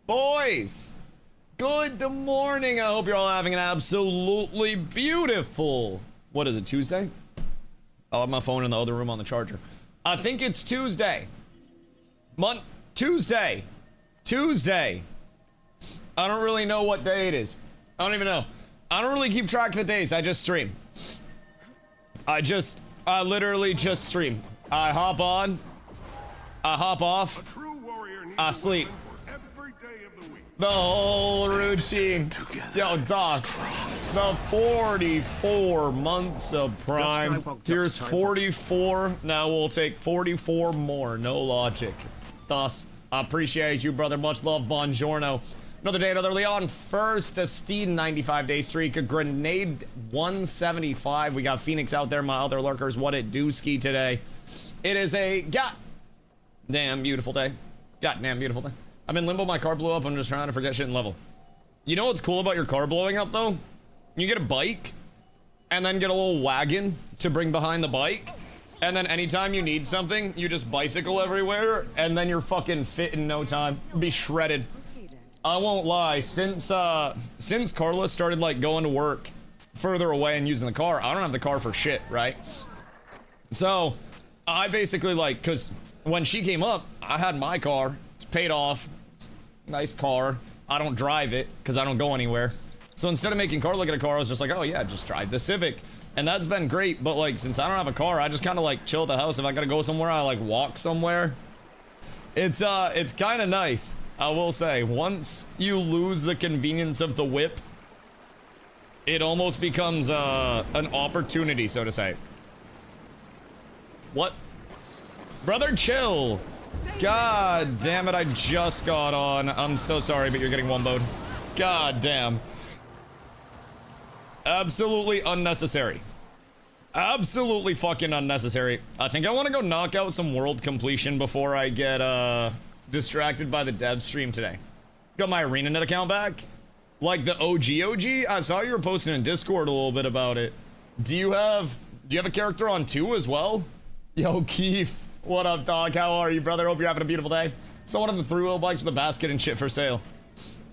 Boys, good morning. I hope you're all having an absolutely beautiful, what is it, Tuesday? I'll have my phone in the other room on the charger. I think it's Tuesday. Tuesday. I don't really know what day it is. I don't even know. I don't really keep track of the days. I just stream. I literally just stream. I hop on. I hop off. I sleep. The whole routine. Yo, DOS. The 44 months of Prime. Here's 44. Now we'll take 44 more. No logic. DOS. I appreciate you, brother. Much love. Buongiorno. Another day, another Leon. First, a Steed 95-day streak. A Grenade 175. We got Phoenix out there. My other lurkers. What it do ski today. It is a goddamn beautiful day. Goddamn beautiful day. I'm in limbo. My car blew up. I'm just trying to forget shit and level. You know what's cool about your car blowing up, though? You get a bike, and then get a little wagon to bring behind the bike. And then anytime you need something, you just bicycle everywhere, and then you're fucking fit in no time. Be shredded. I won't lie, since Carla started like going to work further away and using the car, I don't have the car for shit, right? So I basically like, cause when she came up, I had my car, it's paid off, it's a nice car. I don't drive it cause I don't go anywhere. So instead of making Carla get a car, I was just like, oh yeah, just drive the Civic. And that's been great, but like, since I don't have a car, I just kind of like chill at the house. If I gotta go somewhere, I like walk somewhere. It's kind of nice. I will say, once you lose the convenience of the whip, it almost becomes an opportunity, so to say. What? Brother, chill. God damn it, I just got on. I'm so sorry, but you're getting womboed. God damn. Absolutely unnecessary. Absolutely fucking unnecessary. I think I want to go knock out some world completion before I get, distracted by the dev stream today. Got my ArenaNet account back. Like the OG. I saw you were posting in Discord a little bit about it. Do you have a character on 2 as well? Yo, Keith. What up, dog? How are you, brother? Hope you're having a beautiful day. So one of the 3-wheel bikes with a basket and shit for sale.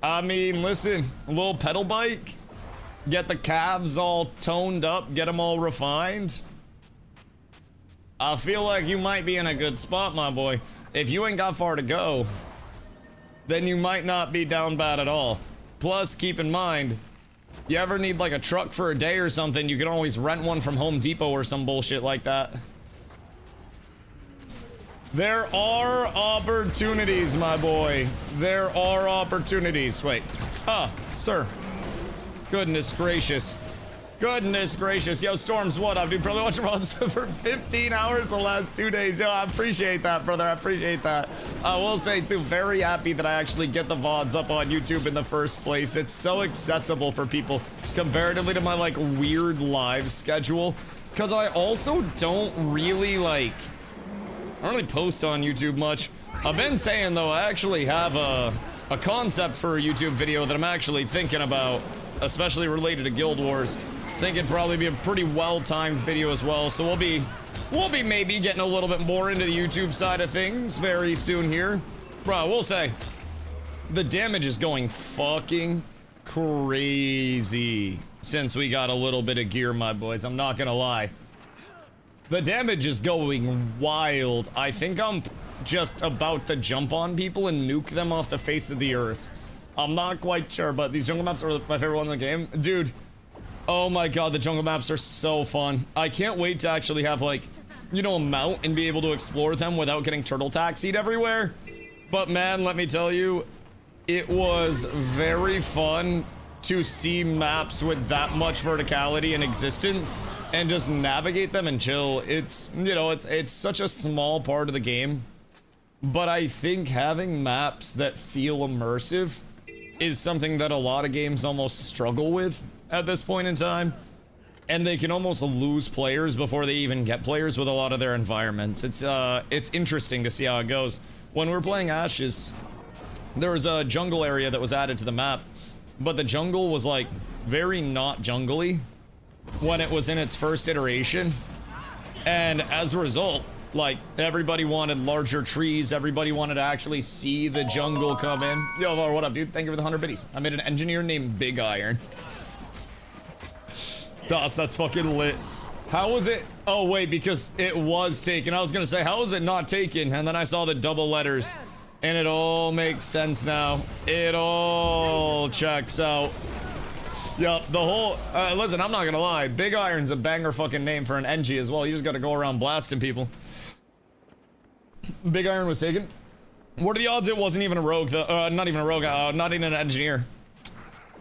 I mean, listen, a little pedal bike. Get the calves all toned up, get them all refined. I feel like you might be in a good spot, my boy. If you ain't got far to go, then you might not be down bad at all. Plus, keep in mind, you ever need like a truck for a day or something, you can always rent one from Home Depot or some bullshit like that. There are opportunities, my boy. There are opportunities. Wait. Sir. Goodness gracious. Goodness gracious. Yo, Storms, what up, dude? Probably watching VODs for 15 hours the last 2 days. Yo, I appreciate that, brother. I appreciate that. I will say, dude, very happy that I actually get the VODs up on YouTube in the first place. It's so accessible for people comparatively to my, like, weird live schedule. Because I also don't really, like... I don't really post on YouTube much. I've been saying, though, I actually have a concept for a YouTube video that I'm actually thinking about, especially related to Guild Wars. Think it'd probably be a pretty well-timed video as well, so we'll be maybe getting a little bit more into the YouTube side of things very soon here. Bro, we'll say, the damage is going fucking crazy since we got a little bit of gear, my boys. I'm not gonna lie. The damage is going wild. I think I'm just about to jump on people and nuke them off the face of the earth. I'm not quite sure, but these jungle maps are my favorite one in the game. Dude, oh my god, the jungle maps are so fun. I can't wait to actually have, like, you know, a mount and be able to explore them without getting turtle taxied everywhere. But man, let me tell you, it was very fun to see maps with that much verticality in existence and just navigate them and chill. It's, you know, it's such a small part of the game, but I think having maps that feel immersive is something that a lot of games almost struggle with at this point in time, and they can almost lose players before they even get players with a lot of their environments. It's interesting to see how it goes. When we're playing Ashes, there was a jungle area that was added to the map, but the jungle was like very not jungly when it was in its first iteration, and as a result, Like, everybody wanted larger trees. Everybody wanted to actually see the jungle come in. Yo, Var, what up, dude? Thank you for the 100 biddies. I made an engineer named Big Iron. That's fucking lit. How was it? Oh, wait, because it was taken. I was gonna say, how was it not taken? And then I saw the double letters. And it all makes sense now. It all checks out. Yup, the whole... listen, I'm not gonna lie. Big Iron's a banger fucking name for an NG as well. You just gotta go around blasting people. Big Iron was taken. What are the odds it wasn't even a rogue, though? Not even a rogue, not even an engineer.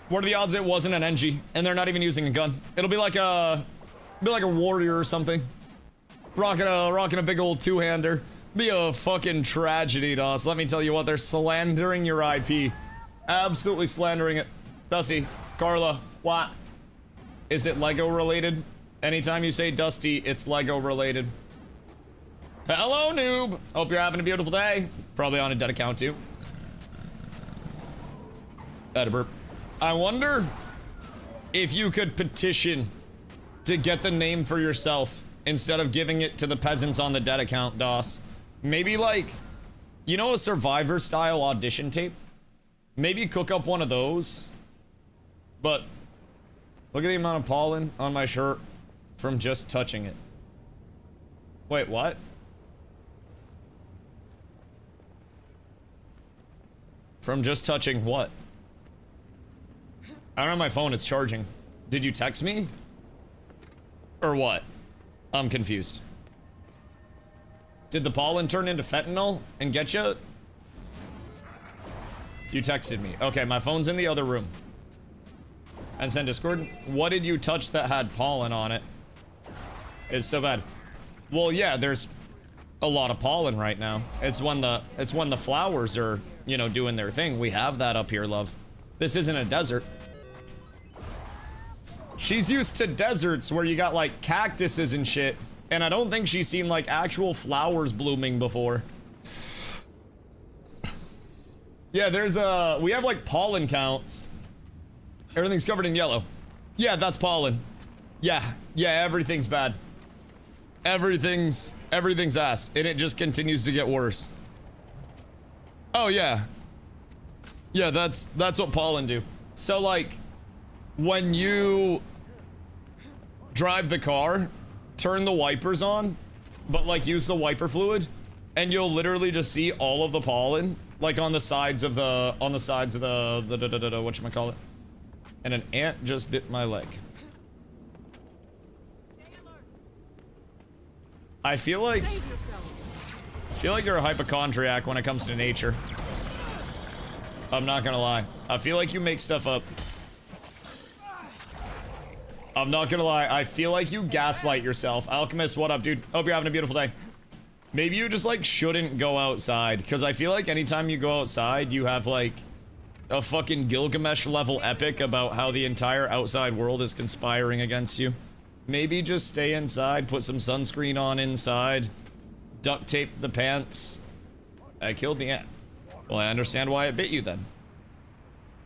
What are the odds it wasn't an NG, and they're not even using a gun? It'll be like a warrior or something. Rocking a big old two-hander. Be a fucking tragedy, Doss. Let me tell you what, they're slandering your IP. Absolutely slandering it. Dusty, Carla, what? Is it Lego related? Anytime you say Dusty, it's Lego related. Hello, noob. Hope you're having a beautiful day. Probably on a dead account, too. Burp. I wonder if you could petition to get the name for yourself instead of giving it to the peasants on the dead account, Doss. Maybe, like, you know, a Survivor-style audition tape? Maybe cook up one of those. But look at the amount of pollen on my shirt from just touching it. Wait, what? From just touching what? I don't have my phone, it's charging. Did you text me? Or what? I'm confused. Did the pollen turn into fentanyl and get you? You texted me. Okay, my phone's in the other room. And send Discord. What did you touch that had pollen on it? It's so bad. Well, yeah, there's a lot of pollen right now. It's when the flowers are, you know, doing their thing. We have that up here, love. This isn't a desert. She's used to deserts where you got like cactuses and shit, and I don't think she's seen like actual flowers blooming before. Yeah, we have like pollen counts. Everything's covered in yellow. Yeah, that's pollen. Yeah, everything's bad. Everything's ass, and it just continues to get worse. Oh yeah. Yeah, that's what pollen do. So like, when you drive the car, turn the wipers on, but like use the wiper fluid, and you'll literally just see all of the pollen like on the sides of the whatchamacallit. And an ant just bit my leg. I feel like you're a hypochondriac when it comes to nature. I'm not gonna lie. I feel like you make stuff up. I'm not gonna lie. I feel like you gaslight yourself. Alchemist, what up, dude? Hope you're having a beautiful day. Maybe you just, like, shouldn't go outside. Because I feel like anytime you go outside, you have, like, a fucking Gilgamesh-level epic about how the entire outside world is conspiring against you. Maybe just stay inside, put some sunscreen on inside, duct tape the pants. I killed the ant. Well, I understand why it bit you then.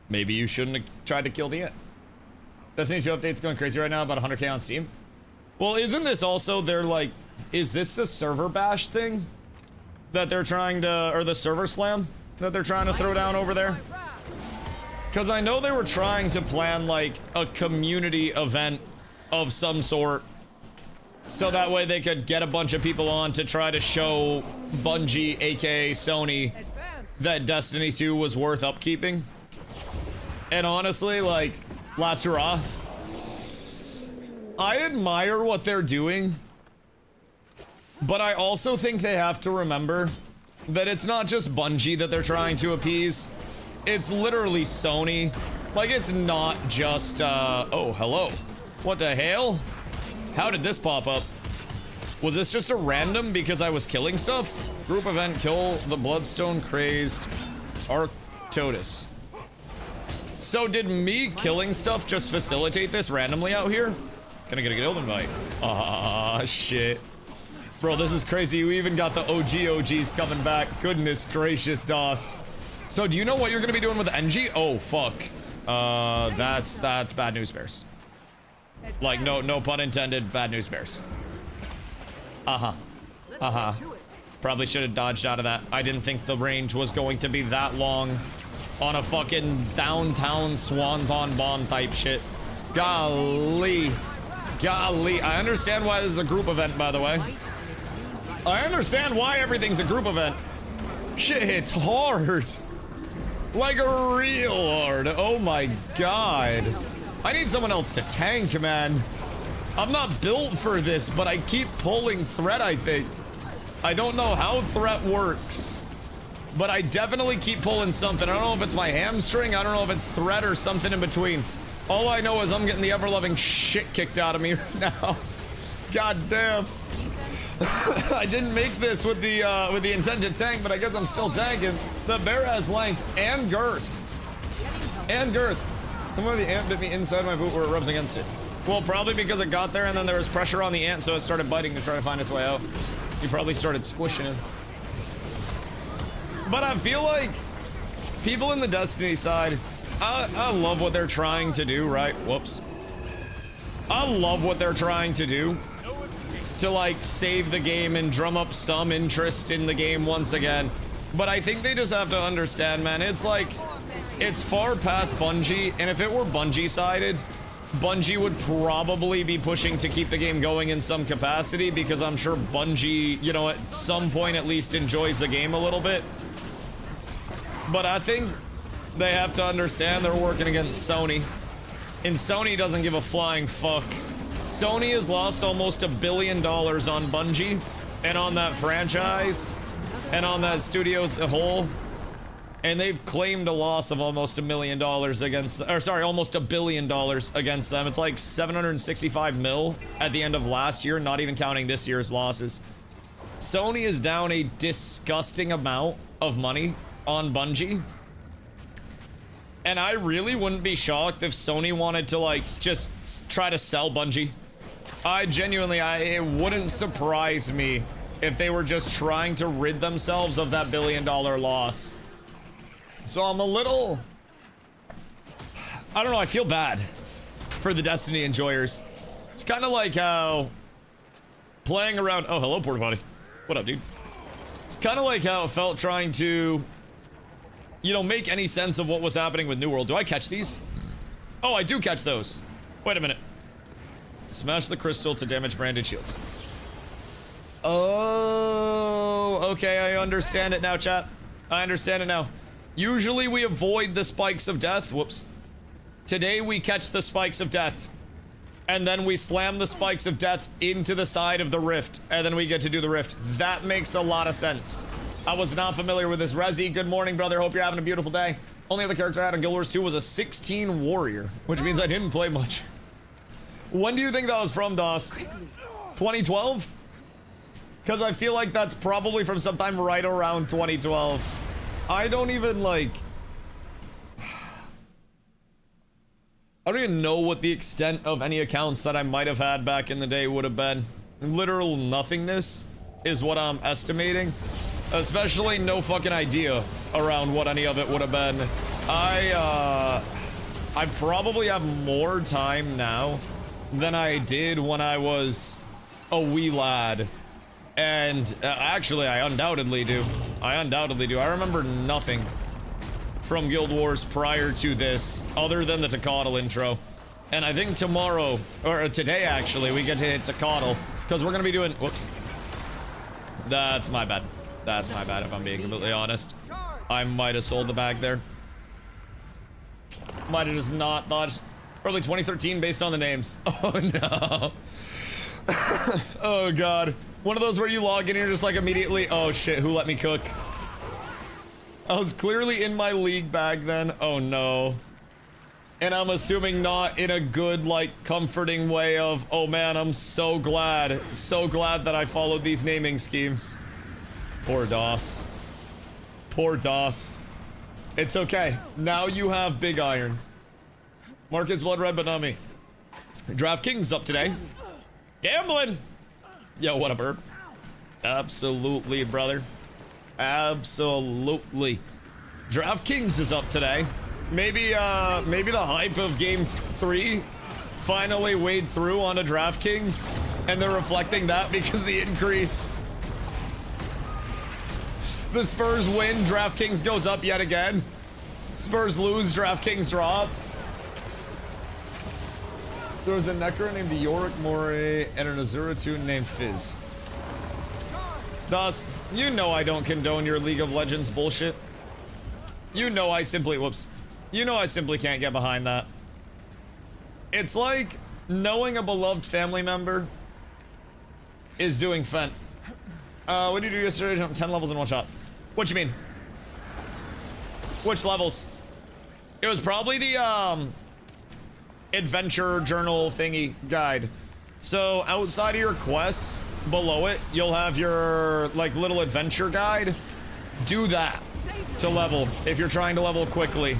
Maybe you shouldn't have tried to kill the ant. Destiny 2 update's going crazy right now, about 100k on Steam. Well, isn't this also their, like, is this the server bash thing that they're trying to, or the server slam that they're trying to throw down over there? Because I know they were trying to plan, like, a community event of some sort, so that way they could get a bunch of people on to try to show Bungie, aka Sony, that Destiny 2 was worth upkeeping. And honestly, like, last hurrah, I admire what they're doing, but I also think they have to remember that it's not just Bungie that they're trying to appease. It's literally Sony. Like, it's not just, oh, hello. What the hell? How did this pop up? Was this just a random because I was killing stuff? Group event, kill the Bloodstone crazed Arctodus. So did me killing stuff just facilitate this randomly out here? Can I get a guild invite? Ah, shit. Bro, this is crazy. We even got the OGs coming back. Goodness gracious, Doss. So do you know what you're gonna be doing with NG? Oh, fuck. That's bad news bears. Like, no pun intended, bad news bears. Uh-huh. Probably should have dodged out of that. I didn't think the range was going to be that long on a fucking downtown Swanton bomb type shit. Golly. Golly. I understand why this is a group event, by the way. I understand why everything's a group event. Shit hits hard. Like real hard. Oh my god. I need someone else to tank, man. I'm not built for this, but I keep pulling threat, I think. I don't know how threat works, but I definitely keep pulling something. I don't know if it's my hamstring, I don't know if it's threat or something in between. All I know is I'm getting the ever-loving shit kicked out of me right now. God damn. I didn't make this with the intent to tank, but I guess I'm still tanking. The bear has length and girth. And girth. Somehow the ant bit me inside my boot where it rubs against it. Well, probably because it got there and then there was pressure on the ant, so it started biting to try to find its way out. He probably started squishing it. But I feel like people in the Destiny side, I love what they're trying to do, right? Whoops. I love what they're trying to do to like save the game and drum up some interest in the game once again. But I think they just have to understand, man, it's like, it's far past Bungie, and if it were Bungie sided, Bungie would probably be pushing to keep the game going in some capacity, because I'm sure Bungie, you know, at some point at least enjoys the game a little bit. But I think they have to understand they're working against Sony, and Sony doesn't give a flying fuck. Sony has lost almost $1 billion on Bungie and on that franchise and on that studio as a whole. And they've claimed a loss of almost $1 million against, or sorry, almost $1 billion against them. It's like 765 mil at the end of last year, not even counting this year's losses. Sony is down a disgusting amount of money on Bungie. And I really wouldn't be shocked if Sony wanted to like just try to sell Bungie. I genuinely, it wouldn't surprise me if they were just trying to rid themselves of that $1 billion loss. So I'm a little, I don't know, I feel bad for the Destiny enjoyers. It's kind of like how playing around, oh, hello, Porta Potty. What up, dude? It's kind of like how it felt trying to, you know, make any sense of what was happening with New World. Do I catch these? Oh, I do catch those. Wait a minute. Smash the crystal to damage branded shields. Oh, okay, I understand it now, chat. I understand it now. Usually we avoid the spikes of death. Whoops. Today we catch the spikes of death. And then we slam the spikes of death into the side of the rift. And then we get to do the rift. That makes a lot of sense. I was not familiar with this. Rezi, good morning, brother. Hope you're having a beautiful day. Only other character I had on Guild Wars 2 was a 16 warrior, which means I didn't play much. When do you think that was from, DOS? 2012? Because I feel like that's probably from sometime right around 2012. I don't even like, I don't even know what the extent of any accounts that I might have had back in the day would have been. Literal nothingness is what I'm estimating. Especially no fucking idea around what any of it would have been. I probably have more time now than I did when I was a wee lad. And actually, I undoubtedly do. I undoubtedly do. I remember nothing from Guild Wars prior to this, other than the Tecotl intro. And I think tomorrow, or today actually, we get to hit Tecotl, because we're going to be doing, whoops. That's my bad. That's my bad, if I'm being completely honest. I might have sold the bag there. Might have just not thought. Probably 2013 based on the names. Oh, no. Oh, God. One of those where you log in and you're just like immediately, oh shit, who let me cook? I was clearly in my league back then. Oh no. And I'm assuming not in a good, like, comforting way of, oh man, I'm so glad that I followed these naming schemes. Poor DOS. Poor DOS. It's okay. Now you have Big Iron. Marcus Blood Red, but not me. DraftKings up today. Gambling! Yo, what up, Herb? Absolutely, brother. Absolutely. DraftKings is up today. Maybe the hype of Game 3 finally weighed through onto DraftKings, and they're reflecting that because the increase The Spurs win, DraftKings goes up yet again. Spurs lose, DraftKings drops. There was a Necro named Yorick Mori and an Azura tune named Fizz. Thus, you know I don't condone your League of Legends bullshit. You know I simply, whoops. You know I simply can't get behind that. It's like knowing a beloved family member is doing Fent. What did you do yesterday? Jump 10 levels in one shot. What you mean? Which levels? It was probably the adventure journal thingy guide. So outside of your quests, below it, you'll have your like little adventure guide. Do that to level if you're trying to level quickly.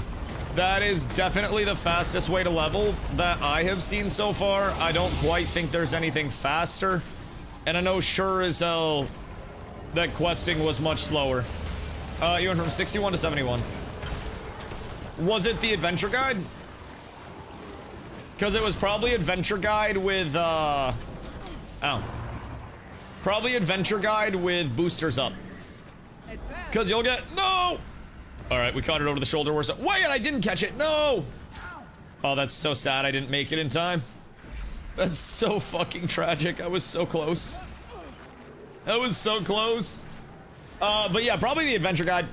That is definitely the fastest way to level that I have seen so far. I don't quite think there's anything faster. And I know sure as hell that questing was much slower. You went from 61 to 71. Was it the adventure guide? Because it was probably adventure guide with, probably adventure guide with boosters up. Because you'll get, no! All right, we caught it over the shoulder. Wait, I didn't catch it, no! Oh, that's so sad I didn't make it in time. That's so fucking tragic. I was so close. I was so close. But yeah, probably the adventure guide.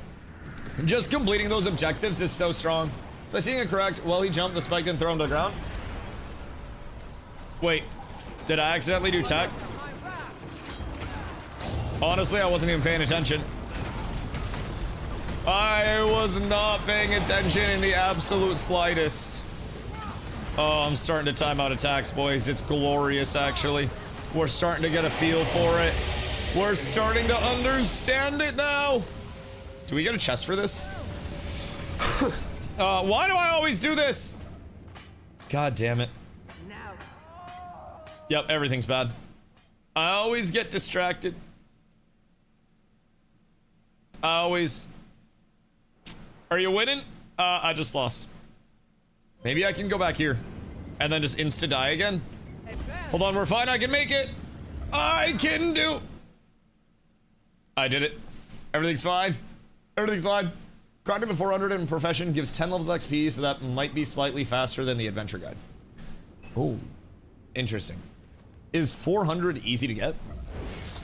Just completing those objectives is so strong. If I seeing it correct, well, he jumped, the spike didn't throw him to the ground. Wait, did I accidentally do tech? Honestly, I wasn't even paying attention. I was not paying attention in the absolute slightest. Oh, I'm starting to time out attacks, boys. It's glorious, actually. We're starting to get a feel for it. We're starting to understand it now. Do we get a chest for this? Why do I always do this? God damn it. Yep, everything's bad. I always get distracted. I always... Are you winning? I just lost. Maybe I can go back here and then just insta-die again. Hold on, we're fine. I can make it. I can do... I did it. Everything's fine. Everything's fine. Cracked him 400 in profession gives 10 levels XP, so that might be slightly faster than the adventure guide. Oh, interesting. Is 400 easy to get?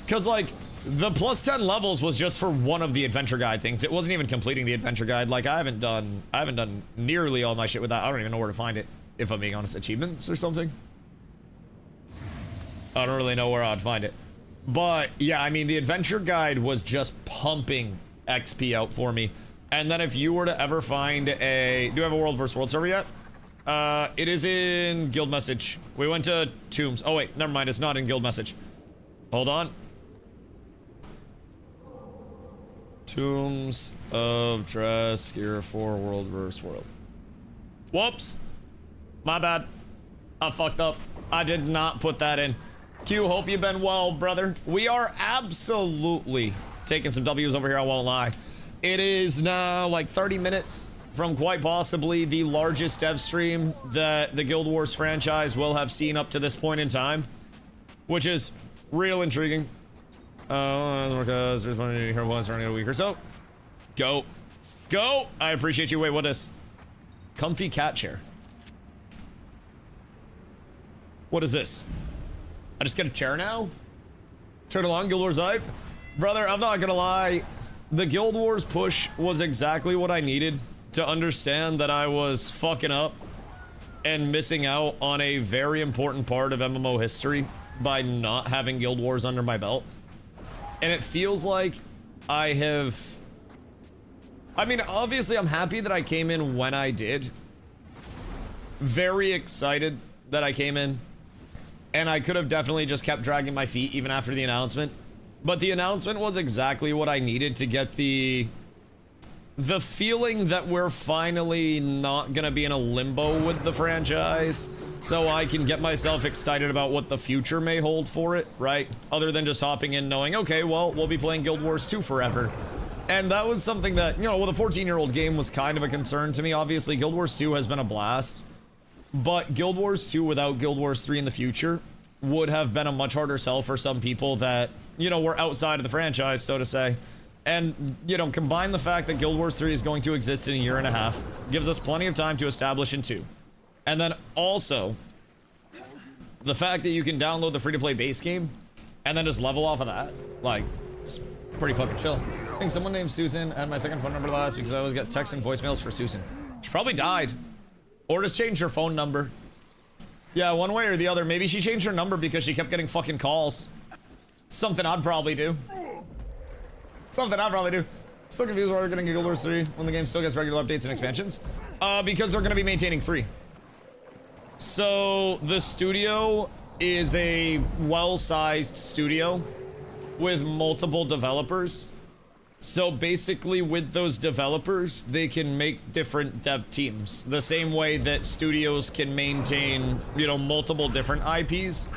Because like the plus 10 levels was just for one of the adventure guide things. It wasn't even completing the adventure guide. Like I haven't done nearly all my shit with that. I don't even know where to find it, if I'm being honest. Achievements or something. I don't really know where I'd find it. But yeah, I mean the adventure guide was just pumping XP out for me. And then if you were to ever find a... Do you have a World vs. World server yet? It is in guild message. We went to Tombs. Oh wait, never mind, it's not in guild message. Hold on. Tombs of Dress Gear for World vs. World. Whoops. My bad. I fucked up. I did not put that in. Q, hope you've been well, brother. We are absolutely taking some W's over here, I won't lie. It is now like 30 minutes from quite possibly the largest dev stream that the Guild Wars franchise will have seen up to this point in time, which is real intriguing. Because there's one here once running a week or so. Go. Go! I appreciate you. Wait, what is? Comfy cat chair. What is this? I just get a chair now? Turn along, Guild Wars hype. Brother, I'm not gonna lie. The Guild Wars push was exactly what I needed to understand that I was fucking up and missing out on a very important part of MMO history by not having Guild Wars under my belt. And it feels like I have... I mean, obviously I'm happy that I came in when I did. Very excited that I came in. And I could have definitely just kept dragging my feet even after the announcement. But the announcement was exactly what I needed to get the feeling that we're finally not gonna be in a limbo with the franchise, so I can get myself excited about what the future may hold for it, right? Other than just hopping in knowing, okay, well, we'll be playing Guild Wars 2 forever. And that was something that, you know, with a 14-year-old game was kind of a concern to me. Obviously, Guild Wars 2 has been a blast. But Guild Wars 2 without Guild Wars 3 in the future would have been a much harder sell for some people that, you know, were outside of the franchise, so to say. And, you know, combine the fact that Guild Wars 3 is going to exist in a year and a half, gives us plenty of time to establish in 2. And then also, the fact that you can download the free-to-play base game and then just level off of that, like, it's pretty fucking chill. I think someone named Susan had my second phone number last because I always get texts and voicemails for Susan. She probably died. Or just changed her phone number. Yeah, one way or the other. Maybe she changed her number because she kept getting fucking calls. Something I'd probably do. Something I'd probably do. Still confused why we're getting Guild Wars 3 when the game still gets regular updates and expansions. Because they're going to be maintaining 3. So, the studio is a well-sized studio with multiple developers. So basically with those developers, they can make different dev teams. The same way that studios can maintain, you know, multiple different IPs.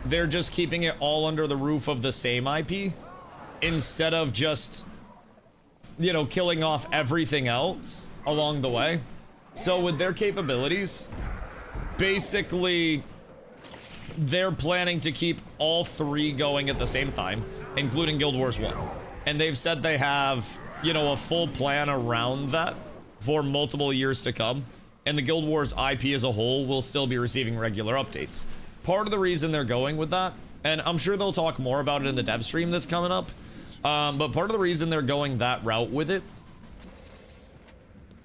They're just keeping it all under the roof of the same IP instead of just, you know, killing off everything else along the way. So with their capabilities, basically they're planning to keep all 3 going at the same time, including Guild Wars 1. And they've said they have, you know, a full plan around that for multiple years to come. And the Guild Wars IP as a whole will still be receiving regular updates. Part of the reason they're going with that, and I'm sure they'll talk more about it in the dev stream that's coming up, but part of the reason they're going that route with it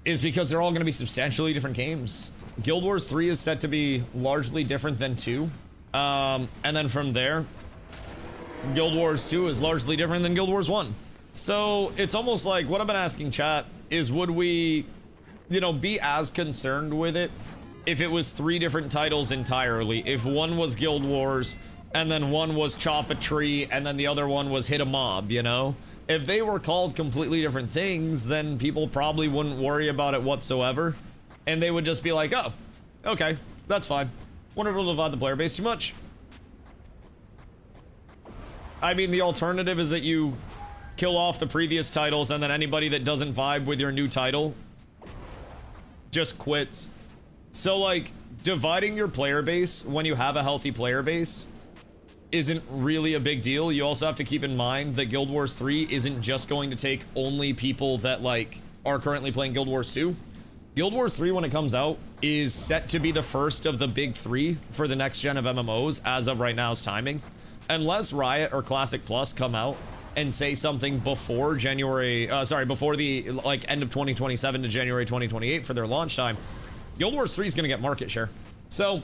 is because they're all going to be substantially different games. Guild Wars 3 is set to be largely different than 2. And then from there, Guild Wars 2 is largely different than Guild Wars 1. So it's almost like what I've been asking chat is, would we, you know, be as concerned with it if it was 3 different titles entirely? If one was Guild Wars and then one was Chop a Tree and then the other one was Hit a Mob, you know? If they were called completely different things, then people probably wouldn't worry about it whatsoever. And they would just be like, oh, okay, that's fine. Wonder if it'll divide the player base too much. I mean, the alternative is that you kill off the previous titles and then anybody that doesn't vibe with your new title just quits. So, like, dividing your player base when you have a healthy player base isn't really a big deal. You also have to keep in mind that Guild Wars 3 isn't just going to take only people that, like, are currently playing Guild Wars 2. Guild Wars 3, when it comes out, is set to be the first of the big 3 for the next gen of MMOs as of right now's timing. Unless Riot or Classic Plus come out and say something before before the, like, end of 2027 to January 2028 for their launch time, Guild Wars 3 is going to get market share. So,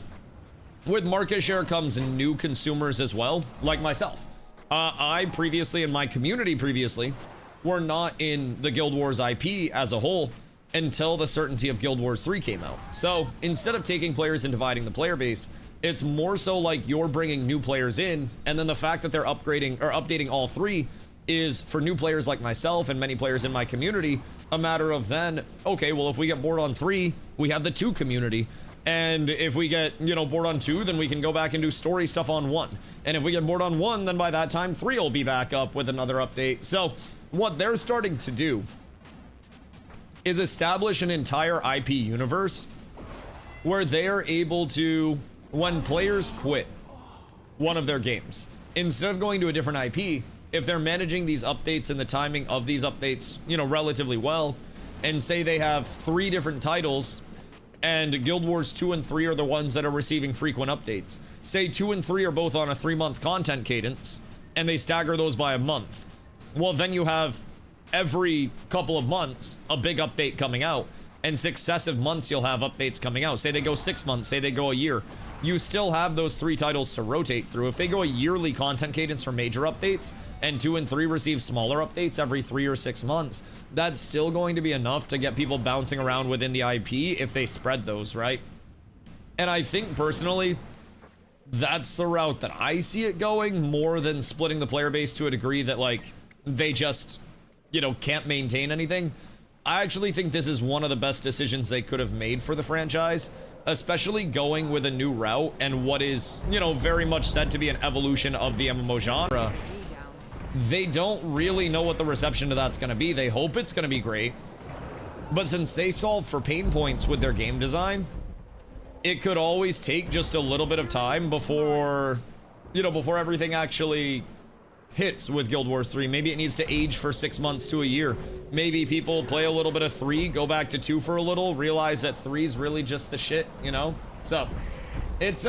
with market share comes new consumers as well, like myself. I previously, and my community previously, were not in the Guild Wars IP as a whole until the certainty of Guild Wars 3 came out. So, instead of taking players and dividing the player base, it's more so like you're bringing new players in, and then the fact that they're upgrading or updating all 3 is, for new players like myself and many players in my community, a matter of then, okay, well, if we get bored on 3, we have the 2 community. And if we get, you know, bored on 2, then we can go back and do story stuff on 1. And if we get bored on 1, then by that time 3 will be back up with another update. So what they're starting to do is establish an entire IP universe where they are able to, when players quit one of their games, instead of going to a different IP, if they're managing these updates and the timing of these updates, you know, relatively well, and say they have 3 different titles, and Guild Wars 2 and 3 are the ones that are receiving frequent updates. Say 2 and 3 are both on a 3-month content cadence, and they stagger those by a month. Well, then you have every couple of months a big update coming out, and successive months you'll have updates coming out. Say they go 6 months, say they go a year. You still have those 3 titles to rotate through. If they go a yearly content cadence for major updates, and 2 and 3 receive smaller updates every 3 or 6 months, that's still going to be enough to get people bouncing around within the IP if they spread those, right? And I think personally, that's the route that I see it going, more than splitting the player base to a degree that, like, they just, you know, can't maintain anything. I actually think this is one of the best decisions they could have made for the franchise, especially going with a new route and what is, you know, very much said to be an evolution of the MMO genre. They don't really know what the reception to that's going to be. They hope it's going to be great. But since they solve for pain points with their game design, it could always take just a little bit of time before, you know, before everything actually hits with Guild Wars 3. Maybe it needs to age for 6 months to a year. Maybe people play a little bit of 3, go back to 2 for a little, realize that 3 is really just the shit, you know? So, it's,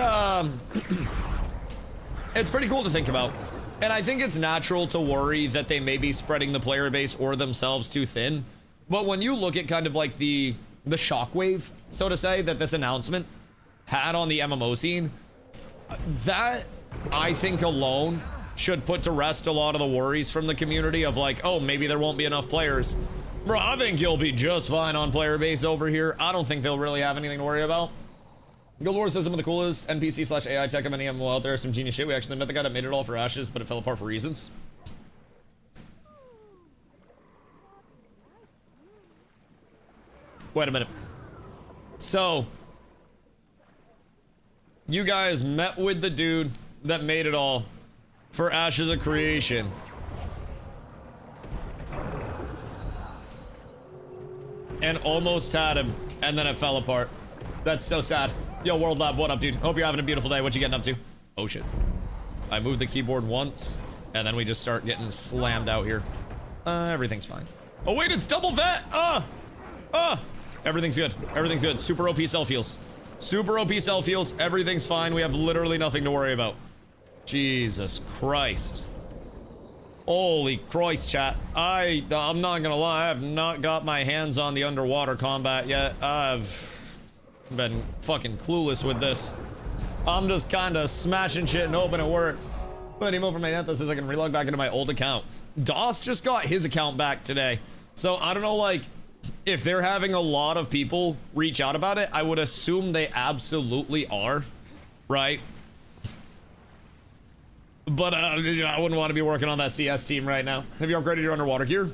it's pretty cool to think about. And I think it's natural to worry that they may be spreading the player base or themselves too thin. But when you look at kind of like the shockwave, so to say, that this announcement had on the MMO scene, that, I think alone, should put to rest a lot of the worries from the community of like, oh, maybe there won't be enough players. Bro, I think you'll be just fine on player base over here. I don't think they'll really have anything to worry about. Guild Wars says some of the coolest NPC/AI tech of any MMO out there. Some genius shit. We actually met the guy that made it all for Ashes, but it fell apart for reasons. Wait a minute. So, you guys met with the dude that made it all for Ashes of Creation. And almost had him, and then it fell apart. That's so sad. Yo, World Lab, what up, dude? Hope you're having a beautiful day. What you getting up to? Oh, shit. I moved the keyboard once, and then we just start getting slammed out here. Everything's fine. Oh, wait, it's double vet! Everything's good. Everything's good. Super OP self-heals. Super OP self-heals. Everything's fine. We have literally nothing to worry about. Jesus Christ. Holy Christ, chat. I'm not gonna lie, I have not got my hands on the underwater combat yet. I've been fucking clueless with this. I'm just kinda smashing shit and hoping it works. But emo from my net that says I can relog back into my old account. DOS just got his account back today. So I don't know, like, if they're having a lot of people reach out about it. I would assume they absolutely are, right? But I wouldn't want to be working on that CS team right now. Have you upgraded your underwater gear?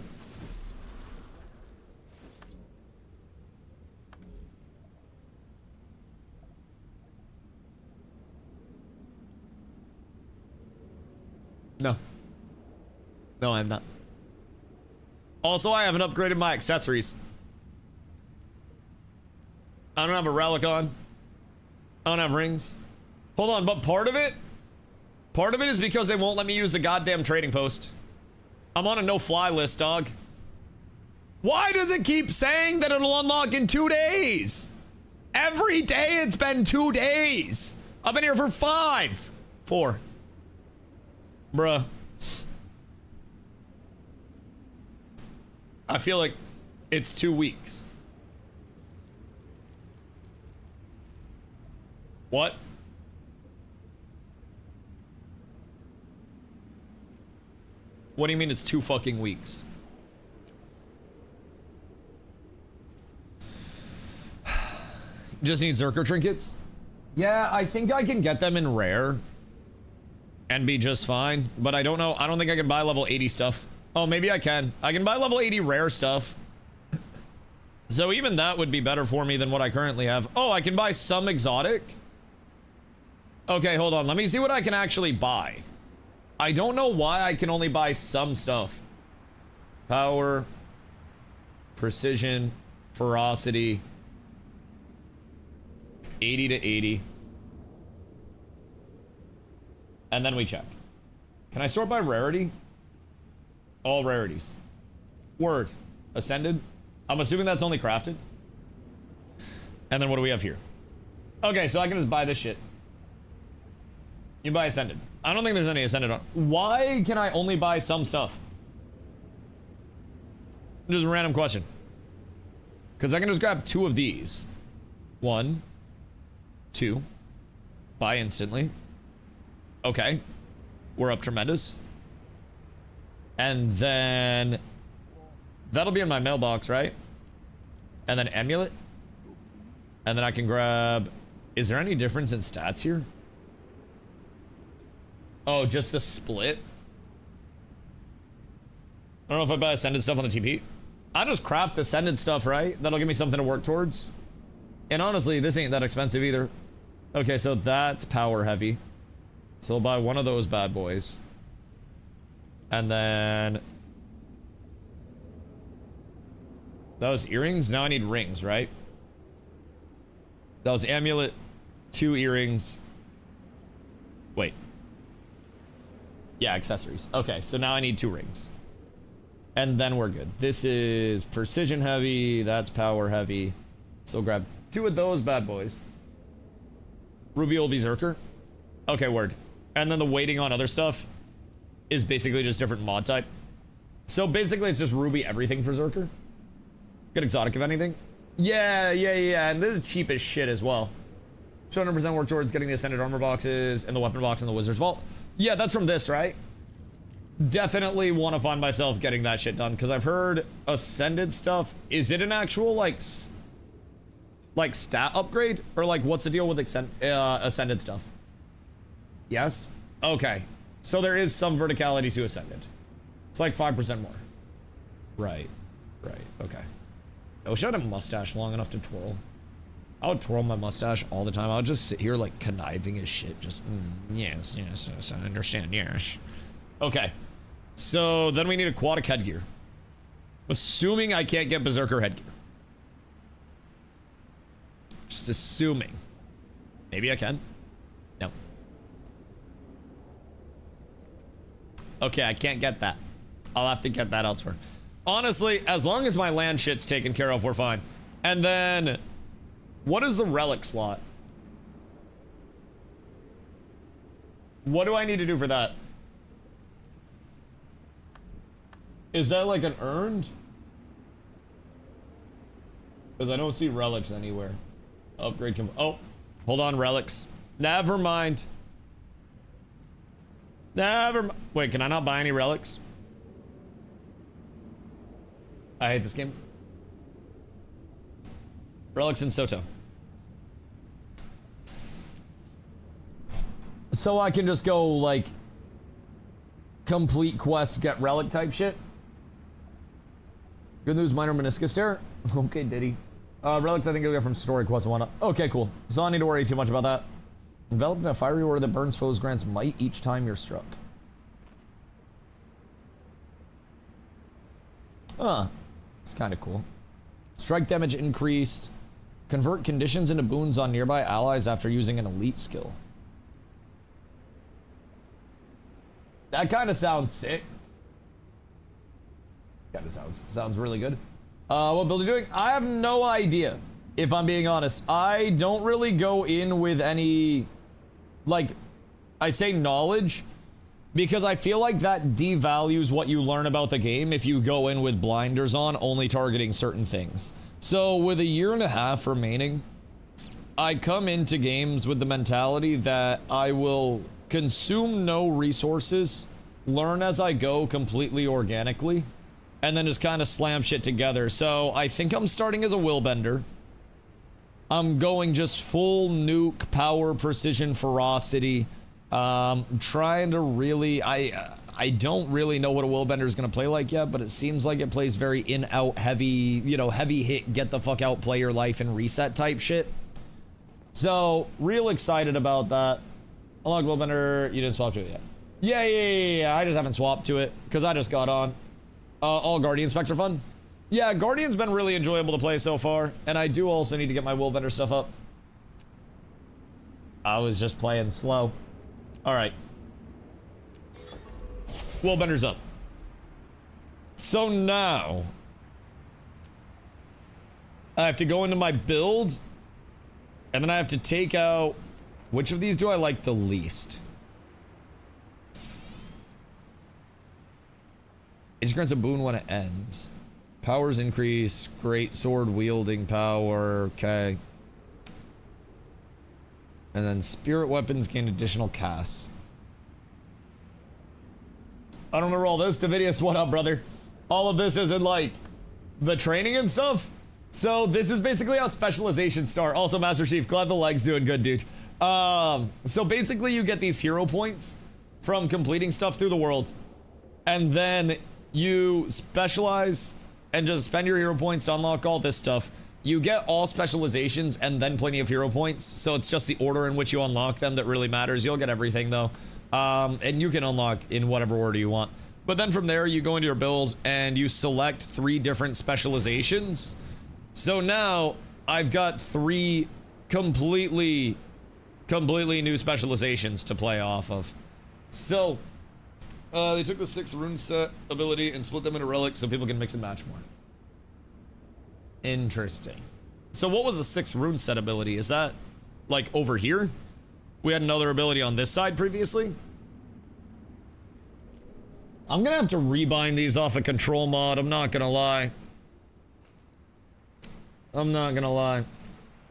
No. No, I'm not. Also, I haven't upgraded my accessories. I don't have a relic on. I don't have rings. Hold on, but part of it is because they won't let me use the goddamn trading post. I'm on a no-fly list, dog. Why does it keep saying that it'll unlock in 2 days? Every day it's been 2 days. I've been here for 5. 4. Bruh. I feel like it's 2 weeks. What? What do you mean it's 2 fucking weeks? Just need Zerker trinkets? Yeah, I think I can get them in rare and be just fine, but I don't know. I don't think I can buy level 80 stuff. Oh, maybe I can. I can buy level 80 rare stuff. So even that would be better for me than what I currently have. Oh, I can buy some exotic? Okay, hold on. Let me see what I can actually buy. I don't know why I can only buy some stuff. Power, precision, ferocity, 80 to 80. And then we check. Can I sort by rarity? All rarities. Word. Ascended. I'm assuming that's only crafted. And then what do we have here? Okay, so I can just buy this shit. You buy Ascended. I don't think there's any Ascended on. Why can I only buy some stuff? Just a random question. Because I can just grab 2 of these. 1, 2. Buy instantly. Okay. We're up tremendous. And then that'll be in my mailbox, right? And then amulet. And then I can grab... Is there any difference in stats here? Oh, just the split? I don't know if I buy Ascended stuff on the TP. I just craft Ascended stuff, right? That'll give me something to work towards. And honestly, this ain't that expensive either. Okay, so that's power heavy. So I'll buy one of those bad boys. And then... That was earrings? Now I need rings, right? That was amulet, 2 earrings. Wait. Yeah, accessories. Okay, so now I need 2 rings. And then we're good. This is precision heavy. That's power heavy. So grab 2 of those bad boys. Ruby will be Berserker. Okay, word. And then the waiting on other stuff is basically just different mod type. So basically it's just Ruby everything for Berserker. Good exotic if anything. Yeah. And this is cheap as shit as well. 200% work towards getting the ascended armor boxes and the weapon box in the wizard's vault. Yeah, that's from this, right? Definitely want to find myself getting that shit done because I've heard ascended stuff. Is it an actual like stat upgrade or like what's the deal with ascended stuff? Yes. Okay. So there is some verticality to ascended. It's like 5% more. Right. Okay. I wish I had a mustache long enough to twirl. I would twirl my mustache all the time. I would just sit here like conniving as shit. Just, yes, I understand, yes. Okay. So then we need aquatic headgear. Assuming I can't get Berserker headgear. Just assuming. Maybe I can. No. Okay, I can't get that. I'll have to get that elsewhere. Honestly, as long as my land shit's taken care of, we're fine. And then, what is the relic slot? What do I need to do for that? Is that like an earned? Because I don't see relics anywhere. Upgrade. Oh, hold on, relics. Never mind. Wait, can I not buy any relics? I hate this game. Relics in Soto. So I can just go like complete quests, get relic type shit. Good news, minor meniscus tear. Okay, Diddy. Relics I think you'll get from story quest and whatnot. Okay, cool. So I don't need to worry too much about that. Enveloped in a fiery aura that burns foes grants might each time you're struck. It's kind of cool. Strike damage increased. Convert conditions into boons on nearby allies after using an elite skill. That kind of sounds sick. Kind of sounds really good. What build are you doing? I have no idea, if I'm being honest. I don't really go in with any, like, I say knowledge, because I feel like that devalues what you learn about the game if you go in with blinders on, only targeting certain things. So with a year and a half remaining, I come into games with the mentality that I will consume no resources, learn as I go completely organically, and then just kind of slam shit together. So I think I'm starting as a willbender. I'm going just full nuke, power, precision, ferocity. Trying to really, I don't really know what a willbender is going to play like yet, but it seems like it plays very in-out, heavy, you know, heavy hit, get the fuck out, play your life, and reset type shit. So, real excited about that. Unlock willbender, you didn't swap to it yet. Yeah, I just haven't swapped to it, because I just got on. All Guardian specs are fun. Yeah, Guardian's been really enjoyable to play so far, and I do also need to get my willbender stuff up. I was just playing slow. Alright. Willbender's up. So now, I have to go into my build, and then I have to take out, which of these do I like the least? It just grants a boon when it ends. Powers increase, great sword wielding power, okay. And then spirit weapons gain additional casts. I don't remember all this. Davidius, what up, brother? All of this isn't like the training and stuff. So this is basically how specializations start. Also, Master Chief, glad the leg's doing good, dude. So basically you get these hero points from completing stuff through the world. And then you specialize and just spend your hero points to unlock all this stuff. You get all specializations and then plenty of hero points, so it's just the order in which you unlock them that really matters. You'll get everything though, and you can unlock in whatever order you want. But then from there, you go into your build and you select 3 different specializations. So now I've got 3 completely new specializations to play off of. So They took the 6 rune set ability and split them into relics so people can mix and match more. Interesting. So what was the 6 rune set ability? Is that like over here? We had another ability on this side previously. I'm gonna have to rebind these off a control mod. I'm not gonna lie.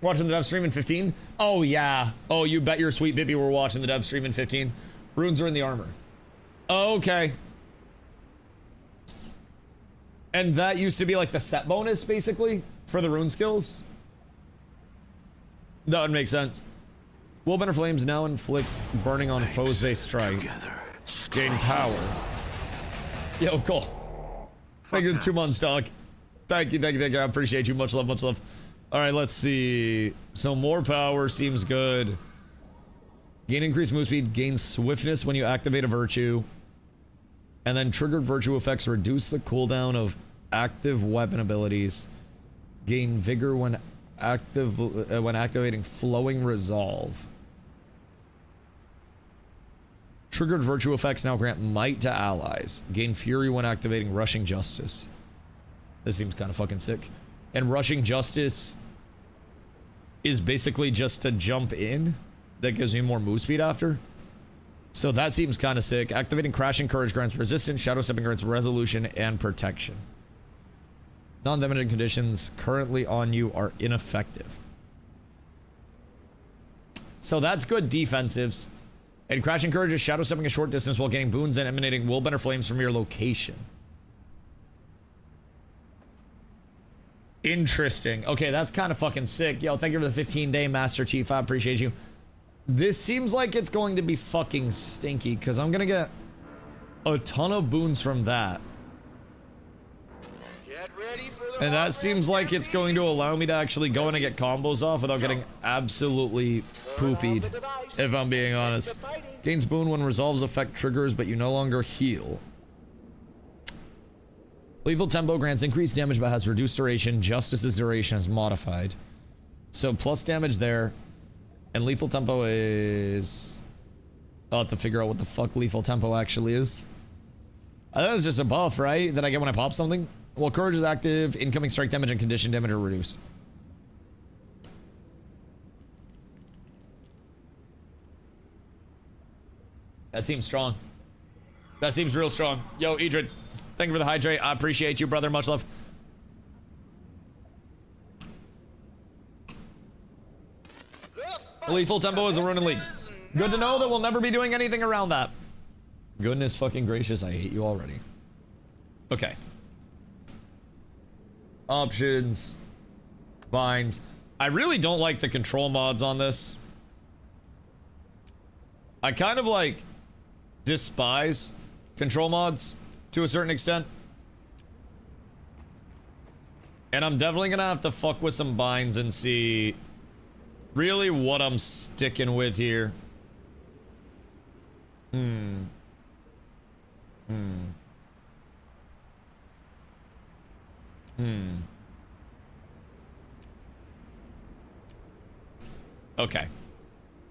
Watching the dev stream in 15? Oh yeah. Oh, you bet your sweet Bippy we're watching the dev stream in 15. Runes are in the armor. Okay. And that used to be like the set bonus, basically, for the rune skills. That would make sense. Willbender Flames now inflict burning on foes they strike. Gain power. Yo, cool. Thank you for 2 months, dog. Thank you. I appreciate you. Much love, much love. Alright, let's see. So more power seems good. Gain increased move speed, gain swiftness when you activate a virtue. And then triggered virtue effects reduce the cooldown of active weapon abilities. Gain vigor when activating flowing resolve. Triggered virtue effects now grant might to allies. Gain fury when activating rushing justice. This seems kind of fucking sick. And rushing justice is basically just to jump in. That gives me more move speed after. So that seems kind of sick. Activating crashing courage grants resistance, shadow stepping grants resolution and protection. Non-damaging conditions currently on you are ineffective. So that's good defensives. And crashing courage is shadow stepping a short distance while getting boons and emanating willbender flames from your location. Interesting. Okay, that's kind of fucking sick. Yo, thank you for the 15-day Master Chief. I appreciate you. This seems like it's going to be fucking stinky because I'm gonna get a ton of boons from that. And that seems like it's going to allow me to actually go in and get combos off without getting absolutely poopied, if I'm being honest. Gains boon when resolves effect triggers, but you no longer heal. Lethal tempo grants increased damage but has reduced duration. Justice's duration is modified. So plus damage there. And lethal tempo is... I'll have to figure out what the fuck lethal tempo actually is. I thought it was just a buff, right? That I get when I pop something? Well, courage is active, incoming strike damage and condition damage are reduced. That seems strong. That seems real strong. Yo, Idrid, thank you for the hydrate. I appreciate you, brother. Much love. Lethal tempo is a rune in league. Good to know that we'll never be doing anything around that. Goodness fucking gracious, I hate you already. Okay. Options. Binds. I really don't like the control mods on this. I kind of like despise control mods to a certain extent. And I'm definitely gonna have to fuck with some binds and see really what I'm sticking with here. Okay.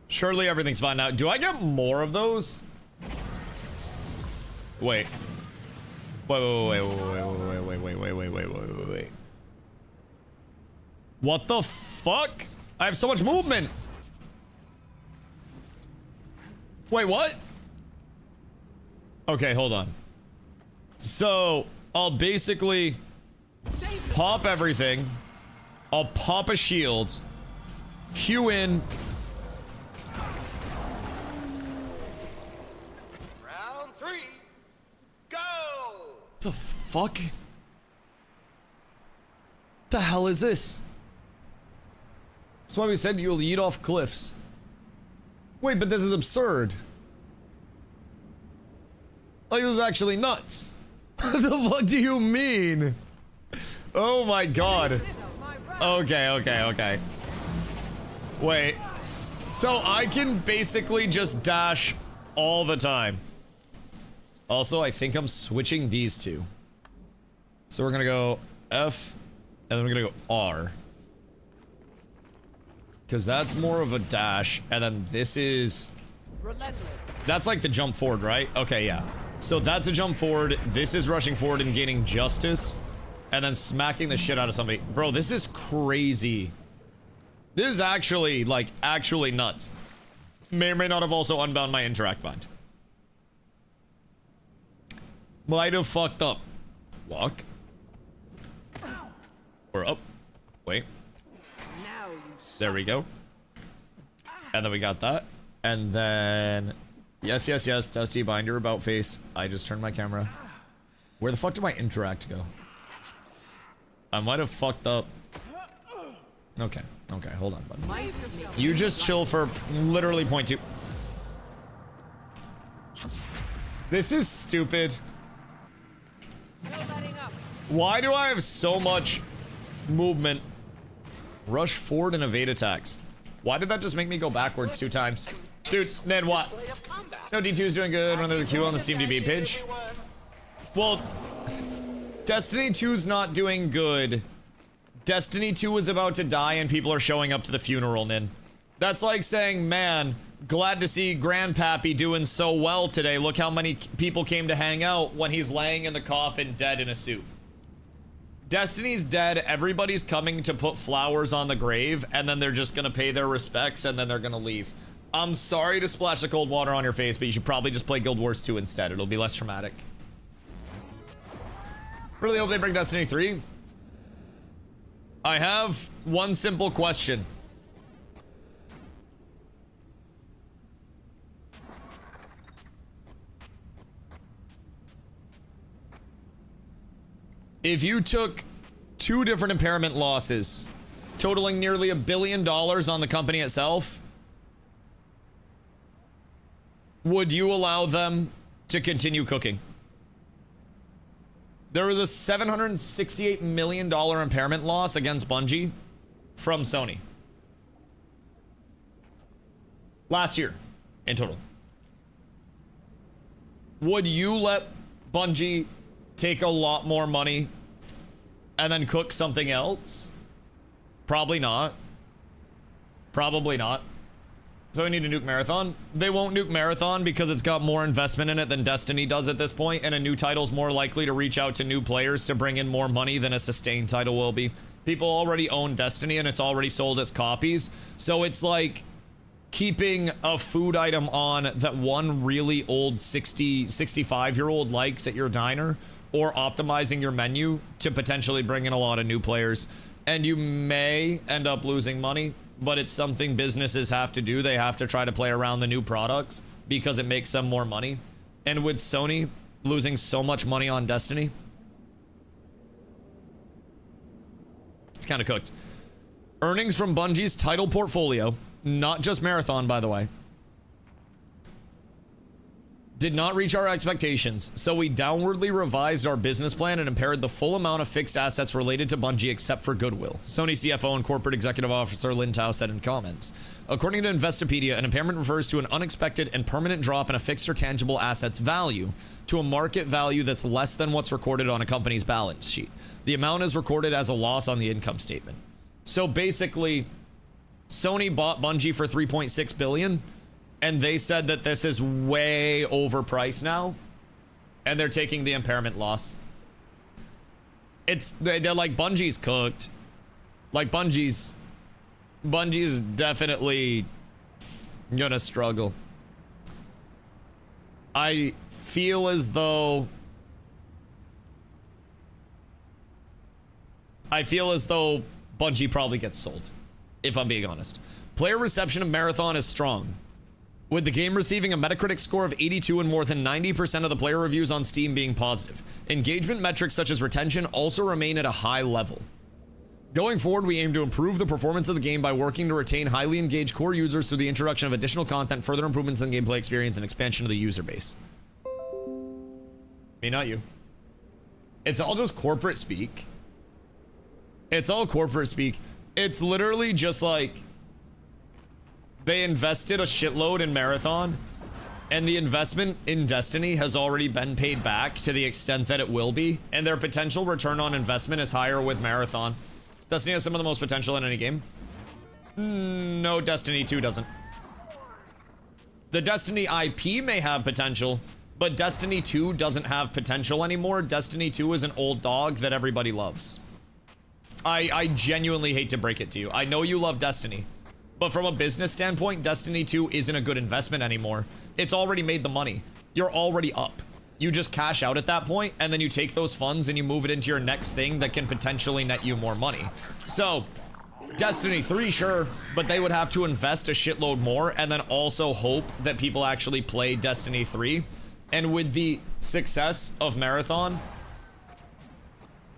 Surely everything's fine now. Do I get more of those? Wait. Wait. What the fuck? I have so much movement. Wait, what? Okay, hold on. So, I'll basically pop everything. I'll pop a shield. Q in. Round 3. Go! The fuck? The hell is this? That's why we said you'll eat off cliffs. Wait, but this is absurd. Like, this is actually nuts. What the fuck do you mean? Oh my god. Okay. Wait. So I can basically just dash all the time. Also, I think I'm switching these two. So we're gonna go F, and then we're gonna go R. Because that's more of a dash, and then this is... That's like the jump forward, right? Okay, yeah. So that's a jump forward. This is rushing forward and gaining justice. And then smacking the shit out of somebody. Bro, this is crazy. This is actually, like, actually nuts. May or may not have also unbound my interact bind. Might have fucked up. Walk. Or up. Wait. There we go. And then we got that. And then... Yes, yes, yes. Dusty, bind your about face. I just turned my camera. Where the fuck did my interact go? I might have fucked up. Okay. Okay, hold on, bud. You just chill for literally 0.2. This is stupid. Why do I have so much movement? Rush forward and evade attacks. Why did that just make me go backwards 2 times? Dude, Ned, what? No, D2 is doing good. Run the queue on the SteamDB page. Well, Destiny 2's not doing good. Destiny 2 is about to die and people are showing up to the funeral, Nin. That's like saying, man, glad to see Grandpappy doing so well today. Look how many people came to hang out when he's laying in the coffin dead in a suit. Destiny's dead, everybody's coming to put flowers on the grave, and then they're just gonna pay their respects, and then they're gonna leave. I'm sorry to splash the cold water on your face, but you should probably just play Guild Wars 2 instead. It'll be less traumatic. Really hope they bring Destiny 3. I have one simple question. If you took 2 different impairment losses, totaling nearly $1 billion on the company itself, would you allow them to continue cooking? There was a $768 million impairment loss against Bungie from Sony. Last year, in total. Would you let Bungie take a lot more money and then cook something else? Probably not. Probably not. So we need to nuke Marathon. They won't nuke Marathon because it's got more investment in it than Destiny does at this point, and a new title's more likely to reach out to new players to bring in more money than a sustained title will be. People already own Destiny and it's already sold its copies, so it's like keeping a food item on that one really old 65-year-old likes at your diner, or optimizing your menu to potentially bring in a lot of new players. And you may end up losing money, but it's something businesses have to do. They have to try to play around the new products because it makes them more money. And with Sony losing so much money on Destiny, it's kind of cooked. Earnings from Bungie's title portfolio, not just Marathon, by the way, did not reach our expectations, so we downwardly revised our business plan and impaired the full amount of fixed assets related to Bungie except for goodwill, Sony CFO and Corporate Executive Officer Lin Tao said in comments. According to Investopedia, an impairment refers to an unexpected and permanent drop in a fixed or tangible asset's value to a market value that's less than what's recorded on a company's balance sheet. The amount is recorded as a loss on the income statement. So basically, Sony bought Bungie for $3.6 billion, and they said that this is way overpriced now, and they're taking the impairment loss. They're like, Bungie's cooked. Like, Bungie's definitely gonna struggle. I feel as though Bungie probably gets sold, if I'm being honest. Player reception of Marathon is strong, with the game receiving a Metacritic score of 82 and more than 90% of the player reviews on Steam being positive. Engagement metrics such as retention also remain at a high level. Going forward, we aim to improve the performance of the game by working to retain highly engaged core users through the introduction of additional content, further improvements in gameplay experience, and expansion of the user base. Me, not you. It's all just corporate speak. It's all corporate speak. It's literally just like, they invested a shitload in Marathon, and the investment in Destiny has already been paid back to the extent that it will be, and their potential return on investment is higher with Marathon. Destiny has some of the most potential in any game. No, Destiny 2 doesn't. The Destiny IP may have potential, But Destiny 2 doesn't have potential anymore. Destiny 2 is an old dog that everybody loves. I genuinely hate to break it to you. I know you love Destiny, but from a business standpoint, Destiny 2 isn't a good investment anymore. It's already made the money. You're already up. You just cash out at that point, and then you take those funds and you move it into your next thing that can potentially net you more money. So, Destiny 3, sure, but they would have to invest a shitload more and then also hope that people actually play Destiny 3. And with the success of Marathon,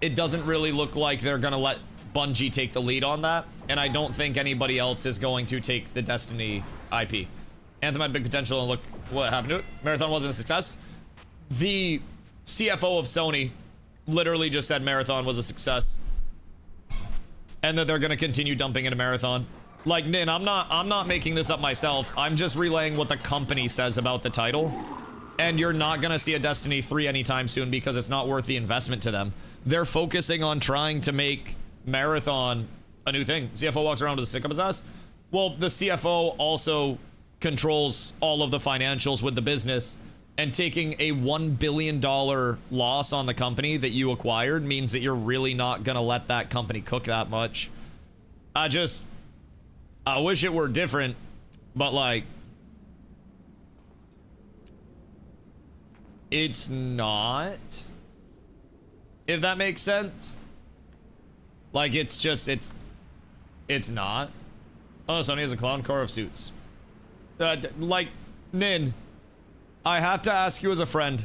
it doesn't really look like they're gonna let Bungie take the lead on that, and I don't think anybody else is going to take the Destiny IP. Anthem had big potential, and look what happened to it. Marathon wasn't a success. The CFO of Sony literally just said Marathon was a success, and that they're gonna continue dumping into Marathon. Like, Nin, I'm not making this up myself. I'm just relaying what the company says about the title. And you're not gonna see a Destiny 3 anytime soon because it's not worth the investment to them. They're focusing on trying to make Marathon a new thing. CFO walks around with a stick up his ass. Well, the CFO also controls all of the financials with the business, and taking a $1 billion loss on the company that you acquired means that you're really not gonna let that company cook that much. I wish it were different, but like, it's not, if that makes sense. Like, it's just, it's not. Oh, Sony has a clown car of suits. Like, Nin, I have to ask you as a friend,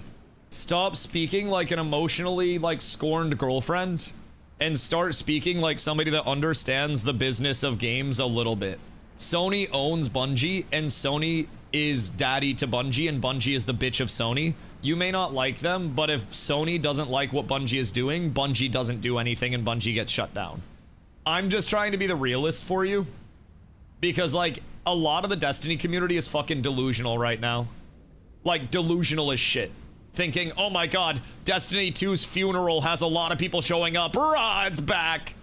stop speaking like an emotionally, like, scorned girlfriend and start speaking like somebody that understands the business of games a little bit. Sony owns Bungie, and Sony is daddy to Bungie, and Bungie is the bitch of Sony. You may not like them, but if Sony doesn't like what Bungie is doing, Bungie doesn't do anything and Bungie gets shut down. I'm just trying to be the realist for you, because like, a lot of the Destiny community is fucking delusional right now. Like, delusional as shit. Thinking, oh my god, Destiny 2's funeral has a lot of people showing up. Rah, it's back.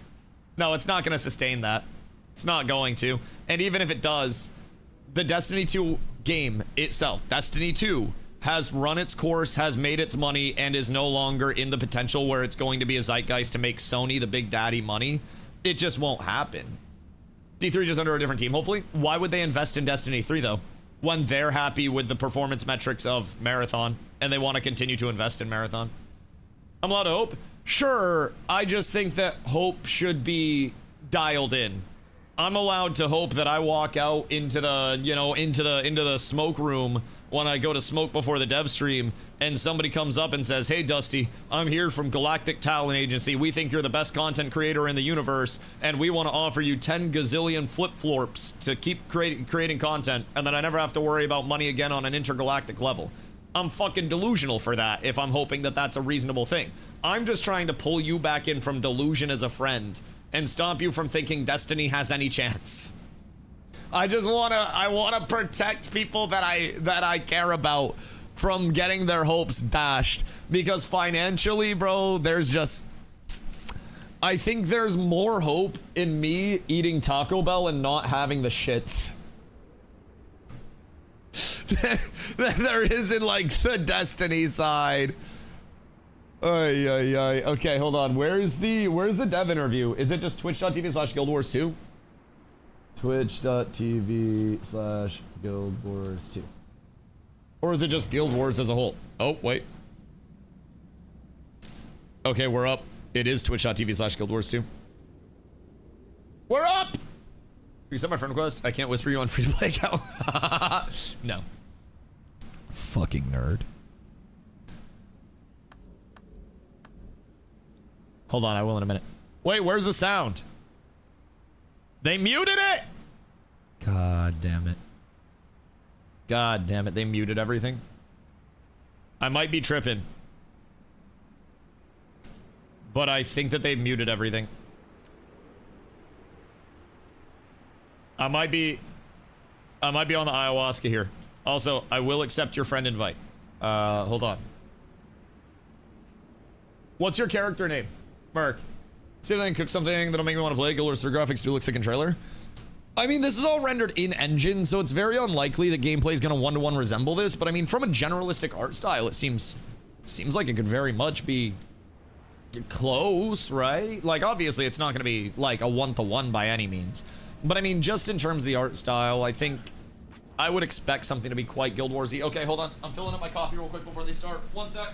No, it's not gonna sustain that. It's not going to. And even if it does, the Destiny 2 game itself, Destiny 2, has run its course, has made its money, and is no longer in the potential where it's going to be a zeitgeist to make Sony the big daddy money. It just won't happen. D3 just under a different team, hopefully. Why would they invest in Destiny 3, though, when they're happy with the performance metrics of Marathon, and they want to continue to invest in Marathon? I'm allowed to hope? Sure, I just think that hope should be dialed in. I'm allowed to hope that I walk out into the, you know, into the smoke room when I go to smoke before the dev stream, and somebody comes up and says, hey Dusty, I'm here from Galactic Talent Agency. We think you're the best content creator in the universe, and we want to offer you 10 gazillion flip-florps to keep creating content, and then I never have to worry about money again on an intergalactic level. I'm fucking delusional for that if I'm hoping that that's a reasonable thing. I'm just trying to pull you back in from delusion as a friend and stop you from thinking Destiny has any chance. I wanna protect people that I care about from getting their hopes dashed, because financially, bro, there's just, I think there's more hope in me eating Taco Bell and not having the shits than there is in like the Destiny side. Ay, ay, ay. Okay, hold on. Where's the dev interview? Is it just twitch.tv/Guild Wars 2? Twitch.tv/Guild Wars 2. Or is it just Guild Wars as a whole? Oh, wait. Okay, we're up. It is twitch.tv/Guild Wars 2. We're up! You accept my friend request? I can't whisper you on free to play account. No. Fucking nerd. Hold on, I will in a minute. Wait, where's the sound? They muted it! God damn it. God damn it, they muted everything. I might be tripping, but I think that they muted everything. I might be on the ayahuasca here. Also, I will accept your friend invite. Hold on. What's your character name? Merc. See if I can cook something that'll make me want to play. Guild Wars 3 graphics do look sick in trailer. I mean, this is all rendered in engine, so it's very unlikely that gameplay is going to one-to-one resemble this, but I mean, from a generalistic art style, it seems like it could very much be close, right? Like, obviously, it's not going to be like a one-to-one by any means, but I mean, just in terms of the art style, I think I would expect something to be quite Guild Wars-y. Okay, hold on. I'm filling up my coffee real quick before they start. One sec.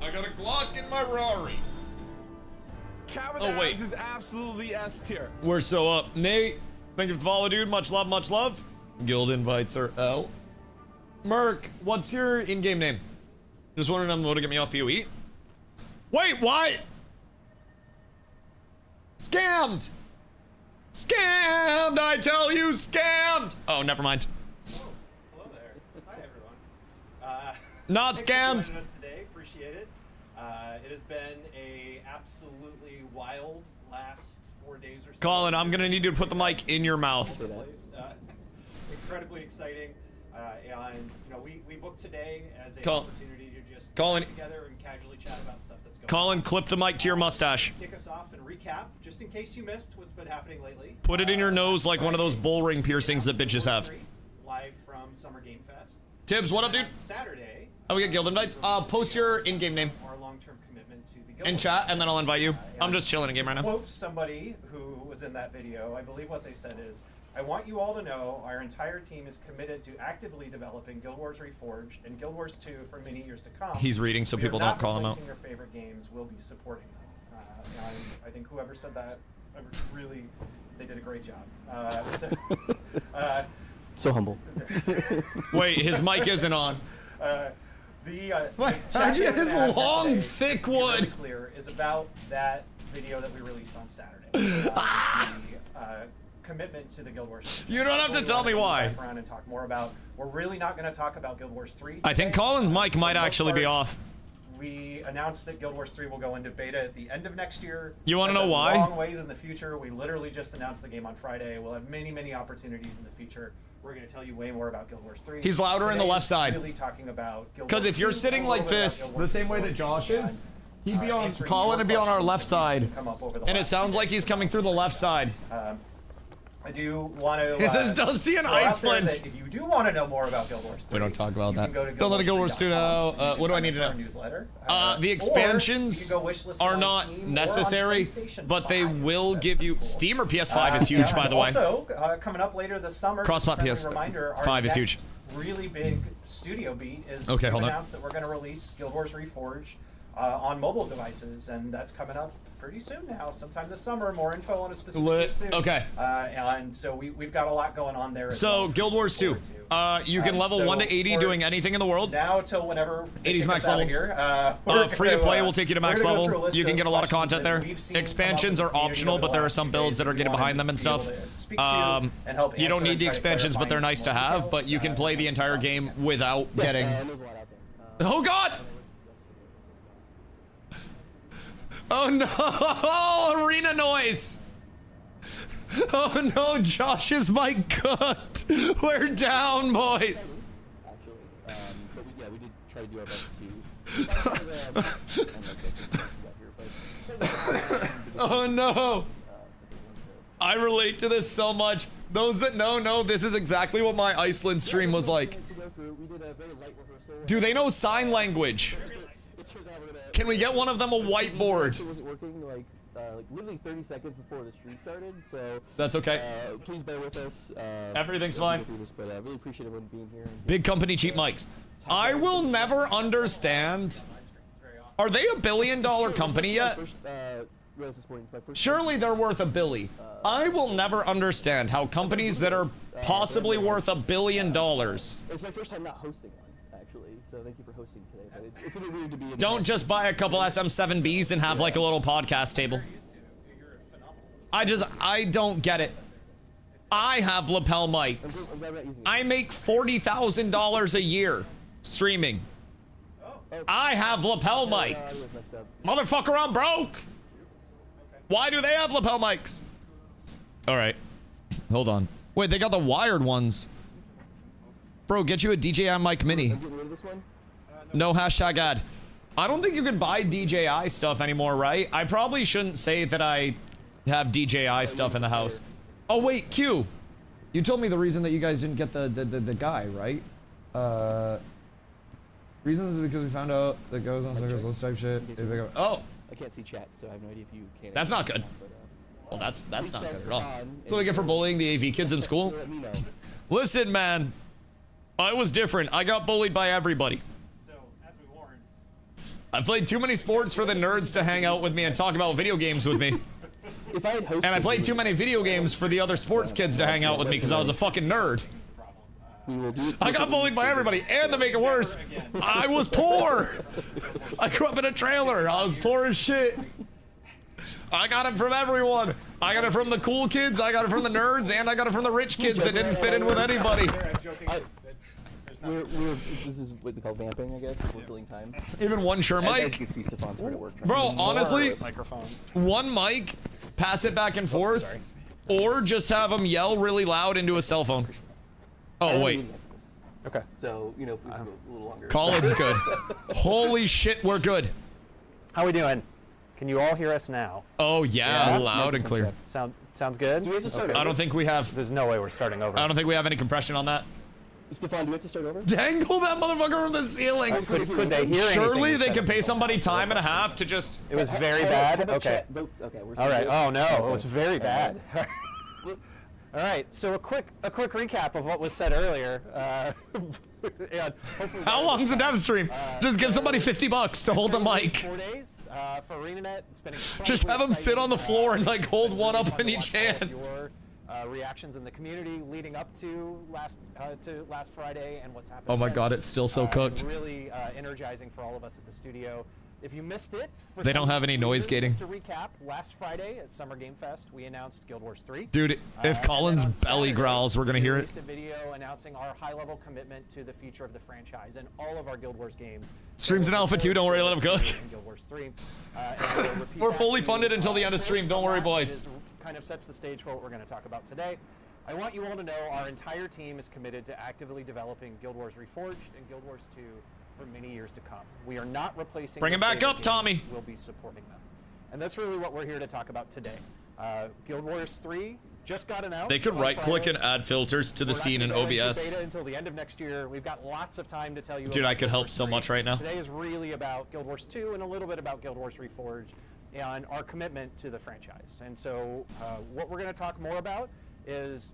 I got a Glock in my Rari. Oh wait, this is absolutely S tier. We're so up. Nate, thank you for the follow, dude. Much love, much love. Guild invites are out. Merc, what's your in-game name? Just want to know what to get me off PoE. Wait, what? Scammed! Scammed! I tell you, scammed! Oh, never mind. Oh, hello there. Hi, everyone. Not Thanks for scammed. joining us today. Appreciate it. It has been a absolutely wild last 4 days or so. Colin, I'm gonna need you to put the mic in your mouth. Incredibly exciting. And you know, we booked today as an Colin, opportunity to just Colin, get together and casually chat about stuff that's going Colin, on. clip the mic to your mustache. Kick us off and recap, just in case you missed what's been happening lately. Put it in your nose like one of those bull ring piercings that bitches have. Live from Summer Game Fest. Tibbs, what up, dude? Saturday. Oh, we get guild invites. Post your in-game name Our long-term commitment to the guild. in chat, and then I'll invite you. I'm just chilling in game right now. Quote somebody who was in that video. I believe what they said is, "I want you all to know our entire team is committed to actively developing Guild Wars Reforged and Guild Wars 2 for many years to come." He's reading so We are people not don't call him out. replacing your favorite games. We'll be supporting them. And I think whoever said that, really, they did a great job. So humble. Wait, his mic isn't on. How'd you get his long, thick wood? Clear is about that video that we released on Saturday. Commitment to the Guild Wars. You don't have to tell me why. Back around and talk more about. We're really not going to talk about Guild Wars 3. I think Colin's mic might actually be off. We announced that Guild Wars 3 will go into beta at the end of next year. You want to know why? Long ways in the future. We literally just announced the game on Friday. We'll have many, many opportunities in the future. We're going to tell you way more about Guild Wars 3. He's louder in the left side. Really talking about Guild Because Wars if you're 2, sitting a like little bit about this, Guild the Wars same way 4, that Josh is, he'd be on. answering Colin your would be on our questions left that side, we've come up over the and it last sounds few like he's days. coming through the left side. I do want to. It says Dusty in throw out there Iceland. that if you do want to know more about Guild Wars 3, We don't talk about you that. can go to Don't let a Guild Wars 2 know. guildwars2.com. What do I need to You can know? sign up for our newsletter. The Or expansions you can go wishlist are on not Steam or on necessary, PlayStation but they 5. will That's give you. cool. Steam or PS5 is huge, Yeah, by the way. Also, coming up later this summer, Crossbot just a reminder, our PS5 is next huge. Really big studio beat is Okay, to hold on. announce that we're going to release Guild Wars Reforged on mobile devices, and that's coming up pretty soon now, sometime this summer. More info on a specific date soon. Okay. And so we've got a lot going on there. As So well Guild Wars 2, you can level so 1 to 80 for doing anything in the world. now till whenever they 80's kick max us out level. of here, we're Free to gonna, play will take you to we're max gonna go level. through a list You can get a lot of questions content that there. we've seen come up Expansions in are the community optional, over but the there are last some few builds days that are we getting wanted behind them to and be able stuff. to speak to and help You don't answer need and the try to expansions, but they're clarify nice to more have. details. But you can play the entire game without getting. There's a lot out there. Oh God! Oh no! Arena noise! Oh no, Josh's mic cooked! We're down, boys! Actually, but we did try to do our best to. Oh no! I relate to this so much. Those that know, this is exactly what my Iceland stream was like. Do they know sign language? Can we get one of them a whiteboard? It wasn't working like literally 30 seconds before the stream started, so that's okay. Please bear with us. Everything's fine. But I really appreciate everyone being here. Big company, cheap mics. I will never understand. Are they a $1 billion company yet? Surely they're worth $1 billion. I will never understand how companies that are possibly worth $1 billion. It's my first time not hosting one, actually, so thank you for hosting today. But it's a bit weird to be in. Don't just buy a couple SM7Bs and have like a little podcast table. I don't get it. I have lapel mics. I make $40,000 a year streaming. I have lapel mics. Motherfucker, I'm broke. Why do they have lapel mics? All right, hold on. Wait, they got the wired ones. Bro, get you a DJI mic mini. No hashtag ad. I don't think you can buy DJI stuff anymore, right? I probably shouldn't say that I have DJI stuff in the house. Oh wait, Q. You told me the reason that you guys didn't get the guy, right? Reasons is because we found out that goes on suckers, list type shit. Oh. I can't see chat, so I have no idea if you can. That's not good. Well, that's not good at all. That's what I get for bullying the AV kids in school. Listen, man. I was different. I got bullied by everybody. So, as we warned, I played too many sports for the nerds to hang out with me and talk about video games with me. If I had hosted, and I played too many video games for the other sports kids to hang out with me because I was a fucking nerd. We will do it. I got bullied by everybody, and to make it worse, I was poor. I grew up in a trailer. I was poor as shit. I got it from everyone. I got it from the cool kids, I got it from the nerds, and I got it from the rich kids that didn't fit in with anybody. This is what they call vamping, I guess. We're filling time. Even one sure mic. As you can see, Stefan's hard at work. Bro, honestly, one mic, pass it back and forth, or just have them yell really loud into a cell phone. Oh, wait. Okay. So, you know, we can go a little longer. Colin's good. Holy shit, we're good. how we doing? Can you all hear us now? Oh, yeah, loud and clear. Sounds good? Do we have to start over? I don't think we have. There's no way we're starting over. I don't think we have any compression on that. Stefan, do we have to start over? Dangle that motherfucker from the ceiling. Could they hear Surely anything they could pay somebody time and a half to just... It was very bad? Okay. Okay, we're All right. Oh, no. Okay. It was very bad. All right. So a quick recap of what was said earlier. And hopefully How long's the dev stream? Just give somebody $50 to hold the mic. 4 days for ArenaNet. It's been Just have them sit on the floor and like hold one up in each hand. Your reactions in the community leading up to last Friday and what's happened. Oh my since. God, it's still so cooked. Really energizing for all of us at the studio. If you missed it, for They don't have any noise gating. Just to recap, last Friday at Summer Game Fest, we announced Guild Wars 3. Dude, if Colin's belly growls, we're gonna hear it. We released a video announcing our high-level commitment to the future of the franchise and all of our Guild Wars games. Stream's in Alpha 2, don't worry, let him cook. Guild Wars 3. We're fully funded until the end of stream, don't worry, boys. Kind of sets the stage for what we're going to talk about today. I want you all to know our entire team is committed to actively developing Guild Wars Reforged and Guild Wars 2 for many years to come. We are not replacing. Bring him back up, Tommy. We'll be supporting them, and that's really what we're here to talk about today. Guild Wars 3 just got announced. They could right-click and add filters to the scene in OBS. Beta until the end of next year. We've got lots of time to tell you. Dude, I could help so much right now. Today is really about Guild Wars 2 and a little bit about Guild Wars Reforged and our commitment to the franchise. And so, what we're going to talk more about is.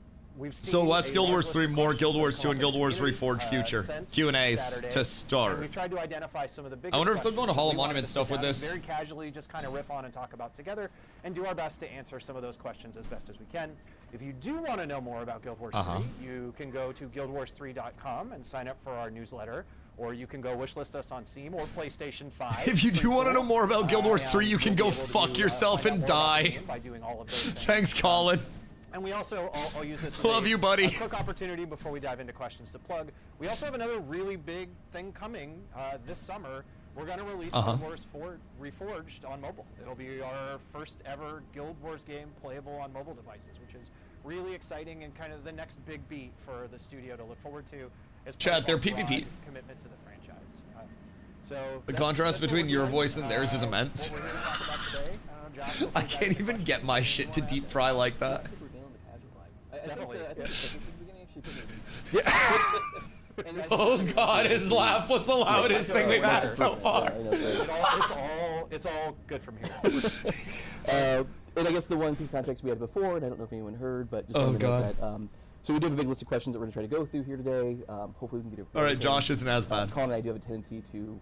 So less Guild Wars 3, more Guild Wars 2, and Guild Wars Reforged future. Q&As to start. We've tried to identify some of the biggest I wonder if they're going to Hall of questions Monument stuff with this. Very casually, just kind of riff on and talk about together, and do our best to answer some of those questions as best as we can. If you do want to know more about Guild Wars 3, you can go to guildwars3.com and sign up for our newsletter. Or you can go wishlist us on Steam or PlayStation 5. If you do want to know more about Guild Wars 3, you can go fuck yourself and die. By doing all of those things. Thanks, Colin. And we also, I'll use this as Love you, buddy. a quick opportunity before we dive into questions to plug. We also have another really big thing coming this summer. We're going to release Guild Wars 4 Reforged on mobile. It'll be our first ever Guild Wars game playable on mobile devices, which is really exciting and kind of the next big beat for the studio to look forward to. As Chat, they're broad PvP. commitment to the franchise. The contrast between your voice and theirs is immense. What we're here to talk about today. Josh, feel free I to dive can't into even questions. get my shit to deep fry like that. I think we're nailing the casual vibe. Definitely, I think yeah. the beginning actually put me. Oh god, his laugh was the loudest thing we've had so far. It's all good from here. And I guess the one piece of context we had before, and I don't know if anyone heard, but just Oh, wanted to note God. that, so we do have a big list of questions that we're going to try to go through here today. Hopefully we can get it. All right, Josh isn't as bad. Colin and I do have a tendency to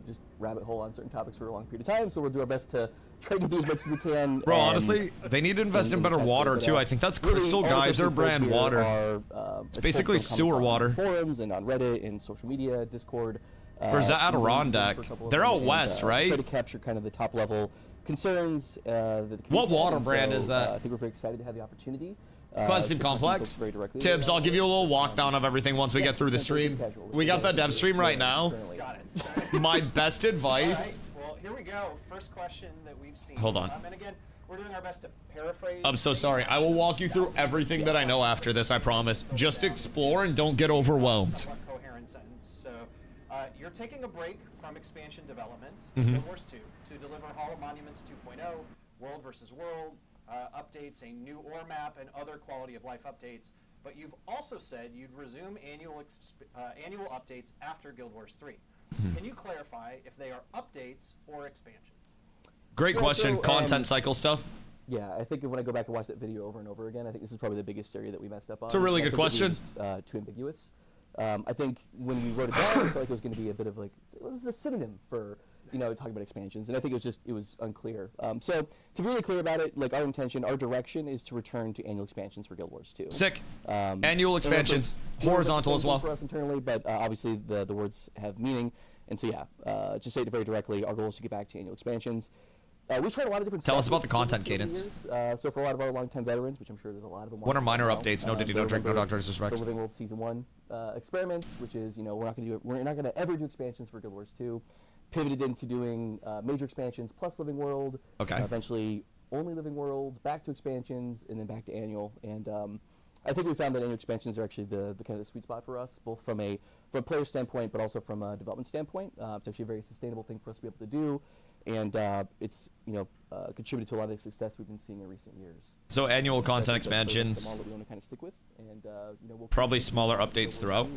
just rabbit hole on certain topics for a long period of time, so we'll do our best to try to get through as much as we can. Bro, honestly, they need to invest in better water too. I think that's Crystal Geyser brand water. It's basically sewer water. Forums and on Reddit and social media, Discord. Or is that Adirondack? They're out west, right? Try to capture kind of the top level concerns. That the What community water has, brand so, is that? I think we're very excited to have the opportunity. Classic to Complex. very directly. Tibbs, I'll give you a little walk down of everything once we get through the stream. We got that dev stream right now. Got it. My best advice. All right, well, here we go. First question that we've seen. Hold on. And again, we're doing our best to paraphrase. I'm so sorry. I will walk you through everything that I know after this, I promise. Just explore and don't get overwhelmed. Somewhat coherent sentence. So, you're taking a break from expansion development, Mm-hmm. Guild Wars 2, to deliver Hall of Monuments 2.0, World versus World, updates, a new ore map, and other quality of life updates. But you've also said you'd resume annual updates after Guild Wars 3. Mm-hmm. Can you clarify if they are updates or expansions? Great Yeah, question. so, Content cycle stuff. Yeah, I think when I go back and watch that video over and over again, I think this is probably the biggest area that we messed up on. It's a really I good think it question. was, too ambiguous. I think when we wrote it down, I felt like it was going to be a bit of like, well, this is a synonym for, talking about expansions, and I think it was unclear. So to be really clear about it, like our intention, our direction is to return to annual expansions for Guild Wars 2. Sick. Annual And also, expansions. Horizontal as well. for us internally, but obviously the words have meaning, and so yeah, just say it very directly. Our goal is to get back to annual expansions. We've tried a lot of different. Tell us about the strategies content over the cadence. years. So for a lot of our longtime veterans, which I'm sure there's a lot of them. What are minor now, updates? No Diddy, they'll no drink, no remember doctor disrespect. The Living World Season 1 experiments, which is we're not going to ever do expansions for Guild Wars 2. Pivoted into doing major expansions plus Living World. Okay. Eventually only Living World, back to expansions, and then back to annual. And I think we found that annual expansions are actually the kind of the sweet spot for us, both from a player standpoint, but also from a development standpoint. It's actually a very sustainable thing for us to be able to do, and it's contributed to a lot of the success we've been seeing in recent years. So annual I content think that's the expansions. model that we want to kind of stick with, and we'll Probably keep smaller Guild updates Wars throughout. 2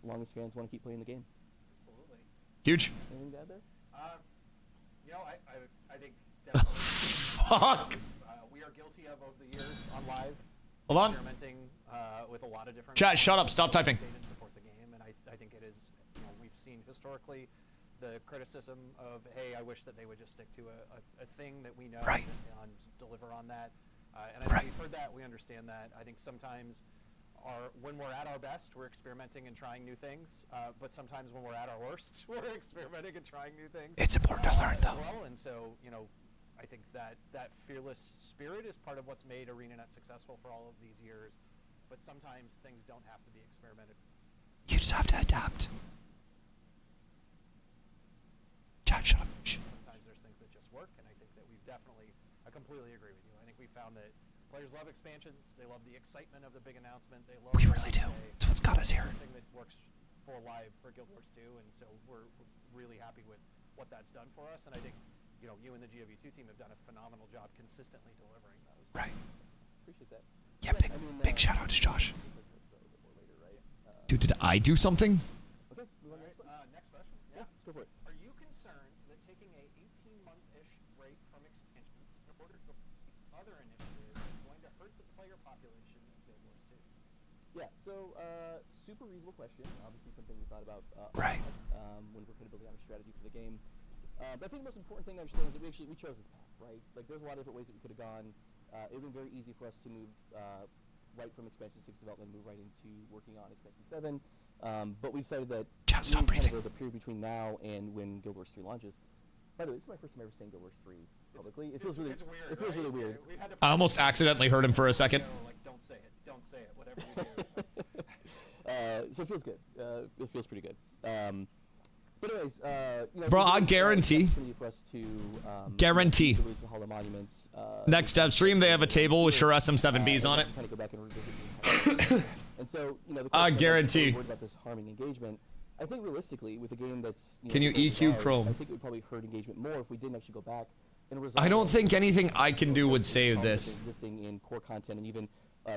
as long as fans want to keep playing the game. Absolutely. Huge. Anything to add there? I think definitely. Fuck. We are guilty of over the years on live Hold on. experimenting with a lot of different. Chat, shut up. Stop typing. And support the game, and I think it is. We've seen historically the criticism of, hey, I wish that they would just stick to a thing that we know Right. and deliver on that. And I think we've heard that. We understand that. I think sometimes when we're at our best, we're experimenting and trying new things. But sometimes when we're at our worst, we're experimenting and trying new things. It's important to learn, as though. well. And so, I think that fearless spirit is part of what's made ArenaNet successful for all of these years. But sometimes things don't have to be experimented. You just have to adapt. Chat, shut up. Sometimes there's things that just work, and I think that I completely agree with you. I think we found that players love expansions. They love the excitement of the big announcement. They love. We really do. It's what's got us here. Thing that works for live for Guild Wars 2, and so we're really happy with what that's done for us. And I think you and the GW2 team have done a phenomenal job consistently delivering those. Right. Appreciate that. Yeah, big shout out to Josh. Dude, did I do something? Okay, move on to the next one. Next question. Yeah. Let's go for it. Are you concerned that taking a 18-month-ish break from expansions in order to other initiatives is going to hurt the player population of Guild Wars 2? Yeah, so super reasonable question. Obviously something we thought about Right. when we were kind of building out a strategy for the game. But I think the most important thing to understand is that we chose this path, right? Like there's a lot of different ways that we could have gone. It would have been very easy for us to move right from Expansion 6 development, move right into working on Expansion 7. But we decided that Chat, stop in kind breathing. of the period between now and when Guild Wars 3 launches, By the way, this is my first time ever saying Guild Wars 3 publicly. It feels really, it's weird, it feels right? really weird. We had to I almost accidentally heard him for a second. like, don't say it, whatever you do. So it feels good. It feels pretty good. But anyways, you know, Bro, I it's an guarantee. opportunity for us to, Guarantee. to release the Hall of Monuments. Next dev stream, they have a table with Sure SM7Bs on it. Kind of go back and revisit and so, you know, the I question guarantee. worried about this harming engagement. I think realistically, with a game that's Can you EQ Chrome? I think it would probably hurt engagement more if we didn't actually go back and resolve. I don't think anything I can do would save problems this. existing in core content and even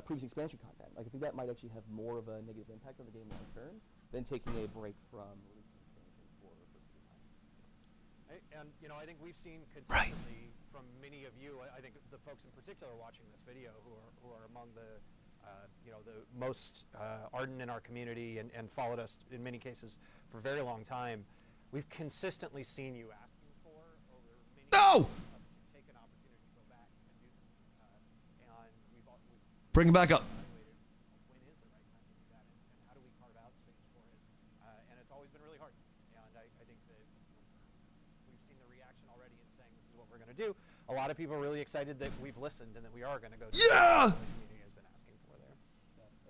previous expansion content. Like, I think that might actually have more of a negative impact on the game long term than taking a break from releasing expansion for a period of time. And you know, I think we've seen consistently from many of you. I think the folks in particular watching this video, who are among the you know, the most ardent in our community and followed us in many cases for a very long time. We've consistently seen you asking for over many No! years us to take an opportunity to go back and do this, and we've Bring it back up. evaluated when is the right time to do that, and how do we carve out space for it, and it's always been really hard. And I think that we've seen the reaction already in saying this is what we're going to do. A lot of people are really excited that we've listened and that we are going to go. Yeah! The community has been asking for there.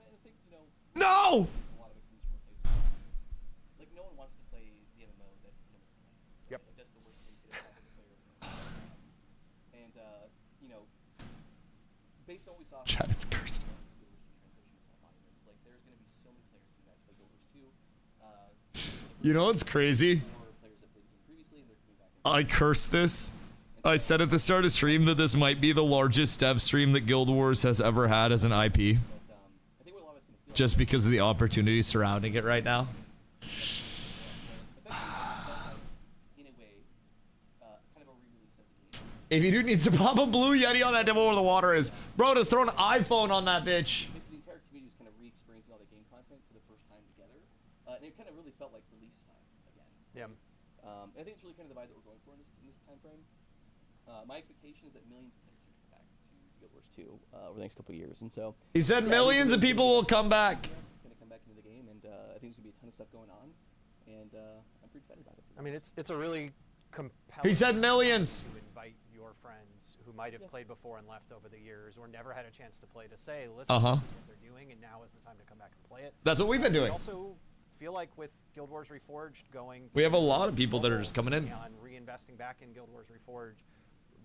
I think, you know, No! a lot of it comes from a place of, like, no one wants to play the MMO that no one's playing. Yep. Like, that's the worst thing to happen to the player. And, you know, based on what we saw. Chat, it's cursed. Like, there's going to be so many players who have played Guild Wars 2. You know what's crazy? More players that played the game previously, and they're coming back. I cursed this. I said at the start of stream that this might be the largest dev stream that Guild Wars has ever had as an IP. But, I think what a lot of it's going to feel Just because of the opportunities surrounding it right now. in a way, kind of a re-release of the game. If you do need to pop a blue Yeti on that Devil Over the Water is, bro, just throw an iPhone on that bitch. Basically, the entire community is kind of re-experiencing all the game content for the first time together, and it kind of really felt like release time again. Yeah. I think it's really kind of the vibe that we're going for in this time frame. My expectation is that millions of players are going to come back to Guild Wars 2 over the next couple of years, and so He said millions of people will come back. going to come back into the game, and I think there's going to be a ton of stuff going on, and I'm pretty excited about it. I mean, it's a really compelling. He said millions. To invite your friends who might have played before and left over the years, or never had a chance to play, to say, listen, this is what they're doing, and now is the time to come back and play it. That's what we've been We doing. also feel like with Guild Wars Reforged going, We have a lot of people that are just coming in. and reinvesting back in Guild Wars Reforged.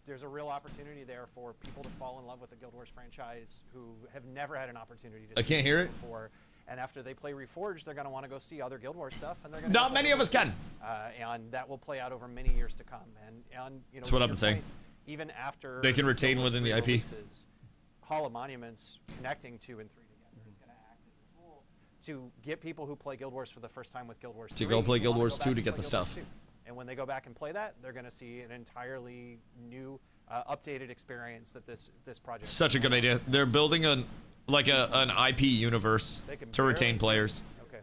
There's a real opportunity there for people to fall in love with the Guild Wars franchise who have never had an opportunity to I can't hear it. before. And after they play Reforged, they're going to want to go see other Guild Wars stuff, and they're going. Not many of us can. And that will play out over many years to come. And you know, That's what to I've your been saying. point, even after They can retain Guild Wars within the 3 IP. releases, Hall of Monuments connecting 2 and 3 together is going to act as a tool to get people who play Guild Wars for the first time with Guild Wars 3 go play Guild wanna Wars go 2 back to and get play the Guild Wars stuff. 2. And when they go back and play that, they're going to see an entirely new, updated experience that this project. Such a good idea. They're building an IP universe They can to retain barely- players. Okay.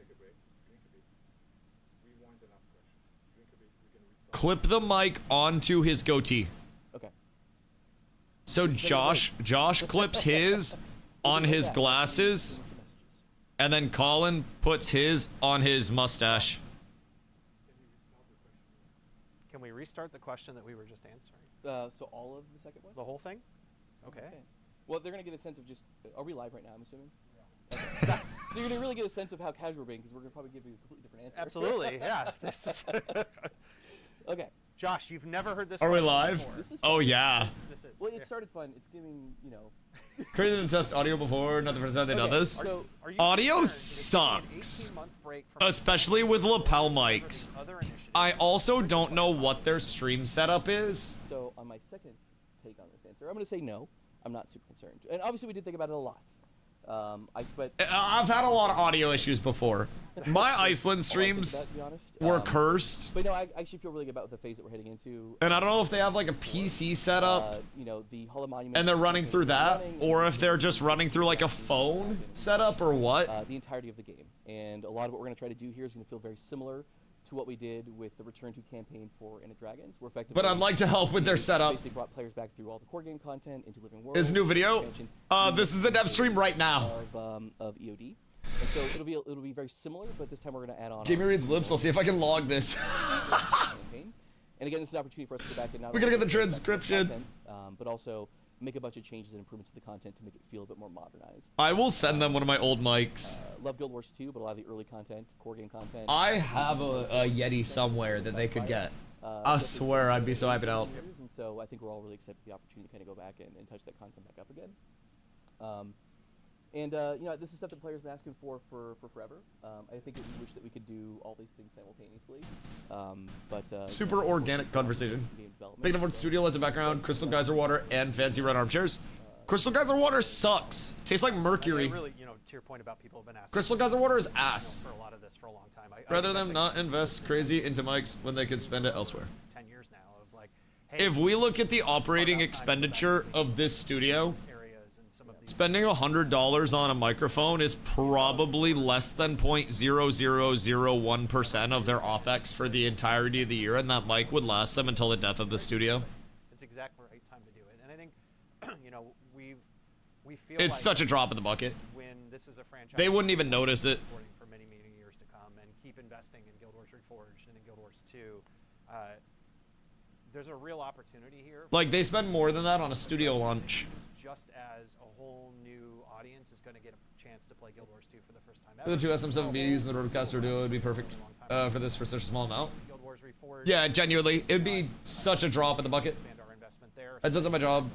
Clip the mic onto his goatee. Okay. So Josh clips his on his glasses, and then Colin puts his on his mustache. Can we restart the question that we were just answering? So all of the second one? The whole thing? Okay. Well, they're going to get a sense of just. Are we live right now? I'm assuming. Yeah. So you're going to really get a sense of how casual we're being, because we're going to probably give you a completely different answer. Absolutely. Yeah. This is Okay. Josh, you've never heard this. Are we question live? before. This is Oh yeah. This is. Well, it started fun. It's giving, you know. Crazy to test audio before. Not the first time they've done Okay, this. So Are you Audio concerned that it's sucks. an 18-month break from Especially with lapel mics. other initiatives? I also don't know what their stream setup is. So on my second take on this answer, I'm going to say no. I'm not super concerned. And obviously, we did think about it a lot. I spent. I've had a lot of audio issues before. My Iceland streams to be honest. were cursed. But no, I actually feel really good about the phase that we're heading into. And I don't know if they have like a PC setup You know, the Hall of Monuments. and they're running through that, running, or if they're just running through like a phone setup or what. the entirety of the game. And a lot of what we're going to try to do here is going to feel very similar to what we did with the Return to campaign for End of Dragons. We're effectively. But I'd like to help with their setup. Basically brought players back through all the core game content into Living World. Is a new video? expansion, This is the dev stream right now. of EOD. And so it'll be very similar, but this time we're going to add on. Jamie reads lips. I'll see if I can log this. campaign. And again, this is an opportunity for us to go back and not We gotta only get the make better transcription. content, but also make a bunch of changes and improvements to the content to make it feel a bit more modernized. I will send them one of my old mics. Love Guild Wars 2, but a lot of the early content, core game content. I have a Yeti somewhere that they could get. I swear I'd be so happy to help. And so I think we're all really excited for the opportunity to kind of go back and touch that content back up again. You know, this is stuff that players have been asking for forever. I think that we wish that we could do all these things simultaneously. Super organic conversation. Big Number Studio lets a background, Crystal Geyser Water, and fancy red armchairs. Crystal Geyser Water sucks. Tastes like mercury. Really, you know, to your point about people have been asking. Crystal Geyser Water is ass. For a lot of this for a long time. Rather than not invest crazy into mics when they could spend it elsewhere. 10 years now of like, hey, If we look at the operating expenditure of this studio, spending $100 on a microphone is probably less than 0.0001% of their OPEX for the entirety of the year, and that mic would last them until the death of the studio. It's exactly the right time to do it. And I think, you know, we feel It's like such a drop in the bucket. when this is a franchise. They wouldn't even notice it. For many, many years to come, and keep investing in Guild Wars Reforged and in Guild Wars 2. There's a real opportunity here. Like, they spend more than that on a studio launch. Just as a whole new audience is going to get a chance to play Guild Wars 2 for the first time For the two SM7Bs and the Roadcaster Duo would be perfect for this for such a small amount. Guild Wars Reforged. Yeah, genuinely, it'd be such a drop in the bucket. Expand our investment there. That does my job. Going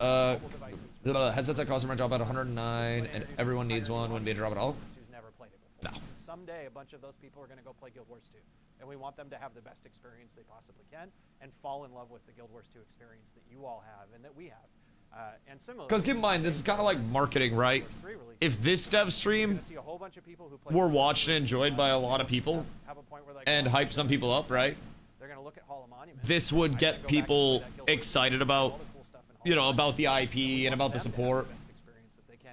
to mobile devices. Headsets that cost my job at 109, and everyone needs one. Wouldn't be a drop at all. Who's never played it before. No. And someday, a bunch of those people are going to go play Guild Wars 2, and we want them to have the best experience they possibly can, and fall in love with the Guild Wars 2 experience that you all have and that we have. And similarly, Because keep in mind, this is kind of like marketing, right? If this dev stream were watched and enjoyed by a lot of people and hyped some people up, right? They're going to look at Hall of Monuments. This would get people excited about, you know, about the IP and about the support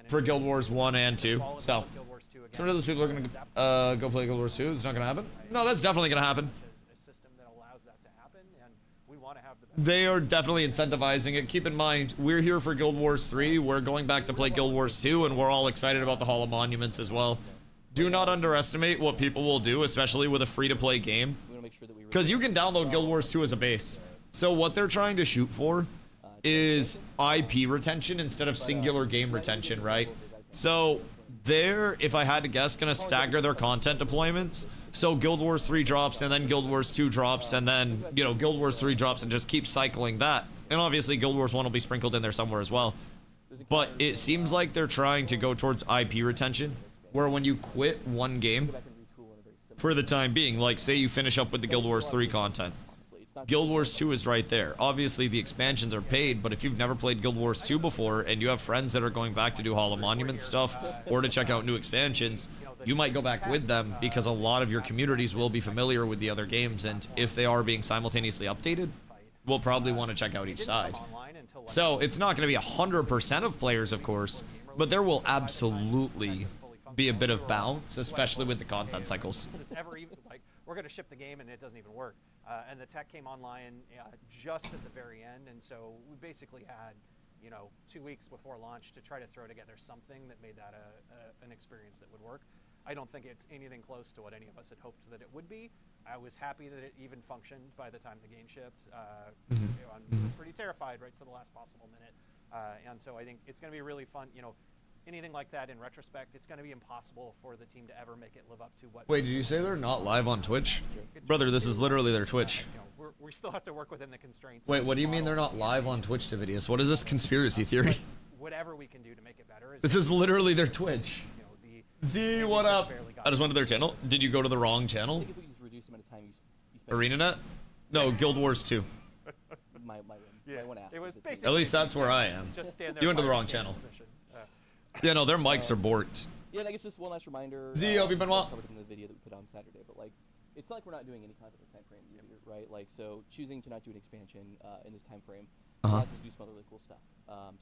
for Guild Wars 1 and 2. So, some of those people are going to go play Guild Wars 2. It's not going to happen. No, that's definitely going to happen. They are definitely incentivizing it. Keep in mind, we're here for Guild Wars 3. We're going back to play Guild Wars 2, and we're all excited about the Hall of Monuments as well. Do not underestimate what people will do, especially with a free-to-play game. Because you can download Guild Wars 2 as a base. So what they're trying to shoot for is IP retention instead of singular game retention, right? So they're, if I had to guess, going to stagger their content deployments. So Guild Wars 3 drops, and then Guild Wars 2 drops, and then, you know, Guild Wars 3 drops, and just keep cycling that. And obviously Guild Wars 1 will be sprinkled in there somewhere as well. But it seems like they're trying to go towards IP retention, where when you quit one game, for the time being, like say you finish up with the Guild Wars 3 content, Guild Wars 2 is right there. Obviously the expansions are paid, but if you've never played Guild Wars 2 before, and you have friends that are going back to do Hall of Monument stuff, or to check out new expansions, you might go back with them because a lot of your communities will be familiar with the other games, and if they are being simultaneously updated, we'll probably want to check out each side. So it's not going to be 100% of players, of course, but there will absolutely be a bit of bounce, especially with the content cycles. We're going to ship the game and it doesn't even work. And the tech came online just at the very end, and so we basically had, you know, 2 weeks before launch to try to throw together something that made that an experience that would work. I don't think it's anything close to what any of us had hoped that it would be. I was happy that it even functioned by the time the game shipped. You know, I'm pretty terrified right to the last possible minute. And so I think it's going to be really fun. You know, anything like that in retrospect, it's going to be impossible for the team to ever make it live up to what... Wait, did you say they're not live on Twitch? Brother, this is literally their Twitch. You know, we still have to work within the constraints. Wait, what do you mean they're not live on Twitch, Davidius? What is this conspiracy theory? Whatever we can do to make it better. This is literally their Twitch. You know, Z, what up? I just went to their channel. Did you go to the wrong channel? I think if we just reduce the amount of time you spend... ArenaNet? No, Guild Wars 2. My one asked. It was At least that's where I am. just stand there. You went to the wrong channel. Yeah, no, their mics are borked. Yeah, and I guess just one last reminder. Z, hope you've been well. Covered in the video that we put out on Saturday, but like, it's not like we're not doing any content this time frame either, right? Like, so choosing to not do an expansion in this time frame allows us to do some other really cool stuff.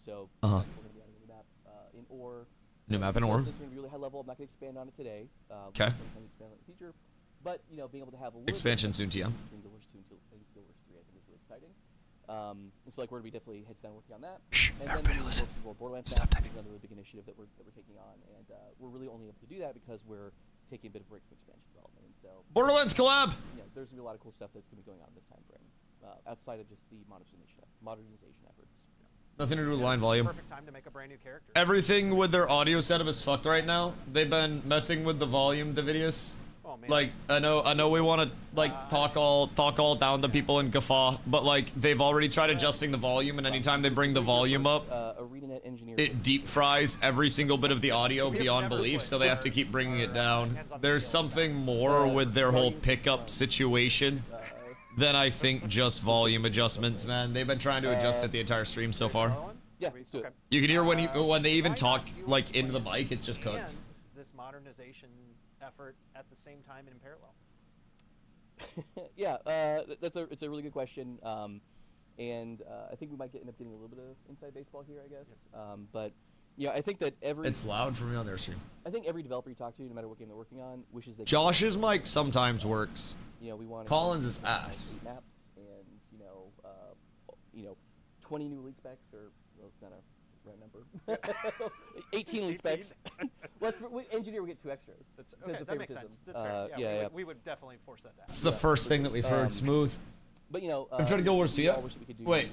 So we're going to be adding a new map in Ore. New map in Ore. This is going to be really high level. I'm not going to expand on it today. Okay. Expand on it in the future, but you know, being able to have a little Expansion soon, TM. between Guild Wars 2 and Guild Wars 3, I think is really exciting. And so like we're gonna be definitely heads down working on that. Shh, and everybody then listen. Borderlands Stop Stop typing. is another really big initiative that we're taking on, and we're really only able to do that because we're taking a bit of break from expansion development. And so Borderlands collab! you know, there's gonna be a lot of cool stuff that's gonna be going on in this time frame. outside of just the modernization efforts. Nothing to do with line volume. Perfect time to make a brand new character. Everything with their audio setup is fucked right now. They've been messing with the volume, the videos. Oh, man. Like, I know we want to like talk all down to people and guffaw, but like they've already tried adjusting the volume, and anytime they bring the volume up, ArenaNet engineer. it deep fries every single bit of the audio beyond belief, so they have to keep bringing it down. There's something more with their whole pickup situation than I think just volume adjustments, man. They've been trying to adjust it the entire stream so far. Yeah, let's do it. You can hear when they even talk like into the mic, it's just cooked. And this modernization effort at the same time and in parallel. Yeah, it's a really good question, and I think we might end up getting a little bit of inside baseball here, I guess. But yeah, I think that It's loud for me on their stream. I think every developer you talk to, no matter what game they're working on, wishes they. Josh's mic sometimes works. You know, we want. Collins is ass. Maps and 20 new league specs, or well, it's not a right number. 18 league specs. Engineer will get 2 extras. Okay, that makes sense. That's fair. Yeah, we would definitely force that down. It's the first thing that we've heard. Smooth. But you know, I'm trying to go worse. Yeah. wish that we could do, Wait,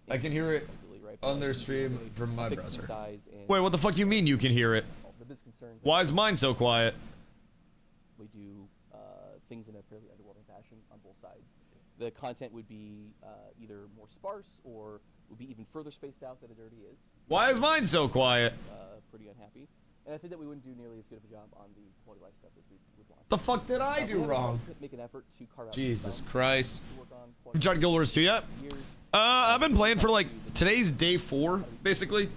I can hear it right? on their stream from my Fix browser. some size and Wait, what the fuck you mean you can hear it? the business concerns. Why is mine so quiet? We do things in a fairly underwhelming fashion on both sides. The content would be either more sparse or would be even further spaced out than it already is. Why is mine so quiet? Pretty unhappy. And I think that we wouldn't do nearly as good of a job on the quality life stuff as we would want. The fuck did I do wrong? Make an effort to carve out Jesus Christ. to work on You tried Guild Wars 2 yet? years. I've been playing for like, today's day 4, basically.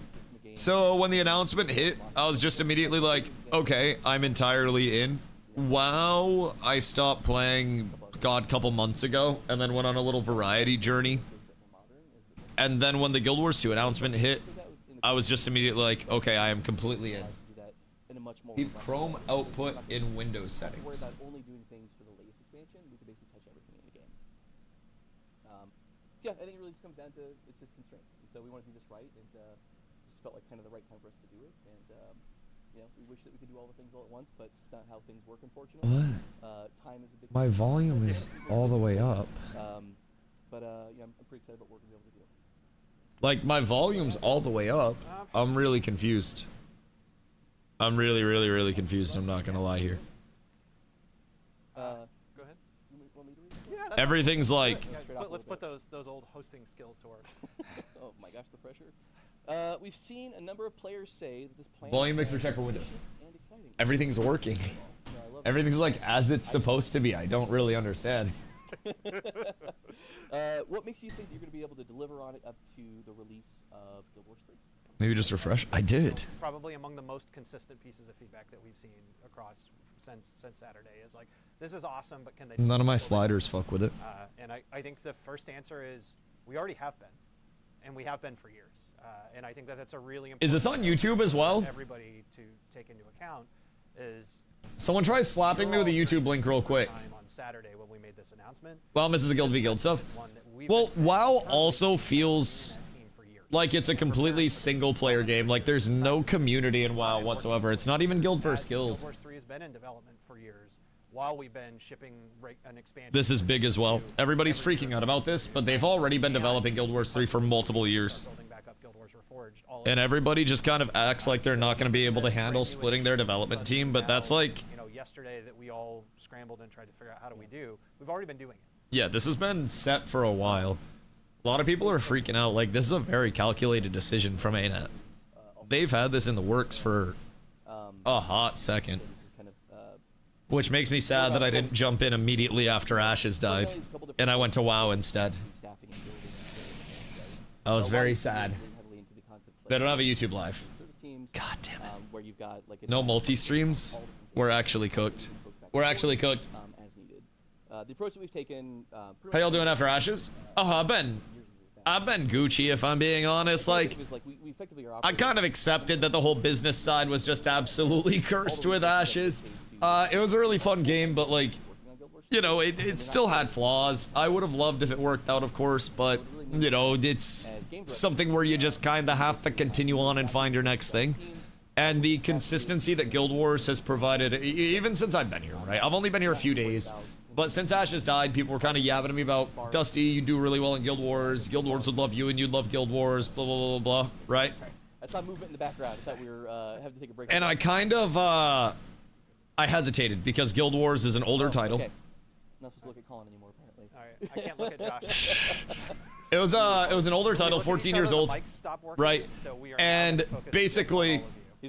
So when the announcement hit, I was just immediately like, okay, I'm entirely in. WoW, I stopped playing, God, a couple months ago, and then went on a little variety journey. And then when the Guild Wars 2 announcement hit, I was just immediately like, okay, I am completely in. Keep Chrome output in Windows Worry settings. about only doing things for the latest expansion. We can basically touch everything in the game. Yeah, I think it really just comes down to it's just constraints. And so we want to do this right, and just felt like kind of the right time for us to do it. And we wish that we could do all the things all at once, but it's not how things work, unfortunately. What? Time is a big. My volume is all the way up. I'm pretty excited about what we're gonna be able to do. Like, my volume's all the way up. I'm really confused. I'm really, really, really confused. I'm not gonna lie here. Go ahead. You want me to read it? Yeah, Everything's like, let's put those old hosting skills to work. Oh my gosh, the pressure. We've seen a number of players say that this plan volume mixer check for Windows. and exciting. Everything's working. I love Everything's like as it's supposed to be. I don't really understand. What makes you think you're going to be able to deliver on it up to the release of Guild Wars 3? Maybe just refresh. I did. Probably among the most consistent pieces of feedback that we've seen across since Saturday is like, this is awesome, but can they? None of my just build it? sliders fuck with it. And I think the first answer is we already have been, and we have been for years. And I think that that's a really important. Is this on YouTube as well? Everybody to take into account is. Someone try slapping me with a YouTube link real quick. On Saturday when we made this announcement. Well, this is the Guild v Guild stuff. Well, WoW also feels like it's a completely single-player game. Like, there's no community in WoW whatsoever. It's not even Guild vs. Guild. Guild Wars 3 has been in development for years, while we've been shipping an expansion. This is big as well. Everybody's freaking out about this, but they've already been developing Guild Wars 3 for multiple years. Building back up Guild Wars Reforged, all And everybody just kind of acts like they're not going to be able to handle splitting their development team, but that's like... yesterday that we all scrambled and tried to figure out how do we do. We've already been doing it. Yeah, this has been set for a while. A lot of people are freaking out. Like, this is a very calculated decision from ANET. They've had this in the works for a hot second. Which makes me sad that I didn't jump in immediately after Ashes died. And I went to WoW instead. I was very sad. They don't have a YouTube live. God damn it. No multi-streams? We're actually cooked. We're actually cooked. As needed. The approach that we've taken. How y'all doing after Ashes? I've been Gucci, if I'm being honest. Like, I kind of accepted that the whole business side was just absolutely cursed with Ashes. It was a really fun game, but like, you know, it still had flaws. I would have loved if it worked out, of course, but you know, it's something where you just kind of have to continue on and find your next thing. And the consistency that Guild Wars has provided, even since I've been here, right? I've only been here a few days, But since Ash has died, people were kind of yabbing at me about, Dusty, you do really well in Guild Wars. Guild Wars would love you, and you'd love Guild Wars, blah, blah, blah, blah, blah, right? I saw movement in the background. I thought we were having to take a break. And I kind of, I hesitated because Guild Wars is an older title. Okay. I'm not supposed to look at Colin anymore, apparently. All right, I can't look at Josh. It was an older title, 14 years old, right? And basically,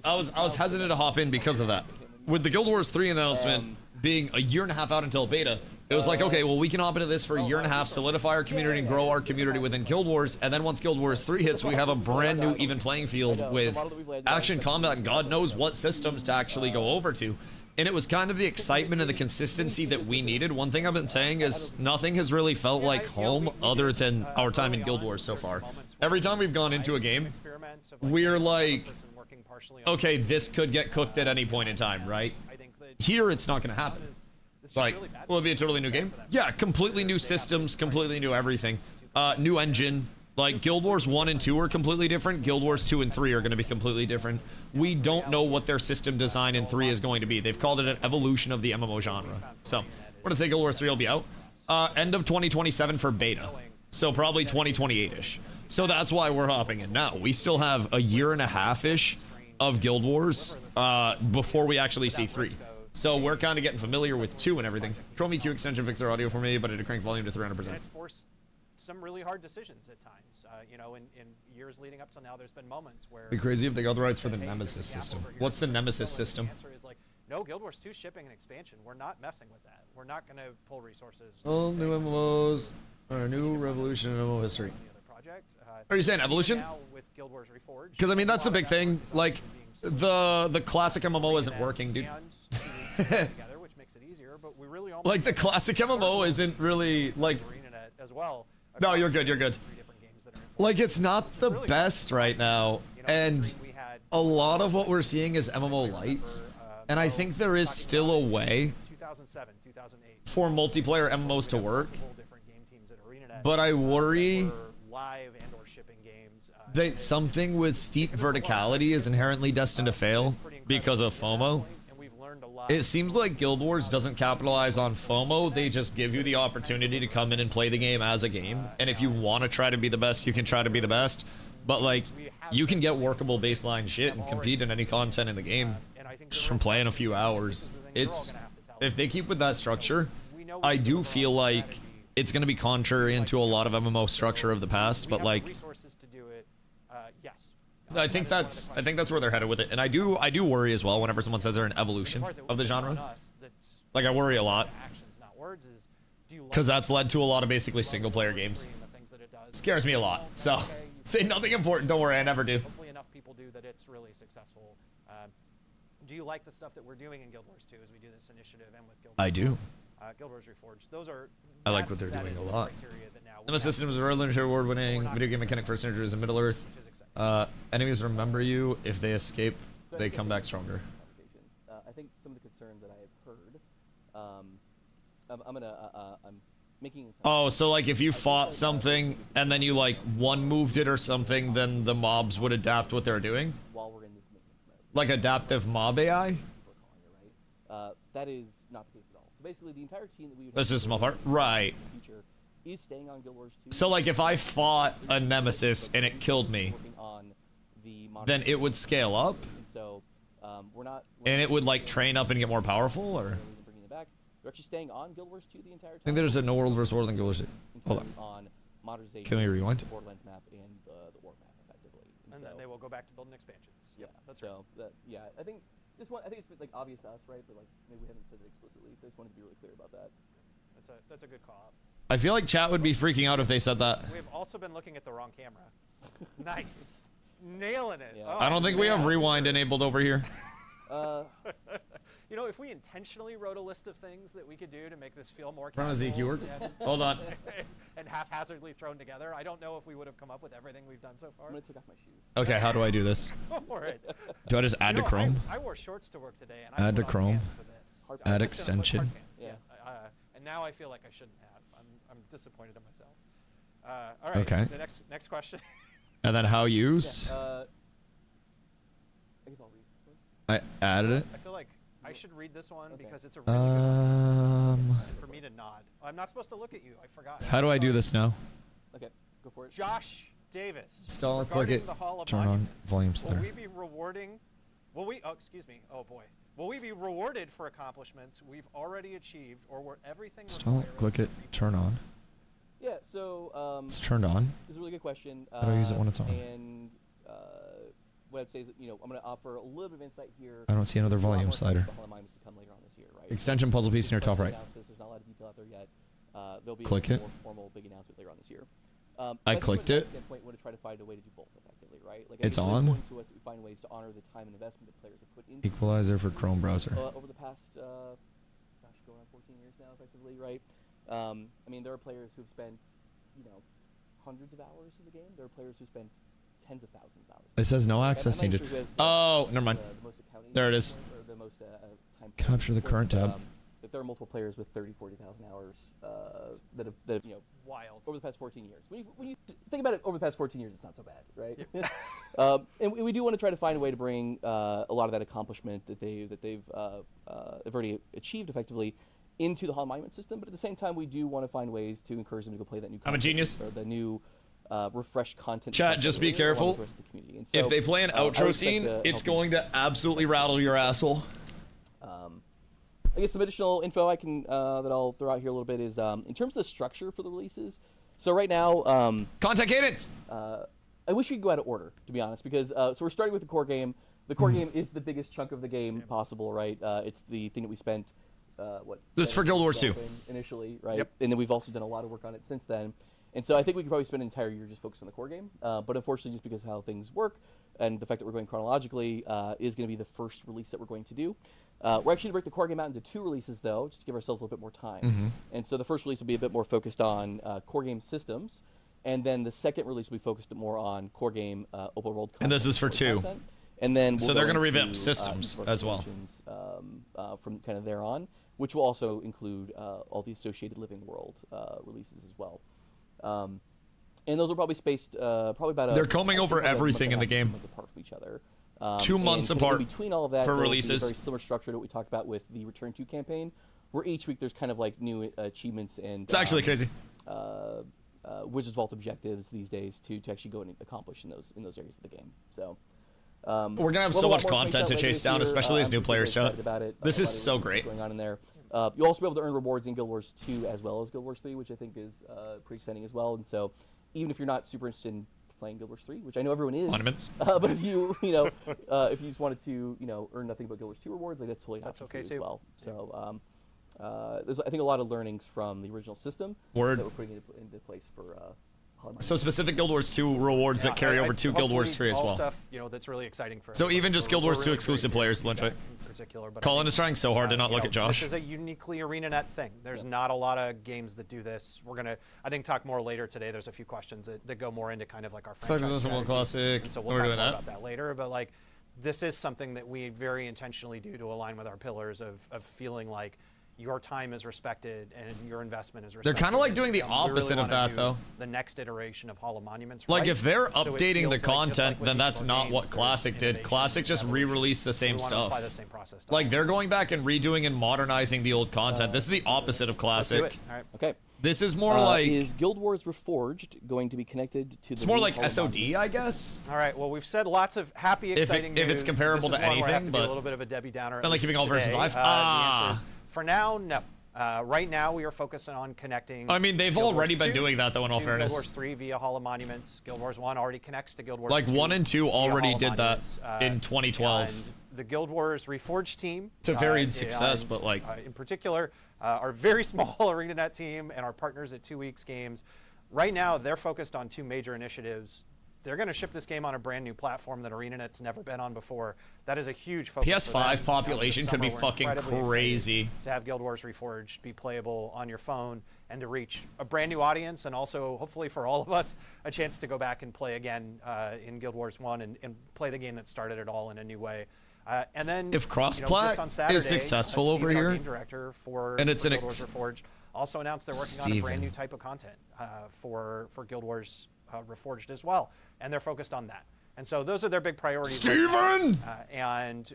I was hesitant to hop in because of that. With the Guild Wars 3 announcement being a year and a half out until beta, it was like, okay, well, we can hop into this for a year and a half, solidify our community, and grow our community within Guild Wars, and then once Guild Wars 3 hits, we have a brand new even playing field with action, combat, and God knows what systems to actually go over to. And it was kind of the excitement and the consistency that we needed. One thing I've been saying is nothing has really felt like home other than our time in Guild Wars so far. Every time we've gone into a game, we're like, okay, this could get cooked at any point in time, right? Here, it's not going to happen. Like, will it be a totally new game? Yeah, completely new systems, completely new everything. New engine. Like, Guild Wars 1 and 2 are completely different. Guild Wars 2 and 3 are going to be completely different. We don't know what their system design in 3 is going to be. They've called it an evolution of the MMO genre. So, we're going to say Guild Wars 3 will be out. End of 2027 for beta. So, probably 2028-ish. So, that's why we're hopping in now. We still have a year and a half-ish of Guild Wars before we actually see 3. So, we're kind of getting familiar with 2 and everything. Chrome EQ extension fixed their audio for me, but it cranked volume to 300%. Some really hard decisions at times. You know, in years leading up till now, there's been moments where... It'd be crazy if they got the rights for the Nemesis system. What's the Nemesis system? The answer is like, no, Guild Wars 2 shipping and expansion. We're not messing with that. We're not going to pull resources. All new MMOs are a new revolution in MMO history. Are you saying evolution? Because, I mean, that's a big thing. Like, the classic MMO isn't working, dude. Like, the classic MMO isn't really, like... No, you're good, you're good. Like, it's not the best right now, and a lot of what we're seeing is MMO lights, and I think there is still a way for multiplayer MMOs to work, but I worry that something with steep verticality is inherently destined to fail because of FOMO. It seems like Guild Wars doesn't capitalize on FOMO. They just give you the opportunity to come in and play the game as a game. And if you want to try to be the best, you can try to be the best. But, like, you can get workable baseline shit and compete in any content in the game just from playing a few hours. It's... If they keep with that structure, I do feel like it's going to be contrary into a lot of MMO structure of the past. But, like... I think that's where they're headed with it, and I do worry as well whenever someone says they're an evolution of the genre. Like, I worry a lot because that's led to a lot of basically single player games. It scares me a lot. So say nothing important. Don't worry, I never do. Hopefully enough people do that it's really successful. Do you like the stuff that we're doing in Guild Wars 2 as we do this initiative and with Guild Wars? I do. Guild Wars Reforged. Those are. I like what they're doing a lot. The system is a Redlands award-winning video game mechanic for Synergies in Middle Earth. Enemies remember you. If they escape, they come back stronger. I think some of the concern that I have heard, I'm making... Oh, so like if you fought something and then you like one-moved it or something, then the mobs would adapt what they're doing? While we're in this maintenance mode. Like adaptive mob AI? That is not the case at all. So basically the entire team that we would... That's just a small part? Right. Is staying on Guild Wars 2. So like if I fought a Nemesis and it killed me, then it would scale up? And so we're not... And it would like train up and get more powerful, or? We're actually staying on Guild Wars 2 the entire time. I think there's a no world versus world in Guild Wars 2. Hold on. Modernization. Can we rewind? The Borderlands map and the war map, effectively. And then they will go back to building expansions. Yeah, that's right. Yeah, I think it's like obvious to us, right? But like maybe we haven't said it explicitly, so I just wanted to be really clear about that. That's a good call out. I feel like chat would be freaking out if they said that. We've also been looking at the wrong camera. Nice. Nailing it. Yeah. Oh, I don't think we have rewind enabled over here. You know, if we intentionally wrote a list of things that we could do to make this feel more Run as casual EQ works. Hold on. and haphazardly thrown together, I don't know if we would have come up with everything we've done so far. I'm gonna take off my shoes. Okay, how do I do this? Do I just add to Chrome? I wore shorts to work today, and I Add to put on Chrome. pants for this. Add extension. Yes. And now I feel like I shouldn't have. I'm disappointed in myself. All right. Okay. The next question. And then how use? I guess I'll read this one. I added it. I feel like I I should read this one because it's a really good one. And for me to nod. I'm not supposed to look at you. I forgot. How do I do this now? Okay, go for it. Josh Davis. Stall, click regarding it, the Hall of turn on Monuments, volume Will slider. we be rewarding? Will we? Oh, excuse me. Oh boy. Will we be rewarded for accomplishments we've already achieved, or were everything? Stall, click it, turn on. Yeah, so It's turned on. this is a really good question. How do I use it when it's on? And what I'd say is that, you know, I'm going to offer a little bit of insight here. I don't see another volume slider. The Hall of Monuments to come later on this year, right? Extension puzzle piece in your top right. There's not a lot of detail out there yet. There'll be Click a it. more formal big announcement later on this year. I clicked it. Point, we want to try to find a way to do both effectively, right? Like, It's I think on. important to us that we find ways to honor the time and investment that players have put into Equalizer for Chrome browser. over the past, gosh, going on 14 years now, effectively, right? I mean, there are players who've spent, you know, hundreds of hours in the game. There are players who spent tens of thousands of hours. It says no I'm access not needed. sure who has Oh, never mind. the most accounting There it is. or the most time Capture the current tab. That there are multiple players with 30, 40,000 hours that have, you know, Wild. over the past 14 years. When you think about it, over the past 14 years, it's not so bad, right? And we do want to try to find a way to bring a lot of that accomplishment that they've already achieved effectively into the Hall of Monument system. But at the same time, we do want to find ways to encourage them to go play that new. I'm a genius. Or the new refreshed content. Chat, just be careful. along with the rest of the community. And so, If they play an I would outro expect scene, to it's help going to absolutely rattle your asshole. I guess some additional info I can that I'll throw out here a little bit is in terms of the structure for the releases. So right now, Content cadence. I wish we could go out of order, to be honest, because so we're starting with the core game. The core game is the biggest chunk of the game possible, right? It's the thing that we spent This is for Guild Wars 2 developing initially, right? Yep. And then we've also done a lot of work on it since then. And so I think we could probably spend an entire year just focused on the core game. But unfortunately, just because of how things work and the fact that we're going chronologically, is going to be the first release that we're going to do. We're actually going to break the core game out into 2 releases, though, just to give ourselves a little bit more time. And so the first release will be a bit more focused on core game systems, and then the second release will be focused more on core game open world content. And this is for 2. Content. And then So we'll they're go gonna into, revamp systems each as well. expansions, from kind of there on, which will also include all the associated Living World releases as well. And those are probably spaced probably about. They're combing I'd say over probably about a everything in month the and a half, game. 2 months apart from each other. 2 and months kind of apart in between all of that, for there'll be a releases. very similar structure to what we talked about with the Return to campaign, where each week there's kind of like new achievements and. It's actually crazy. Wizards Vault objectives these days to actually go and accomplish in those areas of the game. So. We're gonna have we'll so a lot much more content to later chase this down, year. especially as I'm new super players show excited up. about it. This A is lot of so really great. going on in there. You'll also be able to earn rewards in Guild Wars 2 as well as Guild Wars 3, which I think is pretty exciting as well. And so, even if you're not super interested in playing Guild Wars 3, which I know everyone is, Monuments. but if you if you just wanted to earn nothing but Guild Wars 2 rewards, like that's totally an That's option okay for you too. as well. So there's I think a lot of learnings from the original system Word. that we're putting into place for. So specific Guild Wars 2 rewards that carry over to Guild Wars 3 as all well. Stuff, that's really exciting for. So everyone. even just We're- Guild Wars we're 2 really exclusive curious players to will see enjoy that in particular, but I Colin think, is trying so hard to not look at Josh. This is a uniquely ArenaNet thing. There's not a lot of games that do this. We're gonna, I think, talk more later today. There's a few questions that go more into kind of like our franchise Sucks strategy. Classic. And so We're we'll talk doing more that. about that later. But like, this is something that we very intentionally do to align with our pillars of feeling like your time is respected and your investment is respected. They're kinda like doing the And we really opposite of wanna that, do though. The next iteration of Hall of Monuments. Like right? if they're So it updating feels the like, just content, like with then each that's of our not games, what there's Classic did. innovation Classic just and evolution. re-released the We same wanna stuff. apply the same process to Like all they're of going back and redoing and modernizing the old content. This is the opposite of them. Let's do Classic. it. All right. Okay. This is more like is Guild Wars Reforged going to be connected to the it's more new like Hall of SOD, Monuments I system? guess. All right. Well, we've said lots of happy, exciting if it's news. comparable This is to one where I have anything, to be but a little bit of a Debbie Downer. not like keeping all versions today. alive. The answer is, for now, no. Right now, we are focusing on connecting. I mean, they've Guild already Wars been 2 doing that, though, in all to Guild Wars fairness. 3 via Hall of Monuments. Guild Wars 1 already connects to Guild Wars Like 2 1 and 2 via already Hall of did that Monuments. in 2012. And the Guild Wars Reforged team. It's a varied and, success, but, like- in particular, our very small ArenaNet team and our partners at 2 Weeks Games. Right now, they're focused on 2 major initiatives. They're going to ship this game on a brand new platform that ArenaNet's never been on before. That is a huge focus. for PS5 them. population This could be summer, we're fucking incredibly excited crazy. to have Guild Wars Reforged be playable on your phone and to reach a brand new audience, and also hopefully for all of us a chance to go back and play again in Guild Wars 1 and play the game that started it all in a new way. And then If cross-plat just on is Saturday, successful Steven, over our here, game director for and it's for an Guild Wars Reforged, also announced they're working on a brand Steven. new type of content for Guild Wars Reforged as well, and they're focused on that. And so those are their big priorities. Steven! And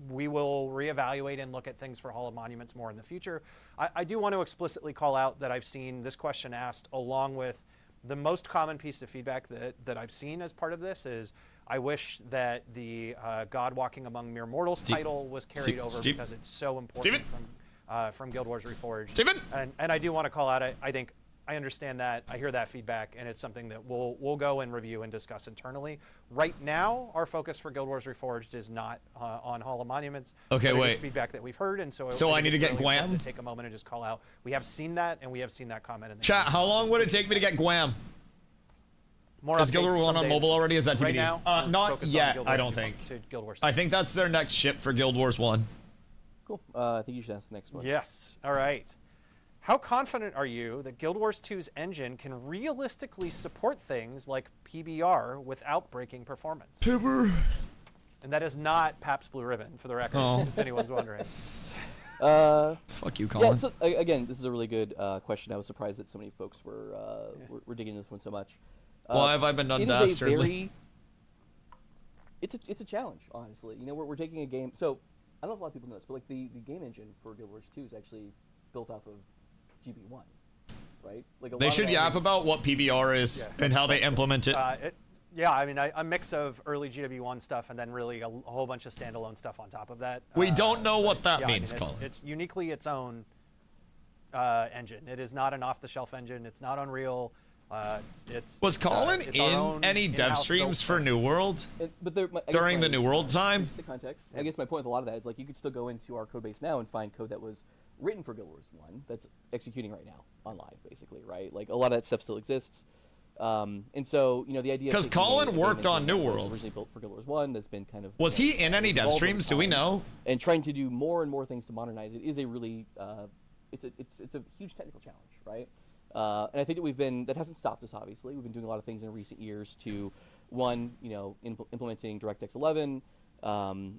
we will reevaluate and look at things for Hall of Monuments more in the future. I do want to explicitly call out that I've seen this question asked along with the most common piece of feedback that I've seen as part of this is, I wish that the God Walking Among Mere Mortals title was carried over because it's so important from Guild Wars Reforged. And I do want to call out, I think, I understand that, I hear that feedback, and it's something that we'll go and review and discuss internally. Right now, our focus for Guild Wars Reforged is not on Hall of Monuments. Okay, wait. It's feedback that we've heard, and so I need to get Guam? To take a moment and just call out. We have seen that, and we have seen that comment in the chat. How long would it take me to get Guam? Is Guild Wars 1 on mobile already? Is that TBD? Right now, not yet, I don't think. I think that's their next ship for Guild Wars 1. Cool. I think you should ask the next one. Yes. All right. How confident are you that Guild Wars 2's engine can realistically support things like PBR without breaking performance? Pibber. And that is not Pabst Blue Ribbon, for the record, if anyone's wondering. Fuck you, Colin. Yeah, so, again, this is a really good question. I was surprised that so many folks were digging into this one so much. Why have I been done dastardly? It's a challenge, honestly. You know, we're taking a game. So I don't know if a lot of people know this, but like the game engine for Guild Wars 2 is actually built off of GB1, right? Like they should yap about what PBR is and how they implement it. Yeah, I mean, a mix of early GW1 stuff and then really a whole bunch of standalone stuff on top of that. We don't know what that means, Colin. It's uniquely its own engine. It is not an off-the-shelf engine. It's not Unreal. Was Colin in any dev streams for New World during the New World time? The context. I guess my point with a lot of that is like you could still go into our code base now and find code that was written for Guild Wars 1 that's executing right now on live, basically, right? Like a lot of that stuff still exists. And so, you know, the idea... Because Colin worked on New World. Originally built for Guild Wars 1 that's been kind of... Was he in any dev streams? Do we know? And trying to do more and more things to modernize it is a really... it's a huge technical challenge, right? And I think that that hasn't stopped us, obviously. We've been doing a lot of things in recent years to, one, you know, implementing DirectX 11.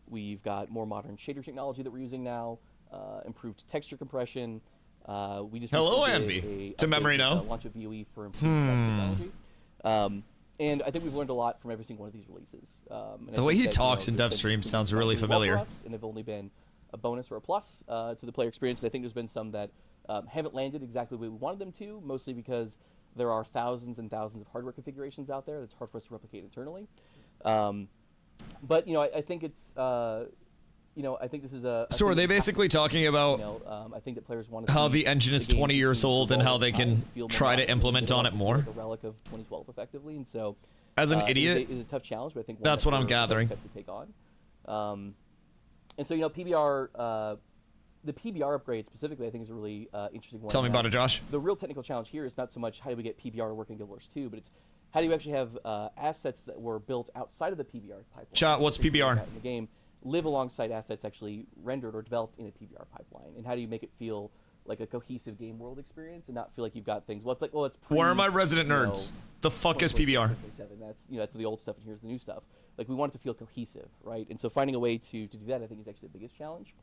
We've got more modern shader technology that we're using now, improved texture compression. We just Hello, Envy. To memory now. Launch of VOE for improved technology. And I think we've learned a lot from every single one of these releases. The way he talks in dev streams sounds really familiar. And they've only been a bonus or a plus to the player experience. And I think there's been some that haven't landed exactly the way we wanted them to, mostly because there are thousands and thousands of hardware configurations out there that's hard for us to replicate internally. But, you know, I think it's... you know, I think this is a... So are they basically talking about I think that players want to how the engine is 20 years old and how they can try to implement on it more? Like a relic of 2012, effectively, and so... As an idiot? It's a tough challenge, but I think that's what I'm gathering. Have to take on. And so, you know, PBR... the PBR upgrade specifically, I think, is a really interesting one. Tell me about it, Josh. The real technical challenge here is not so much how do we get PBR to work in Guild Wars 2, but it's how do you actually have assets that were built outside of the PBR pipeline. Chat, what's PBR? In the game, live alongside assets actually rendered or developed in a PBR pipeline, and how do you make it feel like a cohesive game world experience and not feel like you've got things. Well, it's like, well, it's where are my resident nerds? The fuck is PBR? That's that's the old stuff, and here's the new stuff. Like we want it to feel cohesive, right? And so finding a way to do that, I think, is actually the biggest challenge.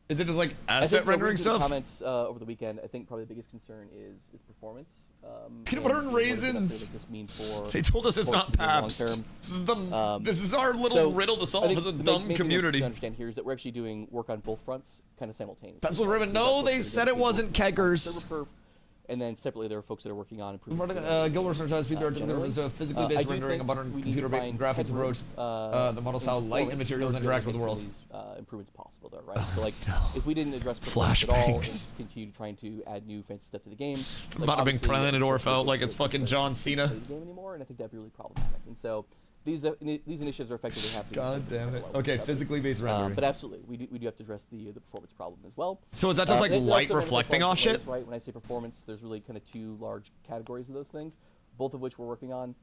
Is it just like asset rendering stuff? Comments over the weekend. I think probably the biggest concern is performance. Peanut butter and raisins. They told us it's not Pabst. This is our little riddle to solve as a dumb community. To understand here is that we're actually doing work on both fronts, kind of simultaneously. Pabst Blue Ribbon. No, they said it wasn't keggers. And then separately, there are folks that are working on improving. Guild Wars Franchise PBR is a physically based rendering of modern computer graphics approach. The models how light and materials interact with the world. Improvements possible there, right? So like, if we didn't address performance at all and continue trying to add new fancy stuff to the game, Bada Bing Predator felt like it's fucking John Cena. The game anymore, and I think that'd be really problematic. And so these initiatives are effectively happening. God damn it. Okay, physically based rendering. But absolutely, we do have to address the performance problem as well. So is that just like light reflecting off shit? Right. When I say performance, there's really kind of two large categories of those things, both of which we're working on.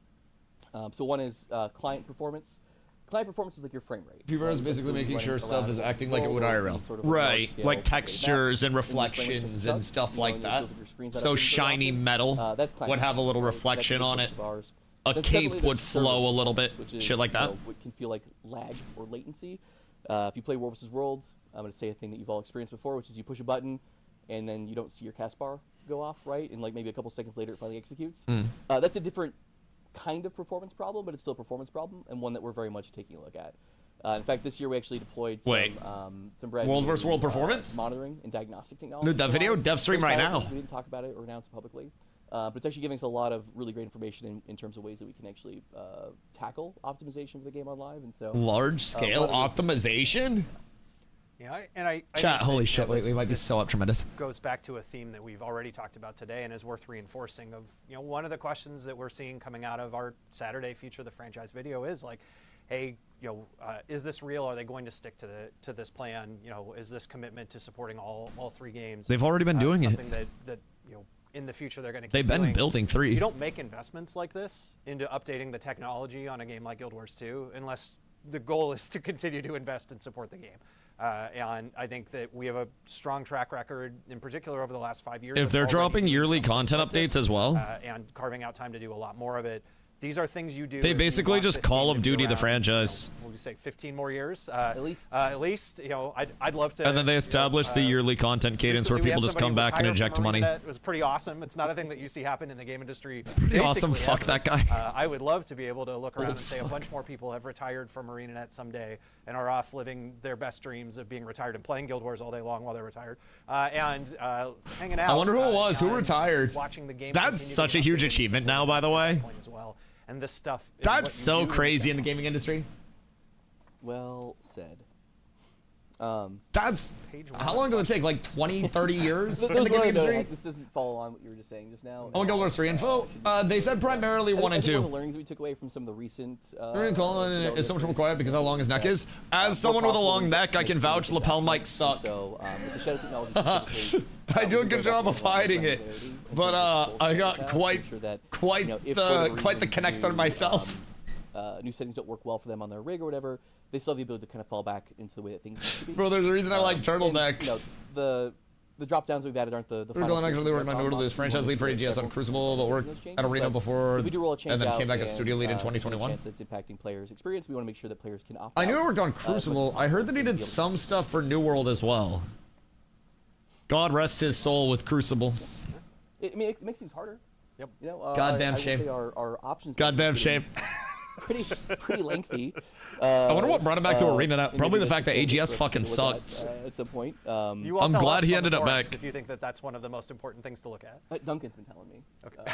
So one is client performance. Client performance is like your frame rate. PBR is basically making sure stuff is acting like it would IRL. Right, like textures and reflections and stuff like that. So shiny metal would have a little reflection on it. A cape would flow a little bit, shit like that. What can feel like lag or latency. If you play War vs. World, I'm going to say a thing that you've all experienced before, which is you push a button and then you don't see your cast bar go off, right? And like maybe a couple seconds later it finally executes. That's a different kind of performance problem, but it's still a performance problem, and one that we're very much taking a look at. In fact, this year we actually deployed some brand World new, vs. World performance monitoring and diagnostic technology. Dude, that video dev stream right now. We didn't talk about it or announce it publicly, but it's actually giving us a lot of really great information in terms of ways that we can actually tackle optimization for the game on live. And so large scale optimization. Yeah, and I Chat, think holy that, shit, we might be so up tremendous. Goes back to a theme that we've already talked about today and is worth reinforcing. Of one of the questions that we're seeing coming out of our Saturday Future the Franchise video is like, hey, is this real? Are they going to stick to this plan? Is this commitment to supporting all 3 games? They've already been doing it. Something that in the future they're going to keep They've been doing. building 3. You don't make investments like this into updating the technology on a game like Guild Wars 2 unless the goal is to continue to invest and support the game. And I think that we have a strong track record, in particular over the last 5 years. If they're dropping yearly content updates as well, and carving out time to do a lot more of it. These are things you do. They basically just Call of Duty the franchise. We'll say 15 more years. At least. At least, I'd love to. And then they established the yearly content cadence where people just come back and inject money. It was pretty awesome. It's not a thing that you see happen in the game industry. Pretty awesome. Fuck that guy. I would love to be able to look around and say a bunch more people have retired from ArenaNet someday and are off living their best dreams of being retired and playing Guild Wars all day long while they're retired and hanging out. I wonder who it was. Who retired? Watching the game. That's such a huge achievement now, by the way. As well. And this stuff. That's so crazy in the gaming industry. Well said. That's how long does it take? Like 20, 30 years in the This gaming industry? This doesn't follow on what you were just saying just now. Oh, Guild Wars 3 info? They said primarily 1 and 2. One of the learnings we took away from some of the recent. Colin is so much more quiet because how long his neck is. As someone with a long neck, I can vouch lapel mics suck. So, with the shadow technology, I do a good job of hiding it, but I got quite the connector myself. New settings don't work well for them on their rig or whatever. They still have the ability to kind of fall back into the way that things used to be. Bro, there's a reason I like turtlenecks. And, the drop downs we've added aren't the Glenn actually worked my noodle as franchise lead for AGS on Crucible, but worked at Arena before, and then came back as studio lead in 2021. It's impacting players' experience. We want to make sure that players can opt I knew out, it worked on Crucible. I heard that he did some stuff for New World as well. God rest his soul with Crucible. I mean, it makes things harder. Yep. Goddamn I would shame. say our options. Goddamn shame. Pretty lengthy. I wonder what brought him back to Arena now. Probably the fact that AGS fucking sucks. sucked. At some point. I'm glad he ended up back. If you think that that's one of the most important things to look at. Duncan's been telling me. Okay.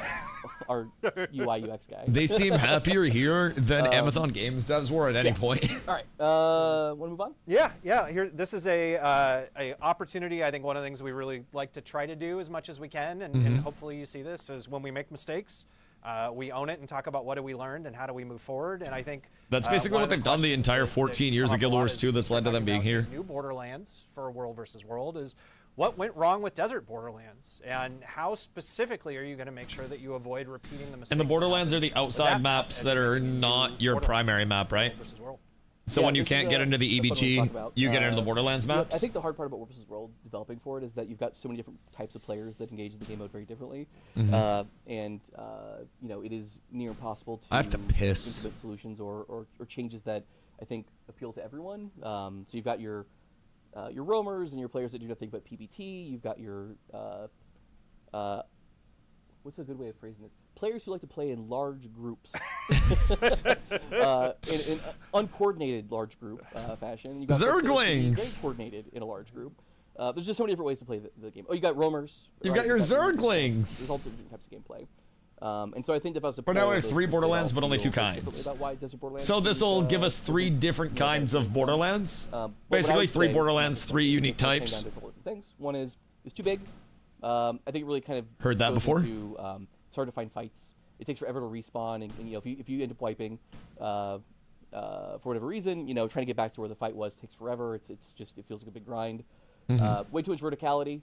Our UI UX guy. They seem happier here than Amazon Games devs were at any point. All right. Want to move on? Yeah. Here, this is a opportunity. I think one of the things we really like to try to do as much as we can, and hopefully you see this, is when we make mistakes, we own it and talk about what have we learned and how do we move forward. And I think that's basically what they've done the entire 14 years of Guild Wars 2 that's led to them being here. New Borderlands for World versus World is what went wrong with Desert Borderlands, and how specifically are you going to make sure that you avoid repeating the mistakes? And the Borderlands are the outside maps that are not your primary map, right? So when you can't get into the EBG, you get into the Borderlands maps? I think the hard part about World vs. World developing for it is that you've got so many different types of players that engage in the game mode very differently. And it is near impossible to, I have to piss. implement solutions or changes that I think appeal to everyone. So you've got your roamers and your players that do nothing but PBT. You've got your what's a good way of phrasing this? Players who like to play in large groups, in uncoordinated large group fashion. You got Zerglings! Very coordinated in a large group. There's just so many different ways to play the game. Oh, you got roamers. You've got your Zerglings! There's all different types of gameplay. And so I think if I was to But now we have 3 Borderlands, but only 2 kinds. So this will give us 3 different kinds of Borderlands? Basically 3 Borderlands, 3 unique types. Things. One is too big. I think it really kind of heard that before. It's hard to find fights. It takes forever to respawn, and if you end up wiping for whatever reason, trying to get back to where the fight was takes forever. It feels like a big grind. Way too much verticality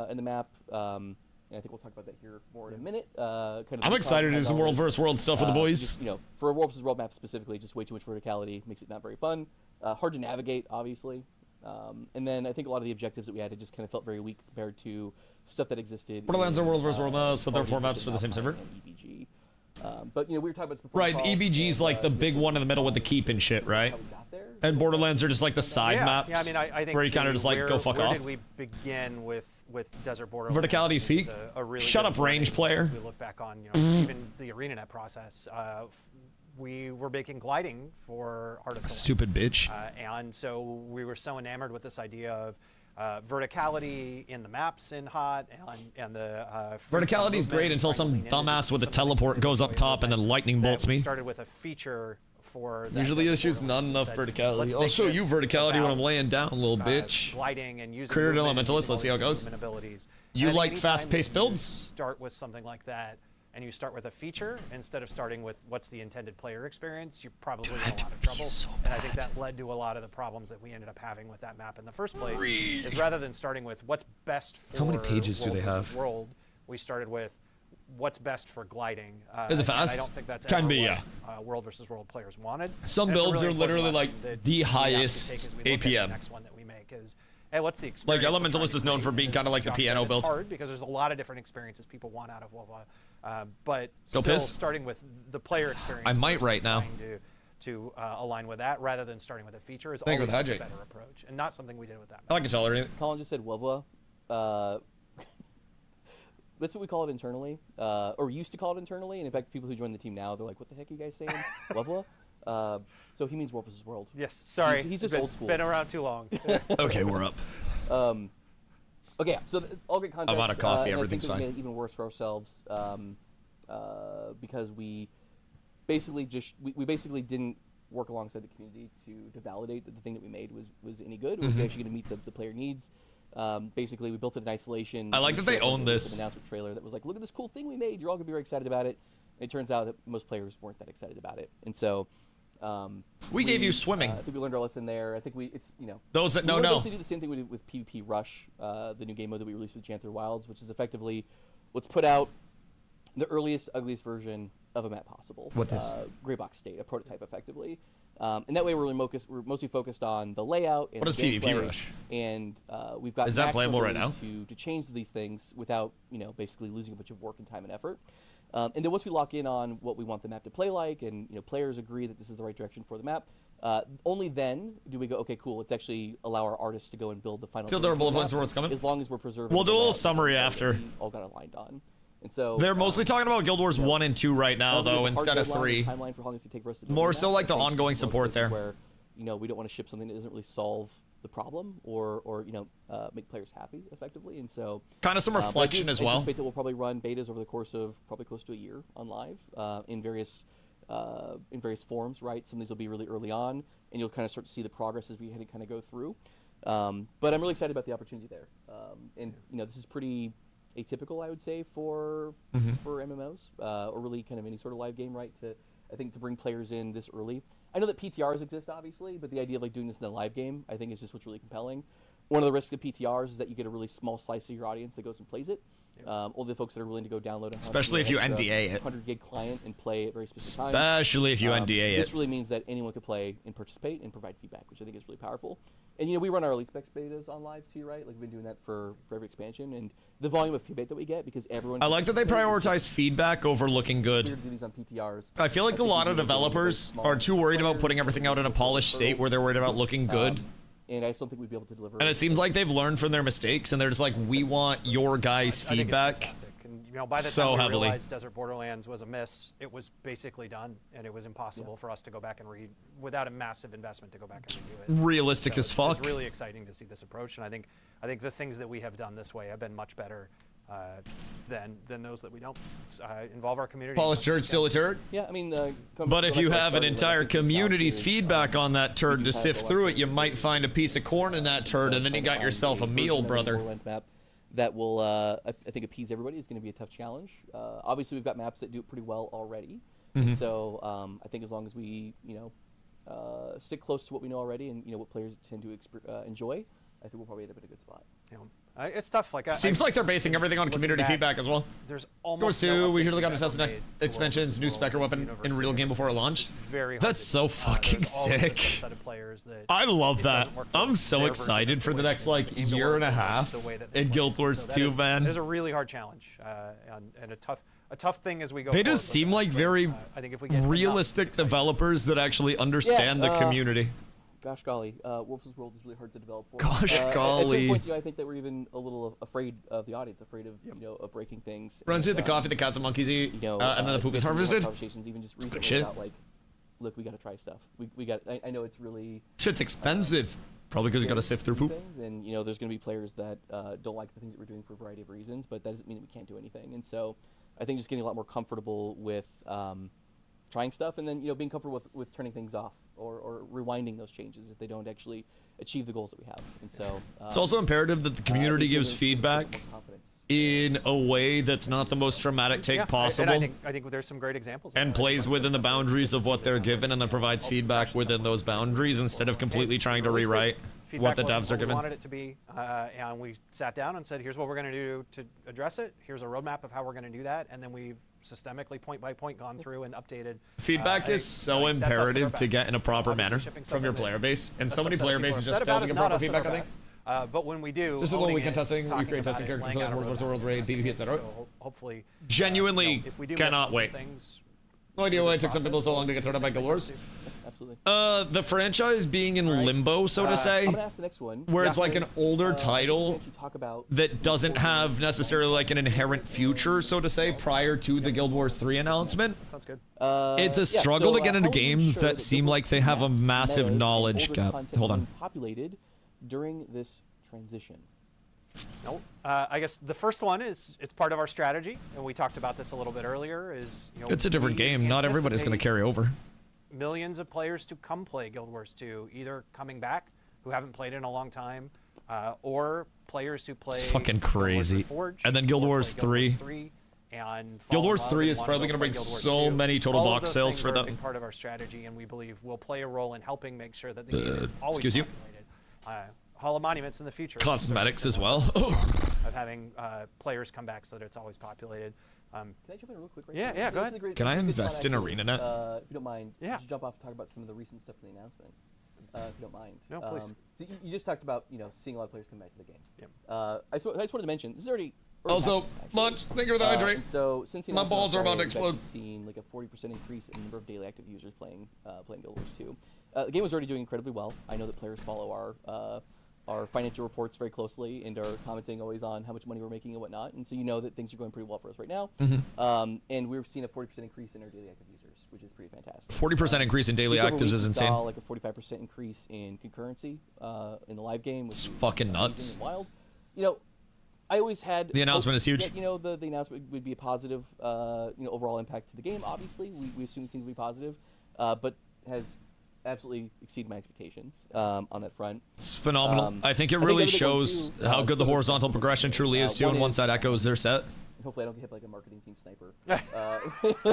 in the map. And I think we'll talk about that here more in a minute. I'm excited to do some World vs. World stuff with the boys. For a World vs. World map specifically, just way too much verticality makes it not very fun. Hard to navigate, obviously. And then I think a lot of the objectives that we had just kind of felt very weak compared to stuff that existed. Borderlands are World vs. World maps, but they're 4 maps for the same server. EBG. But we were talking about this before. Right, EBG's like the big one in the middle with the keep and shit, right? And Borderlands are just like the side maps. Yeah, I mean, I think where you kind of just like go fuck off. Where did we begin with Desert Borderlands? Verticality's peak. A really Shut up, range player. As we look back on even the ArenaNet process. we were making gliding for Art of the Stupid bitch. And so we were so enamored with this idea of verticality in the maps in Hot, and the Verticality is great until some dumbass with a teleport goes up top and then lightning bolts we me. started with a feature for that Usually Desert this issue's not Borderlands enough and said, verticality. "Let's I'll make show you this verticality when about, I'm laying down, little bitch. gliding and using Career movement and Elementalist, using let's see how it all these goes. movement abilities. You And like anytime fast-paced you builds? Start with something like that, and you start with a feature instead of starting with what's the intended player experience, you're probably in a lot of trouble. And I think that led to a lot of the problems that we ended up having with that map in the first place. Is rather than starting with what's best for How many pages do world they versus have? World, we started with what's best for gliding. Is it and fast? I don't think that's Can ever be, what, World versus World players wanted. Some And it's a builds really are literally important like lesson that the we have to highest take as we look at APM. The next one that we make is, hey, what's the Like experience? we're trying Elementalist to is known create? for being And kind of like the Josh piano said, build. It's hard because there's a lot of different experiences people want out of WoWa, but Go still piss. starting with the player experience. I might first right and now. trying to align with that rather than starting with a feature is Thank you always for the a hydrate. better approach, and not something we did with that. I can tolerate it. Colin just said Wovwa. That's what we call it internally, or used to call it internally. And in fact, people who join the team now, they're like, "What the heck are you guys saying, Wovwa?" So he means World versus World. Yes, sorry, He's just been, old school. Been around too long. Okay, we're up. Okay, so all great context. I'm out of coffee, and everything's I think that we fine. made it even worse for ourselves because we basically we basically didn't work alongside the community to validate that the thing that we made was any good. It was actually going to meet the player needs. Basically, we built it in isolation. I like that they own this. An announcement trailer that was like, "Look at this cool thing we made. You're all going to be very excited about it." And it turns out that most players weren't that excited about it, and so. We gave you swimming. I think we learned our lesson there. I think it's Those that we know will know. basically do the same thing we did with PvP Rush, the new game mode that we released with Janther Wilds, which is effectively let's put out the earliest, ugliest version of a map possible. What this? Gray Box State, a prototype, effectively. And that way we're mostly focused on the layout and What is the PvP gameplay, Rush? and we've got Is that maximum playable right ability to change these things without basically losing a bunch of work and time and effort. And then once we lock in on what we want the map to play like, and players agree that this is the right direction for the map, only then do we go, okay, cool, let's actually allow our artists to go and build the final. Feel there are version bullet of the points map, for what's coming? As long as we're preserving. We'll do a the little map summary that after. we all got aligned on, and so They're mostly talking about Guild Wars 1 and 2 right now, though, instead of 3. Timeline for how long it's gonna take for us to build More the so map. like the I think ongoing most support places there. Where we don't want to ship something that doesn't really solve the problem or make players happy effectively, and so Kind of some but I do reflection as well. anticipate that we'll probably run betas over the course of probably close to a year on live in various forms. Right, some of these will be really early on, and you'll kind of start to see the progress as we kind of go through. But I'm really excited about the opportunity there, and this is pretty atypical, I would say, for MMOs or really kind of any sort of live game. Right, I think to bring players in this early. I know that PTRs exist, obviously, but the idea of doing this in a live game, I think, is just what's really compelling. One of the risks of PTRs is that you get a really small slice of your audience that goes and plays it. Only the folks that are willing to go download Especially if you NDA it. 100 gig client and play at very specific times. Especially if you NDA This it. really means that anyone could play and participate and provide feedback, which I think is really powerful. And we run our elite specs betas on live too, right? Like we've been doing that for every expansion, and the volume of feedback that we get because everyone. I like that they prioritize feedback over looking We're good. to do these on PTRs. I feel like a think lot we of do really developers small are too worried about players, putting everything out in a polished state where they're worried about looking good. And I just don't think we'd be able to deliver. And it seems like they've learned from their mistakes, and they're just like, we want your guys' I think it's feedback. fantastic. And, by the so time we heavily. realized Desert Borderlands was a miss, it was basically done, and it was impossible for us to go back and without a massive investment to go back and redo it. Realistic as fuck. It's really exciting to see this approach, and I think the things that we have done this way have been much better than those that we don't involve our community. Polished turd, still a turd. Yeah, I mean. But if you have an entire community's feedback on that turd to sift through it, you might find a piece of corn in that turd, and then you got yourself a meal, brother. Map that will, I think, appease everybody is going to be a tough challenge. Obviously, we've got maps that do it pretty well already. So I think as long as we, stick close to what we know already and what players tend to enjoy, I think we'll probably end up in a good spot. It's tough. Seems like they're basing everything on community feedback as well. There's Goes almost to, we no usually got to updates test the ever made to expansions, new World Specker weapon Universe in real game before it launched. very hard That's to so do. fucking There's always a sick. set of players that I love it that. doesn't work for I'm so their excited version for of the way next they like aim to year work and a the half way that they in play. Guild Wars So that 2, is- man. It is a really hard challenge and a tough thing as we go. They forward just with seem that. like But, very I think if we get enough, realistic it's exciting. developers that actually understand the community. Gosh golly, Wolf vs. World is really hard to develop for. Gosh At golly. some points, I think that we're even a little afraid of the audience, afraid of of breaking things. Runs and, through the coffee, the cats and monkeys eat, and then the poop is some harvested. Conversations even just recently shit. about like look, we got to try stuff. We got. I know it's really Shit's expensive. Probably because you got to sift through poop. Things, and there's going to be players that don't like the things that we're doing for a variety of reasons, but that doesn't mean that we can't do anything. And so, I think just getting a lot more comfortable with trying stuff, and then being comfortable with turning things off or rewinding those changes if they don't actually achieve the goals that we have. And so, it's also imperative that the community gives feedback in a way that's not the most dramatic take possible. And I think there's some great examples. And plays within the boundaries of what they're given, and then provides feedback within those boundaries instead of completely trying to rewrite what the devs are given. We wanted it to be, and we sat down and said, here's what we're going to do to address it. Here's a roadmap of how we're going to do that, and then we've systemically, point by point, gone through and updated. Feedback is so imperative to get in a proper manner from your player base, and so many player bases just fail to give proper feedback, I think. But when we do, this is when we can testing, we create testing characters, World Wars, World Raid, PvP, etc. So hopefully, genuinely cannot wait. No idea why it took some people so long to get started by Guild Wars. Absolutely. The franchise being in limbo, so to say, I'm gonna ask the next one. where it's like an older title that doesn't have necessarily like an inherent future, so to say, prior to the Guild Wars 3 announcement. Sounds good. It's a struggle to get into games that seem like they have a massive knowledge gap. Hold on. Populated during this transition. Nope. I guess the first one is it's part of our strategy, and we talked about this a little bit earlier. It's a different game. Not everybody's going to carry over. Millions of players to come play Guild Wars 2, either coming back who haven't played in a long time, or players who play. It's fucking crazy. And then Guild Wars 3. Guild Wars 3 is probably going to bring so many total box sales for them. Part of our strategy, and we believe will play a role in helping make sure that the game is always populated. Hall of Monuments in the future. Cosmetics as well. Of having players come back so that it's always populated. Can I jump in real quick? Yeah, go ahead. Can I invest in ArenaNet? If you don't mind, just jump off and talk about some of the recent stuff in the announcement. If you don't mind. No, please. So you just talked about seeing a lot of players come back to the game. Yeah. I just wanted to mention this is already. Also, Munch, thank you for the hydrate. So since the my balls are about to explode. We've seen like a 40% increase in the number of daily active users playing Guild Wars 2. The game was already doing incredibly well. I know that players follow our financial reports very closely and are commenting always on how much money we're making and whatnot. And so that things are going pretty well for us right now. And we've seen a 40% increase in our daily active users, which is pretty fantastic. 40% increase in daily actives is insane. Saw like a 45% increase in concurrency in the live game. Which it's fucking nuts. Wild. I always had the announcement is huge. That, the announcement would be a positive, overall impact to the game. Obviously, we assume things will be positive, but has absolutely exceeded my expectations on that front. It's phenomenal. I think it really shows how good the horizontal progression truly is too, and once that echoes their set. Hopefully I don't get hit like a marketing team sniper.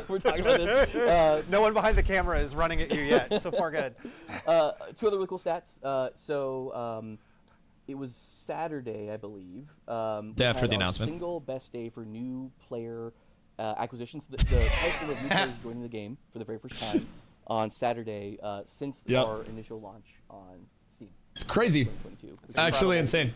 We're talking about this. No one behind the camera is running at you yet. So far, good. Two other really cool stats. It was Saturday, I believe. Day after the announcement. Single best day for new player acquisitions. The highest number of new players joining the game for the very first time on Saturday since our initial launch on Steam. It's crazy. It's actually insane.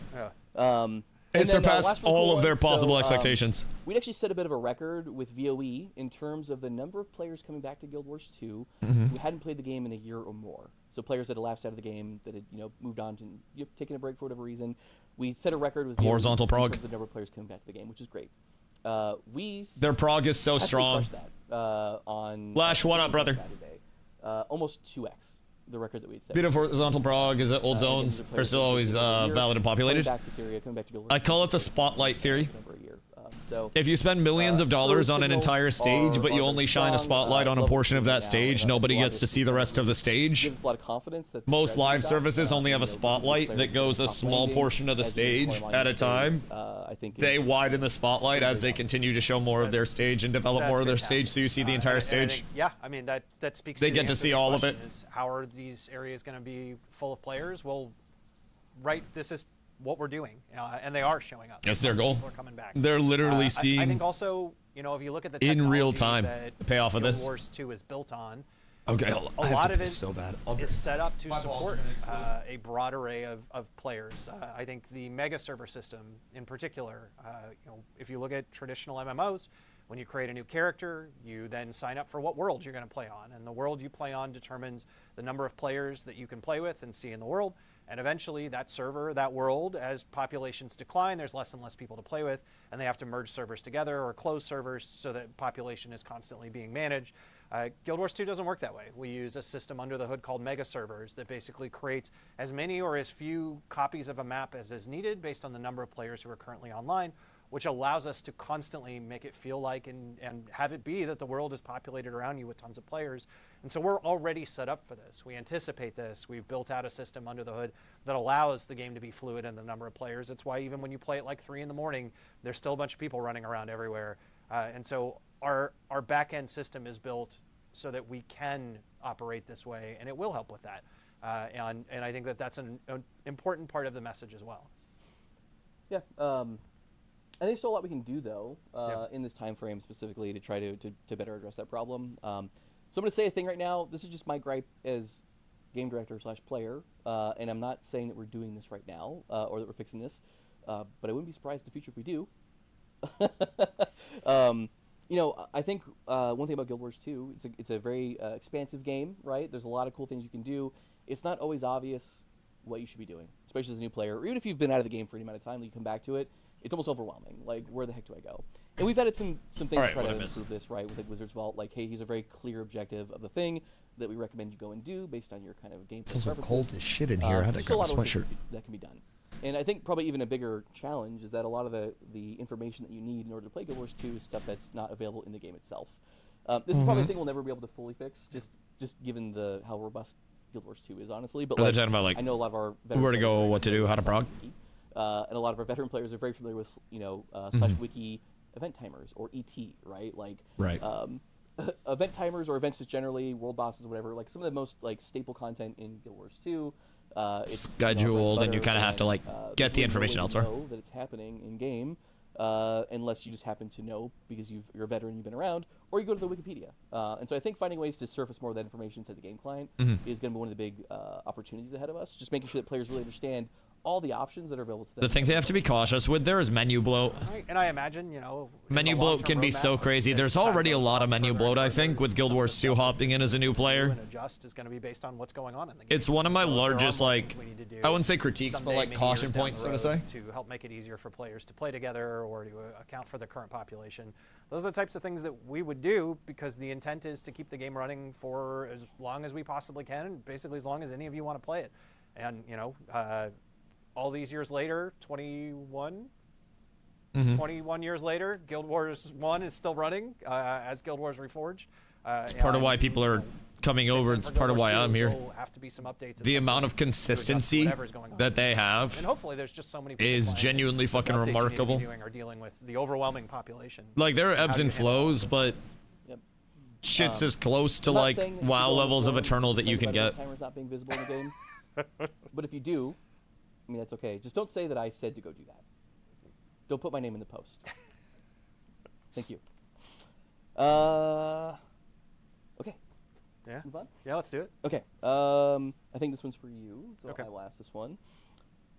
Yeah. It surpassed all of their possible expectations. We'd actually set a bit of a record with VOE in terms of the number of players coming back to Guild Wars 2 who hadn't played the game in a year or more. So players that had lapsed out of the game, that had moved on to taken a break for whatever reason. We set a record with horizontal prog. In terms of the number of players coming back to the game, which is great. Their prog is so strong. That, on Lash, what up, brother? Saturday. Almost 2x the record that we had set. Bit of horizontal prog is that old zones are still always valid and populated. Coming back to Guild Wars I call it the spotlight theory. So, if you spend millions of dollars on an entire stage, but you only shine a spotlight on a portion of that stage, nobody gets to see the rest of the stage. Gives a lot of confidence that most live services only have a spotlight that goes a small portion of the stage at a time. I think they widen the spotlight as they continue to show more of their stage and develop more of their stage, so you see the entire stage. I mean that speaks. They get to see all of it. How are these areas going to be full of players? Well, this is what we're doing, and they are showing up. That's their goal. People are coming back. They're literally seeing. I think also, if you look at the in real time the payoff of this. Guild Wars 2 is built on. Okay, hold on. A lot of it so bad. is set up to support a broad array of players. I think the mega server system, in particular, if you look at traditional MMOs, when you create a new character, you then sign up for what world you're going to play on, and the world you play on determines the number of players that you can play with and see in the world. And eventually that server, that world, as populations decline, there's less and less people to play with, and they have to merge servers together or close servers so that population is constantly being managed. Guild Wars 2 doesn't work that way. We use a system under the hood called mega servers that basically creates as many or as few copies of a map as is needed based on the number of players who are currently online, which allows us to constantly make it feel like and have it be that the world is populated around you with tons of players. And so we're already set up for this. We anticipate this. We've built out a system under the hood that allows the game to be fluid in the number of players. It's why even when you play at like 3 in the morning, there's still a bunch of people running around everywhere. And so our back-end system is built so that we can operate this way, and it will help with that. And I think that that's an important part of the message as well. Yeah. I think there's still a lot we can do, though, in this time frame specifically to try to better address that problem. So I'm going to say a thing right now. This is just my gripe as game director / player, and I'm not saying that we're doing this right now or that we're fixing this, but I wouldn't be surprised in the future if we do. You know, I think one thing about Guild Wars 2, it's a very expansive game, right? There's a lot of cool things you can do. It's not always obvious what you should be doing, especially as a new player, or even if you've been out of the game for any amount of time and you come back to it, it's almost overwhelming. Like, where the heck do I go? And we've added some things to try to improve this, right? With like Wizard's Vault, like, hey, here's a very clear objective of the thing that we recommend you go and do based on your kind of gameplay. It's also cold as shit in here. I had to grab a sweatshirt. That can be done. And I think probably even a bigger challenge is that a lot of the information that you need in order to play Guild Wars 2 is stuff that's not available in the game itself. This is probably a thing we'll never be able to fully fix, just given how robust Guild Wars 2 is, honestly. But like, about, I know a lot of our where to go, what to do, how to prog. And a lot of our veteran players are very familiar with, /wiki event timers, or ET, right? Like, event timers or events just generally, world bosses, whatever. Like some of the most like staple content in Guild Wars 2. It's scheduled, and you kind of have to like get the information elsewhere. Know that it's happening in game, unless you just happen to know because you're a veteran, you've been around, or you go to the Wikipedia. And so I think finding ways to surface more of that information inside the game client is going to be one of the big opportunities ahead of us. Just making sure that players really understand all the options that are available to them. The thing they have to be cautious with there is menu bloat. Right. And I imagine, menu bloat can be so crazy. There's already a lot of menu bloat, I think, with Guild Wars 2 hopping in as a new player. Adjust is going to be based on what's going on in the game. It's one of my largest, like, I wouldn't say critiques, but like caution points, so to say. To help make it easier for players to play together or to account for the current population. Those are the types of things that we would do because the intent is to keep the game running for as long as we possibly can, basically as long as any of you want to play it. And, all these years later, 21 years later, Guild Wars 1 is still running as Guild Wars Reforged. It's part of why people are coming over. It's part of why I'm here. Have to be some updates. The amount of consistency that they have and hopefully there's just so many is genuinely fucking remarkable. Are dealing with the overwhelming population. Like, there are ebbs and flows, but shit's as close to like WoW levels of Eternal that you can get. Timer's not being visible in the game. But if you do, I mean, that's okay. Just don't say that I said to go do that. Don't put my name in the post. Thank you. Okay. Yeah. Move on? Yeah, let's do it. Okay. I think this one's for you, so I will ask this one.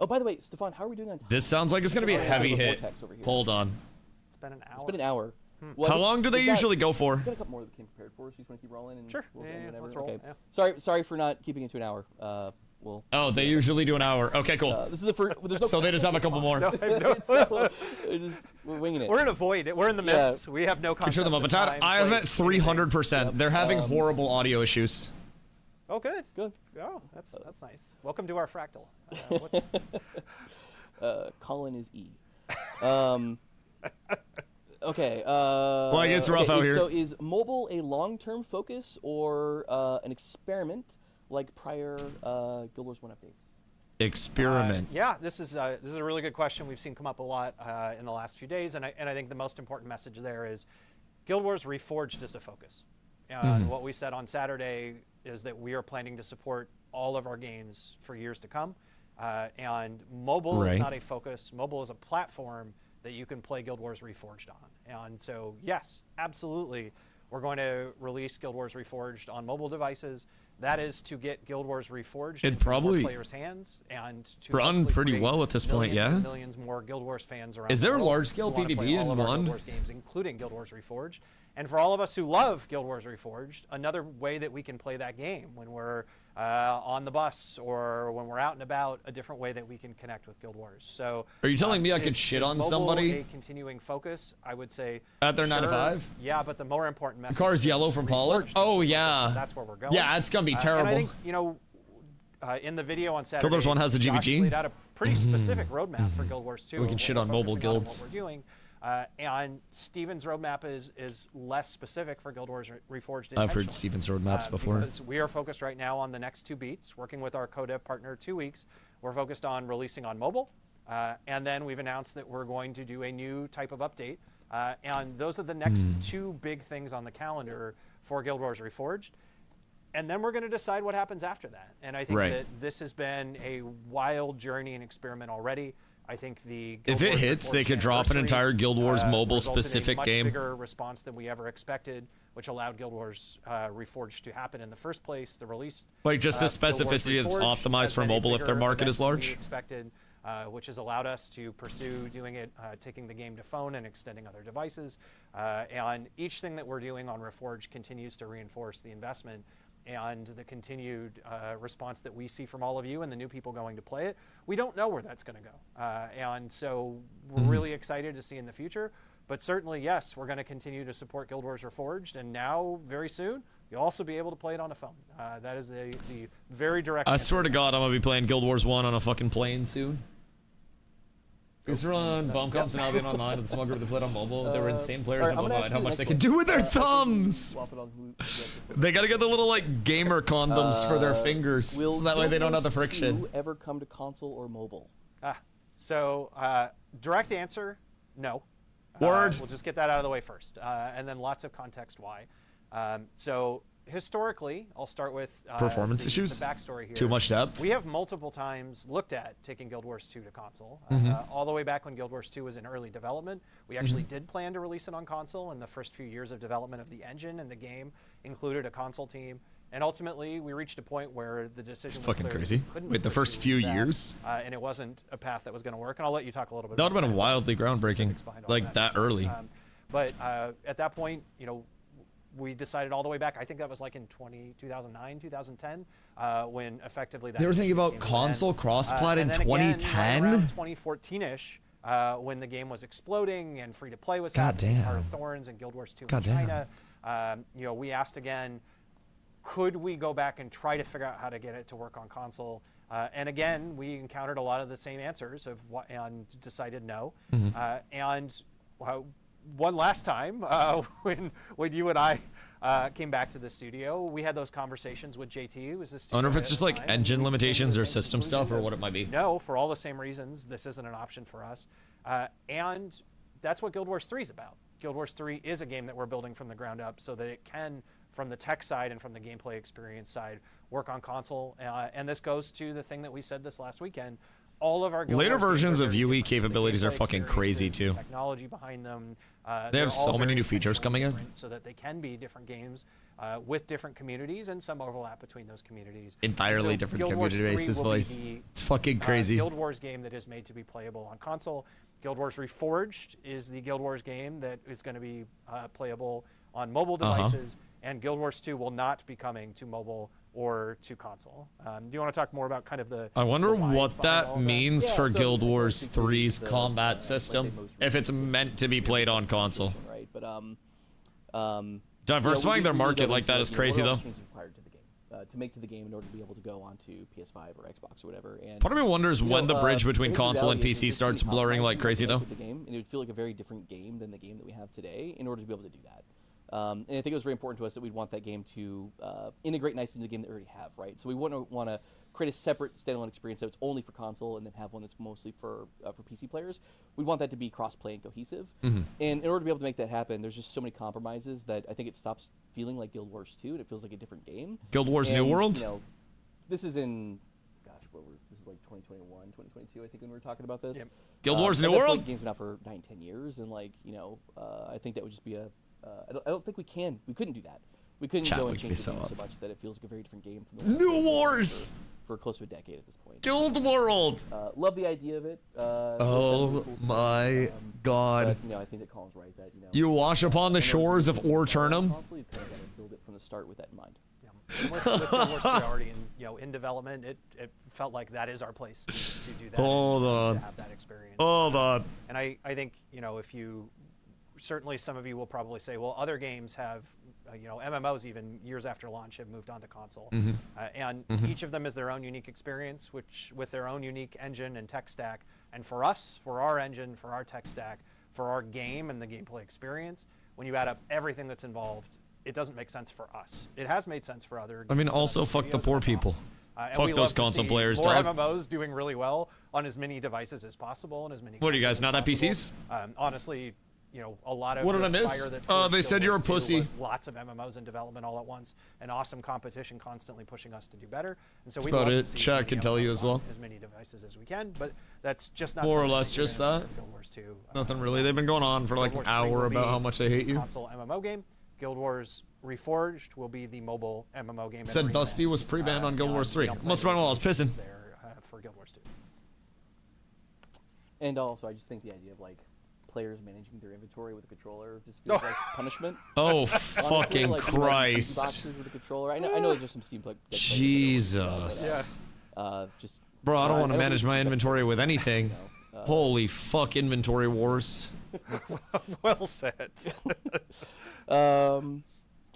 Oh, by the way, Stefan, how are we doing on time? This sounds like it's going to be a heavy hit. Hold on. It's been an hour. It's been an hour. Well, how long do they usually go for? We've got a couple more that came prepared for us. You just want to keep rolling? And sure. We'll let's roll. Okay. Yeah. Sorry for not keeping it to an hour. Oh, they usually do an hour. Okay, cool. This is the first. No so they just have a couple more. We're winging it. We're in a void. We're in the mists. We have no concept. Control them up. It's at, I have it 300%. They're having horrible audio issues. Oh, good. Good. Oh, that's nice. Welcome to our fractal. Colin is E. Okay. Like, it's rough out here. So is mobile a long-term focus or an experiment like prior Guild Wars 1 updates? Experiment. Yeah, this is a really good question we've seen come up a lot in the last few days, and I think the most important message there is Guild Wars Reforged is the focus. What we said on Saturday is that we are planning to support all of our games for years to come, and mobile is not a focus. Mobile is a platform that you can play Guild Wars Reforged on, and so yes, absolutely, we're going to release Guild Wars Reforged on mobile devices. That is to get Guild Wars Reforged in more players' hands and to run pretty well at this point. Yeah, millions more Guild Wars fans around. Is there large-scale PvP in all one? Guild Wars games, including Guild Wars Reforged. And for all of us who love Guild Wars Reforged, another way that we can play that game when we're on the bus, or when we're out and about, a different way that we can connect with Guild Wars. So, are you telling me I could shit on mobile somebody? A continuing focus, I would say. At their sure, 9 to 5? Yeah, but the more important message. The car's yellow from Pollard? Oh, yeah. So that's where we're going. Yeah, it's going to be terrible. And I think, you know, in the video on Saturday, Guild Wars 1 has the Josh GVG? laid out a pretty specific roadmap for Guild Wars 2. We can shit on mobile guilds. What we're doing. And Steven's roadmap is less specific for Guild Wars Reforged. I've heard Steven's roadmaps before. Because we are focused right now on the next 2 beats, working with our co-dev partner 2 weeks. We're focused on releasing on mobile, and then we've announced that we're going to do a new type of update. And those are the next 2 big things on the calendar for Guild Wars Reforged. And then we're going to decide what happens after that. And I think that this has been a wild journey and experiment already. I think the Guild if it Wars hits, they Reforged could drop an entire Guild Wars mobile resulted in a specific much game. Bigger response than we ever expected, which allowed Guild Wars Reforged to happen in the first place. The release, like just the Guild Wars specificity that's Reforged optimized has for been a mobile if their bigger market is event than large. we expected, which has allowed us to pursue doing it, taking the game to phone and extending other devices. And each thing that we're doing on Reforged continues to reinforce the investment and the continued response that we see from all of you and the new people going to play it. We don't know where that's going to go. And so we're really excited to see in the future. But certainly, yes, we're going to continue to support Guild Wars Reforged. And now, very soon, you'll also be able to play it on a phone. That is the very direct I answer. swear to God, I'm going to be playing Guild Wars 1 on a fucking plane soon. Because we're on Bomb Comps and Albion Online with the small group that played on mobile. They were insane players and whatnot. How much they can do with their thumbs! They gotta get the little like gamer condoms for their fingers, so that way they don't have the friction. Will ever come to console or mobile? So, direct answer, no. Word. We'll just get that out of the way first, and then lots of context why. So historically, I'll start with Performance the issues? backstory here. Too much depth? We have multiple times looked at taking Guild Wars 2 to console. All the way back when Guild Wars 2 was in early development, we actually did plan to release it on console, and the first few years of development of the engine and the game included a console team. And ultimately, we reached a point where the decision was fucking clear that crazy. we couldn't Wait, the first pursue few that, years? and it wasn't a path that was going to work. And I'll let you talk a little bit. That would have about been wildly groundbreaking, specifics behind all like that early. But at that point, you know, we decided all the way back. I think that was like in 2009, 2010, when effectively that They were thinking about came to an console end. cross-plat in And then again, 2010? right around 2014-ish, when the game was exploding and free to play was God happening, damn. Heart of Thorns and Guild Wars 2 God in damn. China. You know, we asked again, could we go back and try to figure out how to get it to work on console? And again, we encountered a lot of the same answers of what, and decided no. And one last time, when you and I came back to the studio, we had those conversations with JT, who was the studio I wonder if head it's at just the like time, engine and we came to limitations the or same system stuff or conclusion what of, it might be. No, for all the same reasons, this isn't an option for us. And that's what Guild Wars 3 is about. Guild Wars 3 is a game that we're building from the ground up so that it can, from the tech side and from the gameplay experience side, work on console. And this goes to the thing that we said this last weekend. All of our Guild Later Wars games versions are of very UE different. The capabilities are gameplay fucking crazy experiences, too. Technology behind them. They have they're all so many very new features intentionally coming in. different so that they can be different games with different communities and some overlap between those communities. Entirely So different Guild Wars community 3 bases, will be boys. the, It's fucking crazy. Guild Wars game that is made to be playable on console. Guild Wars Reforged is the Guild Wars game that is going to be playable on mobile devices, and Guild Wars 2 will not be coming to mobile or to console. Do you want to talk more about kind of the? I wonder the whys what behind all that of means Yeah, for so Guild I Wars think we 3's the, combat let's say system, most if it's recent meant to be played on console. Right, but Diversifying their we market go like into, that is what crazy are all though. the changes required to the game, to make to the game in order to be able to go onto PS5 or Xbox or whatever. And Part of me wonders when the bridge between the console and reality is PC it's starts pretty blurring like compromising crazy though. with the game, and it would feel like a very different game than the game that we have today in order to be able to do that. And I think it was very important to us that we'd want that game to integrate nicely into the game that we already have, right? So we wouldn't want to create a separate standalone experience that's only for console and then have one that's mostly for PC players. We want that to be cross-play and cohesive. And in order to be able to make that happen, there's just so many compromises that I think it stops feeling like Guild Wars 2 and it feels like a different game. Guild Wars And, New World? You know, this is in, this is like 2021, 2022, I think, when we were talking about this. Yep. Guild Wars at New that point, World? the game's been out for 9-10 years, and like, you know, I think that would just be a. I don't think we couldn't do that. We couldn't Chat go would and be change the so game up. so much that it feels like a very different game from the one New that we've played Wars! for close to a decade at this point. Guild World! Love the idea of it. Oh my god. But, you know, I think that Colin's right that, you know. You wash upon the shores of Orturnum? Console, you've kind of got to build it from the start with that in mind. with Guild Wars 3 already in development, it felt like that is our place to do that. Hold on. To have that experience. Hold on. And I think, if you, certainly some of you will probably say, well, other games have, MMOs even years after launch have moved on to console. And each of them is their own unique experience, which with their own unique engine and tech stack. And for us, for our engine, for our tech stack, for our game and the gameplay experience, when you add up everything that's involved, it doesn't make sense for us. It has made sense for other I mean, games, also fuck the poor people. Fuck those console players, more dog. MMOs doing really well on as many devices as possible and as many. What are you guys, not at possible. PCs? Honestly, a lot of What did the I miss? fire that Oh, forged they Guild said you're a Wars 2 pussy. was lots of MMOs in development all at once, and awesome competition constantly pushing us to do better. And so we about love it. to see Chat as many can tell you MMOs as well. on as many devices as we can, but that's just not More or something less that you're just gonna see that. from Guild Wars 2. Nothing really. They've been going on for like Guild an Wars 3 hour will about be how much they hate you. Console MMO game. Guild Wars Reforged will be the mobile MMO game. Said Dusty was pre-banned on Guild Wars 3. Must have been while I was pissing. There, for Guild Wars 2. And also, I just think the idea of like players managing their inventory with a controller just feels like punishment. Oh, Honestly, fucking like, you, Christ. boxes with a controller. I know there's just some Steam plug. Jesus. Just. Bro, I don't want to think manage it's my just inventory like, with anything. Holy fuck, inventory wars. Well said.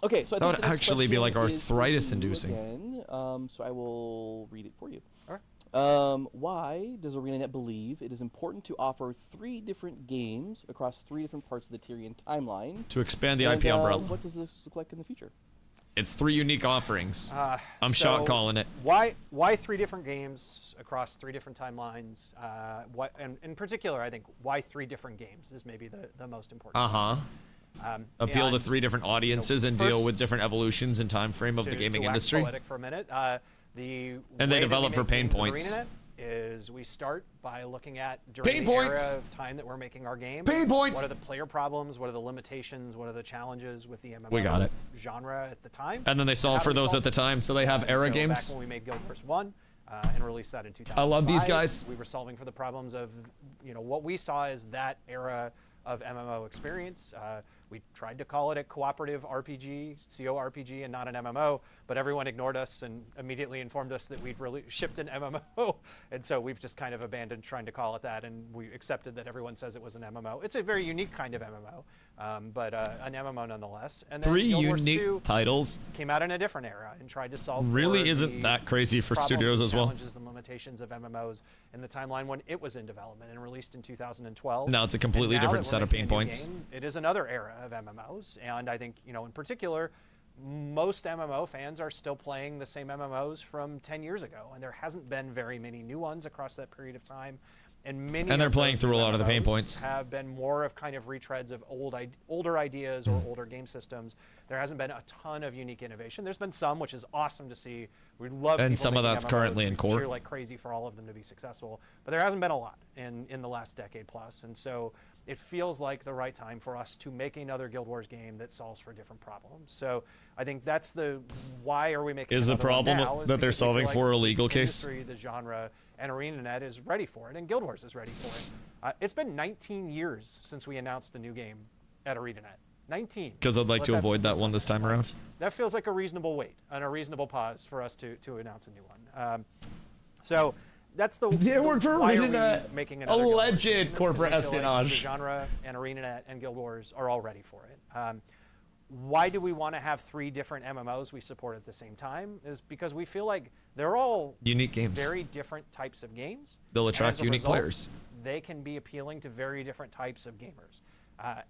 Okay, so I think That would the next actually be like question is for arthritis you inducing. again. So I will read it for you. All right. Why does ArenaNet believe it is important to offer 3 different games across 3 different parts of the Tyrian timeline? To expand the And, IP umbrella. What does this look like in the future? It's 3 unique offerings. I'm So shot calling it. Why 3 different games across 3 different timelines? And in particular, I think why 3 different games is maybe the most important. Appeal to and, 3 different audiences and deal first, with different evolutions and time frame of the gaming industry. Poetic for a minute. And they way that develop we for make pain games with points. ArenaNet is we start by looking at during Pain the points. era of time that we're making our game. Pain points. What are the player problems? What are the limitations? What are the challenges with the MMO We got it. genre at the time? And then they solve How for do we those solve at the time, so they have And era so games. Back when we made Guild Wars 1 and released that in 2005, I love these guys. We were solving for the problems of, what we saw as that era of MMO experience. We tried to call it a cooperative RPG, CO-RPG, and not an MMO, but everyone ignored us and immediately informed us that we'd really shipped an MMO. And so we've just kind of abandoned trying to call it that, and we accepted that everyone says it was an MMO. It's a very unique kind of MMO, but an MMO nonetheless. And then 3 Guild Wars unique 2 titles. came out in a different era and tried to solve Really for isn't the that crazy for problems studios and as well. challenges and limitations of MMOs in the timeline when it was in development and released in 2012. Now it's a completely And now different that set we're of pain making a new points. game, it is another era of MMOs, and I think in particular, most MMO fans are still playing the same MMOs from 10 years ago, and there hasn't been very many new ones across that period of time. And And they're playing through a lot of the pain points. Have been more of kind of retreads of older ideas or older game systems. There hasn't been a ton of unique innovation. There's been some, which is awesome to see. We love And people some of making that's MMOs. currently in We core. cheer like crazy for all of them to be successful, but there hasn't been a lot in the last decade plus. And so it feels like the right time for us to make another Guild Wars game that solves for different problems. So I think that's why are we making Is the another one problem now, that they're because we feel solving like for a the legal case? industry, the genre, and ArenaNet is ready for it, and Guild Wars is ready for it. It's been 19 years since we announced a new game at ArenaNet. 19. Because I'd like Let to that avoid sink that in one for this a time minute. around. That feels like a reasonable wait and a reasonable pause for us to announce a new one. So that's the Yeah, it worked for why are we ArenaNet. making another Guild Wars Alleged game? That's because corporate we feel like espionage. the genre and ArenaNet and Guild Wars are all ready for it. Why do we want to have 3 different MMOs we support at the same time? Is because we feel like they're all Unique games. very different types of games. They'll And attract as a unique result, players. They can be appealing to very different types of gamers.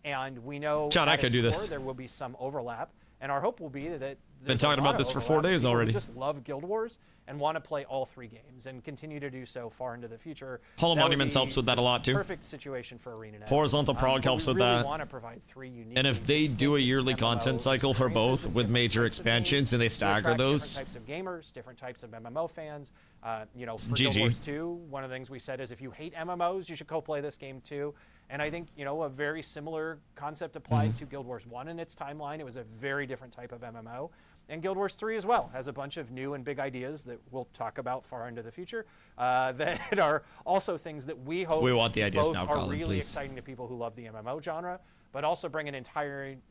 And we know John, I at could its do core, this. there will be some overlap. And our hope will be that Been talking about this for 4 days already. Just love Guild Wars and want to play all 3 games and continue to do so far into the future. Hollow That would Monuments be helps with that a lot, too. Perfect situation for ArenaNet. Horizontal Prog But helps we with really that. want to provide 3 unique And if they do a yearly MMO content cycle for both experiences and with different major types of games expansions and they to stagger attract those, different types of gamers, different types of MMO fans. For GG. Guild Wars 2, one of the things we said is if you hate MMOs, you should go play this game too. And I think, a very similar concept applied to Guild Wars 1 in its timeline. It was a very different type of MMO. And Guild Wars 3 as well has a bunch of new and big ideas that we'll talk about far into the future that are also things that we hope We want the ideas both now, are Colin, really please. exciting to people who love the MMO genre, but also bring an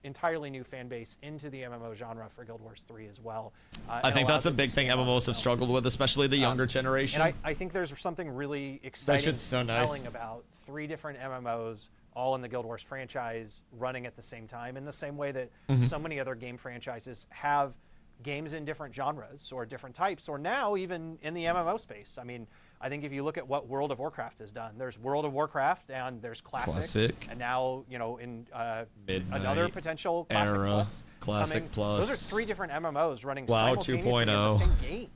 entirely new fan base into the MMO genre for Guild Wars 3 as well. I think that's a big thing MMOs have struggled with, especially the younger generation. And I think there's something really exciting and so compelling nice. about 3 different MMOs all in the Guild Wars franchise running at the same time, in the same way that so many other game franchises have games in different genres or different types, or now even in the MMO space. I mean, I think if you look at what World of Warcraft has done, there's World of Warcraft and there's Classic. And now, you know, in another potential Classic Era, Plus. Classic coming. Plus. Those are 3 different MMOs running WoW simultaneously in the 2.0. same game.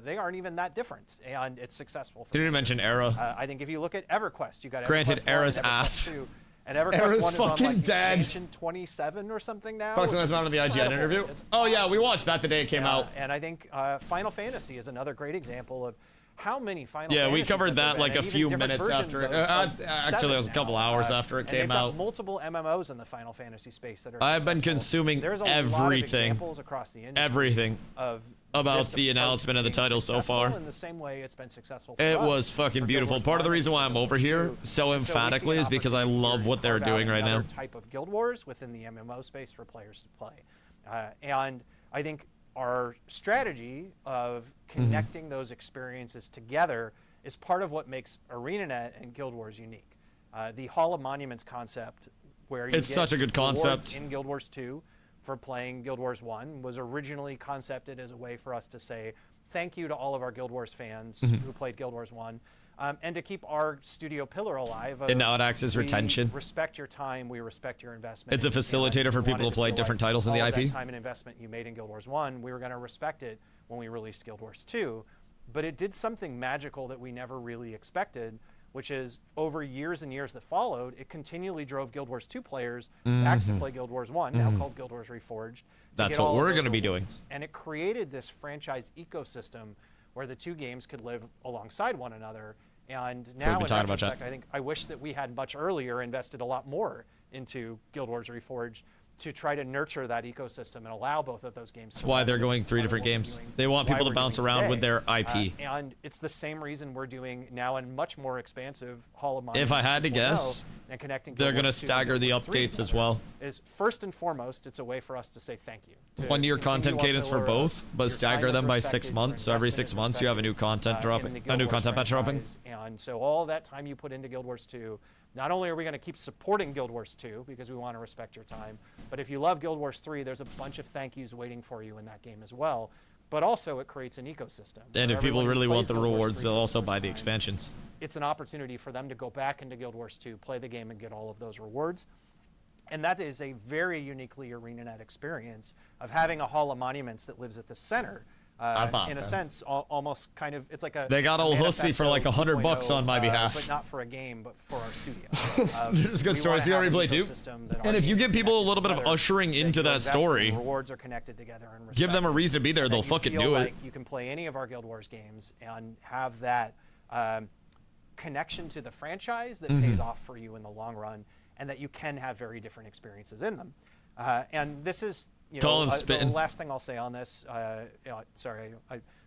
They aren't even that different, and it's successful. Didn't even mention Era. I think if you look at EverQuest, you got Granted, EverQuest 1 Era's and EverQuest ass. 2, and EverQuest Era's 1 is on fucking like dead. expansion 27 or something now. Talks which about is on the IGN incredible. interview. It's Oh yeah, we watched that the day it came out. and I think Final Fantasy is another great example of how many Final Yeah, we Fantasies covered have there that been, like a and even few different minutes versions after. of Actually, it was a 7 couple now. hours after it And came they've got out. multiple MMOs in the Final Fantasy space that are I've been successful. consuming There's a lot of everything. examples across the industry Everything of about this the approach announcement of the being title so successful far. in the same way it's been successful for It us was fucking for Guild beautiful. Wars Part of the 1 reason why and I'm over here Guild Wars 2. so And so we see emphatically an is because I opportunity love to what they're carve out doing right now. another type of Guild Wars within the MMO space for players to play. And I think our strategy of connecting those experiences together is part of what makes ArenaNet and Guild Wars unique. The Hall of Monuments concept, where you It's get such a good rewards concept. in Guild Wars 2 for playing Guild Wars 1, was originally concepted as a way for us to say thank you to all of our Guild Wars fans who played Guild Wars 1, and to keep our studio pillar alive. And now it acts as we retention. respect your time, we respect your investment. It's a and facilitator for we people wanted to play feel different like titles in the all of that IP. time and investment you made in Guild Wars 1, we were going to respect it when we released Guild Wars 2. But it did something magical that we never really expected, which is over years and years that followed, it continually drove Guild Wars 2 players back to play Guild Wars 1, now called Guild Wars Reforged. to That's get what all of we're those gonna be doing. rewards. And it created this franchise ecosystem where the 2 games could live alongside one another. And we've now, been in talking about, retrospect, I wish that we had much earlier invested a lot more into Guild Wars Reforged to try to nurture that ecosystem and allow both of those games. That's why they're going 3 different games. They want people to bounce around with their IP. And it's the same reason we're doing now a much more expansive Hall of Monuments. If I had to 2.0 guess, and connecting they're Guild gonna Wars 2 and stagger Guild the Wars 3 updates as together well. Is first and foremost, it's a way for us to say thank you. to 1 year continue content our cadence for pillar of both, but your stagger time them is by respected, 6 your months. So every investment 6 is months you have a new respected, content in dropping, the a Guild new Wars content patch dropping. franchise. And so all that time you put into Guild Wars 2, not only are we going to keep supporting Guild Wars 2 because we want to respect your time, but if you love Guild Wars 3, there's a bunch of thank yous waiting for you in that game as well. But also it creates an ecosystem. And where if people everyone who really plays want the Guild Wars rewards, 3 they'll for also first buy the time, expansions. it's an opportunity for them to go back into Guild Wars 2, play the game, and get all of those rewards. And that is a very uniquely ArenaNet experience of having a Hall of Monuments that lives at the center. In a sense, almost kind of, it's like a. They got old Hussey for like manifesto $100 on my 2.0, behalf. but not for a game, but for our studio. There's good stories. You already play too. And if you give people a little bit of ushering into that story, rewards are connected together and give them a respected, reason to be there, that they'll you fucking feel do like it. You can play any of our Guild Wars games and have that connection to the franchise that pays off for you in the long run, and that you can have very different experiences in them. And this is, Colin's the spitting. last thing I'll say on this. Sorry,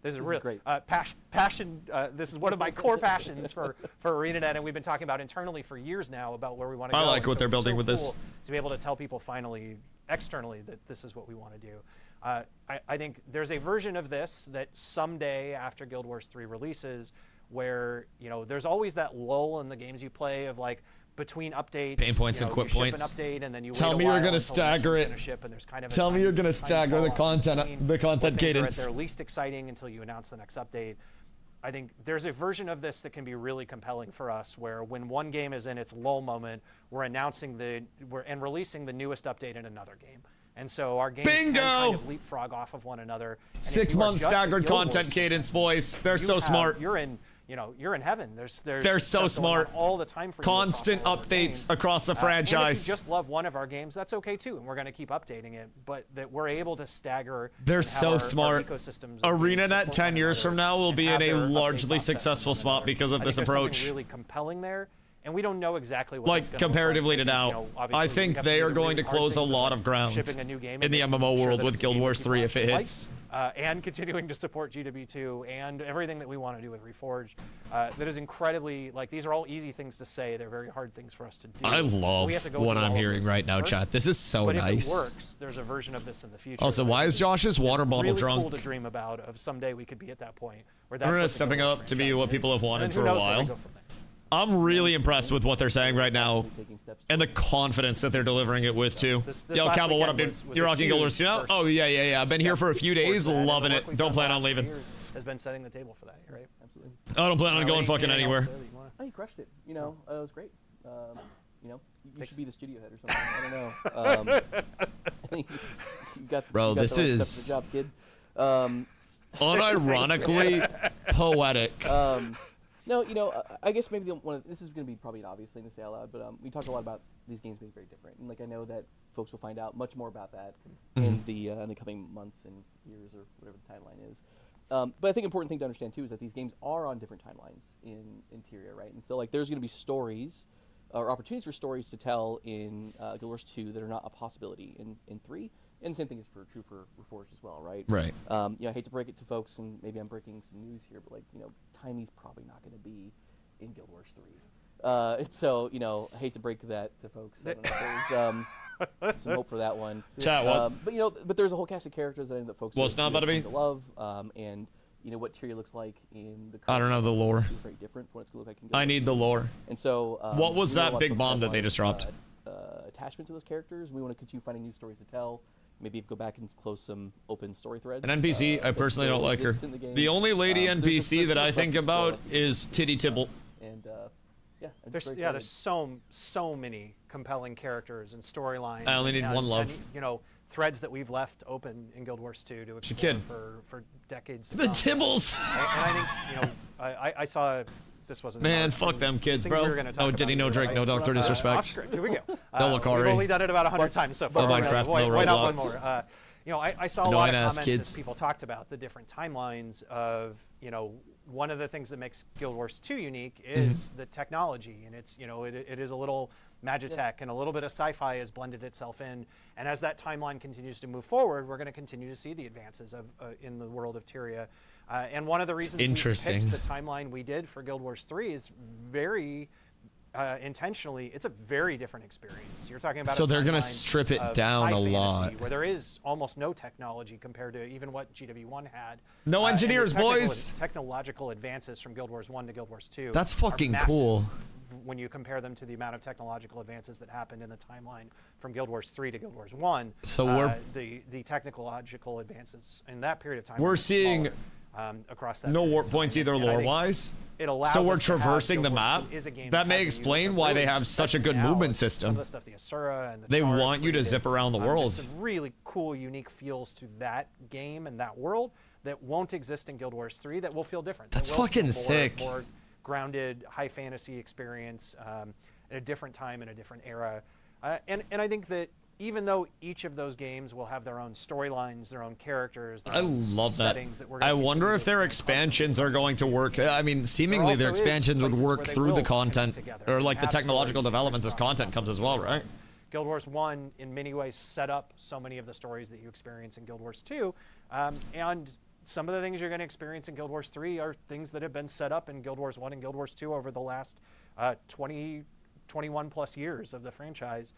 this is real great. passion. This is one of my core passions for ArenaNet, and we've been talking about internally for years now about where we want to I go. like and what so they're it's building so with this. cool to be able to tell people finally externally that this is what we want to do. I think there's a version of this that someday after Guild Wars 3 releases, where there's always that lull in the games you play of like between updates, Pain points and quit you ship points. an update and then you Tell wait a me you're while gonna until the next stagger one's it. gonna ship, and there's kind of a Tell me tiny- you're gonna tiny stagger the fall-off content between the content when things are cadence. at their least exciting until you announce the next update. I think there's a version of this that can be really compelling for us, where when one game is in its lull moment, we're announcing and releasing the newest update in another game. And so our games Bingo! can kind of leapfrog off of one another. And if 6 you are months just a staggered Guild content Wars cadence, boys. They're you so have- smart. You're in heaven. There's They're so stuff going on smart. all the time for you across Constant all of our updates games. across the And franchise. if you just love one of our games, that's okay too, and we're going to keep updating it. But that we're able to stagger. They're and have so our smart. ecosystems ArenaNet support 10 one years another from now will and be have in a their update largely process successful with one spot another. because of I this think there's something approach. really compelling there, And we don't know exactly what Like, it's gonna comparatively look to like. now, You know, I obviously, we think have they do are the going really to hard close a things lot about of ground shipping a new game in the and making MMO sure world that with it's a Guild game Wars that 3 people if it like, hits. and continuing to support GW2 and everything that we want to do with Reforged. That is incredibly, like, these are all easy things to say. They're very hard things for us to do. I love We have to go what through I'm all of hearing those right things now, first. chat. This is so But nice. if it works, there's a version of this in the future. Also, that why is Josh's water bottle really drunk? cool to dream about. Of someday we could be at that point where that's We're what the stepping Guild Wars up to be franchise what is. people have And wanted then for who a knows where we while. go from there. I'm really impressed with what they're saying right now. Taking steps And the towards- confidence that they're delivering it with, too. This Yo, last Campbell, what up, dude? weekend was You're a rocking Guild huge Wars 2 now? first Oh, yeah. I've been here for a few towards days, that, and the loving work it. we've Don't done plan the on last leaving. 3 years has been setting the table for that, right? Absolutely. I don't plan on going fucking Anything anywhere. else that you wanna- Oh, you crushed it. You know, it was great. You know, you should be the studio head or something. I don't know. You got Bro, you got this the right is- stuff for the job, kid. Unironically poetic. No, you know, I guess maybe this is going to be probably an obvious thing to say out loud, but we talk a lot about these games being very different, and like I know that folks will find out much more about that in the coming months and years or whatever the timeline is. But I think an important thing to understand too is that these games are on different timelines in Interior, right? And so like there's going to be stories or opportunities for stories to tell in Guild Wars 2 that are not a possibility in 3. And the same thing is true for Reforged as well, right? Right. You know, I hate to break it to folks, and maybe I'm breaking some news here, but like, you know, Tiny's probably not going to be in Guild Wars 3. And so, you know, I hate to break that to folks. I don't know if there's some hope for that one. Chat, what? But you know, but there's a whole cast of characters that I think that folks What's not about to be? love, and you know what Tyria looks like in the. I don't know the lore. Is very different from what it's going to look like in Guild I Wars need the 3. lore. And so, What was we know a that lot of big folks bomb have, that they like, just dropped? Attachment to those characters. We want to continue finding new stories to tell. Maybe go back and close some open story threads. An NPC, I that personally still don't like her. exist in the game. The only lady There's NPC that still I stuff think to explore. about is Titty Tibble. And yeah, I'm just There's very there's excited. so many compelling characters and storylines. I only need one love. And, you know, threads that we've left open in Guild Wars 2 to explore kid. for decades. To The come. Tibbles! And I think, you know, I saw. This wasn't. Man, about fuck things- them kids, things bro. we were gonna talk No about Diddy, no here, Drake, right? no Dr. Disrespect. Off script. Here we go. No Lakari. We've only done it about 100 times so far. No Minecraft, why, no why not one Roblox. more? You know, I saw a lot of Annoying-ass comments kids. as people talked about the different timelines of, you know, one of the things that makes Guild Wars 2 unique is the technology, and it's, you know, it is a little Magitech and a little bit of sci-fi has blended itself in, and as that timeline continues to move forward, we're going to continue to see the advances of in the world of Tyria. And one of the reasons we interesting. picked the timeline we did for Guild Wars 3 is very intentionally, it's a very different experience. You're talking about So a they're gonna timeline strip it of down high a fantasy lot. where there is almost no technology compared to even what GW1 had. No And the engineers, boys. Technological advances from Guild Wars 1 to Guild Wars 2. That's are fucking massive cool. when you compare them to the amount of technological advances that happened in the timeline from Guild Wars 3 to Guild Wars 1. So we're- the technological advances in that period of time. We're were seeing smaller, across that. No period warp of points time. either And I think lore-wise. it allows So we're us to have traversing the Guild Wars map. 2 is a game That may has a explain unique why they ability, have such a especially good now, movement and system. Some of the stuff, the Asura and the They Charge want you to created, zip around the there's world. some really cool, unique feels to that game and that world that won't exist in Guild Wars 3 that will feel different. That's That will feel fucking sick. More grounded, high fantasy experience at a different time in a different era. And I think that even though each of those games will have their own storylines, their own characters, their I own love that. settings that we're I gonna wonder continue if to their expand expansions are going to work. I mean, seemingly their also is expansions would places work where they through the will connect content, together or and like the have technological stories that developments as crisscross content comes as well, right? Guild Wars 1, in many ways, set up so many of the stories that you experience in Guild Wars 2. And some of the things you're going to experience in Guild Wars 3 are things that have been set up in Guild Wars 1 and Guild Wars 2 over the last 21 plus years of the franchise.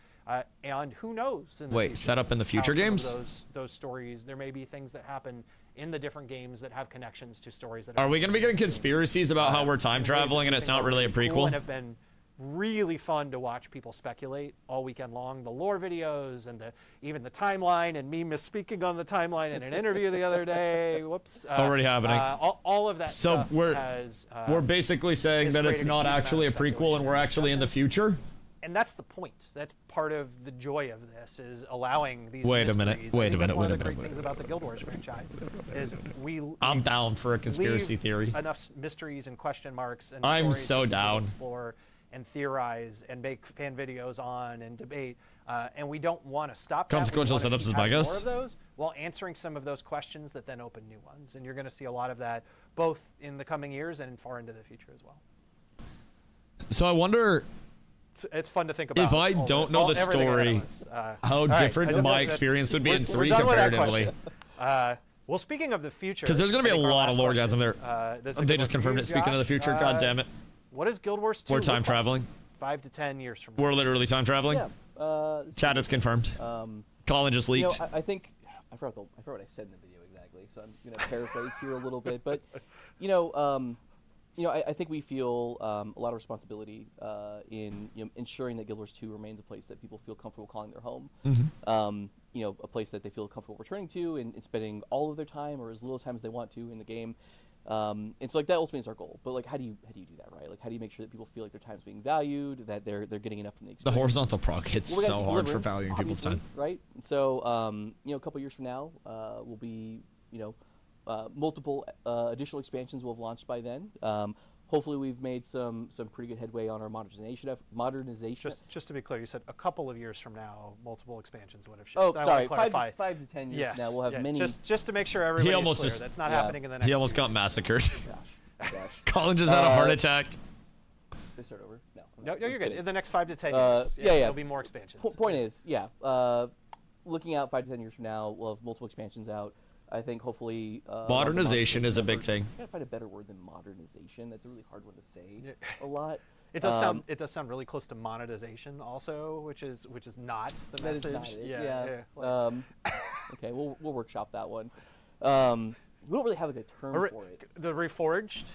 And who knows? In the Wait, future, set up in the how future some of games? Those stories, there may be things that happen in the different games that have connections to stories that Are we going to be getting conspiracies about how we're time in ways traveling that and we it's think not are really a cool prequel? and have been really fun to watch people speculate all weekend long. The lore videos and even the timeline, and me misspeaking on the timeline in an interview the other day. Whoops. Already happening. All of that So stuff we're basically saying has that it's created a not huge amount actually a of prequel and speculation we're and actually in the discussion. future? And that's the point. That's part of the joy of this, is allowing these Wait a minute, mysteries. wait I think a minute, that's one wait a of the great minute, things about the Guild Wars franchise is I'm down for a conspiracy leave theory. enough mysteries and question marks and I'm stories so for people to down. explore and theorize and make fan videos on and debate, and we don't want to stop that. We Consequential wanna setups keep is my having more guess. of those while answering some of those questions that then open new ones, and you're going to see a lot of that both in the coming years and far into the future as well. So I wonder It's fun to think about. if I don't know the story, how different my experience would be in 3 comparatively. Well, speaking of the future, Because there's going to be a lot of lorgasm there. They just confirmed it. Speaking of the future, god damn it. What is Guild Wars 2? We're time traveling. 5 to 10 years from now. We're literally time traveling. Yeah. Chat is confirmed. Colin just leaked. I think I forgot what I said in the video exactly, so I'm gonna paraphrase here a little bit. But I think we feel a lot of responsibility in ensuring that Guild Wars 2 remains a place that people feel comfortable calling their home. A place that they feel comfortable returning to and spending all of their time or as little time as they want to in the game. And so that ultimately is our goal. But how do you do that, right? How do you make sure that people feel like their time's being valued, that they're getting enough from the experience? The horizontal proc hits so hard for valuing people's time, right? And so a couple years from now, we'll be multiple additional expansions will have launched by then. Hopefully, we've made some pretty good headway on our modernization. Just to be clear, you said a couple of years from now, multiple expansions would have shipped. Oh, sorry, 5 to 10 years yes. from now, we'll have many. Just to make sure everybody is clear, that's not happening in the next. He almost got massacred. Gosh. Colin just had a heart attack. Did I start over? No, you're good. Kidding. In the next 5 to 10 years, there'll be more expansions. Point is, looking out 5 to 10 years from now, we'll have multiple expansions out. I think hopefully modernization is a big thing. I gotta find a better word than modernization. That's a really hard one to say. A lot. It does sound really close to monetization also, which is not the message. That is not it. Yeah. Okay, we'll workshop that one. We don't really have a good term for it. The Reforged,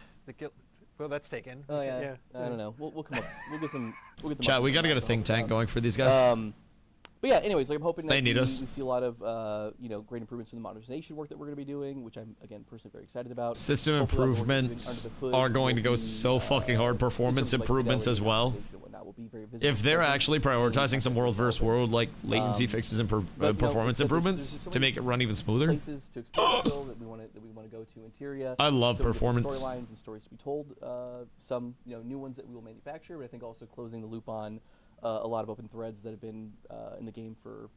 well, that's taken. Oh yeah. I don't know. We'll come up. We'll get some. Chat, we got to get a think tank going for these guys. But yeah, anyways, I'm hoping that we see a lot of great improvements in the modernization work that we're going to be doing, which I'm again personally very excited about. System improvements are going to go so fucking hard. Performance improvements as well. If they're actually prioritizing some world versus world latency fixes and performance improvements to make it run even smoother. Places to explore that we want to go to interior. I love performance. Storylines and stories to be told. Some new ones that we will manufacture, but I think also closing the loop on a lot of open threads that have been in the game for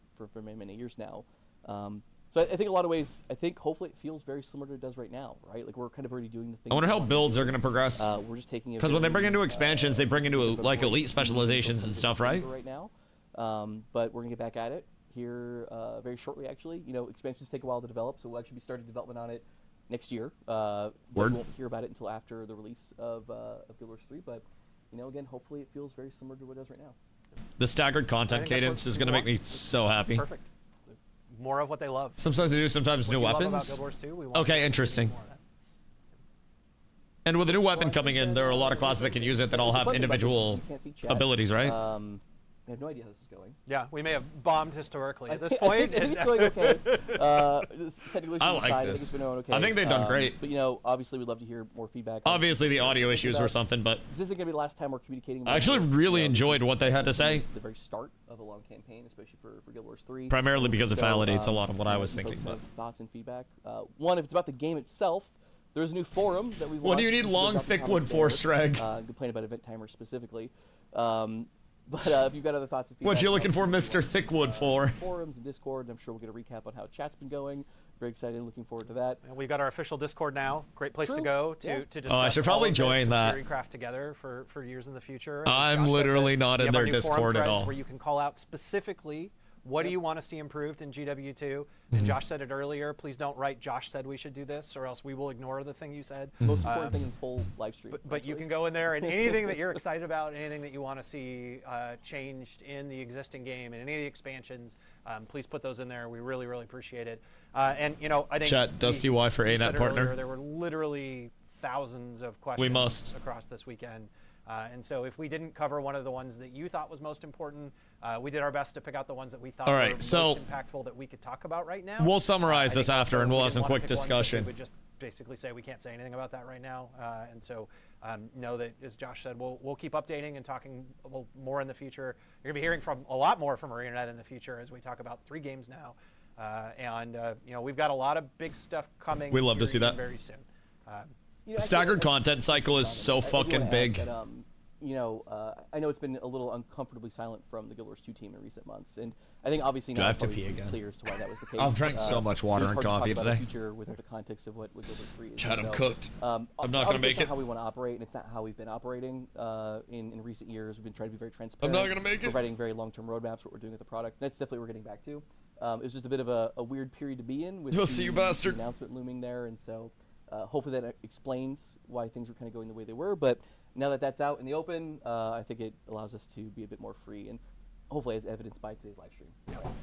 many years now. So I think in a lot of ways, hopefully it feels very similar to what it does right now, right? We're kind of already doing the thing. I wonder how builds are going to progress. We're just taking because when they bring into expansions, they bring into elite specializations and stuff, right? Right now, but we're gonna get back at it here very shortly. Actually, expansions take a while to develop, so we'll actually be starting development on it next year. We won't hear about it until after the release of Guild Wars 3, but again, hopefully it feels very similar to what it does right now. The staggered content cadence is going to make me so happy. Perfect. More of what they love. Sometimes they do, sometimes new weapons. Okay, interesting. And with a new weapon coming in, there are a lot of classes that can use it that all have individual abilities, right? I have no idea how this is going. Yeah, we may have bombed historically at this point. I think it's going okay. Technically, I like this. I think they've done great. But obviously, we'd love to hear more feedback. Obviously, the audio issues were something, but this isn't going to be the last time we're communicating. I actually really enjoyed what they had to say. The very start of a long campaign, especially for Guild Wars 3. Primarily because it validates a lot of what I was thinking. But thoughts and feedback. One, if it's about the game itself, there's a new forum that we've. What do you need long thick wood for, Streg? Complain about event timers specifically. But if you've got other thoughts and feedback, what you looking for, Mr. Thickwood, for? Forums and Discord. I'm sure we'll get a recap on how chat's been going. Very excited, looking forward to that. And we've got our official Discord now. Great place to go to discuss. Oh, I should probably join that. Craft together for years in the future. I'm literally not in their Discord at all. Where you can call out specifically what do you want to see improved in GW2? And Josh said it earlier. Please don't write Josh said we should do this, or else we will ignore the thing you said. Most important thing in this whole live stream. But you can go in there and anything that you're excited about, anything that you want to see changed in the existing game and any of the expansions, please put those in there. We really, really appreciate it. And I think chat DustyWhy for ANET partner. Earlier, there were literally thousands of questions across this weekend. And so if we didn't cover one of the ones that you thought was most important, we did our best to pick out the ones that we thought were most impactful that we could talk about right now. We'll summarize this after, and we'll have some quick discussion. We would just basically say we can't say anything about that right now. And so know that, as Josh said, we'll keep updating and talking more in the future. You're going to be hearing from a lot more from ArenaNet in the future as we talk about 3 games now. And we've got a lot of big stuff coming. We love to see that very soon. Staggered content cycle is so fucking big. you know, I know it's been a little uncomfortably silent from the Guild Wars 2 team in recent months, and I think obviously Do I now have it's to probably pee again? clear as to why that was the case. I've drank so much water it's and hard to coffee talk about today. the future without the context of what Guild Wars 3 is. Chad, I'm So, cooked. I'm not gonna obviously make it's not it. how we want to operate, and it's not how we've been operating in recent years. We've been trying to be very transparent. I'm not gonna make it. Providing very long-term roadmaps, what we're doing with the product. That's definitely what we're getting back to. It was just a bit of a weird period to be in with You'll see, you bastard. the announcement looming there, and so hopefully that explains why things were kind of going the way they were. But now that that's out in the open, I think it allows us to be a bit more free, and hopefully as evidenced by today's live stream.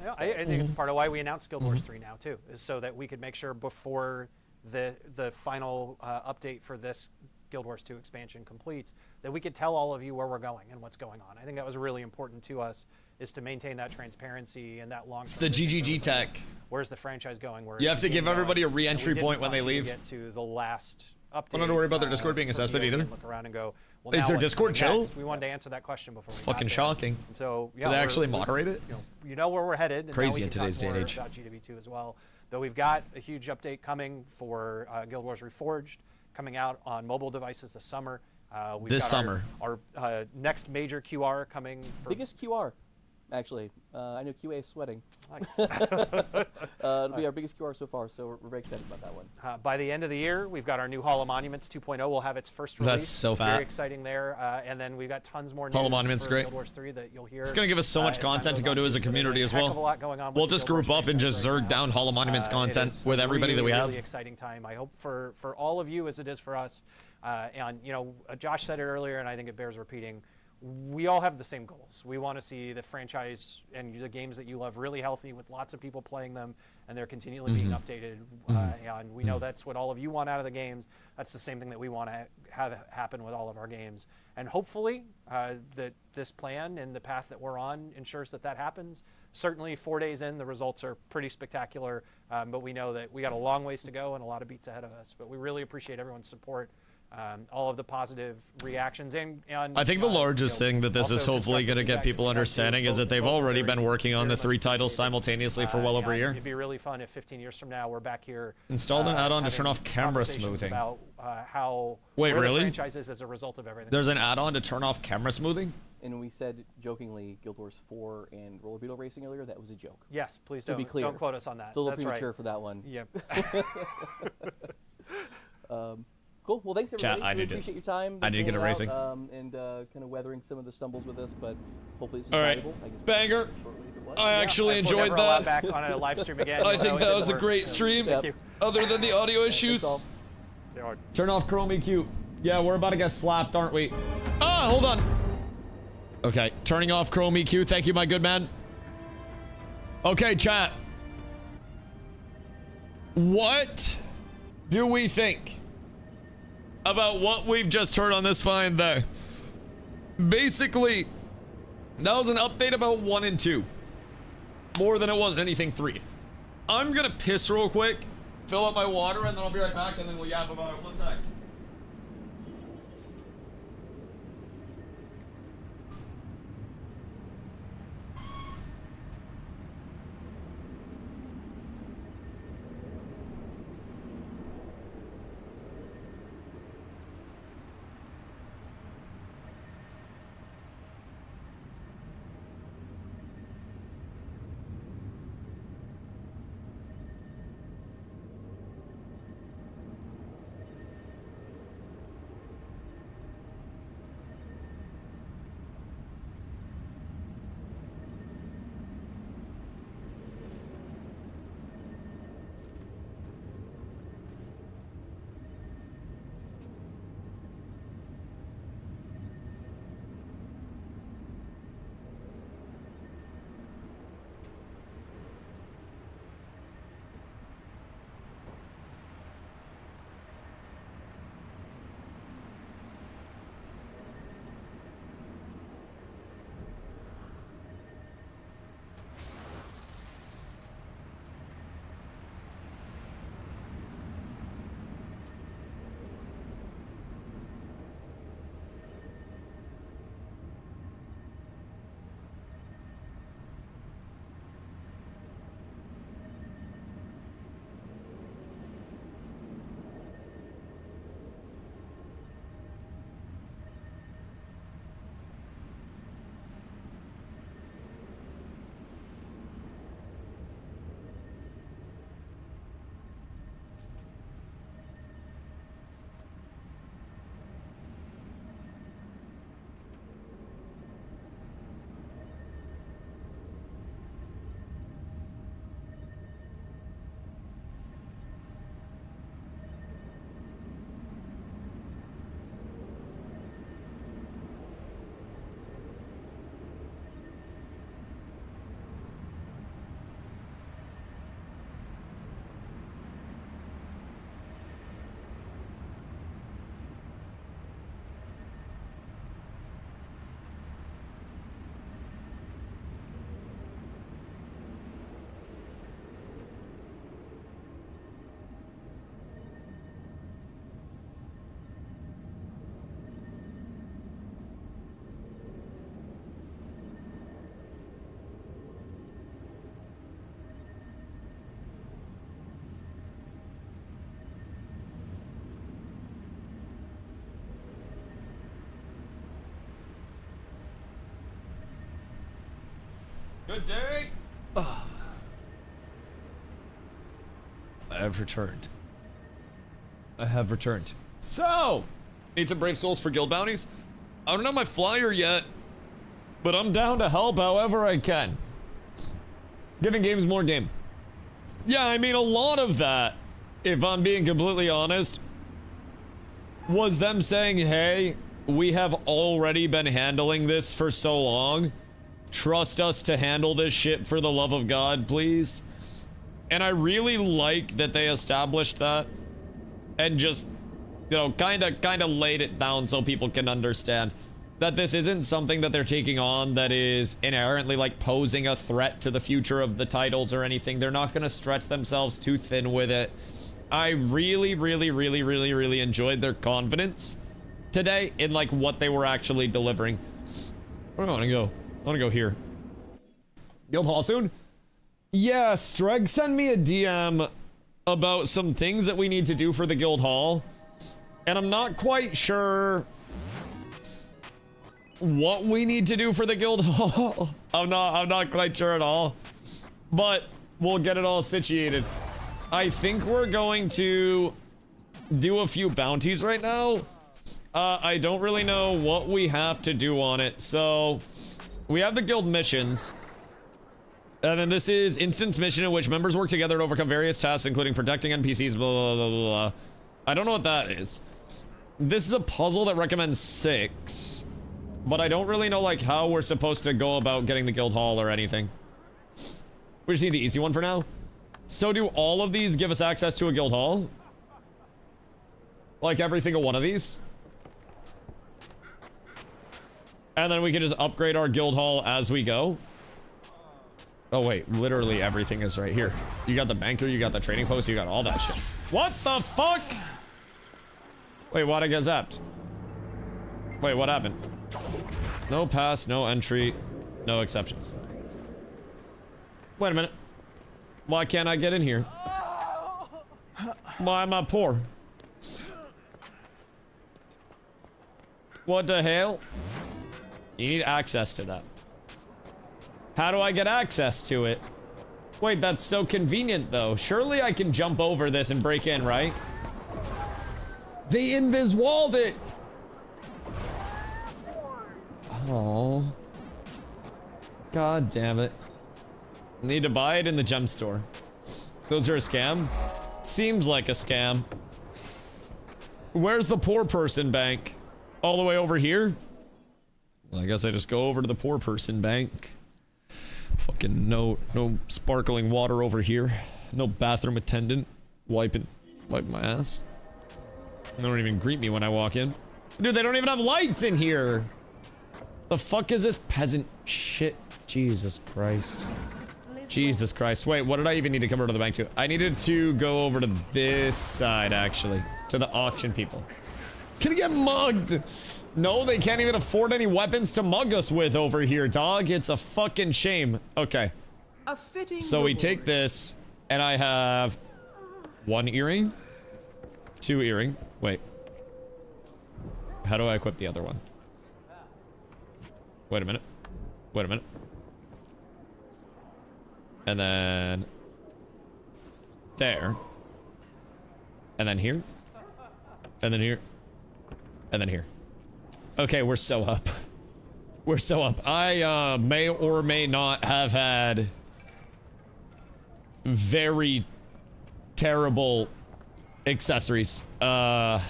Yeah, I think it's part of why we announced Guild Wars 3 now too, is so that we could make sure before the final update for this Guild Wars 2 expansion completes, that we could tell all of you where we're going and what's going on. I think that was really important to us, is to maintain that transparency and that long. It's the GGG tech. Where's the franchise going? Where You have to give everybody a re-entry point when they leave. Get to the last update. I'm not to worry about their Discord being a for cesspool VOD either. and look around and go, well, Is now their what's Discord coming chill? next? We wanted to answer that question before. It's we got fucking there. shocking. And so yeah, Do they we're- actually we- moderate it? You know where we're headed. And Crazy now we in can talk today's day and more age. about GW2 as well. But we've got a huge update coming for Guild Wars Reforged, coming out on mobile devices this summer. We've This got summer. Our next major QR coming. For Biggest QR, actually. I know QA is sweating. Nice. It'll be our biggest QR so far, so we're very excited about that one. By the end of the year, we've got our new Hall of Monuments 2.0 will have its first release. That's so fat. Very exciting there. And then we've got tons more news Hall of Monuments, for great. Guild Wars 3 that you'll hear. It's gonna give us so much as time content to goes go on, to as a too. So there's community as heck well. of a lot going on We'll with the just Guild group Wars up and just franchise right zerg now. down Hall of Monuments It content is with everybody that we really, have. Really exciting time. I hope for all of you as it is for us. And you know, Josh said it earlier, and I think it bears repeating. We all have the same goals. We want to see the franchise and the games that you love really healthy, with lots of people playing them, and they're continually being updated. And we know that's what all of you want out of the games. That's the same thing that we want to have happen with all of our games. And hopefully, that this plan and the path that we're on ensures that that happens. Certainly, 4 days in, the results are pretty spectacular. But we know that we got a long ways to go and a lot of beats ahead of us. But we really appreciate everyone's support. All of the positive reactions, and I think the largest thing that this is also hopefully going to constructive get feedback people that we got, understanding is both- that they've both already very- been working on very the much 3 titles appreciated. simultaneously for well over a And year. It'd be really fun if 15 years from now we're back here. Installed an add-on to having turn off camera conversations smoothing. About how Wait, where really? the franchise is as a result of everything. There's an add-on to turn off camera smoothing? And we said jokingly Guild Wars 4 and Roller Beetle Racing earlier. That was a joke. Yes, please To don't be clear. don't quote us on that. It's a little That's premature right. for that one. Yep. Cool. Well, thanks everybody. Chat, I really need to- appreciate your time. I need to get a racing. And kind of weathering some of the stumbles with us, but hopefully this is All right. valuable. I guess Banger. shortly if it was. I actually If we're enjoyed never allowed that. back on a live stream again. I you'll know think it that didn't was a work. great stream. Yep. Thank you. Other than the audio That's all. issues. Stay hard. Turn off Chrome EQ. Yeah, we're about to get slapped, aren't we? Ah, hold on. Okay, turning off Chrome EQ. Thank you, my good man. Okay, chat. What do we think about what we've just heard on this fine day? Basically, that was an update about 1 and 2. More than it was anything 3. I'm gonna piss real quick, fill up my water, and then I'll be right back, and then we'll yap about it. 1 sec. Good day. I have returned. I have returned. So, need some brave souls for guild bounties. I don't have my flyer yet, but I'm down to help however I can. Giving games more game. Yeah, I mean, a lot of that, if I'm being completely honest, was them saying, hey, we have already been handling this for so long. Trust us to handle this shit for the love of God, please. And I really like that they established that and just, you know, kind of laid it down so people can understand that this isn't something that they're taking on that is inherently like posing a threat to the future of the titles or anything. They're not going to stretch themselves too thin with it. I really enjoyed their confidence today in like what they were actually delivering. Where do I want to go? I want to go here. Guild Hall soon? Yeah, Streg sent me a DM about some things that we need to do for the Guild Hall. And I'm not quite sure what we need to do for the Guild Hall. I'm not quite sure at all. But we'll get it all situated. I think we're going to do a few bounties right now. I don't really know what we have to do on it. So we have the guild missions. And then this is instance mission in which members work together to overcome various tasks, including protecting NPCs, blah, blah, blah, blah, blah. I don't know what that is. This is a puzzle that recommends 6. But I don't really know, like, how we're supposed to go about getting the guild hall or anything. We just need the easy one for now. So do all of these give us access to a guild hall? Like every single one of these? And then we can just upgrade our guild hall as we go? Oh wait, literally everything is right here. You got the banker, you got the trading post, you got all that shit. What the fuck? Wait, why'd I get zapped? Wait, what happened? No pass, no entry, no exceptions. Wait a minute. Why can't I get in here? Why am I poor? What the hell? You need access to that. How do I get access to it? Wait, that's so convenient though. Surely I can jump over this and break in, right? They invis walled it! Oh. God damn it. Need to buy it in the gem store. Those are a scam? Seems like a scam. Where's the poor person bank? All the way over here? Well, I guess I just go over to the poor person bank. Fucking no sparkling water over here. No bathroom attendant wiping my ass. They don't even greet me when I walk in. Dude, they don't even have lights in here. The fuck is this peasant shit? Jesus Christ. Jesus Christ. Wait, what did I even need to come over to the bank to? I needed to go over to this side, actually. To the auction people. Can I get mugged? No, they can't even afford any weapons to mug us with over here, dog. It's a fucking shame. Okay. So we take this, and I have 1 earring, 2 earring. Wait. How do I equip the other one? Wait a minute. Wait a minute. And then there. And then here. And then here. And then here. Okay, we're so up. We're so up. I may or may not have had very terrible accessories. I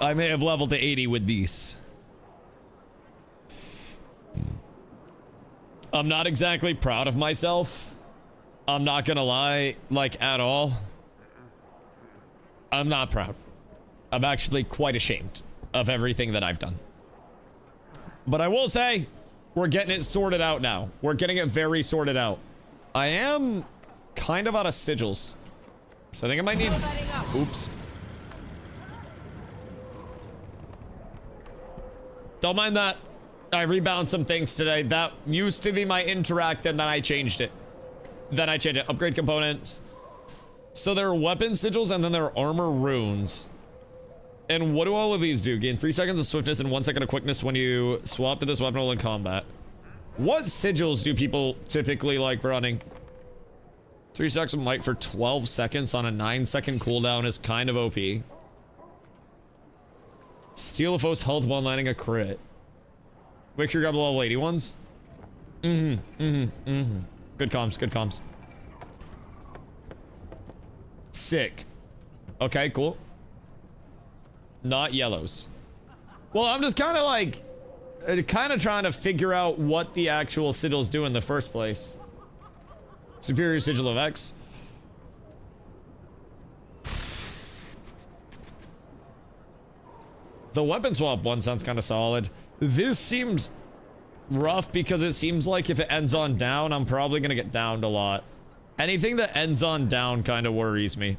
may have leveled to 80 with these. I'm not exactly proud of myself. I'm not gonna lie, like, at all. I'm not proud. I'm actually quite ashamed of everything that I've done. But I will say, we're getting it sorted out now. We're getting it very sorted out. I am kind of out of sigils. So I think I might need... Oops. Don't mind that. I rebound some things today. That used to be my interact, and then I changed it. Upgrade components. So there are weapon sigils, and then there are armor runes. And what do all of these do? Gain 3 seconds of swiftness and 1 second of quickness when you swap to this weapon while in combat. What sigils do people typically like running? 3 stacks of might for 12 seconds on a 9-second cooldown is kind of OP. Steal a foe's health while landing a crit. Make sure you grab the level 80 ones. Good comms, good comms. Sick. Okay, cool. Not yellows. Well, I'm just kind of like... trying to figure out what the actual sigils do in the first place. Superior sigil of X. The weapon swap one sounds kind of solid. This seems rough because it seems like if it ends on down, I'm probably gonna get downed a lot. Anything that ends on down kind of worries me.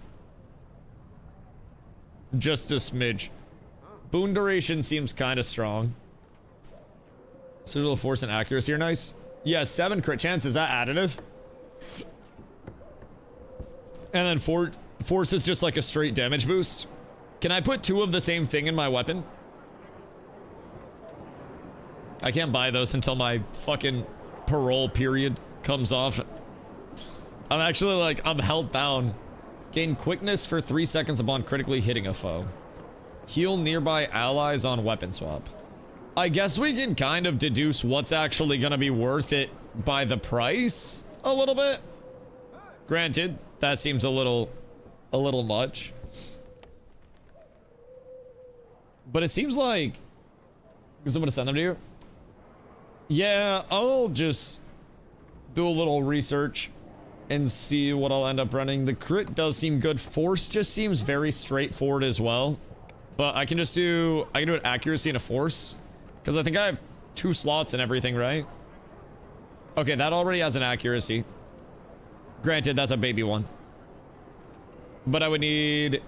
Just a smidge. Boon duration seems kind of strong. Sigil of force and accuracy are nice. Yeah, 7 crit chance. Is that additive? And then force is just like a straight damage boost. Can I put 2 of the same thing in my weapon? I can't buy those until my fucking parole period comes off. I'm actually like, I'm held down. Gain quickness for 3 seconds upon critically hitting a foe. Heal nearby allies on weapon swap. I guess we can kind of deduce what's actually gonna be worth it by the price a little bit. Granted, that seems a little much. But it seems like... Is someone to send them to you? Yeah, I'll just do a little research and see what I'll end up running. The crit does seem good. Force just seems very straightforward as well. But I can just do... I can do an accuracy and a force. Because I think I have 2 slots and everything, right? Okay, that already has an accuracy. Granted, that's a baby one. But I would need...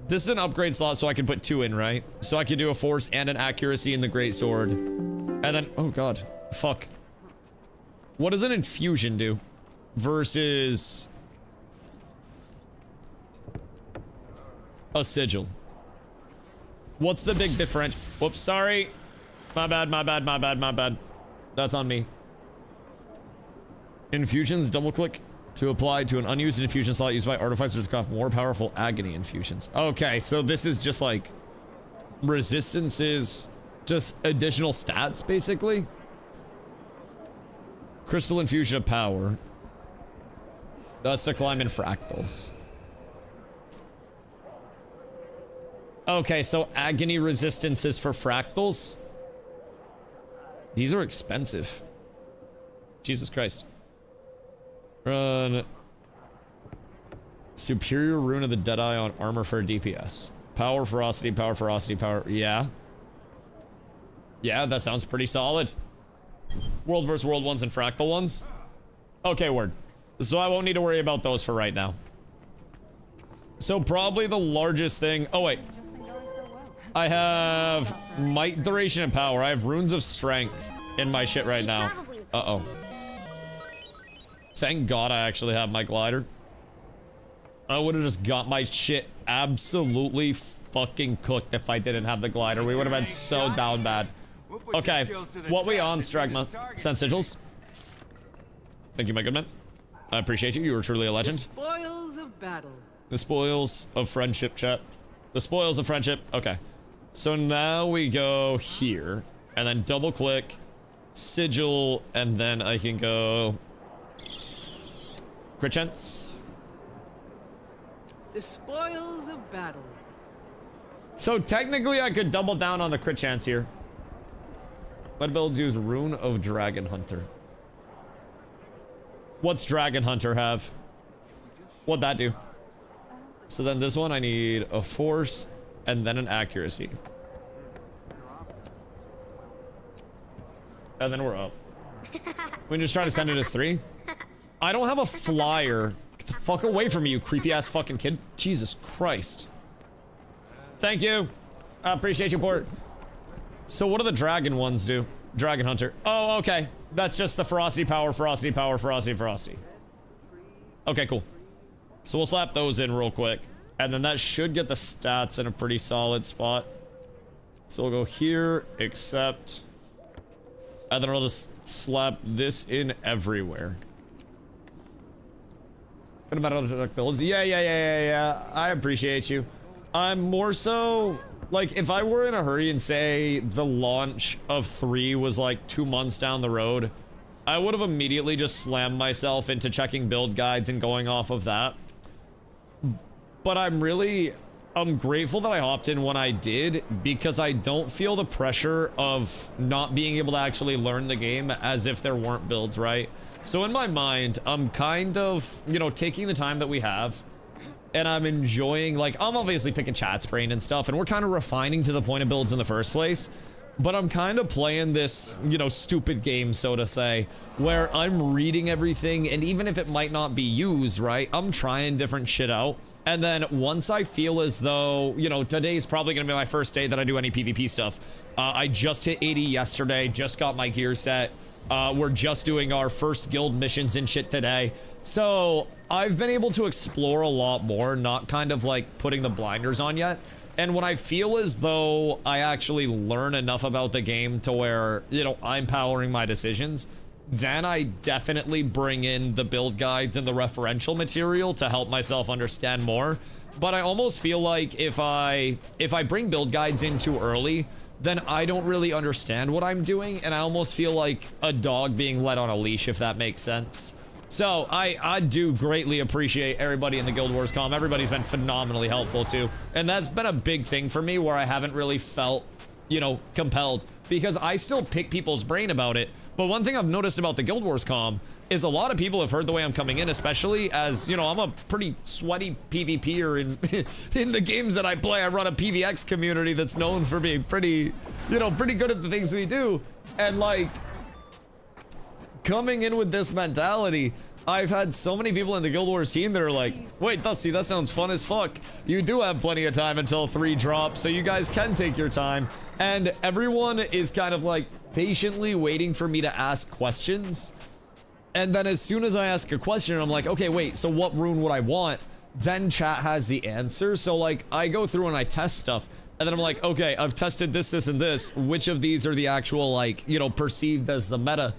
This is an upgrade slot, so I can put 2 in, right? So I can do a force and an accuracy in the great sword. And then... Oh, God. Fuck. What does an infusion do? Versus... a sigil. What's the big difference? Whoops, sorry. My bad, my bad, my bad, my bad. That's on me. Infusions, double click to apply to an unused infusion slot used by artificers to craft more powerful agony infusions. Okay, so this is just like resistances, just additional stats, basically. Crystal infusion of power. That's to climb in fractals. Okay, so agony resistances for fractals. These are expensive. Jesus Christ. Run. Superior rune of the Deadeye on armor for DPS. Power, ferocity, power, ferocity, power. Yeah. Yeah, that sounds pretty solid. World versus world ones and fractal ones. Okay, word. So I won't need to worry about those for right now. So probably the largest thing... Oh, wait. I have might, duration, and power. I have runes of strength in my shit right now. Uh-oh. Thank God I actually have my glider. I would have just got my shit absolutely fucking cooked if I didn't have the glider. We would have been so down bad. Okay, what we on, Stragma? Send sigils. Thank you, my good man. I appreciate you. You were truly a legend. The spoils of battle. The spoils of friendship, chat. The spoils of friendship. Okay. So now we go here, and then double click, sigil, and then I can go crit chance. The spoils of battle. So technically I could double down on the crit chance here. What builds use Rune of Dragon Hunter? What's Dragon Hunter have? What'd that do? So then this one I need a force and then an accuracy. And then we're up. We can just try to send it as 3. I don't have a flyer. Get the fuck away from me, you creepy ass fucking kid. Jesus Christ. Thank you. I appreciate your support. So what do the dragon ones do? Dragon Hunter. Oh, okay. That's just the ferocity, power, ferocity, power, ferocity, ferocity. Okay, cool. So we'll slap those in real quick. And then that should get the stats in a pretty solid spot. So we'll go here, except... And then I'll just slap this in everywhere. What about other builds? Yeah. I appreciate you. I'm more so, like, if I were in a hurry and say the launch of 3 was like 2 months down the road, I would have immediately just slammed myself into checking build guides and going off of that. But I'm grateful that I hopped in when I did, because I don't feel the pressure of not being able to actually learn the game as if there weren't builds, right? So in my mind, I'm kind of, you know, taking the time that we have, and I'm enjoying, like, I'm obviously picking chat's brain and stuff, and we're kind of refining to the point of builds in the first place, but I'm kind of playing this, you know, stupid game, so to say, where I'm reading everything, and even if it might not be used, right, I'm trying different shit out. And then once I feel as though, you know, today's probably going to be my first day that I do any PvP stuff. I just hit 80 yesterday, just got my gear set. We're just doing our first guild missions and shit today. So I've been able to explore a lot more, not kind of like putting the blinders on yet. And when I feel as though I actually learn enough about the game to where, you know, I'm powering my decisions, then I definitely bring in the build guides and the referential material to help myself understand more. But I almost feel like if I bring build guides in too early, then I don't really understand what I'm doing, and I almost feel like a dog being led on a leash, if that makes sense. So I do greatly appreciate everybody in the Guild Wars comm. Everybody's been phenomenally helpful too, and that's been a big thing for me where I haven't really felt, you know, compelled, because I still pick people's brain about it. But one thing I've noticed about the Guild Wars comm is a lot of people have heard the way I'm coming in, especially as, you know, I'm a pretty sweaty PvPer in the games that I play. I run a PvX community that's known for being pretty, you know, pretty good at the things we do. And like, coming in with this mentality, I've had so many people in the Guild Wars team that are like, wait, Dusty, that sounds fun as fuck. You do have plenty of time until 3 drops, so you guys can take your time. And everyone is kind of like patiently waiting for me to ask questions. And then as soon as I ask a question, I'm like, okay, wait, so what rune would I want? Then chat has the answer. So like, I go through and I test stuff, and then I'm like, okay, I've tested this, this, and this. Which of these are the actual, like, you know, perceived as the meta?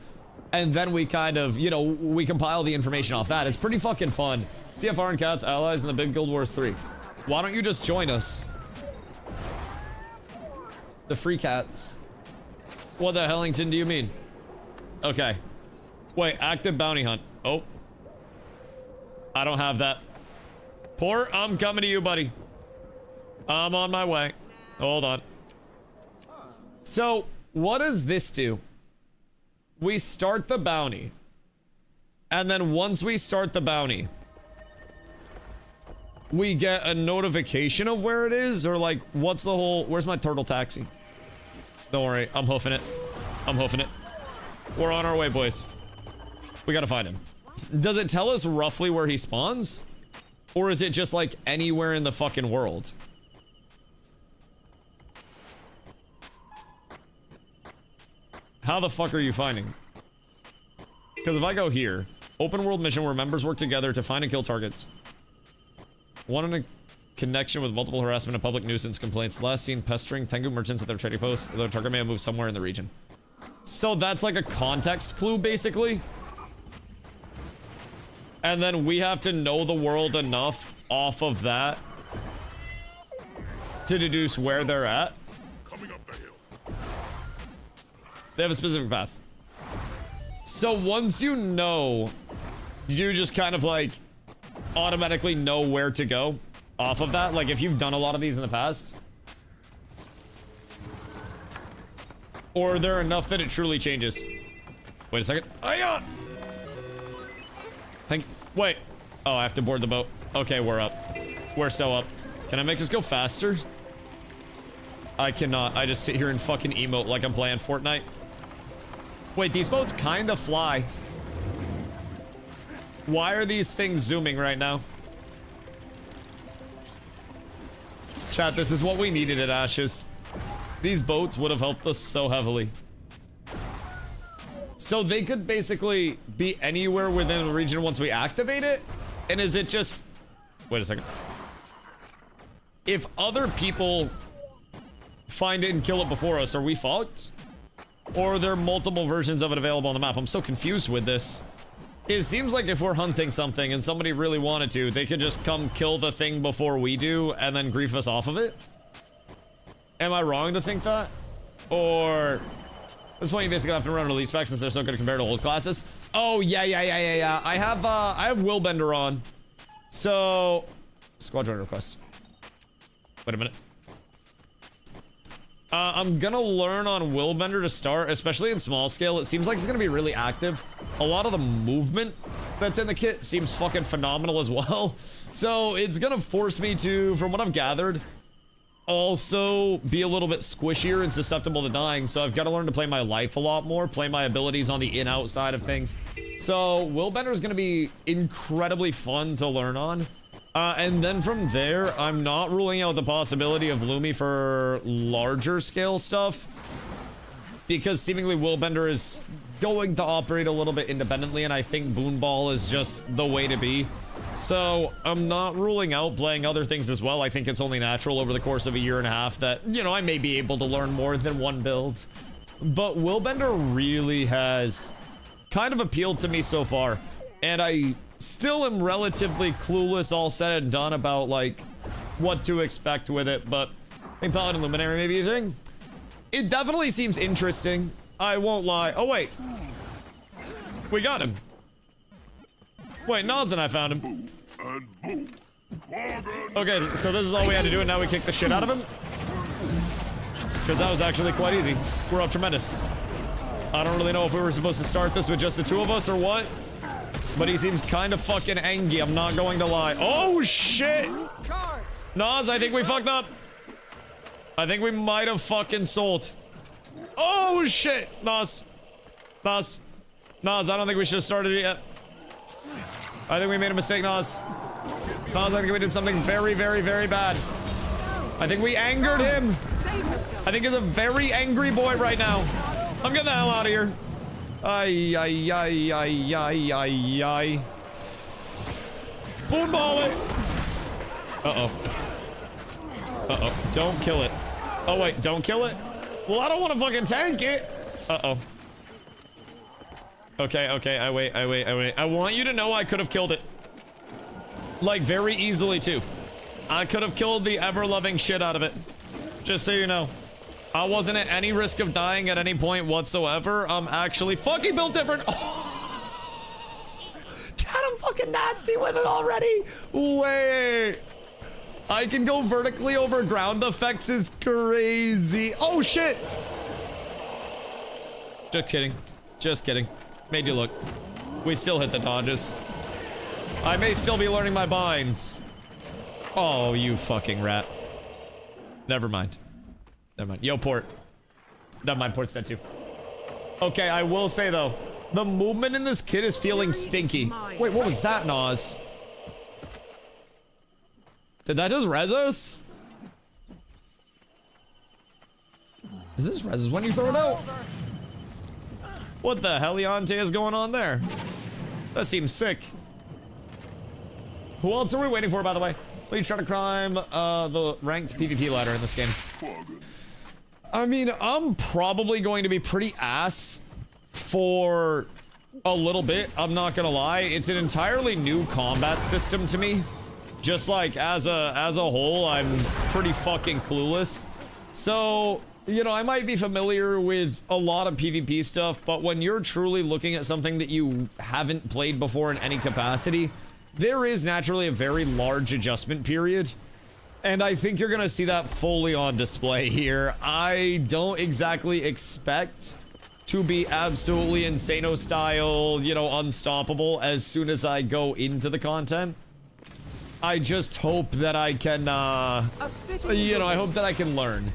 And then we kind of, you know, we compile the information off that. It's pretty fucking fun. TFR and Cats, allies in the big Guild Wars 3. Why don't you just join us? The free cats. What the hellington do you mean? Okay. Wait, active bounty hunt. Oh. I don't have that. Poor, I'm coming to you, buddy. I'm on my way. Hold on. So, what does this do? We start the bounty. And then once we start the bounty, we get a notification of where it is? Or like, what's the whole... Where's my turtle taxi? Don't worry, I'm hoofing it. I'm hoofing it. We're on our way, boys. We gotta find him. Does it tell us roughly where he spawns? Or is it just like anywhere in the fucking world? How the fuck are you finding? Because if I go here, open world mission where members work together to find and kill targets. One in a connection with multiple harassment and public nuisance complaints. Last seen pestering Tengu merchants at their trading posts. The target may have moved somewhere in the region. So that's like a context clue, basically. And then we have to know the world enough off of that to deduce where they're at. Coming up the hill. They have a specific path. So once you know, you just kind of like automatically know where to go off of that. Like if you've done a lot of these in the past. Or they're enough that it truly changes. Wait a second. Wait. Oh, I have to board the boat. Okay, we're up. We're so up. Can I make this go faster? I cannot. I just sit here and fucking emote like I'm playing Fortnite. Wait, these boats kind of fly. Why are these things zooming right now? Chat, this is what we needed at Ashes. These boats would have helped us so heavily. So they could basically be anywhere within the region once we activate it? And is it just... Wait a second. If other people find it and kill it before us, are we fucked? or there are multiple versions of it available on the map. I'm so confused with this. It seems like if we're hunting something and somebody really wanted to, they could just come kill the thing before we do and then grief us off of it. Am I wrong to think that? Or at this point you basically have to run release back since they're so good compared to old classes. Oh yeah. I have Willbender on. So squad join request. Wait a minute. I'm gonna learn on Willbender to start, especially in small scale. It seems like it's gonna be really active. A lot of the movement that's in the kit seems fucking phenomenal as well. So it's gonna force me to, from what I've gathered, also be a little bit squishier and susceptible to dying. So I've got to learn to play my life a lot more, play my abilities on the in-out side of things. So Willbender is gonna be incredibly fun to learn on. And then from there, I'm not ruling out the possibility of Lumi for larger scale stuff, because seemingly Willbender is going to operate a little bit independently, and I think Boonball is just the way to be. So I'm not ruling out playing other things as well. I think it's only natural over the course of a year and a half that, you know, I may be able to learn more than one build. But Willbender really has kind of appealed to me so far, and I still am relatively clueless, all said and done, about like what to expect with it. But I think Paladin Luminary may be a thing. It definitely seems interesting, I won't lie. Oh wait, we got him. Wait, Nods and I found him. Okay, so this is all we had to do, and now we kick the shit out of him, because that was actually quite easy. We're up tremendous. I don't really know if we were supposed to start this with just the two of us or what, but he seems kind of fucking angry, I'm not going to lie. Oh, shit! Nas, I think we fucked up. I think we might have fucking sold. Oh, shit! Nas, I don't think we should have started it yet. I think we made a mistake, Nas. I think we did something very, very, very bad. I think we angered him. I think he's a very angry boy right now. I'm getting the hell out of here. Ay. Boonball it. Uh-oh. Don't kill it. Oh, wait. Don't kill it? Well, I don't want to fucking tank it. Uh-oh. Okay. I wait. I want you to know I could have killed it. Like, very easily, too. I could have killed the ever-loving shit out of it. Just so you know. I wasn't at any risk of dying at any point whatsoever. I'm actually fucking built different. Oh. Dad, I'm fucking nasty with it already. Wait. I can go vertically over ground effects is crazy. Oh, shit. Just kidding. Made you look. We still hit the dodges. I may still be learning my binds. Oh, you fucking rat. Never mind. Yo, Port. Never mind, Port's dead too. Okay, I will say though, the movement in this kit is feeling stinky. Wait, what was that, Nas? Did that just res us? Is this res when you throw it out? What the heliante is going on there? That seems sick. Who else are we waiting for, by the way? Please try to climb the ranked PvP ladder in this game. I mean, I'm probably going to be pretty ass for a little bit. I'm not gonna lie. It's an entirely new combat system to me. Just like as a whole, I'm pretty fucking clueless. So, you know, I might be familiar with a lot of PvP stuff, but when you're truly looking at something that you haven't played before in any capacity, there is naturally a very large adjustment period. And I think you're gonna see that fully on display here. I don't exactly expect to be absolutely Insano style, you know, unstoppable as soon as I go into the content. I just hope that I can, you know, I hope that I can learn.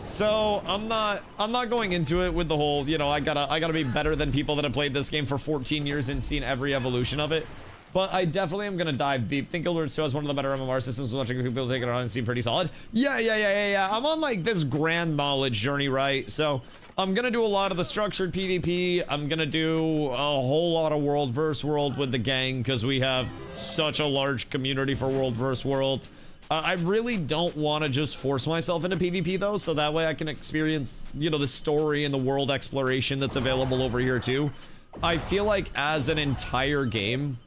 So I'm not going into it with the whole, you know, I gotta be better than people that have played this game for 14 years and seen every evolution of it. But I definitely am gonna dive deep. Think Guild Wars 2 has one of the better MMR systems. Watching people take it on and seem pretty solid. Yeah. I'm on like this grand knowledge journey, right? So I'm gonna do a lot of the structured PvP. I'm gonna do a whole lot of world versus world with the gang because we have such a large community for world versus world. I really don't want to just force myself into PvP though, so that way I can experience, you know, the story and the world exploration that's available over here too. I feel like as an entire game,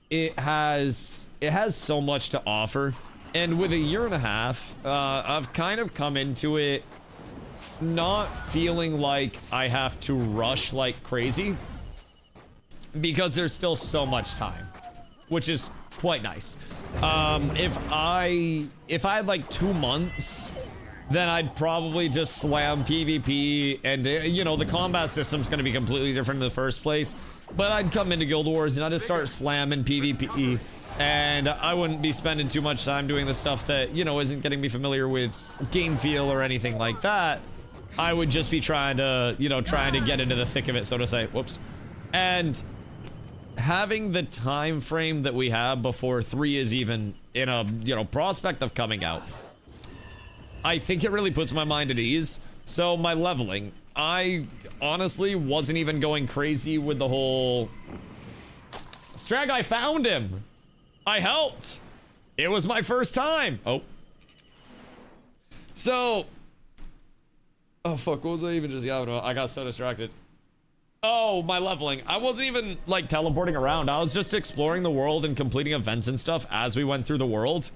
it has so much to offer. And with a year and a half, I've kind of come into it not feeling like I have to rush like crazy because there's still so much time, which is quite nice. If I had like 2 months, then I'd probably just slam PvP and, you know, the combat system's gonna be completely different in the first place. But I'd come into Guild Wars and I'd just start slamming PvP, and I wouldn't be spending too much time doing the stuff that, you know, isn't getting me familiar with game feel or anything like that. I would just be trying to, you know, trying to get into the thick of it, so to say. Whoops. And having the time frame that we have before 3 is even in a, you know, prospect of coming out, I think it really puts my mind at ease. So my leveling, I honestly wasn't even going crazy with the whole Strag. I found him. I helped. It was my first time. Oh. So, oh fuck, what was I even just yelling about? I got so distracted. Oh, my leveling. I wasn't even like teleporting around. I was just exploring the world and completing events and stuff as we went through the world.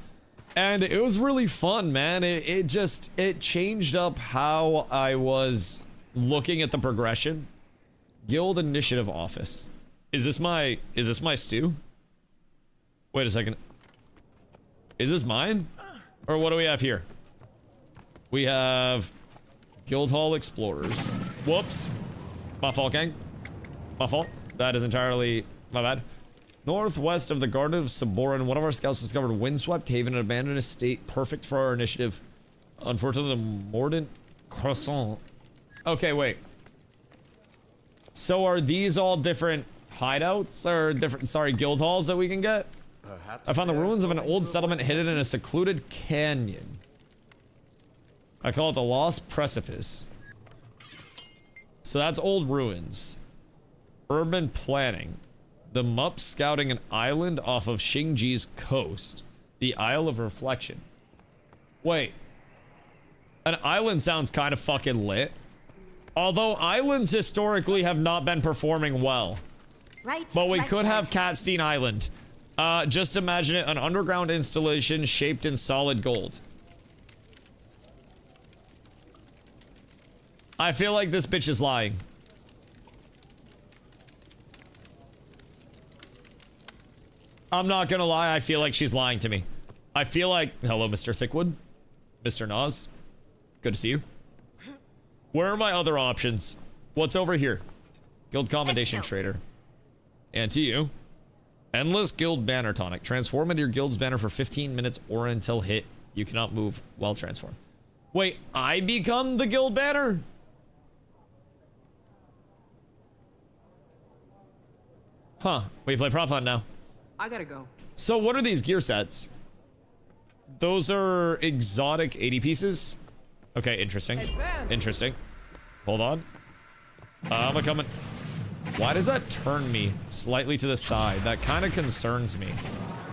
And it was really fun, man. It changed up how I was looking at the progression. Guild Initiative Office. Is this my stew? Wait a second. Is this mine? Or what do we have here? We have Guildhall Explorers. Whoops. My fault, gang. My fault. That is entirely my bad. Northwest of the Garden of Saboran, one of our scouts discovered Windswept Haven, an abandoned estate, perfect for our initiative. Unfortunately, the Mordant Croissant. Okay, wait. So are these all different hideouts or different, sorry, guild halls that we can get? I found the ruins of an old settlement hidden in a secluded canyon. I call it the Lost Precipice. So that's old ruins. Urban planning. The Mup scouting an island off of Xingji's coast. The Isle of Reflection. Wait. An island sounds kind of fucking lit. Although islands historically have not been performing well. Right. But we could have Catstein Island. Just imagine it, an underground installation shaped in solid gold. I feel like this bitch is lying. I'm not gonna lie, I feel like she's lying to me. I feel like... Hello, Mr. Thickwood. Mr. Nas. Good to see you. Where are my other options? What's over here? Guild Commendation Trader. And to you. Endless Guild Banner Tonic. Transform into your guild's banner for 15 minutes or until hit. You cannot move while transformed. Wait, I become the guild banner? Huh. We play prop hunt now. I gotta go. So what are these gear sets? Those are exotic 80 pieces? Okay, interesting. Advance. Interesting. Hold on. I'm coming. Why does that turn me slightly to the side? That kind of concerns me,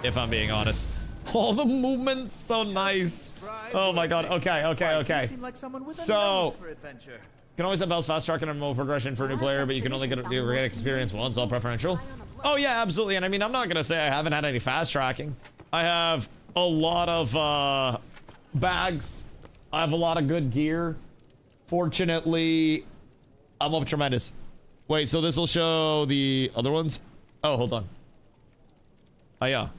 if I'm being honest. All the movement's so nice. Oh my god. Okay. So, can always have Bell's fast track and remote progression for a new player, but you can only get the organic experience once, all preferential. Oh yeah, absolutely. And I mean, I'm not gonna say I haven't had any fast tracking. I have a lot of bags. I have a lot of good gear. Fortunately, I'm up tremendous. Wait, so this will show the other ones? Oh, hold on. Oh yeah.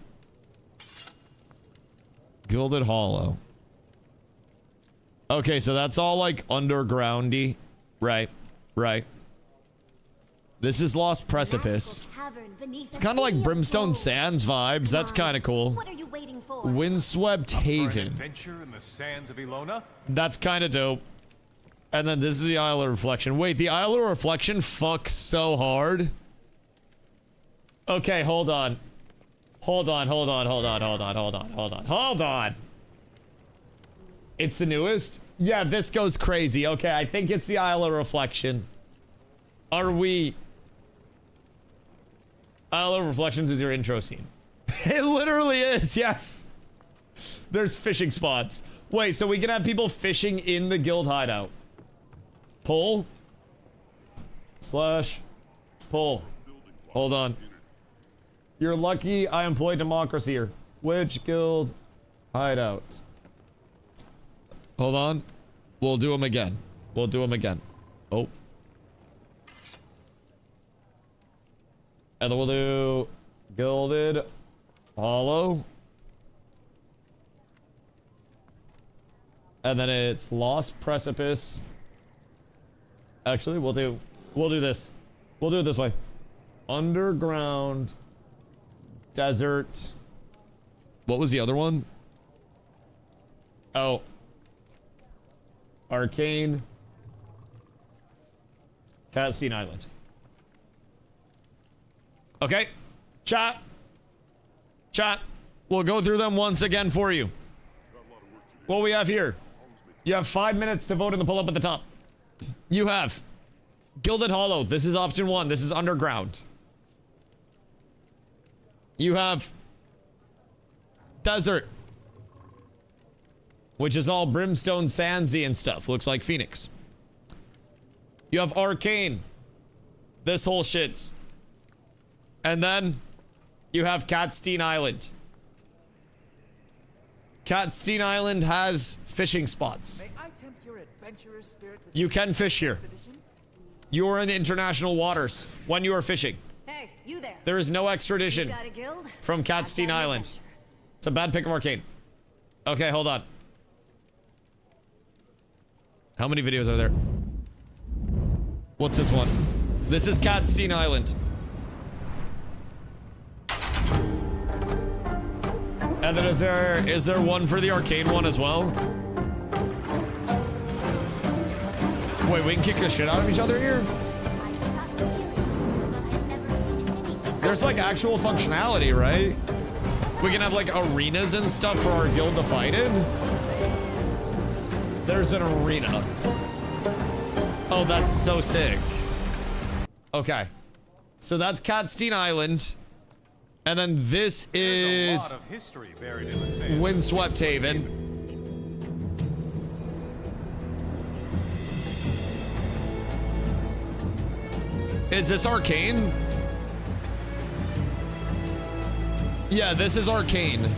Gilded Hollow. Okay, so that's all like undergroundy. Right. This is Lost Precipice. It's kind of like Brimstone Sands vibes. That's kind of cool. What are you waiting for? Windswept Haven. Adventure in the sands of Ilona? That's kind of dope. And then this is the Isle of Reflection. Wait, the Isle of Reflection fucks so hard. Okay, hold on. Hold on. It's the newest? Yeah, this goes crazy. Okay, I think it's the Isle of Reflection. Are we... Isle of Reflections is your intro scene. It literally is, yes. There's fishing spots. Wait, so we can have people fishing in the guild hideout. Pull. Slash. Pull. Hold on. You're lucky I employed democracy here. Which guild hideout? Hold on. We'll do them again. We'll do them again. Oh. And then we'll do Gilded Hollow. And then it's Lost Precipice. Actually, we'll do this. We'll do it this way. Underground Desert. What was the other one? Oh. Arcane. Catstein Island. Okay. Chat. Chat. We'll go through them once again for you. What we have here. You have 5 minutes to vote in the pull up at the top. You have Gilded Hollow. This is option 1. This is underground. You have Desert, which is all brimstone sandsy and stuff. Looks like Phoenix. You have Arcane. This whole shit's. And then you have Catstein Island. Catstein Island has fishing spots. May I tempt your adventurous spirit with You can this fish here. expedition? You are in international waters when you are fishing. Hey, you there. There is no extradition Got a guild? from Catstein Island. It's a bad pick of Arcane. Okay, hold on. How many videos are there? What's this one? This is Catstein Island. And then is there one for the Arcane one as well? Wait, we can kick the shit out of each other here? There's like actual functionality, right? We can have like arenas and stuff for our guild to fight in. There's an arena. Oh, that's so sick. Okay. So that's Catstein Island. And then this is a lot of history buried in the sand. Windswept Haven. Is this Arcane? Yeah, this is Arcane.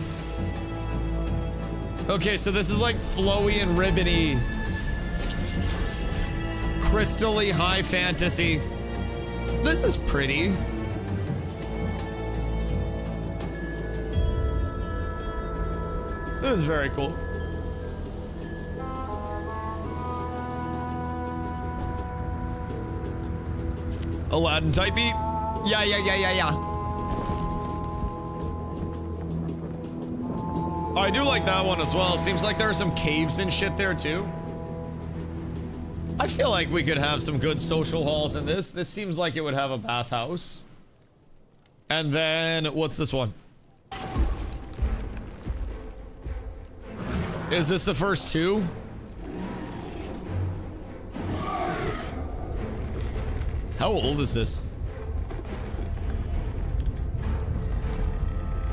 Okay, so this is like flowy and ribbony, crystally high fantasy. This is pretty. This is very cool. Aladdin type beat. Yeah. I do like that one as well. Seems like there are some caves and shit there too. I feel like we could have some good social halls in this. This seems like it would have a bathhouse. And then, what's this one? Is this the first two? How old is this?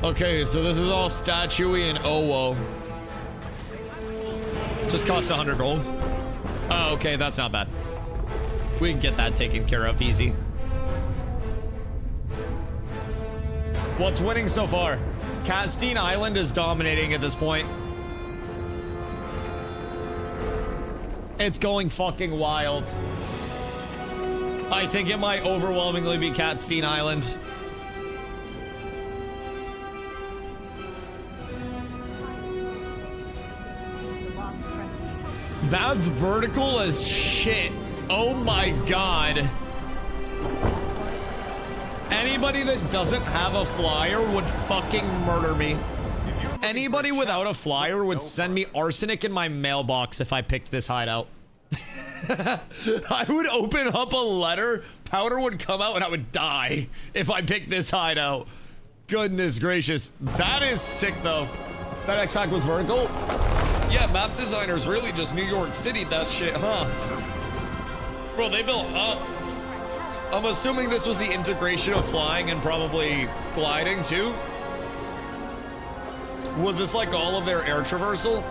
Okay, so this is all statuey and Owo. Just costs 100 gold. Oh, okay, that's not bad. We can get that taken care of easy. What's winning so far? Catstein Island is dominating at this point. It's going fucking wild. I think it might overwhelmingly be Catstein Island. That's vertical as shit. Oh my god. Anybody that doesn't have a flyer would fucking murder me. Anybody without a flyer would send me arsenic in my mailbox if I picked this hideout. I would open up a letter, powder would come out, and I would die if I picked this hideout. Goodness gracious. That is sick, though. That X-Pack was vertical? Yeah, map designers really just New York City that shit, huh? Bro, they built up. I'm assuming this was the integration of flying and probably gliding, too. Was this like all of their air traversal?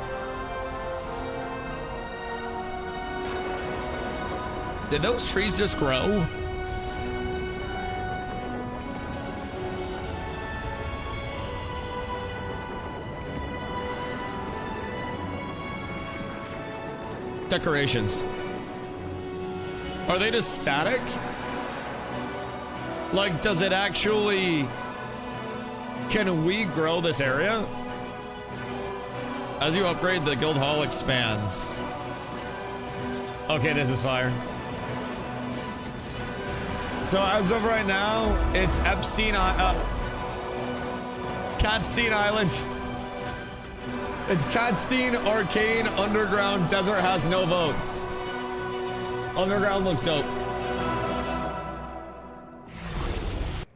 Did those trees just grow? Decorations. Are they just static? Like, does it actually... Can we grow this area? As you upgrade, the guild hall expands. Okay, this is fire. So as of right now, it's Catstein Island. It's Catstein, Arcane, Underground, Desert has no votes. Underground looks dope.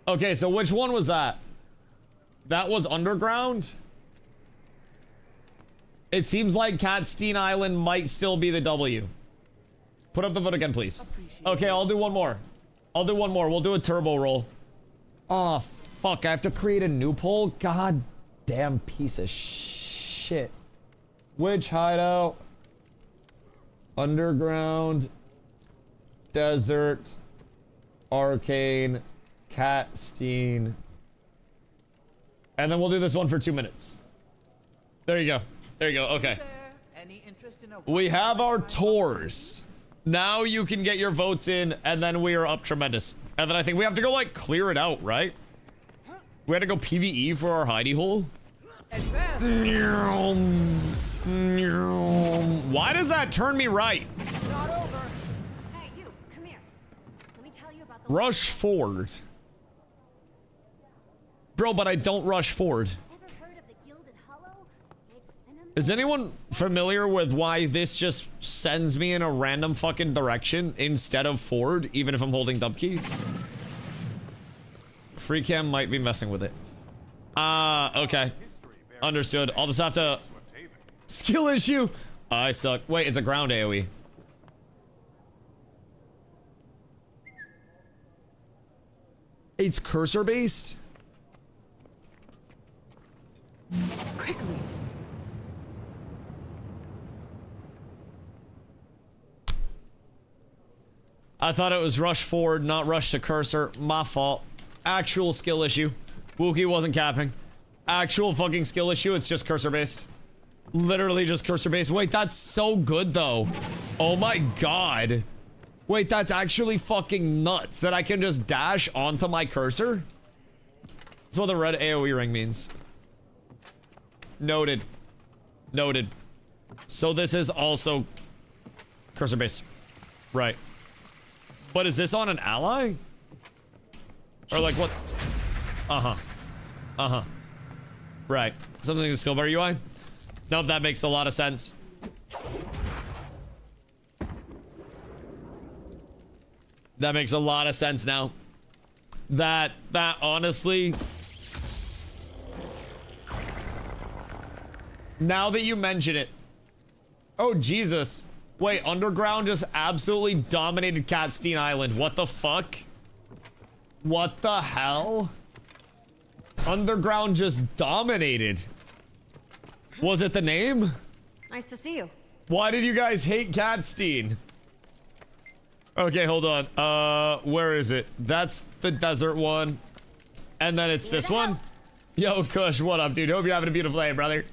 Okay, so which one was that? That was Underground? It seems like Catstein Island might still be the W. Put up the vote again, please. Okay, I'll do one more. I'll do one more. We'll do a turbo roll. Oh, fuck. I have to create a new poll? God damn piece of shit. Which hideout? Underground. Desert. Arcane. Catstein. And then we'll do this one for 2 minutes. There you go. There you go. Okay. Any interest in a We have our tours. Now you can get your votes in, and then we are up tremendous. And then I think we have to go, like, clear it out, right? We had to go PvE for our hidey hole. Why does that turn me right? not over? Hey, you, come here. Let me tell you about the Rush forward. Bro, but I don't rush forward. Ever heard of the Gilded Hollow? It's an Is anyone familiar with why this just sends me in a random fucking direction instead of forward, even if I'm holding dub key? Free cam might be messing with it. Okay. Understood. I'll just have to... Skill issue? I suck. Wait, it's a ground AoE. It's cursor based? Quickly. I thought it was rush forward, not rush to cursor. My fault. Actual skill issue. Wookie wasn't capping. Actual fucking skill issue. It's just cursor based. Literally just cursor based. Wait, that's so good though. Oh my god. Wait, that's actually fucking nuts that I can just dash onto my cursor. That's what the red AoE ring means. Noted. Noted. So this is also cursor based. Right. But is this on an ally? Or like what? Uh-huh. Uh-huh. Right. Something in the skill bar UI? Nope, that makes a lot of sense. That makes a lot of sense now. That honestly... Now that you mention it. Oh, Jesus. Wait, Underground just absolutely dominated Catstein Island. What the fuck? What the hell? Underground just dominated. Was it the name? Nice to see you. Why did you guys hate Catstein? Okay, hold on. Where is it? That's the desert one. And then it's this one. Yo, Kush, what up, dude? Hope you're having a beautiful day, brother.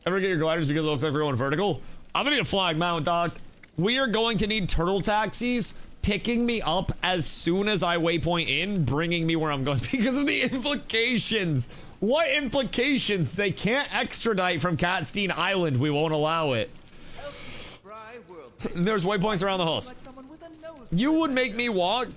Ever get your gliders because it looks like we're going vertical? I'm gonna need a flying mount, Doc. We are going to need turtle taxis picking me up as soon as I waypoint in, bringing me where I'm going because of the implications. What implications? They can't extradite from Catstein Island. We won't allow it. There's waypoints around the halls. You would make me walk?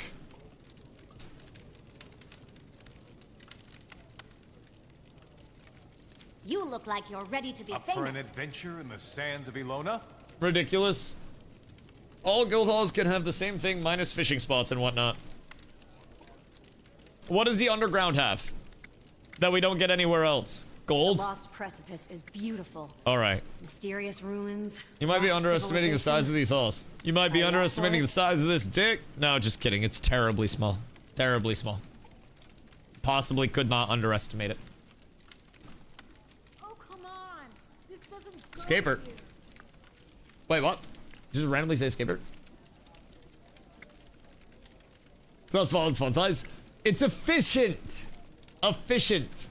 You look like you're ready to be Up famous. for an adventure in the sands of Ilona? Ridiculous. All guild halls can have the same thing minus fishing spots and whatnot. What does the underground have that we don't get anywhere else? Gold? The lost precipice is beautiful. All right. Mysterious ruins. You might be lost underestimating the size of these halls. You might be Are you up for underestimating it? the size of this dick. No, just kidding. It's terribly small. Terribly small. Possibly could not underestimate it. Escaper. Wait, what? You just randomly say escaper? That's small, it's fun size. It's efficient. Efficient.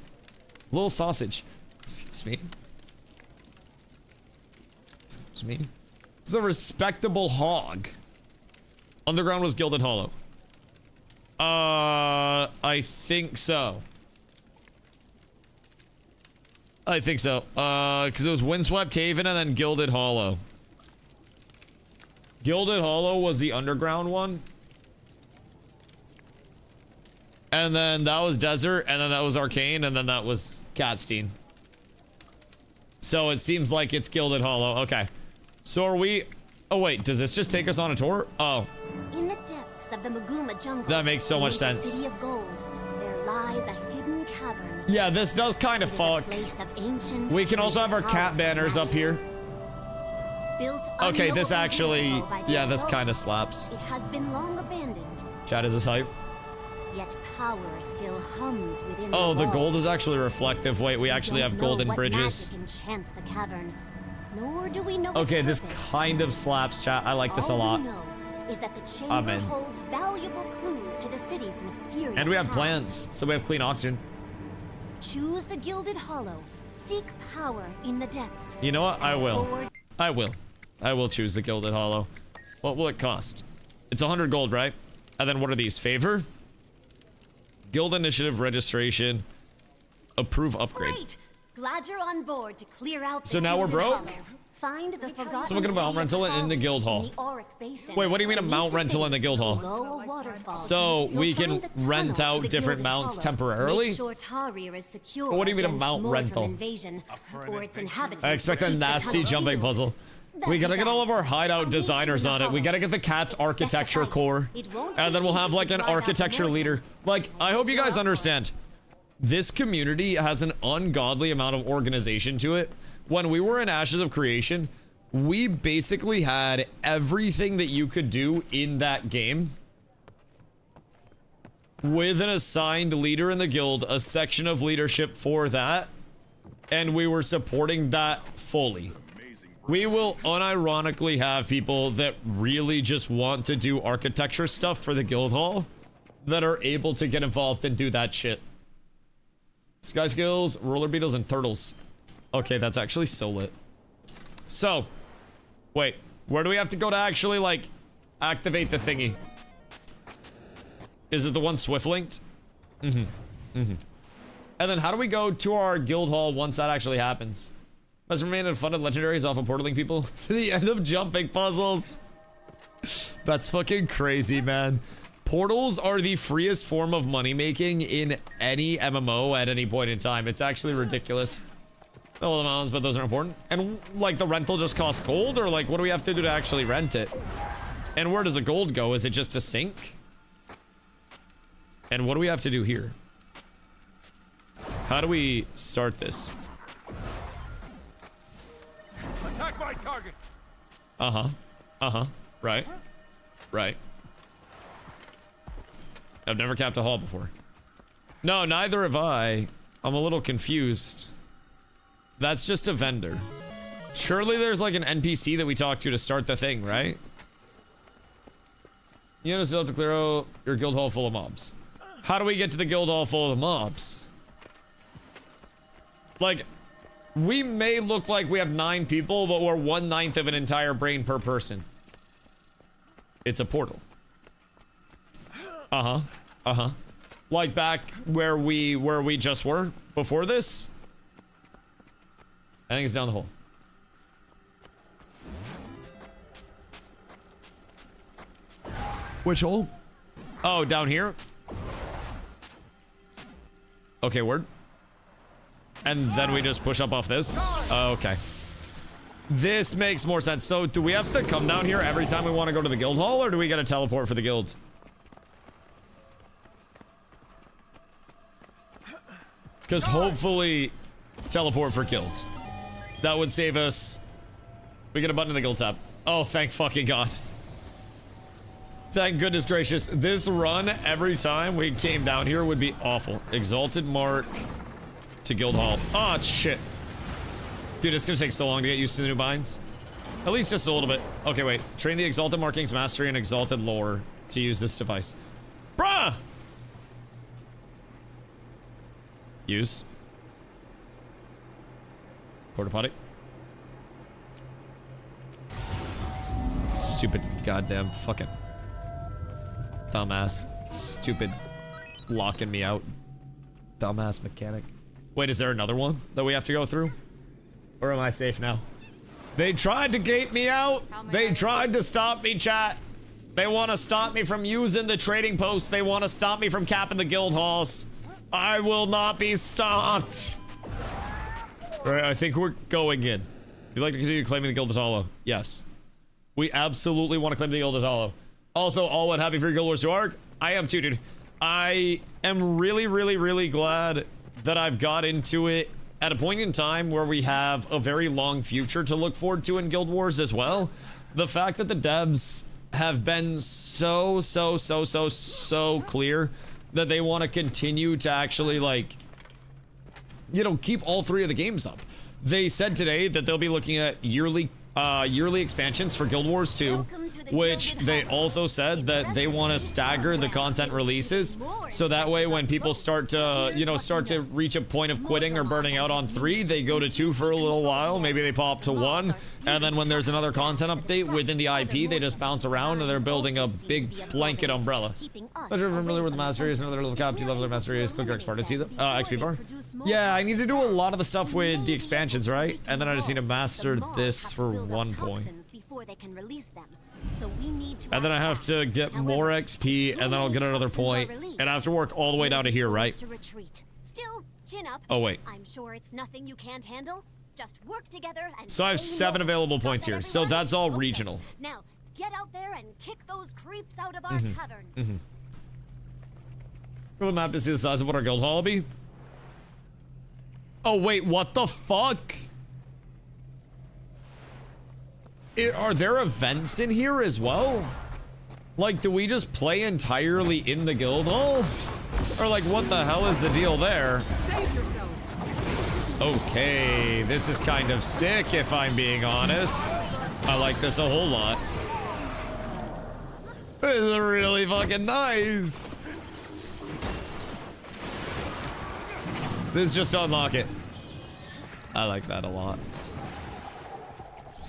Little sausage. Excuse me. Excuse me. This is a respectable hog. Underground was Gilded Hollow. I think so. I think so. Because it was Windswept Haven and then Gilded Hollow. Gilded Hollow was the underground one. And then that was Desert, and then that was Arcane, and then that was Catstein. So it seems like it's Gilded Hollow. Okay. So are we... Oh, wait. Does this just take us on a tour? Oh. In the depths of the Maguma jungle, That makes so much beneath the sense. City of Gold, there lies a hidden cavern. Yeah, this does kind of It is a fuck. place of ancient We can also have our power cat and banners up magic. here. Built Okay, this unknowably actually... visible by the Yeah, this exalted, kind of slaps. It has been long abandoned, Chat, is this hype? yet power still hums within Oh, the walls. gold is actually reflective. Wait, we actually Don't have know golden what bridges. magic enchants the cavern, nor do we know Okay, its this purpose. kind of slaps, chat. I like this a All lot. we know is that the chamber Amen. holds valuable clues to the city's mysterious And we have past. plants, so we have clean oxygen. Choose the Gilded Hollow. Seek power in the depths. You know what? I and will. forward- I will. I will choose the Gilded Hollow. What will it cost? It's 100 gold, right? And then what are these? Favor? Guild initiative registration. Approve upgrade. Great! Glad you're on board to clear out the So now we're Gilded broke? Hollow. Find the forgotten So we're gonna mount city rental of in the Guild Hall. in the Auric Basin. Wait, what do you mean a Beneath mount the rental in the city, Guild Hall? below a waterfall. So we You'll can find the tunnel rent to out the different Gilded mounts Hollow. temporarily? Make sure Tarir is secure But what do you mean a against mount Mordor rental? invasion, or its inhabitants I expect a keep the nasty tunnel jumping sealed. puzzle. We gotta get all of our hideout designers on it. We gotta get the cat's architecture core. And then we'll have like an architecture leader. Like, I hope you guys understand. This community has an ungodly amount of organization to it. When we were in Ashes of Creation, we basically had everything that you could do in that game. With an assigned leader in the guild, a section of leadership for that. And we were supporting that fully. We will unironically have people that really just want to do architecture stuff for the guild hall that are able to get involved and do that shit. Sky skills, roller beetles, and turtles. Okay, that's actually so lit. So, wait, where do we have to go to actually, like, activate the thingy? Is it the one Swift linked? And then how do we go to our guild hall once that actually happens? Must remain unfunded legendaries off of portaling people to the end of jumping puzzles. That's fucking crazy, man. Portals are the freest form of money making in any MMO at any point in time. It's actually ridiculous. Oh, the mountains, but those are important. And like the rental just costs gold, or like what do we have to do to actually rent it? And where does the gold go? Is it just a sink? And what do we have to do here? How do we start this? Attack my target. Right. Right. I've never capped a hall before. No, neither have I. I'm a little confused. That's just a vendor. Surely there's like an NPC that we talk to start the thing, right? You still have to clear out your guild hall full of mobs. How do we get to the guild hall full of mobs? Like, we may look like we have 9 people, but we're 1/9 of an entire brain per person. It's a portal. Like back where we just were before this. I think it's down the hole. Which hole? Oh, down here? Okay, word. And then we just push up off this? Oh, okay. This makes more sense. So, do we have to come down here every time we want to go to the guild hall, or do we get a teleport for the guild? Because hopefully, teleport for guild. That would save us. We get a button in the guild tab. Oh, thank fucking God. Thank goodness gracious. This run, every time we came down here, would be awful. Exalted Mark to guild hall. Oh, shit. Dude, it's gonna take so long to get used to the new binds. At least just a little bit. Okay, wait. Train the Exalted Markings Mastery and Exalted Lore to use this device. Bruh! Use. Porta potty. Stupid goddamn fucking dumbass. Stupid locking me out. Dumbass mechanic. Wait, is there another one that we have to go through? Or am I safe now? They tried to gate me out. They tried to stop me, chat. They want to stop me from using the trading post. They want to stop me from capping the guild halls. I will not be stopped. All right, I think we're going in. Would you like to continue claiming the Gilded Hollow? Yes. We absolutely want to claim the Gilded Hollow. Also, all one happy for Guild Wars 2 ARC. I am too, dude. I am really, really, really glad that I've got into it at a point in time where we have a very long future to look forward to in Guild Wars as well. The fact that the devs have been so clear that they want to continue to actually, like, you know, keep all three of the games up. They said today that they'll be looking at yearly expansions for Guild Wars 2, which they also said that they want to stagger the content releases, so that way when people start to, you know, reach a point of quitting or burning out on 3, they go to 2 for a little while, maybe they pop to 1, and then when there's another content update within the IP, they just bounce around and they're building a big blanket umbrella. If you're familiar with the Master Ace, another level cap, 2 level Master Ace, click your X bar to see the XP bar. Yeah, I need to do a lot of the stuff with the expansions, right? And then I just need to master this for 1 point. And then I have to get more XP, and then I'll get another point, and I have to work all the way down to here, right? Still, chin up. Oh wait. I'm sure it's nothing you can't handle. Just work together and so I have 7 available points here, so that's all regional. Now, get out there and kick those creeps out of our cavern. Will the map to see the size of what our guild hall will be? Oh wait, what the fuck? Are there events in here as well? Like, do we just play entirely in the guild hall? Or like, what the hell is the deal there? Save yourself. Okay, this is kind of sick if I'm being honest. I like this a whole lot. This is really fucking nice. This is just to unlock it. I like that a lot.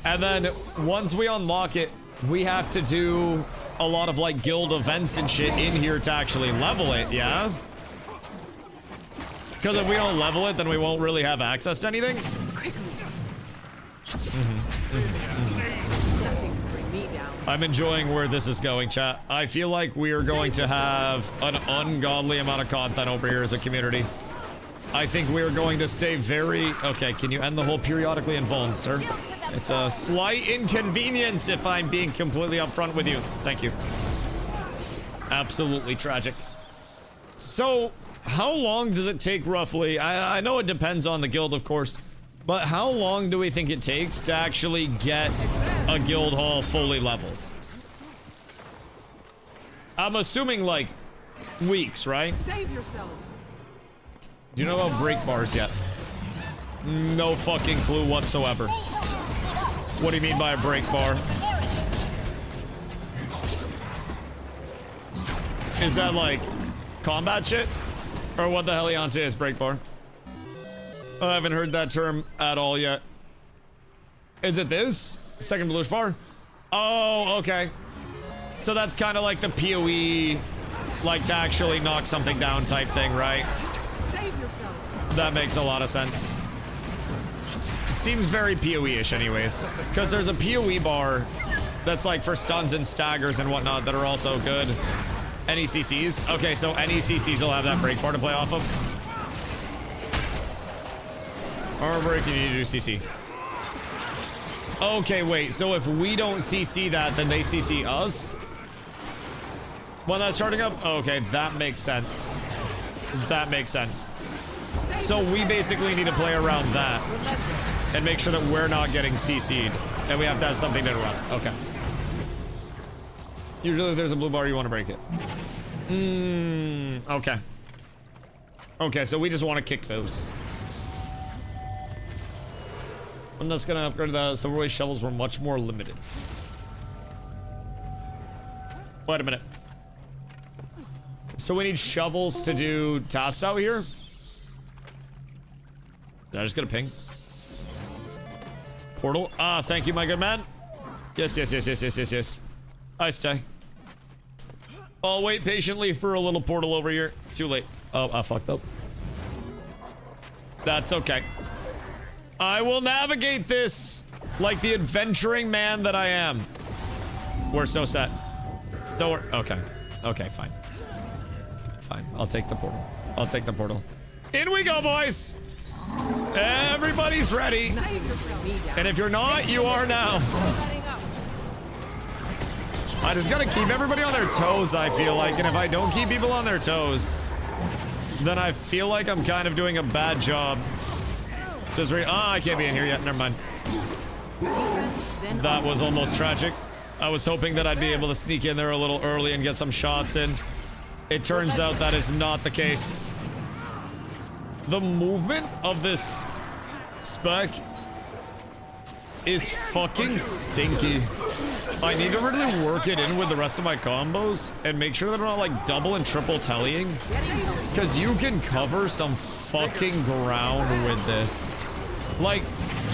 And then once we unlock it, we have to do a lot of like guild events and shit in here to actually level it, yeah? Because if we don't level it, then we won't really have access to anything. I'm enjoying where this is going, chat. I feel like we are going to have an ungodly amount of content over here as a community. I think we are going to stay very... Okay, can you end the whole periodically involved, sir? It's a slight inconvenience if I'm being completely upfront with you. Thank you. Absolutely tragic. So, how long does it take roughly? I know it depends on the guild, of course, but how long do we think it takes to actually get a guild hall fully leveled? I'm assuming like weeks, right? Save yourselves. Do you know about break bars yet? No fucking clue whatsoever. What do you mean by a break bar? Is that like combat shit? Or what the heliante is break bar? I haven't heard that term at all yet. Is it this? Second bluish bar? Oh, okay. So that's kind of like the PoE, like to actually knock something down type thing, right? Save yourself. That makes a lot of sense. Seems very PoE-ish anyways. Because there's a PoE bar that's like for stuns and staggers and whatnot that are also good. Any CCs? Okay, so any CCs will have that break bar to play off of. Armor break, you need to do CC. Okay, wait, so if we don't CC that, then they CC us? When that's starting up? Okay, that makes sense. That makes sense. So we basically need to play around that and make sure that we're not getting CC'd. And we have to have something to run. Okay. Usually if there's a blue bar, you want to break it. Okay. Okay, so we just want to kick those. I'm just gonna upgrade the silverway shovels were much more limited. Wait a minute. So we need shovels to do tasks out here? Did I just get a ping? Portal? Ah, thank you, my good man. Yes, yes, yes, yes, yes, yes, yes. I stay. I'll wait patiently for a little portal over here. Too late. Oh, I fucked up. That's okay. I will navigate this like the adventuring man that I am. We're so set. Don't worry. Okay. Okay, fine. Fine. I'll take the portal. I'll take the portal. In we go, boys! Everybody's ready. And if you're not, you are now. I just gotta keep everybody on their toes, I feel like. And if I don't keep people on their toes, then I feel like I'm kind of doing a bad job. Just I can't be in here yet. Never mind. That was almost tragic. I was hoping that I'd be able to sneak in there a little early and get some shots in. It turns out that is not the case. The movement of this spec is fucking stinky. I need to really work it in with the rest of my combos and make sure that I'm not like double and triple tellying. Because you can cover some fucking ground with this. Like,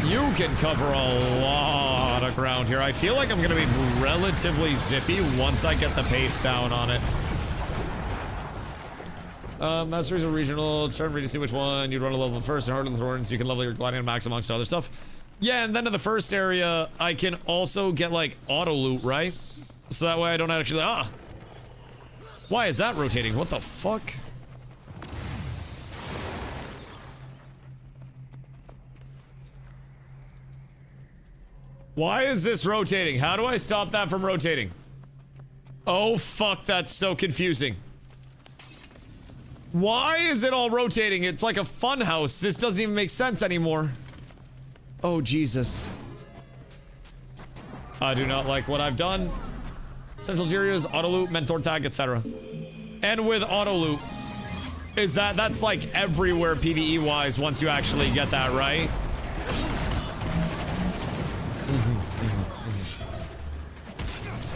you can cover a lot of ground here. I feel like I'm gonna be relatively zippy once I get the pace down on it. Masteries are regional. Try and read to see which one you'd want to level first and Heart of the Thorns. You can level your gliding and max amongst other stuff. Yeah, and then in the first area, I can also get like auto loot, right? So that way I don't actually. Why is that rotating? What the fuck? Why is this rotating? How do I stop that from rotating? Oh fuck, that's so confusing. Why is it all rotating? It's like a fun house. This doesn't even make sense anymore. Oh, Jesus. I do not like what I've done. Central areas, auto loot, mentor tag, etc. And with auto loot, that's like everywhere PvE wise once you actually get that right.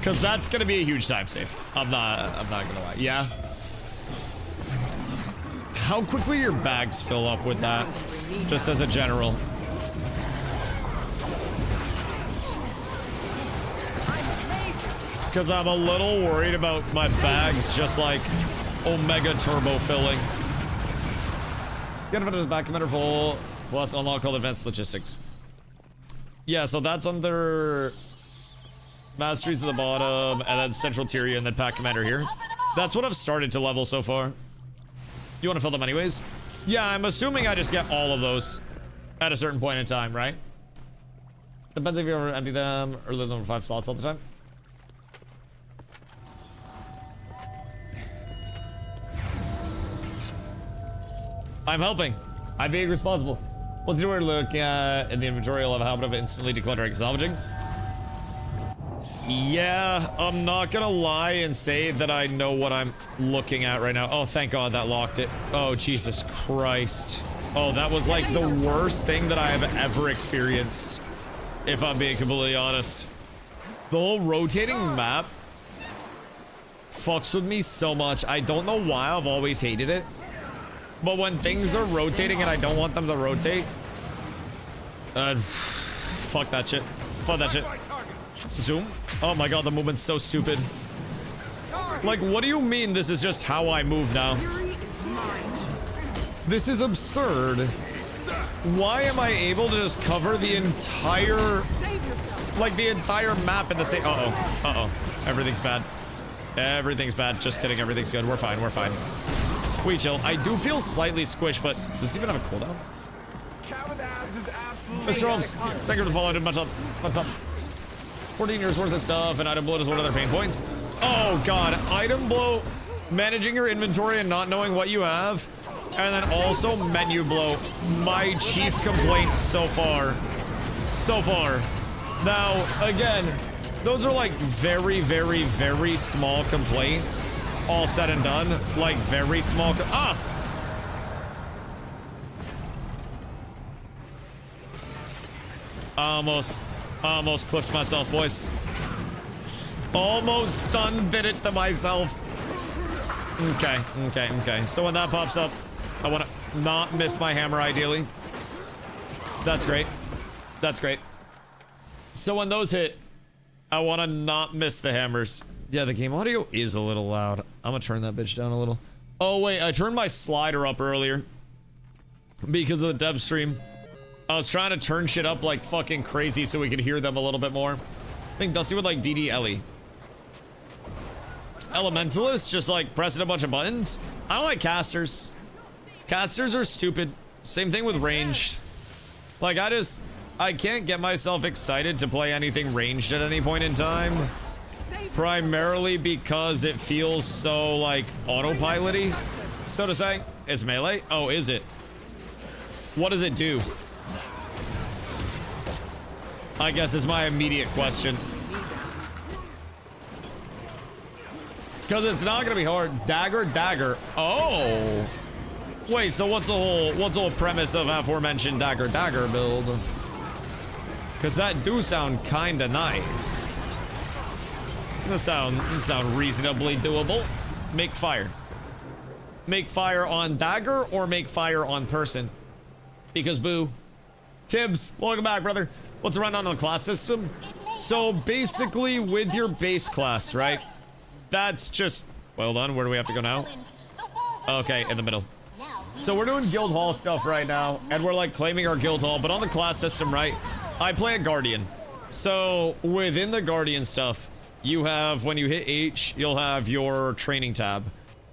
Cause that's gonna be a huge time save. I'm not gonna lie. Yeah. How quickly do your bags fill up with that? Just as a general. Because I'm a little worried about my bags just like Omega Turbo filling. Get it as back commander full. It's less unlock called advanced logistics. Yeah, so that's under masteries at the bottom, and then central tier, and then pack commander here. That's what I've started to level so far. You want to fill them anyways? Yeah, I'm assuming I just get all of those at a certain point in time, right? Depends if you ever empty them or leave them for 5 slots all the time. I'm helping. I'm being responsible. What's the word to look at in the inventory? I'll have a habit of instantly decluttering salvaging. Yeah, I'm not gonna lie and say that I know what I'm looking at right now. Oh, thank God that locked it. Oh, Jesus Christ. Oh, that was like the worst thing that I have ever experienced, if I'm being completely honest. The whole rotating map fucks with me so much. I don't know why I've always hated it, but when things are rotating and I don't want them to rotate, fuck that shit. Fuck that shit. Zoom? Oh my God, the movement's so stupid. Like, what do you mean this is just how I move now? This is absurd. Why am I able to just cover the entire, like the entire map in the same? Uh-oh. Uh-oh. Everything's bad. Everything's bad. Just kidding. Everything's good. We're fine. We're fine. We chill. I do feel slightly squished, but does this even have a cooldown? Mr. Holmes, thank you for the follow. Much up. What's up? 14 years worth of stuff, and item bloat is one of their pain points. Oh God, item bloat, managing your inventory and not knowing what you have, and then also menu bloat. My chief complaint so far. So far. Now, again, those are like very, very, very small complaints, all said and done. Like very small. Almost clipped myself, boys. Almost done did it to myself. Okay. So when that pops up, I want to not miss my hammer, ideally. That's great. That's great. So when those hit, I want to not miss the hammers. Yeah, the game audio is a little loud. I'm gonna turn that bitch down a little. Oh, wait, I turned my slider up earlier because of the dev stream. I was trying to turn shit up like fucking crazy so we could hear them a little bit more. I think Dusty would like DDLE. Elementalist, just like pressing a bunch of buttons. I don't like casters. Casters are stupid. Same thing with ranged. Like, I can't get myself excited to play anything ranged at any point in time. Primarily because it feels so, like, autopilot-y, so to say. It's melee? Oh, is it? What does it do? I guess is my immediate question. Because it's not gonna be hard. Dagger. Oh! Wait, so what's the whole premise of aforementioned dagger build? Because that do sound kinda nice. That sound reasonably doable. Make fire. Make fire on dagger or make fire on person? Because boo. Tibbs, welcome back, brother. What's the rundown on the class system? So basically with your base class, right? That's just, well done. Where do we have to go now? Okay, in the middle. So we're doing guild hall stuff right now, and we're like claiming our guild hall, but on the class system, right? I play a guardian. So within the guardian stuff, you have, when you hit H, you'll have your training tab.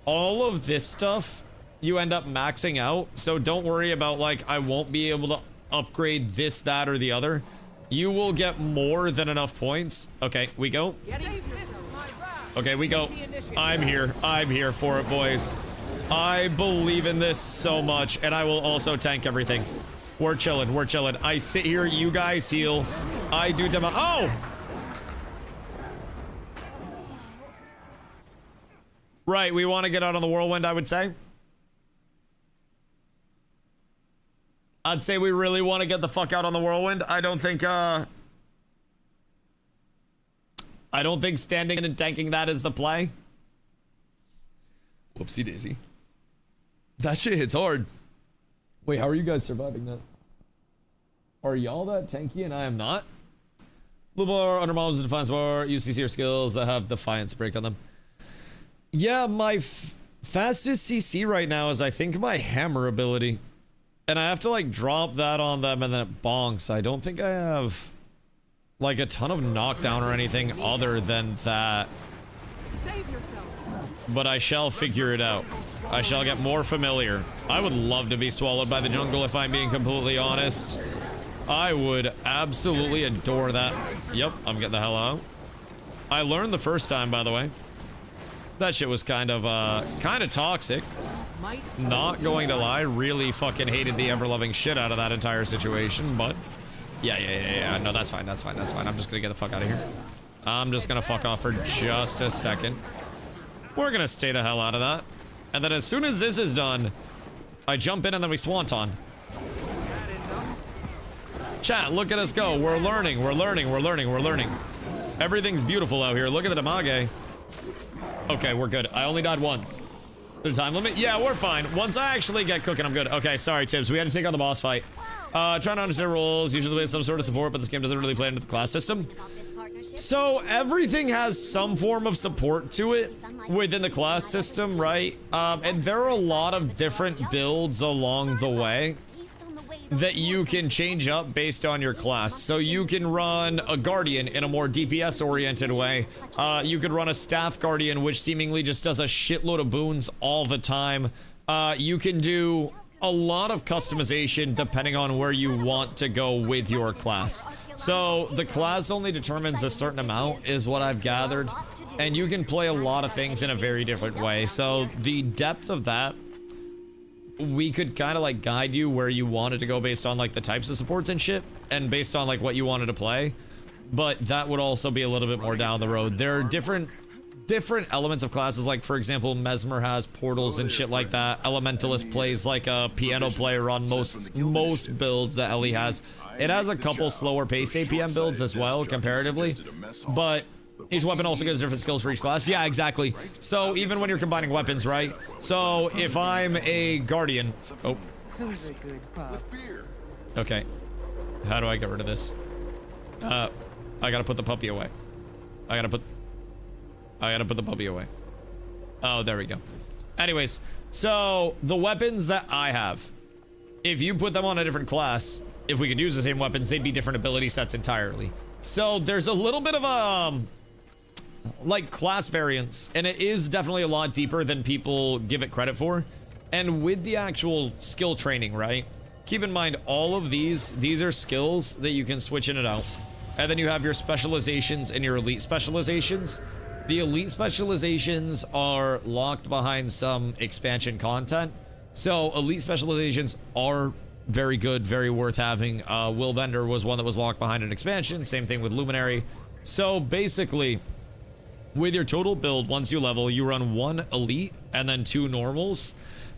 All of this stuff, you end up maxing out. So don't worry about like, I won't be able to upgrade this, that, or the other. You will get more than enough points. Okay, we go. Okay, we go. I'm here for it, boys. I believe in this so much, and I will also tank everything. We're chilling. I sit here, you guys heal. I do demo. Oh! Right, we want to get out on the whirlwind, I would say. I'd say we really want to get the fuck out on the whirlwind. I don't think standing and tanking that is the play. Whoopsie daisy. That shit hits hard. Wait, how are you guys surviving that? Are y'all that tanky and I am not? Blue bar, under mobs, and defiance bar. UCC or skills that have defiance break on them. Yeah, my fastest CC right now is I think my hammer ability. And I have to like drop that on them and then it bonks. I don't think I have like a ton of knockdown or anything other than that. But I shall figure it out. I shall get more familiar. I would love to be swallowed by the jungle if I'm being completely honest. I would absolutely adore that. Yep, I'm getting the hell out. I learned the first time, by the way. That shit was kind of toxic. Not going to lie, really fucking hated the ever-loving shit out of that entire situation, but yeah. No, that's fine. I'm just gonna get the fuck out of here. I'm just gonna fuck off for just a second. We're gonna stay the hell out of that. And then as soon as this is done, I jump in and then we swanton. Chat, look at us go. We're learning. Everything's beautiful out here. Look at the damage. Okay, we're good. I only died once. There's a time limit? Yeah, we're fine. Once I actually get cooking, I'm good. Okay, sorry, Tibbs. We had to take on the boss fight. Trying to understand rules. Usually play some sort of support, but this game doesn't really play into the class system. So everything has some form of support to it within the class system, right? And there are a lot of different builds along the way that you can change up based on your class. So you can run a Guardian in a more DPS-oriented way. You could run a Staff Guardian, which seemingly just does a shitload of boons all the time. You can do a lot of customization depending on where you want to go with your class. So the class only determines a certain amount, is what I've gathered. And you can play a lot of things in a very different way. So the depth of that, we could kind of like guide you where you wanted to go based on like the types of supports and shit, and based on like what you wanted to play. But that would also be a little bit more down the road. There are different elements of classes, like for example Mesmer has portals and shit like that. Elementalist plays like a piano player on most builds that Ellie has. It has a couple slower paced APM builds as well, comparatively. But each weapon also gives different skills for each class. Yeah, exactly. So even when you're combining weapons, right? So if I'm a Guardian... Oh. Who's a good pup? Okay. How do I get rid of this? I gotta put the puppy away. I gotta put the puppy away. Oh, there we go. Anyways, so the weapons that I have, if you put them on a different class, if we could use the same weapons, they'd be different ability sets entirely. So there's a little bit of like class variance, and it is definitely a lot deeper than people give it credit for. And with the actual skill training, right? Keep in mind all of these are skills that you can switch in and out. And then you have your specializations and your elite specializations. The elite specializations are locked behind some expansion content. So elite specializations are very good, very worth having. Willbender was one that was locked behind an expansion. Same thing with Luminary. So basically, with your total build, once you level, you run 1 elite and then 2 normals.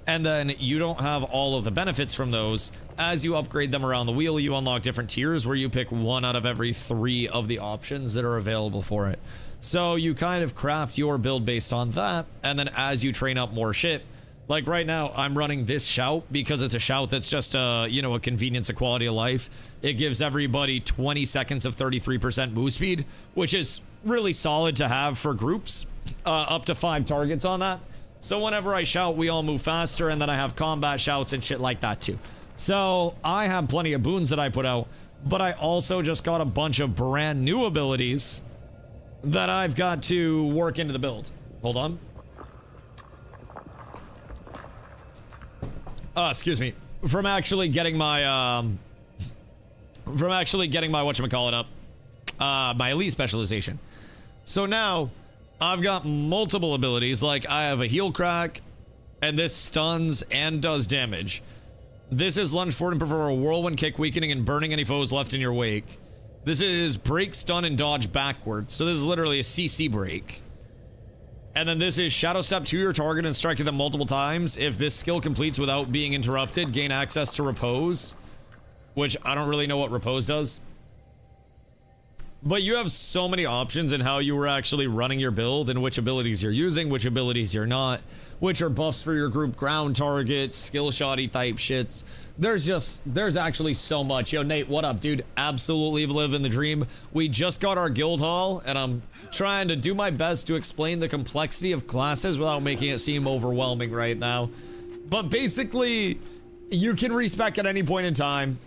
And then you don't have all of the benefits from those. As you upgrade them around the wheel, you unlock different tiers where you pick 1 out of every 3 of the options that are available for it. So you kind of craft your build based on that. And then as you train up more shit, like right now, I'm running this shout because it's a shout that's just a, you know, a convenience, a quality of life. It gives everybody 20 seconds of 33% move speed, which is really solid to have for groups, up to 5 targets on that. So whenever I shout, we all move faster, and then I have combat shouts and shit like that too. So I have plenty of boons that I put out, but I also just got a bunch of brand new abilities that I've got to work into the build. Hold on. Excuse me. From actually getting my, whatchamacallit up. My elite specialization. So now, I've got multiple abilities, like I have a heal crack, and this stuns and does damage. This is lunge forward and perform a whirlwind kick, weakening and burning any foes left in your wake. This is break, stun, and dodge backwards. So this is literally a CC break. And then this is shadow step to your target and striking them multiple times. If this skill completes without being interrupted, gain access to repose, which I don't really know what repose does. But you have so many options in how you were actually running your build and which abilities you're using, which abilities you're not, which are buffs for your group, ground targets, skill shoddy type shits. There's actually so much. Yo, Nate, what up, dude? Absolutely living the dream. We just got our guild hall, and I'm trying to do my best to explain the complexity of classes without making it seem overwhelming right now. But basically, you can respec at any point in time.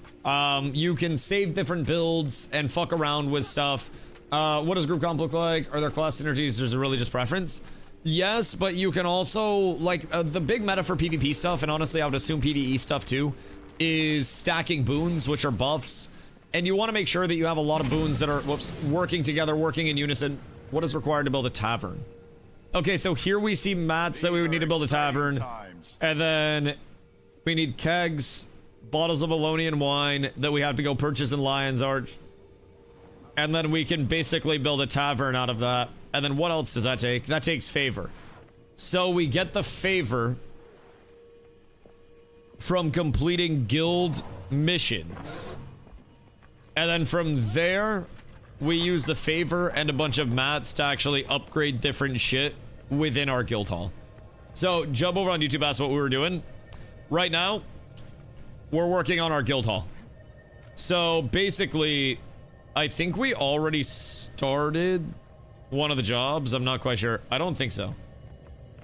You can save different builds and fuck around with stuff. What does group comp look like? Are there class synergies? Is it really just preference? Yes, but you can also, like, the big meta for PvP stuff, and honestly I would assume PvE stuff too, is stacking boons, which are buffs. And you want to make sure that you have a lot of boons that are, working together, working in unison. What is required to build a tavern? Okay, so here we see mats that we would need to build a tavern. And then we need kegs, bottles of Alonian wine that we have to go purchase in Lion's Arch. And then we can basically build a tavern out of that. And then what else does that take? That takes favor. So we get the favor from completing guild missions. And then from there, we use the favor and a bunch of mats to actually upgrade different shit within our guild hall. So jump over on YouTube, ask what we were doing. Right now, we're working on our guild hall. So basically, I think we already started one of the jobs. I'm not quite sure. I don't think so.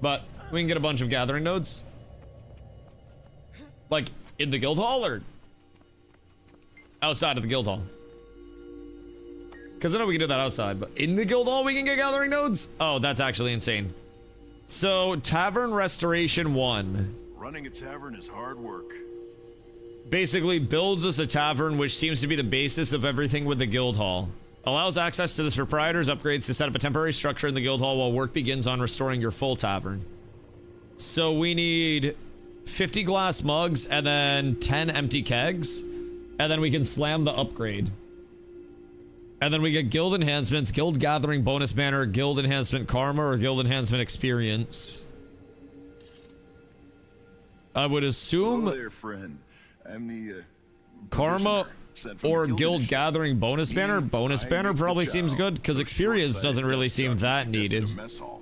But we can get a bunch of gathering nodes. Like in the guild hall or outside of the guild hall? Because I know we can do that outside, but in the guild hall we can get gathering nodes? Oh, that's actually insane. So, Tavern Restoration 1. Running a tavern is hard work. Basically builds us a tavern, which seems to be the basis of everything with the guild hall. Allows access to this proprietor's upgrades to set up a temporary structure in the guild hall while work begins on restoring your full tavern. So we need 50 glass mugs and then 10 empty kegs. And then we can slam the upgrade. And then we get guild enhancements, guild gathering bonus banner, guild enhancement karma, or guild enhancement experience. I would assume... Hello there, friend. I'm the... karma sent from Or the guild gathering bonus banner. Bonus I banner make the probably chow. seems good because Those experience short-sighted doesn't really desk seem jockeys that suggested needed. a mess hall.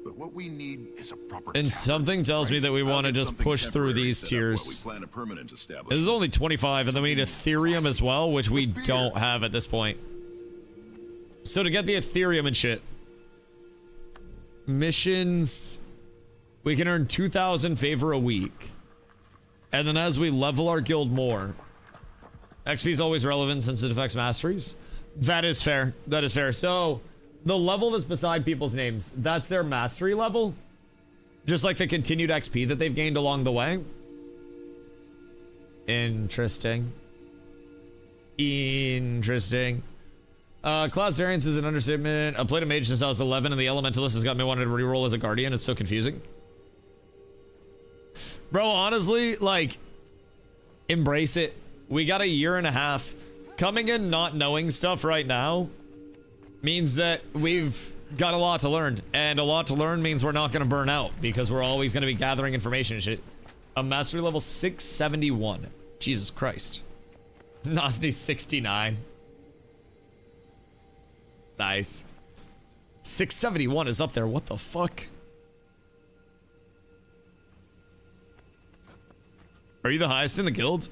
But what we need is a proper And tavern, something tells me right? that we I'll want to get just something push through temporary these set up while we tiers. plan a permanent establishment. This is only 25, and then we need Ethereum as well, which we With beer. don't have at this point. So to get the Ethereum and shit, missions, we can earn 2,000 favor a week. And then as we level our guild more, XP is always relevant since it affects masteries. That is fair. That is fair. So the level that's beside people's names, that's their mastery level. Just like the continued XP that they've gained along the way. Interesting. Interesting. Class variance is an understatement. I played a mage since I was 11, and the elementalist has got me wanting to reroll as a guardian. It's so confusing. Bro, honestly, like, embrace it. We got a year and a half. Coming in not knowing stuff right now means that we've got a lot to learn. And a lot to learn means we're not going to burn out because we're always going to be gathering information and shit. A mastery level 671. Jesus Christ. Nosny 69. Nice. 671 is up there. What the fuck? Are you the highest in the guild?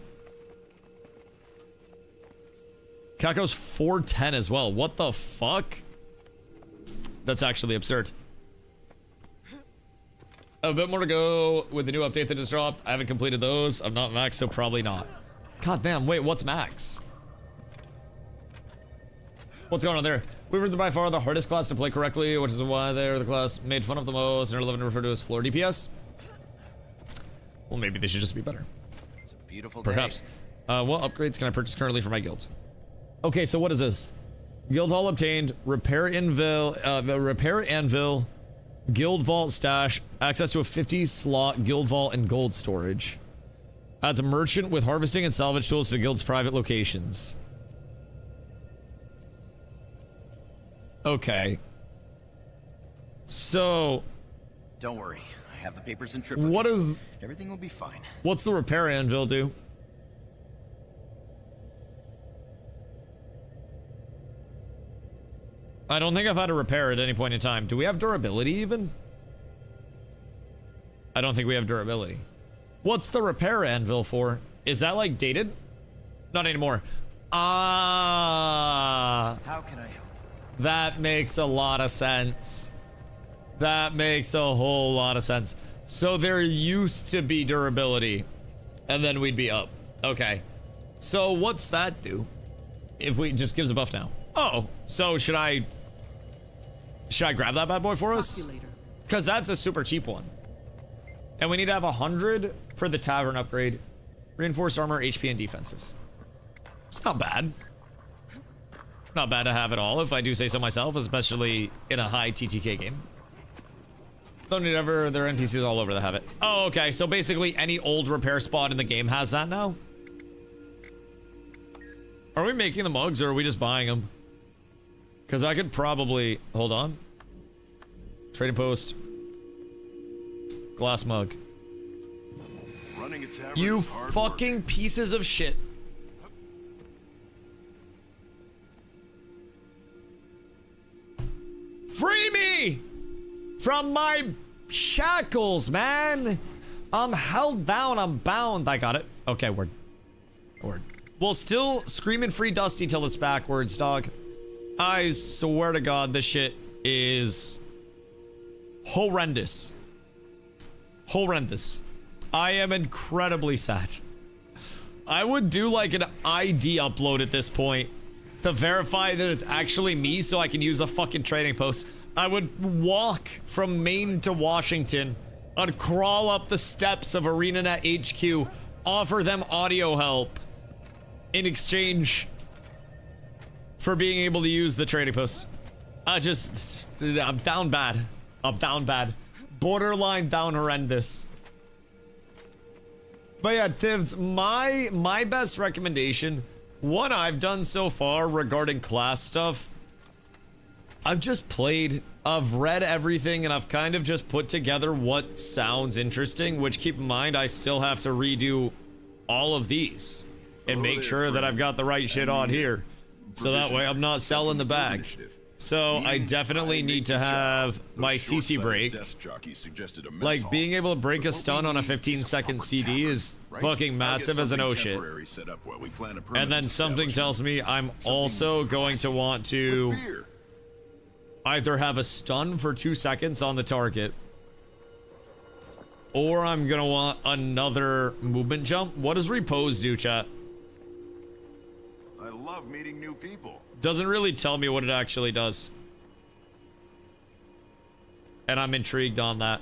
Kako's 410 as well. What the fuck? That's actually absurd. A bit more to go with the new update that just dropped. I haven't completed those. I'm not max, so probably not. God damn, wait, what's max? What's going on there? Weavers are by far the hardest class to play correctly, which is why they're the class made fun of the most and are loving to refer to as floor DPS. Well, maybe they should just be better. It's a beautiful day. Perhaps. What upgrades can I purchase currently for my guild? Okay, so what is this? Guild Hall obtained, Repair Anvil, Guild Vault stash, access to a 50 slot Guild Vault and gold storage. Adds a merchant with harvesting and salvage tools to the guild's private locations. Okay. So, Don't worry. I have the papers in triplicate. what is... Everything will be fine. What's the Repair Anvil do? I don't think I've had a repair at any point in time. Do we have durability even? I don't think we have durability. What's the Repair Anvil for? Is that like dated? Not anymore. Ah, How can I help? that makes a lot of sense. That makes a whole lot of sense. So there used to be durability, and then we'd be up. Okay. So what's that do? If we just gives a buff now. Oh, so should I grab that bad boy for us? Because that's a super cheap one. And we need to have 100 for the tavern upgrade. Reinforced armor, HP, and defenses. It's not bad. Not bad to have it all, if I do say so myself, especially in a high TTK game. Don't need ever, there are NPCs all over that have it. Oh, okay, so basically any old repair spot in the game has that now? Are we making the mugs, or are we just buying them? Because I could probably... Hold on. Trading post. Glass mug. Running a tavern You is hard fucking work. pieces of shit. Free me from my shackles, man. I'm held down. I'm bound. I got it. Okay, word. Word. We'll still screaming free Dusty till it's backwards, dog. I swear to God, this shit is horrendous. Horrendous. I am incredibly sad. I would do like an ID upload at this point to verify that it's actually me so I can use a fucking trading post. I would walk from Maine to Washington. I'd crawl up the steps of ArenaNet HQ, offer them audio help in exchange for being able to use the trading post. I'm down bad. I'm down bad. Borderline down horrendous. But yeah, Tivs, my best recommendation, what I've done so far regarding class stuff, I've just played, I've read everything, and I've kind of just put together what sounds interesting, which keep in mind, I still have to redo all of these. and make sure that I've got the right shit on here. So that way I'm not selling the bag. So I definitely need to have my CC break. Like being able to break a stun on a 15-second CD is fucking massive as an oh shit. And then something tells me I'm also going to want to either have a stun for 2 seconds on the target, or I'm gonna want another movement jump. What does repose do, chat? I love meeting new people. Doesn't really tell me what it actually does. And I'm intrigued on that.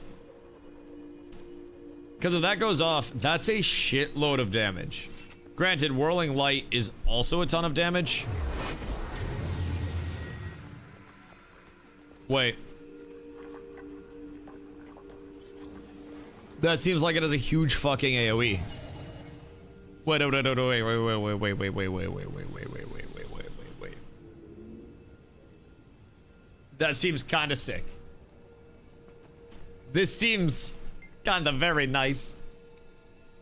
Because if that goes off, that's a shitload of damage. Granted, Whirling Light is also a ton of damage. Wait. That seems like it has a huge fucking AoE. Wait. That seems kind of sick. This seems kind of very nice.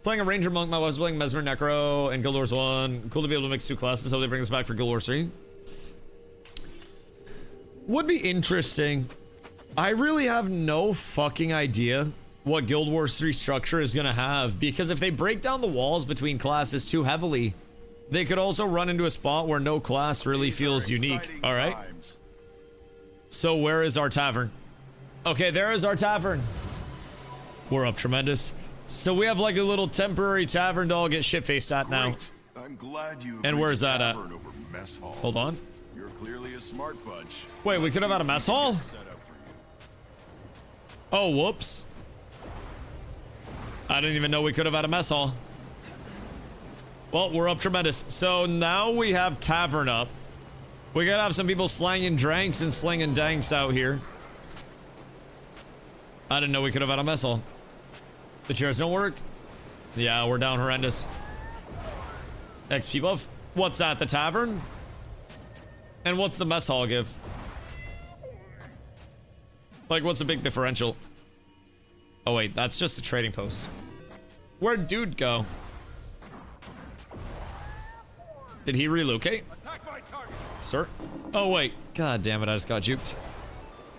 Playing a Ranger Monk, my wife's playing Mesmer Necro and Guild Wars 1. Cool to be able to mix 2 classes. Hope they bring us back for Guild Wars 3. Would be interesting. I really have no fucking idea what Guild Wars 3 structure is gonna have, because if they break down the walls between classes too heavily, they could also run into a spot where no class really feels unique. All right. So where is our tavern? Okay, there is our tavern. We're up tremendous. So we have like a little temporary tavern to all get shit-faced at now. I'm glad you. And where's that at? Hold on. You're clearly a smart bunch. Wait, we could have had a mess hall? Oh, whoops. I didn't even know we could have had a mess hall. Well, we're up tremendous. So now we have tavern up. We gotta have some people slanging dranks and slinging danks out here. I didn't know we could have had a mess hall. The chairs don't work. Yeah, we're down horrendous. XP buff. What's that? The tavern? And what's the mess hall give? Like, what's the big differential? Oh wait, that's just a trading post. Where'd dude go? Did he relocate? Sir? Oh wait, god damn it, I just got juked.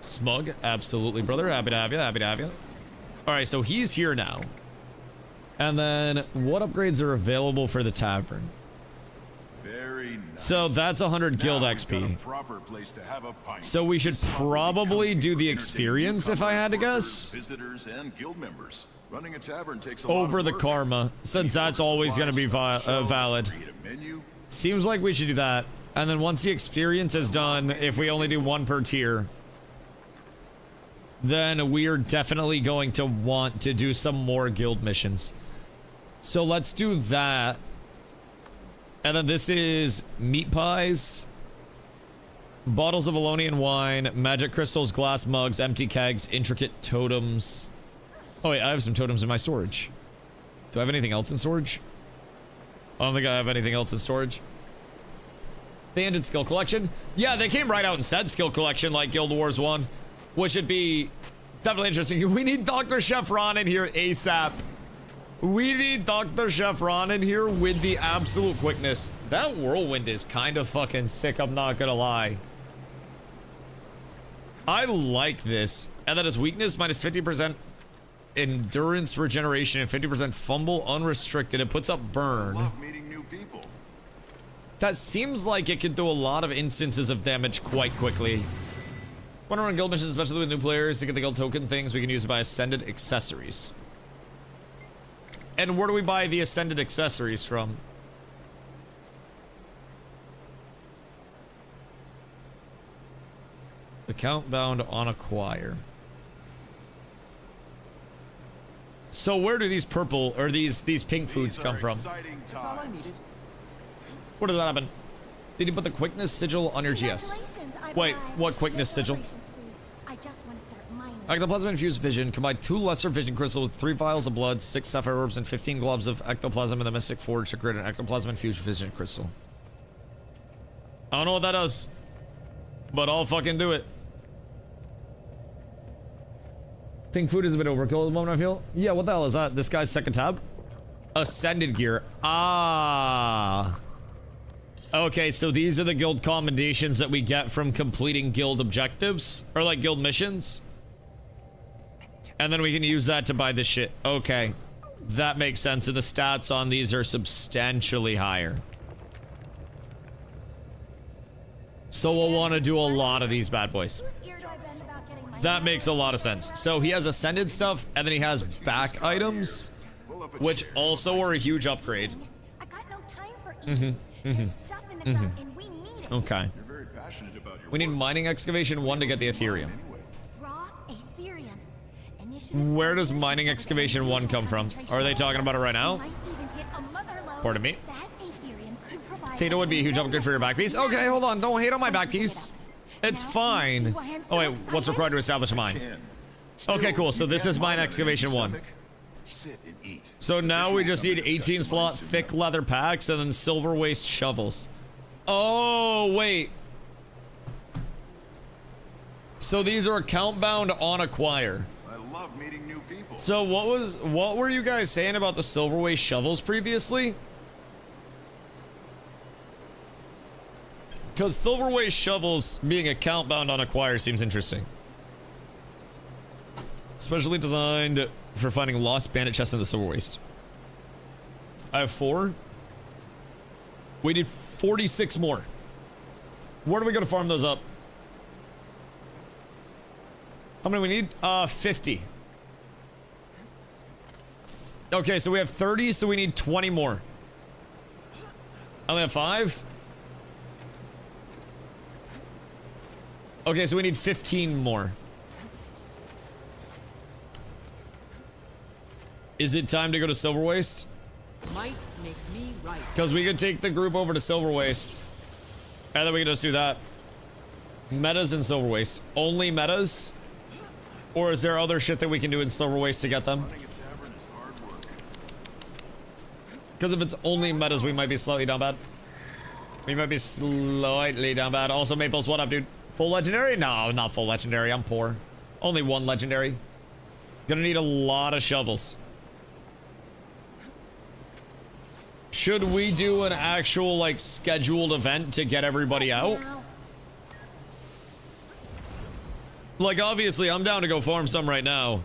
Smug, absolutely, brother. Happy to have you, happy to have you. Alright, so he's here now. And then, what upgrades are available for the tavern? Very nice. So that's 100 guild XP. So we should probably do the experience, if I had to guess. Visitors and guild members. Running a tavern takes a Over lot the of work. karma, since that's always going to be valid. Seems like we should do that. And then once the experience is done, if we only do 1 per tier, then we are definitely going to want to do some more guild missions. So let's do that. And then this is meat pies, bottles of Alonian wine, magic crystals, glass mugs, empty kegs, intricate totems. Oh wait, I have some totems in my storage. Do I have anything else in storage? I don't think I have anything else in storage. Banded skill collection. Yeah, they came right out and said skill collection like Guild Wars 1, which would be definitely interesting. We need Dr. Chef Ron in here ASAP. We need Dr. Chef Ron in here with the absolute quickness. That whirlwind is kind of fucking sick, I'm not gonna lie. I like this. And then his weakness, minus 50% endurance regeneration and 50% fumble unrestricted. It puts up burn. That seems like it could do a lot of instances of damage quite quickly. Want to run guild missions, especially with new players, to get the guild token things we can use to buy ascended accessories. And where do we buy the ascended accessories from? Account bound on acquire. So where do these purple or these pink foods come from? That's all I needed. What does that happen? Did you put the quickness sigil on your GS? Wait, what quickness sigil? I just want to start mining. Ectoplasm infused vision. Combine 2 lesser vision crystals with 3 vials of blood, 6 sapphire orbs, and 15 globs of ectoplasm in the Mystic Forge to create an ectoplasm infused vision crystal. I don't know what that does, but I'll fucking do it. Pink food is a bit overkill at the moment, I feel. Yeah, what the hell is that? This guy's second tab? Ascended gear. Ah. Okay, so these are the guild commendations that we get from completing guild objectives. Or like guild missions. And then we can use that to buy this shit. Okay. That makes sense. And the stats on these are substantially higher. So we'll want to do a lot of these bad boys. That makes a lot of sense. So he has ascended stuff, and then he has back items, which also are a huge upgrade. Okay. We need mining excavation 1 to get the Ethereum. Where does mining excavation 1 come from? Are they talking about it right now? Pardon me. Theta would be a huge upgrade for your back piece. Okay, hold on. Don't hate on my back piece. It's fine. Oh wait, what's required to establish a mine? Okay, cool. So this is mine excavation 1. So now we just need 18 slot thick leather packs and then silver waste shovels. Oh, wait. So these are account bound on acquire. I love meeting new people. So what were you guys saying about the silver waste shovels previously? Because silver waste shovels being account bound on acquire seems interesting. Specially designed for finding lost bandit chests in the silver waste. I have 4. We need 46 more. Where do we go to farm those up? How many we need? 50. Okay, so we have 30, so we need 20 more. I only have 5? Okay, so we need 15 more. Is it time to go to Silver Waste? Might makes me right. Because we could take the group over to Silver Waste. And then we can just do that. Metas in Silver Waste. Only metas? Or is there other shit that we can do in Silver Waste to get them? Because if it's only metas, we might be slightly down bad. We might be slightly down bad. Also, Maples, what up, dude? Full legendary? No, not full legendary. I'm poor. Only 1 legendary. Gonna need a lot of shovels. Should we do an actual, like, scheduled event to get everybody out? Like, obviously, I'm down to go farm some right now.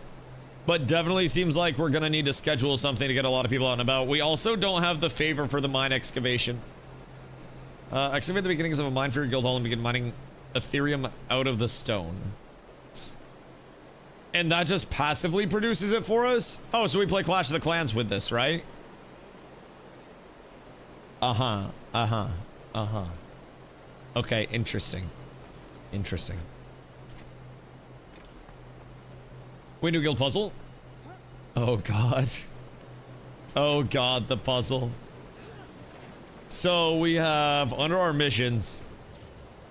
But definitely seems like we're gonna need to schedule something to get a lot of people out and about. We also don't have the favor for the mine excavation. Excavate the beginnings of a mine for your guild hall and begin mining Ethereum out of the stone. And that just passively produces it for us? Oh, so we play Clash of the Clans with this, right? Okay, interesting. Interesting. We do guild puzzle? Oh god. Oh god, the puzzle. So we have, under our missions,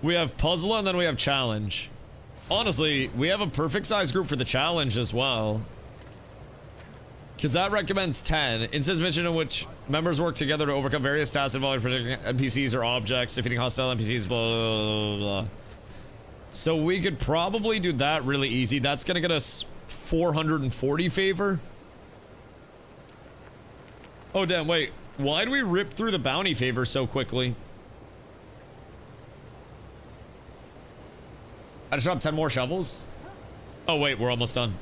we have puzzle and then we have challenge. Honestly, we have a perfect size group for the challenge as well. Because that recommends 10. Instance mission in which members work together to overcome various tasks involving protecting NPCs or objects, defeating hostile NPCs, blah, blah, blah, blah. So we could probably do that really easy. That's going to get us 440 favor. Oh, damn, wait. Why do we rip through the bounty favor so quickly? I just dropped 10 more shovels. Oh, wait, we're almost done.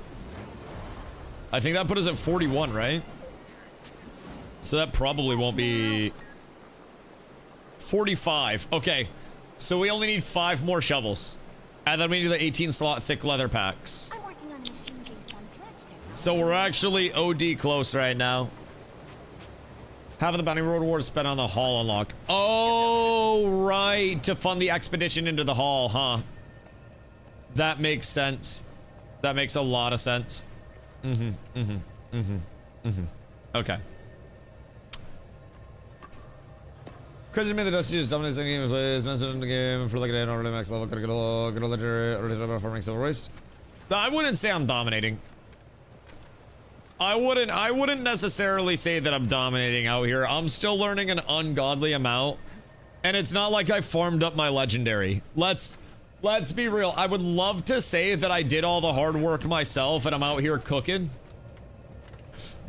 I think that put us at 41, right? So that probably won't be 45. Okay. So we only need 5 more shovels. And then we need the 18 slot thick leather packs. So we're actually OD close right now. Half of the bounty reward is spent on the hall unlock. Oh, right. To fund the expedition into the hall, huh? That makes sense. That makes a lot of sense. Okay. Crazy to me, the Dusty just dominates the game, plays messed in the game for like a day, not really max level, gotta get a ledger, or farming silver waste. I wouldn't say I'm dominating. I wouldn't necessarily say that I'm dominating out here. I'm still learning an ungodly amount. And it's not like I farmed up my legendary. Let's be real. I would love to say that I did all the hard work myself and I'm out here cooking.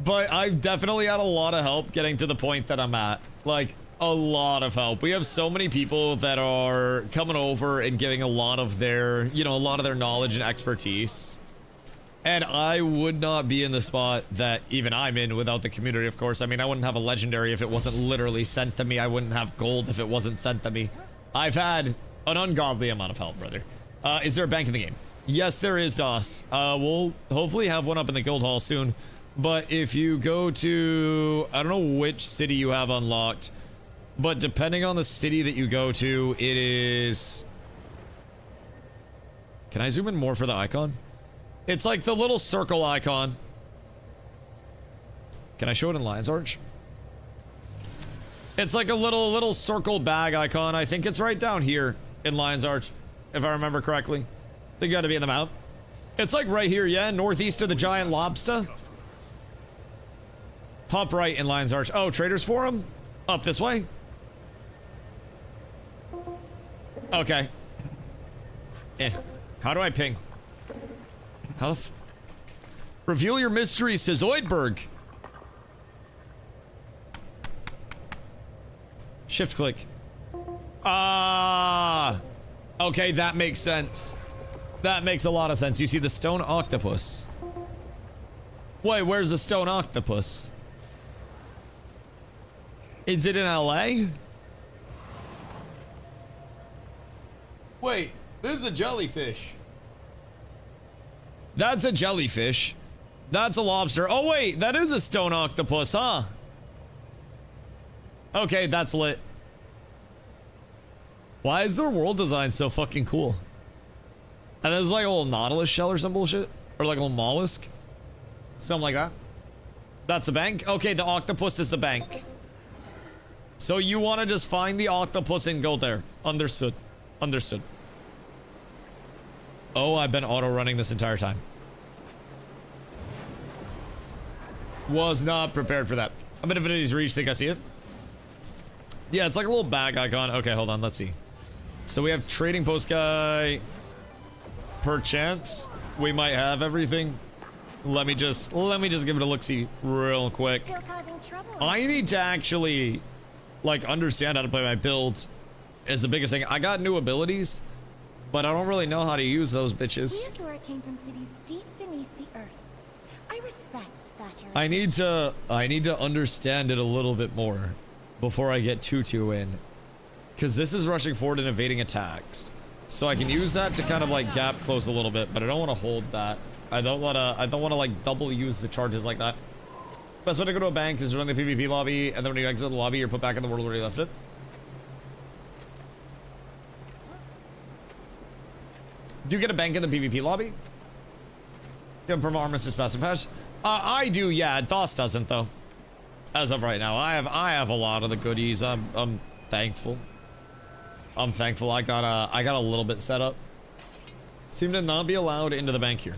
But I've definitely had a lot of help getting to the point that I'm at. Like, a lot of help. We have so many people that are coming over and giving a lot of their, you know, a lot of their knowledge and expertise. And I would not be in the spot that even I'm in without the community, of course. I mean, I wouldn't have a legendary if it wasn't literally sent to me. I wouldn't have gold if it wasn't sent to me. I've had an ungodly amount of help, brother. Is there a bank in the game? Yes, there is, DOS. We'll hopefully have one up in the guild hall soon. But if you go to, I don't know which city you have unlocked, but depending on the city that you go to, it is... Can I zoom in more for the icon? It's like the little circle icon. Can I show it in Lion's Arch? It's like a little circle bag icon. I think it's right down here in Lion's Arch, if I remember correctly. They got to be in the map. It's like right here, yeah, northeast of the giant lobster. Top right in Lion's Arch. Oh, Traders Forum? Up this way? Okay. How do I ping? How reveal your mysteries to Zoidberg. Shift click. Ah. Okay, that makes sense. That makes a lot of sense. You see the stone octopus. Wait, where's the stone octopus? Is it in LA? Wait, this is a jellyfish. That's a jellyfish. That's a lobster. Oh wait, that is a stone octopus, huh? Okay, that's lit. Why is their world design so fucking cool? And there's like a little nautilus shell or some bullshit. Or like a little mollusk. Something like that. That's the bank? Okay, the octopus is the bank. So you want to just find the octopus and go there. Understood. Understood. Oh, I've been auto-running this entire time. Was not prepared for that. I'm in Infinity's Reach. Think I see it? Yeah, it's like a little bag icon. Okay, hold on. Let's see. So we have trading post guy. Perchance we might have everything. Let me just give it a look-see real quick. Still causing trouble. I need to actually like understand how to play my build is the biggest thing. I got new abilities, but I don't really know how to use those bitches. Neosora came from cities deep beneath the earth. I respect that heritage. I need to understand it a little bit more before I get too in. Cause this is rushing forward and evading attacks. So I can use that to kind of like gap close a little bit, but I don't want to hold that. I don't want to like double use the charges like that. Best way to go to a bank is run the PvP lobby, and then when you exit the lobby, you're put back in the world where you left it. Do you get a bank in the PvP lobby? Yeah, perma armistice passive patch. I do, yeah. DOS doesn't though. As of right now, I have a lot of the goodies. I'm thankful. I'm thankful. I got a little bit set up. Seem to not be allowed into the bank here.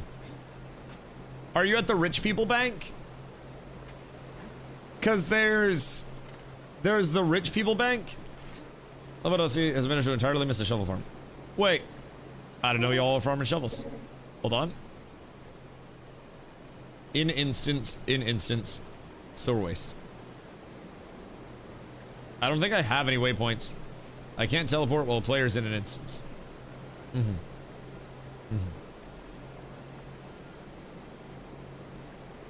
Are you at the rich people bank? Cause there's the rich people bank. How about see has managed to entirely miss a shovel farm. Wait, I don't know y'all are farming shovels. Hold on. In instance, silver waste. I don't think I have any waypoints. I can't teleport while a player's in an instance.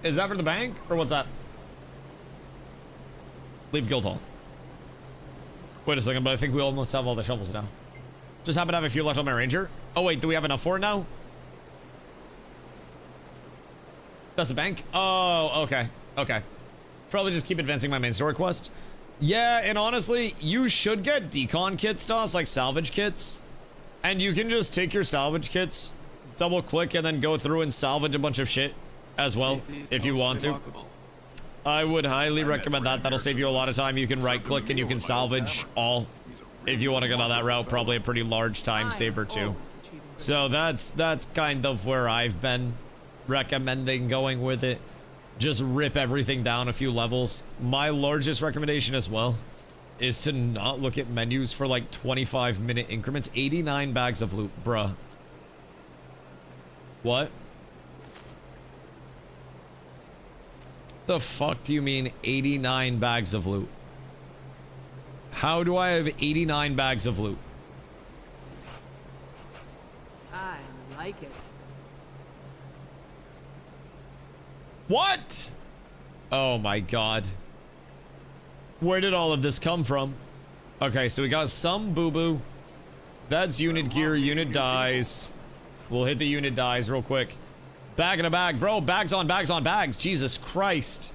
Is that for the bank or what's that? Leave guild hall. Wait a second, but I think we almost have all the shovels now. Just happen to have a few left on my ranger. Oh wait, do we have enough for it now? That's the bank? Oh, okay. Okay. Probably just keep advancing my main story quest. Yeah, and honestly, you should get decon kits, DOS, like salvage kits. And you can just take your salvage kits, double click, and then go through and salvage a bunch of shit as well, if you want to. I would highly recommend that. That'll save you a lot of time. You can right click and you can salvage all. If you want to go down that route, probably a pretty large time saver too. So that's kind of where I've been recommending going with it. Just rip everything down a few levels. My largest recommendation as well is to not look at menus for like 25-minute increments. 89 bags of loot, bruh. What? The fuck do you mean 89 bags of loot? How do I have 89 bags of loot? I like it. What? Oh my god. Where did all of this come from? Okay, so we got some boo-boo. That's unit gear, unit dies. We'll hit the unit dies real quick. Bag in a bag. Bro, bags on bags on bags. Jesus Christ.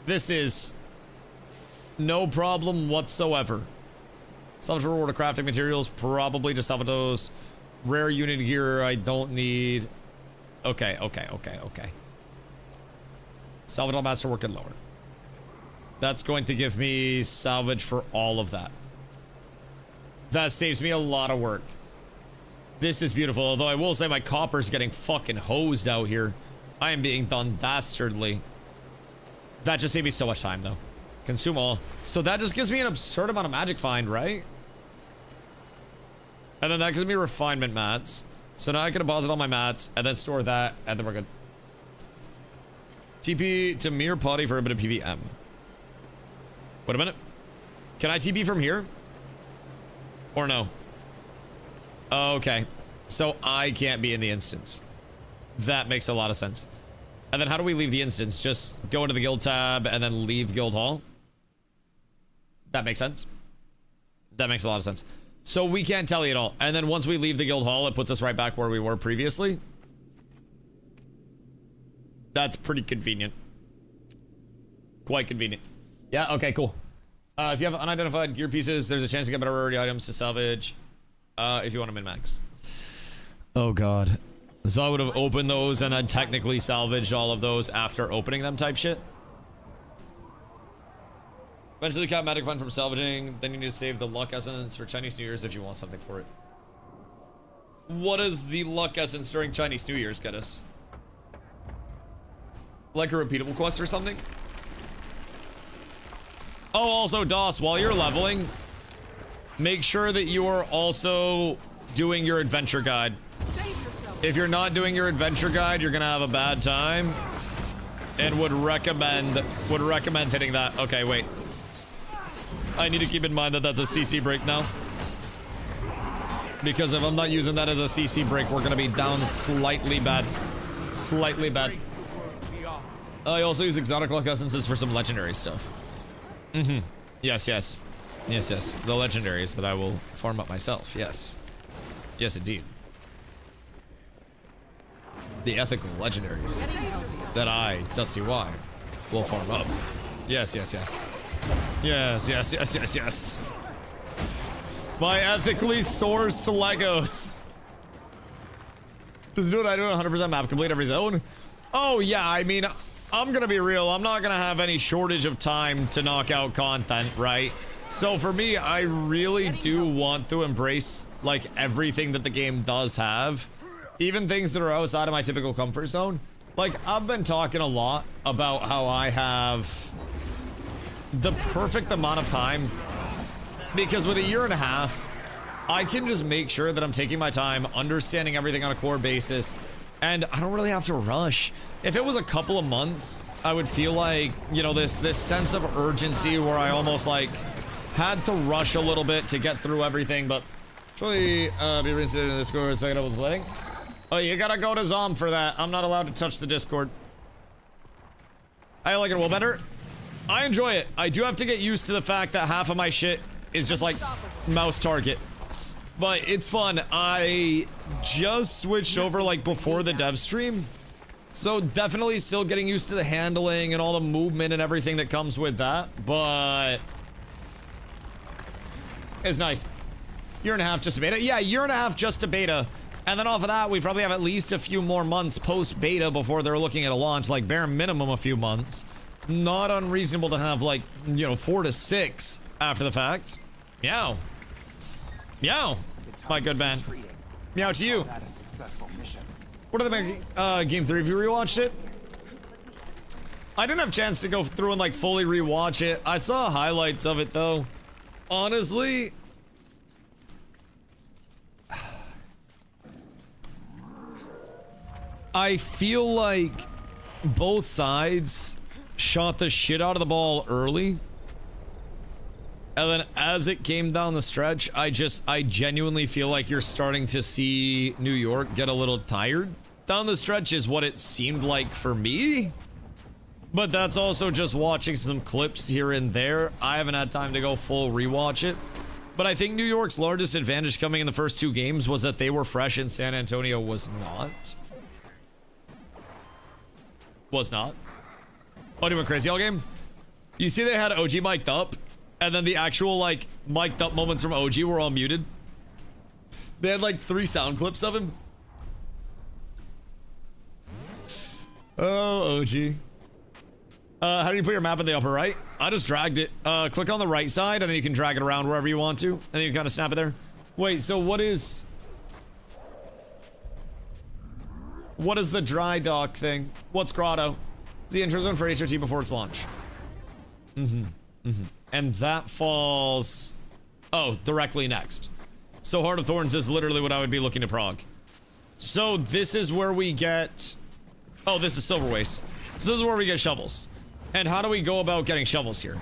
This is no problem whatsoever. Salvage reward of crafting materials. Probably just salvage those. Rare unit gear I don't need. Okay. Salvage all masterwork and lower. That's going to give me salvage for all of that. That saves me a lot of work. This is beautiful, although I will say my copper's getting fucking hosed out here. I am being done dastardly. That just saved me so much time, though. Consume all. So that just gives me an absurd amount of magic find, right? And then that gives me refinement mats. So now I can deposit all my mats and then store that, and then we're good. TP to Mere Potty for a bit of PVM. Wait a minute. Can I TP from here? Or no? Okay. So I can't be in the instance. That makes a lot of sense. And then how do we leave the instance? Just go into the guild tab and then leave guild hall? That makes sense. That makes a lot of sense. So we can't tell you at all. And then once we leave the guild hall, it puts us right back where we were previously. That's pretty convenient. Quite convenient. Yeah, okay, cool. If you have unidentified gear pieces, there's a chance to get better rarity items to salvage. If you want to min-max. Oh god. So I would have opened those and then technically salvaged all of those after opening them type shit. Eventually count magic fund from salvaging. Then you need to save the luck essence for Chinese New Year's if you want something for it. What does the luck essence during Chinese New Year's get us? Like a repeatable quest or something? Oh, also, DOS, while you're leveling, make sure that you are also doing your adventure guide. If you're not doing your adventure guide, you're gonna have a bad time. And would recommend hitting that. Okay, wait. I need to keep in mind that that's a CC break now. Because if I'm not using that as a CC break, we're gonna be down slightly bad. Slightly bad. I also use exotic luck essences for some legendary stuff. Mm-hmm. Yes. The legendaries that I will farm up myself. Yes. Yes, indeed. The ethical legendaries that I, DustyWhy, will farm up. Yes. Yes. My ethically sourced Legos. Just do it. I do it 100% map complete every zone. Oh yeah, I mean, I'm gonna be real. I'm not gonna have any shortage of time to knock out content, right? So for me, I really do want to embrace like everything that the game does have, even things that are outside of my typical comfort zone. Like, I've been talking a lot about how I have the perfect amount of time, because with a year and a half, I can just make sure that I'm taking my time, understanding everything on a core basis, and I don't really have to rush. If it was a couple of months, I would feel like, you know, this sense of urgency where I almost like had to rush a little bit to get through everything. But actually, be reinstated in the Discord so I can with playing. Oh, you gotta go to Zom for that. I'm not allowed to touch the Discord. I like it a little better. I enjoy it. I do have to get used to the fact that half of my shit is just like mouse target. But it's fun. I just switched over like before the dev stream. So definitely still getting used to the handling and all the movement and everything that comes with that. But it's nice. Year and a half just to beta. Yeah, year and a half just to beta. And then off of that, we probably have at least a few more months post beta before they're looking at a launch, like bare minimum a few months. Not unreasonable to have like, you know, 4 to 6 after the fact. Meow. Meow. My good man. Meow to you. What are the game 3? Have you rewatched it? I didn't have a chance to go through and like fully rewatch it. I saw highlights of it though. Honestly, I feel like both sides shot the shit out of the ball early. And then as it came down the stretch, I genuinely feel like you're starting to see New York get a little tired. Down the stretch is what it seemed like for me. But that's also just watching some clips here and there. I haven't had time to go full rewatch it. But I think New York's largest advantage coming in the first 2 games was that they were fresh and San Antonio was not. Was not. Oh, they went crazy all game? You see they had OG mic'd up, and then the actual, like, mic'd up moments from OG were all muted. They had, like, 3 sound clips of him. Oh, OG. How do you put your map in the upper right? I just dragged it. Click on the right side, and then you can drag it around wherever you want to. And then you kind of snap it there. Wait, so what is the dry dock thing? What's Grotto? The intro zone for HOT before its launch. And that falls... Oh, directly next. So Heart of Thorns is literally what I would be looking to prog. So this is where we get... Oh, this is Silver Waste. So this is where we get shovels. And how do we go about getting shovels here?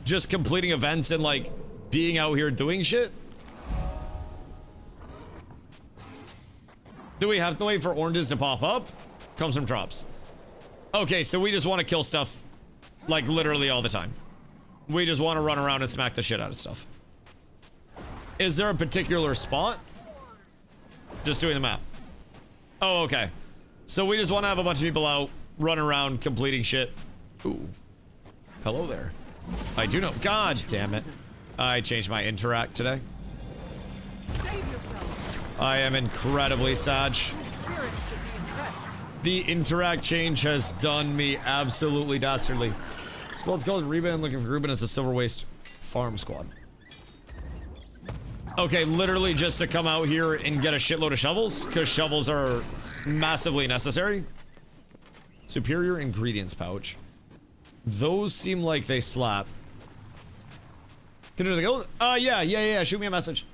Just completing events and, like, being out here doing shit? Do we have to wait for oranges to pop up? Comes from drops. Okay, so we just want to kill stuff, like, literally all the time. We just want to run around and smack the shit out of stuff. Is there a particular spot? Just doing the map. Oh, okay. So we just want to have a bunch of people out, run around, completing shit. Ooh. Hello there. I do know. God damn it. I changed my interact today. I am incredibly sad. The interact change has done me absolutely dastardly. Squad's called Reba and looking for Ruben as a Silver Waste farm squad. Okay, literally just to come out here and get a shitload of shovels, because shovels are massively necessary. Superior ingredients pouch. Those seem like they slap. Consider the gold? Yeah. Shoot me a message.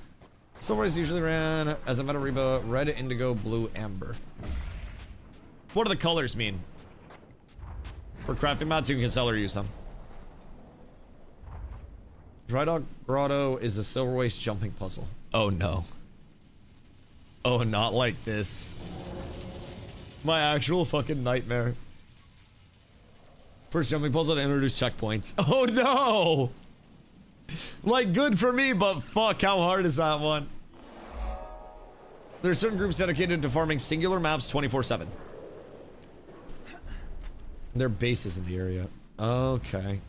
Silver Waste usually ran as a Meta Reba, red, indigo, blue, amber. What do the colors mean? For crafting mods, you can sell or use them. Dry Dog Grotto is a Silver Waste jumping puzzle. Oh no. Oh, not like this. My actual fucking nightmare. First jumping puzzle to introduce checkpoints. Oh no! Like, good for me, but fuck, how hard is that one? There are certain groups dedicated to farming singular maps 24/7. Their bases in the area. Okay.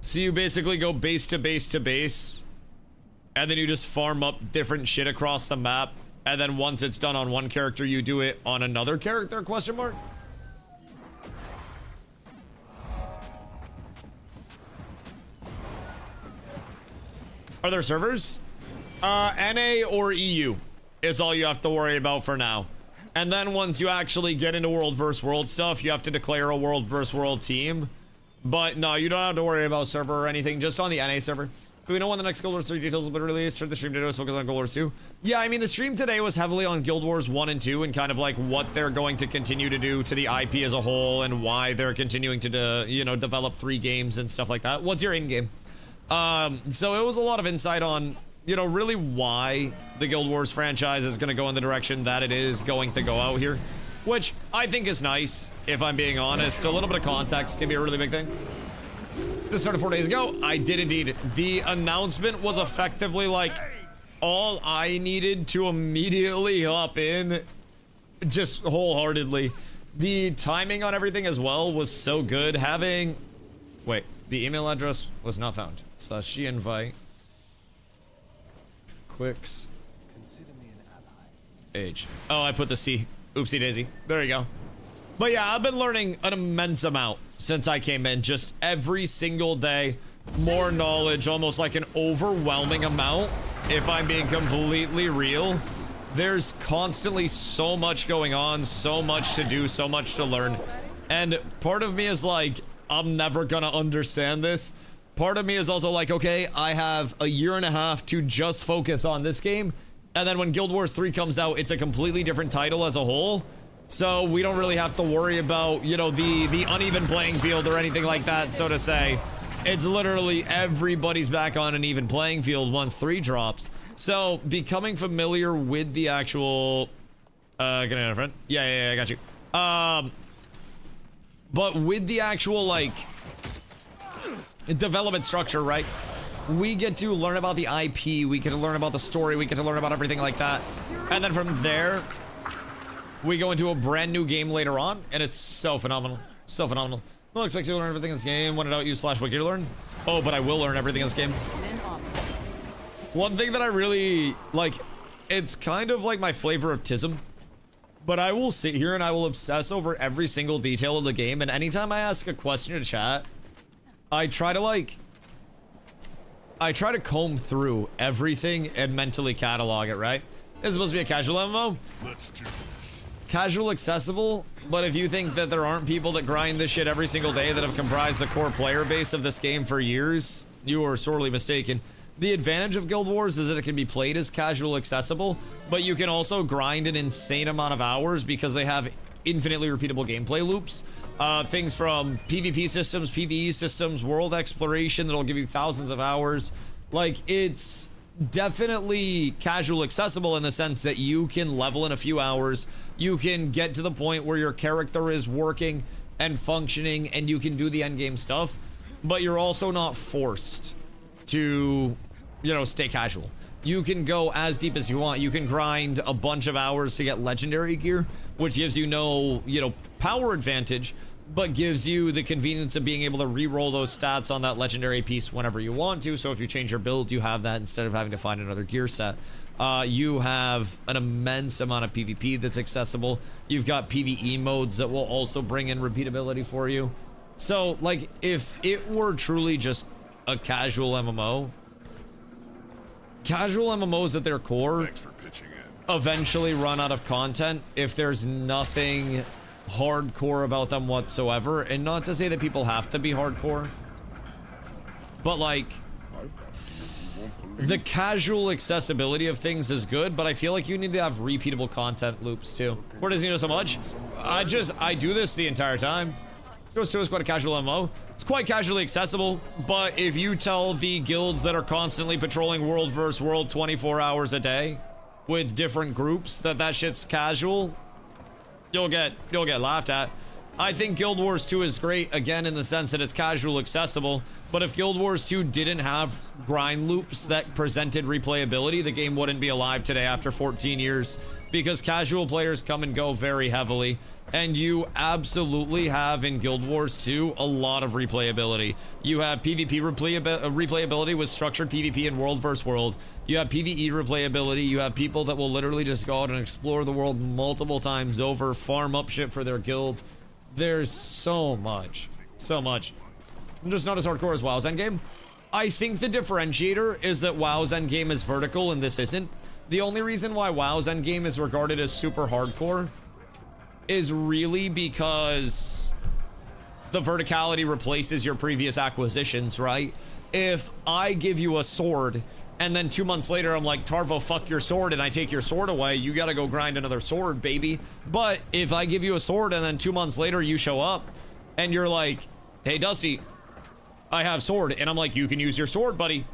So you basically go base to base to base, and then you just farm up different shit across the map, and then once it's done on one character, you do it on another character, question mark? Are there servers? NA or EU is all you have to worry about for now. And then once you actually get into world versus world stuff, you have to declare a world versus world team. But no, you don't have to worry about server or anything, just on the NA server. Do we know when the next Guild Wars 3 details will be released? Or the stream today was focused on Guild Wars 2? Yeah, I mean, the stream today was heavily on Guild Wars 1 and 2 and kind of like what they're going to continue to do to the IP as a whole and why they're continuing to, you know, develop 3 games and stuff like that. What's your in-game? So it was a lot of insight on, you know, really why the Guild Wars franchise is going to go in the direction that it is going to go out here. Which I think is nice, if I'm being honest. A little bit of context can be a really big thing. This started 4 days ago. I did indeed. The announcement was effectively like all I needed to immediately hop in, just wholeheartedly. The timing on everything as well was so good. Having... Wait, the email address was not found. /she invite. Quicks. Consider me an ally. Age. Oh, I put the C. Oopsie daisy. There you go. But yeah, I've been learning an immense amount since I came in. Just every single day. More knowledge, almost like an overwhelming amount. If I'm being completely real. There's constantly so much going on, so much to do, so much to learn. And part of me is like, I'm never gonna understand this. Part of me is also like, okay, I have a year and a half to just focus on this game. And then when Guild Wars 3 comes out, it's a completely different title as a whole. So we don't really have to worry about, you know, the uneven playing field or anything like that, so to say. It's literally everybody's back on an even playing field once 3 drops. So becoming familiar with the actual... get in front. Yeah, I got you. But with the actual, like, development structure, right? We get to learn about the IP, we get to learn about the story, we get to learn about everything like that. And then from there, we go into a brand new game later on, and it's so phenomenal. So phenomenal. I don't expect you to learn everything in this game. When in doubt, use /wiki to learn. Oh, but I will learn everything in this game. One thing that I really like, it's kind of like my flavor of Tism, but I will sit here and I will obsess over every single detail of the game, and anytime I ask a question in chat, I try to comb through everything and mentally catalog it, right? This is supposed to be a casual MMO. Let's do this. Casual accessible, but if you think that there aren't people that grind this shit every single day that have comprised the core player base of this game for years, you are sorely mistaken. The advantage of Guild Wars is that it can be played as casual accessible, but you can also grind an insane amount of hours because they have infinitely repeatable gameplay loops. Things from PvP systems, PvE systems, world exploration that'll give you thousands of hours. Like, it's definitely casual accessible in the sense that you can level in a few hours, you can get to the point where your character is working and functioning, and you can do the endgame stuff, but you're also not forced to, you know, stay casual. You can go as deep as you want. You can grind a bunch of hours to get legendary gear, which gives you no, you know, power advantage, but gives you the convenience of being able to re-roll those stats on that legendary piece whenever you want to. So if you change your build, you have that instead of having to find another gear set. You have an immense amount of PvP that's accessible. You've got PvE modes that will also bring in repeatability for you. So, like, if it were truly just a casual MMO, casual MMOs at their core eventually run out of content if there's nothing hardcore about them whatsoever. And not to say that people have to be hardcore, but like, the casual accessibility of things is good, but I feel like you need to have repeatable content loops too. Where does he know so much? I do this the entire time. Goes to is quite a casual MMO. It's quite casually accessible, but if you tell the guilds that are constantly patrolling world versus world 24 hours a day with different groups that shit's casual, you'll get laughed at. I think Guild Wars 2 is great, again, in the sense that it's casual accessible, but if Guild Wars 2 didn't have grind loops that presented replayability, the game wouldn't be alive today after 14 years, because casual players come and go very heavily, and you absolutely have in Guild Wars 2 a lot of replayability. You have PvP replayability with structured PvP in world versus world. You have PvE replayability. You have people that will literally just go out and explore the world multiple times over, farm up shit for their guild. There's so much. So much. I'm just not as hardcore as WoW's endgame. I think the differentiator is that WoW's endgame is vertical and this isn't. The only reason why WoW's endgame is regarded as super hardcore is really because the verticality replaces your previous acquisitions, right? If I give you a sword and then 2 months later I'm like, Tarvo, fuck your sword, and I take your sword away, you gotta go grind another sword, baby. But if I give you a sword and then 2 months later you show up and you're like, hey Dusty, I have sword, and I'm like, you can use your sword, buddy,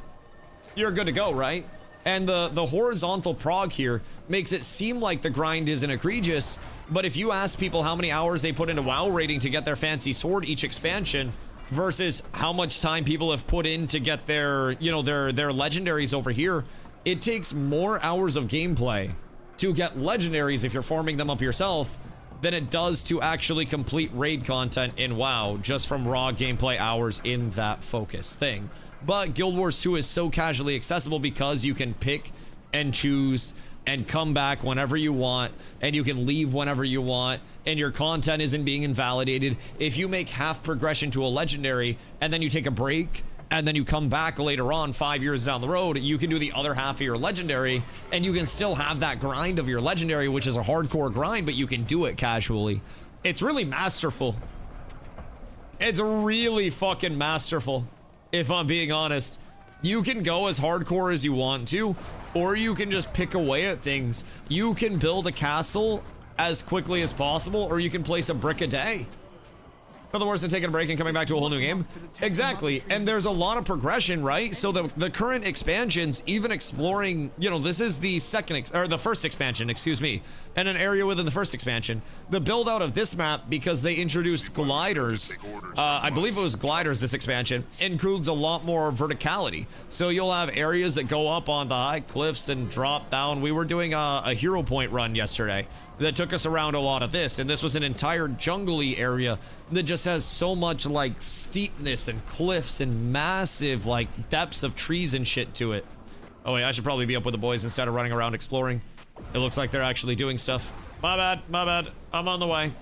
you're good to go, right? And the horizontal prog here makes it seem like the grind isn't egregious, but if you ask people how many hours they put into WoW rating to get their fancy sword each expansion versus how much time people have put in to get their, you know, their legendaries over here, it takes more hours of gameplay to get legendaries if you're farming them up yourself than it does to actually complete raid content in WoW just from raw gameplay hours in that focus thing. But Guild Wars 2 is so casually accessible because you can pick and choose and come back whenever you want, and you can leave whenever you want, and your content isn't being invalidated. If you make half progression to a legendary and then you take a break and then you come back later on 5 years down the road, you can do the other half of your legendary, and you can still have that grind of your legendary, which is a hardcore grind, but you can do it casually. It's really masterful. It's really fucking masterful, if I'm being honest. You can go as hardcore as you want to, or you can just pick away at things. You can build a castle as quickly as possible, or you can place a brick a day. Nothing worse than taking a break and coming back to a whole new game. Exactly, and there's a lot of progression, right? So the current expansions, even exploring, you know, this is the the first expansion, excuse me, and an area within the first expansion. The build out of this map, because they introduced gliders, I believe it was gliders this expansion, includes a lot more verticality. So you'll have areas that go up on the high cliffs and drop down. We were doing a hero point run yesterday that took us around a lot of this, and this was an entire jungly area that just has so much like steepness and cliffs and massive like depths of trees and shit to it. Oh wait, I should probably be up with the boys instead of running around exploring. It looks like they're actually doing stuff. My bad, I'm on the way.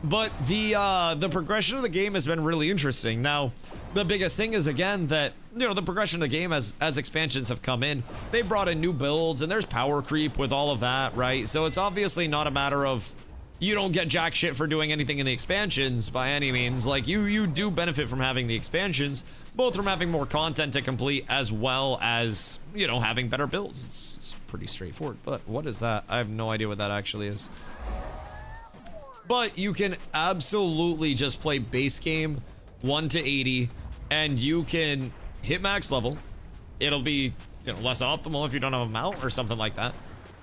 But the progression of the game has been really interesting. Now, the biggest thing is, again, that, you know, the progression of the game as expansions have come in, they brought in new builds, and there's power creep with all of that, right? So it's obviously not a matter of you don't get jack shit for doing anything in the expansions by any means. Like, you do benefit from having the expansions, both from having more content to complete as well as, you know, having better builds. It's pretty straightforward. But what is that? I have no idea what that actually is. But you can absolutely just play base game 1 to 80, and you can hit max level. It'll be, you know, less optimal if you don't have a mount or something like that.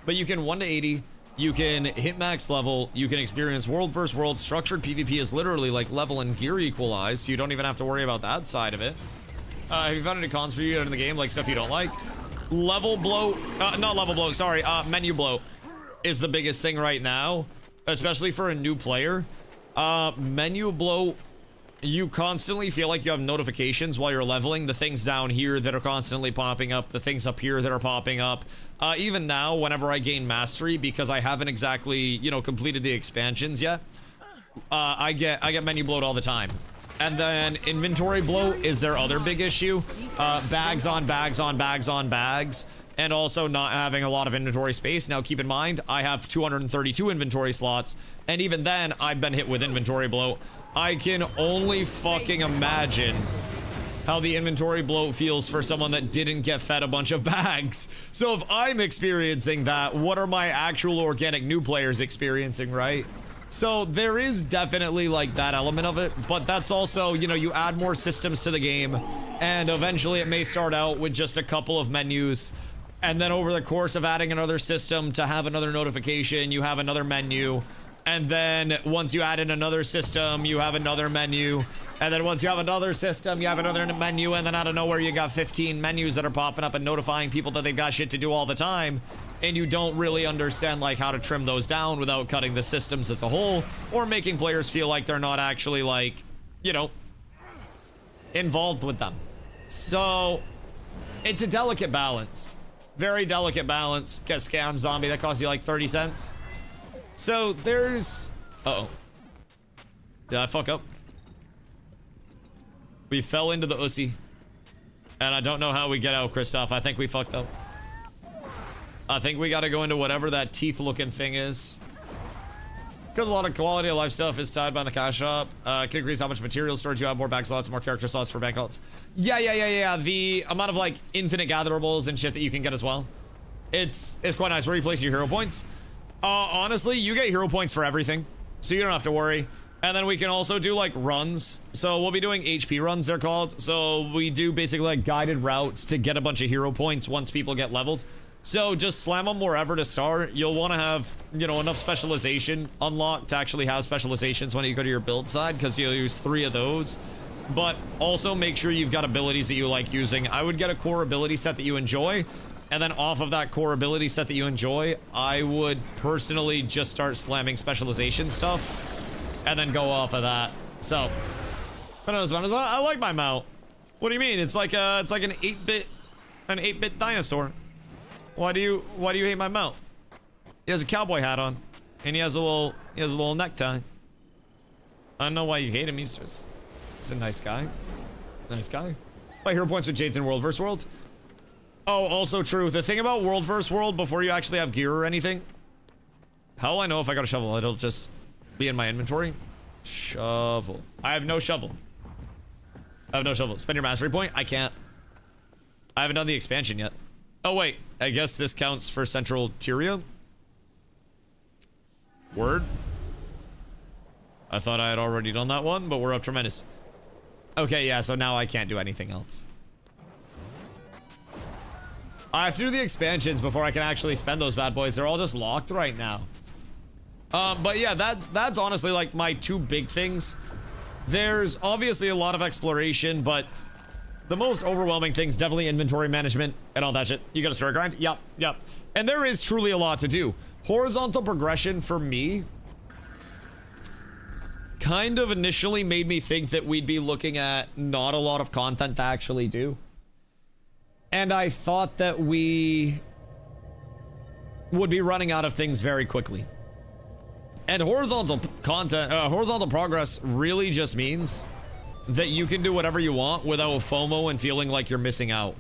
But you can 1 to 80, you can hit max level, you can experience world versus world. Structured PvP is literally like level and gear equalized, so you don't even have to worry about that side of it. Have you found any cons for you in the game, like stuff you don't like? Level bloat, not level bloat, sorry, menu bloat is the biggest thing right now, especially for a new player. Menu bloat, you constantly feel like you have notifications while you're leveling. The things down here that are constantly popping up, the things up here that are popping up. Even now, whenever I gain mastery, because I haven't exactly, you know, completed the expansions yet, I get menu bloat all the time. And then inventory bloat is their other big issue. Bags on bags on bags on bags. And also not having a lot of inventory space. Now, keep in mind, I have 232 inventory slots, and even then, I've been hit with inventory bloat. I can only fucking imagine how the inventory bloat feels for someone that didn't get fed a bunch of bags. So if I'm experiencing that, what are my actual organic new players experiencing, right? So there is definitely like that element of it, but that's also, you know, you add more systems to the game, and eventually it may start out with just a couple of menus. And then over the course of adding another system to have another notification, you have another menu. And then once you add in another system, you have another menu. And then once you have another system, you have another menu. And then out of nowhere, you got 15 menus that are popping up and notifying people that they've got shit to do all the time. And you don't really understand like how to trim those down without cutting the systems as a whole, or making players feel like they're not actually like, you know, involved with them. So it's a delicate balance. Very delicate balance. Get scam zombie that costs you like 30 cents. So there's, uh-oh. Did I fuck up? We fell into the ussy. And I don't know how we get out, Christoph. I think we fucked up. I think we gotta go into whatever that teeth looking thing is. Because a lot of quality of life stuff is tied by the cash shop. Can increase how much material storage you have, more bag slots, more character slots for bank vaults. Yeah. The amount of like infinite gatherables and shit that you can get as well. It's quite nice. Where you place your hero points? Honestly, you get hero points for everything, so you don't have to worry. And then we can also do like runs. So we'll be doing HP runs, they're called. So we do basically like guided routes to get a bunch of hero points once people get leveled. So just slam them wherever to start. You'll want to have, you know, enough specialization unlocked to actually have specializations when you go to your build side, because you'll use 3 of those. But also make sure you've got abilities that you like using. I would get a core ability set that you enjoy, and then off of that core ability set that you enjoy, I would personally just start slamming specialization stuff, and then go off of that. So, I don't know, I like my mount. What do you mean? It's like an 8-bit dinosaur. Why do you hate my mount? He has a cowboy hat on, and he has a little necktie. I don't know why you hate him. He's a nice guy. Nice guy. Buy hero points with Jades in World vs. World. Oh, also true. The thing about World vs. World, before you actually have gear or anything, how will I know if I got a shovel? It'll just be in my inventory. Shovel. I have no shovel. I have no shovel. Spend your mastery point? I can't. I haven't done the expansion yet. Oh wait, I guess this counts for Central Tyria. Word. I thought I had already done that one, but we're up tremendous. Okay, yeah, so now I can't do anything else. I have to do the expansions before I can actually spend those bad boys. They're all just locked right now. But yeah, that's honestly like my two big things. There's obviously a lot of exploration, but the most overwhelming thing's definitely inventory management and all that shit. You got a story grind? Yep. And there is truly a lot to do. Horizontal progression for me kind of initially made me think that we'd be looking at not a lot of content to actually do. And I thought that we would be running out of things very quickly. And horizontal progress really just means that you can do whatever you want without FOMO and feeling like you're missing out.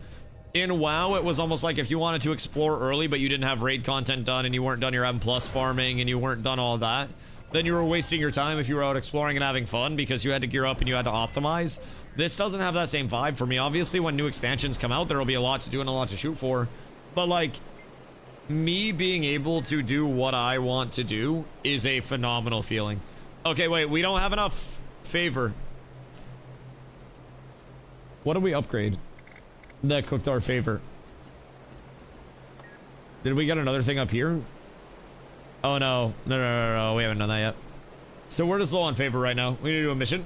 In WoW, it was almost like if you wanted to explore early, but you didn't have raid content done and you weren't done your M+ farming and you weren't done all that, then you were wasting your time if you were out exploring and having fun because you had to gear up and you had to optimize. This doesn't have that same vibe for me. Obviously, when new expansions come out, there will be a lot to do and a lot to shoot for. But like, me being able to do what I want to do is a phenomenal feeling. Okay, wait, we don't have enough favor. What did we upgrade that cooked our favor? Did we get another thing up here? Oh no, no, we haven't done that yet. So we're just low on favor right now. We need to do a mission.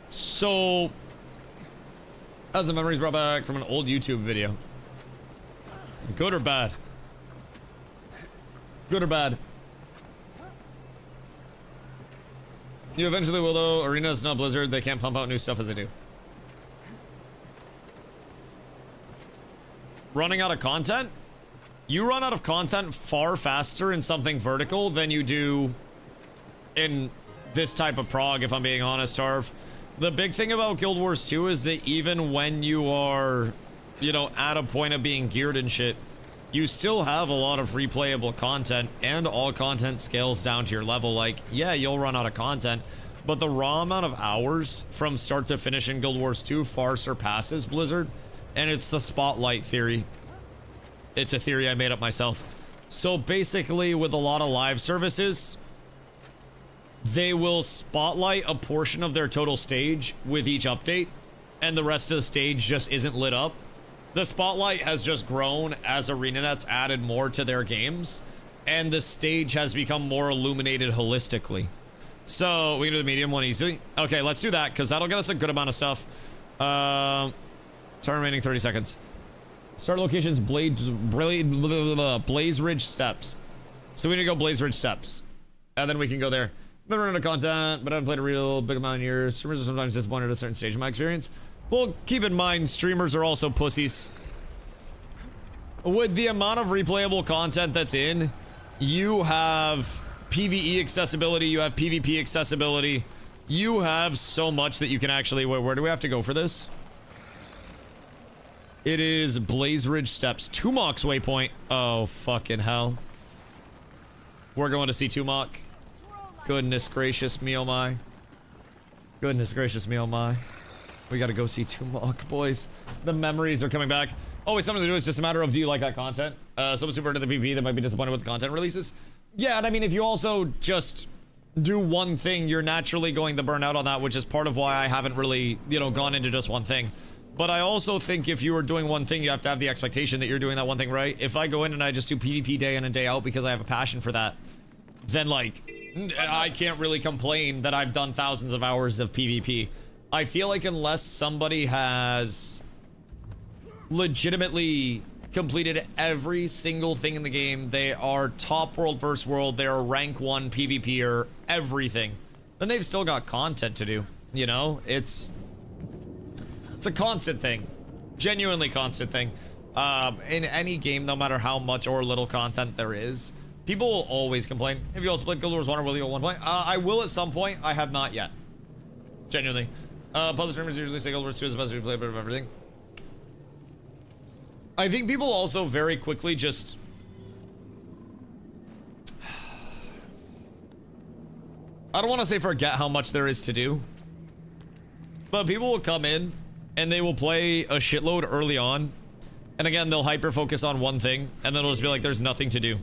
So, that's the memories brought back from an old YouTube video. Good or bad? Good or bad? You eventually will, though. Arena is not Blizzard. They can't pump out new stuff as they do. Running out of content? You run out of content far faster in something vertical than you do in this type of prog, if I'm being honest, Tarv. The big thing about Guild Wars 2 is that even when you are, you know, at a point of being geared and shit, you still have a lot of replayable content, and all content scales down to your level. Like, yeah, you'll run out of content, but the raw amount of hours from start to finish in Guild Wars 2 far surpasses Blizzard, and it's the spotlight theory. It's a theory I made up myself. So basically, with a lot of live services, they will spotlight a portion of their total stage with each update, and the rest of the stage just isn't lit up. The spotlight has just grown as ArenaNet's added more to their games, and the stage has become more illuminated holistically. So, we can do the medium one easily. Okay, let's do that, because that'll get us a good amount of stuff. Time remaining 30 seconds. Start locations, Blaze Ridge Steps. So we need to go Blaze Ridge Steps. And then we can go there. Never run out of content, but I haven't played a real big amount in years. Streamers are sometimes disappointed at a certain stage of my experience. Well, keep in mind, streamers are also pussies. With the amount of replayable content that's in, you have PvE accessibility, you have PvP accessibility. You have so much that you can actually... Where do we have to go for this? It is Blaze Ridge Steps. Tumok's waypoint. Oh, fucking hell. We're going to see Tumok. Goodness gracious me, oh my. Goodness gracious me, oh my. We gotta go see Tumok, boys. The memories are coming back. Always something to do. It's just a matter of, do you like that content? Someone super into the PvP that might be disappointed with the content releases. Yeah, and I mean, if you also just do one thing, you're naturally going to burn out on that, which is part of why I haven't really, you know, gone into just one thing. But I also think if you are doing one thing, you have to have the expectation that you're doing that one thing right. If I go in and I just do PvP day in and day out because I have a passion for that, then, like, I can't really complain that I've done thousands of hours of PvP. I feel like unless somebody has legitimately completed every single thing in the game, they are top world versus world, they are rank 1 PvPer, everything, then they've still got content to do, you know? It's a constant thing. Genuinely constant thing. In any game, no matter how much or little content there is, people will always complain. Have you also played Guild Wars 1 or will you at one point? I will at some point. I have not yet. Genuinely. Puzzle streamers usually say Guild Wars 2 is the best replay of everything. I think people also very quickly just... I don't want to say forget how much there is to do. But people will come in and they will play a shitload early on. And again, they'll hyper focus on one thing and then it'll just be like, there's nothing to do.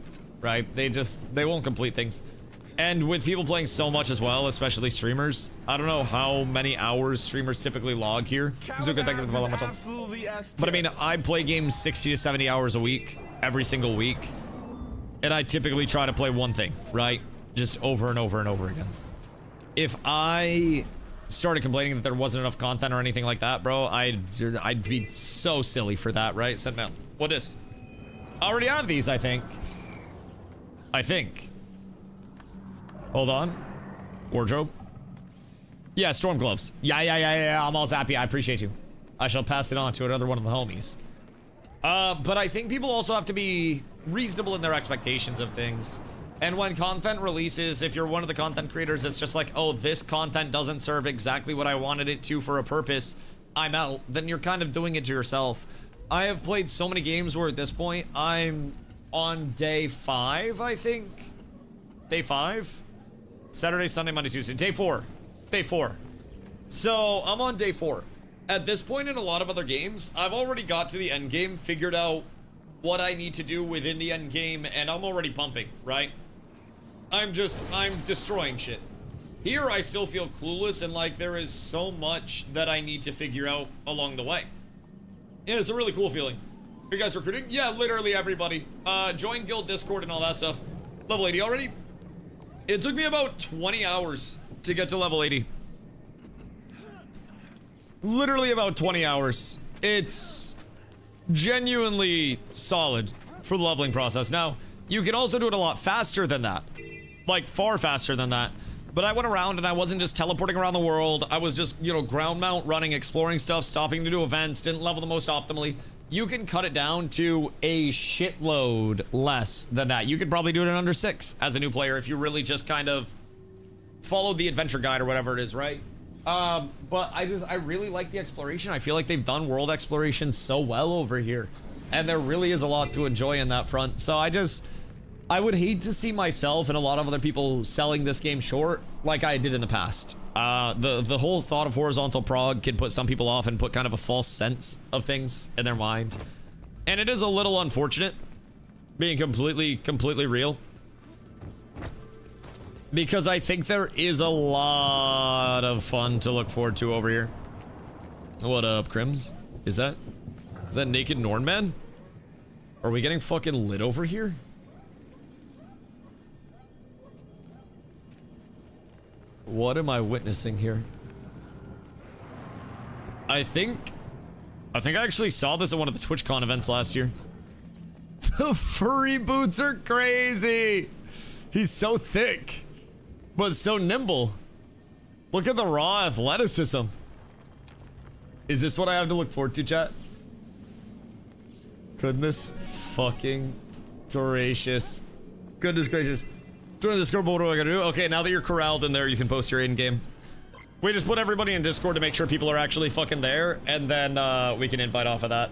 right? They won't complete things. And with people playing so much as well, especially streamers, I don't know how many hours streamers typically log here. Zuka, thank you for the developmental. But I mean, I play games 60 to 70 hours a week, every single week. And I typically try to play one thing, right? Just over and over and over again. If I started complaining that there wasn't enough content or anything like that, bro, I'd be so silly for that, right? Sentiment. What is? I already have these, I think. Hold on. Wardrobe. Yeah, storm gloves. Yeah. I'm all zappy. I appreciate you. I shall pass it on to another one of the homies. But I think people also have to be reasonable in their expectations of things. And when content releases, if you're one of the content creators, it's just like, oh, this content doesn't serve exactly what I wanted it to for a purpose, I'm out. Then you're kind of doing it to yourself. I have played so many games where at this point, I'm on day 5, I think. Day 5? Saturday, Sunday, Monday, Tuesday. Day 4. Day 4. So, I'm on day 4. At this point in a lot of other games, I've already got to the end game, figured out what I need to do within the end game, and I'm already pumping, right? I'm destroying shit. Here, I still feel clueless, and like, there is so much that I need to figure out along the way. And it's a really cool feeling. Are you guys recruiting? Yeah, literally everybody. Join guild Discord and all that stuff. Level 80 already? It took me about 20 hours to get to level 80. Literally about 20 hours. It's genuinely solid for the leveling process. Now, you can also do it a lot faster than that. Like, far faster than that. But I went around and I wasn't just teleporting around the world. I was just, you know, ground mount, running, exploring stuff, stopping to do events, didn't level the most optimally. You can cut it down to a shitload less than that. You could probably do it in under 6 as a new player if you really just kind of followed the adventure guide or whatever it is, right? But I really like the exploration. I feel like they've done world exploration so well over here. And there really is a lot to enjoy in that front. So I would hate to see myself and a lot of other people selling this game short like I did in the past. The whole thought of horizontal prog can put some people off and put kind of a false sense of things in their mind. And it is a little unfortunate, being completely real. Because I think there is a lot of fun to look forward to over here. What up, Crims? Is that Naked Nornman? Are we getting fucking lit over here? What am I witnessing here? I think I actually saw this at one of the TwitchCon events last year. The furry boots are crazy. He's so thick, but so nimble. Look at the raw athleticism. Is this what I have to look forward to, chat? Goodness fucking gracious. Goodness gracious. Join the Discord, what do I gotta do? Okay, now that you're corralled in there, you can post your in-game. We just put everybody in Discord to make sure people are actually fucking there, and then we can invite off of that.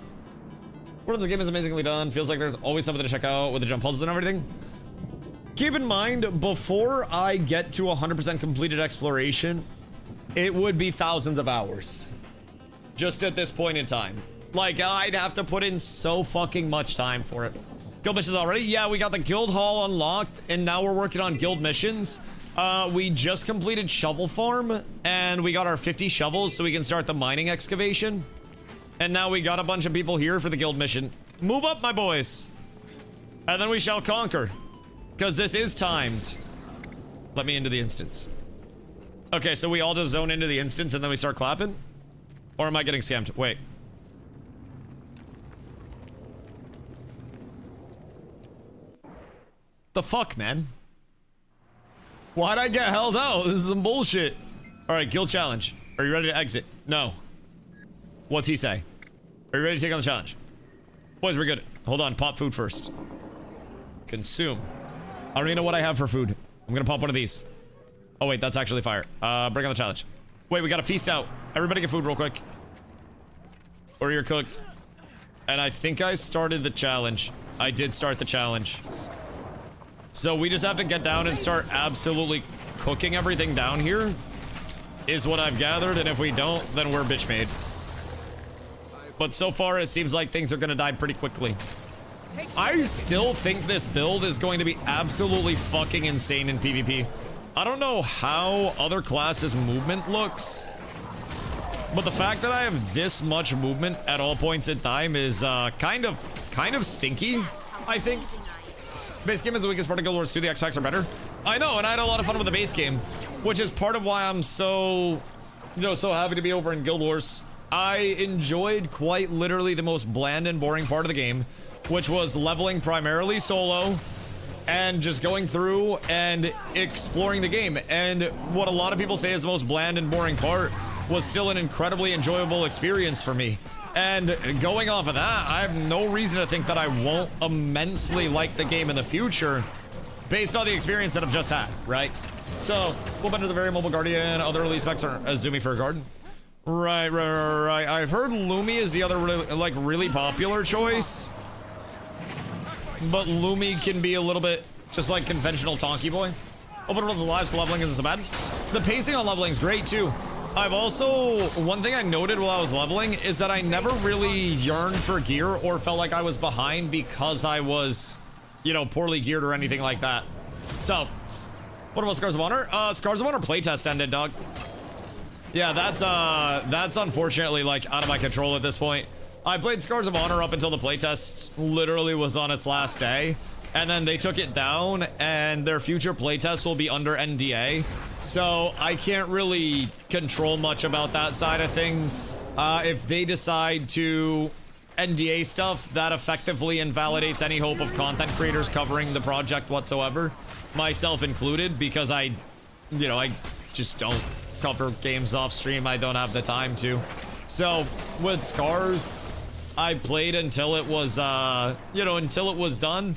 The game is amazingly done. Feels like there's always something to check out with the jump puzzles and everything. Keep in mind, before I get to 100% completed exploration, it would be thousands of hours. Just at this point in time. Like, I'd have to put in so fucking much time for it. Guild missions already? Yeah, we got the guild hall unlocked, and now we're working on guild missions. We just completed shovel farm, and we got our 50 shovels so we can start the mining excavation. And now we got a bunch of people here for the guild mission. Move up, my boys. And then we shall conquer. Because this is timed. Let me into the instance. Okay, so we all just zone into the instance and then we start clapping? Or am I getting scammed? Wait. The fuck, man? Why'd I get held out? This is some bullshit. Alright, guild challenge. Are you ready to exit? No. What's he say? Are you ready to take on the challenge? Boys, we're good. Hold on, pop food first. Consume. I don't even know what I have for food. I'm gonna pop one of these. Oh wait, that's actually fire. Bring on the challenge. Wait, we gotta feast out. Everybody get food real quick. Or you're cooked. And I think I started the challenge. I did start the challenge. So we just have to get down and start absolutely cooking everything down here, is what I've gathered, and if we don't, then we're bitch made. But so far, it seems like things are gonna die pretty quickly. I still think this build is going to be absolutely fucking insane in PvP. I don't know how other classes' movement looks, but the fact that I have this much movement at all points in time is kind of stinky, I think. Base game is the weakest part of Guild Wars 2. The X packs are better. I know, and I had a lot of fun with the base game, which is part of why I'm so, so happy to be over in Guild Wars. I enjoyed quite literally the most bland and boring part of the game, which was leveling primarily solo and just going through and exploring the game. And what a lot of people say is the most bland and boring part was still an incredibly enjoyable experience for me. And going off of that, I have no reason to think that I won't immensely like the game in the future based on the experience that I've just had, right? So, Willbender's a very mobile guardian. Other release specs are Azumi for a garden. Right. I've heard Lumi is the other really popular choice. But Lumi can be a little bit just like conventional Tonky Boy. Open world's alive, so leveling isn't so bad. The pacing on leveling is great too. I've also, one thing I noted while I was leveling is that I never really yearned for gear or felt like I was behind because I was, poorly geared or anything like that. So, what about Scars of Honor? Scars of Honor playtest ended, dog. Yeah, that's unfortunately like out of my control at this point. I played Scars of Honor up until the playtest literally was on its last day, and then they took it down, and their future playtest will be under NDA, so I can't really control much about that side of things. If they decide to NDA stuff, that effectively invalidates any hope of content creators covering the project whatsoever, myself included, because I just don't cover games off stream. I don't have the time to. So with Scars, I played until it was, until it was done,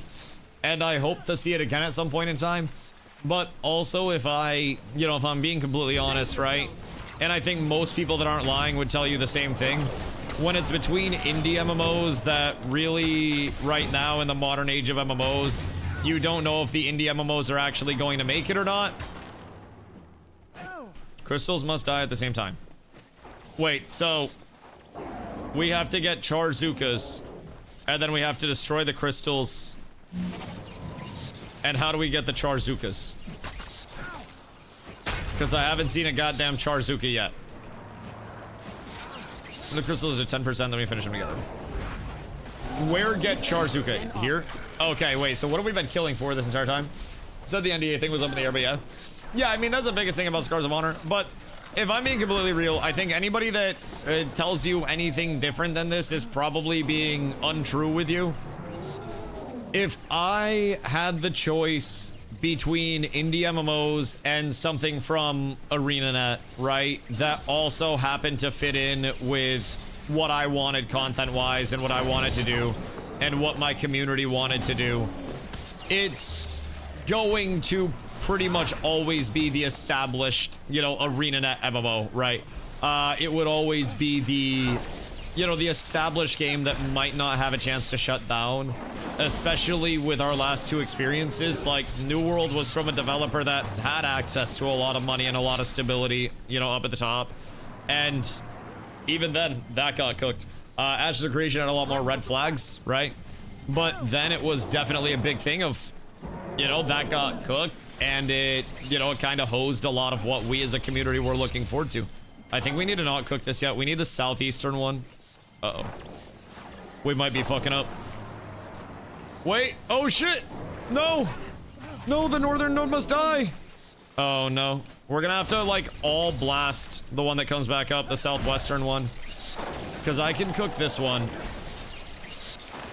and I hope to see it again at some point in time. But also, if I'm being completely honest, right, and I think most people that aren't lying would tell you the same thing, when it's between indie MMOs that really, right now in the modern age of MMOs, you don't know if the indie MMOs are actually going to make it or not. Crystals must die at the same time. Wait, so we have to get Charzukas, and then we have to destroy the crystals. And how do we get the Charzukas? Because I haven't seen a goddamn Charzuka yet. The crystals are 10%, then we finish them together. Where get Charzuka? Here? Okay, wait, so what have we been killing for this entire time? Said the NDA thing was up in the air, but yeah. Yeah, I mean, that's the biggest thing about Scars of Honor, but if I'm being completely real, I think anybody that tells you anything different than this is probably being untrue with you. If I had the choice between indie MMOs and something from ArenaNet, right, that also happened to fit in with what I wanted content-wise and what I wanted to do and what my community wanted to do, it's going to pretty much always be the established, ArenaNet MMO, right? It would always be the, the established game that might not have a chance to shut down, especially with our last two experiences. Like, New World was from a developer that had access to a lot of money and a lot of stability, up at the top. And even then, that got cooked. Ashes of Creation had a lot more red flags, right? But then it was definitely a big thing of, that got cooked, and it, it kind of hosed a lot of what we as a community were looking forward to. I think we need to not cook this yet. We need the southeastern one. Uh-oh. We might be fucking up. Wait. Oh, shit. No. No, the northern node must die. Oh, no. We're gonna have to, like, all blast the one that comes back up, the southwestern one. Because I can cook this one.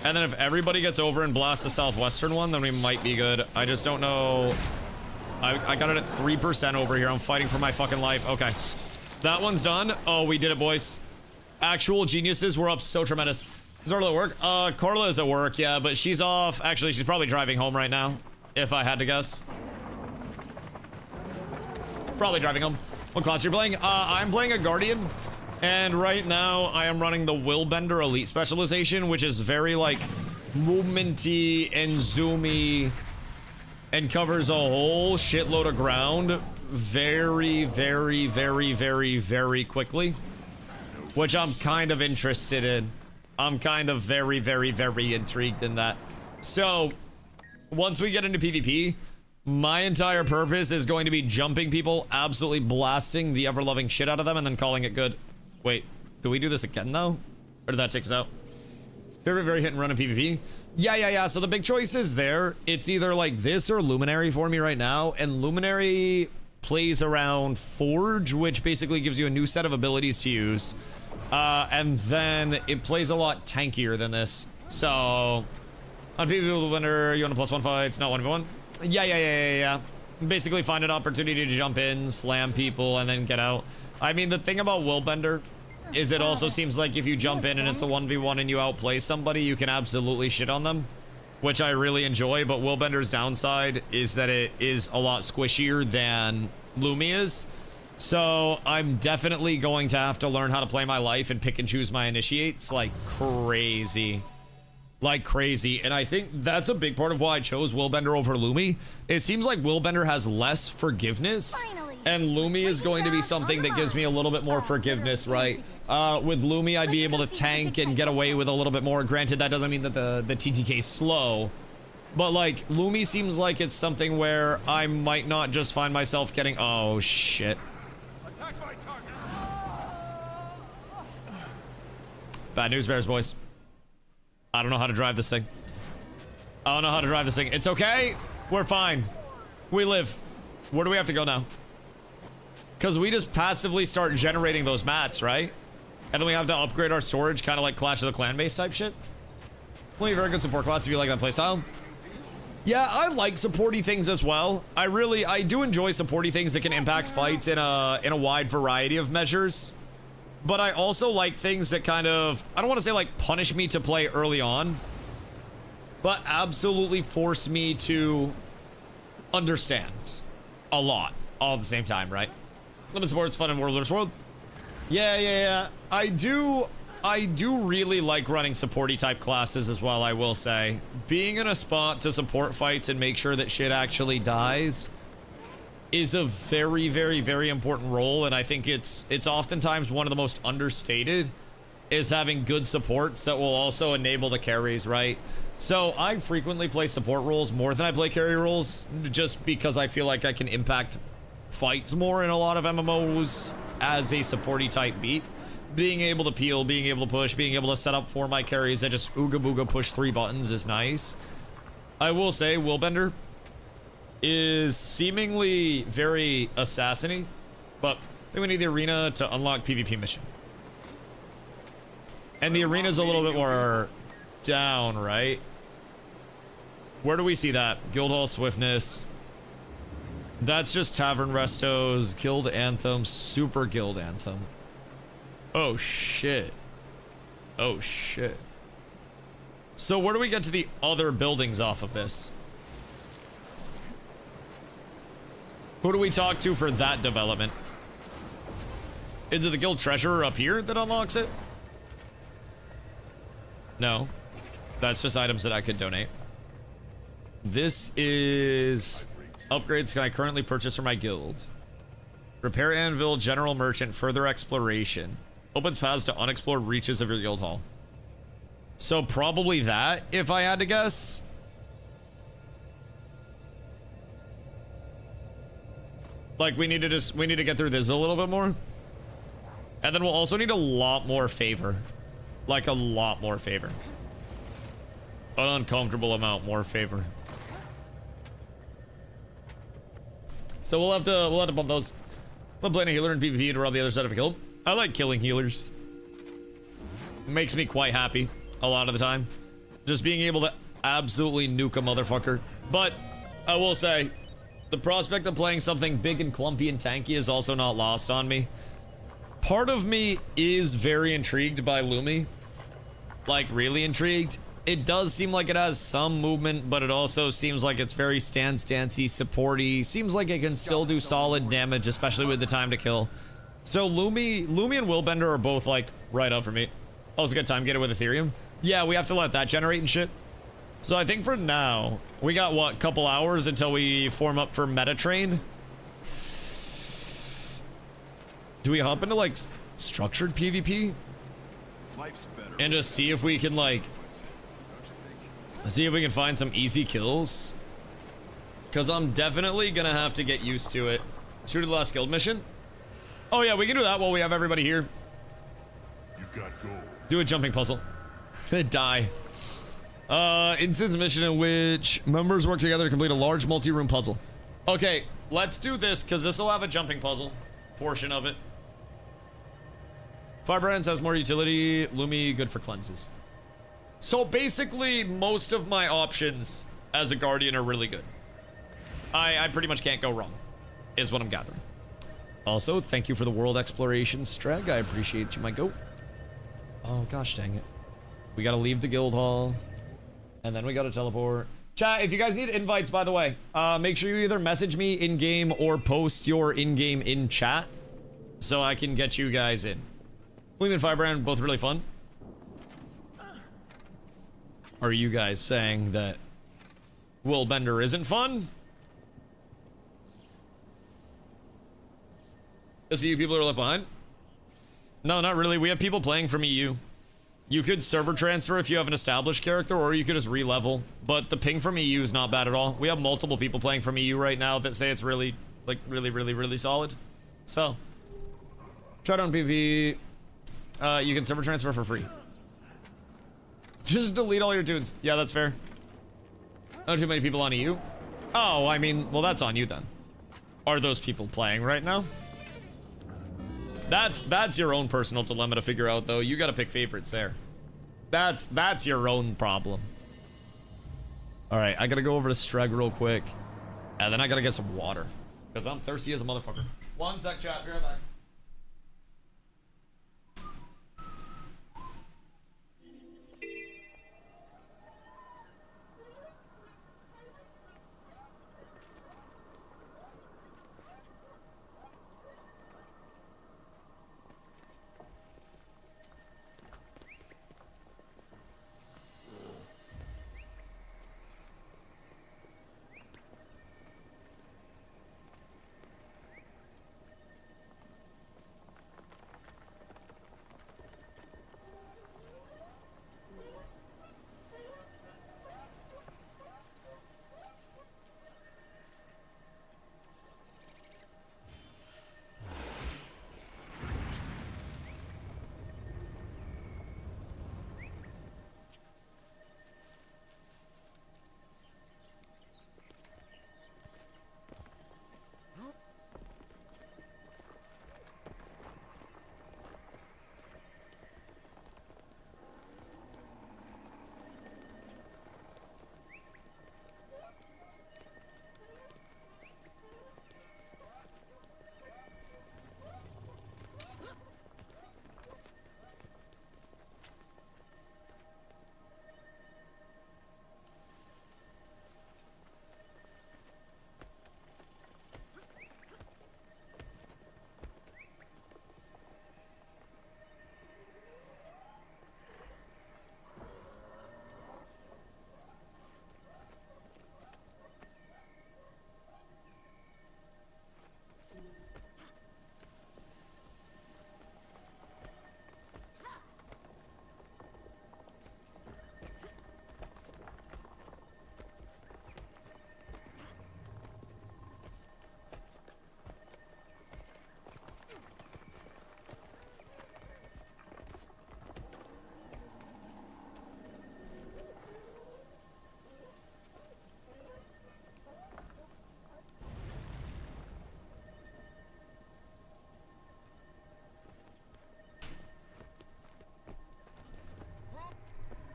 And then if everybody gets over and blasts the southwestern one, then we might be good. I just don't know. I got it at 3% over here. I'm fighting for my fucking life. Okay. That one's done. Oh, we did it, boys. Actual geniuses were up so tremendous. Is Arla at work? Carla is at work, yeah, but she's off. Actually, she's probably driving home right now, if I had to guess. Probably driving home. What class are you playing? I'm playing a Guardian. And right now, I am running the Willbender Elite Specialization, which is very, like, movementy and zoomy and covers a whole shitload of ground very, very, very, very, very quickly, which I'm kind of interested in. I'm kind of very, very, very intrigued in that. So, once we get into PvP, my entire purpose is going to be jumping people, absolutely blasting the ever-loving shit out of them, and then calling it good. Wait, do we do this again, though? Or did that take us out? Very hit and run in PvP. Yeah. So the big choice is there. It's either like this or Luminary for me right now. And Luminary plays around Forge, which basically gives you a new set of abilities to use. And then it plays a lot tankier than this. So, on PvP winner, you want a +1 fights, not 1v1? Yeah. Basically find an opportunity to jump in, slam people, and then get out. I mean, the thing about Willbender is it also seems like if you jump in and it's a 1v1 and you outplay somebody, you can absolutely shit on them, which I really enjoy. But Willbender's downside is that it is a lot squishier than Lumi is. So I'm definitely going to have to learn how to play my life and pick and choose my initiates like crazy. Like crazy. And I think that's a big part of why I chose Willbender over Lumi. It seems like Willbender has less forgiveness. And Lumi is going to be something that gives me a little bit more forgiveness, right? With Lumi, I'd be able to tank and get away with a little bit more. Granted, that doesn't mean that the TTK is slow. But, like, Lumi seems like it's something where I might not just find myself getting... Oh, shit. Bad news bears, boys. I don't know how to drive this thing. It's okay. We're fine. We live. Where do we have to go now? Because we just passively start generating those mats, right? And then we have to upgrade our storage, kind of like Clash of the Clan base type shit. Only a very good support class if you like that playstyle. Yeah, I like supporty things as well. I do enjoy supporty things that can impact fights in a wide variety of measures. But I also like things that kind of, I don't want to say like punish me to play early on, but absolutely force me to understand a lot all at the same time, right? Limit support's fun in World vs. World. Yeah. I do really like running supporty type classes as well, I will say. Being in a spot to support fights and make sure that shit actually dies is a very important role, and I think it's oftentimes one of the most understated is having good supports that will also enable the carries, right? So I frequently play support roles more than I play carry roles just because I feel like I can impact fights more in a lot of MMOs as a supporty type beat. Being able to peel, being able to push, being able to set up for my carries that just ooga booga push 3 buttons is nice. I will say Willbender is seemingly very assassin-y, but I think we need the arena to unlock PvP mission. And the arena's a little bit more down, right? Where do we see that? Guildhall Swiftness. That's just Tavern Restos, Guild Anthem, Super Guild Anthem. Oh shit. So where do we get to the other buildings off of this? Who do we talk to for that development? Is it the Guild Treasurer up here that unlocks it? No. That's just items that I could donate. This is... Upgrades can I currently purchase for my guild. Repair Anvil, General Merchant, Further Exploration. Opens paths to unexplored reaches of your guild hall. So probably that, if I had to guess. Like, we need to get through this a little bit more. And then we'll also need a lot more favor. Like, a lot more favor. An uncomfortable amount more favor. So we'll have to bump those. I'm playing a healer in PvP to rob the other side of a guild. I like killing healers. It makes me quite happy a lot of the time. Just being able to absolutely nuke a motherfucker. But I will say, the prospect of playing something big and clumpy and tanky is also not lost on me. Part of me is very intrigued by Lumi. Like, really intrigued. It does seem like it has some movement, but it also seems like it's very stance-dancey, supporty. Seems like it can still do solid damage, especially with the time to kill. So Lumi and Willbender are both, like, right up for me. Oh, it's a good time. Get it with Ethereum. Yeah, we have to let that generate and shit. So I think for now, we got, what, couple hours until we form up for Metatrain? Do we hop into, like, structured PvP? Life's better. And just see if we can, like... Let's see if we can find some easy kills. Because I'm definitely going to have to get used to it. Shoot the last guild mission. Oh yeah, we can do that while we have everybody here. You've got gold. Do a jumping puzzle. Die. Instance mission in which members work together to complete a large multi-room puzzle. Okay, let's do this because this will have a jumping puzzle portion of it. Firebrands has more utility. Lumi, good for cleanses. So basically, most of my options as a guardian are really good. I pretty much can't go wrong, is what I'm gathering. Also, thank you for the world exploration, Streg. I appreciate you, my goat. Oh, gosh dang it. We gotta leave the guild hall. And then we gotta teleport. Chat, if you guys need invites, by the way, make sure you either message me in-game or post your in-game in chat so I can get you guys in. Gleam and Firebrand, both really fun. Are you guys saying that Will Bender isn't fun? I see you people are left behind. No, not really. We have people playing from EU. You could server transfer if you have an established character, or you could just re-level. But the ping from EU is not bad at all. We have multiple people playing from EU right now that say it's really, like, really solid. So, try it on PvP. You can server transfer for free. Just delete all your tunes. Yeah, that's fair. Not too many people on EU. Oh, I mean, well, that's on you then. Are those people playing right now? That's your own personal dilemma to figure out, though. You gotta pick favorites there. That's your own problem. Alright, I gotta go over to Streg real quick. And then I gotta get some water. Because I'm thirsty as a motherfucker. One sec, chat. Be right back.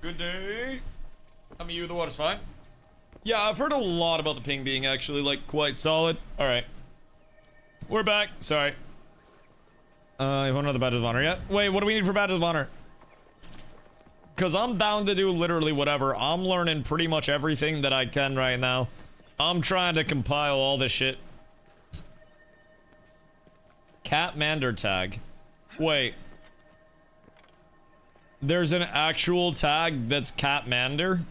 Good day. The water's fine. Yeah, I've heard a lot about the ping being actually, like, quite solid. Alright. We're back. Sorry. You want another Badge of Honor yet? Wait, what do we need for Badge of Honor? Because I'm down to do literally whatever. I'm learning pretty much everything that I can right now. I'm trying to compile all this shit. Catmander tag. Wait. There's an actual tag that's Catmander?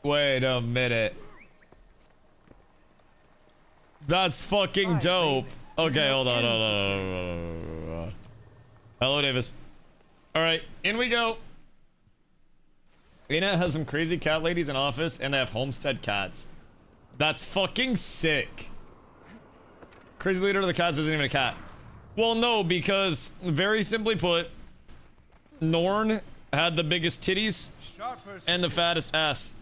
Wait a minute. That's fucking dope. Okay, hold on, hold on, hold on. Hello, Davis. All right, in we go. Lena has some crazy cat ladies in office, and they have homestead cats. That's fucking sick. Crazy leader of the cats isn't even a cat. Well, no, because very simply put, Norn had the biggest titties and the fattest ass.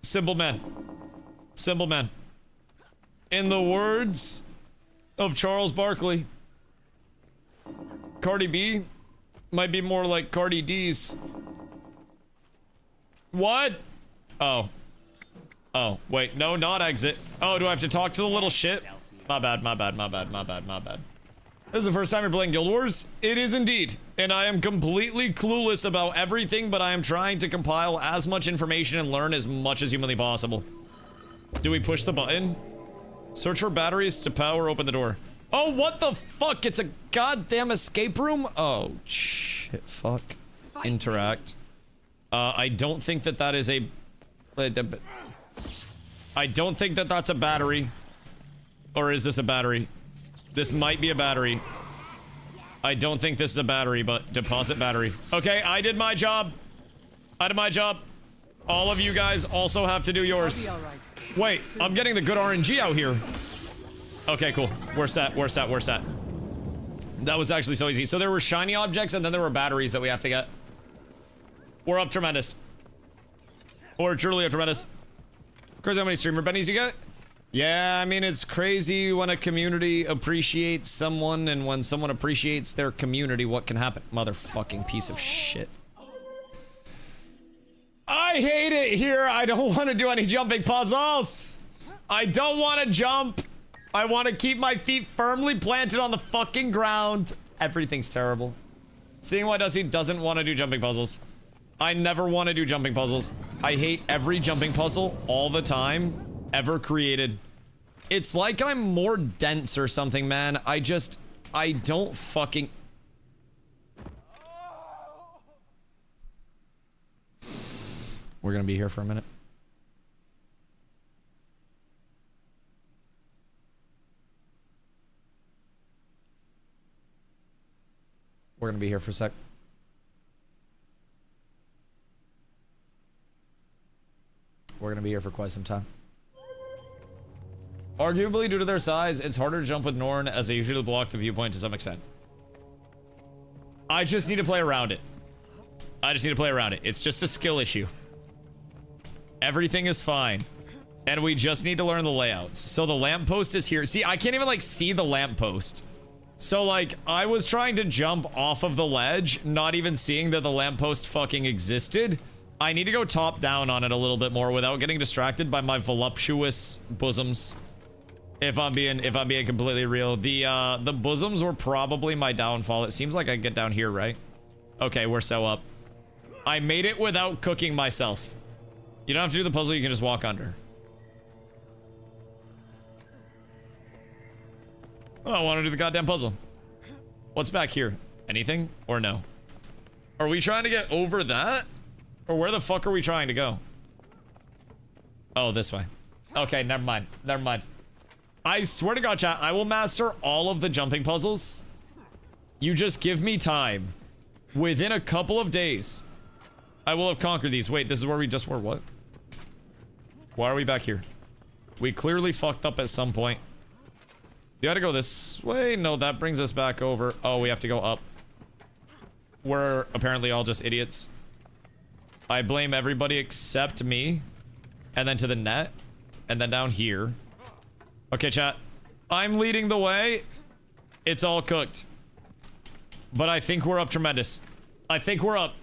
Simple man. Simple man. In the words of Charles Barkley, Cardi B might be more like Cardi D's. What? Oh. Oh, wait, no, not exit. Oh, do I have to talk to the little shit? My bad, my bad, my bad, my bad, my bad. This is the first time you're playing Guild Wars? It is indeed. And I am completely clueless about everything, but I am trying to compile as much information and learn as much as humanly possible. Do we push the button? Search for batteries to power open the door. Oh, what the fuck? It's a goddamn escape room? Oh, shit, fuck. Interact. I don't think that that is a... I don't think that that's a battery. Or is this a battery? This might be a battery. I don't think this is a battery, but deposit battery. Okay, I did my job. I did my job. All of you guys also have to do yours. Wait, I'm getting the good RNG out here. Okay, cool. We're set, we're set, we're set. That was actually so easy. So there were shiny objects and then there were batteries that we have to get. We're up tremendous. We're truly up tremendous. Crazy how many streamer bennies you get? Yeah, I mean, it's crazy when a community appreciates someone, and when someone appreciates their community, what can happen? Motherfucking piece of shit. I hate it here. I don't want to do any jumping puzzles. I don't want to jump. I want to keep my feet firmly planted on the fucking ground. Everything's terrible. Seeing why Dusty doesn't want to do jumping puzzles. I never want to do jumping puzzles. I hate every jumping puzzle all the time ever created. It's like I'm more dense or something, man. I don't fucking... We're gonna be here for a minute. We're gonna be here for a sec. We're gonna be here for quite some time. Arguably, due to their size, it's harder to jump with Norn as they usually block the viewpoint to some extent. I just need to play around it. I just need to play around it. It's just a skill issue. Everything is fine. And we just need to learn the layouts. So the lamppost is here. See, I can't even, like, see the lamppost. So, like, I was trying to jump off of the ledge, not even seeing that the lamppost fucking existed. I need to go top down on it a little bit more without getting distracted by my voluptuous bosoms. If I'm being completely real, the bosoms were probably my downfall. It seems like I get down here, right? Okay, we're so up. I made it without cooking myself. You don't have to do the puzzle, you can just walk under. Oh, I want to do the goddamn puzzle. What's back here? Anything or no? Are we trying to get over that? Or where the fuck are we trying to go? Oh, this way. Okay, never mind. Never mind. I swear to God, chat, I will master all of the jumping puzzles. You just give me time. Within a couple of days, I will have conquered these. Wait, this is where we just were. What? Why are we back here? We clearly fucked up at some point. You gotta go this way? No, that brings us back over. Oh, we have to go up. We're apparently all just idiots. I blame everybody except me. And then to the net. And then down here. Okay, chat. I'm leading the way. It's all cooked. But I think we're up tremendous. I think we're up.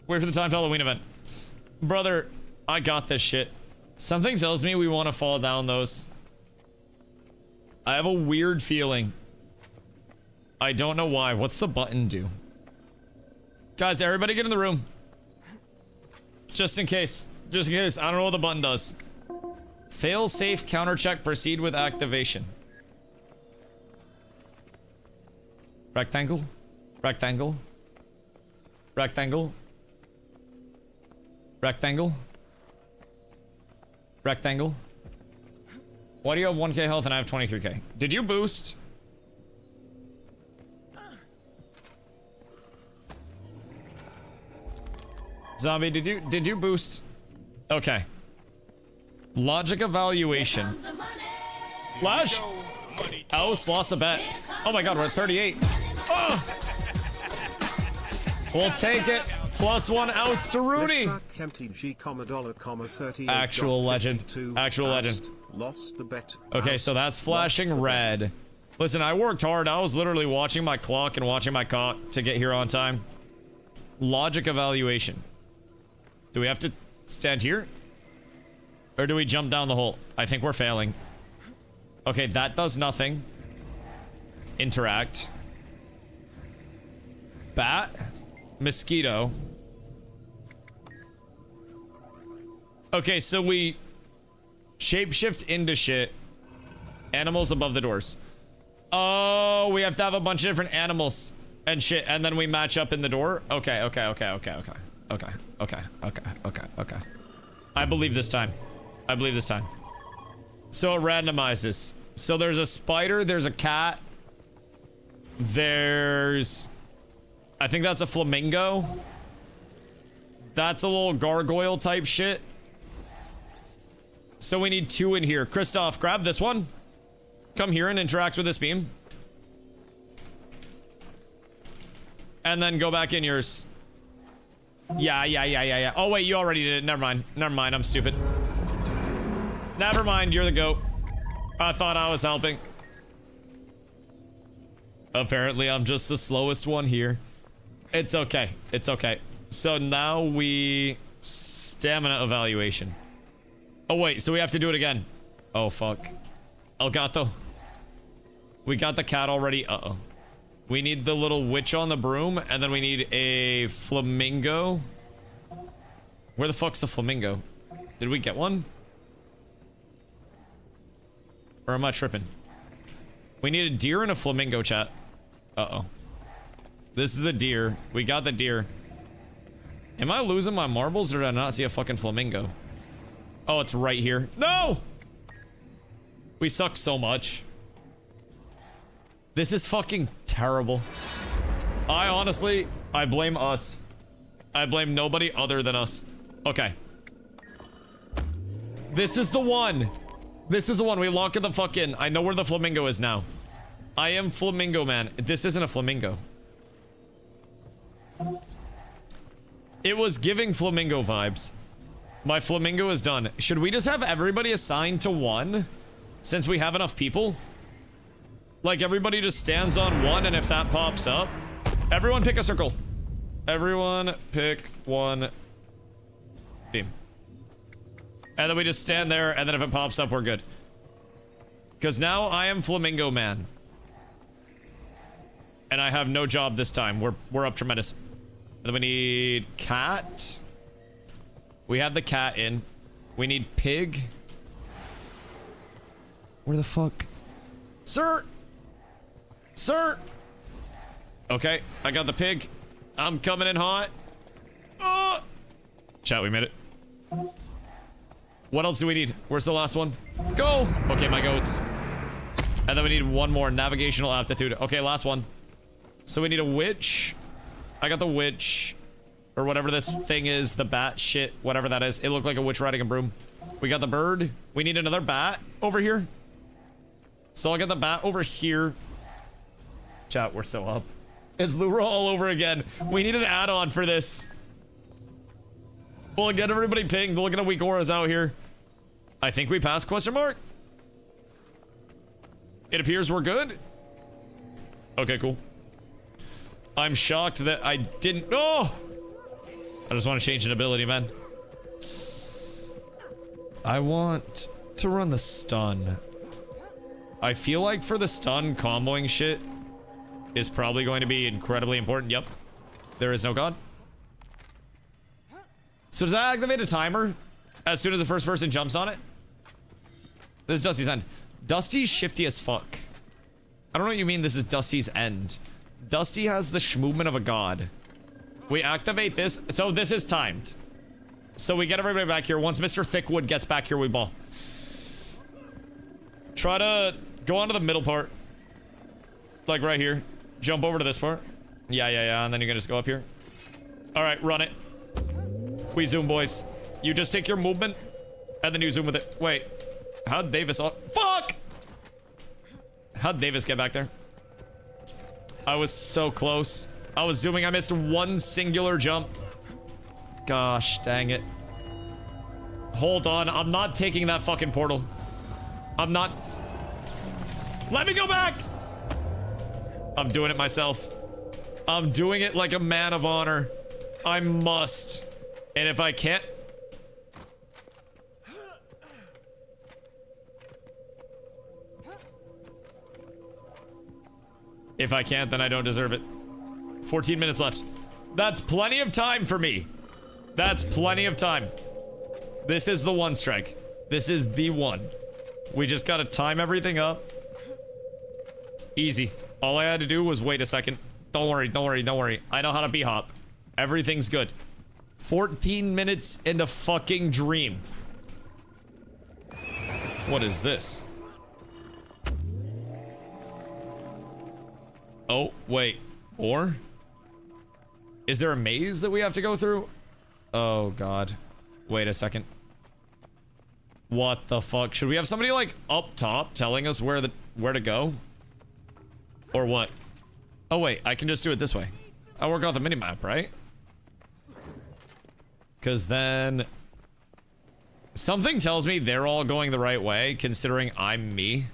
Wait for the timed Halloween event. Brother, I got this shit. Something tells me we want to fall down those. I have a weird feeling. I don't know why. What's the button do? Guys, everybody get in the room. Just in case. Just in case. I don't know what the button does. Fail safe counter check. Proceed with activation. Rectangle. Rectangle. Rectangle. Rectangle. Rectangle. Why do you have 1k health and I have 23k? Did you boost? Zombie, did you boost? Okay. Logic evaluation. Flash! Oust lost a bet. Oh my god, we're at 38. Oh! We'll take it. +1 oust to Rooney. Actual legend. Actual legend. Lost the bet. Okay, so that's flashing red. Listen, I worked hard. I was literally watching my clock and watching my cock to get here on time. Logic evaluation. Do we have to stand here? Or do we jump down the hole? I think we're failing. Okay, that does nothing. Interact. Bat. Mosquito. Okay, so we shapeshift into shit. Animals above the doors. Oh, we have to have a bunch of different animals and shit, and then we match up in the door? Okay. I believe this time. I believe this time. So it randomizes. So there's a spider, there's a cat. There's... I think that's a flamingo. That's a little gargoyle type shit. So we need 2 in here. Christoph, grab this one. Come here and interact with this beam. And then go back in yours. Yeah. Oh, wait, you already did it. Never mind. Never mind, I'm stupid. Never mind, you're the goat. I thought I was helping. Apparently, I'm just the slowest one here. It's okay. It's okay. So now we... Stamina evaluation. Oh, wait, so we have to do it again. Oh, fuck. El gato. We got the cat already. Uh-oh. We need the little witch on the broom, and then we need a flamingo. Where the fuck's the flamingo? Did we get one? Or am I tripping? We need a deer and a flamingo, chat. Uh-oh. This is a deer. We got the deer. Am I losing my marbles, or did I not see a fucking flamingo? Oh, it's right here. No! We suck so much. This is fucking terrible. I blame us. I blame nobody other than us. Okay. This is the one. This is the one. We lock it the fuck in. I know where the flamingo is now. I am flamingo man. This isn't a flamingo. It was giving flamingo vibes. My flamingo is done. Should we just have everybody assigned to 1? Since we have enough people? Like, everybody just stands on 1, and if that pops up... Everyone pick a circle. Everyone pick 1 beam. And then we just stand there, and then if it pops up, we're good. Because now I am flamingo man. And I have no job this time. We're up tremendous. And then we need cat. We have the cat in. We need pig. Where the fuck? Sir! Sir! Okay, I got the pig. I'm coming in hot. Chat, we made it. What else do we need? Where's the last one? Go! Okay, my goats. And then we need 1 more. Navigational aptitude. Okay, last one. So we need a witch. I got the witch. Or whatever this thing is. The bat shit. Whatever that is. It looked like a witch riding a broom. We got the bird. We need another bat over here. So I got the bat over here. Chat, we're so up. It's Lura all over again. We need an add-on for this. We'll get everybody pinged. Look at how weak Aura's out here. I think we passed, question mark. It appears we're good. Okay, cool. I'm shocked that I didn't... Oh! I just want to change an ability, man. I want to run the stun. I feel like for the stun, comboing shit is probably going to be incredibly important. Yep. There is no god. So does that activate a timer as soon as the first person jumps on it? This is Dusty's end. Dusty's shifty as fuck. I don't know what you mean this is Dusty's end. Dusty has the schmovement of a god. We activate this. So this is timed. So we get everybody back here. Once Mr. Thickwood gets back here, we ball. Try to go onto the middle part. Like right here. Jump over to this part. Yeah. And then you're gonna just go up here. Alright, run it. We zoom, boys. You just take your movement, and then you zoom with it. Wait. How'd Davis... Fuck! How'd Davis get back there? I was so close. I was zooming. I missed one singular jump. Gosh, dang it. Hold on. I'm not taking that fucking portal. I'm not... Let me go back! I'm doing it myself. I'm doing it like a man of honor. I must. And if I can't... If I can't, then I don't deserve it. 14 minutes left. That's plenty of time for me. That's plenty of time. This is the one strike. This is the one. We just gotta time everything up. Easy. All I had to do was wait a second. Don't worry. I know how to b-hop. Everything's good. 14 minutes in a fucking dream. What is this? Oh, wait. Or? Is there a maze that we have to go through? Oh, God. Wait a second. What the fuck? Should we have somebody, like, up top telling us where to go? Or what? Oh, wait. I can just do it this way. I work off the minimap, right? Because then... Something tells me they're all going the right way, considering I'm me.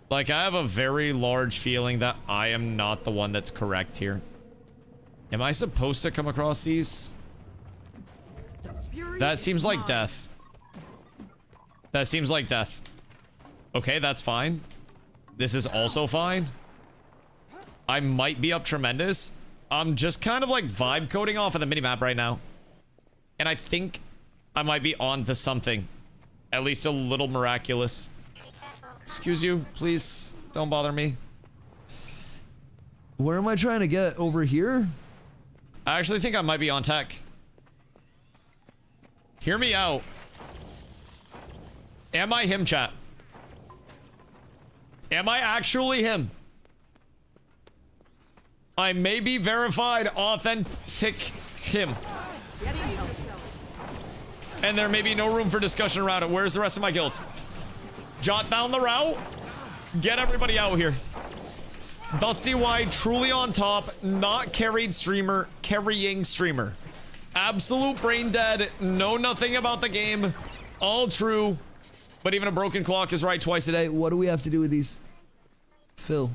Like, I have a very large feeling that I am not the one that's correct here. Am I supposed to come across these? That seems like death. That seems like death. Okay, that's fine. This is also fine. I might be up tremendous. I'm just kind of like vibe coding off of the minimap right now. And I think I might be on to something. At least a little miraculous. Excuse you, please don't bother me. Where am I trying to get? Over here? I actually think I might be on tech. Hear me out. Am I him, chat? Am I actually him? I may be verified authentic him. And there may be no room for discussion around it. Where's the rest of my guild? Jot down the route. Get everybody out here. DustyWhy truly on top. Not carried streamer. Carrying streamer. Absolute brain dead. Know nothing about the game. All true. But even a broken clock is right twice a day. What do we have to do with these? Fill.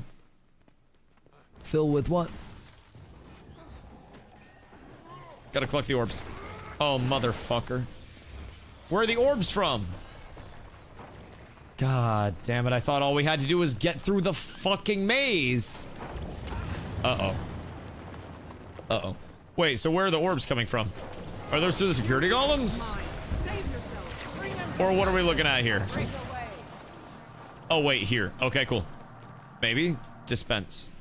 Fill with what? Gotta collect the orbs. Oh, motherfucker. Where are the orbs from? God damn it, I thought all we had to do was get through the fucking maze. Uh-oh. Uh-oh. Wait, so where are the orbs coming from? Are those through the security golems? Or what are we looking at here? Oh, wait, here. Okay, cool. Maybe? Dispense.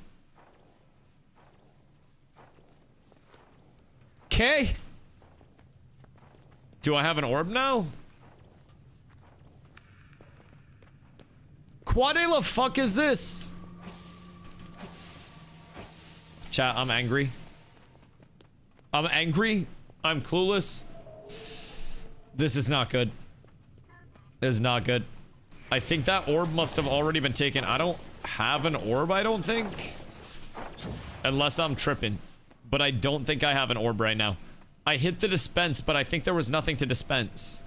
Okay. Do I have an orb now? What the fuck is this? Chat, I'm angry. I'm angry. I'm clueless. This is not good. This is not good. I think that orb must have already been taken. I don't have an orb, I don't think. Unless I'm tripping. But I don't think I have an orb right now. I hit the dispense, but I think there was nothing to dispense.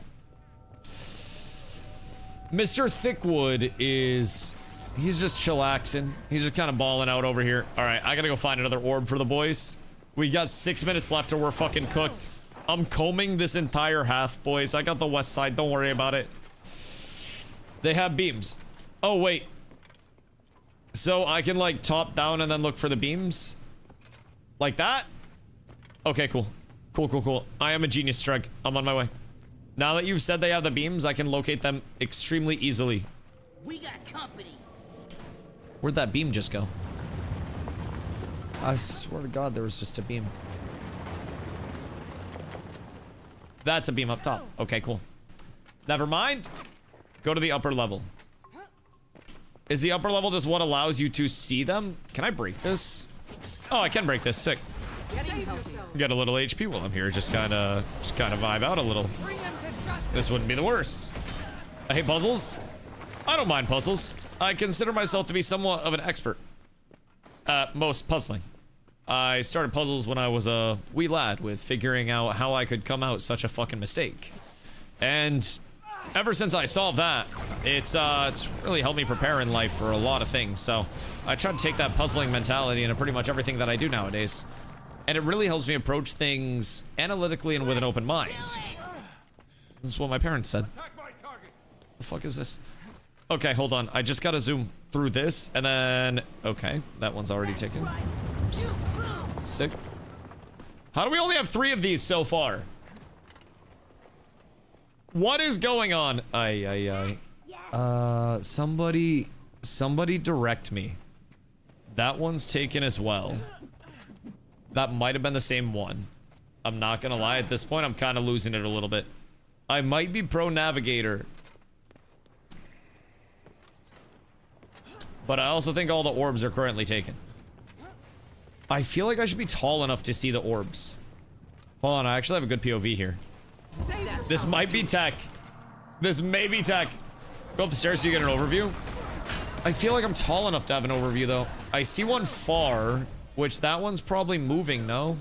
Mr. Thickwood is... He's just chillaxing. He's just kind of balling out over here. Alright, I gotta go find another orb for the boys. We got 6 minutes left or we're fucking cooked. I'm combing this entire half, boys. I got the west side. Don't worry about it. They have beams. Oh, wait. So I can, like, top down and then look for the beams? Like that? Okay, cool. Cool. I am a genius, Streg. I'm on my way. Now that you've said they have the beams, I can locate them extremely easily. We got company. Where'd that beam just go? I swear to God, there was just a beam. That's a beam up top. Okay, cool. Never mind. Go to the upper level. Is the upper level just what allows you to see them? Can I break this? Oh, I can break this. Sick. Get a little HP while I'm here. Just kind of vibe out a little. This wouldn't be the worst. I hate puzzles. I don't mind puzzles. I consider myself to be somewhat of an expert at most puzzling. I started puzzles when I was a wee lad with figuring out how I could come out such a fucking mistake. And ever since I solved that, it's really helped me prepare in life for a lot of things. So I try to take that puzzling mentality into pretty much everything that I do nowadays. And it really helps me approach things analytically and with an open mind. This is what my parents said. The fuck is this? Okay, hold on. I just gotta zoom through this and then... Okay, that one's already taken. Sick. How do we only have 3 of these so far? What is going on? Somebody direct me. That one's taken as well. That might have been the same one. I'm not gonna lie, at this point, I'm kind of losing it a little bit. I might be pro navigator. But I also think all the orbs are currently taken. I feel like I should be tall enough to see the orbs. Hold on, I actually have a good POV here. This might be tech. This may be tech. Go up the stairs so you get an overview. I feel like I'm tall enough to have an overview, though. I see one far, which that one's probably moving, no?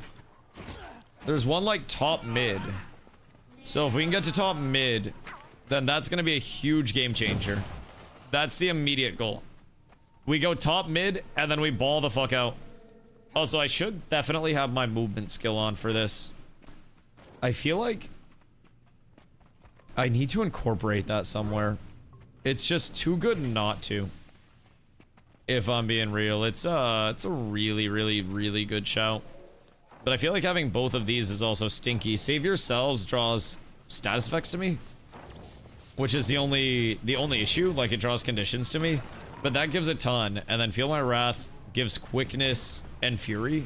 There's one, like, top mid. So if we can get to top mid, then that's going to be a huge game changer. That's the immediate goal. We go top mid, and then we ball the fuck out. Also, I should definitely have my movement skill on for this. I feel like I need to incorporate that somewhere. It's just too good not to. If I'm being real, it's a really, really, really good shout. But I feel like having both of these is also stinky. Save Yourselves draws status effects to me, which is the only issue. Like, it draws conditions to me, but that gives a ton. And then Feel My Wrath gives quickness and fury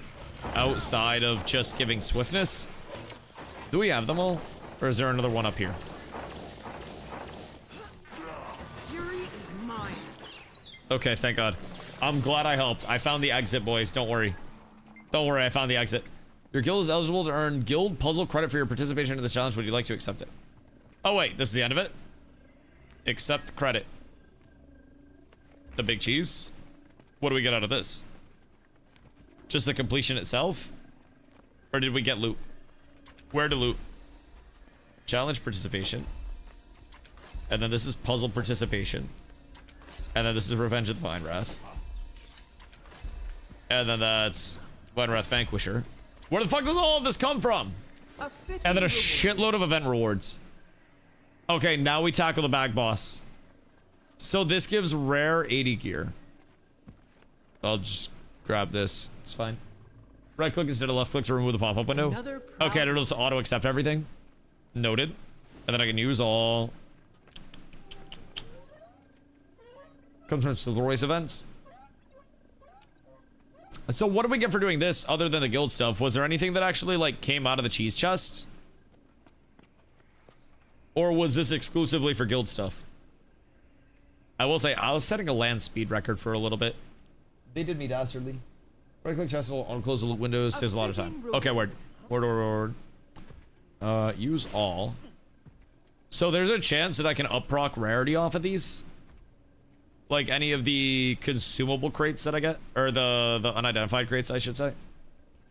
outside of just giving swiftness. Do we have them all, or is there another one up here? Fury is mine. Okay, thank God. I'm glad I helped. I found the exit, boys. Don't worry. Don't worry, I found the exit. Your guild is eligible to earn guild puzzle credit for your participation in this challenge. Would you like to accept it? Oh, wait. This is the end of it? Accept credit. The big cheese? What do we get out of this? Just the completion itself? Or did we get loot? Where to loot? Challenge participation. And then this is puzzle participation. And then this is Revenge of the Vine Wrath. And then that's Vine Wrath Vanquisher. Where the fuck does all of this come from? And then a shitload of event rewards. Okay, now we tackle the bag boss. So this gives rare 80 gear. I'll just grab this. It's fine. Right click instead of left click to remove the pop-up window. Okay, I don't know to auto accept everything. Noted. And then I can use all. Comes from the Royce events. So what do we get for doing this other than the guild stuff? Was there anything that actually like came out of the cheese chest? Or was this exclusively for guild stuff? I will say I was setting a land speed record for a little bit. They did me dastardly. Right click chest will unclose the loot windows, saves a lot of time. Okay, word. Word. Use all. So there's a chance that I can up proc rarity off of these? Like any of the consumable crates that I get? Or the unidentified crates, I should say.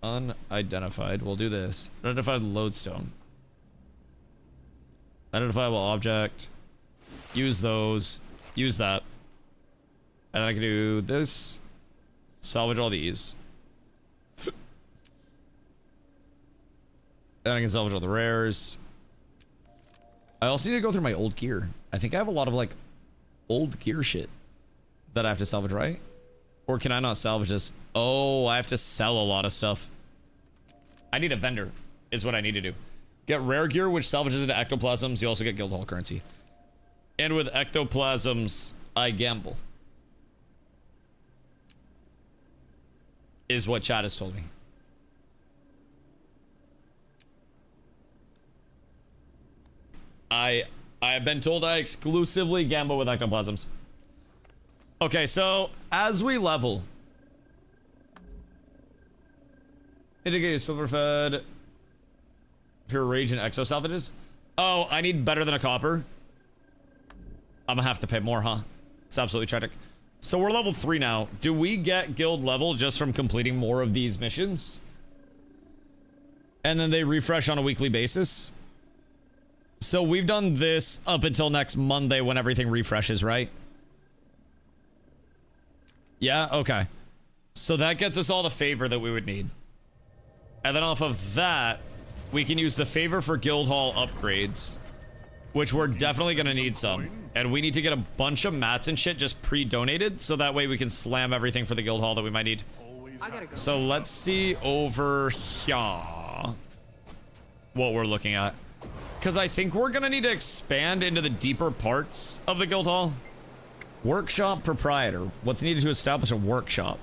Unidentified. We'll do this. Unidentified lodestone. Identifiable object. Use those. Use that. And then I can do this. Salvage all these. And I can salvage all the rares. I also need to go through my old gear. I think I have a lot of like old gear shit that I have to salvage, right? Or can I not salvage this? Oh, I have to sell a lot of stuff. I need a vendor is what I need to do. Get rare gear, which salvages into ectoplasms. You also get guild hall currency. And with ectoplasms, I gamble. Is what chat has told me. I have been told I exclusively gamble with ectoplasms. Okay, so as we level, indicate silver fed. Pure rage and exo salvages. Oh, I need better than a copper. I'm gonna have to pay more, huh? It's absolutely tragic. So we're level 3 now. Do we get guild level just from completing more of these missions? And then they refresh on a weekly basis? So we've done this up until next Monday when everything refreshes, right? Yeah, okay. So that gets us all the favor that we would need. And then off of that, we can use the favor for guild hall upgrades, which we're definitely gonna need some. And we need to get a bunch of mats and shit just pre-donated, so that way we can slam everything for the guild hall that we might need. So let's see over here what we're looking at. Because I think we're gonna need to expand into the deeper parts of the guild hall. Workshop proprietor. What's needed to establish a workshop?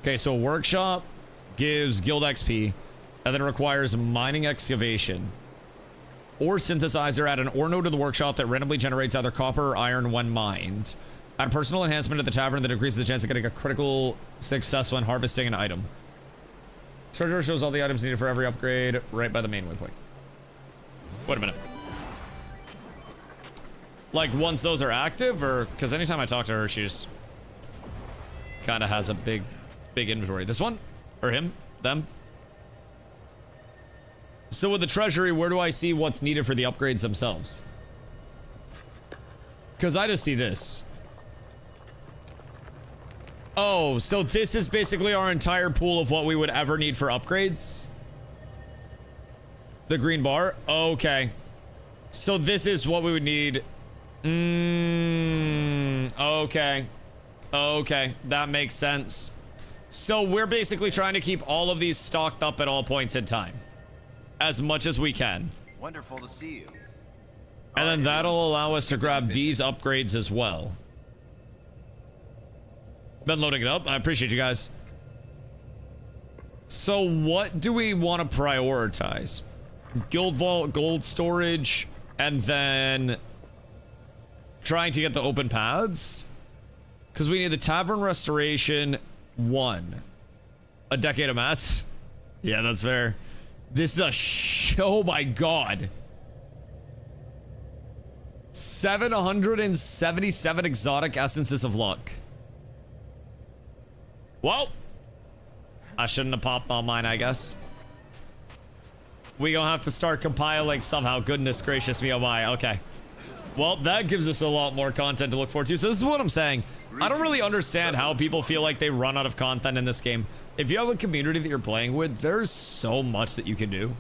Okay, so a workshop gives guild XP, and then requires mining excavation. Or synthesizer, add an ore node to the workshop that randomly generates either copper or iron when mined. Add personal enhancement at the tavern that increases the chance of getting a critical success when harvesting an item. Treasure shows all the items needed for every upgrade right by the main waypoint. Wait a minute. Like once those are active, or because anytime I talk to her, she just kind of has a big inventory. This one? Or him? Them? So with the treasury, where do I see what's needed for the upgrades themselves? Because I just see this. Oh, so this is basically our entire pool of what we would ever need for upgrades? The green bar? Okay. So this is what we would need. Okay. Okay, that makes sense. So we're basically trying to keep all of these stocked up at all points in time. As much as we can. Wonderful to see you. And then that'll allow us to grab these upgrades as well. Been loading it up. I appreciate you guys. So what do we want to prioritize? Guild vault, gold storage, and then trying to get the open paths? Because we need the tavern restoration 1. A decade of mats? Yeah, that's fair. This is a oh my god. 777 exotic essences of luck. Well, I shouldn't have popped on mine, I guess. We gonna have to start compiling somehow. Goodness gracious me, oh my. Okay. Well, that gives us a lot more content to look forward to. So this is what I'm saying. I don't really understand how people feel like they run out of content in this game. If you have a community that you're playing with, there's so much that you can do.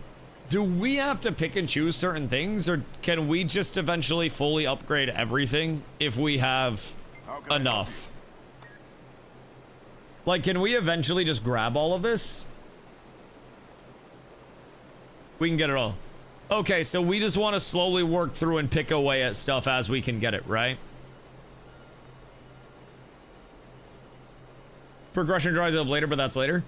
Do we have to pick and choose certain things, or can we just eventually fully upgrade everything if we have enough? Like, can we eventually just grab all of this? We can get it all. Okay, so we just want to slowly work through and pick away at stuff as we can get it, right? Progression dries up later, but that's later.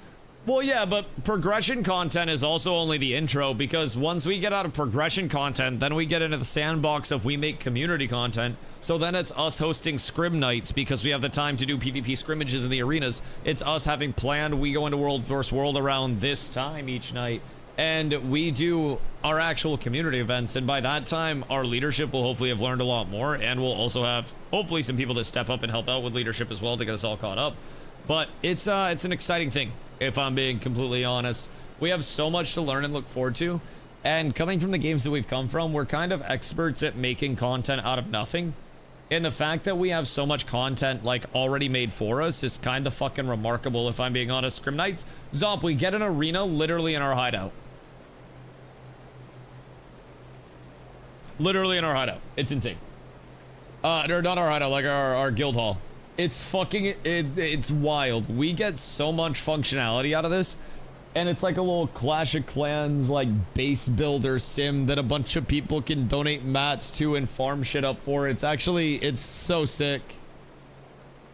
Well, yeah, but progression content is also only the intro, because once we get out of progression content, then we get into the sandbox of we make community content. So then it's us hosting scrim nights because we have the time to do PvP scrimmages in the arenas. It's us having planned we go into World vs. World around this time each night. And we do our actual community events, and by that time, our leadership will hopefully have learned a lot more, and we'll also have hopefully some people that step up and help out with leadership as well to get us all caught up. But it's an exciting thing, if I'm being completely honest. We have so much to learn and look forward to, and coming from the games that we've come from, we're kind of experts at making content out of nothing. And the fact that we have so much content like already made for us is kind of fucking remarkable, if I'm being honest. Scrim Nights, Zomp, we get an arena literally in our hideout. Literally in our hideout. It's insane. Or not our hideout, like our guild hall. It's fucking, it's wild. We get so much functionality out of this, and it's like a little Clash of Clans like base builder sim that a bunch of people can donate mats to and farm shit up for. It's actually, it's so sick.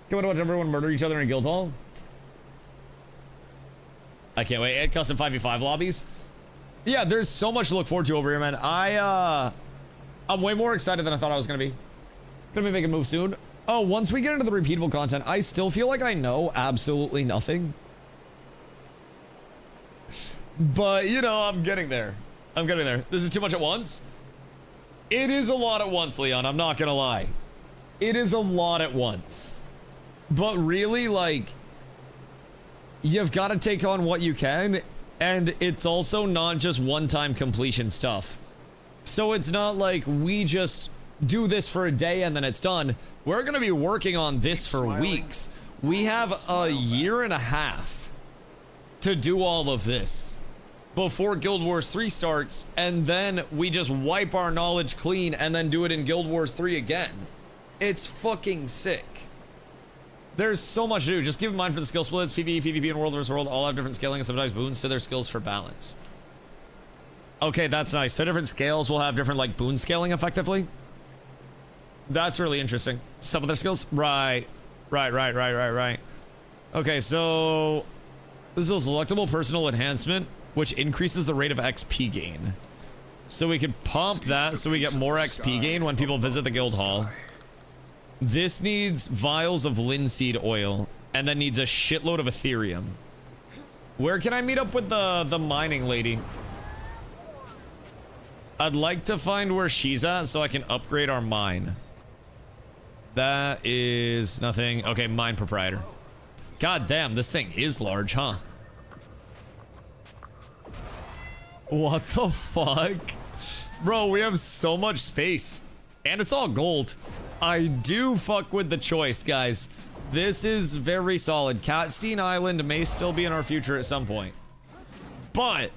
Can we watch everyone murder each other in guild hall? I can't wait. And custom 5v5 lobbies. Yeah, there's so much to look forward to over here, man. I'm way more excited than I thought I was gonna be. Gonna be making a move soon. Oh, once we get into the repeatable content, I still feel like I know absolutely nothing. But, you know, I'm getting there. I'm getting there. This is too much at once. It is a lot at once, Leon. I'm not gonna lie. It is a lot at once. But really, like, you've got to take on what you can. And it's also not just one-time completion stuff. So it's not like we just do this for a day and then it's done. We're going to be working on this for weeks. We have a year and a half to do all of this before Guild Wars 3 starts, and then we just wipe our knowledge clean and then do it in Guild Wars 3 again. It's fucking sick. There's so much to do. Just keep in mind for the skill splits, PvE, PvP, and World vs. World all have different scaling and sometimes boons to their skills for balance. Okay, that's nice. So different scales will have different, like, boon scaling effectively. That's really interesting. Some of their skills? Right. Okay, so this is a selectable personal enhancement, which increases the rate of XP gain. So we can pump that so we get more XP gain when people visit the guild hall. This needs vials of linseed oil and then needs a shitload of Ethereum. Where can I meet up with the mining lady? I'd like to find where she's at so I can upgrade our mine. That is nothing. Okay, mine proprietor. God damn, this thing is large, huh? What the fuck? Bro, we have so much space. And it's all gold. I do fuck with the choice, guys. This is very solid. Catstein Island may still be in our future at some point. But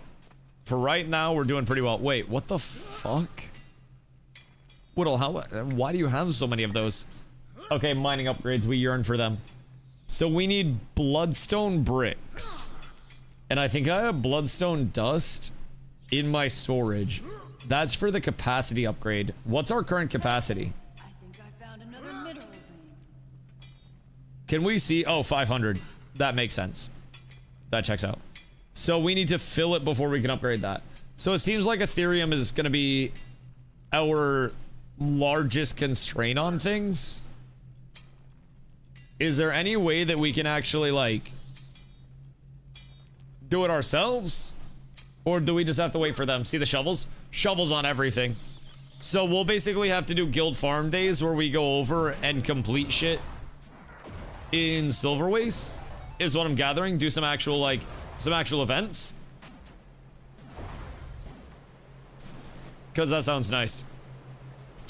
for right now, we're doing pretty well. Wait, what the fuck? Whittle, why do you have so many of those? Okay, mining upgrades. We yearn for them. So we need bloodstone bricks. And I think I have bloodstone dust in my storage. That's for the capacity upgrade. What's our current capacity? Can we see? Oh, 500. That makes sense. That checks out. So we need to fill it before we can upgrade that. So it seems like Ethereum is going to be our largest constraint on things. Is there any way that we can actually, like, do it ourselves? Or do we just have to wait for them? See the shovels? Shovels on everything. So we'll basically have to do guild farm days where we go over and complete shit in Silver Waste, is what I'm gathering. Do some actual, like, some actual events. Because that sounds nice.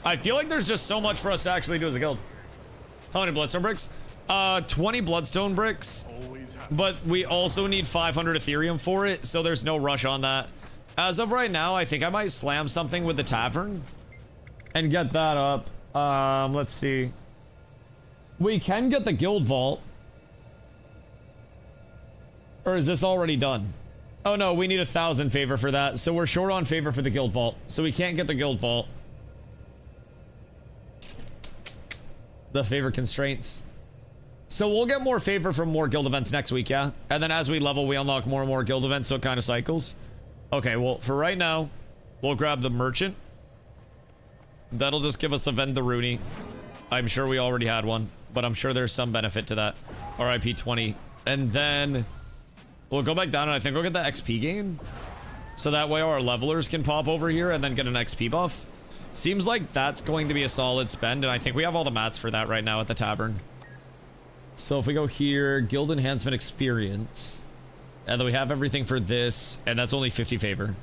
I feel like there's just so much for us to actually do as a guild. How many bloodstone bricks? 20 bloodstone bricks. But we also need 500 Ethereum for it, so there's no rush on that. As of right now, I think I might slam something with the tavern and get that up. Let's see. We can get the guild vault. Or is this already done? Oh no, we need 1,000 favor for that. So we're short on favor for the guild vault. So we can't get the guild vault. The favor constraints. So we'll get more favor from more guild events next week, yeah? And then as we level, we unlock more and more guild events, so it kind of cycles. Okay, well, for right now, we'll grab the merchant. That'll just give us a Vend the Rooney. I'm sure we already had one, but I'm sure there's some benefit to that. RIP 20. And then we'll go back down and I think we'll get the XP gain. So that way our levelers can pop over here and then get an XP buff. Seems like that's going to be a solid spend, and I think we have all the mats for that right now at the tavern. So if we go here, guild enhancement experience, and then we have everything for this, and that's only 50 favor.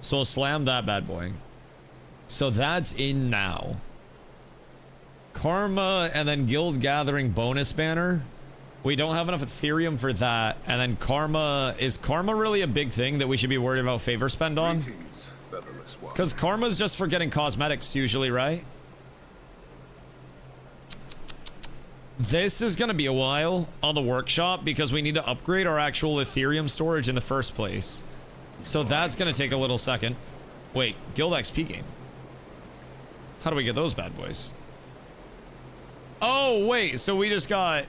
So we'll slam that bad boy. So that's in now. Karma and then guild gathering bonus banner. We don't have enough Ethereum for that. And then karma, is karma really a big thing that we should be worried about favor spend on? Because karma's just for getting cosmetics usually, right? This is going to be a while on the workshop because we need to upgrade our actual Ethereum storage in the first place. So that's going to take a little second. Wait, guild XP game. How do we get those bad boys? Oh, wait, so we just got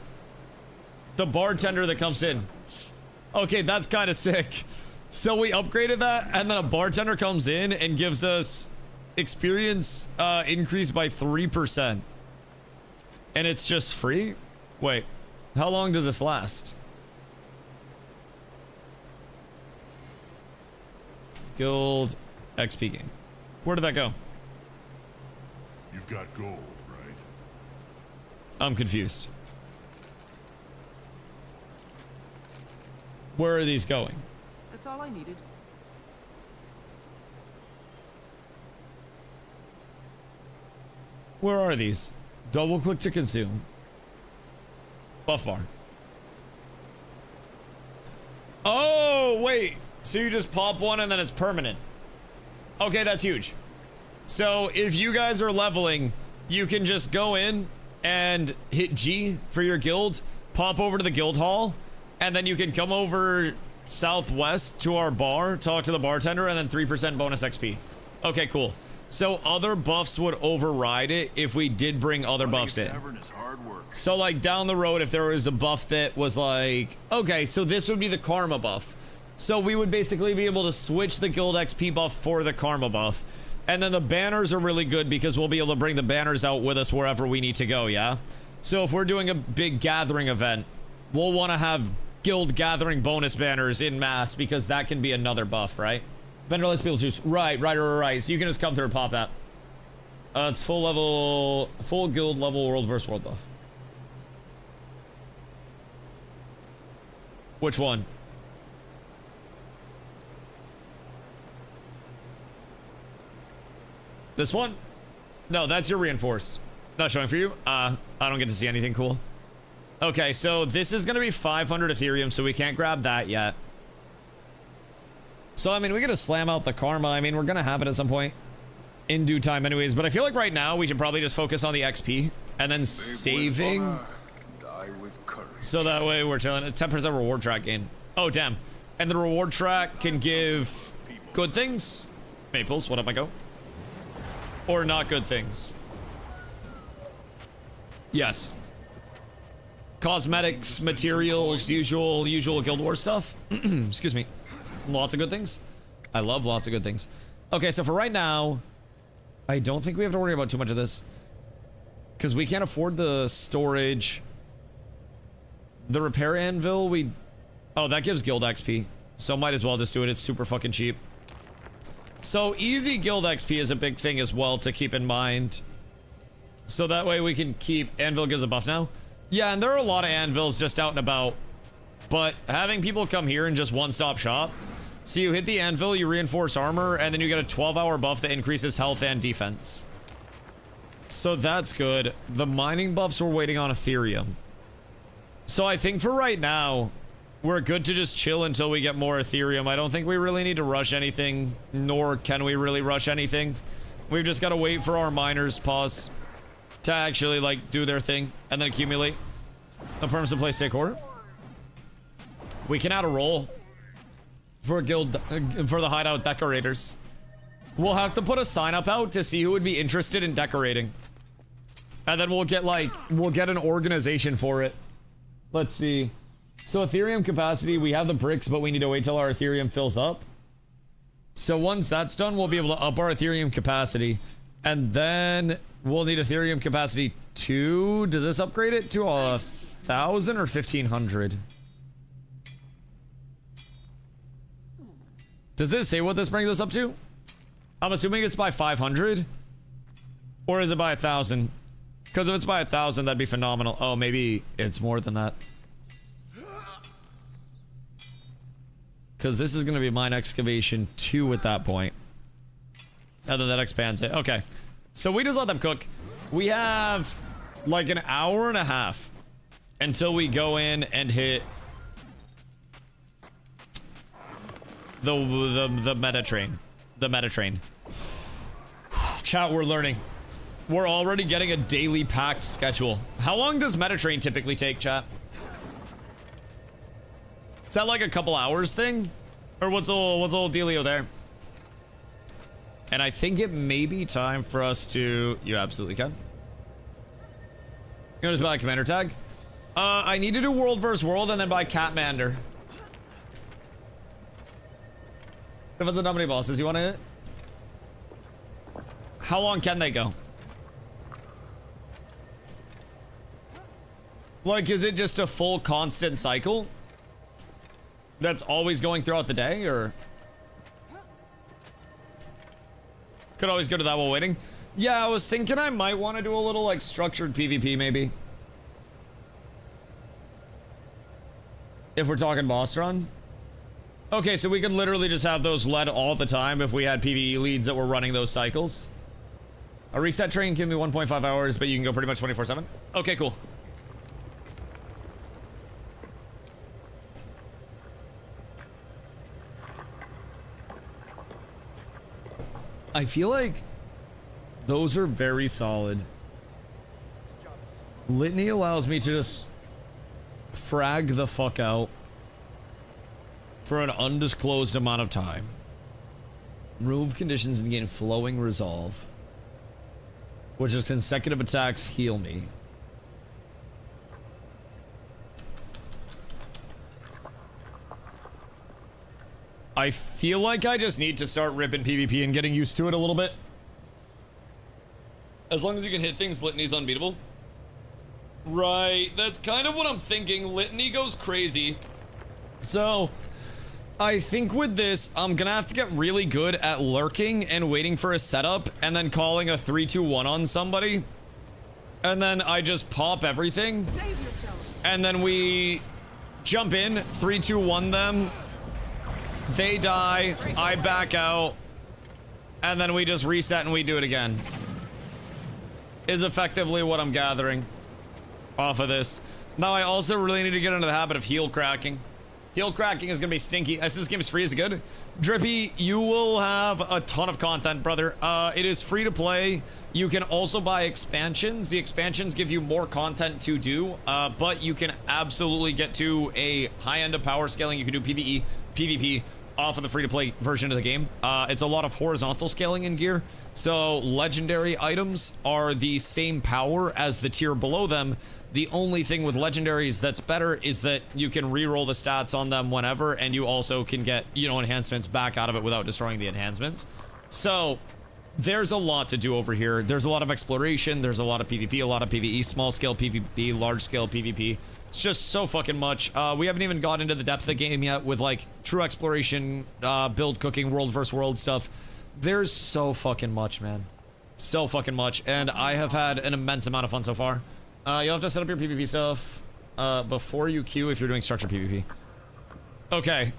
the bartender that comes in. Okay, that's kind of sick. So we upgraded that, and then a bartender comes in and gives us experience increased by 3%. And it's just free? Wait, how long does this last? Guild XP game. Where did that go? You've got gold, right? I'm confused. Where are these going? That's all I needed. Where are these? Double click to consume. Buff bar. Oh, wait. So you just pop one and then it's permanent. Okay, that's huge. So if you guys are leveling, you can just go in and hit G for your guild, pop over to the guild hall, and then you can come over southwest to our bar, talk to the bartender, and then 3% bonus XP. Okay, cool. So other buffs would override it if we did bring other buffs in. So like down the road, if there was a buff that was like, okay, so this would be the karma buff. So we would basically be able to switch the guild XP buff for the karma buff. And then the banners are really good because we'll be able to bring the banners out with us wherever we need to go, yeah? So if we're doing a big gathering event, we'll want to have guild gathering bonus banners in mass because that can be another buff, right? Vendor lets people choose. Right. So you can just come through and pop that. It's full guild level world versus world buff. Which one? This one? No, that's your reinforced. Not showing for you. I don't get to see anything cool. Okay, so this is gonna be 500 Ethereum, so we can't grab that yet. So I mean, we gotta slam out the karma. I mean, we're gonna have it at some point in due time anyways, but I feel like right now we should probably just focus on the XP and then saving. So that way we're chilling. 10% reward track gain. Oh, damn. And the reward track can give good things. Maples, what up, I go? Or not good things. Yes. Cosmetics, materials, usual Guild Wars stuff. Excuse me. Lots of good things. I love lots of good things. Okay, so for right now, I don't think we have to worry about too much of this. Because we can't afford the storage. The repair anvil, oh, that gives guild XP. So might as well just do it. It's super fucking cheap. So easy guild XP is a big thing as well to keep in mind. So that way we can keep... Anvil gives a buff now. Yeah, and there are a lot of anvils just out and about. But having people come here and just one-stop shop. So you hit the anvil, you reinforce armor, and then you get a 12-hour buff that increases health and defense. So that's good. The mining buffs we're waiting on Ethereum. So I think for right now, we're good to just chill until we get more Ethereum. I don't think we really need to rush anything, nor can we really rush anything. We've just got to wait for our miners, pause, to actually, like, do their thing, and then accumulate. No perms to play stake order. We can add a role for a guild, for the hideout decorators. We'll have to put a sign up out to see who would be interested in decorating. And then we'll get, like, an organization for it. Let's see. So Ethereum capacity, we have the bricks, but we need to wait till our Ethereum fills up. So once that's done, we'll be able to up our Ethereum capacity. And then we'll need Ethereum capacity 2. Does this upgrade it to 1,000 or 1,500? Does it say what this brings us up to? I'm assuming it's by 500. Or is it by 1,000? Because if it's by 1,000, that'd be phenomenal. Oh, maybe it's more than that. Because this is going to be mine excavation 2 at that point. And then that expands it. Okay. So we just let them cook. We have like an hour and a half until we go in and hit the meta train. The meta train. Chat, we're learning. We're already getting a daily packed schedule. How long does meta train typically take, chat? Is that like a couple hours thing? Or what's the whole dealio there? And I think it may be time for us to... You absolutely can. You want to buy a commander tag? I need to do world versus world and then buy Catmander. If it's the how many bosses you want to hit? How long can they go? Like, is it just a full constant cycle? That's always going throughout the day, or? Could always go to that while waiting. Yeah, I was thinking I might want to do a little, like, structured PvP, maybe. If we're talking boss run. Okay, so we could literally just have those led all the time if we had PvE leads that were running those cycles. A reset train can be 1.5 hours, but you can go pretty much 24/7. Okay, cool. I feel like those are very solid. Litany allows me to just frag the fuck out for an undisclosed amount of time. Remove conditions and gain flowing resolve, which is consecutive attacks heal me. I feel like I just need to start ripping PvP and getting used to it a little bit. As long as you can hit things, Litany's unbeatable. Right, that's kind of what I'm thinking. Litany goes crazy. So, I think with this, I'm gonna have to get really good at lurking and waiting for a setup and then calling a 3-2-1 on somebody. And then I just pop everything. And then we jump in, 3-2-1 them. They die, I back out, and then we just reset and we do it again. Is effectively what I'm gathering off of this. Now I also really need to get into the habit of heal cracking. Heal cracking is gonna be stinky. As this game is free, is it good? Drippy, you will have a ton of content, brother. It is free to play. You can also buy expansions. The expansions give you more content to do, but you can absolutely get to a high end of power scaling. You can do PvE, PvP off of the free-to-play version of the game. It's a lot of horizontal scaling in gear, so legendary items are the same power as the tier below them. The only thing with legendaries that's better is that you can re-roll the stats on them whenever, and you also can get, you know, enhancements back out of it without destroying the enhancements. So there's a lot to do over here. There's a lot of exploration, there's a lot of PvP, a lot of PvE, small-scale PvP, large-scale PvP. It's just so fucking much. We haven't even got into the depth of the game yet with, like, true exploration, build cooking, world versus world stuff. There's so fucking much, man. So fucking much. And I have had an immense amount of fun so far. You'll have to set up your PvP stuff before you queue if you're doing structured PvP. Okay.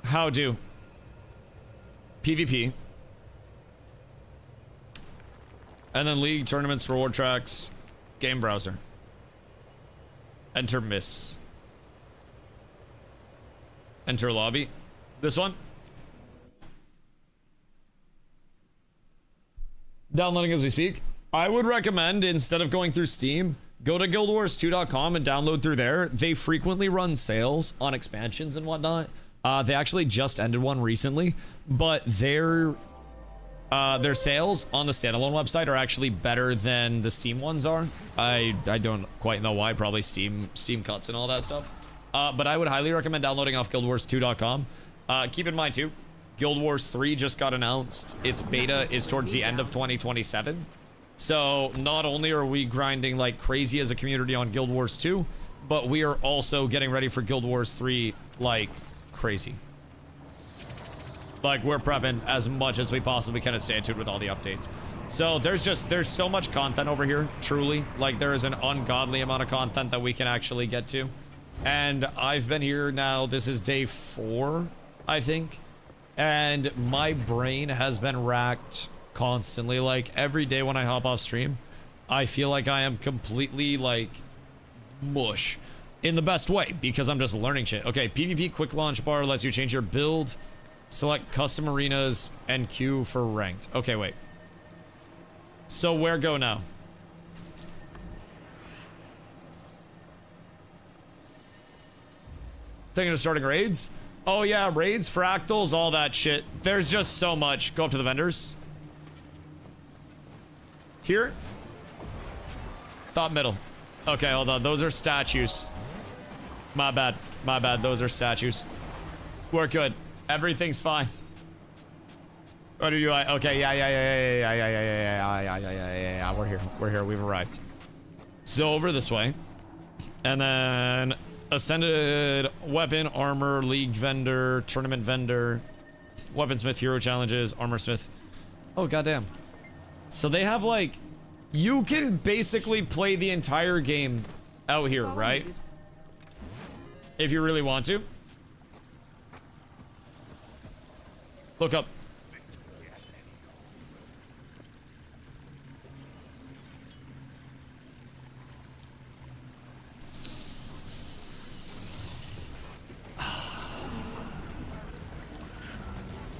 How do? PvP. And then league, tournaments, reward tracks, game browser. Enter miss. Enter lobby. This one. Downloading as we speak. I would recommend, instead of going through Steam, go to guildwars2.com and download through there. They frequently run sales on expansions and whatnot. They actually just ended one recently, but their sales on the standalone website are actually better than the Steam ones are. I don't quite know why, probably Steam cuts and all that stuff. But I would highly recommend downloading off guildwars2.com. Keep in mind too, Guild Wars 3 just got announced. Its beta is towards the end of 2027. So not only are we grinding like crazy as a community on Guild Wars 2, but we are also getting ready for Guild Wars 3 like crazy. Like, we're prepping as much as we possibly can to stay in tune with all the updates. So there's so much content over here, truly. Like, there is an ungodly amount of content that we can actually get to. And I've been here now, this is day 4, I think. And my brain has been racked constantly. Like, every day when I hop off stream, I feel like I am completely, like, mush. In the best way, because I'm just learning shit. Okay, PvP quick launch bar lets you change your build, select custom arenas, and queue for ranked. Okay, wait. So where go now? Thinking of starting raids? Oh yeah, raids, fractals, all that shit. There's just so much. Go up to the vendors. Here? Top middle. Okay, hold on. Those are statues. My bad. My bad. Those are statues. We're good. Everything's fine. What do I? Okay, yeah. We're here. We've arrived. So over this way, and then ascended weapon, armor, league vendor, tournament vendor, weaponsmith, hero challenges, armor smith. Oh goddamn! So they have like, you can basically play the entire game out here, right? If you really want to. Look up.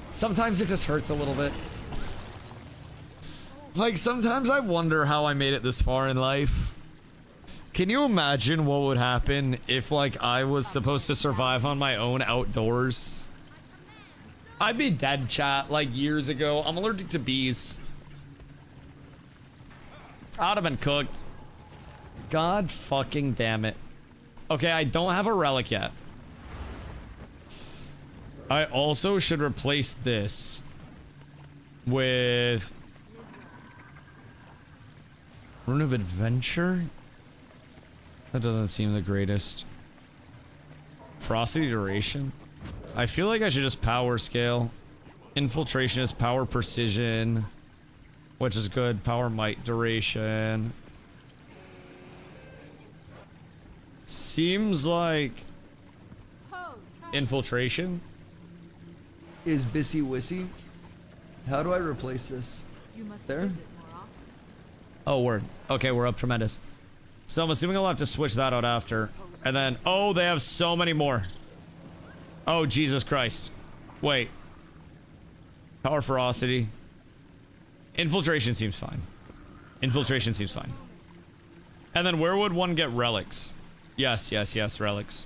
Sometimes it just hurts a little bit. Like, sometimes I wonder how I made it this far in life. Can you imagine what would happen if, like, I was supposed to survive on my own outdoors? I'd be dead, chat, like, years ago. I'm allergic to bees. I'd have been cooked. God fucking damn it. Okay, I don't have a relic yet. I also should replace this with Rune of Adventure. That doesn't seem the greatest. Ferocity Duration. I feel like I should just power scale. Infiltration is power precision, which is good. Power might duration. Seems like infiltration is Bissy Wissy. How do I replace this? There? Oh, word. Okay, we're up tremendous. So I'm assuming I'll have to switch that out after. And then, oh, they have so many more. Oh, Jesus Christ. Wait. Power ferocity. Infiltration seems fine. Infiltration seems fine. And then where would one get relics? Yes, relics.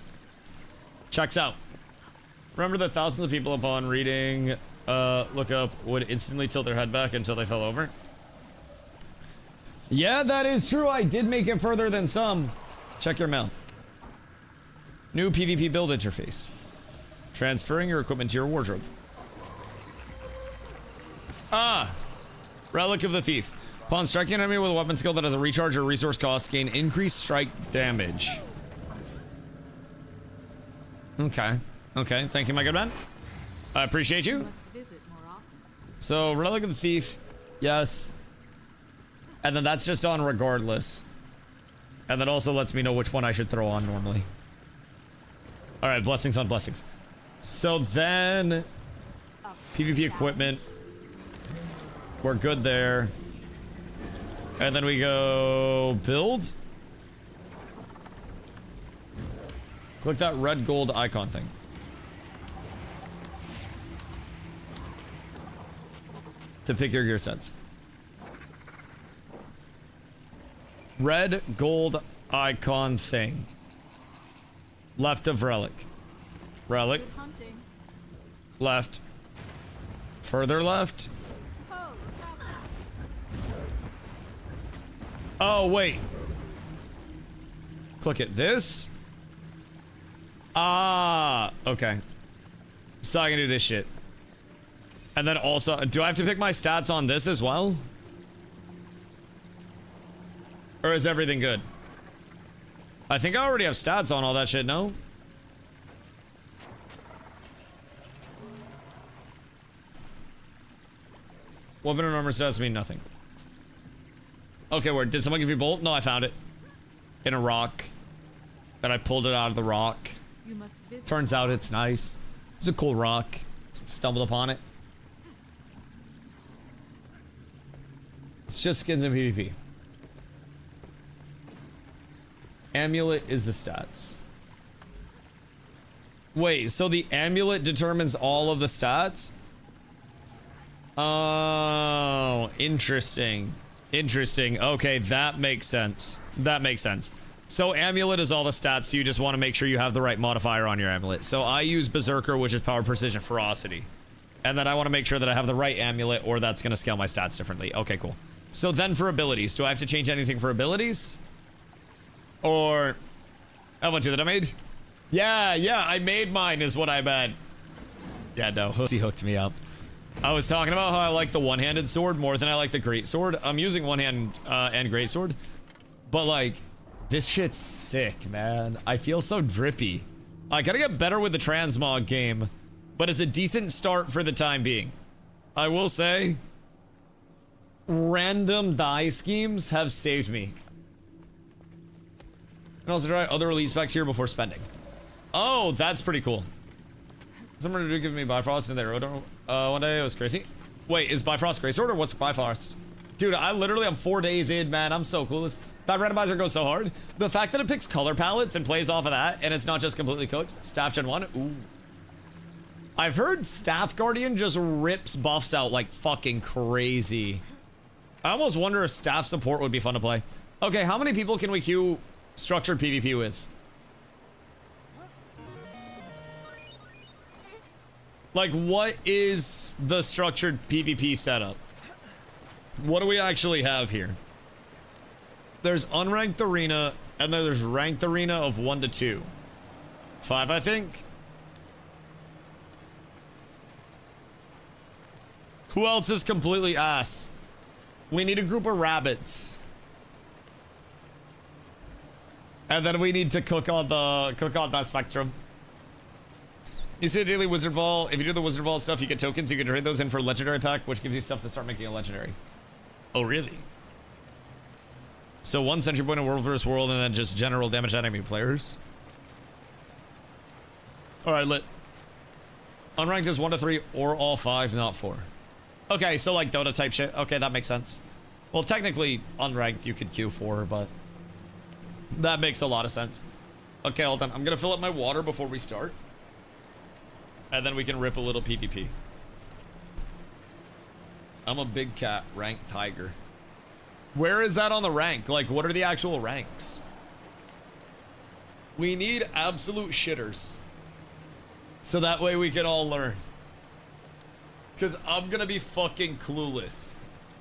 Checks out. Remember that thousands of people upon reading look up would instantly tilt their head back until they fell over? Yeah, that is true. I did make it further than some. Check your mail. New PvP build interface. Transferring your equipment to your wardrobe. Ah! Relic of the Thief. Upon striking an enemy with a weapon skill that has a recharge or resource cost, gain increased strike damage. Okay. Okay, thank you, my good man. I appreciate you. So, Relic of the Thief. Yes. And then that's just on regardless. And that also lets me know which one I should throw on normally. Alright, blessings on blessings. So then... PvP equipment. We're good there. And then we go... build? Click that red gold icon thing. To pick your gear sets. Red gold icon thing. Left of relic. Relic. Left. Further left. Oh, wait. Click it. This? Ah, okay. So I can do this shit. And then also, do I have to pick my stats on this as well? Or is everything good? I think I already have stats on all that shit, no? Weapon and armor stats mean nothing. Okay, where did someone give you a bolt? No, I found it. In a rock. And I pulled it out of the rock. Turns out it's nice. It's a cool rock. Stumbled upon it. It's just skins and PvP. Amulet is the stats. Wait, so the amulet determines all of the stats? Oh, interesting. Interesting. Okay, that makes sense. That makes sense. So amulet is all the stats, so you just want to make sure you have the right modifier on your amulet. So I use Berserker, which is power, precision, ferocity. And then I want to make sure that I have the right amulet, or that's going to scale my stats differently. Okay, cool. So then for abilities, do I have to change anything for abilities? Or... I want you that I made? Yeah, I made mine is what I meant. Yeah, no, he hooked me up. I was talking about how I like the one-handed sword more than I like the great sword. I'm using one-hand and great sword, but like, this shit's sick, man. I feel so drippy. I gotta get better with the transmog game, but it's a decent start for the time being. I will say, random die schemes have saved me. And also try other release specs here before spending. Oh, that's pretty cool. Someone did give me Bifrost in there. One day it was crazy. Wait, is Bifrost Greysword or what's Bifrost? Dude, I'm 4 days in, man. I'm so clueless. That randomizer goes so hard. The fact that it picks color palettes and plays off of that, and it's not just completely cooked. Staff Gen 1, ooh. I've heard Staff Guardian just rips buffs out like fucking crazy. I almost wonder if Staff Support would be fun to play. Okay, how many people can we queue structured PvP with? Like, what is the structured PvP setup? What do we actually have here? There's unranked arena, and then there's ranked arena of 1 to 2. 5, I think. Who else is completely ass? We need a group of rabbits. And then we need to cook on that spectrum. You see the daily Wizard Vault. If you do the Wizard Vault stuff, you get tokens. You can trade those in for a legendary pack, which gives you stuff to start making a legendary. Oh, really? So 1 sentry point in World vs. World, and then just general damage at enemy players. Alright, lit. Unranked is 1 to 3 or all 5, not 4. Okay, so like Dota type shit. Okay, that makes sense. Well, technically, unranked you could queue 4, but that makes a lot of sense. Okay, hold on. I'm gonna fill up my water before we start. And then we can rip a little PvP. I'm a big cat, ranked tiger. Where is that on the rank? Like, what are the actual ranks? We need absolute shitters. So that way we can all learn. Because I'm gonna be fucking clueless.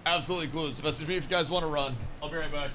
Absolutely clueless. Message me if you guys want to run. I'll be right back.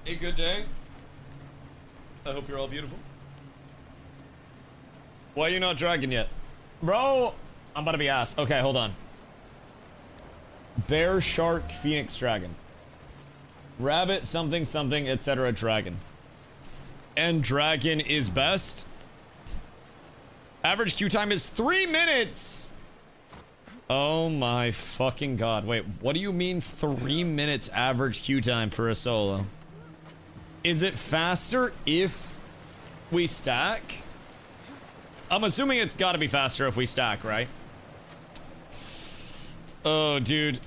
A good day. I hope you're all beautiful. Why are you not dragon yet? Bro, I'm about to be ass. Okay, hold on. Bear, shark, phoenix, dragon. Rabbit, something, something, etc. dragon. And dragon is best. Average queue time is 3 minutes. Oh my fucking god. Wait, what do you mean 3 minutes average queue time for a solo? Is it faster if we stack? I'm assuming it's gotta be faster if we stack, right? Oh, dude.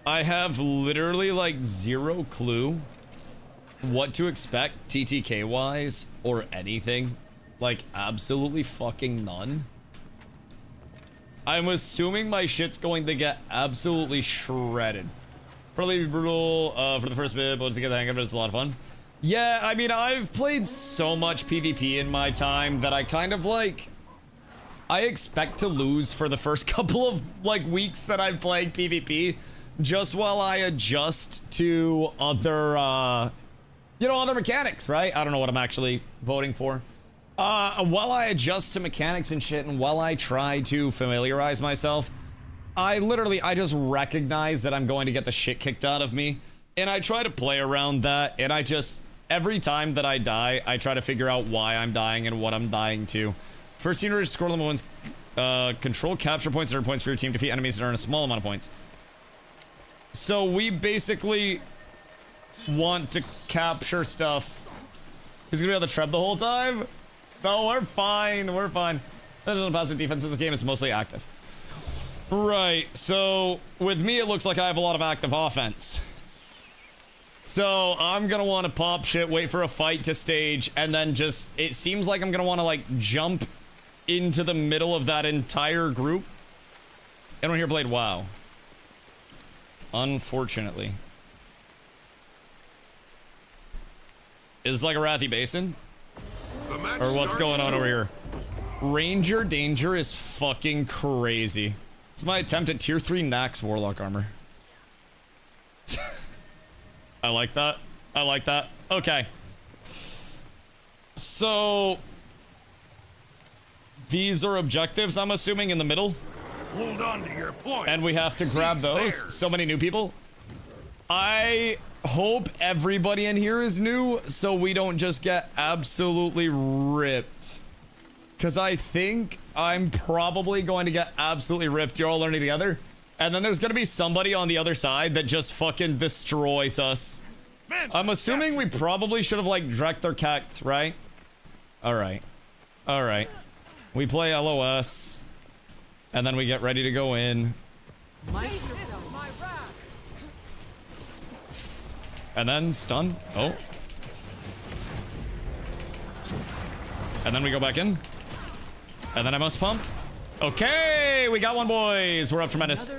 I have literally like zero clue what to expect TTK wise or anything. Like absolutely fucking none. I'm assuming my shit's going to get absolutely shredded. Probably brutal for the first bit, but to get the hang of it, it's a lot of fun. Yeah, I mean, I've played so much PvP in my time that I kind of like... I expect to lose for the first couple of like weeks that I'm playing PvP, just while I adjust to other, you know, other mechanics, right? I don't know what I'm actually voting for. While I adjust to mechanics and shit, and while I try to familiarize myself, I just recognize that I'm going to get the shit kicked out of me, and I try to play around that, and every time that I die, I try to figure out why I'm dying and what I'm dying to. First team to score limit wins, control capture points and earn points for your team, defeat enemies and earn a small amount of points. So we basically want to capture stuff. He's gonna be on the tread the whole time? No, we're fine. We're fine. That doesn't passive defense in this game. It's mostly active. Right. So with me, it looks like I have a lot of active offense. So I'm gonna want to pop shit, wait for a fight to stage, and then just, it seems like I'm gonna want to like jump into the middle of that entire group. Anyone here played WoW? Unfortunately. Is this like a Wrathy Basin? Or what's going on over here? Ranger Danger is fucking crazy. It's my attempt at tier 3 Nax Warlock armor. I like that. I like that. Okay. So these are objectives, I'm assuming, in the middle. Hold on to your points. And we have to grab those. So many new people. I hope everybody in here is new, so we don't just get absolutely ripped. Because I think I'm probably going to get absolutely ripped. You're all learning together. And then there's going to be somebody on the other side that just fucking destroys us. I'm assuming we probably should have, like, Drekt or Kekt, right? Alright. Alright. We play LOS. And then we get ready to go in. And then stun. Oh. And then we go back in. And then I must pump. Okay, we got one, boys. We're up tremendous.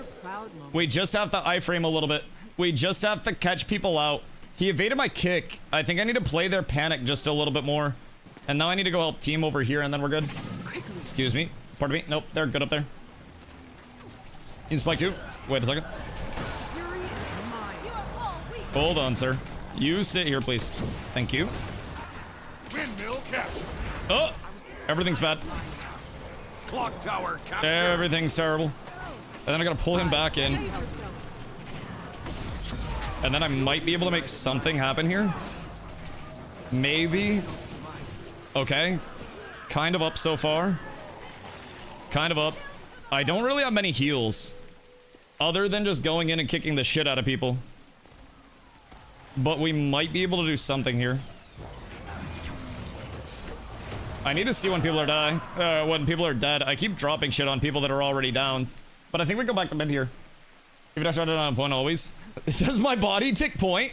We just have to iframe a little bit. We just have to catch people out. He evaded my kick. I think I need to play their panic just a little bit more. And now I need to go help team over here, and then we're good. Excuse me. Pardon me. Nope, they're good up there. In spike 2. Wait a second. Hold on, sir. You sit here, please. Thank you. Windmill capture. Oh! Everything's bad. Clock tower capture. Everything's terrible. And then I gotta pull him back in. And then I might be able to make something happen here. Maybe. Okay. Kind of up so far. Kind of up. I don't really have many heals. Other than just going in and kicking the shit out of people. But we might be able to do something here. I need to see when people are when people are dead. I keep dropping shit on people that are already down. But I think we go back to mid here. If you don't shut it on point always. Does my body tick point?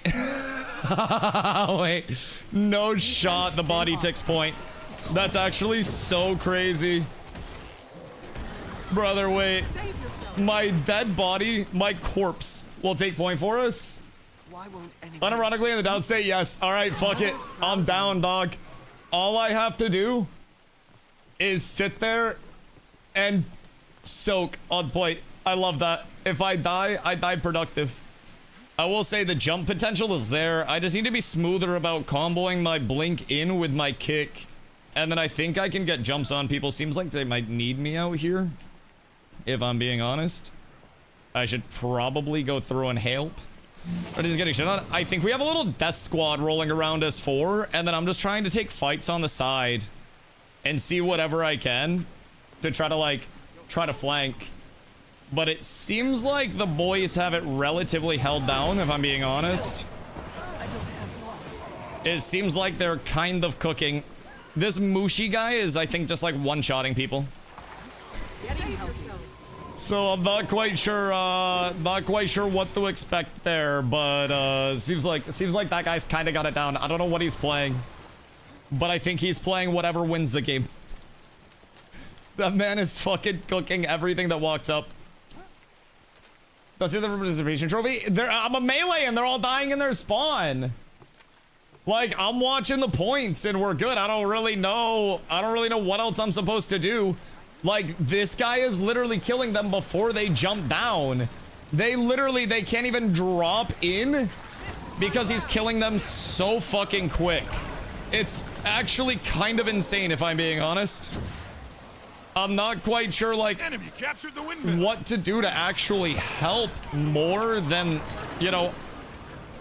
Wait. No shot the body ticks point. That's actually so crazy. Brother, wait. My dead body, my corpse, will take point for us? Unironically in the down state, yes. Alright, fuck it. I'm down, dog. All I have to do is sit there and soak on point. I love that. If I die, I die productive. I will say the jump potential is there. I just need to be smoother about comboing my blink in with my kick. And then I think I can get jumps on people. Seems like they might need me out here. If I'm being honest. I should probably go through and help. But he's getting shit on. I think we have a little death squad rolling around S4, and then I'm just trying to take fights on the side and see whatever I can. to try to flank. But it seems like the boys have it relatively held down, if I'm being honest. It seems like they're kind of cooking. This Mushi guy is, I think, just like one-shotting people. So I'm not quite sure what to expect there, but seems like that guy's kind of got it down. I don't know what he's playing, but I think he's playing whatever wins the game. That man is fucking cooking everything that walks up. That's the participation trophy. I'm a melee and they're all dying in their spawn. Like, I'm watching the points and we're good. I don't really know what else I'm supposed to do. Like, this guy is literally killing them before they jump down. They can't even drop in because he's killing them so fucking quick. It's actually kind of insane, if I'm being honest. I'm not quite sure, like, what to do to actually help more than, you know,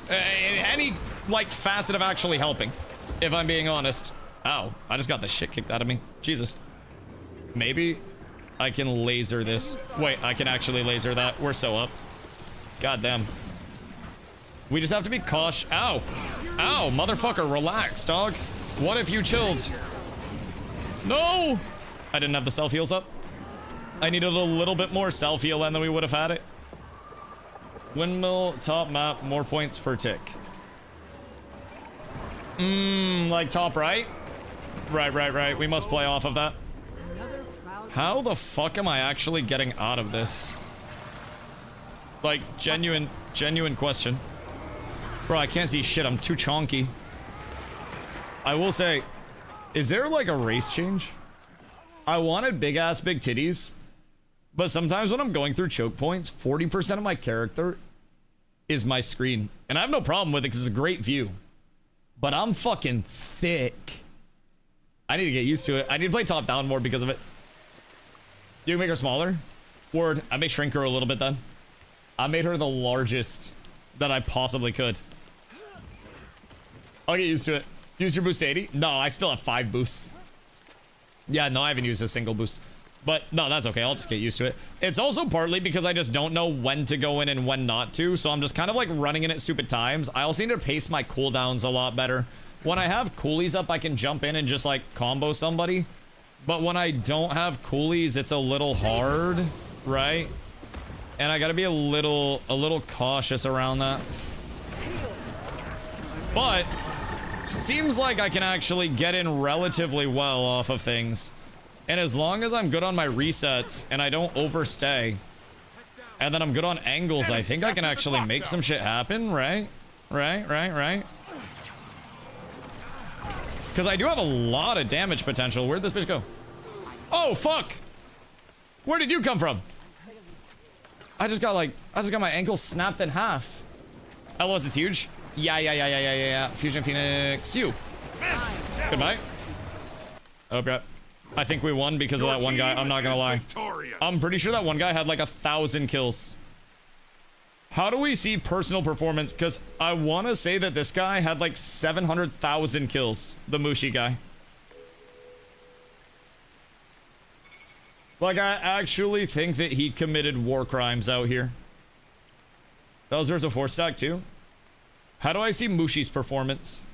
any, like, facet of actually helping, if I'm being honest. Ow, I just got the shit kicked out of me. Jesus. Maybe I can laser this. Wait, I can actually laser that. We're so up. God damn. We just have to be cautious. Ow. Ow, motherfucker, relax, dog. What if you chilled? No! I didn't have the self heals up. I needed a little bit more self heal and then we would have had it. Windmill, top map, more points per tick. Like top right? Right. We must play off of that. How the fuck am I actually getting out of this? Like, genuine question. Bro, I can't see shit. I'm too chonky. I will say, is there like a race change? I wanted big titties, but sometimes when I'm going through choke points, 40% of my character is my screen. And I have no problem with it because it's a great view. But I'm fucking thick. I need to get used to it. I need to play top down more because of it. You can make her smaller? Word, I may shrink her a little bit then. I made her the largest that I possibly could. I'll get used to it. Use your boost 80? No, I still have 5 boosts. Yeah, no, I haven't used a single boost. But no, that's okay. I'll just get used to it. It's also partly because I just don't know when to go in and when not to. So I'm just kind of like running in at stupid times. I also need to pace my cooldowns a lot better. When I have coolies up, I can jump in and just like combo somebody. But when I don't have coolies, it's a little hard, right? And I gotta be a little cautious around that. But seems like I can actually get in relatively well off of things. And as long as I'm good on my resets and I don't overstay, and then I'm good on angles, I think I can actually make some shit happen, right? Right. Because I do have a lot of damage potential. Where'd this bitch go? Oh, fuck! Where did you come from? I just got my ankle snapped in half. LOS is huge. Yeah. Fusion Phoenix, you. Goodbye. Oh, crap. I think we won because of that one guy. I'm not gonna lie. I'm pretty sure that one guy had like 1,000 kills. How do we see personal performance? Because I want to say that this guy had like 700,000 kills. The Mushi guy. Like, I actually think that he committed war crimes out here. There's a 4-stack too. How do I see Mushi's performance?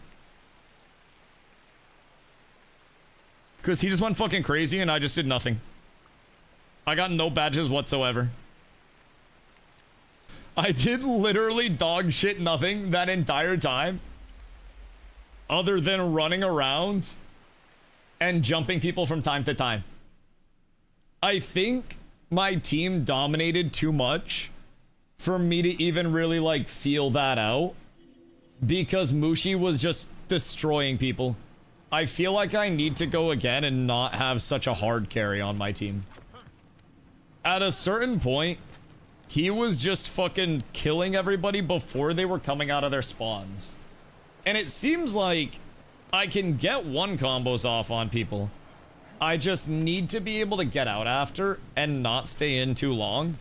Because he just went fucking crazy and I just did nothing. I got no badges whatsoever. I did literally dog shit nothing that entire time. Other than running around and jumping people from time to time. I think my team dominated too much for me to even really like feel that out. Because Mushi was just destroying people. I feel like I need to go again and not have such a hard carry on my team. At a certain point, he was just fucking killing everybody before they were coming out of their spawns. And it seems like I can get one combos off on people. I just need to be able to get out after and not stay in too long.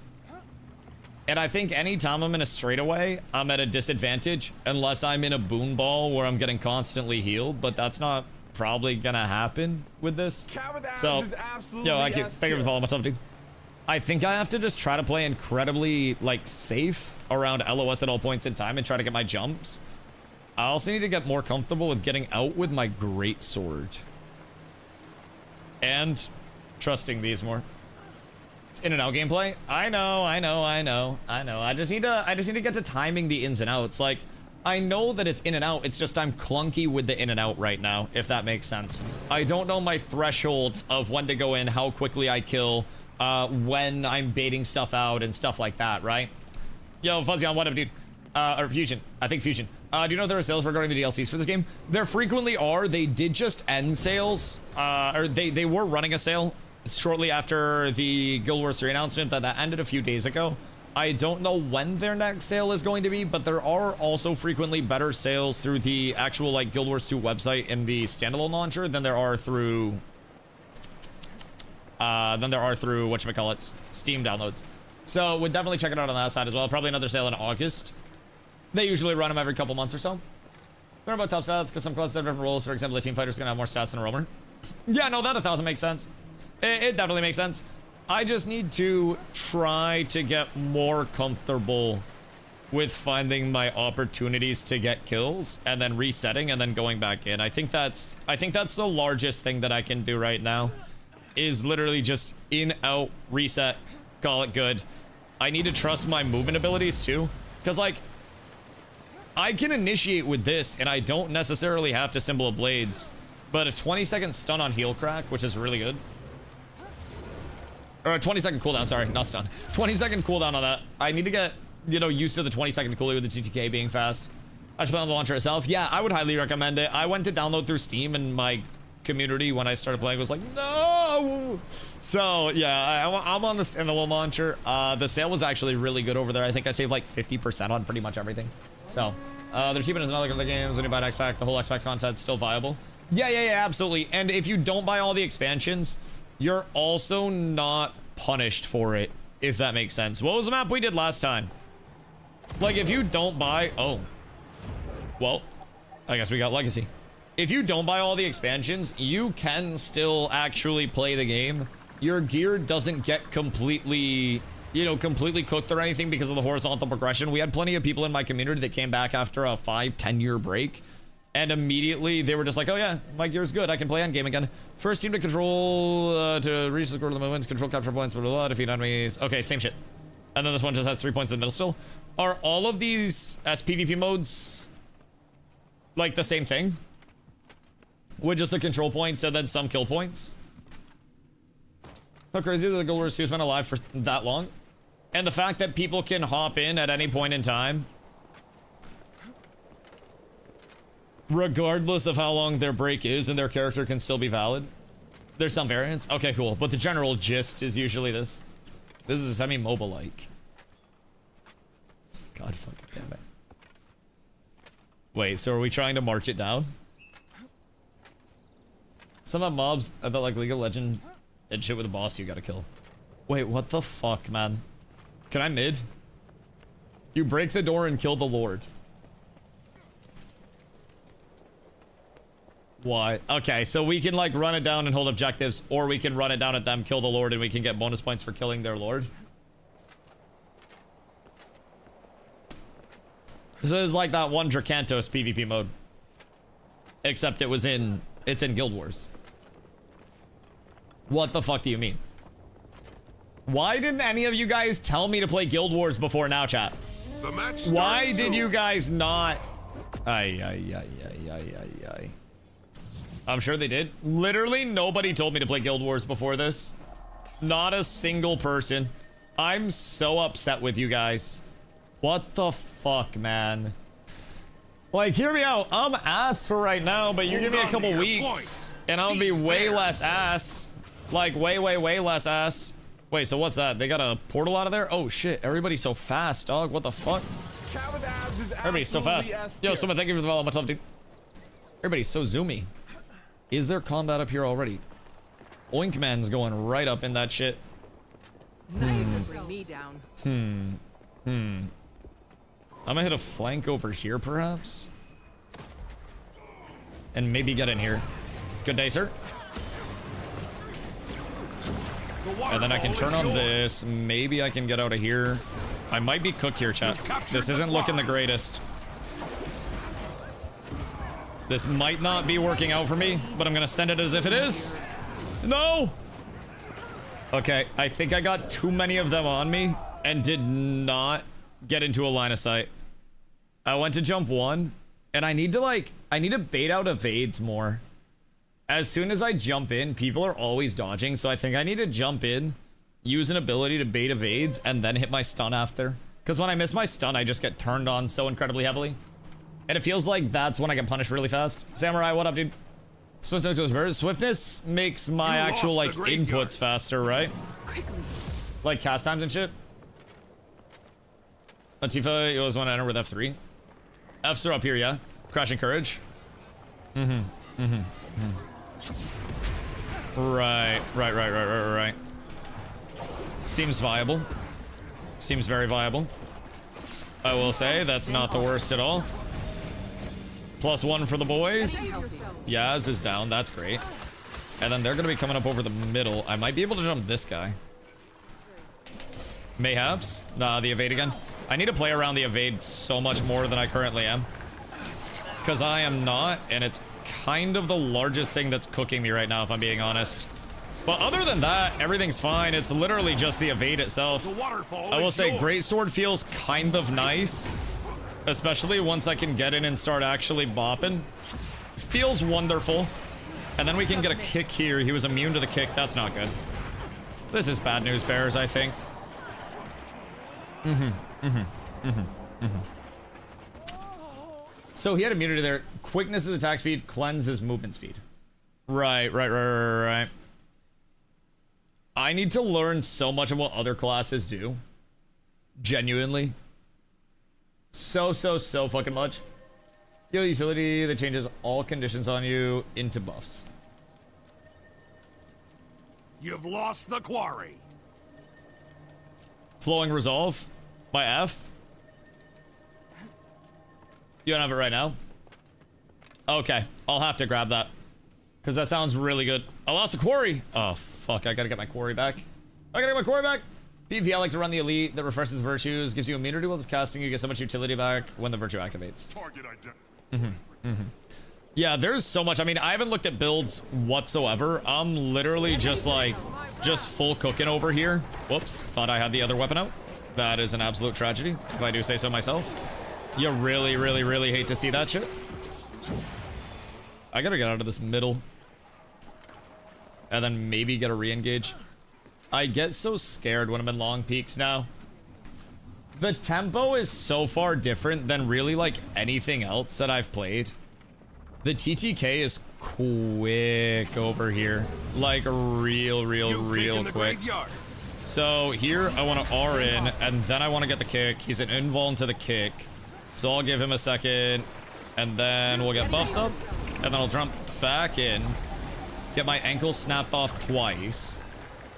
And I think anytime I'm in a straightaway, I'm at a disadvantage unless I'm in a boon ball where I'm getting constantly healed, but that's not probably gonna happen with this. So, yo, thank you for following myself, dude. I think I have to just try to play incredibly, like, safe around LOS at all points in time and try to get my jumps. I also need to get more comfortable with getting out with my greatsword. And trusting these more. It's in and out gameplay. I know. I just need to get to timing the ins and outs. Like, I know that it's in and out. It's just I'm clunky with the in and out right now, if that makes sense. I don't know my thresholds of when to go in, how quickly I kill, when I'm baiting stuff out and stuff like that, right? Yo, Fuzzy on what up, dude? Or Fusion. I think Fusion. Do you know there are sales regarding the DLCs for this game? There frequently are. They did just end sales. Or they were running a sale shortly after the Guild Wars 3 announcement that ended a few days ago. I don't know when their next sale is going to be, but there are also frequently better sales through the actual, like, Guild Wars 2 website in the standalone launcher than there are through whatchamacallit, Steam downloads. So would definitely check it out on that side as well. Probably another sale in August. They usually run them every couple months or so. They're about top stats because some classes have different roles. For example, a team fighter is going to have more stats than a roamer. Yeah, no, that 1,000 makes sense. It definitely makes sense. I just need to try to get more comfortable with finding my opportunities to get kills and then resetting and then going back in. I think that's the largest thing that I can do right now is literally just in, out, reset, call it good. I need to trust my movement abilities too. Because, like, I can initiate with this and I don't necessarily have to Symbol of Blades, but a 20-second stun on heal crack, which is really good. Or a 20-second cooldown, sorry, not stun. 20-second cooldown on that. I need to get, you know, used to the 20-second coolie with the TTK being fast. I should play on the launcher itself. Yeah, I would highly recommend it. I went to download through Steam and my community when I started playing was like, no! So, yeah, I'm on the standalone launcher. The sale was actually really good over there. I think I saved like 50% on pretty much everything. So, they're cheaper as another other games. When you buy an X-Pack, the whole X-Pack content's still viable. Yeah, absolutely. And if you don't buy all the expansions, you're also not punished for it, if that makes sense. What was the map we did last time? Like, if you don't buy... Oh. Well, I guess we got Legacy. If you don't buy all the expansions, you can still actually play the game. Your gear doesn't get completely, you know, completely cooked or anything because of the horizontal progression. We had plenty of people in my community that came back after a 5-10 year break. And immediately they were just like, oh yeah, my gear's good. I can play on game again. First team to control, to reach the score of the movements, control capture points, blah, blah, blah, defeat enemies. Okay, same shit. And then this one just has 3 points in the middle still. Are all of these as PvP modes like the same thing? With just the control points and then some kill points? How crazy that the Guild Wars 2's been alive for that long? And the fact that people can hop in at any point in time, regardless of how long their break is, and their character can still be valid. There's some variants. Okay, cool. But the general gist is usually this. This is semi-mobile-like. God fucking damn it. Wait, so are we trying to march it down? Some of the mobs, I felt like League of Legends and shit with a boss you gotta kill. Wait, what the fuck, man? Can I mid? You break the door and kill the Lord. Why? Okay, so we can like run it down and hold objectives, or we can run it down at them, kill the Lord, and we can get bonus points for killing their Lord. This is like that one Dracantos PvP mode. Except it's in Guild Wars. What the fuck do you mean? Why didn't any of you guys tell me to play Guild Wars before now, chat? Why did you guys not? Ay. I'm sure they did. Literally nobody told me to play Guild Wars before this. Not a single person. I'm so upset with you guys. What the fuck, man? Like, hear me out. I'm ass for right now, but you give me a couple weeks and I'll be way less ass. Like, way less ass. Wait, so what's that? They got a portal out of there? Oh shit, everybody's so fast, dog. What the fuck? Everybody's so fast. Yo, someone, thank you for the follow. What's up, dude? Everybody's so zoomy. Is there combat up here already? Oinkman's going right up in that shit. Bring me down. I'm gonna hit a flank over here, perhaps? And maybe get in here. Good day, sir. And then I can turn on this. Maybe I can get out of here. I might be cooked here, chat. This isn't looking the greatest. This might not be working out for me, but I'm gonna send it as if it is. No! Okay, I think I got too many of them on me and did not get into a line of sight. I went to jump one, and I need to bait out evades more. As soon as I jump in, people are always dodging, so I think I need to jump in, use an ability to bait evades, and then hit my stun after. Because when I miss my stun, I just get turned on so incredibly heavily. And it feels like that's when I get punished really fast. Samurai, what up, dude? Swiftness makes my actual, like, inputs faster, right? Like cast times and shit. Latifa, you always want to enter with F3. Fs are up here, yeah? Crashing Courage. Right. Seems viable. Seems very viable. I will say, that's not the worst at all. +1 for the boys. Yaz is down, that's great. And then they're gonna be coming up over the middle. I might be able to jump this guy. Mayhaps. Nah, the evade again. I need to play around the evade so much more than I currently am. Because I am not, and it's kind of the largest thing that's cooking me right now, if I'm being honest. But other than that, everything's fine. It's literally just the evade itself. I will say, Greatsword feels kind of nice. Especially once I can get in and start actually bopping. Feels wonderful. And then we can get a kick here. He was immune to the kick. That's not good. This is bad news bears, I think. So he had immunity there. Quickness is attack speed, cleanse is movement speed. Right. I need to learn so much of what other classes do. Genuinely. So fucking much. Heal utility that changes all conditions on you into buffs. You've lost the quarry. Flowing Resolve by F. You don't have it right now? Okay, I'll have to grab that. Because that sounds really good. I lost a quarry. Oh, fuck, I gotta get my quarry back. PvP, I like to run the elite that refreshes virtues, gives you immunity while it's casting, you get so much utility back when the virtue activates. Yeah, there's so much. I mean, I haven't looked at builds whatsoever. I'm literally just full cooking over here. Whoops, thought I had the other weapon out. That is an absolute tragedy, if I do say so myself. You really hate to see that shit. I gotta get out of this middle. And then maybe get a re-engage. I get so scared when I'm in long peaks now. The tempo is so far different than really like anything else that I've played. The TTK is quick over here. Like real quick. So here I want to R in and then I want to get the kick. He's an invuln to the kick. So I'll give him a second and then we'll get buffs up and then I'll jump back in. Get my ankle snapped off twice.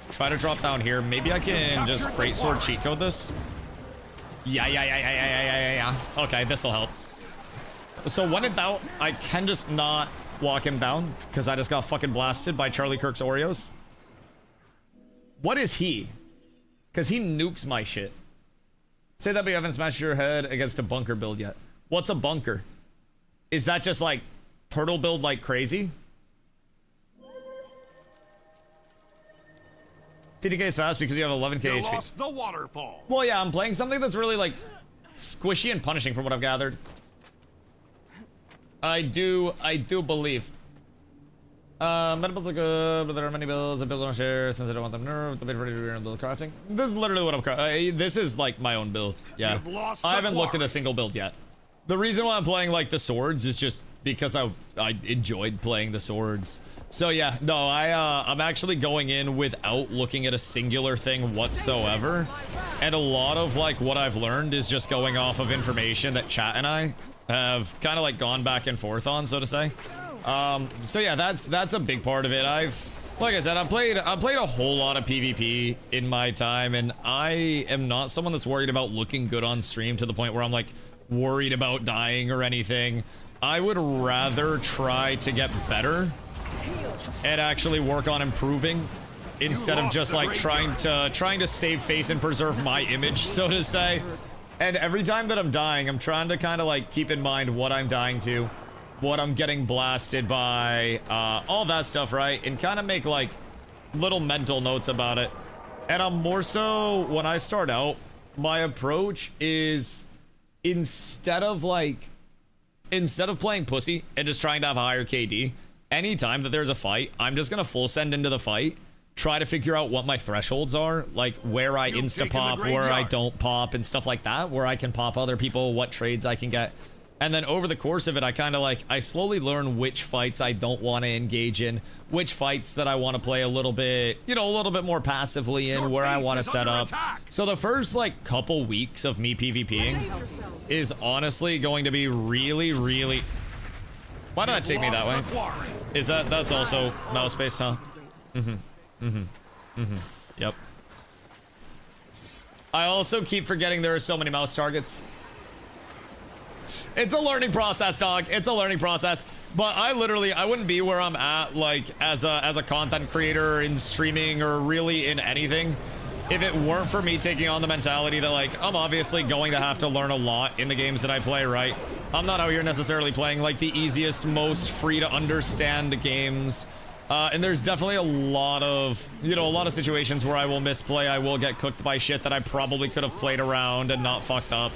Try to drop down here. Maybe I can just greatsword cheat code this. Yeah. Okay, this'll help. So when in doubt, I can just not walk him down because I just got fucking blasted by Charlie Kirk's Oreos. What is he? Because he nukes my shit. Say that, but you haven't smashed your head against a bunker build yet. What's a bunker? Is that just like turtle build like crazy? TTK is fast because you have 11k HP. Lost the waterfall. Well, yeah, I'm playing something that's really like squishy and punishing from what I've gathered. I do believe. Meta builds are good, but there are many builds. I build on share since I don't want them nerfed. The bit ready to build crafting. This is literally what I'm crafting. This is like my own build. Yeah, I haven't looked at a single build yet. The reason why I'm playing like the swords is just because I enjoyed playing the swords. So yeah, no, I'm actually going in without looking at a singular thing whatsoever. And a lot of like what I've learned is just going off of information that chat and I have kind of like gone back and forth on, so to say. So yeah, that's a big part of it. Like I said, I've played a whole lot of PvP in my time, and I am not someone that's worried about looking good on stream to the point where I'm like worried about dying or anything. I would rather try to get better and actually work on improving instead of just like trying to save face and preserve my image, so to say. And every time that I'm dying, I'm trying to kind of like keep in mind what I'm dying to, what I'm getting blasted by, all that stuff, right? And kind of make like little mental notes about it. And I'm more so, when I start out, my approach is instead of playing pussy and just trying to have a higher KD, anytime that there's a fight, I'm just gonna full send into the fight, try to figure out what my thresholds are, like where I insta-pop, where I don't pop, and stuff like that, where I can pop other people, what trades I can get. And then over the course of it, I slowly learn which fights I don't want to engage in, which fights that I want to play a little bit, you know, a little bit more passively in, where I want to set up. So the first like couple weeks of me PvPing is honestly going to be really, really... Why did that take me that way? Is that's also mouse based, huh? Yep. I also keep forgetting there are so many mouse targets. It's a learning process, dog. It's a learning process. But I wouldn't be where I'm at, like, as a content creator in streaming or really in anything, if it weren't for me taking on the mentality that, like, I'm obviously going to have to learn a lot in the games that I play, right? I'm not out here necessarily playing, like, the easiest, most free to understand games. And there's definitely a lot of, you know, a lot of situations where I will misplay. I will get cooked by shit that I probably could have played around and not fucked up.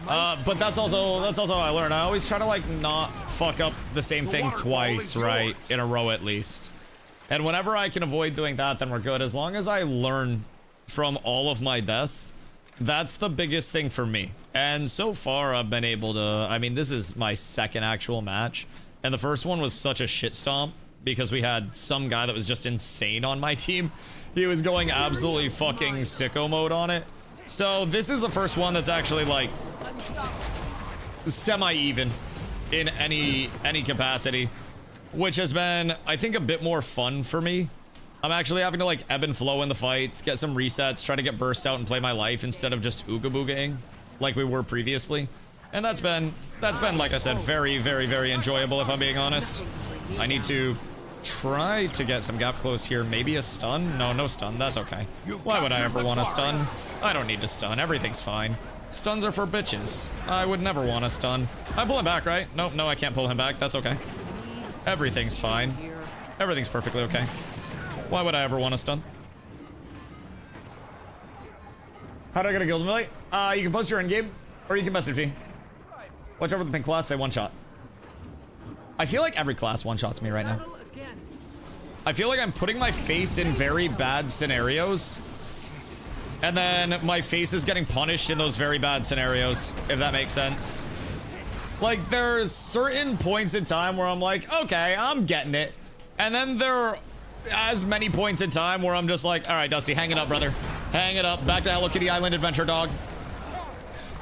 But that's also how I learn. I always try to like not fuck up the same thing twice, right? In a row at least. And whenever I can avoid doing that, then we're good. As long as I learn from all of my deaths, that's the biggest thing for me. And so far I've been able to, I mean, this is my second actual match. And the first one was such a shit stomp because we had some guy that was just insane on my team. He was going absolutely fucking sicko mode on it. So this is the first one that's actually like semi-even in any capacity, which has been, I think, a bit more fun for me. I'm actually having to like ebb and flow in the fights, get some resets, try to get burst out and play my life instead of just ooga boogaing like we were previously. And that's been, like I said, very, very, very enjoyable, if I'm being honest. I need to try to get some gap close here. Maybe a stun? No stun. That's okay. Why would I ever want a stun? I don't need to stun. Everything's fine. Stuns are for bitches. I would never want to stun. I pull him back, right? Nope, no, I can't pull him back. That's okay. Everything's fine. Everything's perfectly okay. Why would I ever want to stun? How do I get a guild invite? You can post your end game, or you can message me. Watch over the pink class, say one shot. I feel like every class one-shots me right now. I feel like I'm putting my face in very bad scenarios, and then my face is getting punished in those very bad scenarios, if that makes sense. Like, there's certain points in time where I'm like, okay, I'm getting it. And then there are as many points in time where I'm just like, all right, Dusty, hang it up, brother. Hang it up. Back to Hello Kitty Island Adventure, dog.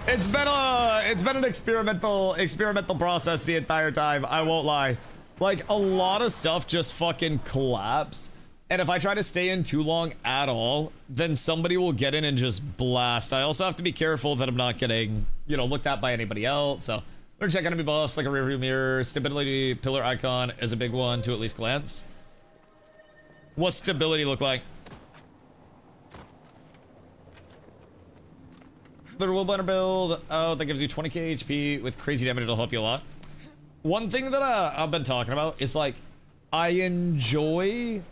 It's been an experimental process the entire time. I won't lie. Like, a lot of stuff just fucking collapse. And if I try to stay in too long at all, then somebody will get in and just blast. I also have to be careful that I'm not getting, you know, looked at by anybody else. So we're checking enemy buffs like a rearview mirror. Stability pillar icon is a big one to at least glance. What's stability look like? The Will Blender build, oh, that gives you 20k HP with crazy damage. It'll help you a lot. One thing that I've been talking about is like, I enjoy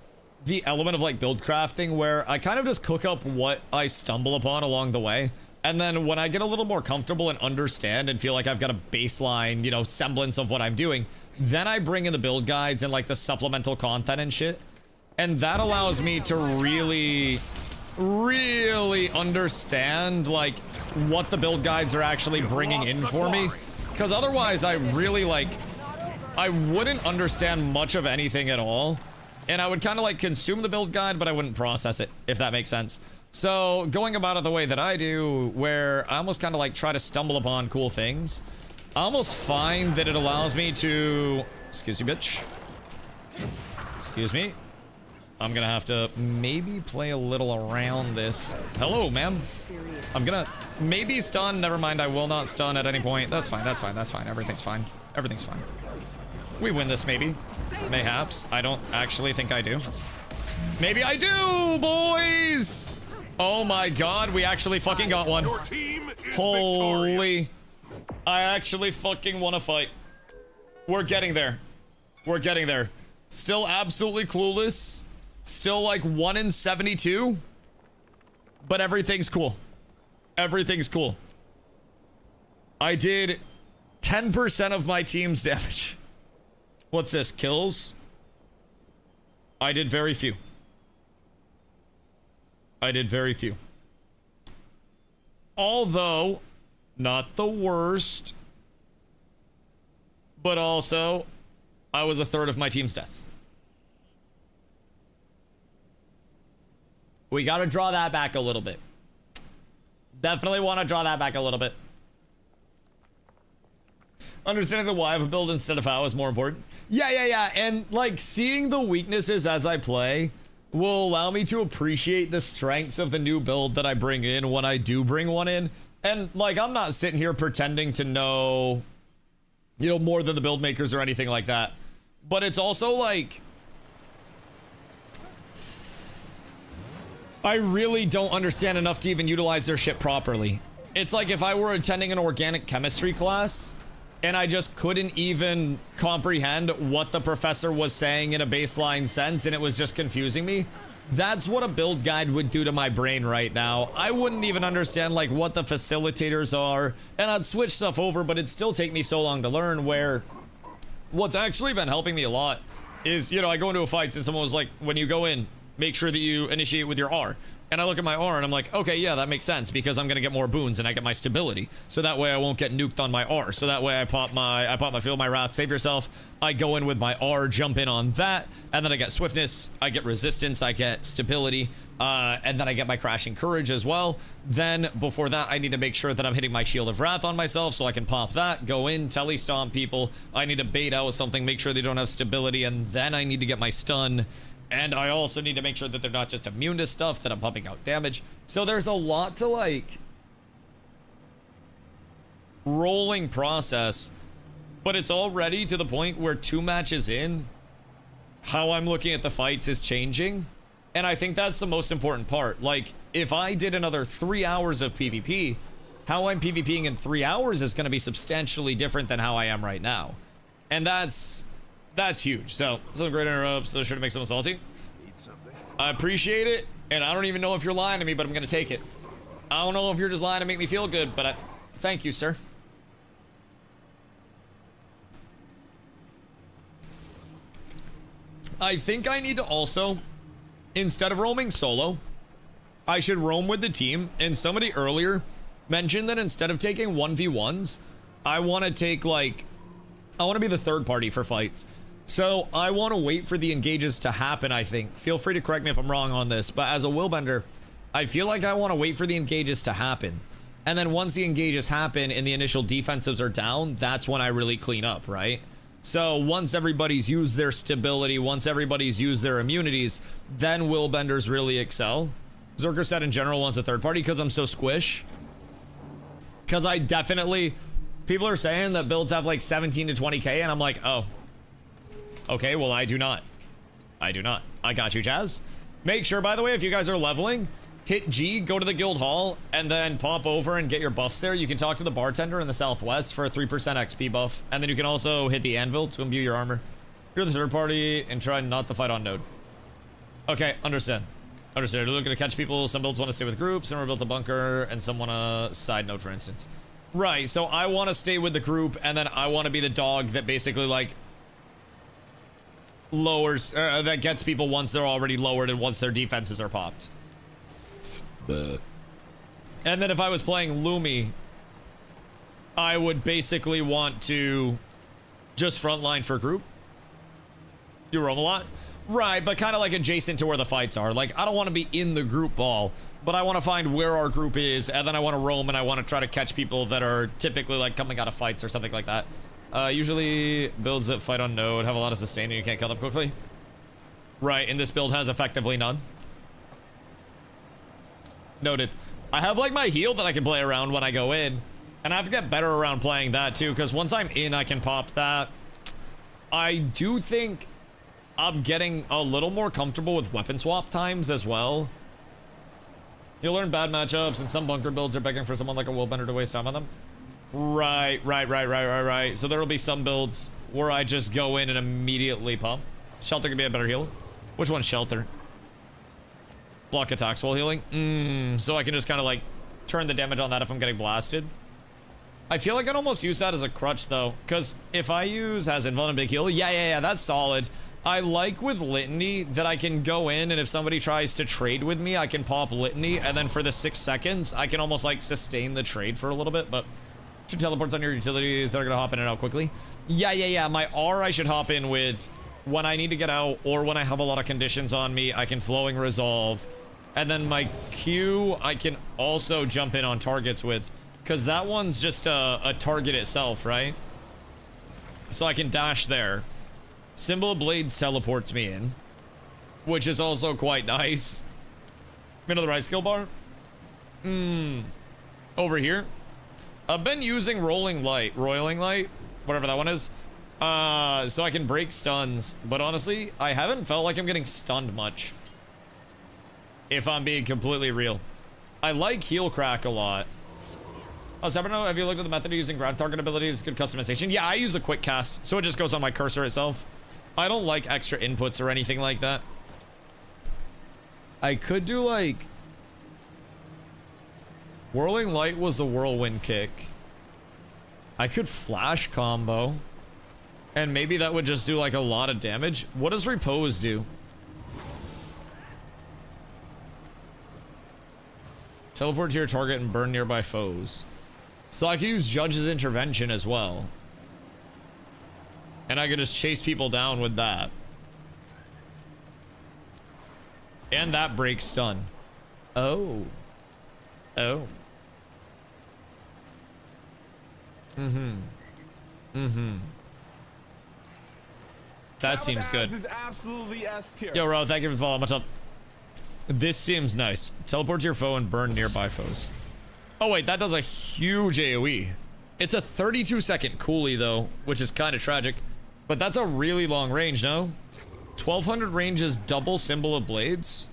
the element of like build crafting where I kind of just cook up what I stumble upon along the way. And then when I get a little more comfortable and understand and feel like I've got a baseline, you know, semblance of what I'm doing, then I bring in the build guides and like the supplemental content and shit. And that allows me to really understand like what the build guides are actually bringing in for me, because otherwise I really like, I wouldn't understand much of anything at all, and I would kind of like consume the build guide, but I wouldn't process it, if that makes sense. So going about it the way that I do, where I almost kind of like try to stumble upon cool things, I almost find that it allows me to, excuse you, bitch, excuse me, I'm gonna have to maybe play a little around this. Hello, ma'am. I'm gonna maybe stun. Never mind, I will not stun at any point. That's fine, that's fine, that's fine. Everything's fine. Everything's fine. We win this, maybe. Mayhaps. I don't actually think I do. Maybe I do, boys! Oh my god, we actually fucking got one. Your team is Holy. victorious. I actually fucking want to fight. We're getting there. We're getting there. Still absolutely clueless. Still like 1 in 72. But everything's cool. Everything's cool. I did 10% of my team's damage. What's this? Kills? I did very few. I did very few. Although, not the worst. But also, I was a third of my team's deaths. We gotta draw that back a little bit. Definitely want to draw that back a little bit. Understanding the why of a build instead of how is more important. Yeah. And like seeing the weaknesses as I play will allow me to appreciate the strengths of the new build that I bring in when I do bring one in. And like, I'm not sitting here pretending to know, you know, more than the build makers or anything like that. But it's also like, I really don't understand enough to even utilize their shit properly. It's like if I were attending an organic chemistry class and I just couldn't even comprehend what the professor was saying in a baseline sense and it was just confusing me. That's what a build guide would do to my brain right now. I wouldn't even understand like what the facilitators are, and I'd switch stuff over, but it'd still take me so long to learn. Where what's actually been helping me a lot is, you know, I go into a fight and someone was like, when you go in, make sure that you initiate with your R. And I look at my R and I'm like, okay, yeah, that makes sense because I'm gonna get more boons and I get my stability. So that way I won't get nuked on my R. So that way I pop my Feel My Wrath, Save Yourself. I go in with my R, jump in on that, and then I get swiftness, I get resistance, I get stability, and then I get my Crashing Courage as well. Then before that, I need to make sure that I'm hitting my Shield of Wrath on myself so I can pop that, go in, telestomp people. I need to bait out something, make sure they don't have stability, and then I need to get my stun. And I also need to make sure that they're not just immune to stuff, that I'm pumping out damage. So there's a lot to like rolling process, but it's already to the point where 2 matches in, how I'm looking at the fights is changing. And I think that's the most important part. Like, if I did another 3 hours of PvP, how I'm PvPing in 3 hours is going to be substantially different than how I am right now. And that's huge. So, some great interrupts. So sure to make someone salty. I appreciate it, and I don't even know if you're lying to me, but I'm gonna take it. I don't know if you're just lying to make me feel good, but thank you, sir. I think I need to also, instead of roaming solo, I should roam with the team. And somebody earlier mentioned that instead of taking 1v1s, I want to take like, I want to be the third party for fights. So I want to wait for the engages to happen, I think. Feel free to correct me if I'm wrong on this, but as a willbender, I feel like I want to wait for the engages to happen. And then once the engages happen and the initial defensives are down, that's when I really clean up, right? So once everybody's used their stability, once everybody's used their immunities, then willbenders really excel. Zerker said in general wants a third party because I'm so squish. Because I definitely, people are saying that builds have like 17 to 20k, and I'm like, oh. Okay, well, I do not. I do not. I got you, Jazz. Make sure, by the way, if you guys are leveling, hit G, go to the guild hall, and then pop over and get your buffs there. You can talk to the bartender in the southwest for a 3% XP buff. And then you can also hit the anvil to imbue your armor. You're the third party and try not to fight on node. Okay, understand. Understood. We're looking to catch people. Some builds want to stay with groups, some are built a bunker, and some want a side node, for instance. Right, so I want to stay with the group, and then I want to be the dog that basically, like, lowers, that gets people once they're already lowered and once their defenses are popped. And then if I was playing Lumi, I would basically want to just frontline for group. You roam a lot? Right, but kind of like adjacent to where the fights are. Like, I don't want to be in the group ball, but I want to find where our group is, and then I want to roam and I want to try to catch people that are typically like coming out of fights or something like that. Usually builds that fight on node have a lot of sustain and you can't kill them quickly. Right, and this build has effectively none. Noted. I have like my heal that I can play around when I go in, and I have to get better around playing that too, because once I'm in I can pop that. I do think I'm getting a little more comfortable with weapon swap times as well. You'll learn bad matchups, and some bunker builds are begging for someone like a Willbender to waste time on them. Right. So there will be some builds where I just go in and immediately pump. Shelter could be a better heal. Which one's Shelter? Block attacks while healing? So I can just kind of like turn the damage on that if I'm getting blasted. I feel like I'd almost use that as a crutch though, because if I use as invuln and big heal, yeah, that's solid. I like with Litany that I can go in, and if somebody tries to trade with me, I can pop Litany, and then for the 6 seconds, I can almost like sustain the trade for a little bit, but 2 teleports on your utilities that are gonna hop in and out quickly. Yeah, my R I should hop in with when I need to get out, or when I have a lot of conditions on me, I can Flowing Resolve. And then my Q, I can also jump in on targets with, because that one's just a target itself, right? So I can dash there. Symbol of Blades teleports me in, which is also quite nice. Middle of the right skill bar. Over here. I've been using Roiling Light, whatever that one is. So I can break stuns, but honestly, I haven't felt like I'm getting stunned much. If I'm being completely real. I like Heal Crack a lot. Oh, Severno, have you looked at the method of using ground target abilities? Good customization. Yeah, I use a quick cast, so it just goes on my cursor itself. I don't like extra inputs or anything like that. I could do like... Whirling Light was the whirlwind kick. I could flash combo. And maybe that would just do like a lot of damage. What does Repose do? Teleport to your target and burn nearby foes. So I could use Judge's Intervention as well. And I could just chase people down with that. And that breaks stun. Oh. That seems good. This is absolutely S tier. Yo, Ro, thank you for following. What's up? This seems nice. Teleport to your foe and burn nearby foes. Oh wait, that does a huge AoE. It's a 32-second coolie though, which is kind of tragic. But that's a really long range, no? 1200 range is double Symbol of Blades.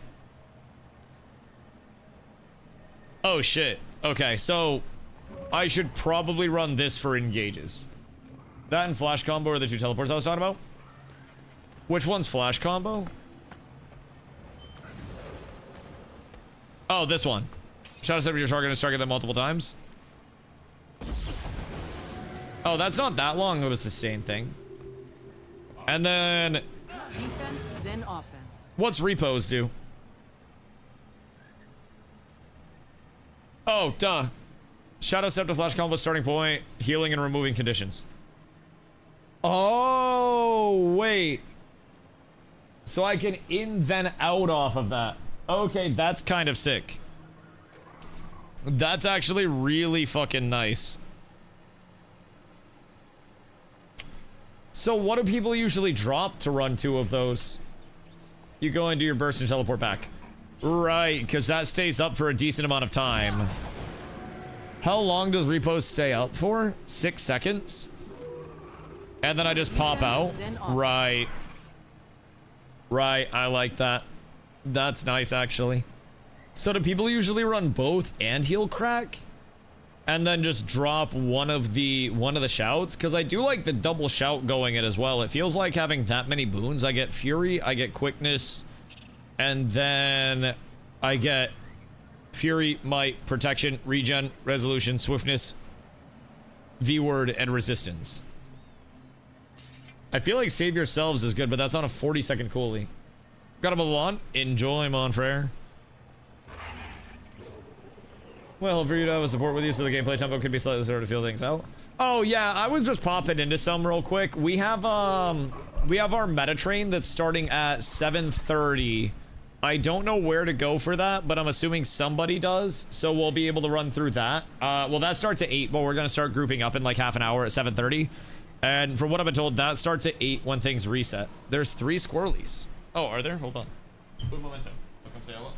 Oh shit. Okay, so I should probably run this for engages. That and flash combo are the 2 teleports I was talking about. Which one's flash combo? Oh, this one. Shout out to your target and target them multiple times. Oh, that's not that long. It was the same thing. And then... Defense, then offense. What's Repose do? Oh, duh. Shadow Step to flash combo starting point, healing and removing conditions. Oh, wait. So I can in then out off of that. Okay, that's kind of sick. That's actually really fucking nice. So what do people usually drop to run 2 of those? You go into your burst and teleport back. Right, because that stays up for a decent amount of time. How long does Repose stay up for? 6 seconds? And then I just pop out? Right. Right, I like that. That's nice, actually. So do people usually run both and Heal Crack? And then just drop one of the shouts? Because I do like the double shout going it as well. It feels like having that many boons. I get Fury, I get Quickness, and then I get Fury, Might, Protection, Regen, Resolution, Swiftness, V-Word, and Resistance. I feel like Save Yourselves is good, but that's on a 40-second coolie. Got a move on. Enjoy, Monfrere. Well, for you to have a support with you so the gameplay tempo could be slightly slower to feel things out. Oh yeah, I was just popping into some real quick. We have our meta train that's starting at 7:30. I don't know where to go for that, but I'm assuming somebody does, so we'll be able to run through that. Well, that starts at 8, but we're gonna start grouping up in like half an hour at 7:30. And from what I've been told, that starts at 8 when things reset. There's 3 squirrelies. Oh, are there? Hold on. Blue Memento. I'll come say hello.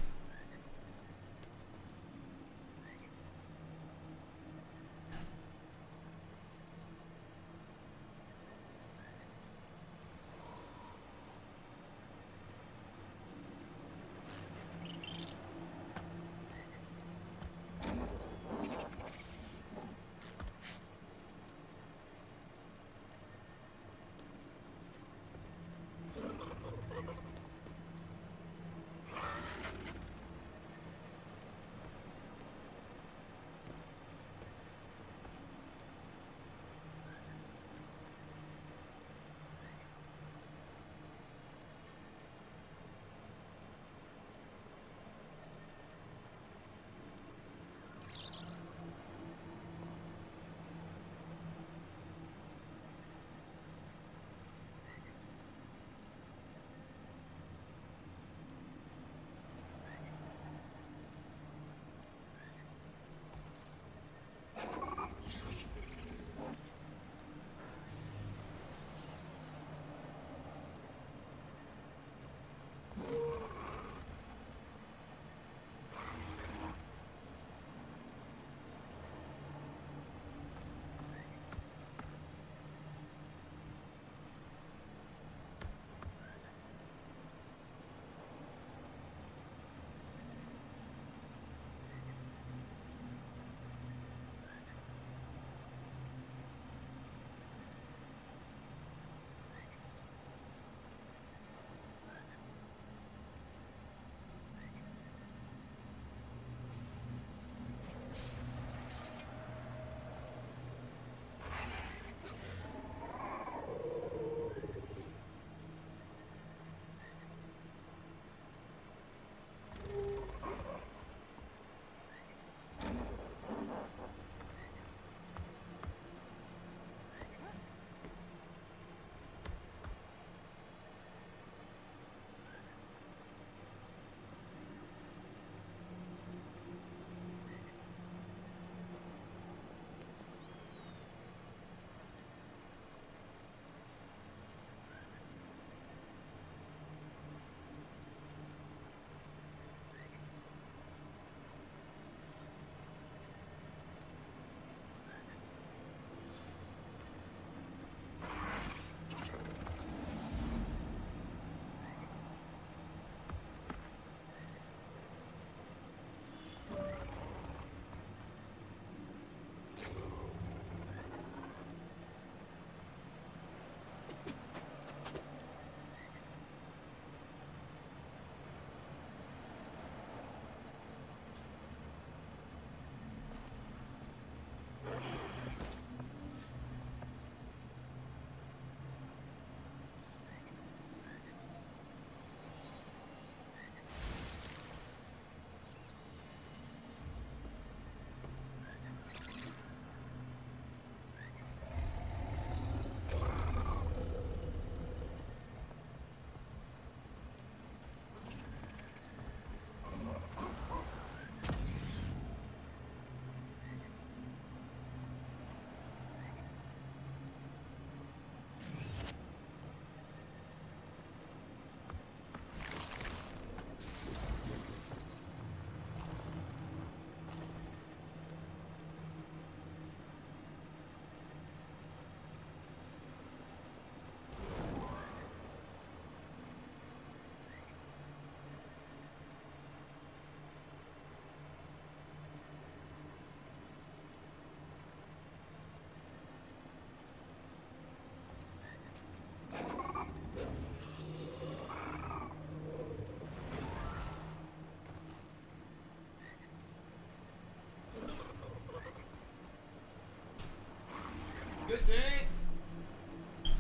Good day.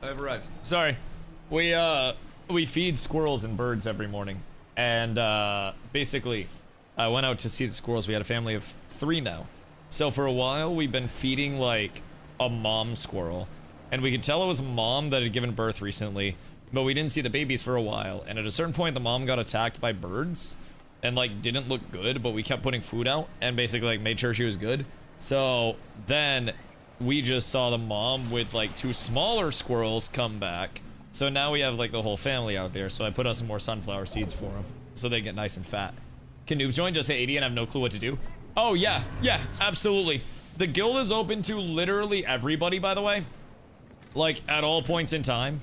I've arrived. Sorry. We feed squirrels and birds every morning. And basically, I went out to see the squirrels. We had a family of 3 now. So for a while, we've been feeding like a mom squirrel. And we could tell it was a mom that had given birth recently. But we didn't see the babies for a while. And at a certain point, the mom got attacked by birds. And like didn't look good, but we kept putting food out. And basically like made sure she was good. So then we just saw the mom with like 2 smaller squirrels come back. So now we have like the whole family out there. So I put out some more sunflower seeds for them so they get nice and fat. Can noobs join? Just say 80 and I have no clue what to do. Oh yeah, absolutely. The guild is open to literally everybody, by the way. Like at all points in time.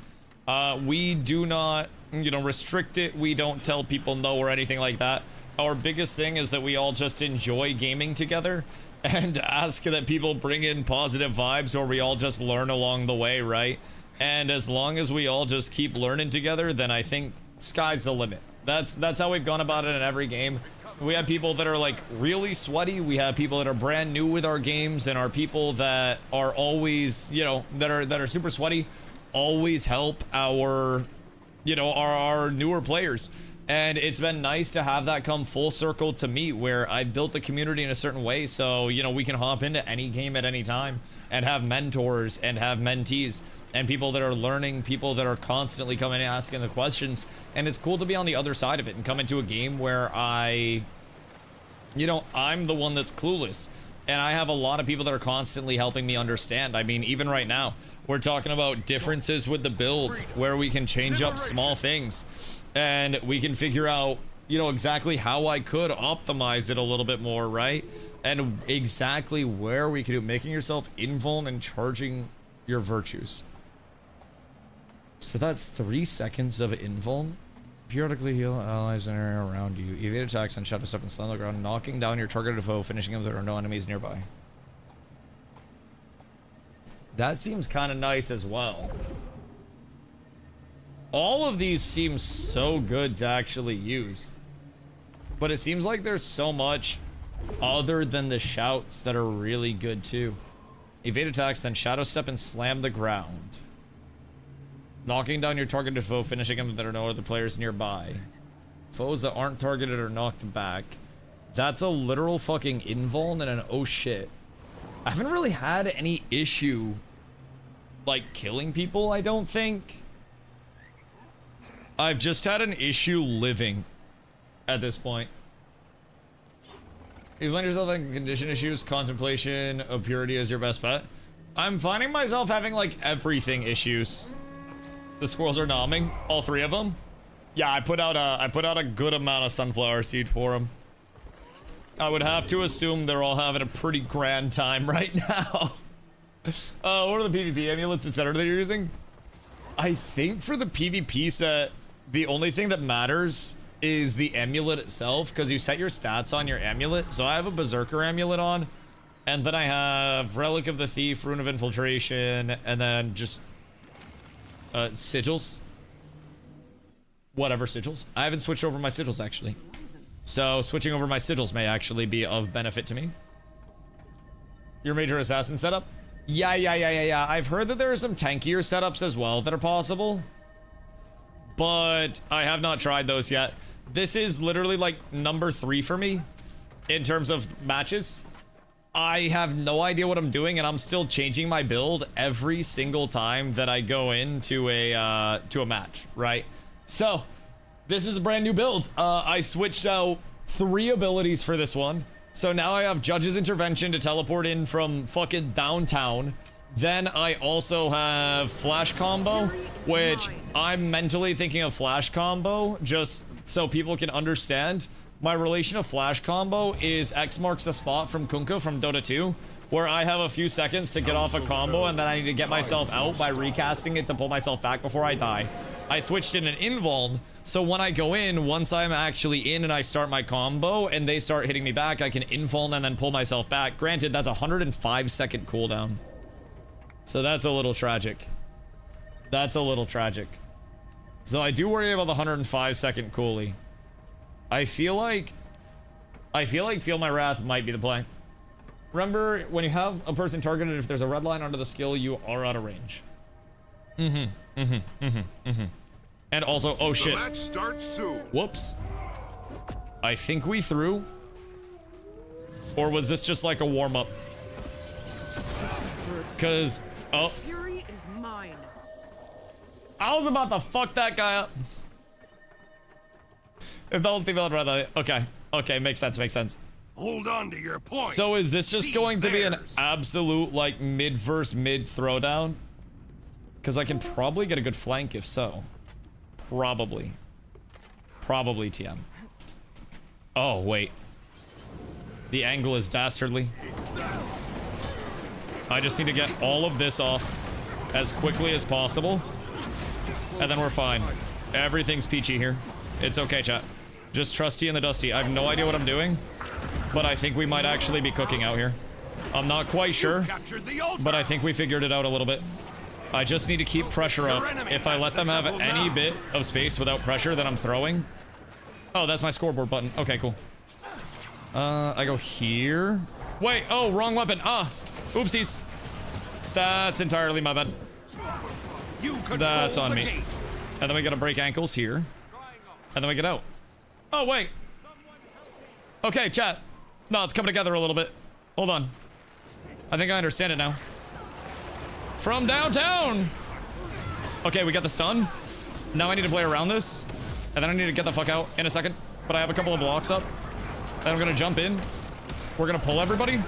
We do not, you know, restrict it. We don't tell people no or anything like that. Our biggest thing is that we all just enjoy gaming together. And ask that people bring in positive vibes or we all just learn along the way, right? And as long as we all just keep learning together, then I think sky's the limit. That's how we've gone about it in every game. We have people that are like really sweaty. We have people that are brand new with our games, and our people that are always, you know, that are super sweaty, always help our, you know, our newer players. And it's been nice to have that come full circle to me, where I've built the community in a certain way. So, you know, we can hop into any game at any time and have mentors and have mentees and people that are learning, people that are constantly coming and asking the questions. And it's cool to be on the other side of it and come into a game where I'm the one that's clueless. And I have a lot of people that are constantly helping me understand. I mean, even right now, we're talking about differences with the build where we can change up small things. And we can figure out, you know, exactly how I could optimize it a little bit more, right? And exactly where we can do, making yourself invuln and charging your virtues. So that's 3 seconds of invuln. Periodically heal allies in an area around you. Evade attacks on shadow step and slam the ground, knocking down your targeted foe, finishing them if there are no enemies nearby. That seems kind of nice as well. All of these seem so good to actually use. But it seems like there's so much other than the shouts that are really good too. Evade attacks, then shadow step and slam the ground. Knocking down your targeted foe, finishing them if there are no other players nearby. Foes that aren't targeted are knocked back. That's a literal fucking invuln and an oh shit. I haven't really had any issue like killing people, I don't think. I've just had an issue living at this point. You find yourself having condition issues, contemplation of purity is your best bet. I'm finding myself having like everything issues. The squirrels are nomming, all 3 of them. Yeah, I put out a good amount of sunflower seed for them. I would have to assume they're all having a pretty grand time right now. What are the PvP amulets, etc. that you're using? I think for the PvP set, the only thing that matters is the amulet itself, because you set your stats on your amulet. So I have a Berserker amulet on, and then I have Relic of the Thief, Rune of Infiltration, and then just sigils. Whatever sigils. I haven't switched over my sigils actually. So switching over my sigils may actually be of benefit to me. Your major assassin setup? Yeah. I've heard that there are some tankier setups as well that are possible. But I have not tried those yet. This is literally like number 3 for me in terms of matches. I have no idea what I'm doing, and I'm still changing my build every single time that I go into a match, right? So this is a brand new build. I switched out 3 abilities for this one. So now I have Judge's Intervention to teleport in from fucking downtown. Then I also have Flash Combo, which I'm mentally thinking of Flash Combo, just so people can understand. My relation of Flash Combo is X marks the spot from Kunkka from Dota 2, where I have a few seconds to get off a combo and then I need to get myself out by recasting it to pull myself back before I die. I switched in an invuln, so when I go in, once I'm actually in and I start my combo and they start hitting me back, I can invuln and then pull myself back. Granted, that's a 105-second cooldown. So that's a little tragic. That's a little tragic. So I do worry about the 105-second coolie. I feel like Feel My Wrath might be the play. Remember, when you have a person targeted, if there's a red line under the skill, you are out of range. And also, oh shit. The match starts soon. Whoops. I think we threw. Or was this just like a warm-up? Cause, oh. Fury is mine. I was about to fuck that guy up. If the ultimate red line, okay. Okay, makes sense, makes sense. Hold on to your points. So is this just Seize going to be an theirs. absolute, like, mid versus mid throwdown? Because I can probably get a good flank if so. Probably. Probably TM. Oh, wait. The angle is dastardly. I just need to get all of this off as quickly as possible. And then we're fine. Everything's peachy here. It's okay, chat. Just trusty and the dusty. I have no idea what I'm doing, but I think we might actually be cooking out here. I'm not quite sure, but I think we figured it out a little bit. I just need to keep pressure up. If I let them have any bit of space without pressure, then I'm throwing. Oh, that's my scoreboard button. Okay, cool. I go here. Wait, oh, wrong weapon. Ah, oopsies. That's entirely my bad. That's on me. And then we gotta break ankles here. And then we get out. Oh, wait. Okay, chat. No, it's coming together a little bit. Hold on. I think I understand it now. From downtown. Okay, we got the stun. Now I need to play around this. And then I need to get the fuck out in a second. But I have a couple of blocks up. And I'm gonna jump in. We're gonna pull everybody.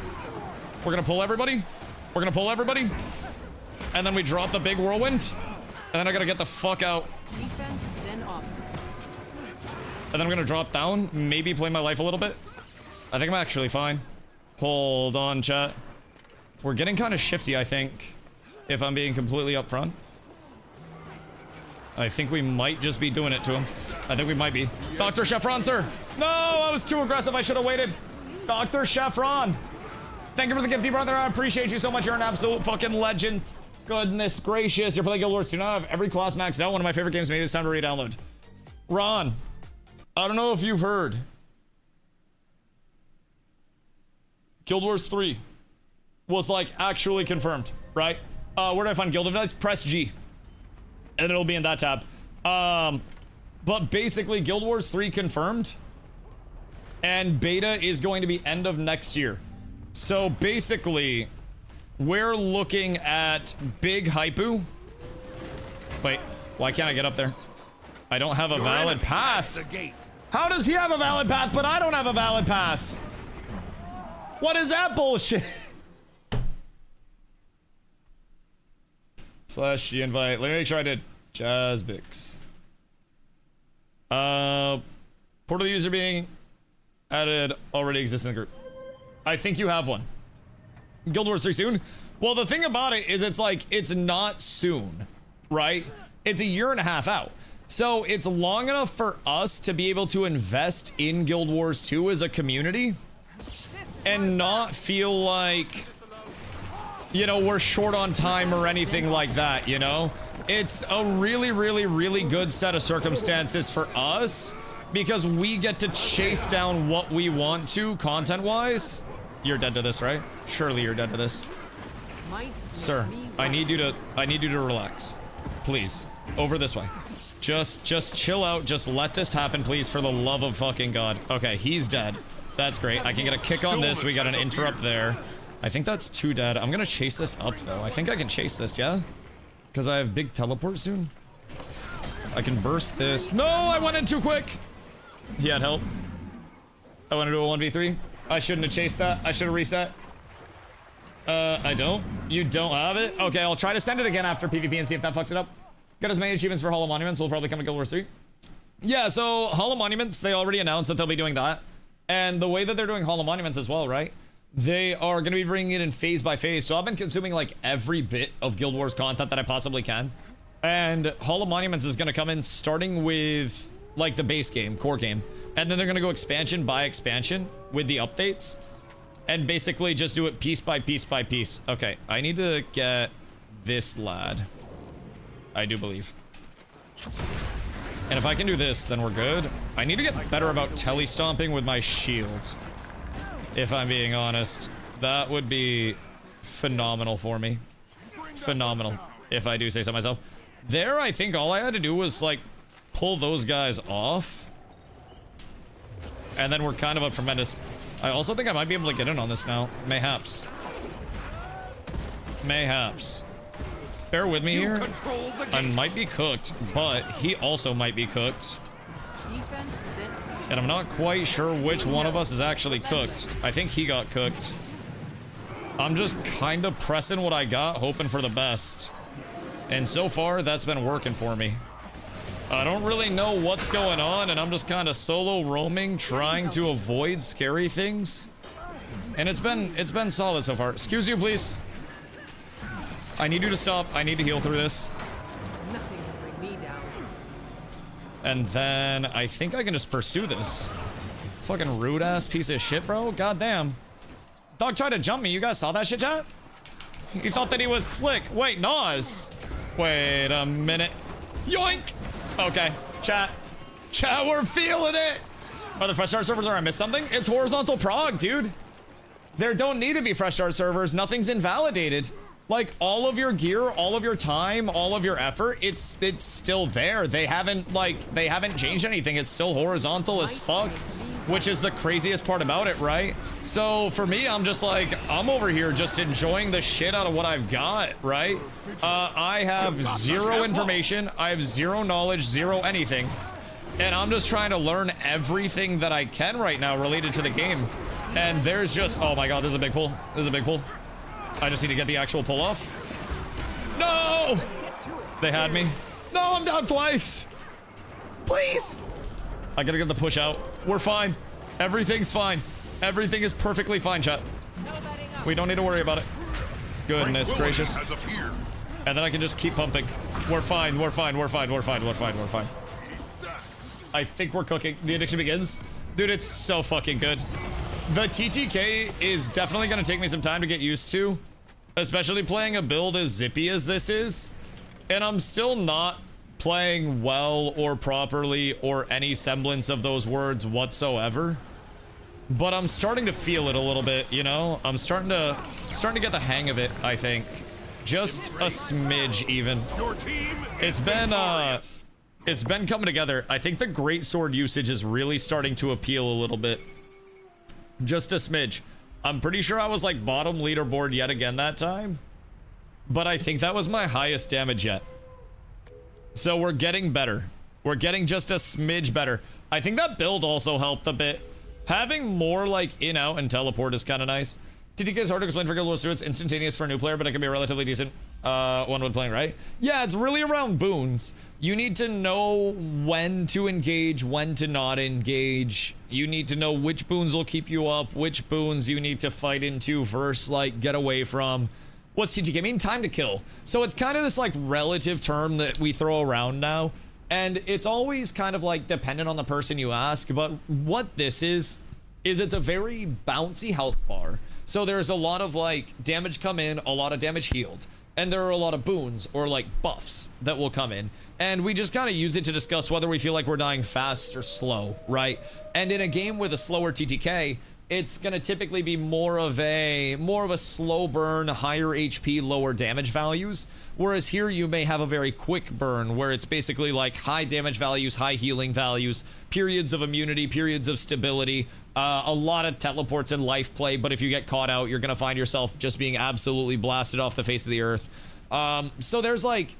We're gonna pull everybody. We're gonna pull everybody. And then we drop the big whirlwind. And then I gotta get the fuck out. Defense, then offense. And then I'm gonna drop down. Maybe play my life a little bit. I think I'm actually fine. Hold on, chat. We're getting kind of shifty, I think. If I'm being completely upfront. I think we might just be doing it to him. I think we might be. Dr. Chefron, sir. No, I was too aggressive. I should have waited. Dr. Chefron. Thank you for the gifty, brother. I appreciate you so much. You're an absolute fucking legend. Goodness gracious. You're playing Guild Wars 2 now. I have every class maxed out. One of my favorite games. Maybe it's time to re-download. Ron, I don't know if you've heard. Guild Wars 3 was like actually confirmed, right? Where do I find Guild of Knights? Press G. And it'll be in that tab. But basically Guild Wars 3 confirmed. And beta is going to be end of next year. So basically, we're looking at Big Hypu. Wait, why can't I get up there? I don't have a valid path. How does he have a valid path, but I don't have a valid path? What is that bullshit? Slash G invite. Let me make sure I did. Jazzbix. Portal user being added already exists in the group. I think you have one. Guild Wars 3 soon? Well, the thing about it is it's like, it's not soon, right? It's a year and a half out. So it's long enough for us to be able to invest in Guild Wars 2 as a community and not feel like, you know, we're short on time or anything like that, you know? It's a really, really, really good set of circumstances for us because we get to chase down what we want to content-wise. You're dead to this, right? Surely you're dead to this. Sir, I need you to relax. Please. Over this way. Just chill out. Just let this happen, please, for the love of fucking God. Okay, he's dead. That's great. I can get a kick on this. We got an interrupt there. I think that's 2 dead. I'm gonna chase this up, though. I think I can chase this, yeah? Because I have big teleport soon. I can burst this. No, I went in too quick. He had help. I want to do a 1v3. I shouldn't have chased that. I should have reset. I don't. You don't have it? Okay, I'll try to send it again after PvP and see if that fucks it up. Got as many achievements for Hall of Monuments. We'll probably come to Guild Wars 3. Yeah, so Hall of Monuments, they already announced that they'll be doing that. And the way that they're doing Hall of Monuments as well, right? They are going to be bringing it in phase by phase. So I've been consuming like every bit of Guild Wars content that I possibly can. And Hall of Monuments is going to come in starting with like the base game, core game. And then they're going to go expansion by expansion with the updates. And basically just do it piece by piece by piece. Okay, I need to get this lad. I do believe. And if I can do this, then we're good. I need to get better about tele-stomping with my shield. If I'm being honest. That would be phenomenal for me. Phenomenal, if I do say so myself. There, I think all I had to do was, like, pull those guys off. And then we're kind of up tremendous. I also think I might be able to get in on this now. Mayhaps. Mayhaps. Bear with me here. I might be cooked, but he also might be cooked. And I'm not quite sure which one of us is actually cooked. I think he got cooked. I'm just kind of pressing what I got, hoping for the best. And so far, that's been working for me. I don't really know what's going on, and I'm just kind of solo roaming, trying to avoid scary things. And it's been solid so far. Excuse you, please. I need you to stop. I need to heal through this. Nothing can bring me down. And then I think I can just pursue this. Fucking rude ass piece of shit, bro. Goddamn. Dog tried to jump me. You guys saw that shit, chat? He thought that he was slick. Wait, Nas. Wait a minute. Yoink. Okay, chat. Chat, we're feeling it. Are the fresh start servers, or I missed something? It's horizontal prog, dude. There don't need to be fresh start servers. Nothing's invalidated. Like, all of your gear, all of your time, all of your effort, it's still there. They haven't changed anything. It's still horizontal as fuck, which is the craziest part about it, right? So for me, I'm just like, I'm over here just enjoying the shit out of what I've got, right? I have zero information. I have zero knowledge, zero anything. And I'm just trying to learn everything that I can right now related to the game. And there's just, oh my God, this is a big pull. This is a big pull. I just need to get the actual pull off. No! They had me. No, I'm down twice. Please. I gotta get the push out. We're fine. Everything's fine. Everything is perfectly fine, chat. We don't need to worry about it. Goodness gracious. And then I can just keep pumping. We're fine. We're fine. We're fine. We're fine. We're fine. We're fine. I think we're cooking. The addiction begins. Dude, it's so fucking good. The TTK is definitely going to take me some time to get used to, especially playing a build as zippy as this is. And I'm still not playing well or properly or any semblance of those words whatsoever. But I'm starting to feel it a little bit, you know? I'm starting to get the hang of it, I think. Just a smidge even. It's been coming together. I think the greatsword usage is really starting to appeal a little bit. Just a smidge. I'm pretty sure I was like bottom leaderboard yet again that time, but I think that was my highest damage yet. So we're getting better. We're getting just a smidge better. I think that build also helped a bit. Having more like in, out, and teleport is kind of nice. TTK is hard to explain for Guild Wars 2. It's instantaneous for a new player, but it can be a relatively decent one when playing, right? Yeah, it's really around boons. You need to know when to engage, when to not engage. You need to know which boons will keep you up, which boons you need to fight into versus like get away from. What's TTK mean? Time to kill. So it's kind of this like relative term that we throw around now. And it's always kind of like dependent on the person you ask. But what this is it's a very bouncy health bar. So there's a lot of like damage come in, a lot of damage healed. And there are a lot of boons or like buffs that will come in. And we just kind of use it to discuss whether we feel like we're dying fast or slow, right? And in a game with a slower TTK, it's going to typically be more of a slow burn, higher HP, lower damage values. Whereas here you may have a very quick burn where it's basically like high damage values, high healing values, periods of immunity, periods of stability, a lot of teleports and life play. But if you get caught out, you're going to find yourself just being absolutely blasted off the face of the earth. So there's like,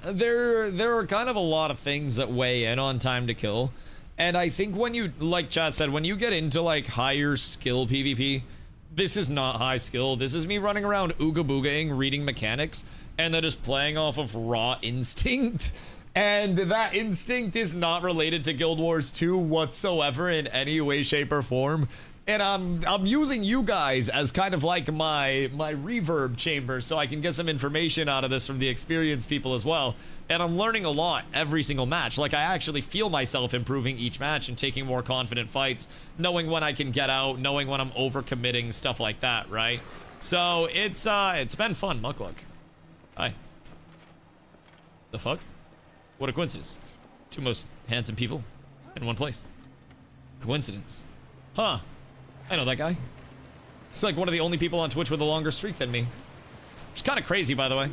there are kind of a lot of things that weigh in on time to kill. And I think when you, like chat said, when you get into like higher skill PvP, this is not high skill. This is me running around ooga boogaing, reading mechanics, and then just playing off of raw instinct. And that instinct is not related to Guild Wars 2 whatsoever in any way, shape, or form. And I'm using you guys as kind of like my reverb chamber so I can get some information out of this from the experienced people as well. And I'm learning a lot every single match. Like I actually feel myself improving each match and taking more confident fights, knowing when I can get out, knowing when I'm overcommitting, stuff like that, right? So it's been fun, Muckluck. Hi. The fuck? What a coincidence. Two most handsome people in one place. Coincidence. Huh. I know that guy. He's like one of the only people on Twitch with a longer streak than me. Which is kind of crazy, by the way.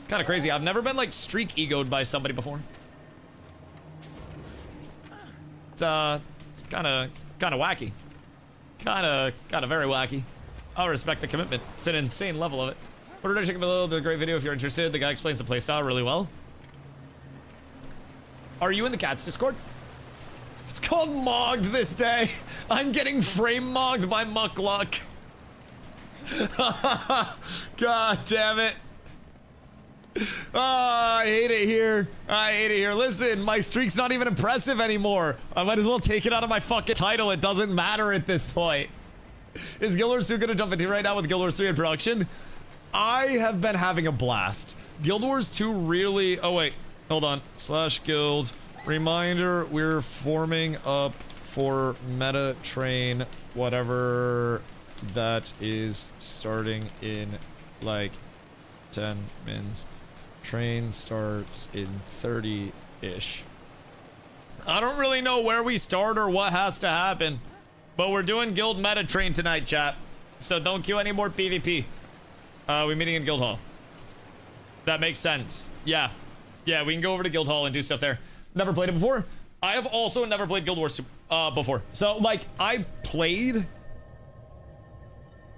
Kind of crazy. I've never been like streak egoed by somebody before. It's kind of wacky. Kind of very wacky. I respect the commitment. It's an insane level of it. Put a check below the great video if you're interested. The guy explains the playstyle really well. Are you in the Cats Discord? It's called Mogged this day. I'm getting frame mogged by Muckluck. God damn it. Oh, I hate it here. I hate it here. Listen, my streak's not even impressive anymore. I might as well take it out of my fucking title. It doesn't matter at this point. Is Guild Wars 2 gonna jump into right now with Guild Wars 3 in production? I have been having a blast. Guild Wars 2 really... Oh, wait. Hold on. /guild. Reminder, we're forming up for Meta Train, whatever that is, starting in, like, 10 mins. Train starts in 30-ish. I don't really know where we start or what has to happen, but we're doing Guild Meta Train tonight, chat. So don't queue any more PvP. We're meeting in Guild Hall. That makes sense. Yeah. Yeah, we can go over to Guild Hall and do stuff there. Never played it before. I have also never played Guild Wars before. So, like, I played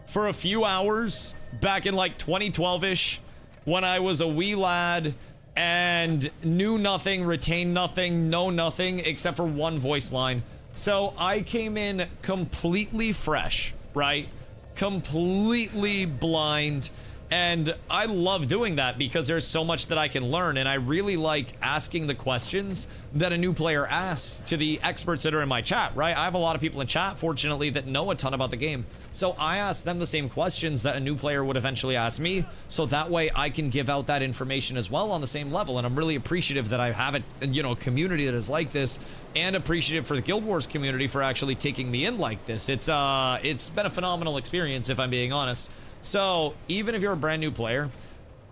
for a few hours back in, like, 2012-ish when I was a wee lad and knew nothing, retained nothing, know nothing except for one voice line. So I came in completely fresh, right? Completely blind. And I love doing that because there's so much that I can learn, and I really like asking the questions that a new player asks to the experts that are in my chat, right? I have a lot of people in chat, fortunately, that know a ton about the game. So I ask them the same questions that a new player would eventually ask me, so that way I can give out that information as well on the same level. And I'm really appreciative that I have a, you know, community that is like this, and appreciative for the Guild Wars community for actually taking me in like this. It's been a phenomenal experience, if I'm being honest. So, even if you're a brand new player,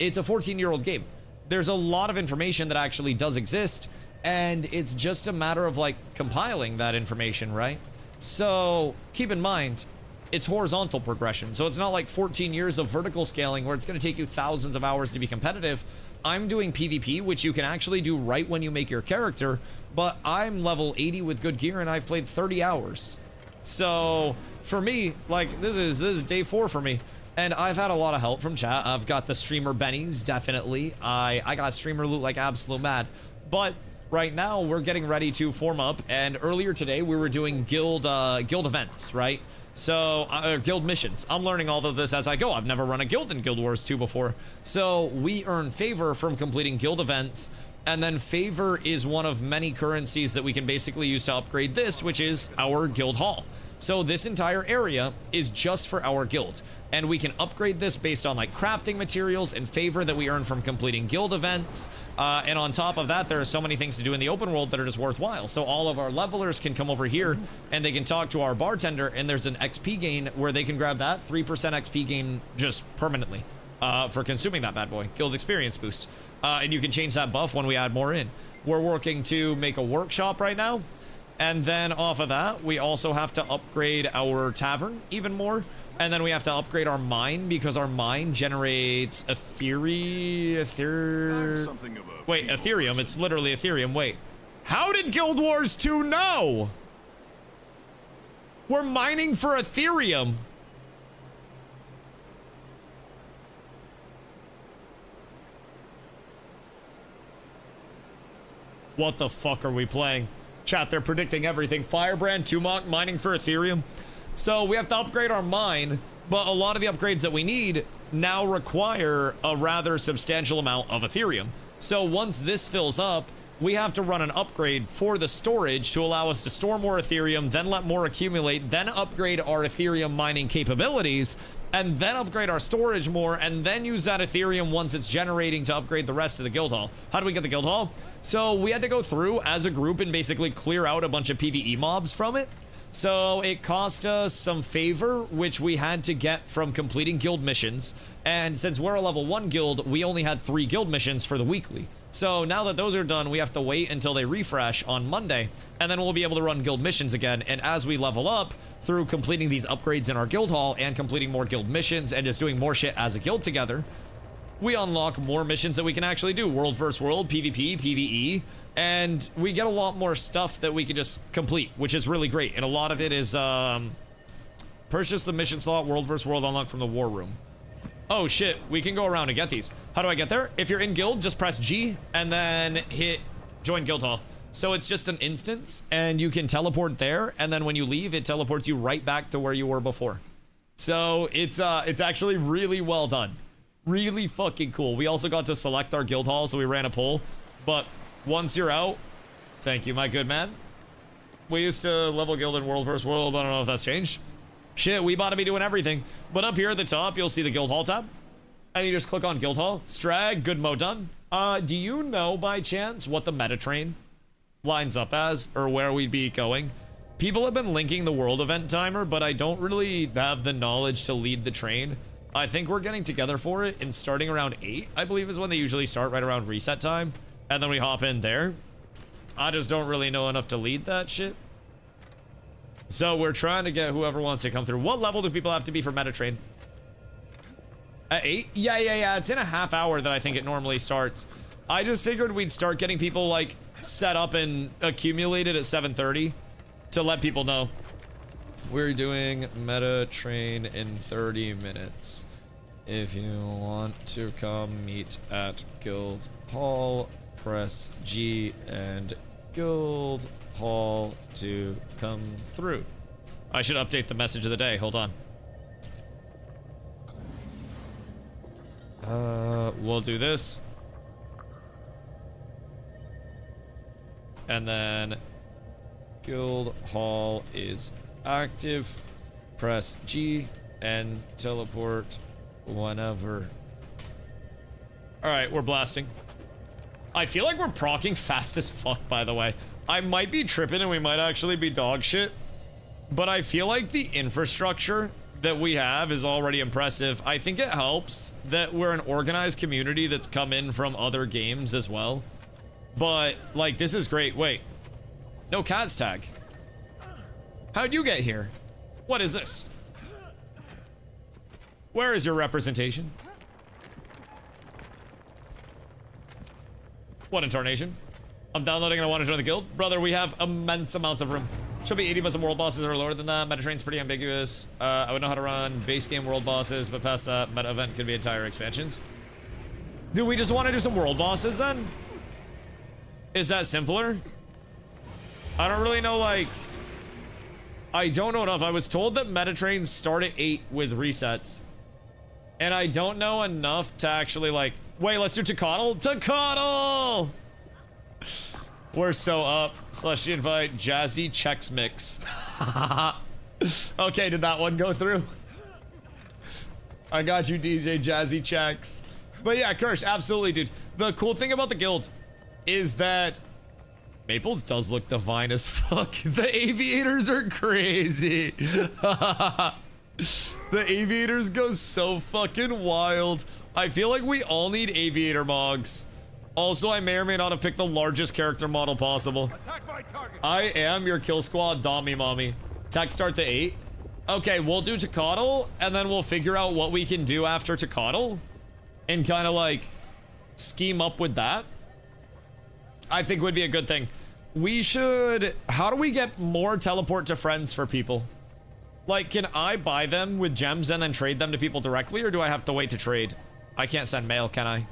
it's a 14-year-old game. There's a lot of information that actually does exist, and it's just a matter of, like, compiling that information, right? So, keep in mind, it's horizontal progression. So, it's not like 14 years of vertical scaling where it's going to take you thousands of hours to be competitive. I'm doing PvP, which you can actually do right when you make your character, but I'm level 80 with good gear, and I've played 30 hours. So, for me, like, this is day 4 for me. And I've had a lot of help from chat. I've got the streamer bennies, definitely. I got streamer loot like absolute mad. But right now, we're getting ready to form up. And earlier today, we were doing guild events, right? So, guild missions. I'm learning all of this as I go. I've never run a guild in Guild Wars 2 before. So, we earn favor from completing guild events. And then favor is one of many currencies that we can basically use to upgrade this, which is our guild hall. So this entire area is just for our guild, and we can upgrade this based on like crafting materials and favor that we earn from completing guild events. And on top of that, there are so many things to do in the open world that are just worthwhile. So all of our levelers can come over here and they can talk to our bartender, and there's an XP gain where they can grab that 3% XP gain just permanently for consuming that bad boy. Guild experience boost. And you can change that buff when we add more in. We're working to make a workshop right now. And then off of that, we also have to upgrade our tavern even more. And then we have to upgrade our mine because our mine generates Ethereum. It's literally Ethereum. Wait, how did Guild Wars 2 know? We're mining for Ethereum. What the fuck are we playing? Chat, they're predicting everything. Firebrand, Tumok, mining for Ethereum. So we have to upgrade our mine, but a lot of the upgrades that we need now require a rather substantial amount of Ethereum. So once this fills up, we have to run an upgrade for the storage to allow us to store more Ethereum, then let more accumulate, then upgrade our Ethereum mining capabilities, and then upgrade our storage more, and then use that Ethereum once it's generating to upgrade the rest of the guild hall. How do we get the guild hall? So we had to go through as a group and basically clear out a bunch of PvE mobs from it. So it cost us some favor, which we had to get from completing guild missions. And since we're a level 1 guild, we only had 3 guild missions for the weekly. So now that those are done, we have to wait until they refresh on Monday, and then we'll be able to run guild missions again. And as we level up, through completing these upgrades in our guild hall and completing more guild missions and just doing more shit as a guild together, we unlock more missions that we can actually do. World versus world, PvP, PvE, and we get a lot more stuff that we can just complete, which is really great. And a lot of it is purchase the mission slot, world versus world unlock from the war room. Oh shit, we can go around and get these. How do I get there? If you're in guild, just press G and then hit join guild hall. So it's just an instance and you can teleport there, and then when you leave, it teleports you right back to where you were before. So it's actually really well done. Really fucking cool. We also got to select our guild hall, so we ran a poll. But once you're out, thank you, my good man. We used to level guild in world versus world, but I don't know if that's changed. Shit, we about to be doing everything. But up here at the top, you'll see the guild hall tab. And you just click on guild hall. Strag, good mo done. Do you know by chance what the meta train lines up as, or where we'd be going? People have been linking the world event timer, but I don't really have the knowledge to lead the train. I think we're getting together for it, and starting around 8, I believe, is when they usually start, right around reset time. And then we hop in there. I just don't really know enough to lead that shit. So we're trying to get whoever wants to come through. What level do people have to be for Metatrain? At 8? Yeah. It's in a half hour that I think it normally starts. I just figured we'd start getting people like set up and accumulated at 7:30 to let people know. We're doing Metatrain in 30 minutes. If you want to come meet at Guild Hall, press G and Guild Hall to come through. I should update the message of the day. Hold on. We'll do this. And then Guild Hall is active. Press G and teleport whenever. Alright, we're blasting. I feel like we're proccing fast as fuck, by the way. I might be tripping and we might actually be dog shit, but I feel like the infrastructure that we have is already impressive. I think it helps that we're an organized community that's come in from other games as well. But, like, this is great. Wait. No cats tag. How'd you get here? What is this? Where is your representation? What in tarnation? I'm downloading and I want to join the guild. Brother, we have immense amounts of room. Should be 80, but some world bosses are lower than that. Metatrain's pretty ambiguous. I would know how to run base game world bosses, but past that, meta event could be entire expansions. Do we just want to do some world bosses then? Is that simpler? I don't really know, like... I don't know enough. I was told that Metatrains start at 8 with resets. And I don't know enough to actually, like... Wait, let's do Tecotl? Tecotl! We're so up. Celestia invite Jazzy Chex Mix. Okay, did that one go through? I got you, DJ Jazzy Chex. But yeah, Kirsch, absolutely, dude. The cool thing about the guild is that Maples does look divine as fuck. The aviators are crazy. The aviators go so fucking wild. I feel like we all need aviator mogs. Also, I may or may not have picked the largest character model possible. Attack my target. I am your kill squad Dommy Mommy. Tech starts at 8. Okay, we'll do Tecotl, and then we'll figure out what we can do after Tecotl. And kind of like scheme up with that. I think would be a good thing. We should... How do we get more teleport to friends for people? Like, can I buy them with gems and then trade them to people directly, or do I have to wait to trade? I can't send mail, can I?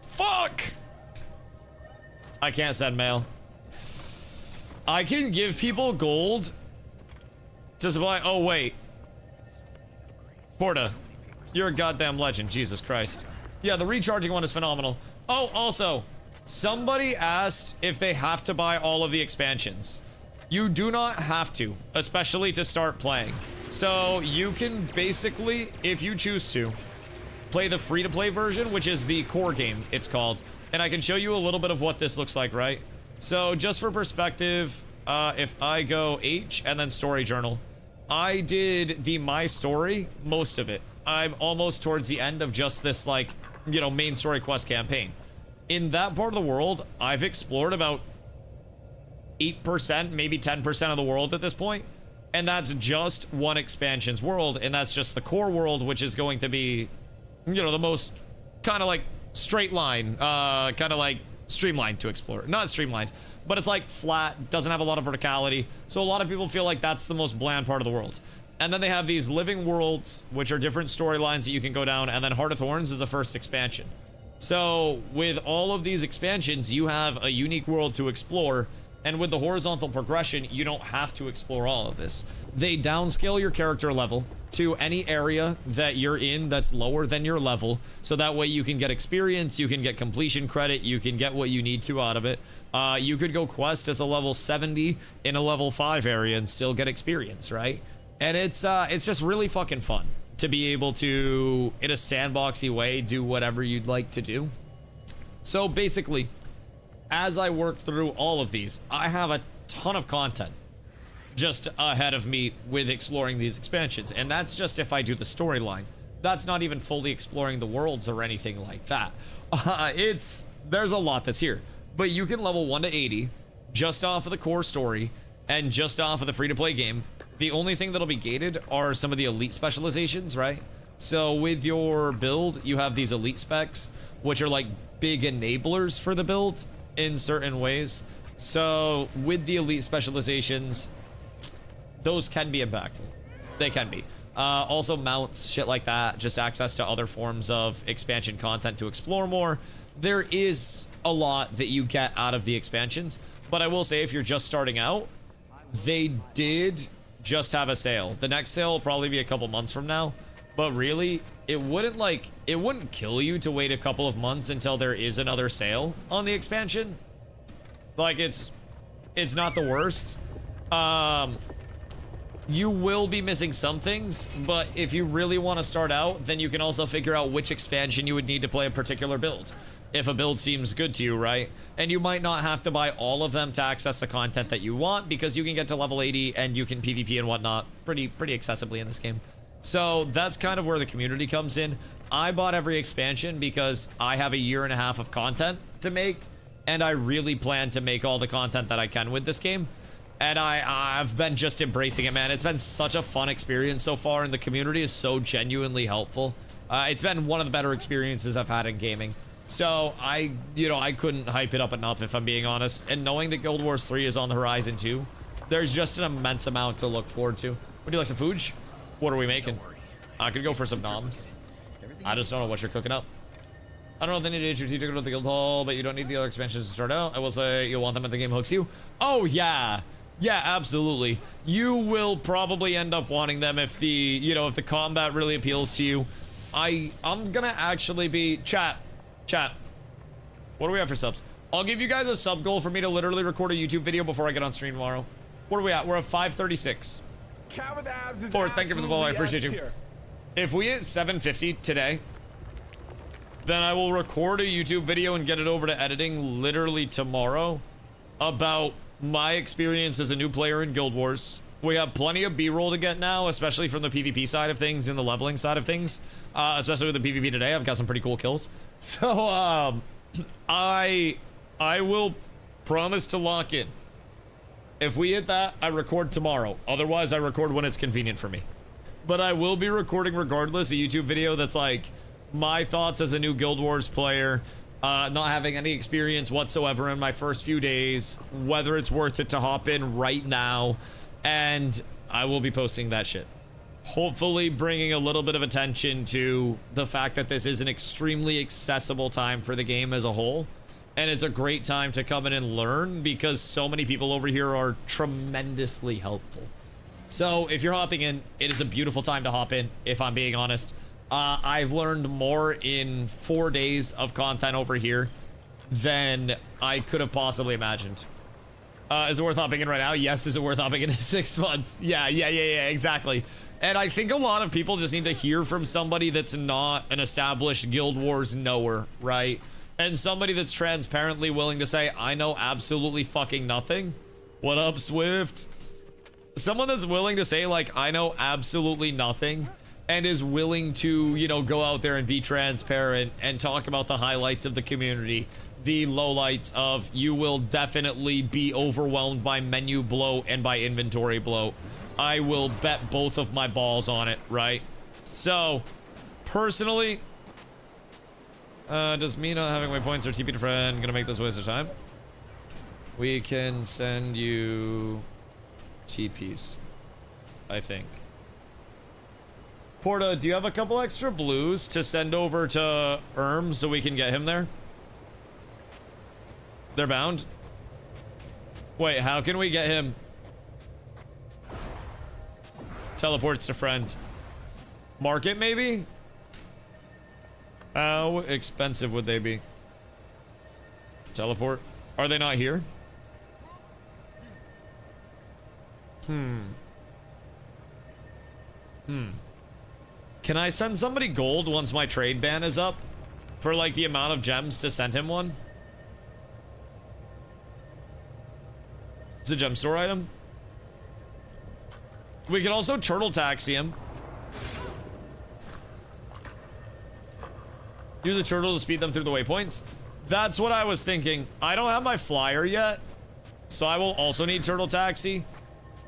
Fuck! I can't send mail. I can give people gold to supply... Oh, wait. Porta, you're a goddamn legend. Jesus Christ. Yeah, the recharging one is phenomenal. Oh, also, somebody asked if they have to buy all of the expansions. You do not have to, especially to start playing. So you can basically, if you choose to, play the free-to-play version, which is the core game, it's called. And I can show you a little bit of what this looks like, right? So just for perspective, if I go H and then story journal, I did the My Story, most of it. I'm almost towards the end of just this, like, you know, main story quest campaign. In that part of the world, I've explored about 8%, maybe 10% of the world at this point. And that's just one expansion's world, and that's just the core world, which is going to be, you know, the most kind of like straight line, kind of like streamlined to explore. Not streamlined, but it's like flat, doesn't have a lot of verticality. So a lot of people feel like that's the most bland part of the world. And then they have these living worlds, which are different storylines that you can go down, and then Heart of Thorns is the first expansion. So with all of these expansions, you have a unique world to explore. And with the horizontal progression, you don't have to explore all of this. They downscale your character level to any area that you're in that's lower than your level. So that way you can get experience, you can get completion credit, you can get what you need to out of it. You could go quest as a level 70 in a level 5 area and still get experience, right? And it's just really fucking fun to be able to, in a sandboxy way, do whatever you'd like to do. So basically, as I work through all of these, I have a ton of content just ahead of me with exploring these expansions. And that's just if I do the storyline. That's not even fully exploring the worlds or anything like that. There's a lot that's here. But you can level 1 to 80 just off of the core story and just off of the free-to-play game. The only thing that'll be gated are some of the elite specializations, right? So with your build, you have these elite specs, which are like big enablers for the build in certain ways. So with the elite specializations, those can be impactful. They can be. Also mounts, shit like that, just access to other forms of expansion content to explore more. There is a lot that you get out of the expansions, but I will say if you're just starting out, they did just have a sale. The next sale will probably be a couple months from now, but really, it wouldn't kill you to wait a couple of months until there is another sale on the expansion. Like, it's not the worst. You will be missing some things, but if you really want to start out, then you can also figure out which expansion you would need to play a particular build. If a build seems good to you, right? And you might not have to buy all of them to access the content that you want, because you can get to level 80 and you can PvP and whatnot pretty accessibly in this game. So that's kind of where the community comes in. I bought every expansion because I have a year and a half of content to make, and I really plan to make all the content that I can with this game. And I've been just embracing it, man. It's been such a fun experience so far, and the community is so genuinely helpful. It's been one of the better experiences I've had in gaming. So I couldn't hype it up enough, if I'm being honest. And knowing that Guild Wars 3 is on the horizon too, there's just an immense amount to look forward to. Would you like some food? What are we making? I could go for some noms. I just don't know what you're cooking up. I don't know if they need HRT to go to the guild hall, but you don't need the other expansions to start out. I will say you'll want them if the game hooks you. Oh yeah. Yeah, absolutely. You will probably end up wanting them if if the combat really appeals to you. I'm gonna actually be chat. What do we have for subs? I'll give you guys a sub goal for me to literally record a YouTube video before I get on stream tomorrow. What are we at? We're at 536. Ford, thank you for the ball. I appreciate you. If we hit 750 today, then I will record a YouTube video and get it over to editing literally tomorrow about my experience as a new player in Guild Wars. We have plenty of B-roll to get now, especially from the PvP side of things and the leveling side of things. Especially with the PvP today, I've got some pretty cool kills. So, I will promise to lock in. If we hit that, I record tomorrow. Otherwise, I record when it's convenient for me. But I will be recording regardless a YouTube video that's like my thoughts as a new Guild Wars player, not having any experience whatsoever in my first few days, whether it's worth it to hop in right now, and I will be posting that shit. Hopefully bringing a little bit of attention to the fact that this is an extremely accessible time for the game as a whole. And it's a great time to come in and learn because so many people over here are tremendously helpful. So if you're hopping in, it is a beautiful time to hop in, if I'm being honest. I've learned more in 4 days of content over here than I could have possibly imagined. Is it worth hopping in right now? Yes. Is it worth hopping in 6 months? Yeah, exactly. And I think a lot of people just need to hear from somebody that's not an established Guild Wars knower, right? And somebody that's transparently willing to say, I know absolutely fucking nothing. What up, Swift? Someone that's willing to say, like, I know absolutely nothing and is willing to, you know, go out there and be transparent and talk about the highlights of the community, the lowlights of you will definitely be overwhelmed by menu bloat and by inventory bloat. I will bet both of my balls on it, right? So, personally, does me not having waypoints or TP to friend gonna make this waste of time? We can send you TPs, I think. Porta, do you have a couple extra blues to send over to so we can get him there? They're bound? Wait, how can we get him? Teleports to friend. Market, maybe? How expensive would they be? Teleport? Are they not here? Can I send somebody gold once my trade ban is up? For like the amount of gems to send him one? It's a gem store item. We can also turtle taxi him. Use a turtle to speed them through the waypoints. That's what I was thinking. I don't have my flyer yet, so I will also need turtle taxi.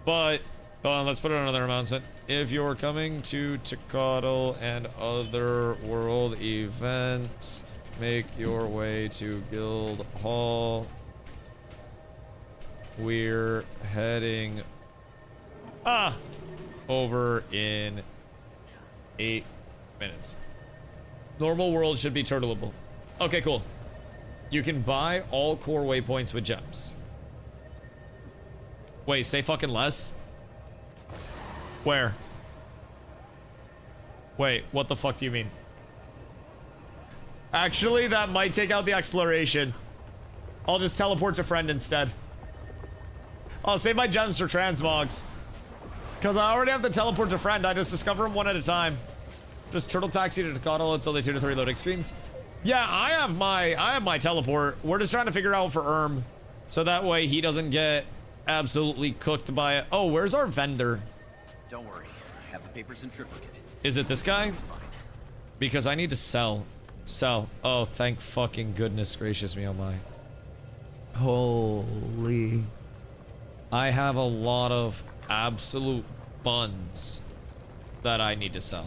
But hold on, let's put it on another announcement. If you're coming to Tecatl and other world events, make your way to Guild Hall. We're heading over in 8 minutes. Normal world should be turtleable. Okay, cool. You can buy all core waypoints with gems. Wait, say fucking less? Where? Wait, what the fuck do you mean? Actually, that might take out the exploration. I'll just teleport to friend instead. I'll save my gems for transmogs. Because I already have the teleport to friend. I just discover them one at a time. Just turtle taxi to Tecatl until they 2 to 3 loading screens. Yeah, I have my teleport. We're just trying to figure out for so that way he doesn't get absolutely cooked by it. Oh, where's our vendor? Don't worry, I have the papers in triplicate. Is it this guy? Because I need to sell. Sell. Oh, thank fucking goodness gracious me, oh my. Holy. I have a lot of absolute buns that I need to sell.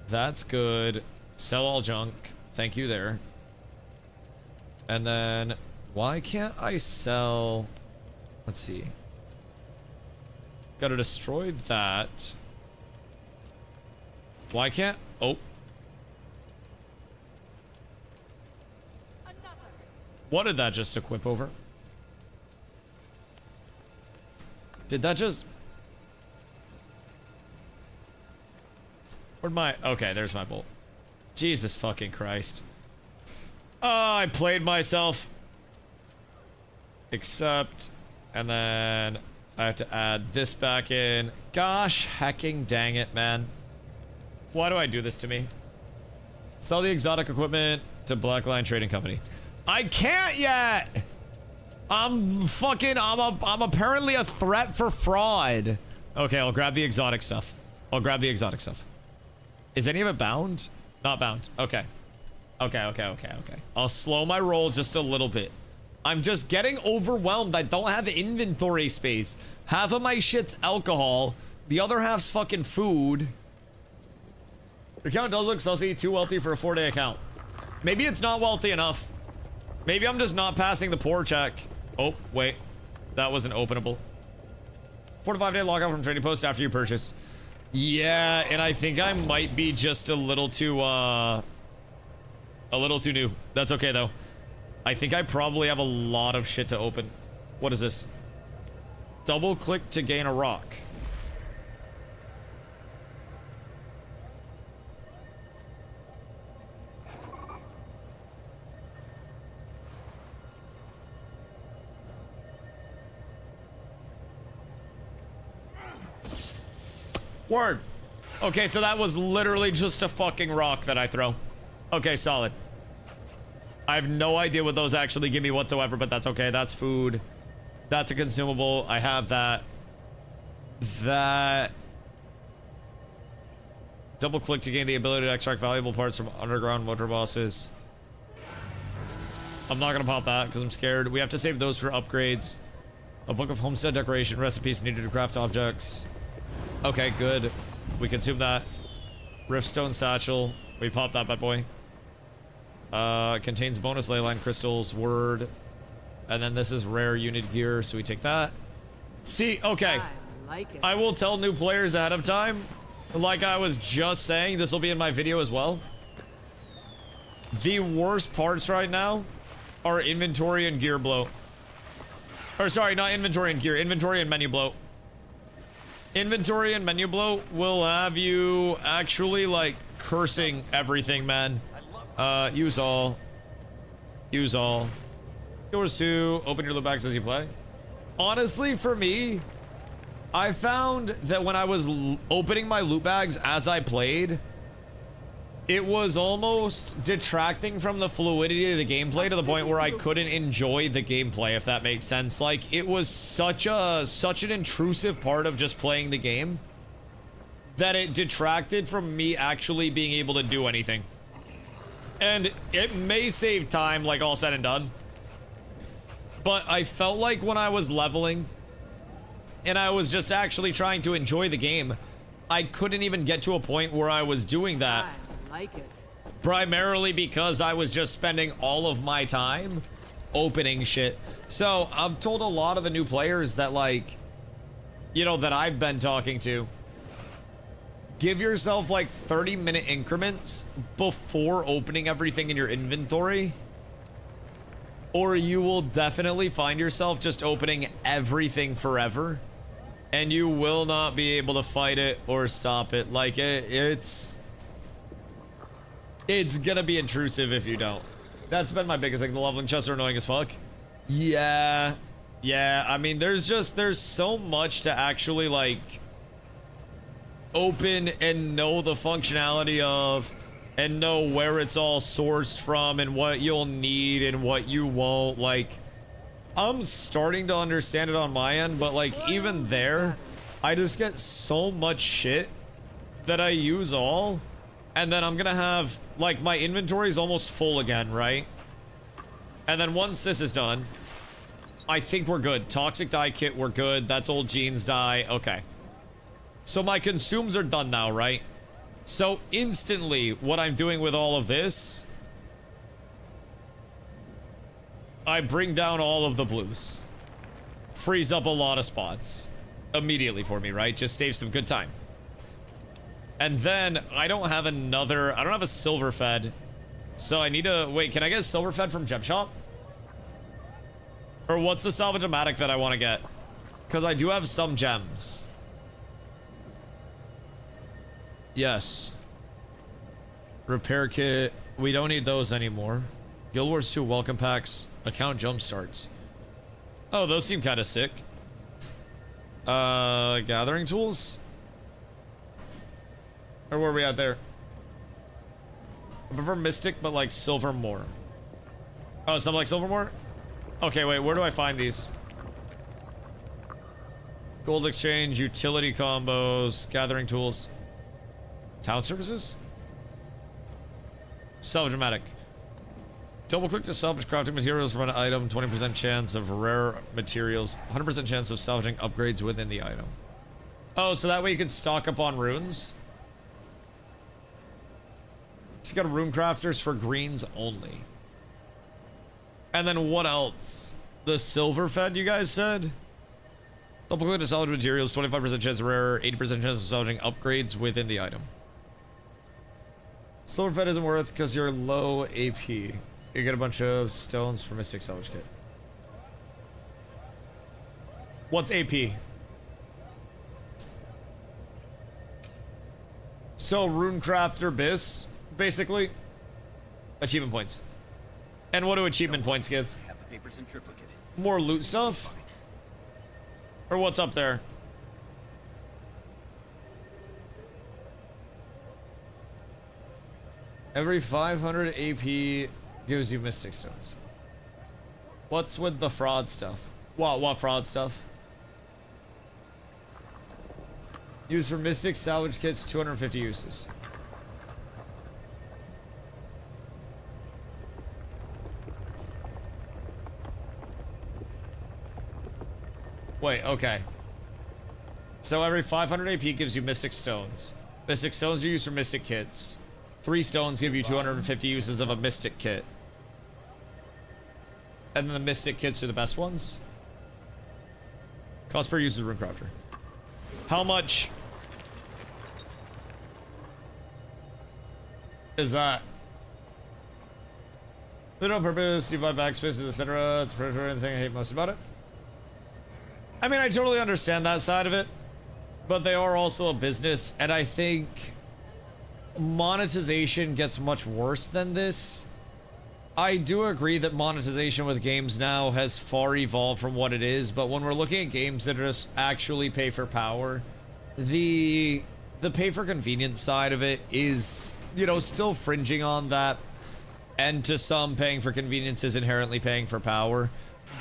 That's good. Sell all junk. Thank you there. And then, why can't I sell... Let's see. Gotta destroy that. Why can't... Oh. What did that just equip over? Did that just... Where'd my... Okay, there's my bolt. Jesus fucking Christ. Oh, I played myself. Except... And then... I have to add this back in. Gosh, hecking dang it, man. Why do I do this to me? Sell the exotic equipment to Blackline Trading Company. I can't yet! I'm apparently a threat for fraud. Okay, I'll grab the exotic stuff. I'll grab the exotic stuff. Is any of it bound? Not bound. Okay. Okay. I'll slow my roll just a little bit. I'm just getting overwhelmed. I don't have inventory space. Half of my shit's alcohol. The other half's fucking food. Your account does look sussy. Too wealthy for a 4-day account. Maybe it's not wealthy enough. Maybe I'm just not passing the poor check. Oh, wait. That wasn't openable. 4 to 5 day lockout from trading post after you purchase. Yeah, and I think I might be just a little too new. That's okay, though. I think I probably have a lot of shit to open. What is this? Double click to gain a rock. Word. Okay, so that was literally just a fucking rock that I throw. Okay, solid. I have no idea what those actually give me whatsoever, but that's okay. That's food. That's a consumable. I have that. that double click to gain the ability to extract valuable parts from underground motor bosses. I'm not gonna pop that because I'm scared. We have to save those for upgrades. A book of homestead decoration recipes needed to craft objects. Okay, good. We consume that. Riftstone satchel. We pop that bad boy. Contains bonus leyline crystals. Word. And then this is rare unit gear, so we take that. See, okay. I like it. I will tell new players ahead of time. Like I was just saying, this will be in my video as well. The worst parts right now are inventory and gear bloat. Or sorry, not inventory and gear, inventory and menu bloat. Inventory and menu bloat will have you actually like cursing everything, man. Use all. Use all. Doors 2, open your loot bags as you play. Honestly, for me, I found that when I was opening my loot bags as I played, it was almost detracting from the fluidity of the gameplay to the point where I couldn't enjoy the gameplay, if that makes sense. Like, it was such an intrusive part of just playing the game that it detracted from me actually being able to do anything. And it may save time, like all said and done. But I felt like when I was leveling and I was just actually trying to enjoy the game, I couldn't even get to a point where I was doing that. I like it. Primarily because I was just spending all of my time opening shit. So I've told a lot of the new players that, like, you know, that I've been talking to, give yourself like 30-minute increments before opening everything in your inventory, or you will definitely find yourself just opening everything forever, and you will not be able to fight it or stop it. Like, it's gonna be intrusive if you don't. That's been my biggest thing. The leveling chests are annoying as fuck. Yeah. I mean, there's so much to actually, like, open and know the functionality of, and know where it's all sourced from and what you'll need and what you won't. Like, I'm starting to understand it on my end, but like, even there, I just get so much shit that I use all, and then I'm gonna have, like, my inventory is almost full again, right? And then once this is done, I think we're good. Toxic dye kit, we're good. That's old jeans dye. Okay. So my consumes are done now, right? So instantly, what I'm doing with all of this, I bring down all of the blues. Frees up a lot of spots immediately for me, right? Just save some good time. And then I don't have a silver fed. So I need to, wait, can I get a silver fed from Gem Shop? Or what's the salvage-o-matic that I want to get? Because I do have some gems. Yes. Repair kit. We don't need those anymore. Guild Wars 2 welcome packs. Account jump starts. Oh, those seem kind of sick. Gathering tools? Or where are we at there? I prefer Mystic, but like Silver more. Oh, something like Silver more? Okay, wait, where do I find these? Gold exchange, utility combos, gathering tools. Town services? Salvage-o-matic. Double click to salvage crafting materials from an item. 20% chance of rare materials. 100% chance of salvaging upgrades within the item. Oh, so that way you can stock up on runes? She's got rune crafters for greens only. And then what else? The silver fed, you guys said? Double click to salvage materials. 25% chance of rare. 80% chance of salvaging upgrades within the item. Silver fed isn't worth because you're low AP. You get a bunch of stones from a 6 salvage kit. What's AP? So Runecrafter Bis, basically. Achievement points. And what do achievement points give? Have the papers in triplicate. More loot stuff? Or what's up there? Every 500 AP gives you Mystic Stones. What's with the fraud stuff? What fraud stuff? Used for Mystic salvage kits, 250 uses. Wait, okay. So every 500 AP gives you Mystic Stones. Mystic Stones are used for Mystic kits. 3 stones give you 250 uses of a Mystic kit. And then the Mystic kits are the best ones. Cost per use of Runecrafter. How much is that? They're on purpose, you buy backspaces, etc. It's predatory, the thing I hate most about it. I mean, I totally understand that side of it, but they are also a business, and I think monetization gets much worse than this. I do agree that monetization with games now has far evolved from what it is, but when we're looking at games that just actually pay for power, the pay for convenience side of it is, you know, still fringing on that, and to some, paying for convenience is inherently paying for power.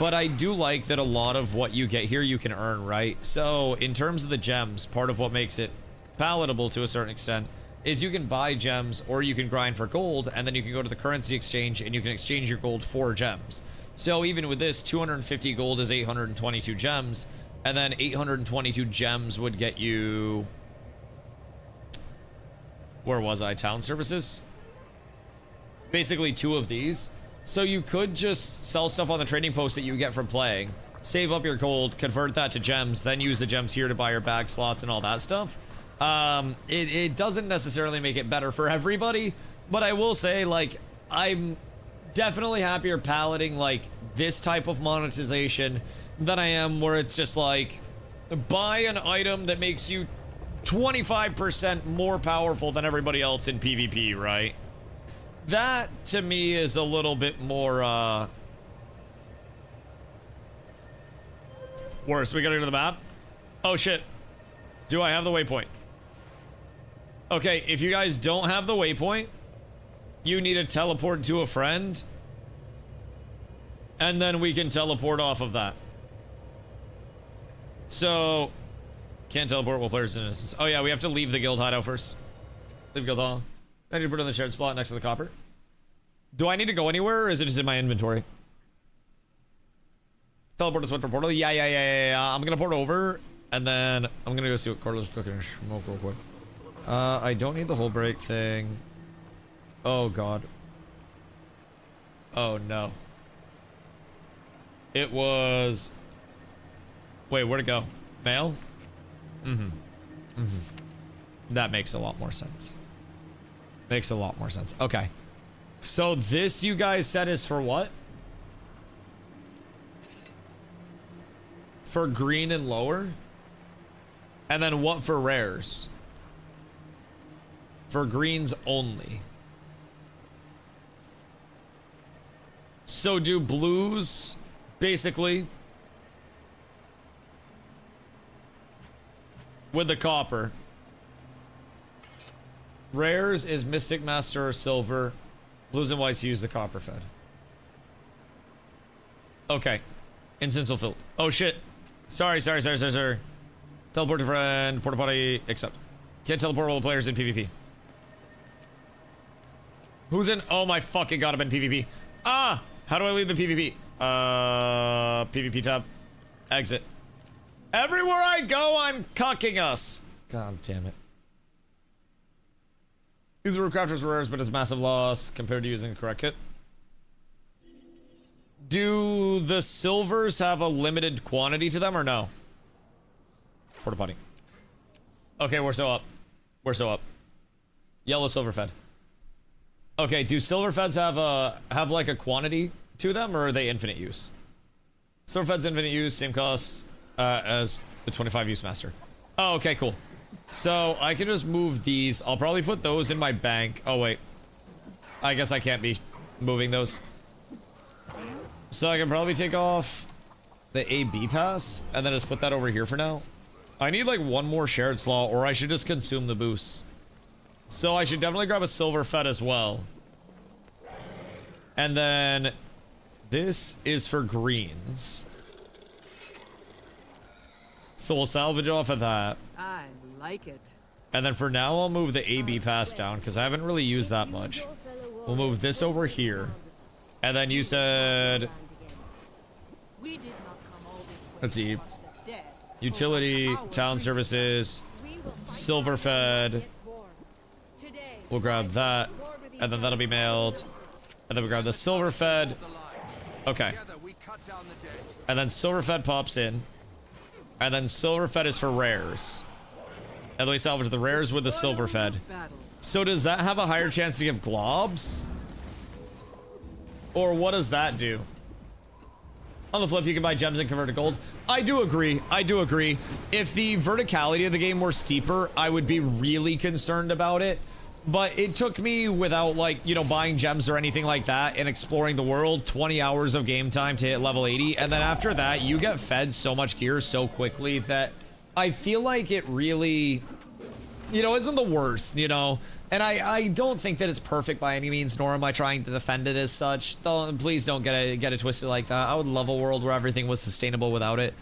But I do like that a lot of what you get here you can earn, right? So in terms of the gems, part of what makes it palatable to a certain extent is you can buy gems or you can grind for gold, and then you can go to the currency exchange and you can exchange your gold for gems. So even with this, 250 gold is 822 gems, and then 822 gems would get you... Where was I? Town services? Basically 2 of these. So you could just sell stuff on the trading post that you get from playing, save up your gold, convert that to gems, then use the gems here to buy your bag slots and all that stuff. It doesn't necessarily make it better for everybody, but I will say, like, I'm definitely happier palating, like, this type of monetization than I am where it's just like, buy an item that makes you 25% more powerful than everybody else in PvP, right? That, to me, is a little bit more, worse. We gotta go to the map? Oh, shit. Do I have the waypoint? Okay, if you guys don't have the waypoint, you need to teleport to a friend, and then we can teleport off of that. So, can't teleport while players in an instance. Oh, yeah, we have to leave the guild hideout first. Leave guild hall. I need to put it in the shared spot next to the copper. Do I need to go anywhere, or is it just in my inventory? Teleport to switch for portal? Yeah. I'm gonna port over, and then I'm gonna go see what Carlos cooking and smoke real quick. I don't need the whole break thing. Oh, God. Oh, no. It was... Wait, where'd it go? Mail? That makes a lot more sense. Makes a lot more sense. Okay. So this, you guys said, is for what? For green and lower? And then what for rares? For greens only. So do blues, basically, with the copper. Rares is Mystic Master or Silver. Blues and whites use the copper fed. Okay. Incense will fill. Oh, shit. Sorry. Teleport to friend. Porta potty. Accept. Can't teleport while the player's in PvP. Who's in? Oh my fucking god, I'm in PvP. Ah! How do I leave the PvP? PvP tab. Exit. Everywhere I go, I'm cucking us. God damn it. Use the Runecrafter's rares, but it's massive loss compared to using the correct kit. Do the silvers have a limited quantity to them or no? Porta potty. Okay, we're so up. We're so up. Yellow silver fed. Okay, do silver feds have like a quantity to them, or are they infinite use? Silver feds infinite use, same cost as the 25 use master. Oh, okay, cool. So I can just move these. I'll probably put those in my bank. Oh wait, I guess I can't be moving those. So I can probably take off the AB pass and then just put that over here for now. I need like one more shared slot, or I should just consume the boosts. So I should definitely grab a silver fed as well. And then this is for greens. So we'll salvage off of that. I like it. And then for now, I'll move the AB pass down because I haven't really used that much. We'll move this over here. And then you said, let's see, utility, town services, silver fed. We'll grab that. And then that'll be mailed. And then we grab the silver fed. Okay. And then silver fed pops in. And then silver fed is for rares. And we salvage the rares with the silver fed. So does that have a higher chance to give globs? Or what does that do? On the flip, you can buy gems and convert to gold. I do agree. I do agree. If the verticality of the game were steeper, I would be really concerned about it. But it took me, without, like, you know, buying gems or anything like that and exploring the world, 20 hours of game time to hit level 80. And then after that, you get fed so much gear so quickly that I feel like it really, you know, isn't the worst, you know? And I don't think that it's perfect by any means, nor am I trying to defend it as such. Please don't get it twisted like that. I would love a world where everything was sustainable without it.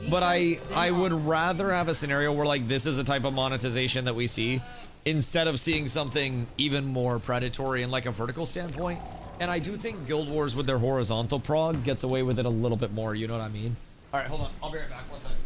But I would rather have a scenario where, like, this is a type of monetization that we see, instead of seeing something even more predatory in, like, a vertical standpoint. And I do think Guild Wars with their horizontal prog gets away with it a little bit more, you know what I mean? All right, hold on. I'll be right back. One second.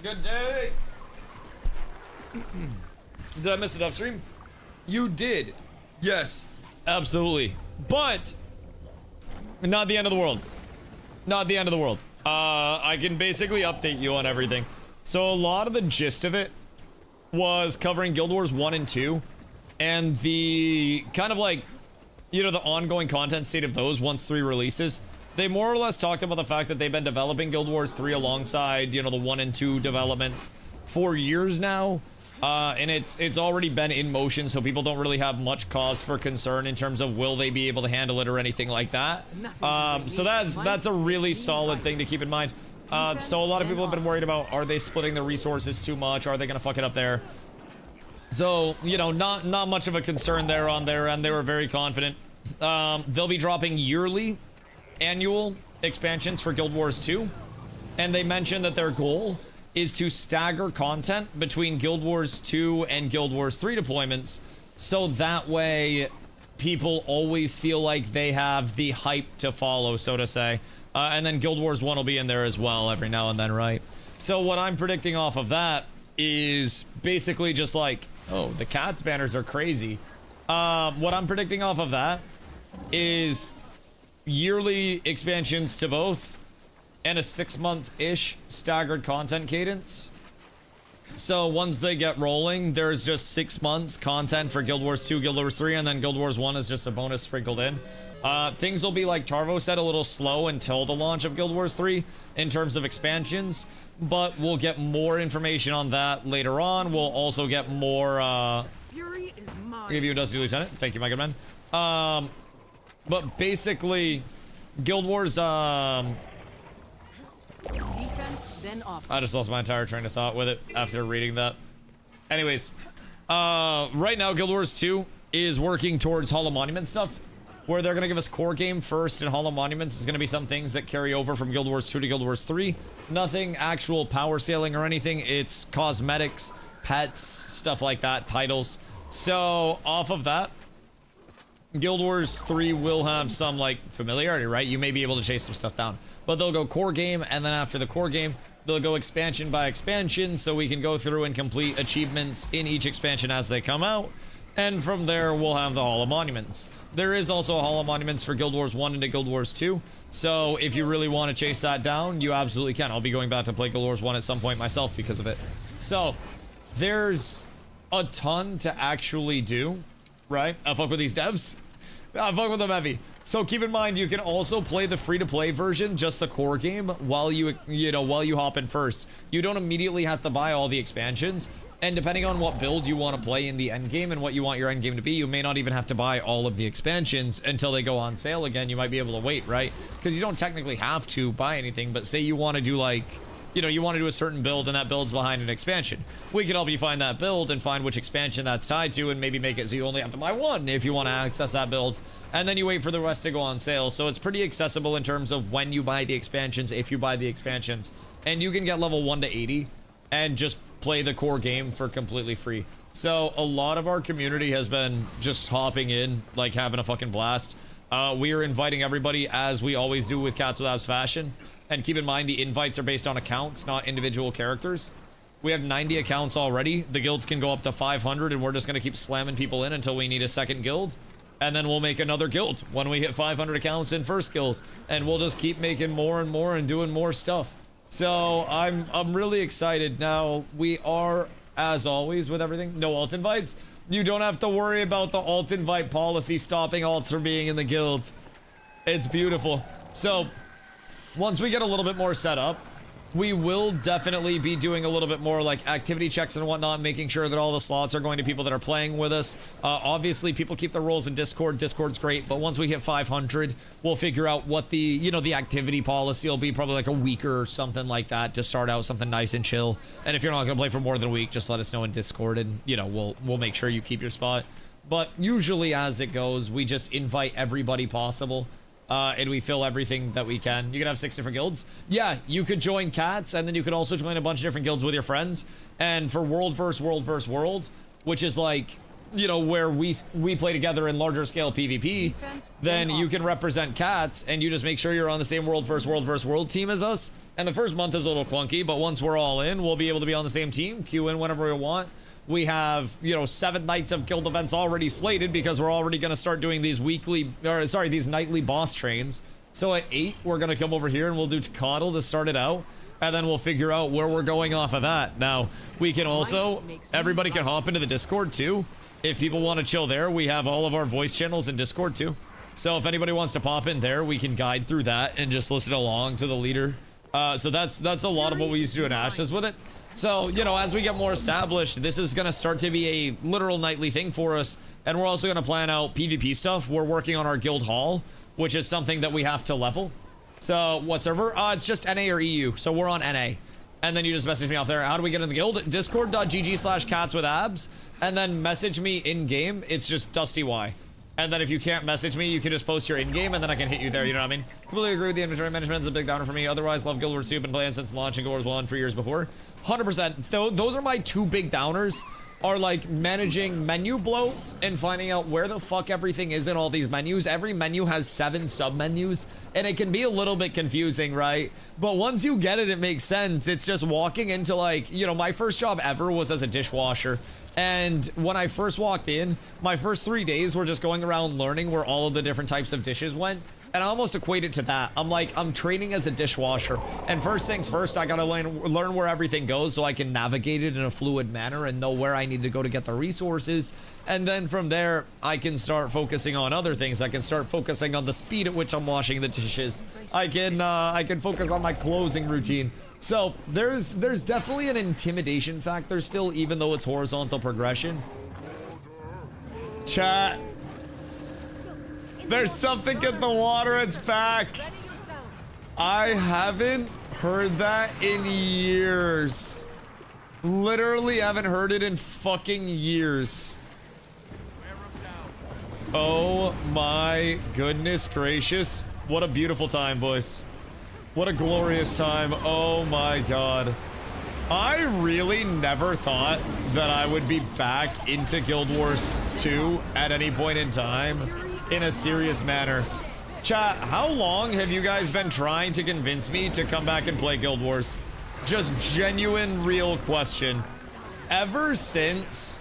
Good day. Did I miss it off stream? You did. Yes, absolutely. But not the end of the world. Not the end of the world. I can basically update you on everything. So a lot of the gist of it was covering Guild Wars 1 and 2 and the kind of, like, you know, the ongoing content state of those once 3 releases. They more or less talked about the fact that they've been developing Guild Wars 3 alongside, you know, the 1 and 2 developments for years now. And it's already been in motion, so people don't really have much cause for concern in terms of will they be able to handle it or anything like that. So that's a really solid thing to keep in mind. So a lot of people have been worried about, are they splitting the resources too much? Are they going to fuck it up there? So, you know, not much of a concern there on their end. They were very confident. They'll be dropping yearly annual expansions for Guild Wars 2, and they mentioned that their goal is to stagger content between Guild Wars 2 and Guild Wars 3 deployments, so that way people always feel like they have the hype to follow, so to say. And then Guild Wars 1 will be in there as well every now and then, right? So what I'm predicting off of that is basically just like, oh, the Cats banners are crazy. What I'm predicting off of that is yearly expansions to both and a 6-month-ish staggered content cadence. So once they get rolling, there's just 6 months content for Guild Wars 2, Guild Wars 3, and then Guild Wars 1 is just a bonus sprinkled in. Things will be, like Tarvo said, a little slow until the launch of Guild Wars 3 in terms of expansions, but we'll get more information on that later on. We'll also get more, Fury is mine. give you a Dusty Lieutenant. Thank you, my good man. But basically, Guild Wars, Defense, then offense. I just lost my entire train of thought with it after reading that. Anyways, right now, Guild Wars 2 is working towards Hall of Monument stuff, where they're going to give us core game first, and Hall of Monuments is going to be some things that carry over from Guild Wars 2 to Guild Wars 3. Nothing actual power scaling or anything. It's cosmetics, pets, stuff like that, titles. So, off of that, Guild Wars 3 will have some, like, familiarity, right? You may be able to chase some stuff down. But they'll go core game, and then after the core game, they'll go expansion by expansion, so we can go through and complete achievements in each expansion as they come out. And from there, we'll have the Hall of Monuments. There is also a Hall of Monuments for Guild Wars 1 into Guild Wars 2. So if you really want to chase that down, you absolutely can. I'll be going back to play Guild Wars 1 at some point myself because of it. So there's a ton to actually do, right? I fuck with these devs. I fuck with them heavy. So keep in mind, you can also play the free-to-play version, just the core game, while you hop in first. You don't immediately have to buy all the expansions. And depending on what build you want to play in the end game and what you want your end game to be, you may not even have to buy all of the expansions until they go on sale again. You might be able to wait, right? Because you don't technically have to buy anything, but say you want to do like, you want to do a certain build and that build's behind an expansion. We can help you find that build and find which expansion that's tied to and maybe make it so you only have to buy one if you want to access that build. And then you wait for the rest to go on sale. So it's pretty accessible in terms of when you buy the expansions, if you buy the expansions. And you can get level 1 to 80 and just play the core game for completely free. So a lot of our community has been just hopping in, like having a fucking blast. We are inviting everybody, as we always do with Cats with Abs Fashion. And keep in mind, the invites are based on accounts, not individual characters. We have 90 accounts already. The guilds can go up to 500, and we're just going to keep slamming people in until we need a second guild. And then we'll make another guild when we hit 500 accounts in first guild. And we'll just keep making more and more and doing more stuff. So I'm really excited. Now, we are, as always with everything, no alt invites. You don't have to worry about the alt invite policy stopping alts from being in the guild. It's beautiful. So once we get a little bit more set up, we will definitely be doing a little bit more like activity checks and whatnot, making sure that all the slots are going to people that are playing with us. Obviously, people keep their roles in Discord. Discord's great, but once we hit 500, we'll figure out what the, the activity policy will be, probably like a week or something like that to start out something nice and chill. And if you're not going to play for more than a week, just let us know in Discord and, we'll make sure you keep your spot. But usually as it goes, we just invite everybody possible. And we fill everything that we can. You can have 6 different guilds. Yeah, you could join Cats, and then you could also join a bunch of different guilds with your friends. And for World versus World versus World, which is like, where we play together in larger scale PvP, then you can represent Cats, and you just make sure you're on the same World versus World versus World team as us. And the first month is a little clunky, but once we're all in, we'll be able to be on the same team, queue in whenever we want. We have, 7 nights of guild events already slated because we're already going to start doing these these nightly boss trains. So at 8, we're going to come over here and we'll do Tecatl to start it out. And then we'll figure out where we're going off of that. Now, we can also, everybody can hop into the Discord too. If people want to chill there, we have all of our voice channels in Discord too. So if anybody wants to pop in there, we can guide through that and just listen along to the leader. So that's a lot of what we used to do in Ashes with it. So, as we get more established, this is going to start to be a literal nightly thing for us. And we're also going to plan out PvP stuff. We're working on our guild hall, which is something that we have to level. So, what server? It's just NA or EU. So, we're on NA. And then you just message me off there. How do we get in the guild? Discord.gg/catswithabs. And then message me in-game. It's just DustyWhy. And then if you can't message me, you can just post your in-game, and then I can hit you there, you know what I mean? Completely agree with the inventory management. It's a big downer for me. Otherwise, love Guild Wars 2. Been playing since launching Guild Wars 1 for years before. 100%. Those are my 2 big downers, are like managing menu bloat and finding out where the fuck everything is in all these menus. Every menu has 7 sub-menus, and it can be a little bit confusing, right? But once you get it, it makes sense. It's just walking into like, my first job ever was as a dishwasher. And when I first walked in, my first 3 days were just going around learning where all of the different types of dishes went. And I almost equate it to that. I'm like, I'm training as a dishwasher. And first things first, I gotta learn where everything goes so I can navigate it in a fluid manner and know where I need to go to get the resources. And then from there, I can start focusing on other things. I can start focusing on the speed at which I'm washing the dishes. I can focus on my closing routine. So there's definitely an intimidation factor still, even though it's horizontal progression. Chat. There's something in the water, it's back. I haven't heard that in years. Literally haven't heard it in fucking years. Oh my goodness gracious. What a beautiful time, boys. What a glorious time. Oh my god. I really never thought that I would be back into Guild Wars 2 at any point in time in a serious manner. Chat, how long have you guys been trying to convince me to come back and play Guild Wars? Just genuine, real question. Ever since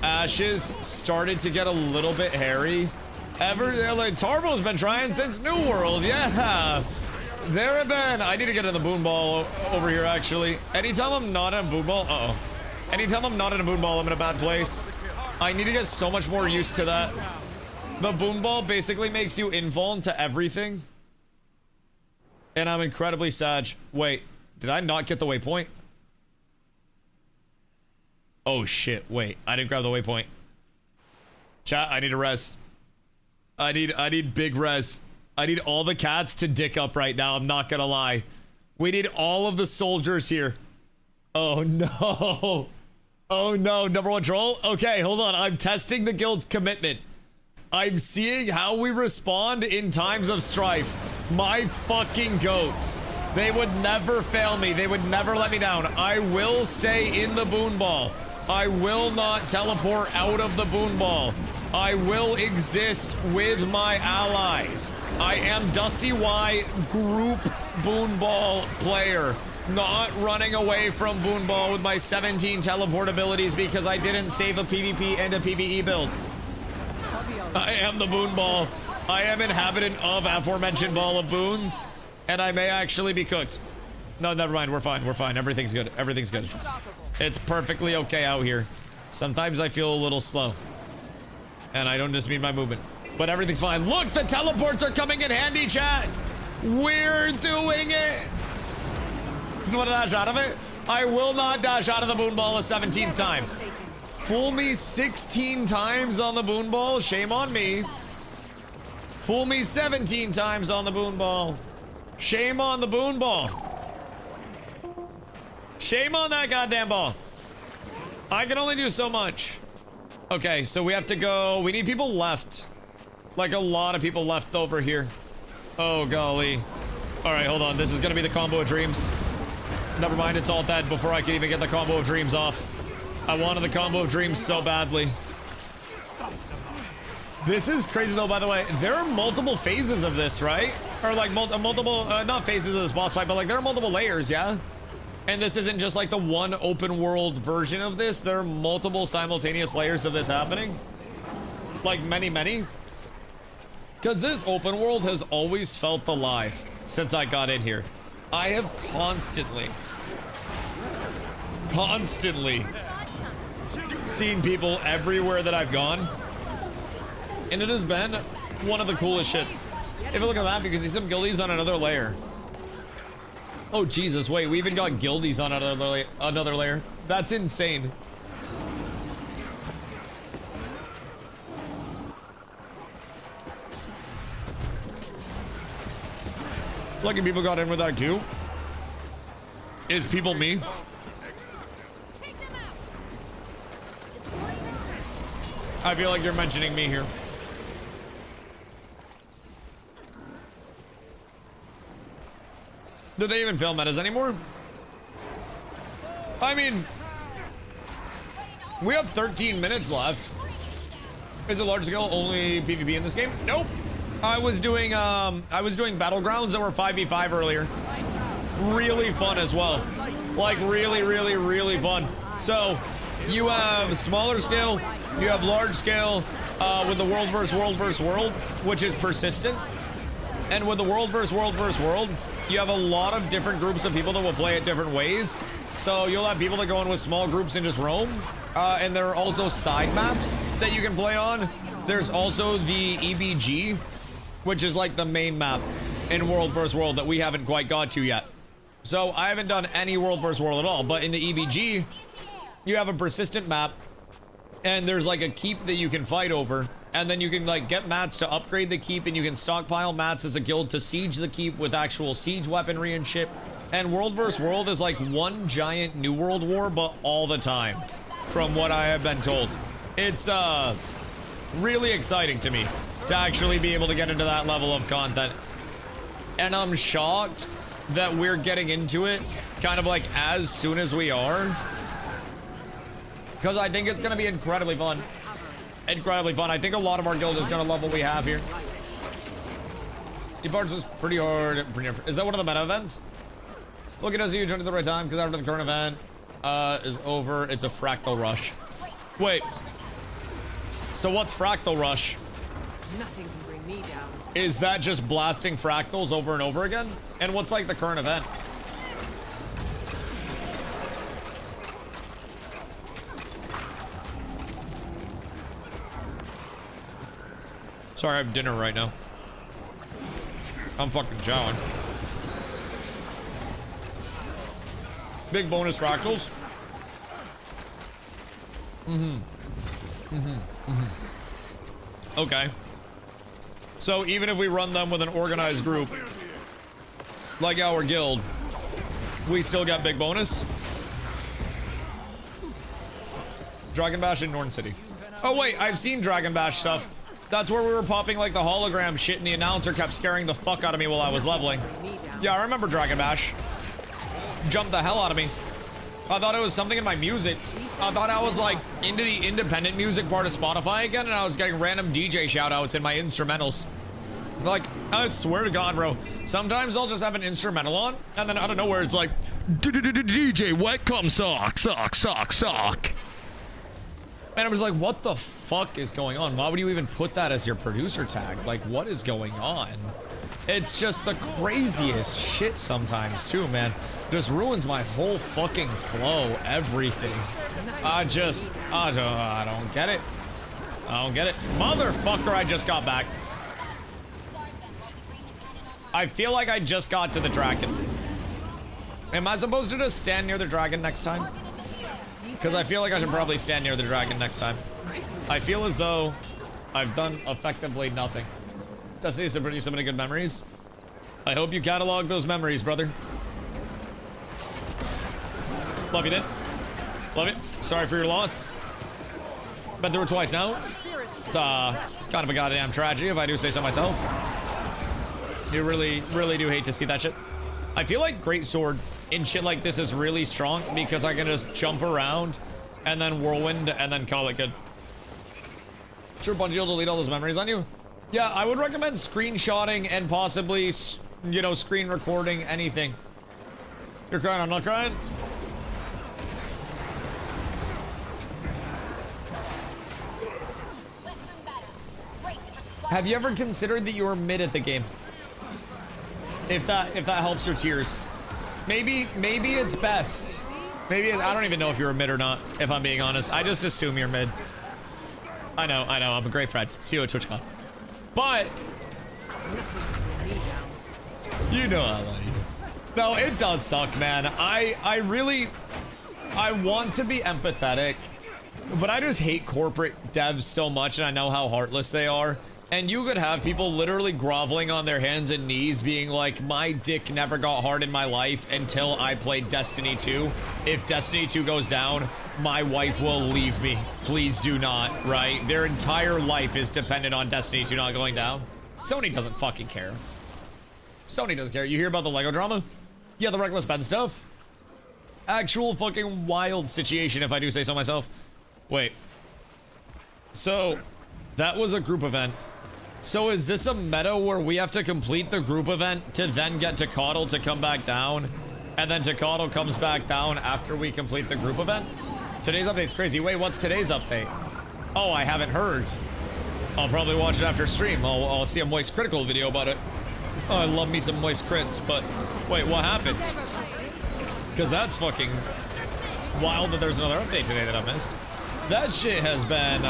Ashes started to get a little bit hairy, like, Tarbo's been trying since New World, yeah. There have been, I need to get in the boon ball over here, actually. Anytime I'm not in a boon ball, anytime I'm not in a boon ball, I'm in a bad place. I need to get so much more used to that. The boon ball basically makes you invuln to everything. And I'm incredibly sad. Wait, did I not get the waypoint? Oh shit, wait, I didn't grab the waypoint. Chat, I need a res. I need big res. I need all the cats to dick up right now, I'm not gonna lie. We need all of the soldiers here. Oh no. Oh no, number one troll? Okay, hold on, I'm testing the guild's commitment. I'm seeing how we respond in times of strife. My fucking goats. They would never fail me. They would never let me down. I will stay in the boon ball. I will not teleport out of the boon ball. I will exist with my allies. I am DustyWhy group boon ball player. Not running away from boon ball with my 17 teleport abilities because I didn't save a PvP and a PvE build. I am the boon ball. I am inhabitant of aforementioned ball of boons, and I may actually be cooked. No, never mind. We're fine. We're fine. Everything's good. Everything's good. It's perfectly okay out here. Sometimes I feel a little slow, and I don't just mean my movement, but everything's fine. Look, the teleports are coming in handy, chat. We're doing it. You want to dash out of it? I will not dash out of the boon ball a 17th time. Fool me 16 times on the boon ball, shame on me. Fool me 17 times on the boon ball. Shame on the boon ball. Shame on that goddamn ball. I can only do so much. Okay, so we have to go. We need people left. Like a lot of people left over here. Oh, golly. All right, hold on. This is going to be the combo of dreams. Never mind, it's all dead before I can even get the combo of dreams off. I wanted the combo of dreams so badly. This is crazy though, by the way. There are multiple phases of this, right? Or like multiple, not phases of this boss fight, but like there are multiple layers, yeah? And this isn't just like the one open world version of this. There are multiple simultaneous layers of this happening. Like many, many. Because this open world has always felt alive since I got in here. I have constantly seen people everywhere that I've gone, and it has been one of the coolest shits. If you look at that, you can see some guildies on another layer. Oh Jesus, wait, we even got guildies on another layer. That's insane. Lucky people got in with that queue. Is people me? I feel like you're mentioning me here. Do they even film metas anymore? I mean, we have 13 minutes left. Is it large scale only PvP in this game? Nope. I was doing battlegrounds that were 5v5 earlier. Really fun as well. Like really fun. So you have smaller scale, you have large scale with the world versus world, which is persistent. And with the world versus world versus world, you have a lot of different groups of people that will play it different ways. So you'll have people that go in with small groups and just roam. And there are also side maps that you can play on. There's also the EBG, which is like the main map in World vs. World that we haven't quite got to yet. So I haven't done any World vs. World at all, but in the EBG, you have a persistent map, and there's like a keep that you can fight over, and then you can like get mats to upgrade the keep, and you can stockpile mats as a guild to siege the keep with actual siege weaponry and shit. And World vs. World is like one giant New World War, but all the time, from what I have been told. It's really exciting to me to actually be able to get into that level of content. And I'm shocked that we're getting into it kind of like as soon as we are. Because I think it's going to be incredibly fun. Incredibly fun. I think a lot of our guild is going to love what we have here. E-Parts was pretty hard. Is that one of the meta events? Look at us, you joined at the right time, because after the current event is over, it's a fractal rush. Wait. So what's fractal rush? Nothing can bring me down. Is that just blasting fractals over and over again? And what's like the current event? Sorry, I have dinner right now. I'm fucking chowing. Big bonus fractals. Okay. So even if we run them with an organized group, like our guild, we still get big bonus. Dragon Bash in Norn City. Oh wait, I've seen Dragon Bash stuff. That's where we were popping like the hologram shit and the announcer kept scaring the fuck out of me while I was leveling. Yeah, I remember Dragon Bash. Jumped the hell out of me. I thought it was something in my music. I thought I was like into the independent music part of Spotify again, and I was getting random DJ shoutouts in my instrumentals. Like, I swear to God, bro. Sometimes I'll just have an instrumental on, and then out of nowhere it's like, DJ, wet come sock. And I was like, what the fuck is going on? Why would you even put that as your producer tag? Like, what is going on? It's just the craziest shit sometimes too, man. Just ruins my whole fucking flow, everything. I don't get it. I don't get it. Motherfucker, I just got back. I feel like I just got to the dragon. Am I supposed to just stand near the dragon next time? Because I feel like I should probably stand near the dragon next time. I feel as though I've done effectively nothing. Destiny has produced so many good memories. I hope you catalog those memories, brother. Love you, Nick. Love it. Sorry for your loss. Been through it twice now. Kind of a goddamn tragedy, if I do say so myself. You really, really do hate to see that shit. I feel like Greatsword in shit like this is really strong because I can just jump around and then whirlwind and then call it good. Sure, Bungie will delete all those memories on you. Yeah, I would recommend screenshotting and possibly, you know, screen recording anything. You're crying, I'm not crying. Have you ever considered that you were mid at the game? If that helps your tears. Maybe it's best. Maybe I don't even know if you're a mid or not, if I'm being honest. I just assume you're mid. I know, I'm a great friend. See you at TwitchCon. But you know I love you. No, it does suck, man. I want to be empathetic, but I just hate corporate devs so much, and I know how heartless they are. And you could have people literally groveling on their hands and knees being like, my dick never got hard in my life until I played Destiny 2. If Destiny 2 goes down, my wife will leave me. Please do not, right? Their entire life is dependent on Destiny 2 not going down. Sony doesn't fucking care. Sony doesn't care. You hear about the Lego drama? Yeah, the Reckless Ben stuff? Actual fucking wild situation, if I do say so myself. Wait. So, that was a group event. So is this a meta where we have to complete the group event to then get Tecadle to come back down? And then Tecadle comes back down after we complete the group event? Today's update's crazy. Wait, what's today's update? Oh, I haven't heard. I'll probably watch it after stream. I'll see a Moist Critical video about it. Oh, I love me some moist crits, but wait, what happened? Because that's fucking wild that there's another update today that I missed. That shit has been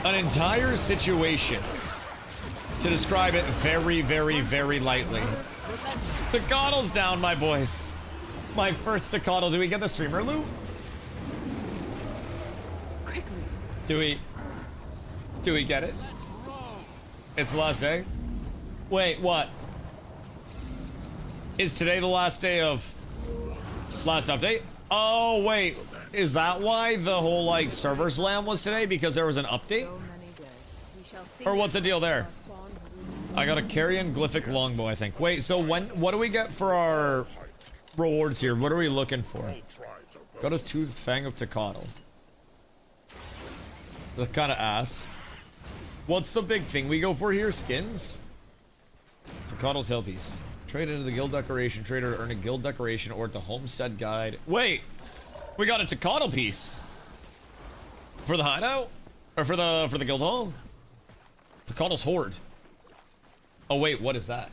an entire situation, to describe it very, very, very lightly. Tecottle's down, my boys. My first Tecotle. Do we get the streamer loot? Do we get it? It's the last day? Wait, what? Is today the last day of last update? Oh, wait. Is that why the whole, like, server slam was today? Because there was an update? Or what's the deal there? I got a carrion glyphic longbow, I think. Wait, so what do we get for our rewards here? What are we looking for? Got us Tooth Fang of Tecotle. That's kind of ass. What's the big thing we go for here? Skins? Tecotle tailpiece. Trade into the guild decoration trader to earn a guild decoration or the homestead guide. Wait! We got a Tecotle piece! For the hideout? Or for the guild hall? Tecottle's Horde. Oh wait, what is that?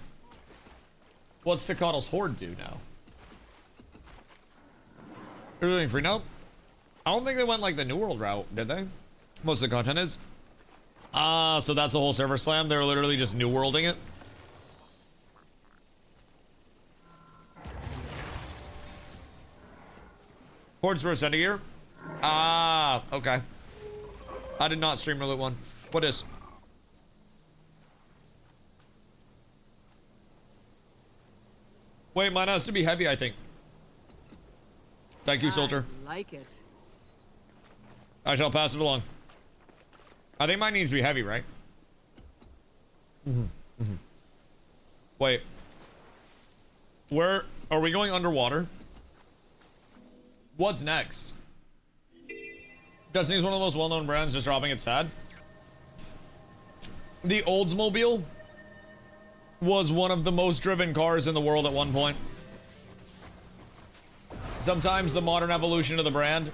What's Tecottle's Horde do now? They're doing free now? I don't think they went like the New World route, did they? Most of the content is. Ah, so that's a whole server slam. They're literally just New Worlding it. Hordes for Ascending Gear? Ah, okay. I did not stream loot one. What is? Wait, mine has to be heavy, I think. Thank you, soldier. I like it. I shall pass it along. I think mine needs to be heavy, right? Wait. Where are we going underwater? What's next? Destiny's one of the most well-known brands, just dropping its ad. The Oldsmobile was one of the most driven cars in the world at one point. Sometimes the modern evolution of the brand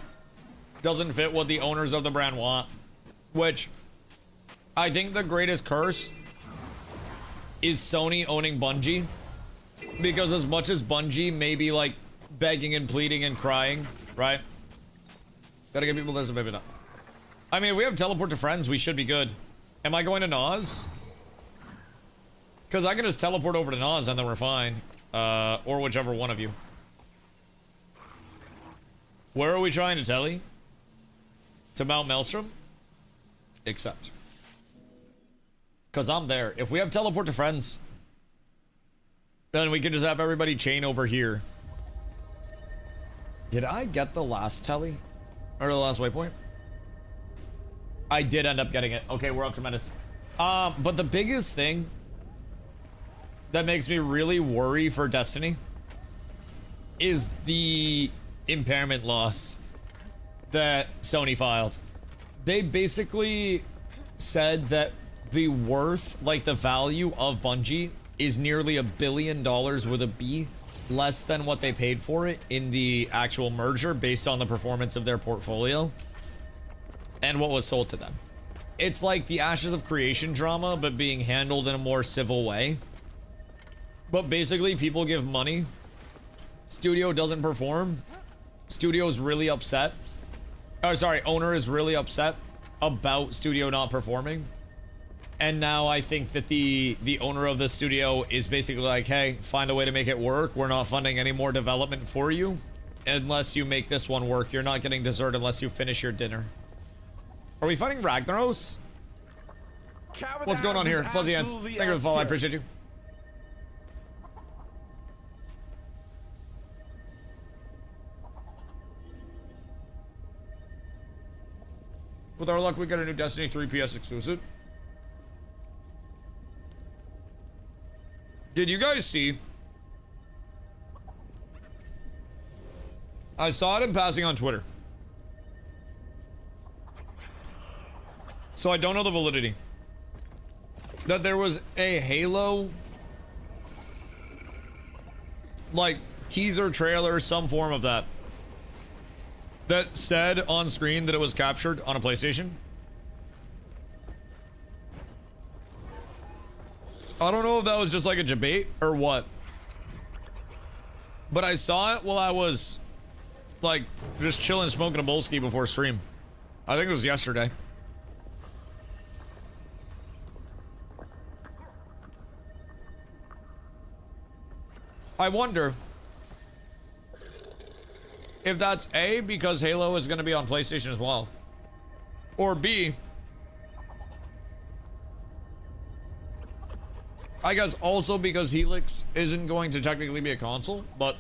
doesn't fit what the owners of the brand want, which I think the greatest curse is Sony owning Bungie, because as much as Bungie may be like begging and pleading and crying, right? Gotta get people there's a maybe not. I mean, if we have teleport to friends, we should be good. Am I going to Nas? Because I can just teleport over to Nas and then we're fine. Or whichever one of you. Where are we trying to telly? To Mount Maelstrom? Except. Because I'm there. If we have teleport to friends, then we can just have everybody chain over here. Did I get the last telly? Or the last waypoint? I did end up getting it. Okay, we're up tremendous. But the biggest thing that makes me really worry for Destiny is the impairment loss that Sony filed. They basically said that the worth, like the value of Bungie, is nearly $1 billion with a B, less than what they paid for it in the actual merger based on the performance of their portfolio and what was sold to them. It's like the Ashes of Creation drama, but being handled in a more civil way. But basically, people give money. Studio doesn't perform. Studio's really upset. Oh, sorry, owner is really upset about studio not performing. And now I think that the owner of the studio is basically like, hey, find a way to make it work. We're not funding any more development for you. Unless you make this one work. You're not getting dessert unless you finish your dinner. Are we fighting Ragnaros? What's going on here? Fuzzy Ants. Thank you for the follow. I appreciate you. With our luck, we got a new Destiny 3 PS exclusive. Did you guys see? I saw it in passing on Twitter. So I don't know the validity. That there was a Halo, like, teaser trailer, some form of that, that said on screen that it was captured on a PlayStation. I don't know if that was just like a debate or what. But I saw it while I was like just chilling smoking a Bolski before stream. I think it was yesterday. I wonder if that's A, because Halo is going to be on PlayStation as well, or B, I guess also because Helix isn't going to technically be a console, but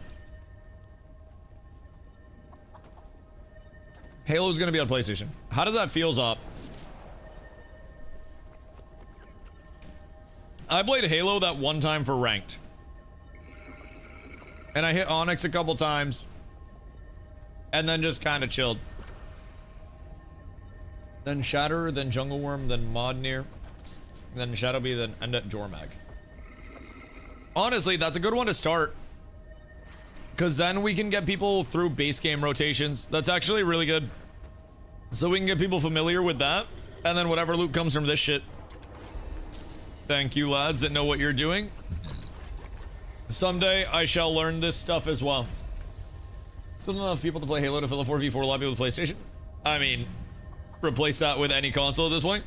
Halo's going to be on PlayStation. How does that feel, Zop? I played Halo that one time for ranked. And I hit Onyx a couple times. And then just kind of chilled. Then Shatterer, then Jungle Worm, then Modnir. Then Shadowbee, then end at Jormag. Honestly, that's a good one to start. Because then we can get people through base game rotations. That's actually really good. So we can get people familiar with that. And then whatever loot comes from this shit. Thank you, lads, that know what you're doing. Someday, I shall learn this stuff as well. Still not enough people to play Halo to fill a 4v4 lobby with PlayStation. I mean, replace that with any console at this point.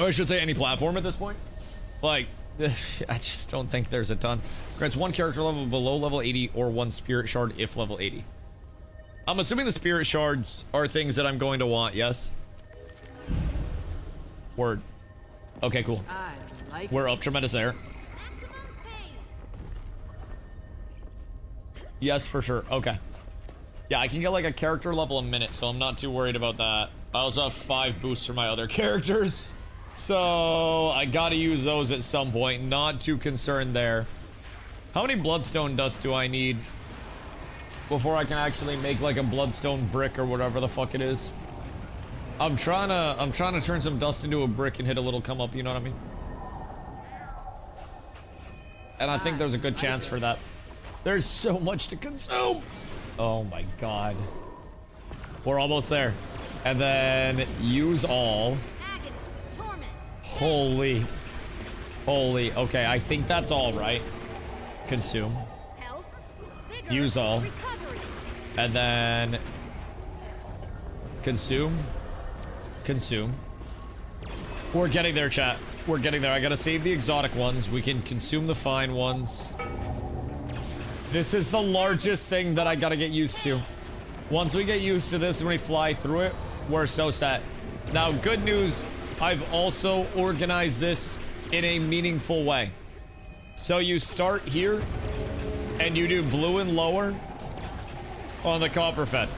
Or I should say any platform at this point. Like, I just don't think there's a ton. Grants one character level below level 80 or one spirit shard if level 80. I'm assuming the spirit shards are things that I'm going to want, yes? Word. Okay, cool. We're up tremendous there. Yes, for sure. Okay. Yeah, I can get like a character level a minute, so I'm not too worried about that. I also have 5 boosts for my other characters. So I gotta use those at some point. Not too concerned there. How many bloodstone dust do I need before I can actually make like a bloodstone brick or whatever the fuck it is? I'm trying to turn some dust into a brick and hit a little come up, you know what I mean? And I think there's a good chance for that. There's so much to consume. Oh my god. We're almost there. And then use all. Holy. Holy. Okay, I think that's all right. Consume. Use all. And then consume. Consume. We're getting there, chat. We're getting there. I gotta save the exotic ones. We can consume the fine ones. This is the largest thing that I gotta get used to. Once we get used to this and we fly through it, we're so set. Now, good news, I've also organized this in a meaningful way. So you start here, and you do blue and lower on the copper fed.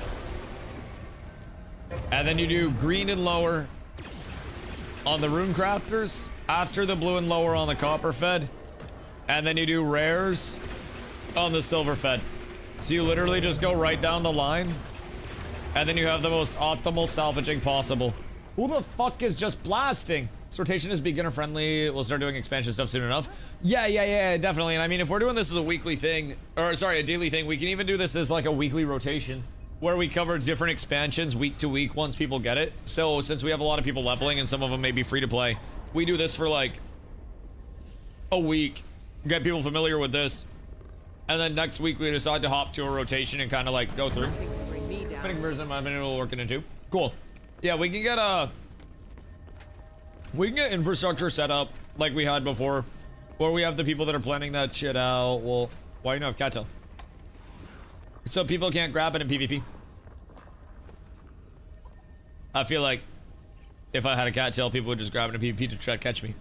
And then you do green and lower on the rune crafters, after the blue and lower on the copper fed. And then you do rares on the silver fed. So you literally just go right down the line, and then you have the most optimal salvaging possible. Who the fuck is just blasting? This rotation is beginner friendly. We'll start doing expansion stuff soon enough. Yeah, definitely. And I mean, if we're doing this as a weekly thing, or sorry, a daily thing, we can even do this as like a weekly rotation where we cover different expansions week to week once people get it. So since we have a lot of people leveling and some of them may be free to play, we do this for like a week, get people familiar with this. And then next week we decide to hop to a rotation and kind of like go through. Spinning version I've been working into. Cool. Yeah, we can get infrastructure set up like we had before, where we have the people that are planning that shit out. Well, why do you not have cattail? So people can't grab it in PvP. I feel like if I had a cattail, people would just grab it in PvP to try to catch me.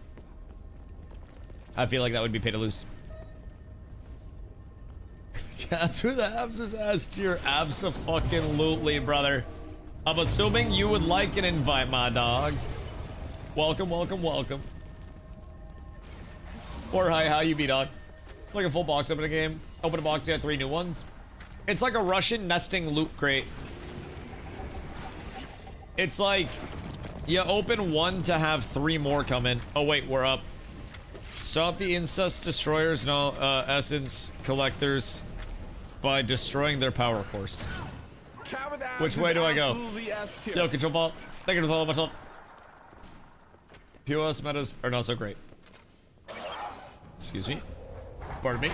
I feel like that would be pay to lose. Cats with abs is S tier. Abso-fucking-lutely, brother. I'm assuming you would like an invite, my dog. Welcome, welcome, welcome. Or hi, how you be, dog? Like a full box opening game. Open a box, you got 3 new ones. It's like a Russian nesting loot crate. It's like you open 1 to have 3 more come in. Oh wait, we're up. Stop the incest destroyers, no, essence collectors by destroying their power course. Which way do I go? Yo, control ball. Thank you for the follow, much love. POS metas are not so great. Excuse me. Pardon me.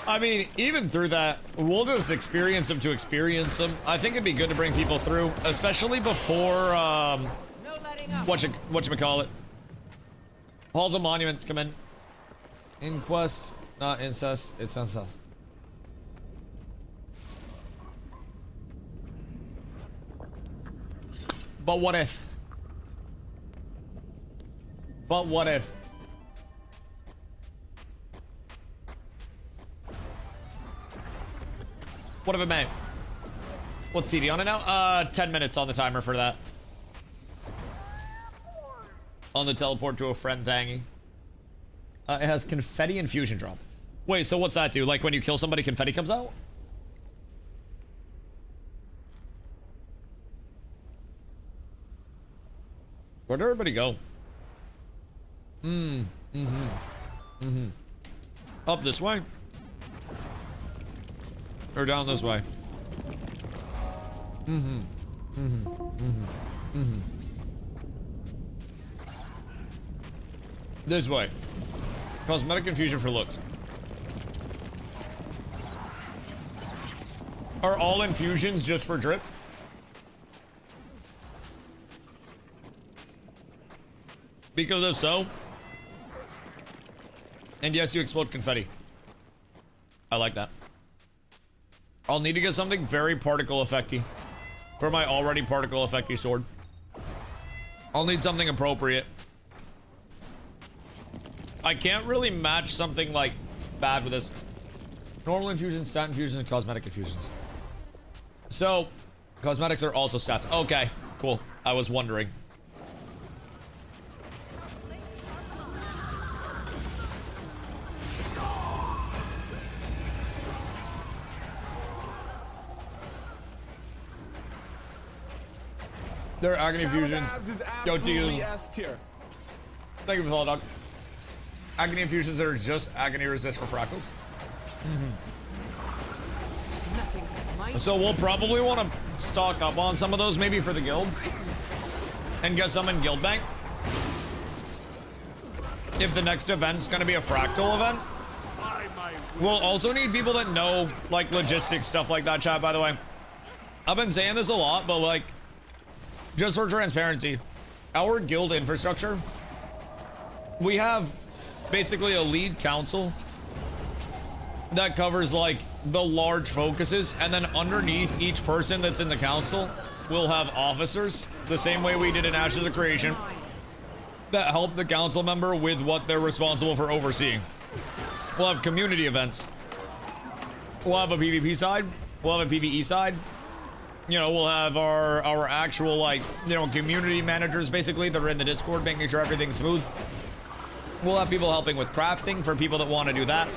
I mean, even through that, we'll just experience them to experience them. I think it'd be good to bring people through, especially before, whatchamacallit. Halls of Monuments come in. Inquest, not incest, it's incest. But what if? But what if? What if it may? What's CD on it now? 10 minutes on the timer for that. On the teleport to a friend thingy. It has confetti infusion drop. Wait, so what's that do? Like when you kill somebody, confetti comes out? Where'd everybody go? Up this way. Or down this way. This way. Cosmetic infusion for looks. Are all infusions just for drip? Because if so, and yes, you explode confetti. I like that. I'll need to get something very particle effecty for my already particle effecty sword. I'll need something appropriate. I can't really match something like bad with this. Normal infusions, stat infusions, and cosmetic infusions. So, cosmetics are also stats. Okay, cool. I was wondering. There are agony infusions. Yo, dude. Thank you for the follow, dog. Agony infusions that are just agony resist for fractals. So we'll probably want to stock up on some of those, maybe for the guild, and get some in guild bank. If the next event's gonna be a fractal event, we'll also need people that know like logistics stuff like that. Chat, by the way, I've been saying this a lot, but like, just for transparency, our guild infrastructure, we have basically a lead council that covers like the large focuses, and then underneath each person that's in the council, we'll have officers, the same way we did in Ashes of Creation, that help the council member with what they're responsible for overseeing. We'll have community events. We'll have a PvP side. We'll have a PvE side. You know, we'll have our actual, like, you know, community managers, basically, that are in the Discord, making sure everything's smooth. We'll have people helping with crafting for people that want to do that.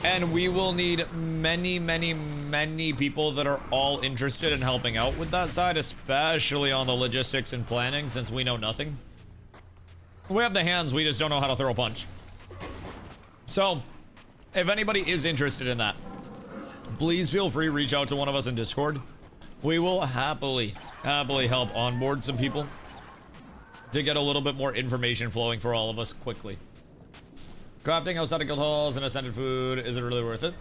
And we will need many, many, many people that are all interested in helping out with that side, especially on the logistics and planning, since we know nothing. We have the hands, we just don't know how to throw a punch. So, if anybody is interested in that, please feel free to reach out to one of us in Discord. We will happily help onboard some people to get a little bit more information flowing for all of us quickly. Crafting outside of guild halls and ascended food, is it really worth it?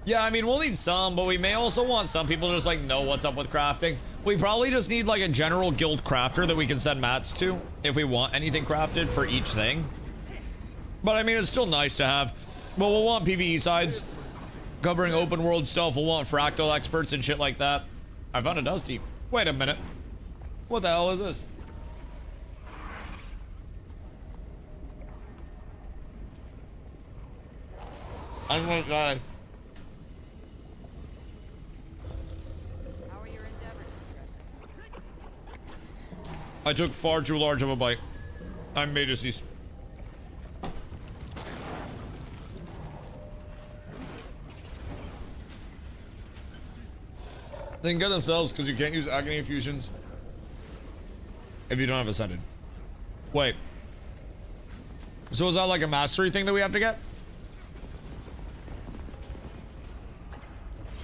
Yeah, I mean, we'll need some, but we may also want some people to just like know what's up with crafting. We probably just need like a general guild crafter that we can send mats to if we want anything crafted for each thing. But I mean, it's still nice to have. But we'll want PvE sides covering open world stuff. We'll want fractal experts and shit like that. I found a Dusty. Wait a minute. What the hell is this? Oh my god. How are your endeavors progressing? I took far too large of a bite. I'm deceased. They can get themselves because you can't use agony infusions if you don't have ascended. Wait. So is that like a mastery thing that we have to get?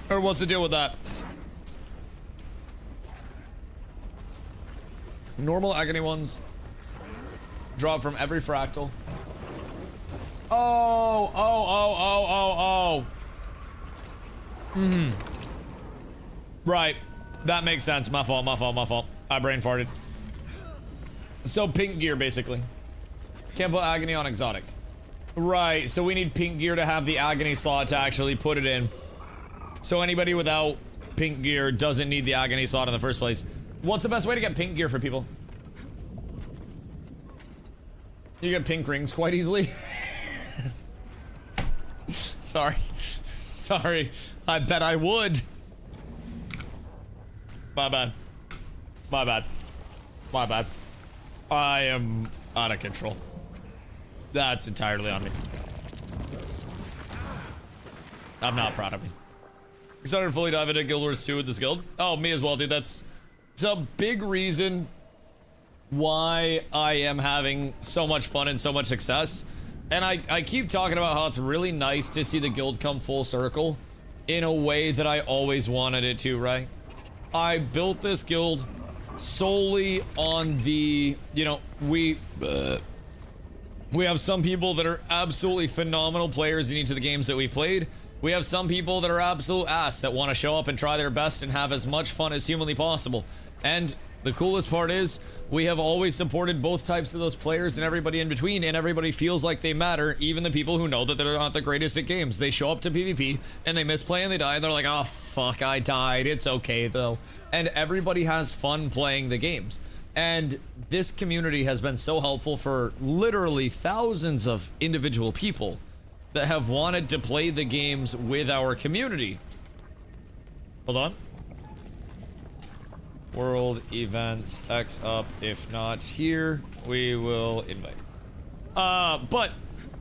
Or what's the deal with that? Normal agony ones drop from every fractal. Right. That makes sense. My fault, my fault, my fault. I brain farted. So pink gear, basically. Can't put agony on exotic. Right, so we need pink gear to have the agony slot to actually put it in. So anybody without pink gear doesn't need the agony slot in the first place. What's the best way to get pink gear for people? You get pink rings quite easily. Sorry. Sorry. I bet I would. My bad. My bad. My bad. I am out of control. That's entirely on me. I'm not proud of me. Excited to fully dive into Guild Wars 2 with this guild. Oh, me as well, dude. It's a big reason why I am having so much fun and so much success. And I keep talking about how it's really nice to see the guild come full circle in a way that I always wanted it to, right? I built this guild solely on the, you know, we have some people that are absolutely phenomenal players in each of the games that we've played. We have some people that are absolute ass that want to show up and try their best and have as much fun as humanly possible. And the coolest part is we have always supported both types of those players and everybody in between, and everybody feels like they matter, even the people who know that they're not the greatest at games. They show up to PvP and they misplay and they die and they're like, oh fuck, I died. It's okay though. And everybody has fun playing the games. And this community has been so helpful for literally thousands of individual people that have wanted to play the games with our community. Hold on. World events X up. If not here, we will invite. But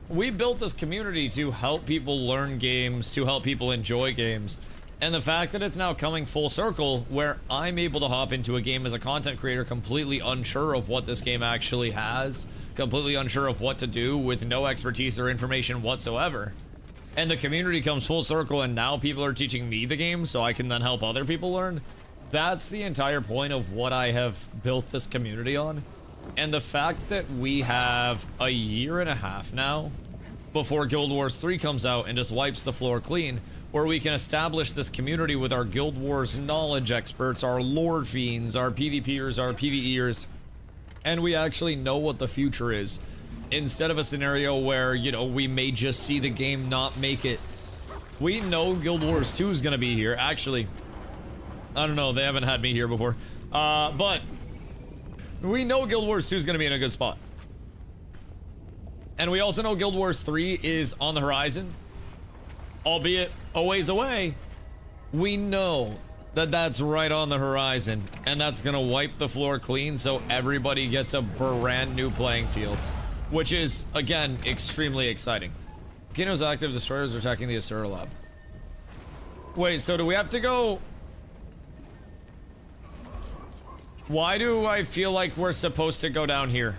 we built this community to help people learn games, to help people enjoy games. And the fact that it's now coming full circle where I'm able to hop into a game as a content creator completely unsure of what this game actually has, completely unsure of what to do with no expertise or information whatsoever. And the community comes full circle and now people are teaching me the game so I can then help other people learn. That's the entire point of what I have built this community on. And the fact that we have a year and a half now before Guild Wars 3 comes out and just wipes the floor clean, where we can establish this community with our Guild Wars knowledge experts, our lore fiends, our PvPers, our PvEers, and we actually know what the future is. Instead of a scenario where, you know, we may just see the game not make it. We know Guild Wars 2 is gonna be here. Actually, I don't know, they haven't had me here before. But we know Guild Wars 2 is gonna be in a good spot. And we also know Guild Wars 3 is on the horizon. Albeit a ways away, we know that that's right on the horizon, and that's gonna wipe the floor clean so everybody gets a brand new playing field, which is, again, extremely exciting. Volcano's active, destroyers are attacking the Asura lab. Wait, so do we have to go? Why do I feel like we're supposed to go down here?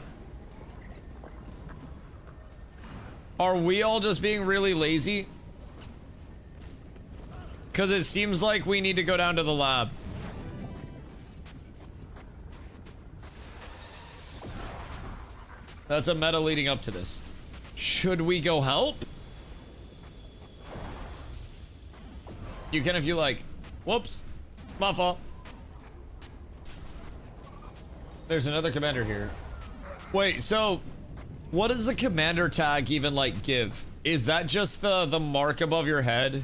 Are we all just being really lazy? Because it seems like we need to go down to the lab. That's a meta leading up to this. Should we go help? You can if you like. Whoops. My fault. There's another commander here. Wait, so what does a commander tag even like give? Is that just the mark above your head?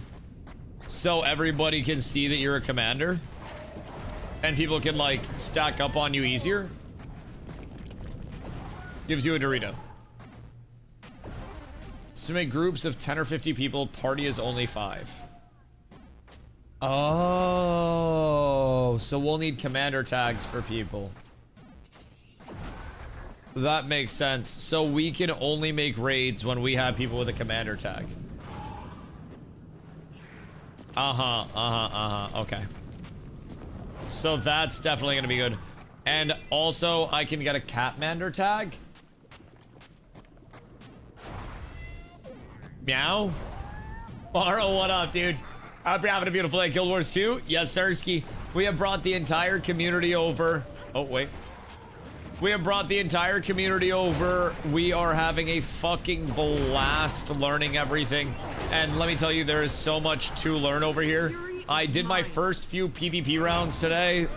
So everybody can see that you're a commander? And people can, like, stack up on you easier? Gives you a Dorito. So to make groups of 10 or 50 people, party is only 5. Oh, so we'll need commander tags for people. That makes sense. So we can only make raids when we have people with a commander tag. Okay. So that's definitely gonna be good. And also, I can get a Catmander tag. Meow. Maro, what up, dude? I hope you're having a beautiful day. Guild Wars 2? Yes, Sirski. We have brought the entire community over. Oh, wait. We have brought the entire community over. We are having a fucking blast learning everything. And let me tell you, there is so much to learn over here. I did my first few PvP rounds today,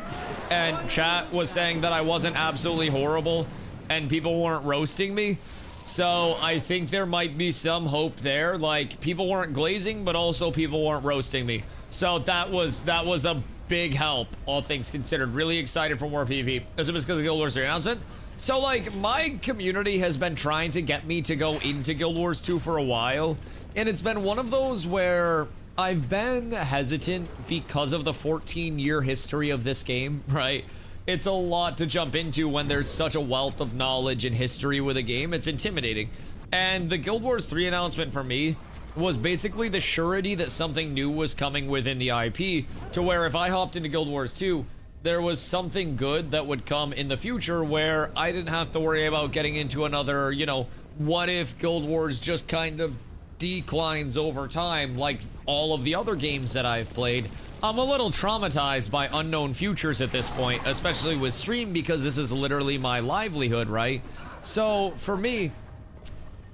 and chat was saying that I wasn't absolutely horrible, and people weren't roasting me. So I think there might be some hope there. Like, people weren't glazing, but also people weren't roasting me. So that was a big help, all things considered. Really excited for more PvP. Is it because of Guild Wars 3 announcement? So, like, my community has been trying to get me to go into Guild Wars 2 for a while, and it's been one of those where I've been hesitant because of the 14-year history of this game, right? It's a lot to jump into when there's such a wealth of knowledge and history with a game. It's intimidating. And the Guild Wars 3 announcement for me was basically the surety that something new was coming within the IP, to where if I hopped into Guild Wars 2, there was something good that would come in the future where I didn't have to worry about getting into another, you know, what if Guild Wars just kind of declines over time like all of the other games that I've played. I'm a little traumatized by unknown futures at this point, especially with stream, because this is literally my livelihood, right? So for me,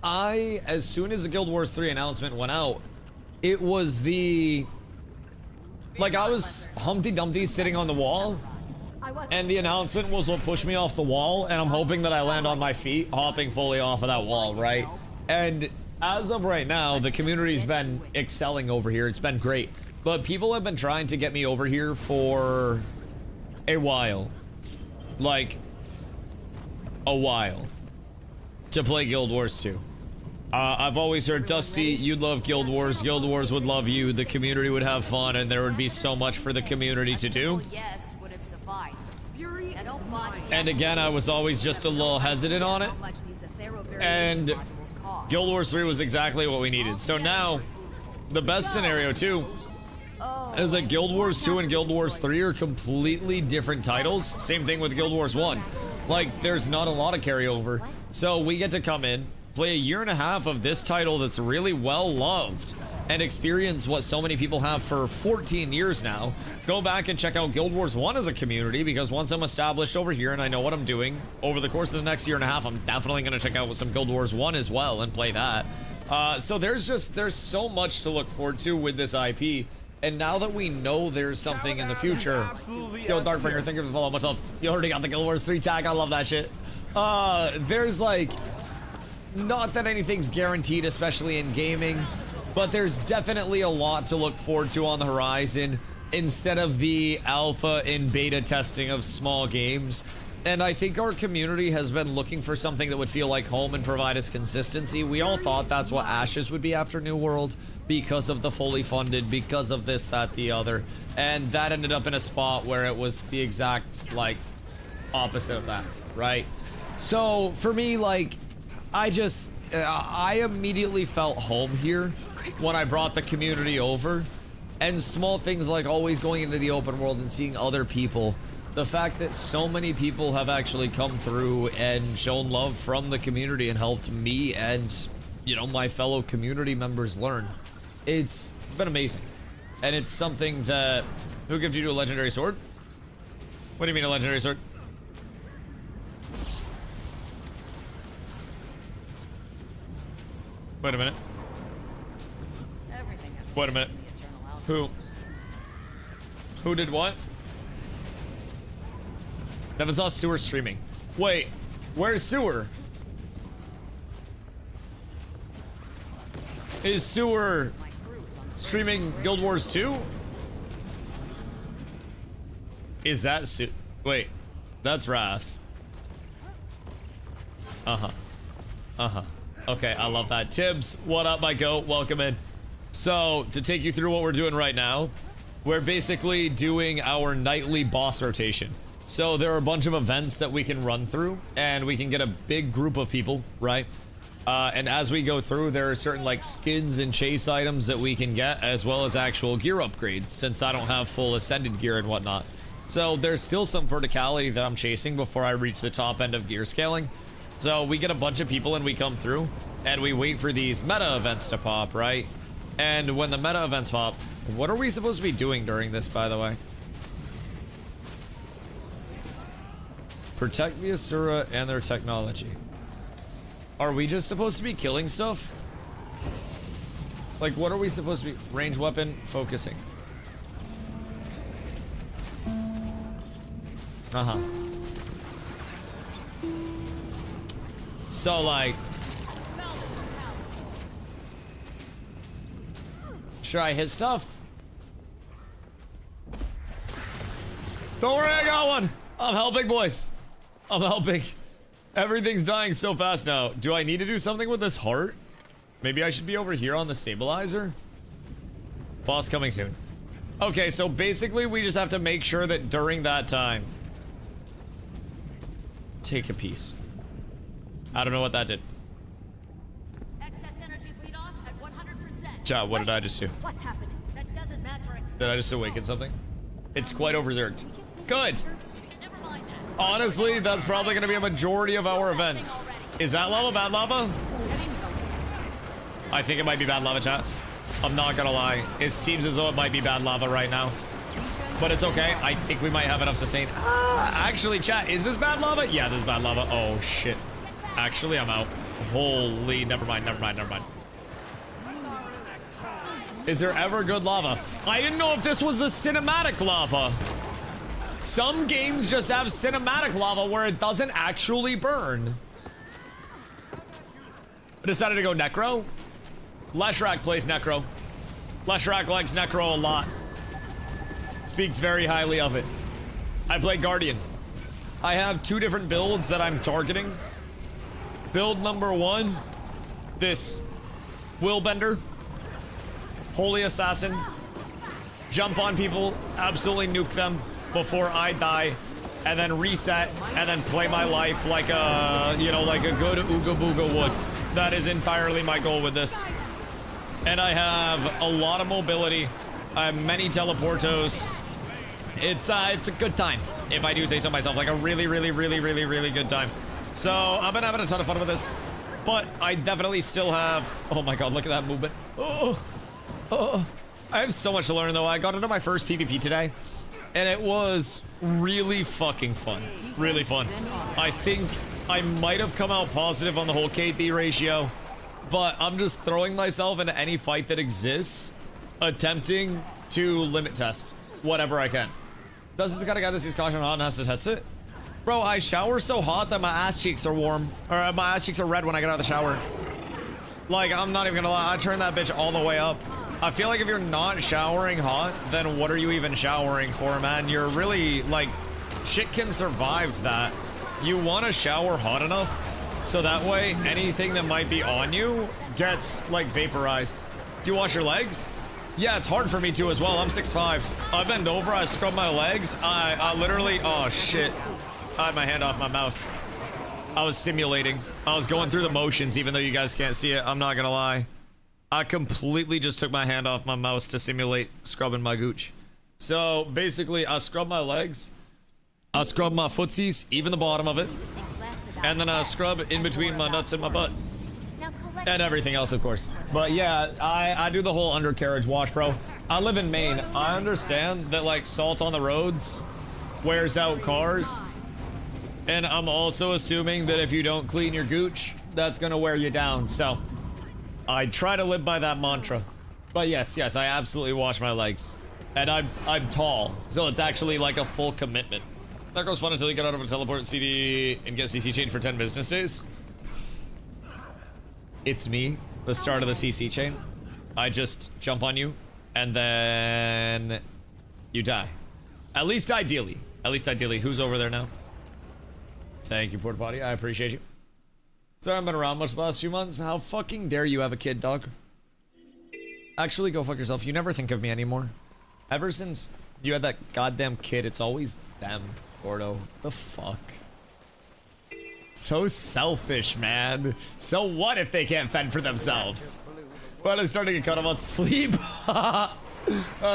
as soon as the Guild Wars 3 announcement went out, it was like I was Humpty Dumpty sitting on the wall, and the announcement was what pushed me off the wall, and I'm hoping that I land on my feet, hopping fully off of that wall, right? And as of right now, the community's been excelling over here. It's been great. But people have been trying to get me over here for a while. Like, a while. To play Guild Wars 2. I've always heard, Dusty, you'd love Guild Wars. Guild Wars would love you. The community would have fun, and there would be so much for the community to do. Yes would have sufficed. And again, I was always just a little hesitant on it. And Guild Wars 3 was exactly what we needed. So now, the best scenario too is that Guild Wars 2 and Guild Wars 3 are completely different titles. Same thing with Guild Wars 1. Like, there's not a lot of carryover. So we get to come in, play a year and a half of this title that's really well loved, and experience what so many people have for 14 years now. Go back and check out Guild Wars 1 as a community, because once I'm established over here and I know what I'm doing, over the course of the next year and a half, I'm definitely going to check out some Guild Wars 1 as well and play that. So there's so much to look forward to with this IP. And now that we know there's something in the future, yo, Darkbringer, thank you for the follow. What's up? You already got the Guild Wars 3 tag. I love that shit. There's like, not that anything's guaranteed, especially in gaming, but there's definitely a lot to look forward to on the horizon instead of the alpha and beta testing of small games. And I think our community has been looking for something that would feel like home and provide us consistency. We all thought that's what Ashes would be after New World because of the fully funded, because of this, that, the other. And that ended up in a spot where it was the exact, like, opposite of that, right? So, for me, like, I immediately felt home here when I brought the community over. And small things like always going into the open world and seeing other people. The fact that so many people have actually come through and shown love from the community and helped me and, you know, my fellow community members learn. It's been amazing. And it's something that... Who gives you a legendary sword? What do you mean a legendary sword? Wait a minute. Wait a minute. Who did what? Never saw Sewer streaming. Wait, where's Sewer? Is Sewer streaming Guild Wars 2? Is that wait, that's Wrath. Okay, I love that. Tibbs, what up, my goat? Welcome in. So, to take you through what we're doing right now, we're basically doing our nightly boss rotation. So there are a bunch of events that we can run through, and we can get a big group of people, right? And as we go through, there are certain like skins and chase items that we can get, as well as actual gear upgrades, since I don't have full ascended gear and whatnot. So there's still some verticality that I'm chasing before I reach the top end of gear scaling. So we get a bunch of people and we come through, and we wait for these meta events to pop, right? And when the meta events pop, what are we supposed to be doing during this, by the way? Protect the Asura and their technology. Are we just supposed to be killing stuff? Like, what are we supposed to be? Range weapon, focusing. Uh-huh. So, like... Should I hit stuff? Don't worry, I got one! I'm helping, boys. I'm helping. Everything's dying so fast now. Do I need to do something with this heart? Maybe I should be over here on the stabilizer? Boss coming soon. Okay, so basically we just have to make sure that during that time... Take a piece. I don't know what that did. Excess energy bleed off at 100%. Chat, what did I just do? What's happening? That doesn't match our expected Did I just awaken results. something? It's quite overzerked. Good! Never mind that. Honestly, that's probably going to be a majority of our events. Is that lava bad lava? I think it might be bad lava, chat. I'm not gonna lie. It seems as though it might be bad lava right now. But it's okay. I think we might have enough sustain. Actually, chat, is this bad lava? Yeah, this is bad lava. Oh, shit. Actually, I'm out. Holy, never mind, never mind, never mind. Is there ever good lava? I didn't know if this was the cinematic lava. Some games just have cinematic lava where it doesn't actually burn. I decided to go Necro. Leshrak plays Necro. Leshrak likes Necro a lot. Speaks very highly of it. I play Guardian. I have 2 different builds that I'm targeting. Build number 1, this Willbender, Holy Assassin. Jump on people, absolutely nuke them before I die, and then reset, and then play my life like a, you know, like a good Ooga Booga would. That is entirely my goal with this. And I have a lot of mobility. I have many teleportos. It's a good time, if I do say so myself. Like a really, really, really, really, really good time. So I've been having a ton of fun with this, but I definitely still have. Oh my god, look at that movement. Oh, I have so much to learn though. I got into my first PvP today, and it was really fucking fun. Really fun. I think I might have come out positive on the whole KD ratio, but I'm just throwing myself into any fight that exists, attempting to limit test whatever I can. This is the kind of guy that sees caution hot and has to test it. Bro, I shower so hot that my ass cheeks are warm. Or my ass cheeks are red when I get out of the shower. Like, I'm not even gonna lie, I turn that bitch all the way up. I feel like if you're not showering hot, then what are you even showering for, man? You're really, like, shit can survive that. You want to shower hot enough so that way anything that might be on you gets, like, vaporized. Do you wash your legs? Yeah, it's hard for me to as well. I'm 6'5". I bend over, I scrub my legs. I literally, oh shit. I had my hand off my mouse. I was simulating. I was going through the motions even though you guys can't see it. I'm not gonna lie. I completely just took my hand off my mouse to simulate scrubbing my gooch. So basically I scrub my legs. I scrub my footsies, even the bottom of it. And then I scrub in between my nuts and my butt. And everything else, of course. But yeah, I do the whole undercarriage wash, bro. I live in Maine. I understand that, like, salt on the roads wears out cars. And I'm also assuming that if you don't clean your gooch, that's gonna wear you down. So I try to live by that mantra. But yes, I absolutely wash my legs. And I'm tall, so it's actually like a full commitment. That goes fun until you get out of a teleport CD and get CC chain for 10 business days. It's me, the start of the CC chain. I just jump on you, and then you die. At least ideally. At least ideally. Who's over there now? Thank you, Porta Potty. I appreciate you. Sorry I haven't been around much the last few months. How fucking dare you have a kid, dog? Actually, go fuck yourself. You never think of me anymore. Ever since you had that goddamn kid, it's always them, Gordo. The fuck? So selfish, man. So what if they can't fend for themselves? But I'm starting to get caught up on sleep.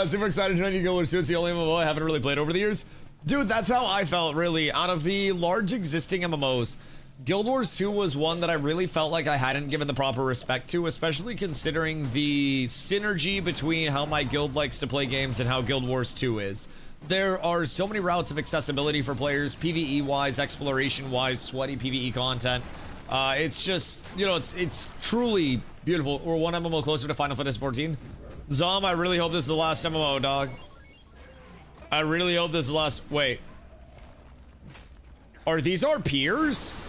Super excited to join you, Guild Wars 2. It's the only MMO I haven't really played over the years. Dude, that's how I felt, really. Out of the large existing MMOs, Guild Wars 2 was one that I really felt like I hadn't given the proper respect to, especially considering the synergy between how my guild likes to play games and how Guild Wars 2 is. There are so many routes of accessibility for players, PvE wise, exploration wise, sweaty PvE content. It's just, you know, it's truly beautiful. We're one MMO closer to Final Fantasy 14. Zom, I really hope this is the last MMO, dog. I really hope this is the last. Wait. Are these our peers?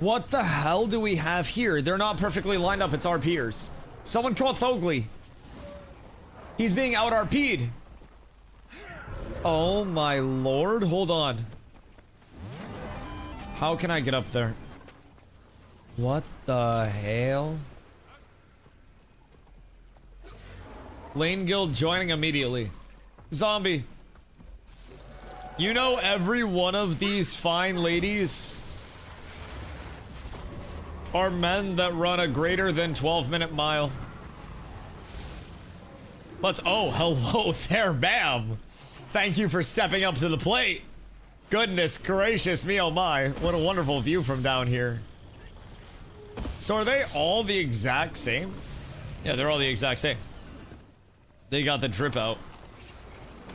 What the hell do we have here? They're not perfectly lined up. It's our peers. Someone call Thogli. He's being out RP'd. Oh my lord. Hold on. How can I get up there? What the hell? Lane Guild joining immediately. Zombie. You know every one of these fine ladies are men that run a greater than 12-minute mile. Oh, hello there, ma'am. Thank you for stepping up to the plate. Goodness gracious me, oh my. What a wonderful view from down here. So are they all the exact same? Yeah, they're all the exact same. They got the drip out.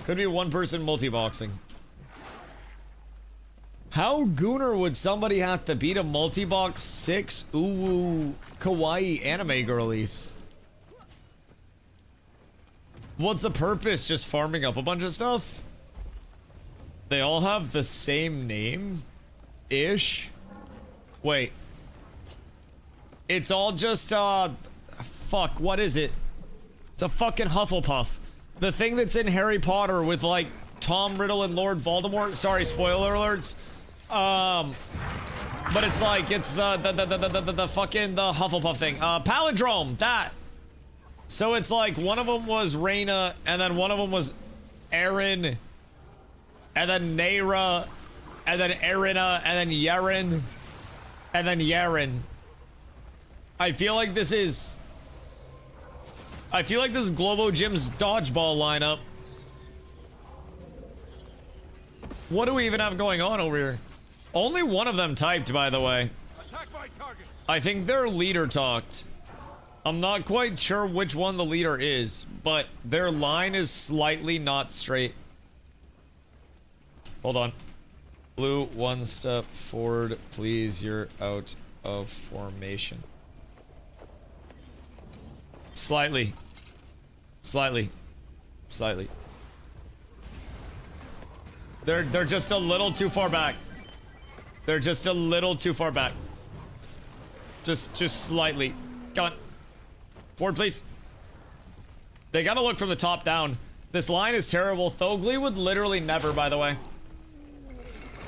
Could be one person multi-boxing. How gooner would somebody have to beat a multi-box 6 uwu kawaii anime girlies? What's the purpose? Just farming up a bunch of stuff? They all have the same name? Ish? Wait. It's all just, fuck, what is it? It's a fucking Hufflepuff. The thing that's in Harry Potter with, like, Tom Riddle and Lord Voldemort. Sorry, spoiler alerts. But it's like, it's the fucking, the Hufflepuff thing. Palindrome, that. So it's like, one of them was Reyna, and then one of them was Aaron, and then Nayra, and then Erina, and then Yaren, and then Yaren. I feel like this is Globo Gym's dodgeball lineup. What do we even have going on over here? Only one of them typed, by the way. Attack my target. I think their leader talked. I'm not quite sure which one the leader is, but their line is slightly not straight. Hold on. Blue, one step forward, please. You're out of formation. Slightly. Slightly. Slightly. They're just a little too far back. They're just a little too far back. Just slightly. Come on. Forward, please. They gotta look from the top down. This line is terrible. Thogli would literally never, by the way.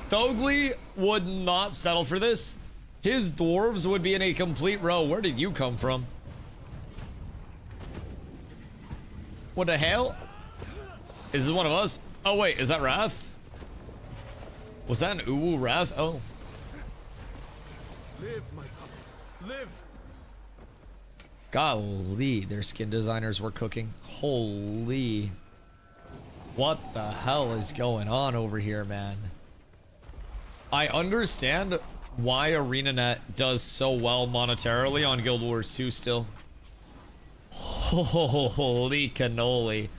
Thogli would not settle for this. His dwarves would be in a complete row. Where did you come from? What the hell? Is this one of us? Oh wait, is that Wrath? Was that an Uwu Wrath? Oh. Live, my puppet. Live. Golly, their skin designers were cooking. Holy. What the hell is going on over here, man? I understand why ArenaNet does so well monetarily on Guild Wars 2 still. Holy cannoli.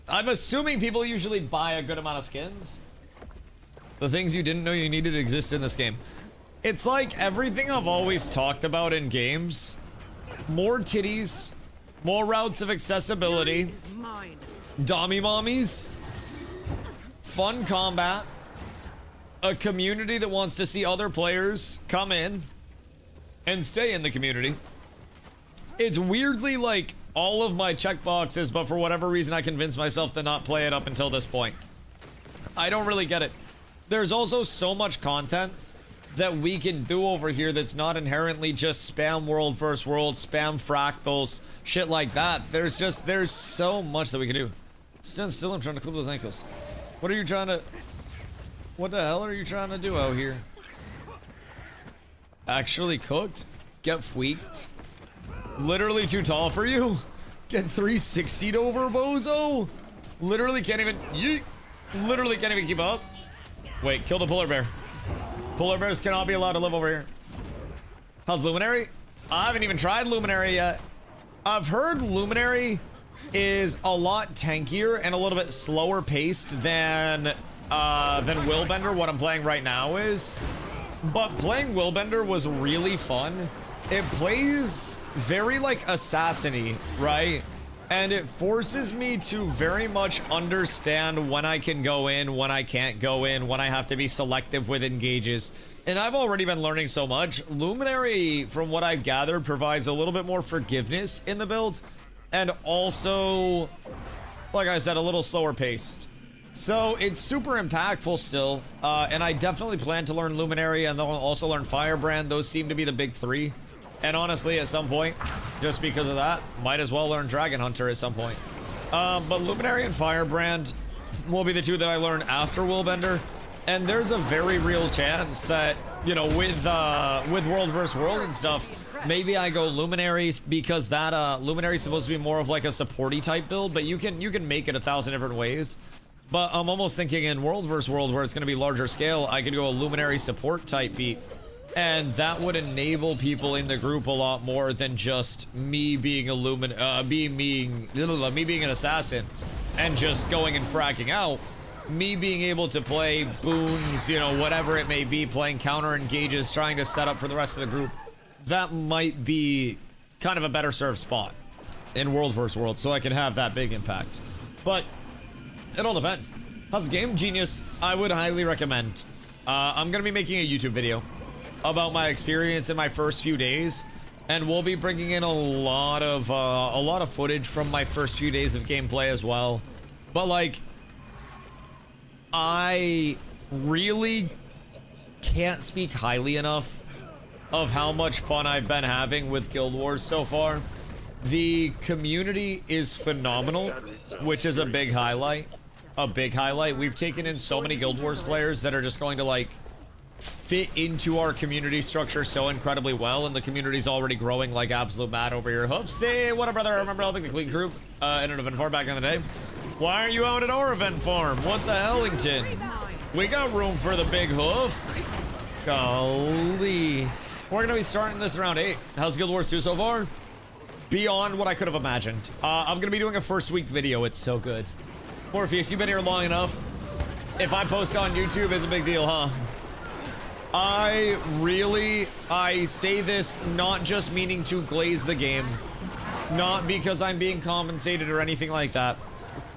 I'm assuming people usually buy a good amount of skins. The things you didn't know you needed exist in this game. It's like everything I've always talked about in games. More titties, more routes of accessibility, dommy mommies, fun combat, a community that wants to see other players come in and stay in the community. It's weirdly like all of my checkboxes, but for whatever reason I convinced myself to not play it up until this point. I don't really get it. There's also so much content that we can do over here that's not inherently just spam world versus world, spam fractals, shit like that. There's so much that we can do. Stand still, I'm trying to clip those ankles. What the hell are you trying to do out here? Actually cooked? Get tweaked? Literally too tall for you? Get 360'd over, bozo? Literally can't even, yeet. Literally can't even keep up. Wait, kill the polar bear. Polar bears cannot be allowed to live over here. How's Luminary? I haven't even tried Luminary yet. I've heard Luminary is a lot tankier and a little bit slower paced than Willbender, what I'm playing right now is. But playing Willbender was really fun. It plays very like assassin-y, right? And it forces me to very much understand when I can go in, when I can't go in, when I have to be selective with engages. And I've already been learning so much. Luminary, from what I've gathered, provides a little bit more forgiveness in the build. And also, like I said, a little slower paced. So it's super impactful still. And I definitely plan to learn Luminary and also learn Firebrand. Those seem to be the big three. And honestly, at some point, just because of that, might as well learn Dragon Hunter at some point. But Luminary and Firebrand will be the two that I learn after Willbender. And there's a very real chance that, you know, with World vs. World and stuff, maybe I go Luminaries because that Luminary is supposed to be more of like a supporty type build, but you can make it 1,000 different ways. But I'm almost thinking in World vs. World, where it's going to be larger scale, I could go a Luminary support type beat. And that would enable people in the group a lot more than just me being a me being an assassin and just going and fracking out. Me being able to play boons, you know, whatever it may be, playing counter engages, trying to set up for the rest of the group. That might be kind of a better served spot in World vs. World, so I can have that big impact. But it all depends. How's the game? Genius. I would highly recommend. I'm gonna be making a YouTube video about my experience in my first few days, and we'll be bringing in a lot of footage from my first few days of gameplay as well. But like, I really can't speak highly enough of how much fun I've been having with Guild Wars so far. The community is phenomenal, which is a big highlight. We've taken in so many Guild Wars players that are just going to like fit into our community structure so incredibly well, and the community's already growing like absolute mad over here. Hoofsy, what up, brother? I remember helping the Clean group in an event farm back in the day. Why aren't you out at our event farm? What the Hellington? We got room for the big hoof. Golly. We're gonna be starting this around 8. How's Guild Wars 2 so far? Beyond what I could have imagined. I'm gonna be doing a first week video. It's so good. Morpheus, you've been here long enough. If I post on YouTube, it's a big deal, huh? I say this not just meaning to glaze the game, not because I'm being compensated or anything like that.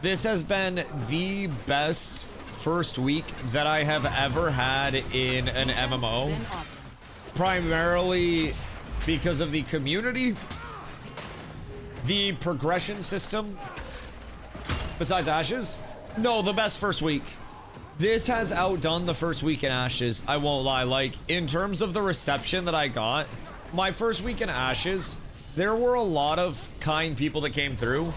This has been the best first week that I have ever had in an MMO, primarily because of the community, the progression system, besides Ashes. No, the best first week. This has outdone the first week in Ashes, I won't lie. Like, in terms of the reception that I got, my first week in Ashes, there were a lot of kind people that came through.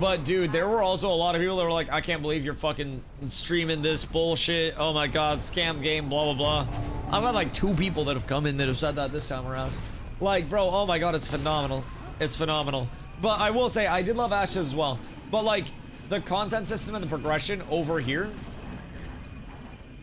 But dude, there were also a lot of people that were like, I can't believe you're fucking streaming this bullshit. Oh my god, scam game, blah, blah, blah. I've had like 2 people that have come in that have said that this time around. Like, bro, oh my god, it's phenomenal. It's phenomenal. But I will say, I did love Ashes as well. But like, the content system and the progression over here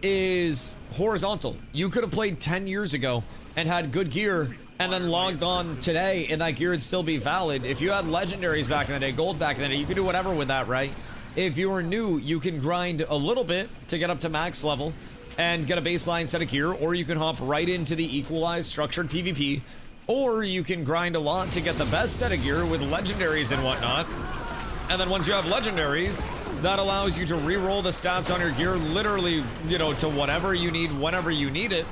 is horizontal. You could have played 10 years ago and had good gear and then logged on today and that gear would still be valid. If you had legendaries back in the day, gold back in the day, you could do whatever with that, right? If you are new, you can grind a little bit to get up to max level and get a baseline set of gear, or you can hop right into the equalized structured PvP, or you can grind a lot to get the best set of gear with legendaries and whatnot. And then once you have legendaries, that allows you to re-roll the stats on your gear literally, you know, to whatever you need, whenever you need it.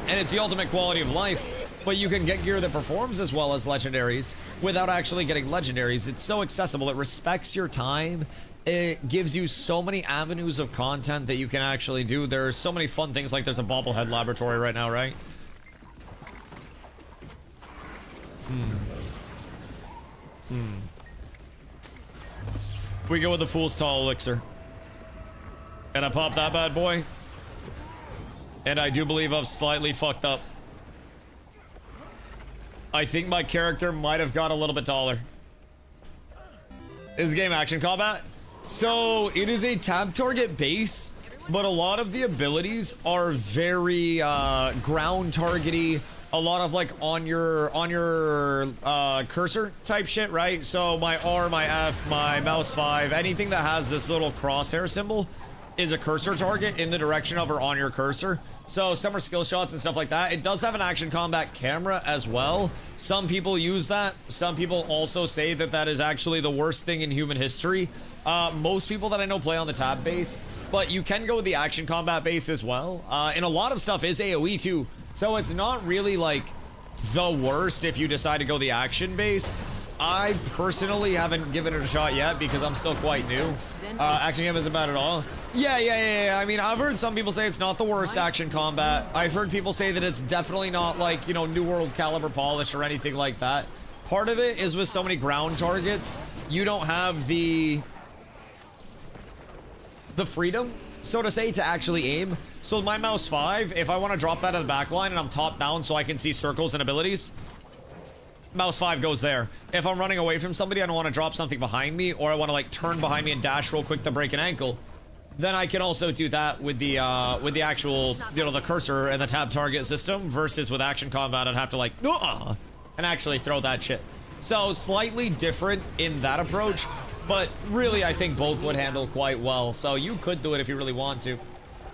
And it's the ultimate quality of life. But you can get gear that performs as well as legendaries without actually getting legendaries. It's so accessible. It respects your time. It gives you so many avenues of content that you can actually do. There's so many fun things, like there's a bobblehead laboratory right now, right? We go with the Fool's Tall Elixir. And I pop that bad boy. And I do believe I've slightly fucked up. I think my character might have got a little bit taller. Is the game action combat? So it is a tab target base, but a lot of the abilities are very ground targety, a lot of like on your cursor type shit, right? So my R, my F, my mouse 5, anything that has this little crosshair symbol is a cursor target in the direction of or on your cursor. So some are skill shots and stuff like that. It does have an action combat camera as well. Some people use that. Some people also say that that is actually the worst thing in human history. Most people that I know play on the tab base, but you can go with the action combat base as well. And a lot of stuff is AoE too. So it's not really like the worst if you decide to go the action base. I personally haven't given it a shot yet because I'm still quite new. Action game isn't bad at all. Yeah. I mean, I've heard some people say it's not the worst action combat. I've heard people say that it's definitely not like, you know, New World caliber polish or anything like that. Part of it is with so many ground targets, you don't have the freedom, so to say, to actually aim. So with my mouse 5, if I want to drop that in the back line and I'm top down so I can see circles and abilities, mouse 5 goes there. If I'm running away from somebody, I don't want to drop something behind me, or I want to like turn behind me and dash real quick to break an ankle, then I can also do that with the actual, you know, the cursor and the tab target system, versus with action combat I'd have to like and actually throw that shit. So slightly different in that approach, but really I think both would handle quite well. So you could do it if you really want to.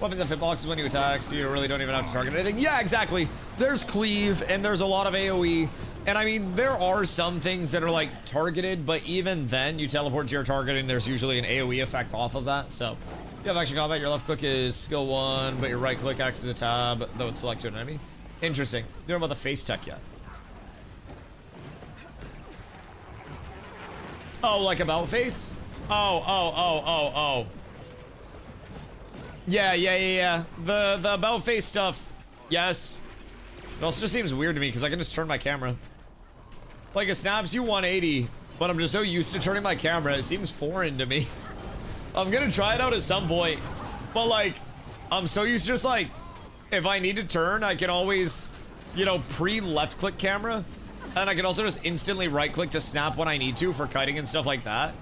Weapons and hitboxes when you attack, so you really don't even have to target anything. Yeah, exactly. There's cleave and there's a lot of AoE. And I mean, there are some things that are like targeted, but even then you teleport to your target and there's usually an AoE effect off of that. So you have action combat, your left click is skill 1, but your right click acts as a tab, though it's select to an enemy. Interesting. You don't know about the face tech yet. Oh, like about face? Oh. Yeah. The about face stuff, yes. It also just seems weird to me because I can just turn my camera. Like, it snaps you 180, but I'm just so used to turning my camera, it seems foreign to me. I'm gonna try it out at some point, but like, I'm so used to just like, if I need to turn, I can always, you know, pre-left click camera, and I can also just instantly right click to snap when I need to for kiting and stuff like that.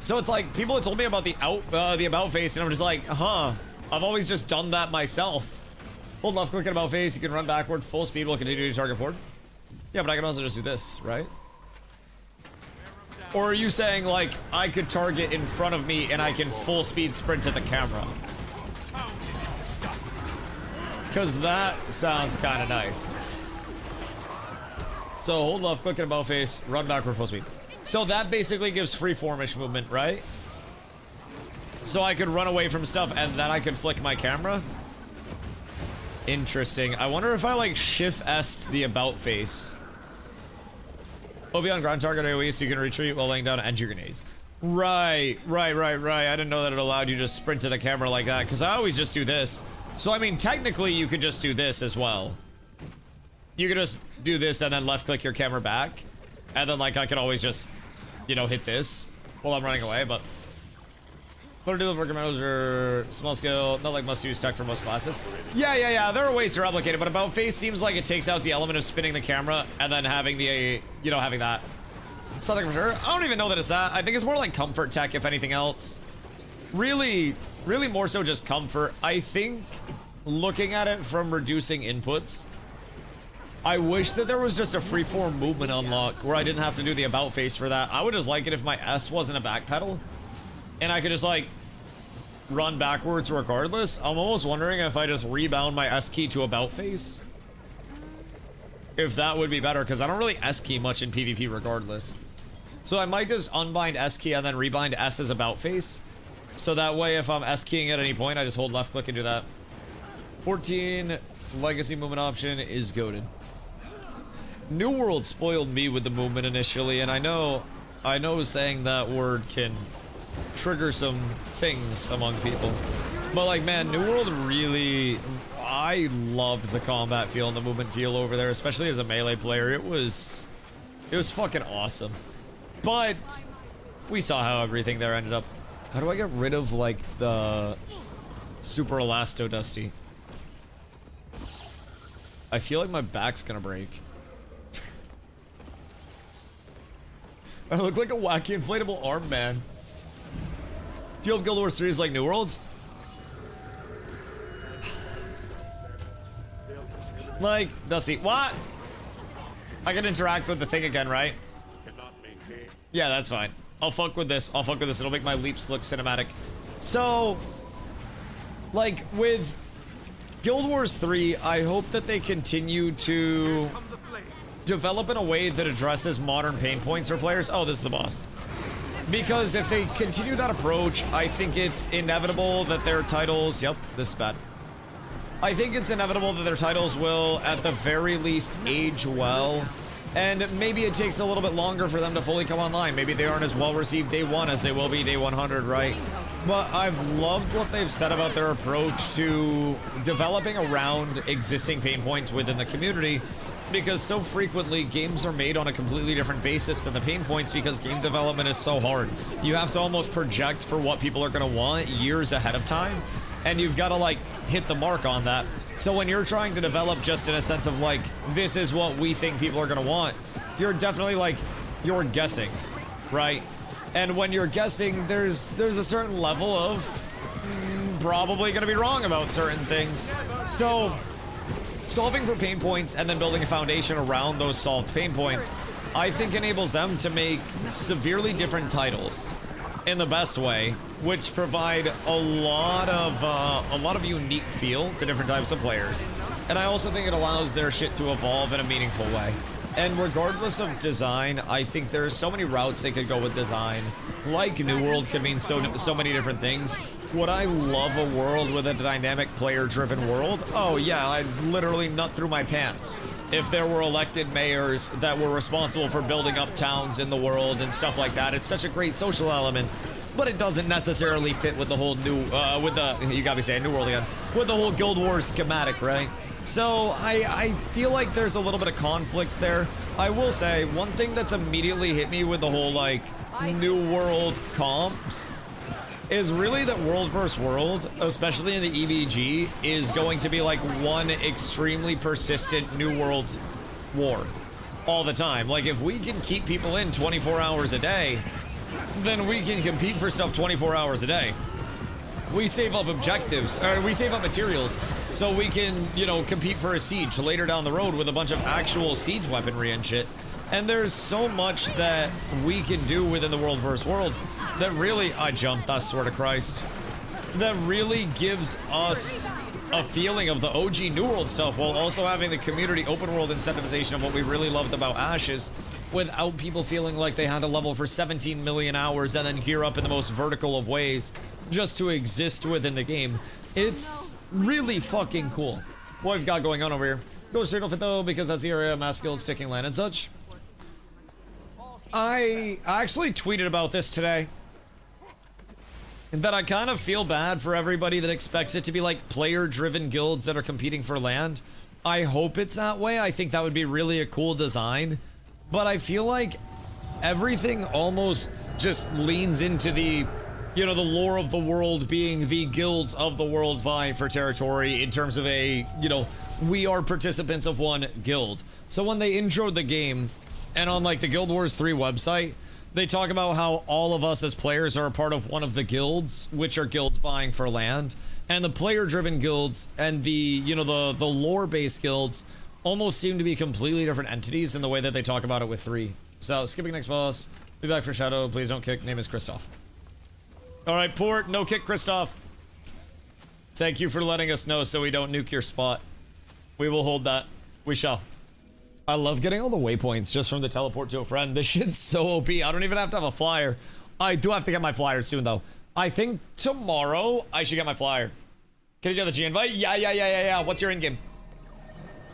So it's like, people have told me about the about face, and I'm just like, I've always just done that myself. Hold left click at about face, you can run backward, full speed will continue to target forward. Yeah, but I can also just do this, right? Or are you saying like, I could target in front of me and I can full speed sprint to the camera? Because that sounds kind of nice. So hold left click at about face, run backward full speed. So that basically gives freeformish movement, right? So I could run away from stuff and then I could flick my camera. Interesting. I wonder if I like shift S'd the about face. OB on ground target AoE so you can retreat while laying down entry grenades. Right. I didn't know that it allowed you to sprint to the camera like that, because I always just do this. So I mean, technically you could just do this as well. You could just do this and then left click your camera back. And then like I could always just, you know, hit this while I'm running away, but... Clear deal of recommenders are small scale, not like must use tech for most classes. Yeah. There are ways to replicate it, but about face seems like it takes out the element of spinning the camera and then having the, you know, having that. It's nothing for sure. I don't even know that it's that. I think it's more like comfort tech, if anything else. Really more so just comfort. I think looking at it from reducing inputs, I wish that there was just a freeform movement unlock where I didn't have to do the about face for that. I would just like it if my S wasn't a back pedal. And I could just like run backwards regardless. I'm almost wondering if I just rebound my S key to about face, if that would be better, because I don't really S key much in PvP regardless. So I might just unbind S key and then rebind S as about face. So that way if I'm S keying at any point, I just hold left click and do that. 14 legacy movement option is goated. New World spoiled me with the movement initially, and I know saying that word can trigger some things among people, but like, man, New World really, I loved the combat feel and the movement feel over there, especially as a melee player. It was fucking awesome. But we saw how everything there ended up. How do I get rid of like the super elasto Dusty? I feel like my back's gonna break. I look like a wacky inflatable arm man. Do you hope Guild Wars 3 is like New World? Like, Dusty, what? I can interact with the thing again, right? Yeah, that's fine. I'll fuck with this. I'll fuck with this. It'll make my leaps look cinematic. So, like, with Guild Wars 3, I hope that they continue to develop in a way that addresses modern pain points for players. Oh, this is the boss. Because if they continue that approach, I think it's inevitable that their titles... Yep, this is bad. I think it's inevitable that their titles will, at the very least, age well. And maybe it takes a little bit longer for them to fully come online. Maybe they aren't as well received day 1 as they will be day 100, right? But I've loved what they've said about their approach to developing around existing pain points within the community. Because so frequently, games are made on a completely different basis than the pain points because game development is so hard. You have to almost project for what people are going to want years ahead of time. And you've got to, like, hit the mark on that. So when you're trying to develop just in a sense of, like, this is what we think people are going to want, you're definitely, like, you're guessing, right? And when you're guessing, there's a certain level of probably going to be wrong about certain things. So solving for pain points and then building a foundation around those solved pain points, I think enables them to make severely different titles in the best way, which provide a lot of unique feel to different types of players. And I also think it allows their shit to evolve in a meaningful way. And regardless of design, I think there's so many routes they could go with design. Like New World could mean so many different things. Would I love a world with a dynamic player-driven world? Oh yeah, I'd literally nut through my pants if there were elected mayors that were responsible for building up towns in the world and stuff like that. It's such a great social element, but it doesn't necessarily fit with the whole you got me saying New World again, with the whole Guild Wars schematic, right? So I feel like there's a little bit of conflict there. I will say, one thing that's immediately hit me with the whole, like, New World comps is really that world versus world, especially in the EVG, is going to be like one extremely persistent New World war all the time. Like, if we can keep people in 24 hours a day, then we can compete for stuff 24 hours a day. We save up objectives, or we save up materials, so we can, you know, compete for a siege later down the road with a bunch of actual siege weaponry and shit. And there's so much that we can do within the world versus world that really, I jumped, I swear to Christ, that really gives us a feeling of the OG New World stuff while also having the community open world incentivization of what we really loved about Ashes without people feeling like they had to level for 17 million hours and then gear up in the most vertical of ways just to exist within the game. It's really fucking cool what we've got going on over here. Go straight off it though, because that's the area of mass guild sticking land and such. I actually tweeted about this today, that I kind of feel bad for everybody that expects it to be like player-driven guilds that are competing for land. I hope it's that way. I think that would be really a cool design, but I feel like everything almost just leans into the, you know, the lore of the world being the guilds of the world vying for territory in terms of a, you know, we are participants of one guild. So when they introed the game, and on like the Guild Wars 3 website, they talk about how all of us as players are a part of one of the guilds, which are guilds vying for land. And the player-driven guilds and the, you know, the lore-based guilds almost seem to be completely different entities in the way that they talk about it with 3. So, skipping next boss. Be back for Shadow. Please don't kick. Name is Christoph. Alright, Port. No kick, Christoph. Thank you for letting us know so we don't nuke your spot. We will hold that. We shall. I love getting all the waypoints just from the teleport to a friend. This shit's so OP. I don't even have to have a flyer. I do have to get my flyer soon, though. I think tomorrow I should get my flyer. Can you get the G invite? Yeah. What's your in-game?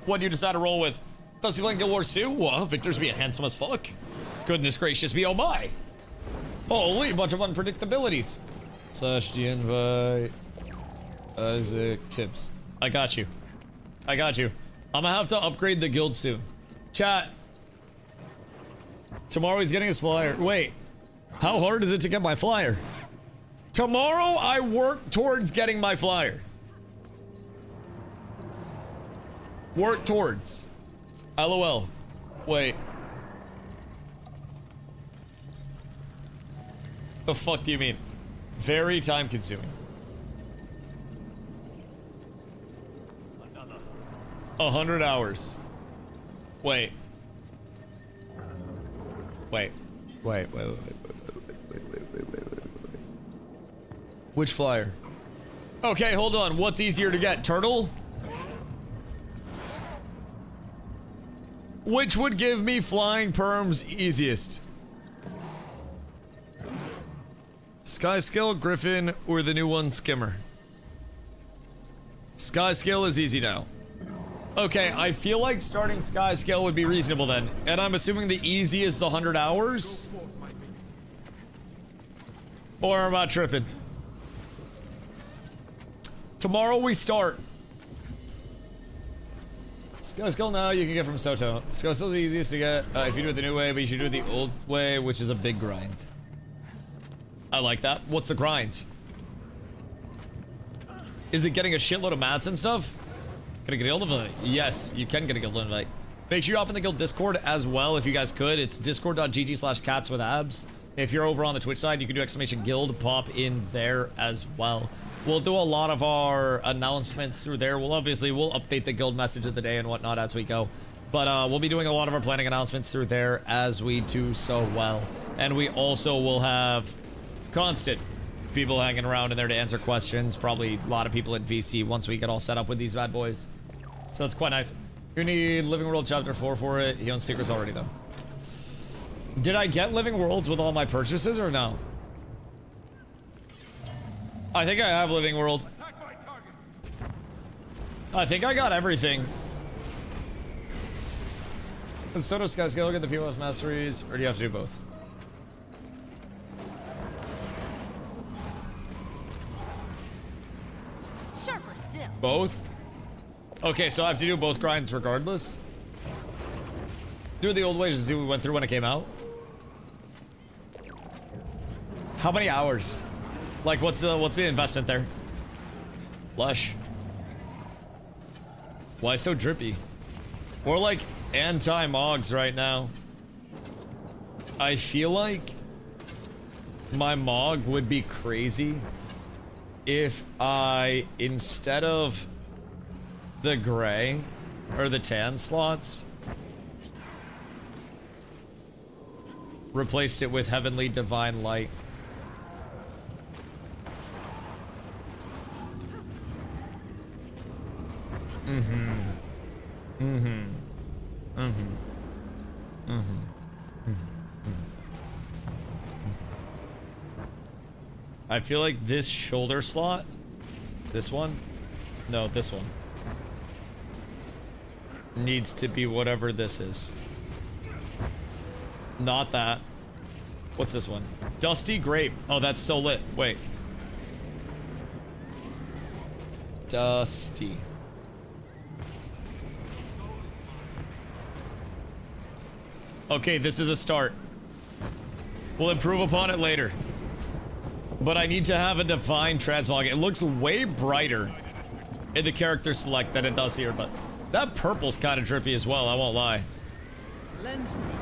What do you decide to roll with? Dusty playing Guild Wars 2? Well, Victor's being handsome as fuck. Goodness gracious me, oh my. Holy, bunch of unpredictabilities. Slash G invite. Isaac tips. I got you. I'm gonna have to upgrade the guild soon. Chat. Tomorrow he's getting his flyer. Wait, how hard is it to get my flyer? Tomorrow I work towards getting my flyer. Work towards. LOL. Wait. The fuck do you mean? Very time consuming. 100 hours. Wait. Wait. Wait. Which flyer? Okay, hold on. What's easier to get? Turtle? Which would give me flying perms easiest? Sky Skill, Griffin, or the new one, Skimmer? Sky Skill is easy now. Okay, I feel like starting Sky Skill would be reasonable then. And I'm assuming the easy is the 100 hours? Or am I tripping? Tomorrow we start. Sky Skill now you can get from Soto. Sky Skill is the easiest to get if you do it the new way, but you should do it the old way, which is a big grind. I like that. What's the grind? Is it getting a shitload of mats and stuff? Can I get a guild invite? Yes, you can get a guild invite. Make sure you hop in the guild Discord as well if you guys could. It's discord.gg/catswithabs. If you're over on the Twitch side, you can do exclamation guild pop in there as well. We'll do a lot of our announcements through there. We'll update the guild message of the day and whatnot as we go. But we'll be doing a lot of our planning announcements through there as we do so well. And we also will have constant people hanging around in there to answer questions. Probably a lot of people at VC once we get all set up with these bad boys. So it's quite nice. You need Living World Chapter 4 for it. He owns Secrets already, though. Did I get Living Worlds with all my purchases or no? I think I have Living World. I think I got everything. So does Sky Skill get the POS masteries, or do you have to do both? Sharper still. Both? Okay, so I have to do both grinds regardless. Do the old way to see what we went through when it came out. How many hours? Like, what's the investment there? Lush. Why so drippy? More like anti-mogs right now. I feel like my mog would be crazy if I, instead of the gray or the tan slots, replaced it with Heavenly Divine Light. I feel like this shoulder slot, this one, no, this one, needs to be whatever this is. Not that. What's this one? Dusty Grape. Oh, that's so lit. Wait. Dusty. Okay, this is a start. We'll improve upon it later. But I need to have a Divine Transmog. It looks way brighter in the character select than it does here, but that purple's kind of drippy as well, I won't lie.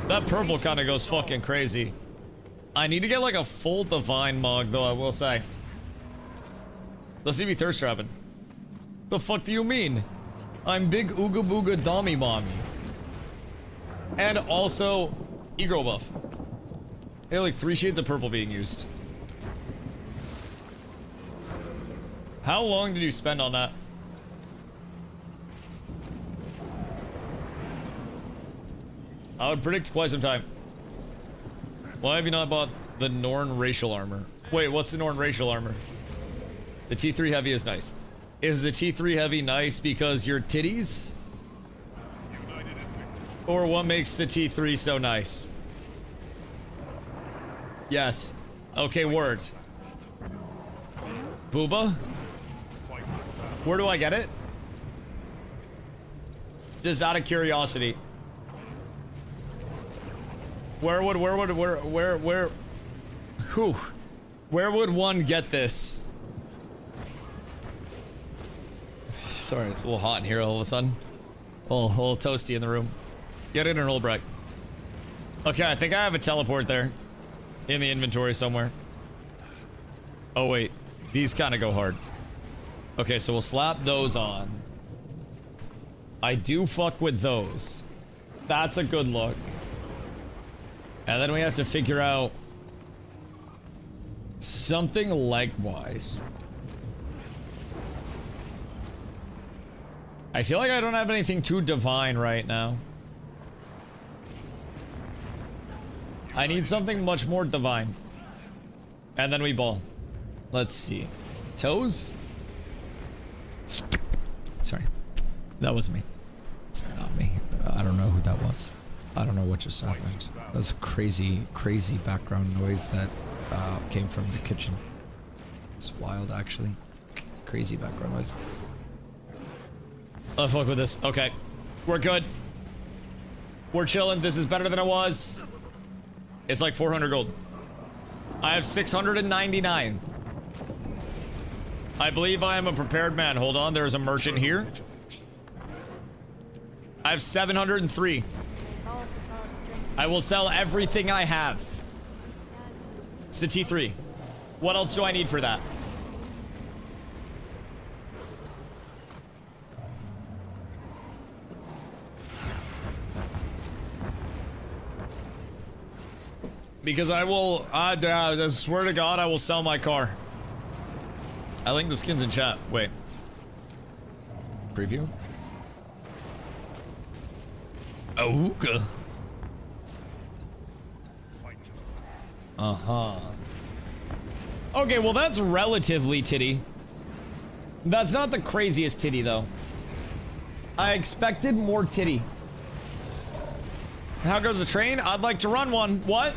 That purple kind of goes fucking crazy. I need to get like a full Divine Mog, though, I will say. Let's see me thirst trapping. The fuck do you mean? I'm big Ooga Booga Dommy Mommy. And also, Egro buff. They have like 3 shades of purple being used. How long did you spend on that? I would predict quite some time. Why have you not bought the Norn racial armor? Wait, what's the Norn racial armor? The T3 heavy is nice. Is the T3 heavy nice because your titties? Or what makes the T3 so nice? Yes. Okay, word. Booba? Where do I get it? Just out of curiosity. Where would one get this? Sorry, it's a little hot in here all of a sudden. A little toasty in the room. Get in an old break. Okay, I think I have a teleport there. In the inventory somewhere. Oh wait, these kind of go hard. Okay, so we'll slap those on. I do fuck with those. That's a good look. And then we have to figure out something leg-wise. I feel like I don't have anything too divine right now. I need something much more divine. And then we ball. Let's see. Toes? Sorry. That was me. It's not me. I don't know who that was. I don't know what just happened. That was a crazy, crazy background noise that came from the kitchen. It's wild, actually. Crazy background noise. I'll fuck with this. Okay. We're good. We're chilling. This is better than it was. It's like 400 gold. I have 699. I believe I am a prepared man. Hold on. There's a merchant here. I have 703. I will sell everything I have. It's the T3. What else do I need for that? Because I will, I swear to God, I will sell my car. I link the skins in chat. Wait. Preview? Ooga. Uh-huh. Okay, well that's relatively titty. That's not the craziest titty, though. I expected more titty. How goes the train? I'd like to run one. What?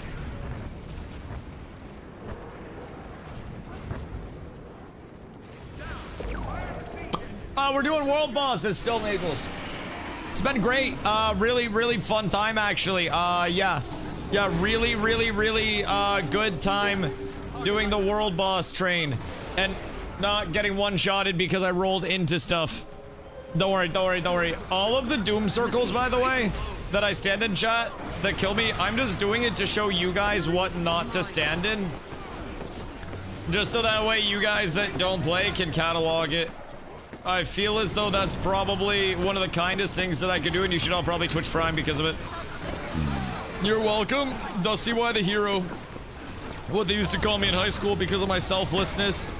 We're doing world bosses still, Maples. It's been great. Really, really fun time, actually. Yeah, really, really, really good time doing the world boss train and not getting one-shotted because I rolled into stuff. Don't worry, don't worry, don't worry. All of the doom circles, by the way, that I stand in chat that kill me, I'm just doing it to show you guys what not to stand in. Just so that way you guys that don't play can catalog it. I feel as though that's probably one of the kindest things that I could do, and you should all probably Twitch Prime because of it. You're welcome, DustyWhy the hero. What they used to call me in high school because of my selflessness.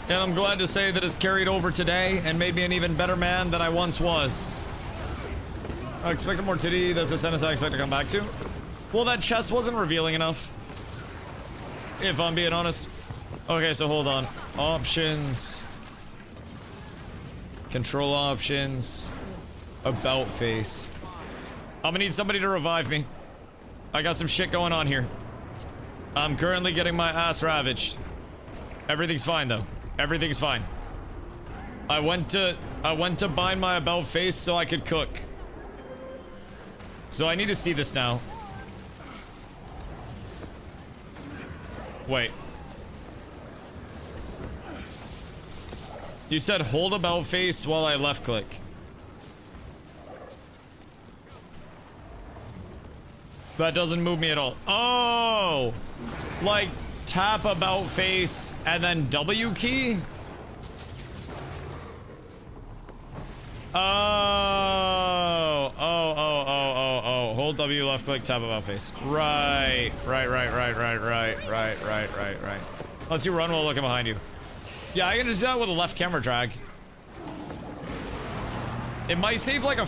And I'm glad to say that it's carried over today and made me an even better man than I once was. I expected more titty. That's a sentence I expect to come back to. Well, that chest wasn't revealing enough. If I'm being honest. Okay, so hold on. Options. Control options. About face. I'm gonna need somebody to revive me. I got some shit going on here. I'm currently getting my ass ravaged. Everything's fine though. Everything's fine. I went to bind my about face so I could cook. So I need to see this now. Wait. You said hold about face while I left click. That doesn't move me at all. Oh! Like tap about face and then W key? Oh. Oh. Hold W left click, tap about face. Right. Let's you run while looking behind you. Yeah, I can just do that with a left camera drag. It might save like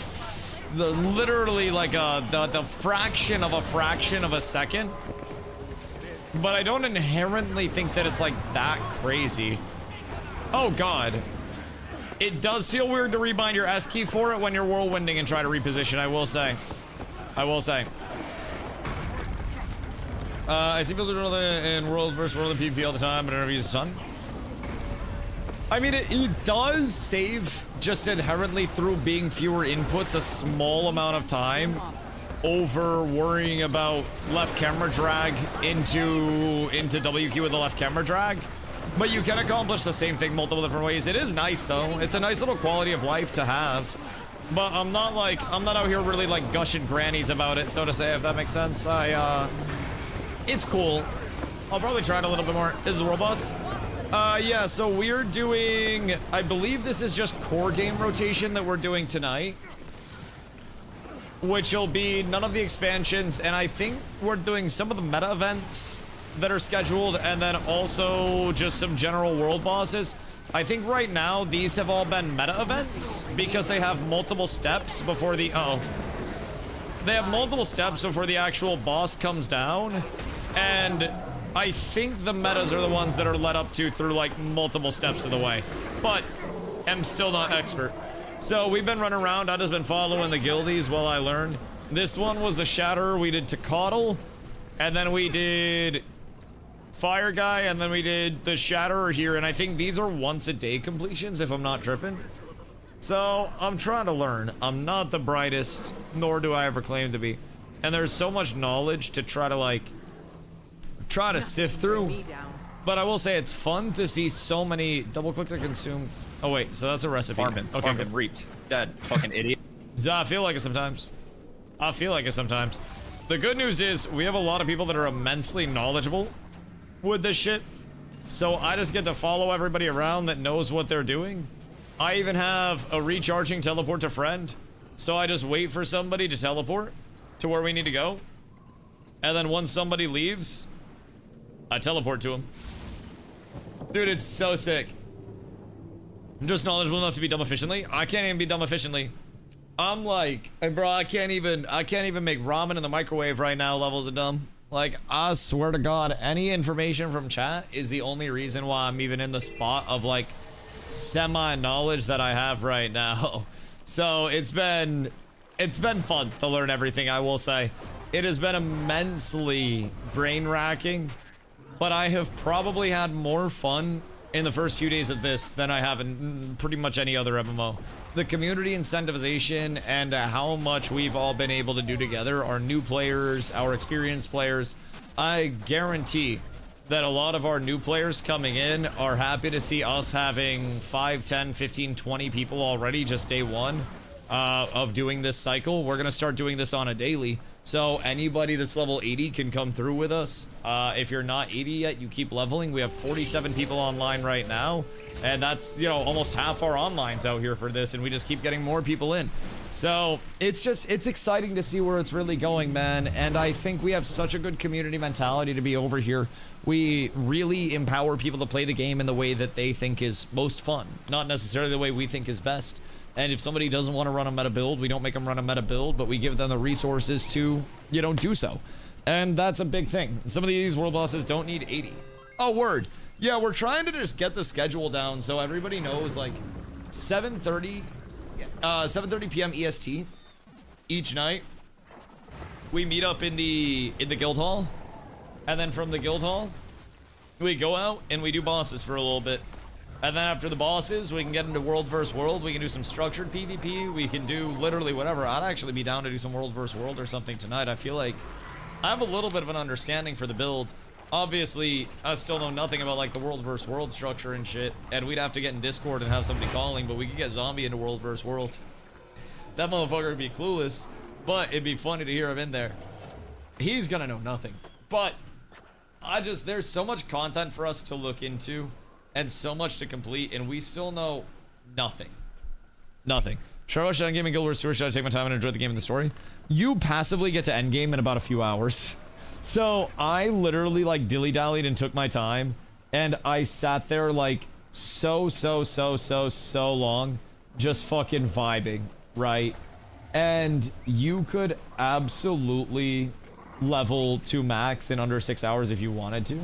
literally like the fraction of a second. But I don't inherently think that it's like that crazy. Oh god. It does feel weird to rebind your S key for it when you're whirlwinding and try to reposition, I will say. I see people do it in world versus world and PvP all the time, but I never use a ton. I mean, it does save just inherently through being fewer inputs a small amount of time over worrying about left camera drag into W key with the left camera drag. But you can accomplish the same thing multiple different ways. It is nice though. It's a nice little quality of life to have. But I'm not out here really like gushing grannies about it, so to say, if that makes sense. It's cool. I'll probably try it a little bit more. This is World Boss. Yeah, so we're doing, I believe this is just core game rotation that we're doing tonight. which will be none of the expansions, and I think we're doing some of the meta events that are scheduled, and then also just some general world bosses. I think right now these have all been meta events because they have multiple steps before the they have multiple steps before the actual boss comes down, and I think the metas are the ones that are led up to through like multiple steps of the way, but I'm still not expert. So we've been running around. I've just been following the guildies while I learned. This one was a Shatterer. We did Tecotl, and then we did Fire Guy, and then we did the Shatterer here, and I think these are once a day completions if I'm not tripping. So I'm trying to learn. I'm not the brightest, nor do I ever claim to be. And there's so much knowledge to try to sift through. But I will say it's fun to see so many. Double click to consume. Oh wait, so that's a recipe. Farming. Okay, Farming reaped. Dead. Fucking idiot. I feel like it sometimes. I feel like it sometimes. The good news is we have a lot of people that are immensely knowledgeable with this shit. So I just get to follow everybody around that knows what they're doing. I even have a recharging teleport to friend. So I just wait for somebody to teleport to where we need to go. And then once somebody leaves, I teleport to him. Dude, it's so sick. I'm just knowledgeable enough to be dumb efficiently. I can't even be dumb efficiently. I'm like, hey bro, I can't even make ramen in the microwave right now levels of dumb. Like, I swear to God, any information from chat is the only reason why I'm even in the spot of like semi-knowledge that I have right now. So it's been fun to learn everything, I will say. It has been immensely brain-racking, but I have probably had more fun in the first few days of this than I have in pretty much any other MMO. The community incentivization and how much we've all been able to do together, our new players, our experienced players, I guarantee that a lot of our new players coming in are happy to see us having 5, 10, 15, 20 people already just day one of doing this cycle. We're gonna start doing this on a daily. So anybody that's level 80 can come through with us. If you're not 80 yet, you keep leveling. We have 47 people online right now. And that's, you know, almost half our online's out here for this. And we just keep getting more people in. So it's exciting to see where it's really going, man. And I think we have such a good community mentality to be over here. We really empower people to play the game in the way that they think is most fun. Not necessarily the way we think is best. And if somebody doesn't want to run a meta build, we don't make them run a meta build, but we give them the resources to, you know, do so. And that's a big thing. Some of these world bosses don't need 80. Oh, word. Yeah, we're trying to just get the schedule down so everybody knows, like, 7:30 p.m. EST each night. We meet up in the guild hall, and then from the guild hall, we go out and we do bosses for a little bit. And then after the bosses, we can get into world versus world. We can do some structured PvP. We can do literally whatever. I'd actually be down to do some world versus world or something tonight. I feel like I have a little bit of an understanding for the build. Obviously, I still know nothing about like the world versus world structure and shit. And we'd have to get in Discord and have somebody calling, but we could get Zombie into world versus world. That motherfucker would be clueless, but it'd be funny to hear him in there. He's gonna know nothing. But there's so much content for us to look into. And so much to complete, and we still know nothing. Nothing. Should I Gaming Guild Wars Tour? Should I take my time and enjoy the game and the story? You passively get to endgame in about a few hours. So I literally like dilly-dallied and took my time, and I sat there like so long, just fucking vibing, right? And you could absolutely level to max in under 6 hours if you wanted to.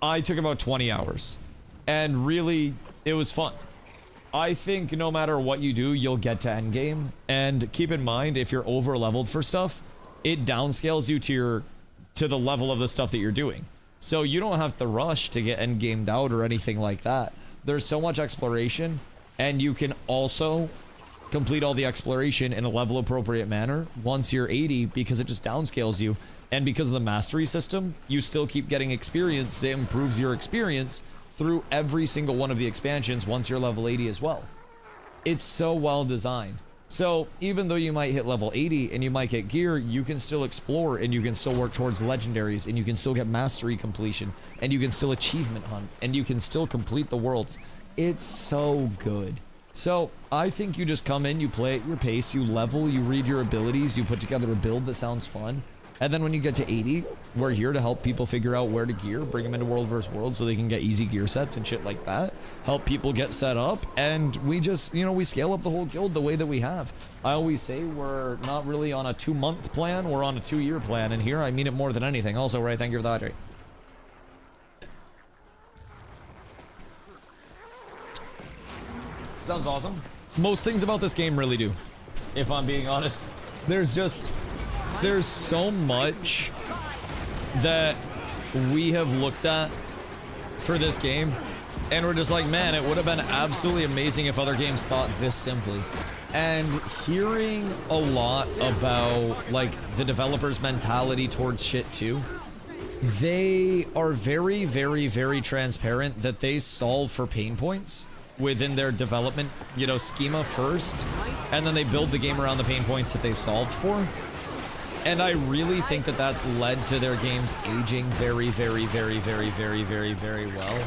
I took about 20 hours, and really, it was fun. I think no matter what you do, you'll get to endgame, and keep in mind, if you're over-leveled for stuff, it downscales you to the level of the stuff that you're doing. So you don't have to rush to get endgamed out or anything like that. There's so much exploration, and you can also complete all the exploration in a level-appropriate manner once you're 80, because it just downscales you. And because of the mastery system, you still keep getting experience that improves your experience through every single one of the expansions once you're level 80 as well. It's so well designed. So even though you might hit level 80 and you might get gear, you can still explore and you can still work towards legendaries and you can still get mastery completion and you can still achievement hunt and you can still complete the worlds. It's so good. So I think you just come in, you play at your pace, you level, you read your abilities, you put together a build that sounds fun. And then when you get to 80, we're here to help people figure out where to gear, bring them into World vs. World so they can get easy gear sets and shit like that. Help people get set up, and we just, you know, we scale up the whole guild the way that we have. I always say we're not really on a 2-month plan, we're on a 2-year plan, and here I mean it more than anything. Also, Ray, thank you for the hydrate. Sounds awesome. Most things about this game really do, if I'm being honest. There's so much that we have looked at for this game, and we're just like, man, it would have been absolutely amazing if other games thought this simply. And hearing a lot about, like, the developers' mentality towards shit too, they are very, very, very transparent that they solve for pain points within their development, you know, schema first, and then they build the game around the pain points that they've solved for. And I really think that that's led to their games aging very, very, very, very, very, very, very well.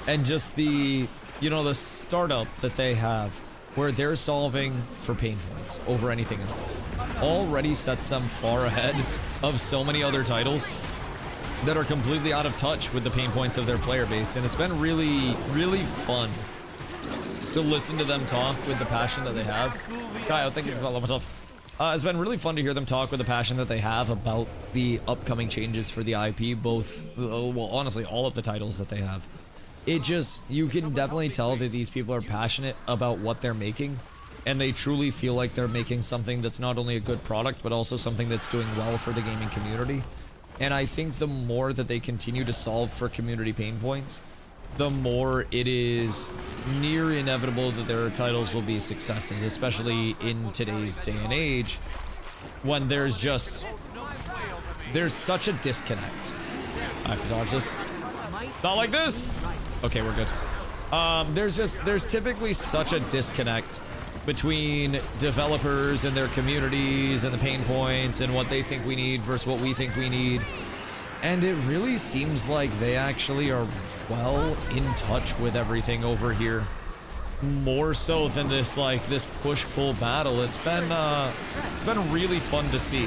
And just the, you know, the startup that they have, where they're solving for pain points over anything else, already sets them far ahead of so many other titles that are completely out of touch with the pain points of their player base. And it's been really, really fun to listen to them talk with the passion that they have. Kyle, thank you for following myself. It's been really fun to hear them talk with the passion that they have about the upcoming changes for the IP, both, well, honestly, all of the titles that they have. It just, you can definitely tell that these people are passionate about what they're making, and they truly feel like they're making something that's not only a good product, but also something that's doing well for the gaming community. And I think the more that they continue to solve for community pain points, the more it is near inevitable that their titles will be successes, especially in today's day and age, when there's such a disconnect. I have to dodge this. It's not like this. Okay, we're good. There's typically such a disconnect between developers and their communities and the pain points and what they think we need versus what we think we need. And it really seems like they actually are well in touch with everything over here, more so than this push-pull battle. It's been really fun to see,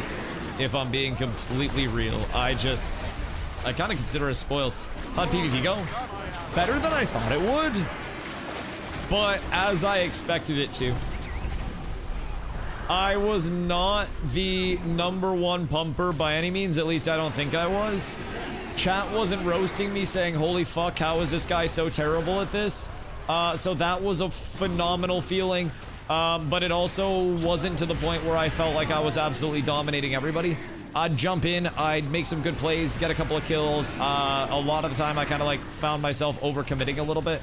if I'm being completely real. I kind of consider it spoiled. How'd PvP go? Better than I thought it would, but as I expected it to. I was not the #1 pumper by any means, at least I don't think I was. Chat wasn't roasting me saying, holy fuck, how is this guy so terrible at this? So that was a phenomenal feeling, but it also wasn't to the point where I felt like I was absolutely dominating everybody. I'd jump in, I'd make some good plays, get a couple of kills. A lot of the time I kind of like found myself overcommitting a little bit.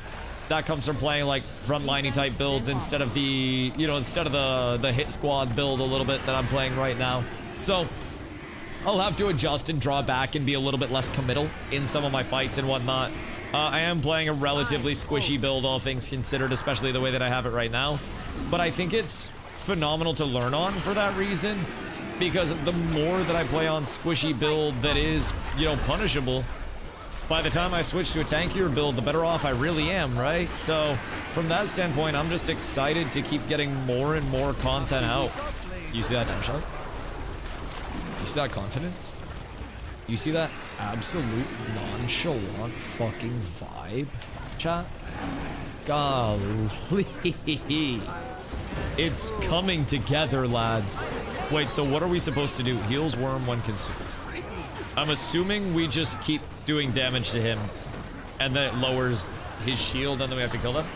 That comes from playing like frontliney type builds instead of the, you know, instead of the hit squad build a little bit that I'm playing right now. So I'll have to adjust and draw back and be a little bit less committal in some of my fights and whatnot. I am playing a relatively squishy build, all things considered, especially the way that I have it right now. But I think it's phenomenal to learn on for that reason, because the more that I play on squishy build that is, you know, punishable, by the time I switch to a tankier build, the better off I really am, right? So from that standpoint, I'm just excited to keep getting more and more content out. You see that dash shot? You see that confidence? You see that absolute nonchalant fucking vibe, chat? Golly. It's coming together, lads. Wait, so what are we supposed to do? Heals worm when consumed. I'm assuming we just keep doing damage to him, and then it lowers his shield, and then we have to kill them.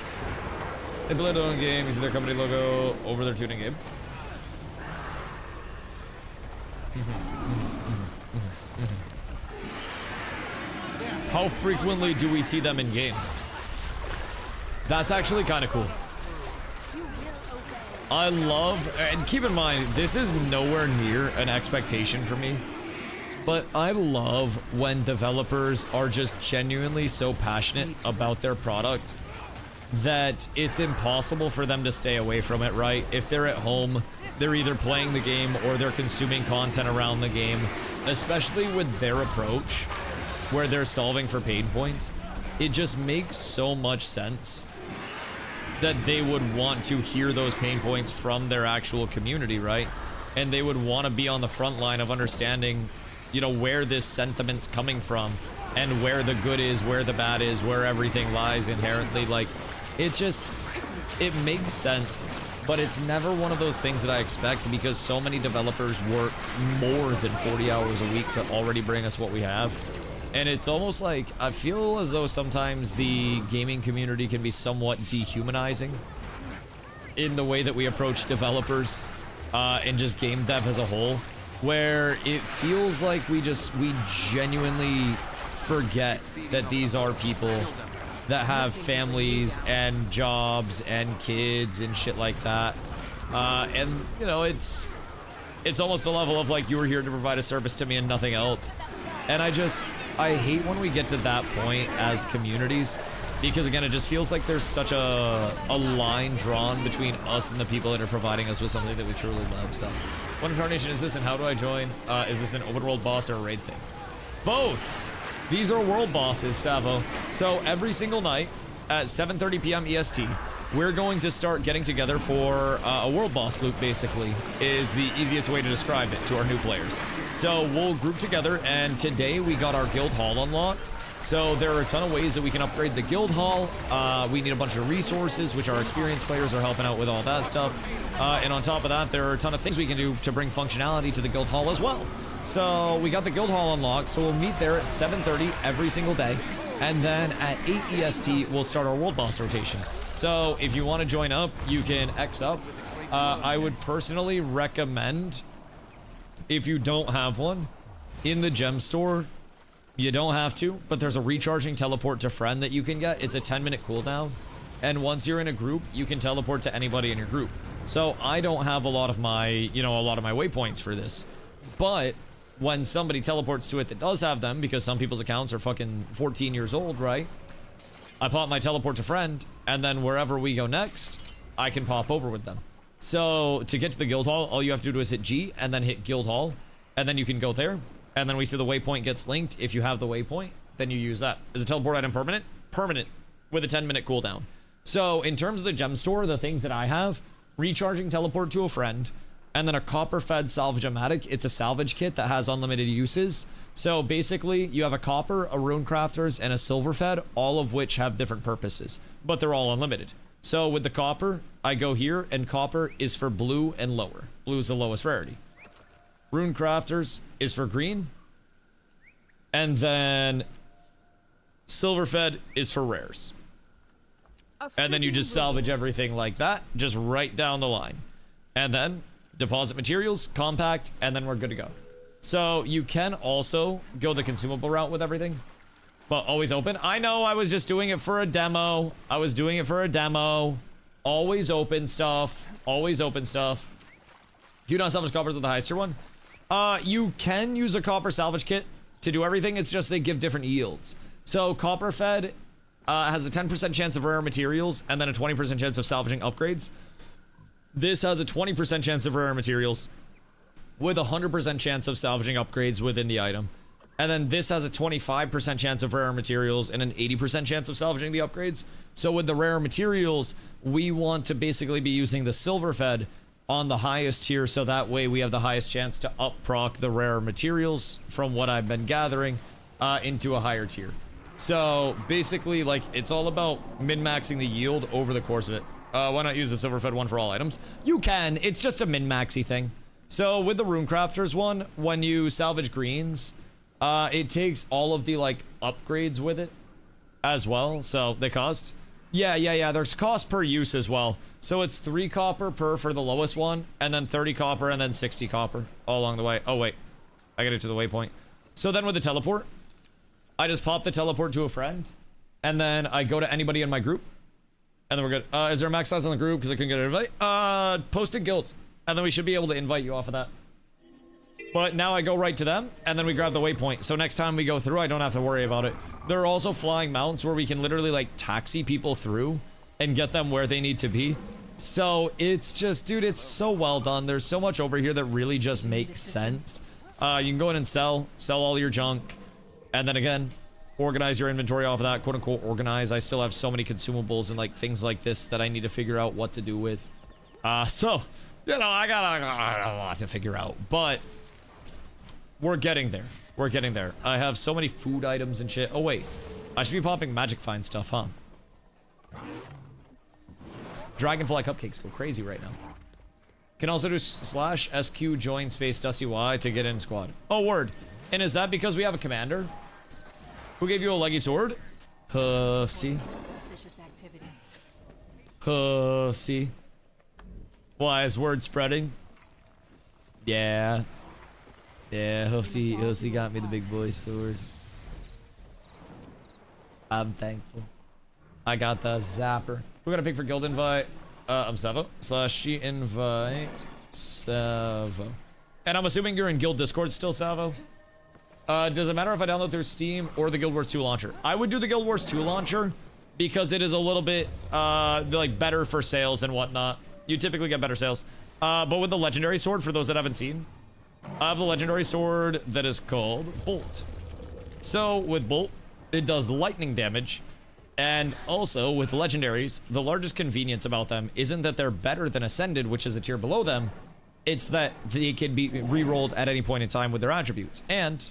They play their own game, you see their company logo over their tuning game. How frequently do we see them in game? That's actually kind of cool. I love, and keep in mind, this is nowhere near an expectation for me, but I love when developers are just genuinely so passionate about their product that it's impossible for them to stay away from it, right? If they're at home, they're either playing the game or they're consuming content around the game, especially with their approach where they're solving for pain points. It just makes so much sense that they would want to hear those pain points from their actual community, right? And they would want to be on the front line of understanding, you know, where this sentiment's coming from and where the good is, where the bad is, where everything lies inherently. Like, it makes sense, but it's never one of those things that I expect because so many developers work more than 40 hours a week to already bring us what we have. And it's almost like, I feel as though sometimes the gaming community can be somewhat dehumanizing in the way that we approach developers and just game dev as a whole, where it feels like we genuinely forget that these are people that have families and jobs and kids and shit like that. And, you know, it's almost a level of like, you were here to provide a service to me and nothing else. And I hate when we get to that point as communities, because again, it just feels like there's such a line drawn between us and the people that are providing us with something that we truly love. So, what incarnation is this and how do I join? Is this an open world boss or a raid thing? Both! These are world bosses, Savo. So every single night at 7:30 p.m. EST, we're going to start getting together for a world boss loop, basically, is the easiest way to describe it to our new players. So we'll group together, and today we got our guild hall unlocked. So there are a ton of ways that we can upgrade the guild hall. We need a bunch of resources, which our experienced players are helping out with all that stuff. And on top of that, there are a ton of things we can do to bring functionality to the guild hall as well. So we got the guild hall unlocked, so we'll meet there at 7:30 every single day. And then at 8 EST, we'll start our world boss rotation. So if you want to join up, you can X up. I would personally recommend, if you don't have one, in the gem store, you don't have to, but there's a recharging teleport to friend that you can get. It's a 10-minute cooldown. And once you're in a group, you can teleport to anybody in your group. So I don't have a lot of my waypoints for this. But when somebody teleports to it that does have them, because some people's accounts are fucking 14 years old, right? I pop my teleport to friend, and then wherever we go next, I can pop over with them. So to get to the guild hall, all you have to do is hit G and then hit guild hall, and then you can go there. And then we see the waypoint gets linked. If you have the waypoint, then you use that. Is a teleport item permanent? Permanent, with a 10-minute cooldown. So in terms of the gem store, the things that I have, recharging teleport to a friend, and then a copper-fed salvage-o-matic. It's a salvage kit that has unlimited uses. So basically, you have a copper, a rune crafters, and a silver-fed, all of which have different purposes, but they're all unlimited. So with the copper, I go here, and copper is for blue and lower. Blue is the lowest rarity. Rune crafters is for green, and then silver-fed is for rares. And then you just salvage everything like that, just right down the line. And then deposit materials, compact, and then we're good to go. So you can also go the consumable route with everything, but always open. I know I was just doing it for a demo. Always open stuff. Always open stuff. Do you not salvage coppers with the highest tier one? You can use a copper salvage kit to do everything. It's just they give different yields. So copper fed has a 10% chance of rare materials and then a 20% chance of salvaging upgrades. This has a 20% chance of rare materials with a 100% chance of salvaging upgrades within the item. And then this has a 25% chance of rare materials and an 80% chance of salvaging the upgrades. So with the rare materials, we want to basically be using the silver fed on the highest tier, so that way we have the highest chance to up proc the rare materials from what I've been gathering into a higher tier. So basically, like, it's all about min-maxing the yield over the course of it. Why not use the silver fed one for all items? You can, it's just a min-maxy thing. So with the rune crafters one, when you salvage greens, it takes all of the like upgrades with it as well, so they cost. Yeah, there's cost per use as well. So it's 3 copper per for the lowest one, and then 30 copper, and then 60 copper all along the way. Oh wait, I got it to the waypoint. So then with the teleport, I just pop the teleport to a friend, and then I go to anybody in my group, and then we're good. Is there a max size on the group? Because I couldn't get an invite. Post in guild, and then we should be able to invite you off of that. But now I go right to them, and then we grab the waypoint. So next time we go through, I don't have to worry about it. There are also flying mounts where we can literally like taxi people through and get them where they need to be. So it's just, dude, it's so well done. There's so much over here that really just makes sense. You can go in and sell all your junk. And then again, organize your inventory off of that, quote unquote organize. I still have so many consumables and like things like this that I need to figure out what to do with. So, you know, I got a lot to figure out, but we're getting there. We're getting there. I have so many food items and shit. Oh wait, I should be popping magic find stuff, huh? Dragonfly cupcakes go crazy right now. Can also do /SQ join space DustyWhy to get in squad. Oh, word. And is that because we have a commander? Who gave you a leggy sword? See? Suspicious activity. See? Why is word spreading? Yeah. Yeah, Hussy got me the big boy sword. I'm thankful. I got the zapper. We're gonna pick for guild invite. I'm Savo. /she invite Savo. And I'm assuming you're in guild Discord still, Savo? Does it matter if I download through Steam or the Guild Wars 2 launcher? I would do the Guild Wars 2 launcher because it is a little bit like better for sales and whatnot. You typically get better sales. But with the legendary sword, for those that haven't seen, I have the legendary sword that is called Bolt. So with Bolt, it does lightning damage. And also with legendaries, the largest convenience about them isn't that they're better than Ascended, which is a tier below them. It's that they can be re-rolled at any point in time with their attributes. And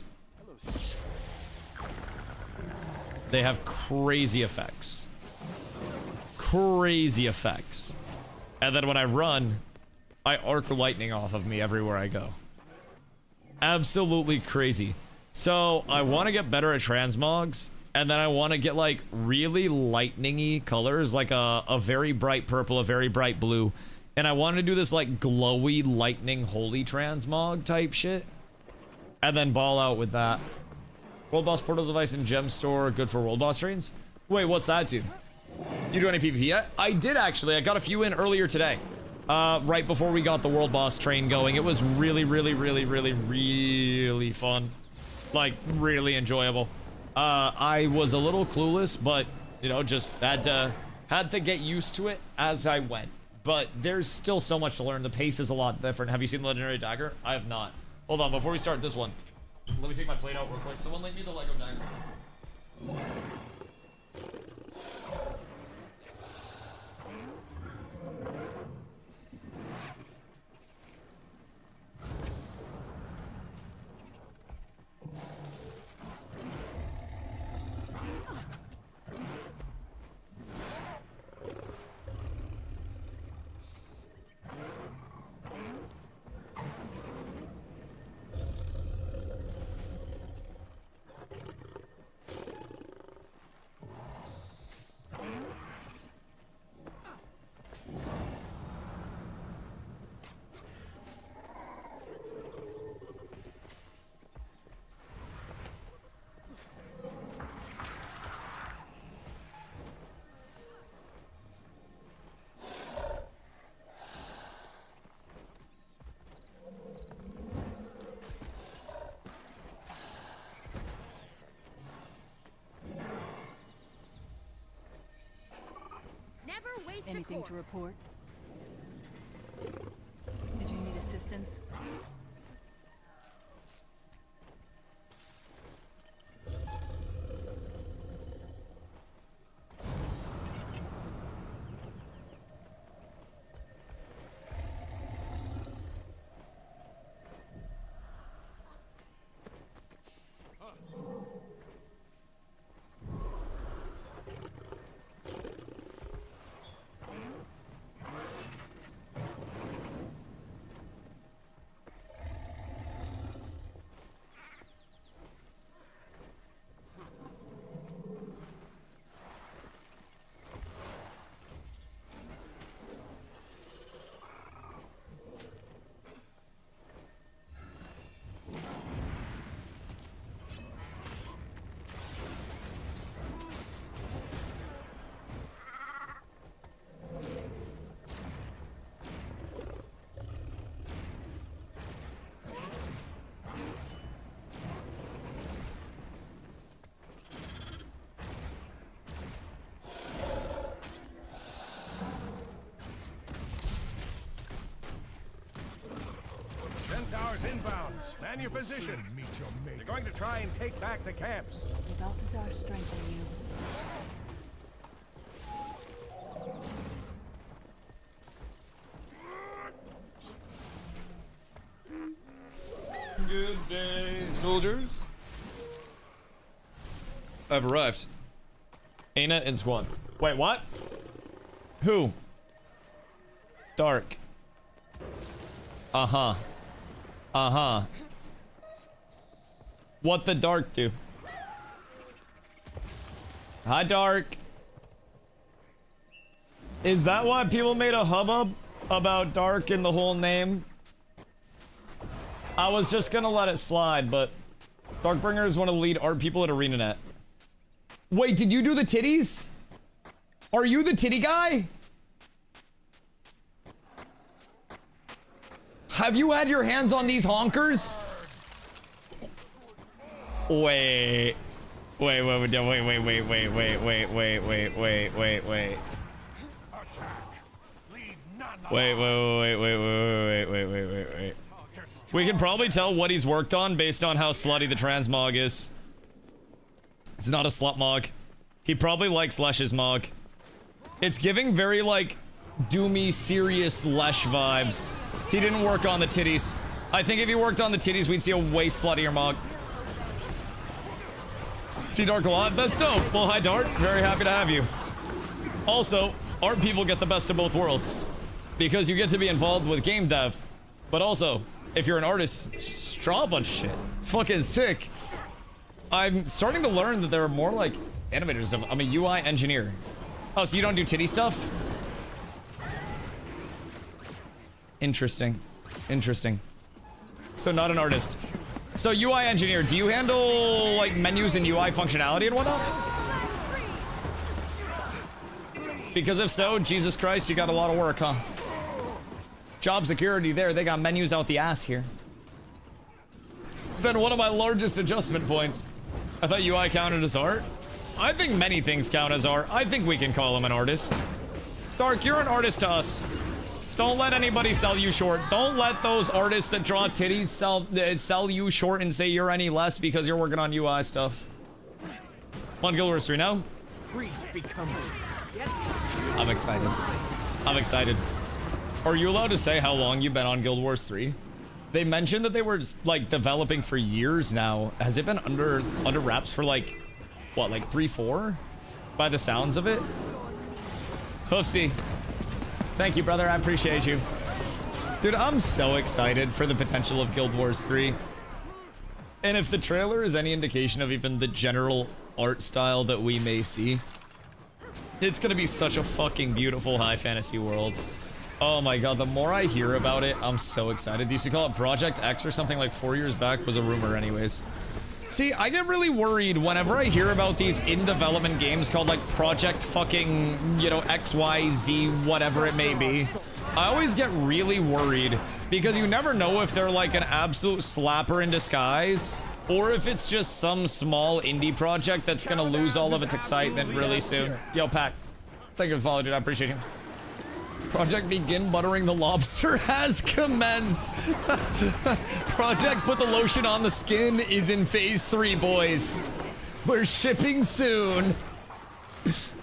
they have crazy effects. Crazy effects. And then when I run, I arc lightning off of me everywhere I go. Absolutely crazy. So I want to get better at transmogs. And then I want to get like really lightning-y colors, like a very bright purple, a very bright blue. And I want to do this like glowy lightning holy transmog type shit. And then ball out with that. World Boss portal device and gem store, good for World Boss trains? Wait, what's that do? You do any PvP yet? I did actually. I got a few in earlier today. Right before we got the World Boss train going. It was really, really, really, really, really fun. Like, really enjoyable. I was a little clueless, but, you know, just had to get used to it as I went. But there's still so much to learn. The pace is a lot different. Have you seen the Legendary Dagger? I have not. Hold on, before we start this one, let me take my plate out real quick. Someone link me the Lego dagger. Anything to report? Did you need assistance? towers inbound. Man your position. They're going to try and take back the camps. May Balthazar strengthen you. Good day, soldiers. I've arrived. Aina and Squad. Wait, what? Who? Dark. Uh-huh. Uh-huh. What the Dark do? Hi, Dark. Is that why people made a hubbub about Dark in the whole name? I was just gonna let it slide, but Darkbringer is one of the lead art people at ArenaNet. Wait, did you do the titties? Are you the titty guy? Have you had your hands on these honkers? Wait. Wait. We can probably tell what he's worked on based on how slutty the transmog is. It's not a slut mog. He probably likes Lesh's mog. It's giving very, like, doomy, serious Lesh vibes. He didn't work on the titties. I think if he worked on the titties, we'd see a way sluttier mog. See Dark a lot? That's dope. Well, hi, Dark. Very happy to have you. Also, art people get the best of both worlds. Because you get to be involved with game dev. But also, if you're an artist, just draw a bunch of shit. It's fucking sick. I'm starting to learn that there are more, like, animators. I'm a UI engineer. Oh, so you don't do titty stuff? Interesting. Interesting. So not an artist. So UI engineer, do you handle, like, menus and UI functionality and whatnot? Because if so, Jesus Christ, you got a lot of work, huh? Job security there, they got menus out the ass here. It's been one of my largest adjustment points. I thought UI counted as art. I think many things count as art. I think we can call him an artist. Dark, you're an artist to us. Don't let anybody sell you short. Don't let those artists that draw titties sell you short and say you're any less because you're working on UI stuff. On Guild Wars 3 now? I'm excited. I'm excited. Are you allowed to say how long you've been on Guild Wars 3? They mentioned that they were, like, developing for years now. Has it been under wraps for, like, what, like 3, 4? By the sounds of it? Hoofsy. Thank you, brother. I appreciate you. Dude, I'm so excited for the potential of Guild Wars 3. And if the trailer is any indication of even the general art style that we may see, it's gonna be such a fucking beautiful high fantasy world. Oh my god, the more I hear about it, I'm so excited. They used to call it Project X or something like 4 years back, was a rumor anyways. See, I get really worried whenever I hear about these in-development games called, like, Project fucking, you know, X, Y, Z, whatever it may be. I always get really worried because you never know if they're, like, an absolute slapper in disguise or if it's just some small indie project that's gonna lose all of its excitement really soon. Yo, Pac, thank you for the follow, dude. I appreciate you. Project Begin Buttering the Lobster has commenced. Project Put the Lotion on the Skin is in phase 3, boys. We're shipping soon.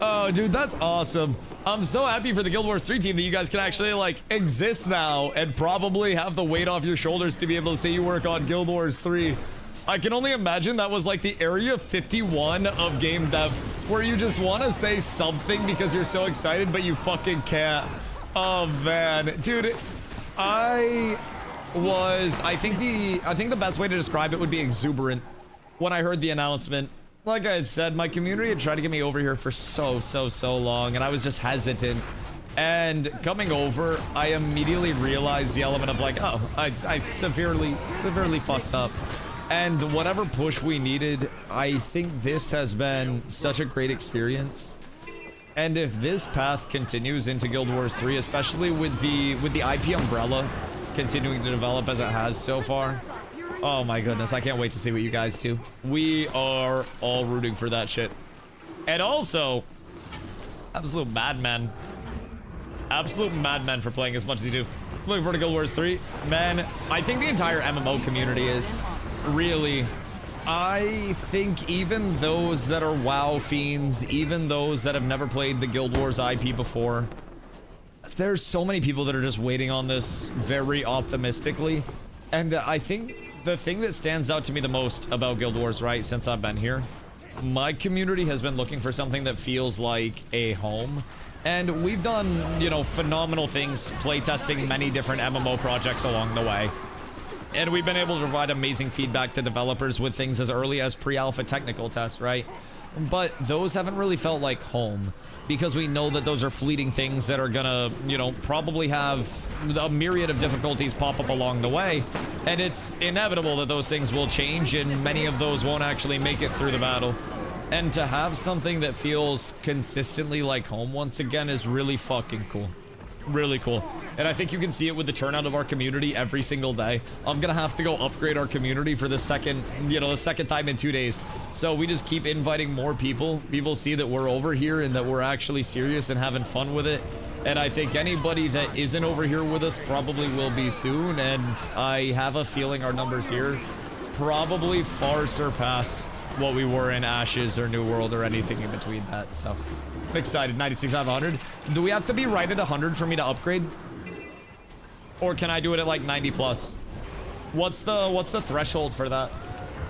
Oh, dude, that's awesome. I'm so happy for the Guild Wars 3 team that you guys can actually, like, exist now and probably have the weight off your shoulders to be able to say you work on Guild Wars 3. I can only imagine that was like the Area 51 of game dev, where you just want to say something because you're so excited, but you fucking can't. Oh man, dude, I think the best way to describe it would be exuberant when I heard the announcement. Like I had said, my community had tried to get me over here for so long, and I was just hesitant. And coming over, I immediately realized the element of, like, oh, I severely fucked up. And whatever push we needed, I think this has been such a great experience. And if this path continues into Guild Wars 3, especially with the IP umbrella continuing to develop as it has so far, oh my goodness, I can't wait to see what you guys do. We are all rooting for that shit. And also, absolute madmen. Absolute madmen for playing as much as you do. Looking forward to Guild Wars 3. Man, I think the entire MMO community is. Really. I think even those that are WoW fiends, even those that have never played the Guild Wars IP before, there's so many people that are just waiting on this very optimistically. And I think the thing that stands out to me the most about Guild Wars, right, since I've been here, my community has been looking for something that feels like a home. And we've done, you know, phenomenal things playtesting many different MMO projects along the way. And we've been able to provide amazing feedback to developers with things as early as pre-alpha technical tests, right? But those haven't really felt like home, because we know that those are fleeting things that are gonna, you know, probably have a myriad of difficulties pop up along the way. And it's inevitable that those things will change, and many of those won't actually make it through the battle. And to have something that feels consistently like home once again is really fucking cool. Really cool. And I think you can see it with the turnout of our community every single day. I'm gonna have to go upgrade our community for the second, you know, the second time in 2 days. So we just keep inviting more people. People see that we're over here and that we're actually serious and having fun with it. And I think anybody that isn't over here with us probably will be soon. And I have a feeling our numbers here probably far surpass what we were in Ashes or New World or anything in between that. So I'm excited. 96 out of 100. Do we have to be right at 100 for me to upgrade? Or can I do it at like 90 plus? What's the threshold for that?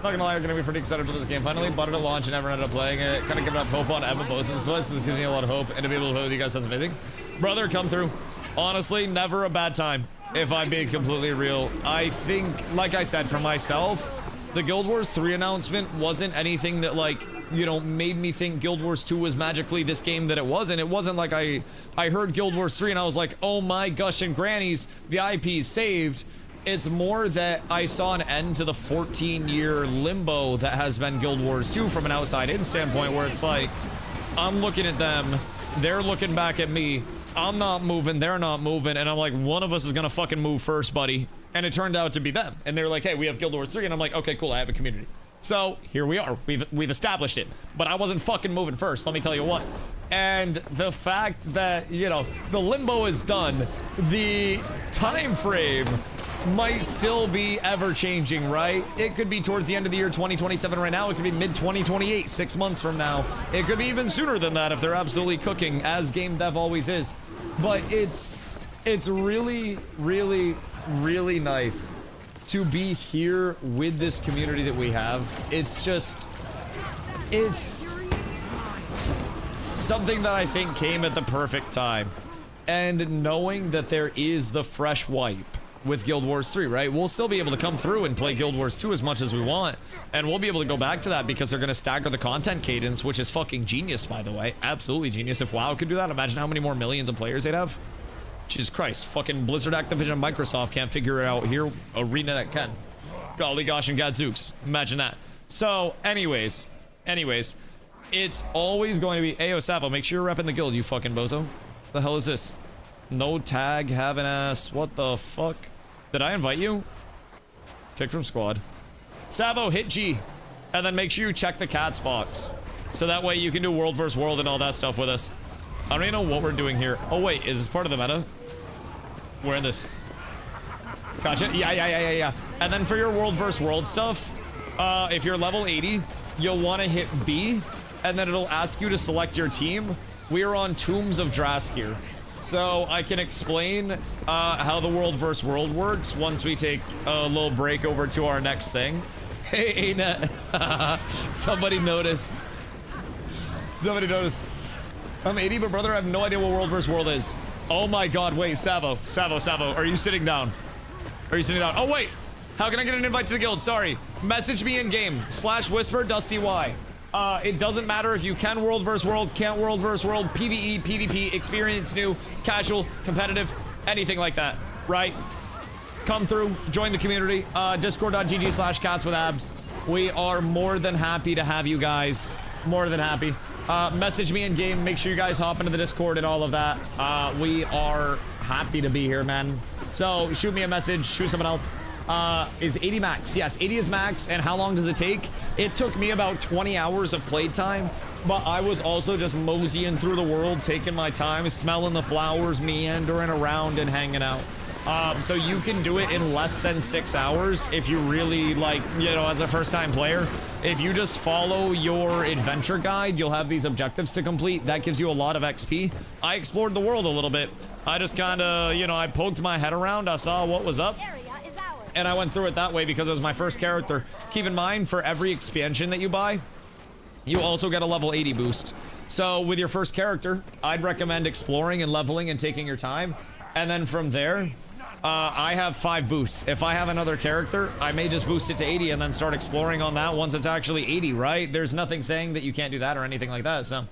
Not gonna lie, I'm gonna be pretty excited for this game. Finally bought it at launch and never ended up playing it. Kind of giving up hope on MMOs, and this is giving me a lot of hope. And to be able to play with you guys sounds amazing. Brother, come through. Honestly, never a bad time, if I'm being completely real. I think, like I said, for myself, the Guild Wars 3 announcement wasn't anything that, like, you know, made me think Guild Wars 2 was magically this game that it was. And it wasn't like I heard Guild Wars 3 and I was like, oh my gosh and grannies, the IP's saved. It's more that I saw an end to the 14-year limbo that has been Guild Wars 2 from an outside-in standpoint, where it's like, I'm looking at them, they're looking back at me, I'm not moving, they're not moving, and I'm like, one of us is gonna fucking move first, buddy. And it turned out to be them. And they're like, hey, we have Guild Wars 3. And I'm like, okay, cool, I have a community. So here we are. We've established it. But I wasn't fucking moving first, let me tell you what. And the fact that, you know, the limbo is done, the time frame might still be ever changing, right? It could be towards the end of the year 2027 right now. It could be mid 2028, 6 months from now. It could be even sooner than that if they're absolutely cooking, as game dev always is. But it's really, really, really nice to be here with this community that we have. It's just, it's something that I think came at the perfect time. And knowing that there is the fresh wipe with Guild Wars 3, right? We'll still be able to come through and play Guild Wars 2 as much as we want. And we'll be able to go back to that because they're going to stagger the content cadence, which is fucking genius, by the way. Absolutely genius. If WoW could do that, imagine how many more millions of players they'd have. Jesus Christ, fucking Blizzard, Activision, and Microsoft can't figure it out here. ArenaNet can. Golly gosh and gadzooks. Imagine that. So, anyways, it's always going to be, Ayo Savo, make sure you're repping the guild, you fucking bozo. The hell is this? No tag, have an ass. What the fuck? Did I invite you? Kick from squad. Savo, hit G. And then make sure you check the cats box. So that way you can do world versus world and all that stuff with us. I don't even know what we're doing here. Oh wait, is this part of the meta? We're in this. Gotcha. Yeah. And then for your world versus world stuff, if you're level 80, you'll want to hit B, and then it'll ask you to select your team. We are on Tombs of Draskir. So I can explain how the world versus world works once we take a little break over to our next thing. Hey, Net. Somebody noticed. I'm 80, but brother, I have no idea what world versus world is. Oh my god, wait, Savo, are you sitting down? Oh wait, how can I get an invite to the guild? Sorry, message me in game, /whisper DustyWhy. It doesn't matter if you can world versus world, can't world versus world, PvE, PvP, experience new, casual, competitive, anything like that, right? Come through, join the community, discord.gg/catswithabs. We are more than happy to have you guys, more than happy. Message me in game, make sure you guys hop into the Discord and all of that. We are happy to be here, man. So shoot me a message, shoot someone else. Is 80 max? Yes, 80 is max. And how long does it take? It took me about 20 hours of playtime, but I was also just moseying through the world, taking my time, smelling the flowers, meandering around and hanging out. So you can do it in less than 6 hours if you really, like, you know, as a first-time player. If you just follow your adventure guide, you'll have these objectives to complete. That gives you a lot of XP. I explored the world a little bit. I just kind of, you know, I poked my head around. I saw what was up. And I went through it that way because it was my first character. Keep in mind, for every expansion that you buy, you also get a level 80 boost. So with your first character, I'd recommend exploring and leveling and taking your time. And then from there, I have 5 boosts. If I have another character, I may just boost it to 80 and then start exploring on that once it's actually 80, right? There's nothing saying that you can't do that or anything like that, so.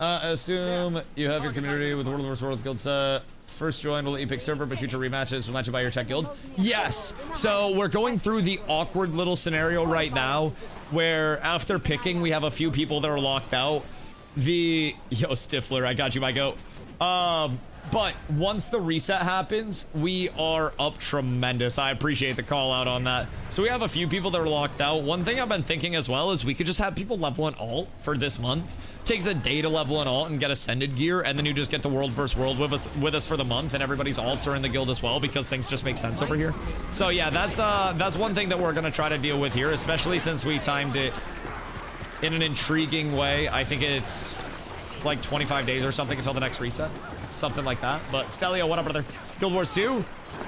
Assume you have your community with World vs. World guild set. First join will let you pick server, but future rematches will match you by your tech guild. Yes! So we're going through the awkward little scenario right now where after picking, we have a few people that are locked out. Yo, Stifler, I got you, my goat. But once the reset happens, we are up tremendous. I appreciate the call out on that. So we have a few people that are locked out. One thing I've been thinking as well is we could just have people level an alt for this month. Takes a day to level an alt and get ascended gear, and then you just get the world versus world with us for the month, and everybody's alts are in the guild as well because things just make sense over here. So yeah, that's one thing that we're gonna try to deal with here, especially since we timed it in an intriguing way. I think it's like 25 days or something until the next reset. Something like that. But Stelio, what up, brother? Guild Wars 2?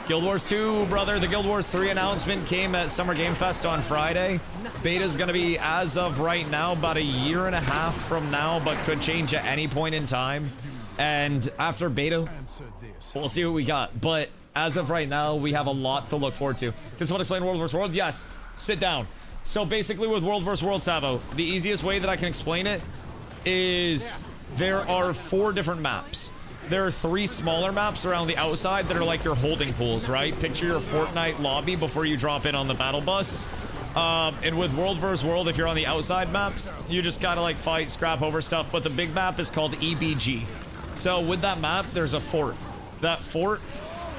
Guild Wars 2, brother. The Guild Wars 3 announcement came at Summer Game Fest on Friday. Beta's gonna be, as of right now, about a year and a half from now, but could change at any point in time. And after beta, we'll see what we got. But as of right now, we have a lot to look forward to. Can someone explain World vs. World? Yes. Sit down. So basically with World vs. World, Savo, the easiest way that I can explain it is there are 4 different maps. There are 3 smaller maps around the outside that are like your holding pools, right? Picture your Fortnite lobby before you drop in on the battle bus. And with World vs. World, if you're on the outside maps, you just gotta like fight, scrap over stuff. But the big map is called EBG. So with that map, there's a fort. That fort,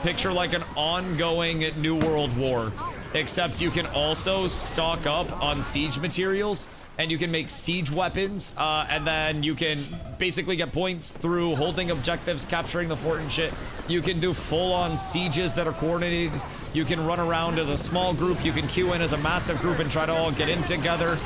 picture like an ongoing New World War. Except you can also stock up on siege materials, and you can make siege weapons, and then you can basically get points through holding objectives, capturing the fort and shit. You can do full-on sieges that are coordinated. You can run around as a small group. You can queue in as a massive group and try to all get in together.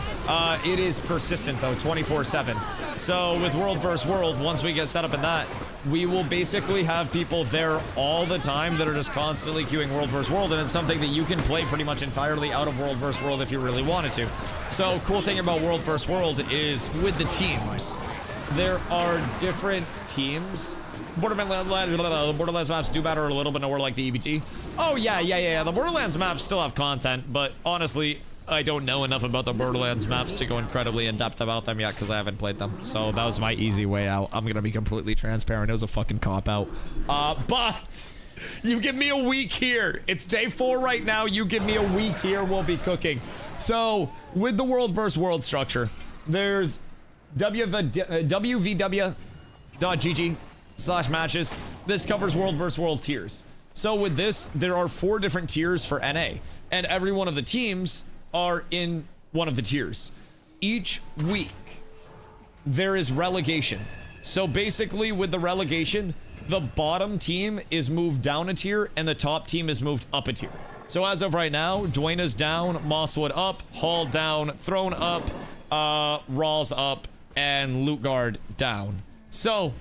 It is persistent, though, 24/7. So with World vs. World, once we get set up in that, we will basically have people there all the time that are just constantly queuing World vs. World, and it's something that you can play pretty much entirely out of World vs. World if you really wanted to. So cool thing about World vs. World is with the teams, there are different teams. Borderlands maps do matter a little bit nowhere like the EBT. Oh yeah. The Borderlands maps still have content, but honestly, I don't know enough about the Borderlands maps to go incredibly in depth about them yet because I haven't played them. So that was my easy way out. I'm gonna be completely transparent. It was a fucking cop out. But you give me a week here. It's day 4 right now. You give me a week here, we'll be cooking. So with the World vs. World structure, there's wvw.gg/matches. This covers World vs. World tiers. So with this, there are 4 different tiers for NA, and every one of the teams are in one of the tiers. Each week, there is relegation. So basically, with the relegation, the bottom team is moved down a tier, and the top team is moved up a tier. So as of right now, Duena's down, Mosswood up, Hall down, Throne up, Rawls up, and Lootguard down. So,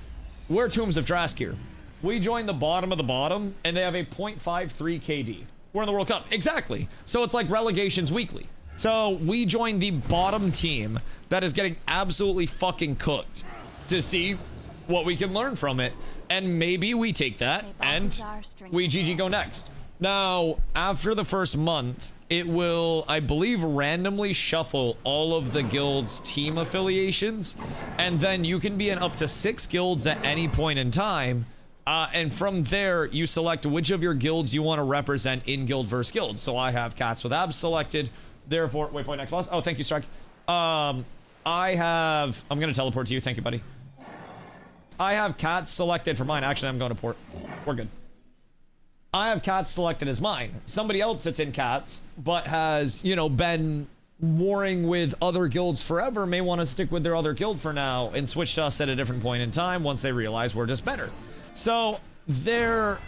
we're Tombs of Draskir. We join the bottom of the bottom, and they have a 0.53 KD. We're in the World Cup. Exactly. So it's like relegations weekly. So we join the bottom team that is getting absolutely fucking cooked to see what we can learn from it. And maybe we take that and we GG go next. Now, after the first month, it will, I believe, randomly shuffle all of the guild's team affiliations. And then you can be in up to 6 guilds at any point in time. And from there, you select which of your guilds you want to represent in guild versus guild. So I have Cats with Abs selected. Therefore, waypoint next boss. Oh, thank you, Strike. I'm going to teleport to you. Thank you, buddy. I have Cats selected for mine. Actually, I'm going to port. We're good. I have Cats selected as mine. Somebody else that's in Cats, but has, you know, been warring with other guilds forever, may want to stick with their other guild for now and switch to us at a different point in time once they realize we're just better. So there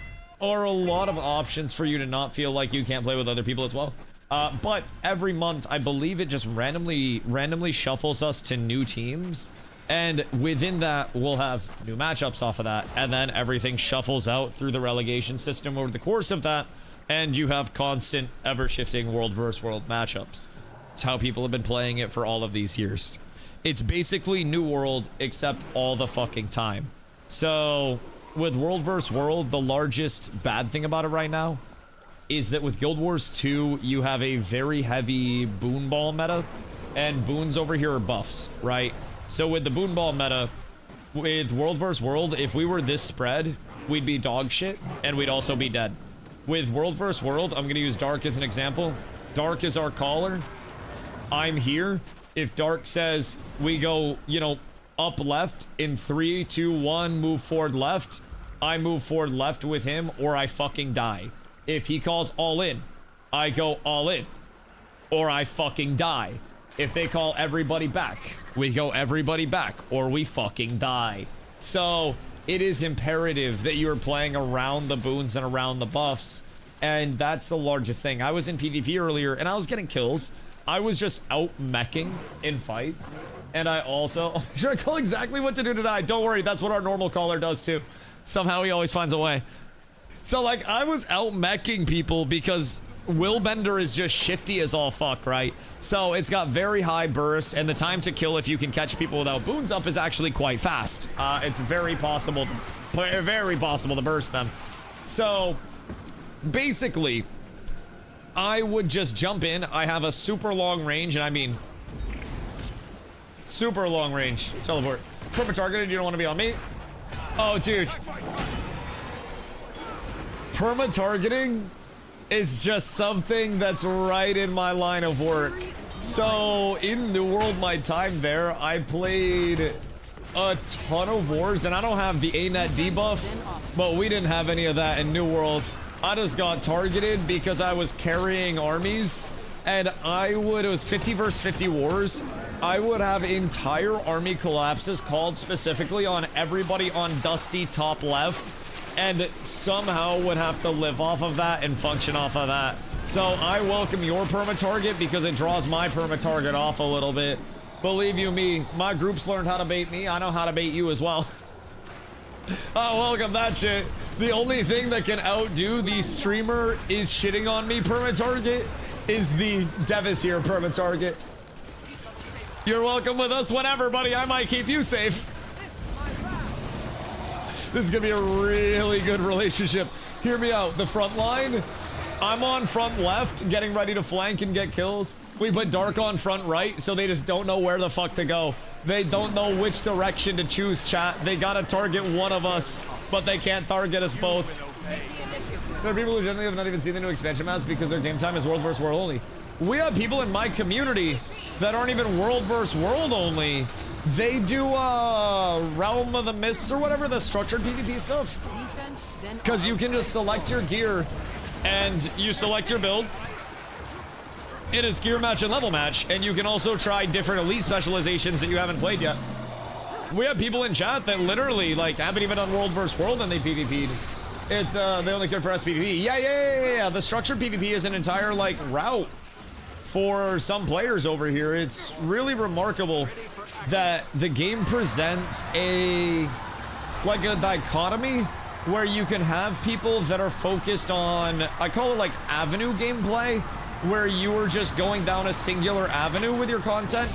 are a lot of options for you to not feel like you can't play with other people as well. But every month, I believe it just randomly shuffles us to new teams. And within that, we'll have new matchups off of that. And then everything shuffles out through the relegation system over the course of that. And you have constant, ever-shifting world versus world matchups. It's how people have been playing it for all of these years. It's basically New World, except all the fucking time. So, with World vs. World, the largest bad thing about it right now is that with Guild Wars 2, you have a very heavy boon ball meta, and boons over here are buffs, right? So with the boon ball meta, with World vs. World, if we were this spread, we'd be dog shit, and we'd also be dead. With World vs. World, I'm gonna use Dark as an example. Dark is our caller. I'm here. If Dark says we go, you know, up left in 3, 2, 1, move forward left, I move forward left with him, or I fucking die. If he calls all in, I go all in, or I fucking die. If they call everybody back, we go everybody back, or we fucking die. So it is imperative that you're playing around the boons and around the buffs, and that's the largest thing. I was in PvP earlier, and I was getting kills. I was just out meching in fights, and I also... Sure, I call exactly what to do to die. Don't worry, that's what our normal caller does too. Somehow he always finds a way. So, like, I was out meching people because Willbender is just shifty as all fuck, right? So it's got very high bursts, and the time to kill if you can catch people without boons up is actually quite fast. It's very possible to burst them. So basically, I would just jump in. I have a super long range, and I mean super long range. Teleport. Perma targeted, you don't want to be on me? Oh, dude. Perma targeting is just something that's right in my line of work. So in New World, my time there, I played a ton of wars, and I don't have the ANET debuff, but we didn't have any of that in New World. I just got targeted because I was carrying armies, and it was 50 versus 50 wars. I would have entire army collapses called specifically on everybody on Dusty top left, and somehow would have to live off of that and function off of that. So I welcome your perma target because it draws my perma target off a little bit. Believe you me, my groups learned how to bait me. I know how to bait you as well. Oh, welcome that shit. The only thing that can outdo the streamer is shitting on me perma target is the Devastator perma target. You're welcome with us whenever, buddy. I might keep you safe. This is gonna be a really good relationship. Hear me out. The front line, I'm on front left, getting ready to flank and get kills. We put Dark on front right, so they just don't know where the fuck to go. They don't know which direction to choose, chat. They gotta target one of us, but they can't target us both. There are people who generally have not even seen the new expansion maps because their game time is World vs. World only. We have people in my community that aren't even World vs. World only. They do Realm of the Mists or whatever, the structured PvP stuff. Because you can just select your gear and you select your build. And it's gear match and level match. And you can also try different elite specializations that you haven't played yet. We have people in chat that literally like haven't even done World vs. World and they PvP'd. It's they only care for SPVP. Yeah. The structured PvP is an entire like route for some players over here. It's really remarkable that the game presents a dichotomy where you can have people that are focused on, I call it like avenue gameplay, where you are just going down a singular avenue with your content,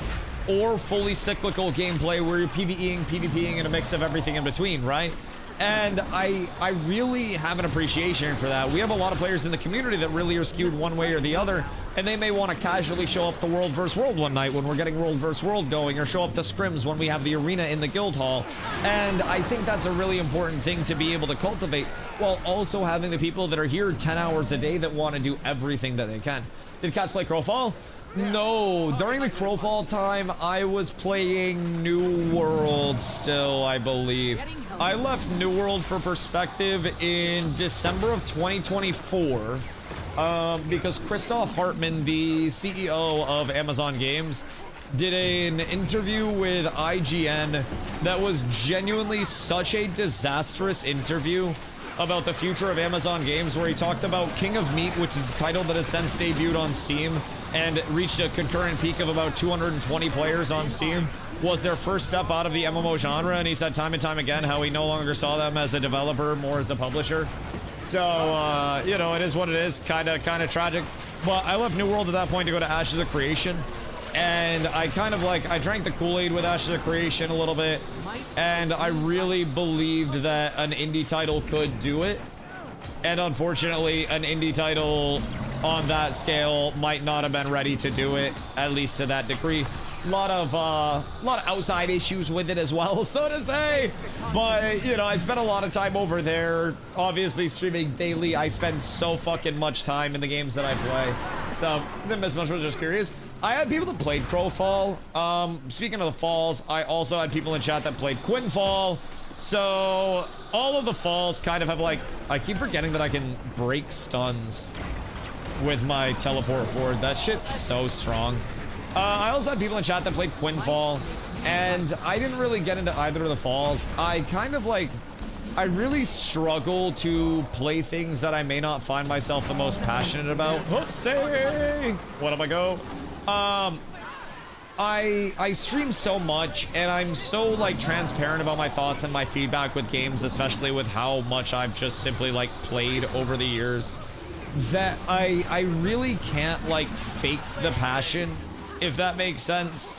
or fully cyclical gameplay where you're PvPing and a mix of everything in between, right? And I really have an appreciation for that. We have a lot of players in the community that really are skewed one way or the other, and they may want to casually show up to World vs. World one night when we're getting World vs. World going, or show up to scrims when we have the arena in the guild hall. And I think that's a really important thing to be able to cultivate, while also having the people that are here 10 hours a day that want to do everything that they can. Did Cats play Crowfall? No, during the Crowfall time, I was playing New World still, I believe. I left New World for perspective in December of 2024 because Christoph Hartmann, the CEO of Amazon Games, did an interview with IGN that was genuinely such a disastrous interview. about the future of Amazon games, where he talked about King of Meat, which is a title that has since debuted on Steam and reached a concurrent peak of about 220 players on Steam, was their first step out of the MMO genre, and he said time and time again how he no longer saw them as a developer, more as a publisher. So, you know, it is what it is, kind of tragic. But I left New World at that point to go to Ashes of Creation, and I kind of like, I drank the Kool-Aid with Ashes of Creation a little bit, and I really believed that an indie title could do it. And unfortunately, an indie title on that scale might not have been ready to do it, at least to that degree. A lot of outside issues with it as well, so to say. But, you know, I spent a lot of time over there, obviously streaming daily. I spend so fucking much time in the games that I play. So, didn't miss much, I was just curious. I had people that played Crowfall. Speaking of the falls, I also had people in chat that played Quinfall. So, all of the falls kind of have like, I keep forgetting that I can break stuns with my teleport forward. That shit's so strong. I also had people in chat that played Quinfall, and I didn't really get into either of the falls. I kind of like, I really struggle to play things that I may not find myself the most passionate about. Whoopsie! What am I go? I stream so much, and I'm so like transparent about my thoughts and my feedback with games, especially with how much I've just simply like played over the years, that I really can't like fake the passion, if that makes sense.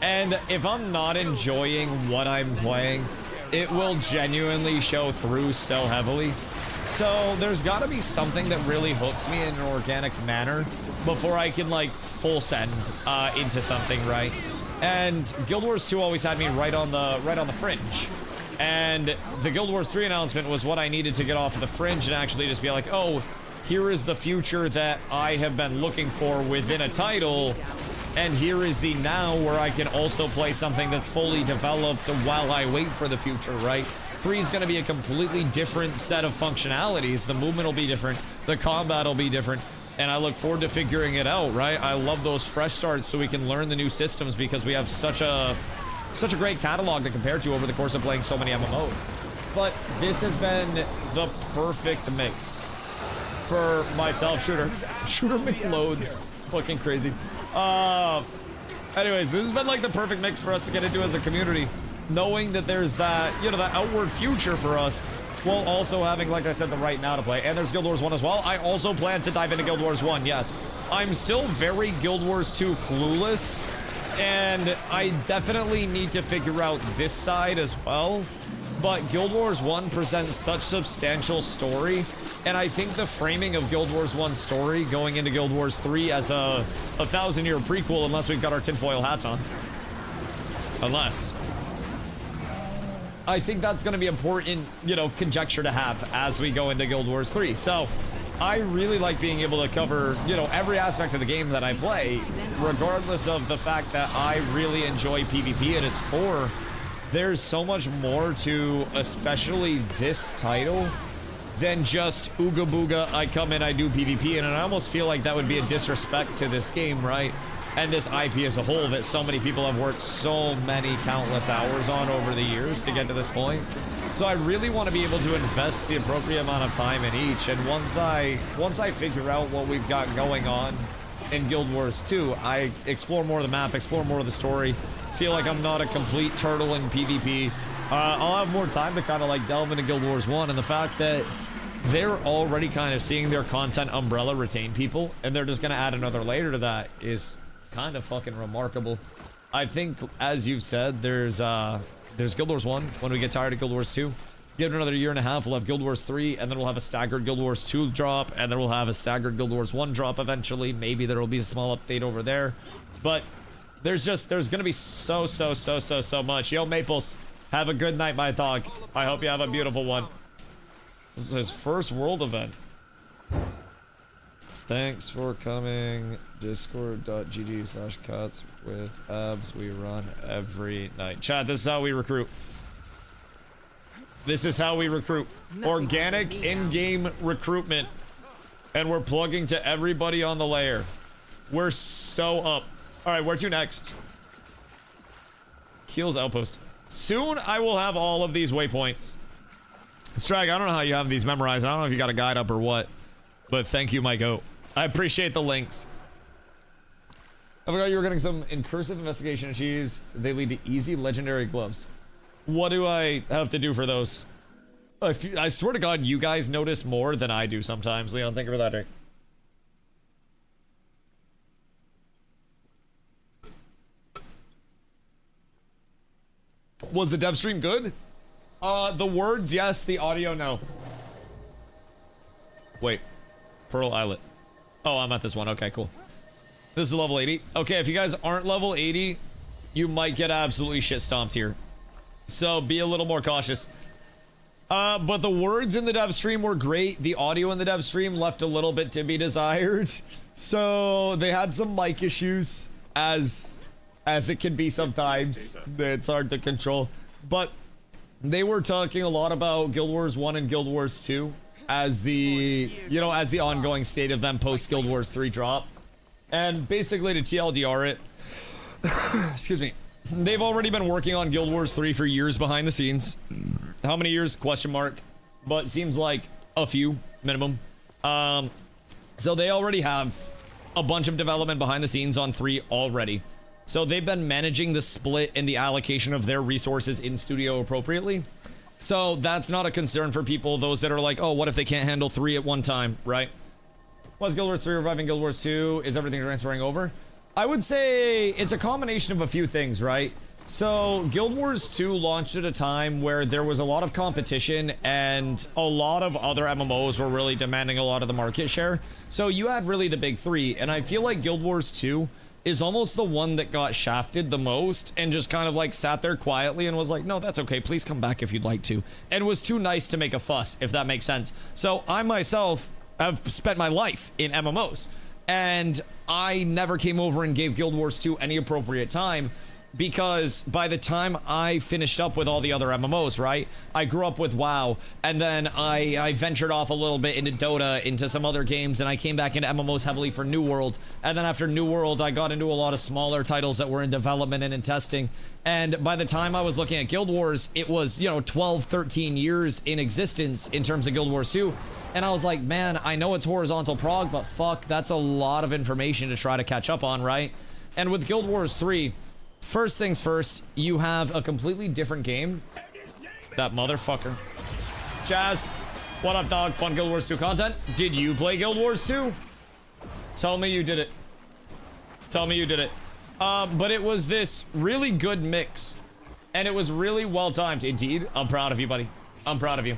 And if I'm not enjoying what I'm playing, it will genuinely show through so heavily. So there's got to be something that really hooks me in an organic manner before I can like full send into something, right? And Guild Wars 2 always had me right on the fringe. And the Guild Wars 3 announcement was what I needed to get off of the fringe and actually just be like, oh, here is the future that I have been looking for within a title. And here is the now where I can also play something that's fully developed while I wait for the future, right? 3 is going to be a completely different set of functionalities. The movement will be different. The combat will be different. And I look forward to figuring it out, right? I love those fresh starts so we can learn the new systems because we have such a great catalog to compare to over the course of playing so many MMOs. But this has been the perfect mix for myself. Shooter McLoads. Fucking crazy. Anyways, this has been like the perfect mix for us to get into as a community, knowing that there's that, you know, that outward future for us, while also having, like I said, the right now to play. And there's Guild Wars 1 as well. I also plan to dive into Guild Wars 1, yes. I'm still very Guild Wars 2 clueless, and I definitely need to figure out this side as well. But Guild Wars 1 presents such substantial story, and I think the framing of Guild Wars 1 story going into Guild Wars 3 as a 1,000-year prequel, unless we've got our tinfoil hats on. Unless. I think that's going to be important, you know, conjecture to have as we go into Guild Wars 3. So, I really like being able to cover, you know, every aspect of the game that I play, regardless of the fact that I really enjoy PvP at its core. There's so much more to, especially this title, than just ooga booga, I come in, I do PvP, and I almost feel like that would be a disrespect to this game, right? And this IP as a whole that so many people have worked so many countless hours on over the years to get to this point. So I really want to be able to invest the appropriate amount of time in each, and once I figure out what we've got going on in Guild Wars 2, I explore more of the map, explore more of the story, feel like I'm not a complete turtle in PvP. I'll have more time to kind of like delve into Guild Wars 1, and the fact that they're already kind of seeing their content umbrella retain people, and they're just going to add another layer to that is kind of fucking remarkable. I think, as you've said, there's Guild Wars 1 when we get tired of Guild Wars 2. Give it another year and a half, we'll have Guild Wars 3, and then we'll have a staggered Guild Wars 2 drop, and then we'll have a staggered Guild Wars 1 drop eventually. Maybe there will be a small update over there. But there's gonna be so much. Yo, Maples, have a good night, my dog. I hope you have a beautiful one. This is his first world event. Thanks for coming. Discord.gg/cuts with abs. We run every night. Chat, this is how we recruit. This is how we recruit. Organic in-game recruitment. And we're plugging to everybody on the layer. We're so up. Alright, where to next? Keel's Outpost. Soon I will have all of these waypoints. Strag, I don't know how you have these memorized. I don't know if you got a guide up or what, but thank you, my goat. I appreciate the links. I forgot you were getting some incursive investigation achieves. They lead to easy legendary gloves. What do I have to do for those? I swear to God, you guys notice more than I do sometimes. Leon, thank you for that, Drake. Was the dev stream good? The words, yes. The audio, no. Wait. Pearl Islet. Oh, I'm at this one. Okay, cool. This is level 80. Okay, if you guys aren't level 80, you might get absolutely shit stomped here. So be a little more cautious. But the words in the dev stream were great. The audio in the dev stream left a little bit to be desired. So they had some mic issues, as it can be sometimes. It's hard to control. But they were talking a lot about Guild Wars 1 and Guild Wars 2 as the, you know, as the ongoing state of them post Guild Wars 3 drop. And basically to TLDR it, excuse me, they've already been working on Guild Wars 3 for years behind the scenes. How many years? Question mark. But seems like a few minimum. So they already have a bunch of development behind the scenes on 3 already. So they've been managing the split and the allocation of their resources in studio appropriately. So that's not a concern for people, those that are like, oh, what if they can't handle 3 at one time, right? Was Guild Wars 3 reviving Guild Wars 2? Is everything transferring over? I would say it's a combination of a few things, right? So Guild Wars 2 launched at a time where there was a lot of competition and a lot of other MMOs were really demanding a lot of the market share. So you had really the big 3, and I feel like Guild Wars 2 is almost the one that got shafted the most and just kind of like sat there quietly and was like, no, that's okay, please come back if you'd like to, and was too nice to make a fuss, if that makes sense. So I myself have spent my life in MMOs, and I never came over and gave Guild Wars 2 any appropriate time, because by the time I finished up with all the other MMOs, right, I grew up with WoW, and then I ventured off a little bit into Dota, into some other games, and I came back into MMOs heavily for New World, and then after New World, I got into a lot of smaller titles that were in development and in testing, and by the time I was looking at Guild Wars, it was, you know, 12, 13 years in existence in terms of Guild Wars 2, and I was like, man, I know it's horizontal prog, but fuck, that's a lot of information to try to catch up on, right? And with Guild Wars 3, first things first, you have a completely different game. That motherfucker. Jazz, what up, dog? Fun Guild Wars 2 content. Did you play Guild Wars 2? Tell me you did it. Tell me you did it. But it was this really good mix. And it was really well timed. Indeed. I'm proud of you, buddy. I'm proud of you.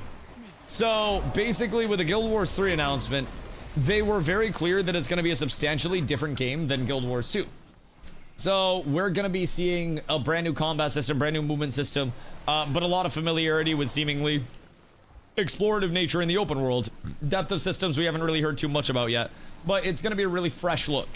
So, basically, with the Guild Wars 3 announcement, they were very clear that it's going to be a substantially different game than Guild Wars 2. So we're going to be seeing a brand new combat system, brand new movement system, but a lot of familiarity with seemingly explorative nature in the open world. Depth of systems we haven't really heard too much about yet, but it's going to be a really fresh look.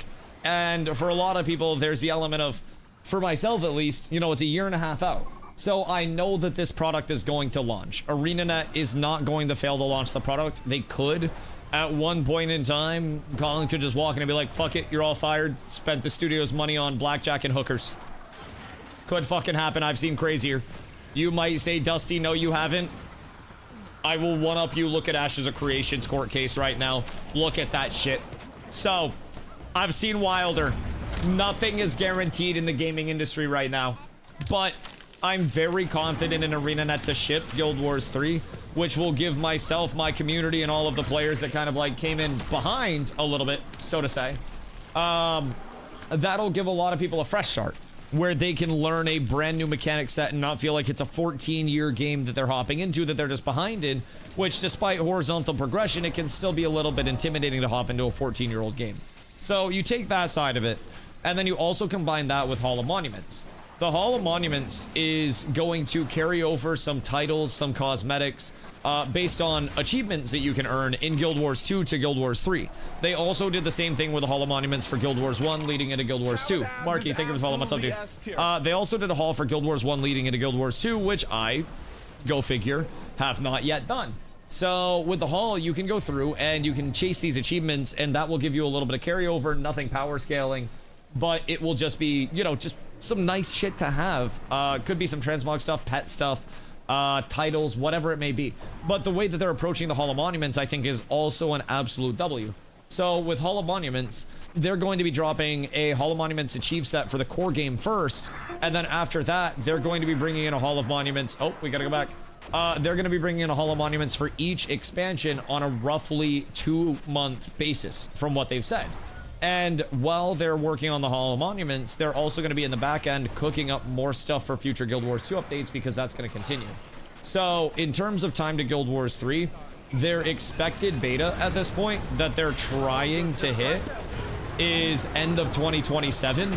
And for a lot of people, there's the element of, for myself at least, you know, it's a year and a half out. So I know that this product is going to launch. ArenaNet is not going to fail to launch the product. They could. At one point in time, Colin could just walk in and be like, fuck it, you're all fired. Spent the studio's money on blackjack and hookers. Could fucking happen. I've seen crazier. You might say, Dusty, no, you haven't. I will one-up you. Look at Ashes of Creation's court case right now. Look at that shit. So, I've seen wilder. Nothing is guaranteed in the gaming industry right now. But I'm very confident in ArenaNet to ship Guild Wars 3, which will give myself, my community, and all of the players that kind of like came in behind a little bit, so to say. That'll give a lot of people a fresh start, where they can learn a brand new mechanic set and not feel like it's a 14-year game that they're hopping into, that they're just behind in, which despite horizontal progression, it can still be a little bit intimidating to hop into a 14-year-old game. So you take that side of it, and then you also combine that with Hall of Monuments. The Hall of Monuments is going to carry over some titles, some cosmetics, based on achievements that you can earn in Guild Wars 2 to Guild Wars 3. They also did the same thing with the Hall of Monuments for Guild Wars 1 leading into Guild Wars 2. Marky, thank you for following. What's up, dude? They also did a Hall for Guild Wars 1 leading into Guild Wars 2, which I, go figure, have not yet done. So with the Hall, you can go through and you can chase these achievements, and that will give you a little bit of carryover, nothing power scaling, but it will just be, you know, just some nice shit to have. Could be some transmog stuff, pet stuff, titles, whatever it may be. But the way that they're approaching the Hall of Monuments, I think, is also an absolute W. So with Hall of Monuments, they're going to be dropping a Hall of Monuments Achieve set for the core game first, and then after that, they're going to be bringing in a Hall of Monuments. Oh, we gotta go back. They're going to be bringing in a Hall of Monuments for each expansion on a roughly 2-month basis, from what they've said. And while they're working on the Hall of Monuments, they're also going to be in the back end cooking up more stuff for future Guild Wars 2 updates, because that's going to continue. So in terms of time to Guild Wars 3, their expected beta at this point that they're trying to hit is end of 2027.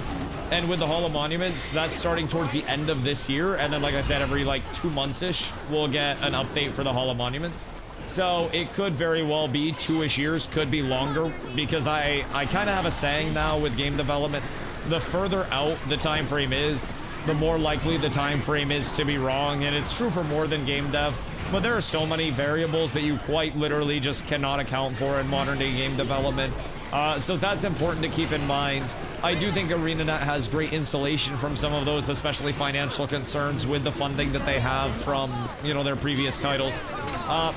And with the Hall of Monuments, that's starting towards the end of this year. And then, like I said, every like 2 months-ish, we'll get an update for the Hall of Monuments. So it could very well be 2-ish years, could be longer, because I kind of have a saying now with game development: the further out the time frame is, the more likely the time frame is to be wrong. And it's true for more than game dev, but there are so many variables that you quite literally just cannot account for in modern day game development. So that's important to keep in mind. I do think ArenaNet has great insulation from some of those, especially financial concerns with the funding that they have from, you know, their previous titles.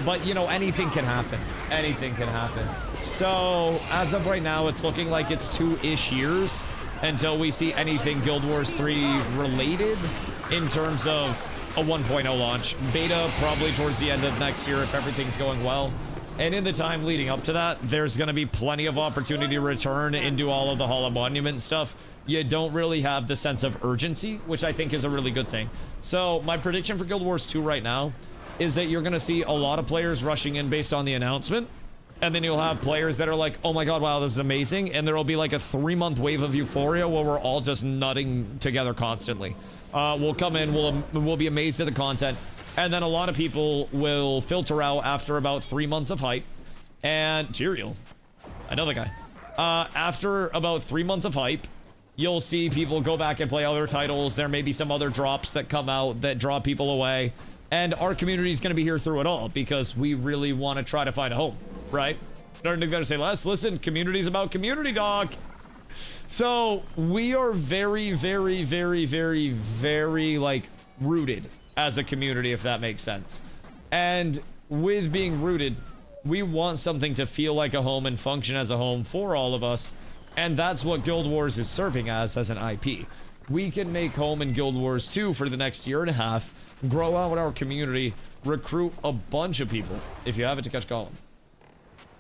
But, you know, anything can happen. Anything can happen. So, as of right now, it's looking like it's 2-ish years until we see anything Guild Wars 3 related in terms of a 1.0 launch. Beta probably towards the end of next year if everything's going well. And in the time leading up to that, there's going to be plenty of opportunity to return and do all of the Hall of Monument stuff. You don't really have the sense of urgency, which I think is a really good thing. So my prediction for Guild Wars 2 right now is that you're going to see a lot of players rushing in based on the announcement. And then you'll have players that are like, oh my god, wow, this is amazing. And there will be like a 3-month wave of euphoria where we're all just nutting together constantly. We'll come in, we'll be amazed at the content. And then a lot of people will filter out after about 3 months of hype. And Tyrael, another guy. After about 3 months of hype, you'll see people go back and play other titles. There may be some other drops that come out that draw people away. And our community is going to be here through it all, because we really want to try to find a home, right? Nothing to say less. Listen, community's about community, dog. So we are very, very, very, very, very, like, rooted as a community, if that makes sense. And with being rooted, we want something to feel like a home and function as a home for all of us. And that's what Guild Wars is serving as an IP. We can make home in Guild Wars 2 for the next year and a half, grow out our community, recruit a bunch of people. If you have it to catch Colin.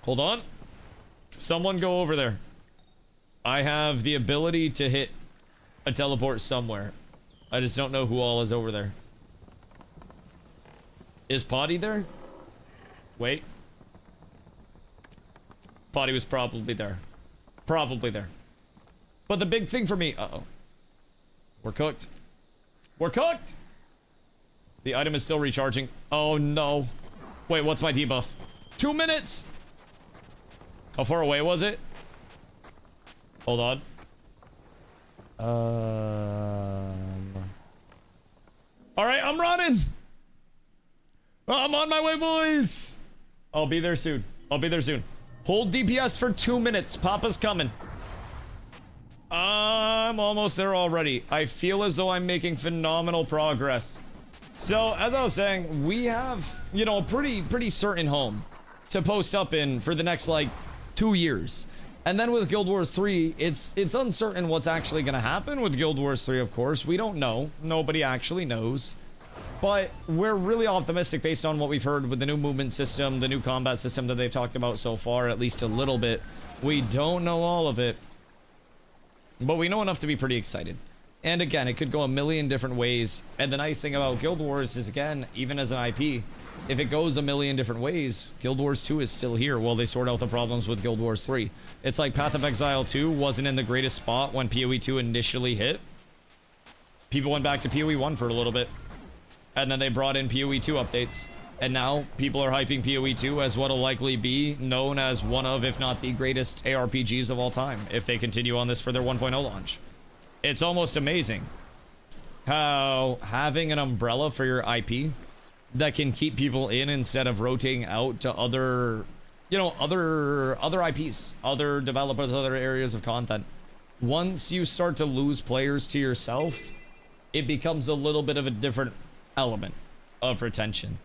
Hold on. Someone go over there. I have the ability to hit a teleport somewhere. I just don't know who all is over there. Is Potty there? Wait. Potty was probably there. Probably there. But the big thing for me... Uh-oh. We're cooked. We're cooked! The item is still recharging. Oh, no. Wait, what's my debuff? 2 minutes! How far away was it? Hold on. Alright, I'm running! I'm on my way, boys! I'll be there soon. I'll be there soon. Hold DPS for 2 minutes. Papa's coming. I'm almost there already. I feel as though I'm making phenomenal progress. So, as I was saying, we have, you know, a pretty certain home to post up in for the next, like, 2 years. And then with Guild Wars 3, it's uncertain what's actually going to happen with Guild Wars 3, of course. We don't know. Nobody actually knows. But we're really optimistic based on what we've heard with the new movement system, the new combat system that they've talked about so far, at least a little bit. We don't know all of it, but we know enough to be pretty excited. And again, it could go a million different ways. And the nice thing about Guild Wars is, again, even as an IP, if it goes a million different ways, Guild Wars 2 is still here while they sort out the problems with Guild Wars 3. It's like Path of Exile 2 wasn't in the greatest spot when PoE 2 initially hit. People went back to PoE 1 for a little bit. And then they brought in PoE 2 updates. And now people are hyping PoE 2 as what'll likely be known as one of, if not the greatest ARPGs of all time, if they continue on this for their 1.0 launch. It's almost amazing how having an umbrella for your IP that can keep people in instead of rotating out to other, you know, other IPs, other developers, other areas of content. Once you start to lose players to yourself, it becomes a little bit of a different element of retention.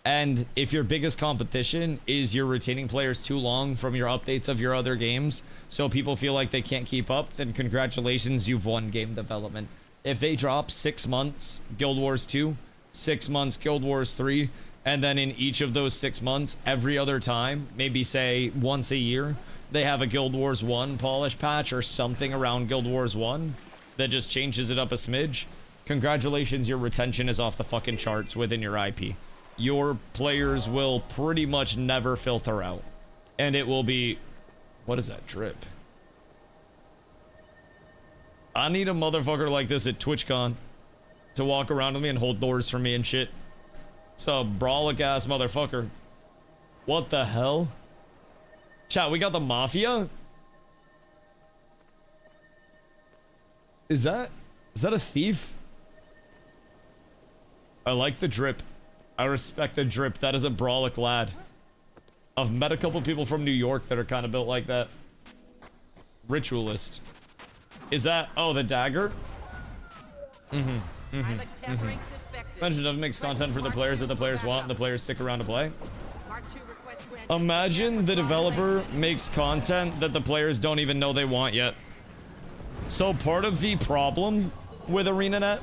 And if your biggest competition is you're retaining players too long from your updates of your other games, so people feel like they can't keep up, then congratulations, you've won game development. If they drop 6 months Guild Wars 2, 6 months Guild Wars 3, and then in each of those 6 months, every other time, maybe say once a year, they have a Guild Wars 1 polish patch or something around Guild Wars 1 that just changes it up a smidge, congratulations, your retention is off the fucking charts within your IP. Your players will pretty much never filter out. And it will be... What is that drip? I need a motherfucker like this at TwitchCon to walk around with me and hold doors for me and shit. It's a brawlic ass motherfucker. What the hell? Chat, we got the Mafia? Is that a thief? I like the drip. I respect the drip. That is a brawlic lad. I've met a couple people from New York that are kind of built like that. Ritualist. Is that... Oh, the dagger? Mention of makes content for the players that the players want and the players stick around to play. Imagine the developer makes content that the players don't even know they want yet. So part of the problem with ArenaNet,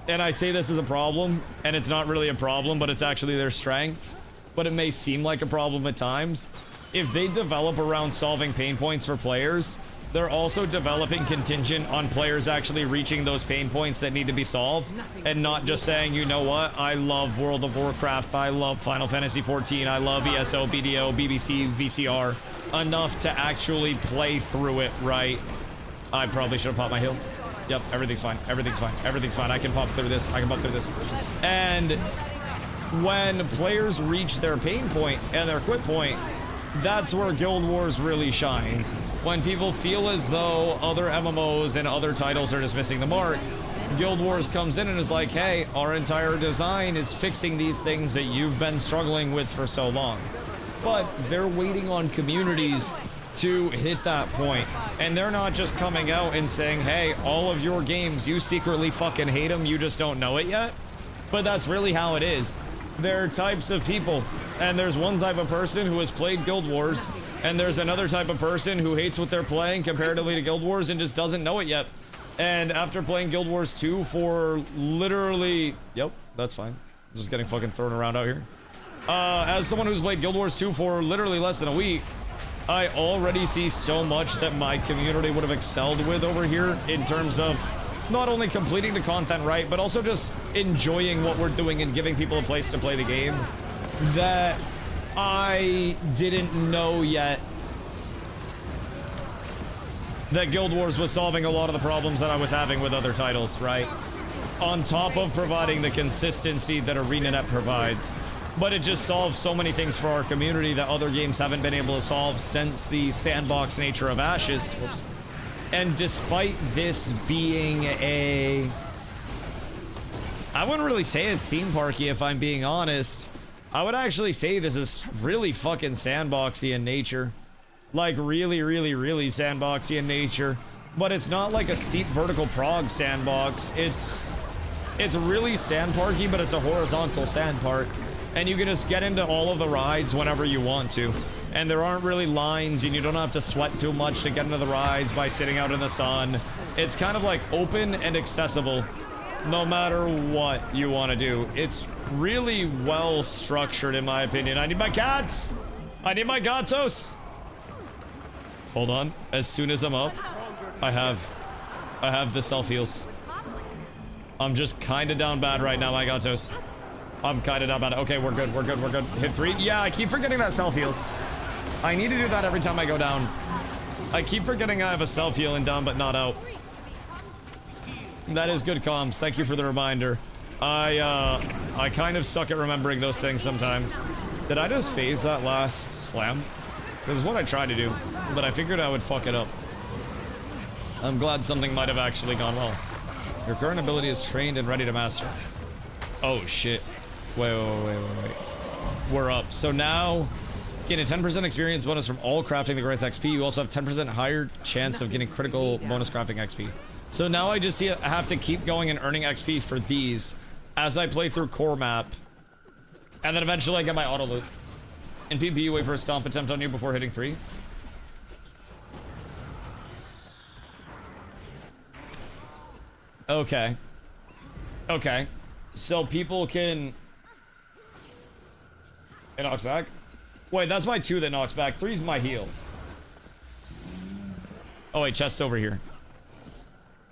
and I say this is a problem, and it's not really a problem, but it's actually their strength, but it may seem like a problem at times. If they develop around solving pain points for players, they're also developing contingent on players actually reaching those pain points that need to be solved, and not just saying, you know what, I love World of Warcraft, I love Final Fantasy XIV, I love ESO, BDO, BBC, VCR, enough to actually play through it right. I probably should have popped my heal. Yep, everything's fine. Everything's fine. Everything's fine. I can pop through this. I can pop through this. And when players reach their pain point and their quit point, that's where Guild Wars really shines. When people feel as though other MMOs and other titles are just missing the mark, Guild Wars comes in and is like, hey, our entire design is fixing these things that you've been struggling with for so long. But they're waiting on communities to hit that point, and they're not just coming out and saying, hey, all of your games, you secretly fucking hate them, you just don't know it yet. But that's really how it is. There are types of people, and there's one type of person who has played Guild Wars, and there's another type of person who hates what they're playing comparatively to Guild Wars and just doesn't know it yet. And after playing Guild Wars 2 for literally... Yep, that's fine. Just getting fucking thrown around out here. As someone who's played Guild Wars 2 for literally less than a week, I already see so much that my community would have excelled with over here in terms of not only completing the content right, but also just enjoying what we're doing and giving people a place to play the game that I didn't know yet that Guild Wars was solving a lot of the problems that I was having with other titles, right? On top of providing the consistency that ArenaNet provides. But it just solves so many things for our community that other games haven't been able to solve since the sandbox nature of Ashes. Whoops. And despite this being a... I wouldn't really say it's theme parky if I'm being honest. I would actually say this is really fucking sandboxy in nature. Like really, really, really sandboxy in nature. But it's not like a steep vertical prog sandbox. It's really sand parky, but it's a horizontal sand park. And you can just get into all of the rides whenever you want to. And there aren't really lines, and you don't have to sweat too much to get into the rides by sitting out in the sun. It's kind of like open and accessible, no matter what you want to do. It's really well structured, in my opinion. I need my cats! I need my gatos! Hold on. As soon as I'm up, I have the self heals. I'm just kind of down bad right now, my gatos. I'm kind of down bad. Okay, we're good. We're good. We're good. Hit 3. Yeah, I keep forgetting that self heals. I need to do that every time I go down. I keep forgetting I have a self healing down, but not out. That is good comms. Thank you for the reminder. I kind of suck at remembering those things sometimes. Did I just phase that last slam? This is what I tried to do, but I figured I would fuck it up. I'm glad something might have actually gone well. Your current ability is trained and ready to master. Oh shit. Wait. We're up. So now, get a 10% experience bonus from all crafting that grants XP. You also have 10% higher chance of getting critical bonus crafting XP. So now I just have to keep going and earning XP for these. as I play through core map. And then eventually I get my auto loot. In PvP, you wait for a stomp attempt on you before hitting 3. Okay. Okay. So people can... It knocks back? Wait, that's my 2 that knocks back. 3's my heal. Oh wait, chest's over here.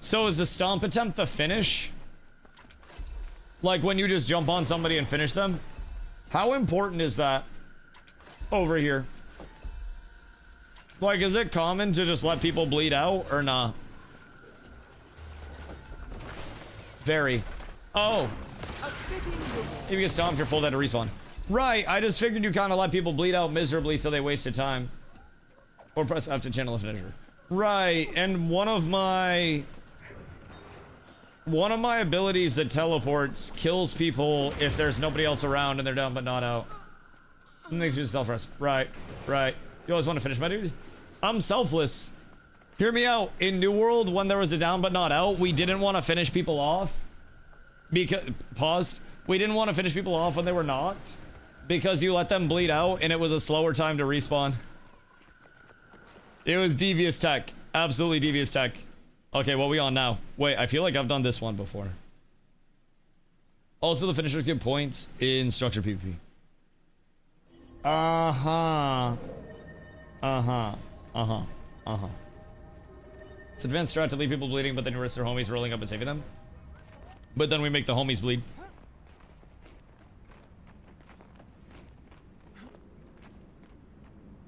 So is the stomp attempt the finish? Like when you just jump on somebody and finish them? How important is that? Over here. Like, is it common to just let people bleed out or nah? Very. Oh. If you get stomped, you're full dead to respawn. Right, I just figured you kind of let people bleed out miserably so they wasted time. Or press F to channel a finisher. Right, and one of my abilities that teleports kills people if there's nobody else around and they're down but not out. And they just self-rest. Right, right. You always want to finish, my dude? I'm selfless. Hear me out. In New World, when there was a down but not out, we didn't want to finish people off. Because, pause. We didn't want to finish people off when they were knocked. Because you let them bleed out and it was a slower time to respawn. It was devious tech. Absolutely devious tech. Okay, what are we on now? Wait, I feel like I've done this one before. Also, the finishers get points in structured PvP. Uh-huh. Uh-huh. Uh-huh. Uh-huh. It's advanced strat to leave people bleeding, but then you risk their homies rolling up and saving them. But then we make the homies bleed.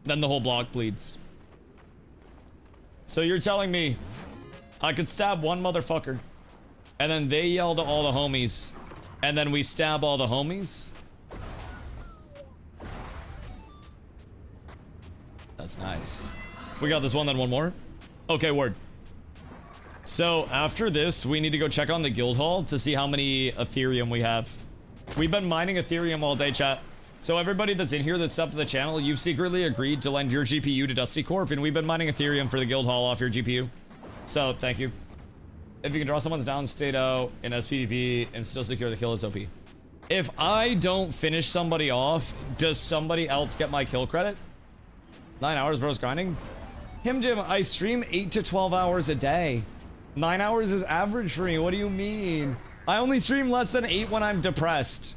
Then the whole block bleeds. So you're telling me I could stab one motherfucker and then they yell to all the homies and then we stab all the homies? That's nice. We got this one, then one more. Okay, word. So after this, we need to go check on the guild hall to see how many Ethereum we have. We've been mining Ethereum all day, chat. So everybody that's in here that's up to the channel, you've secretly agreed to lend your GPU to Dusty Corp, and we've been mining Ethereum for the guild hall off your GPU. So, thank you. If you can draw someone's down state out in SPVP and still secure the kill, it's OP. If I don't finish somebody off, does somebody else get my kill credit? 9 hours, bro's grinding? Jim, I stream 8 to 12 hours a day. 9 hours is average for me, what do you mean? I only stream less than 8 when I'm depressed.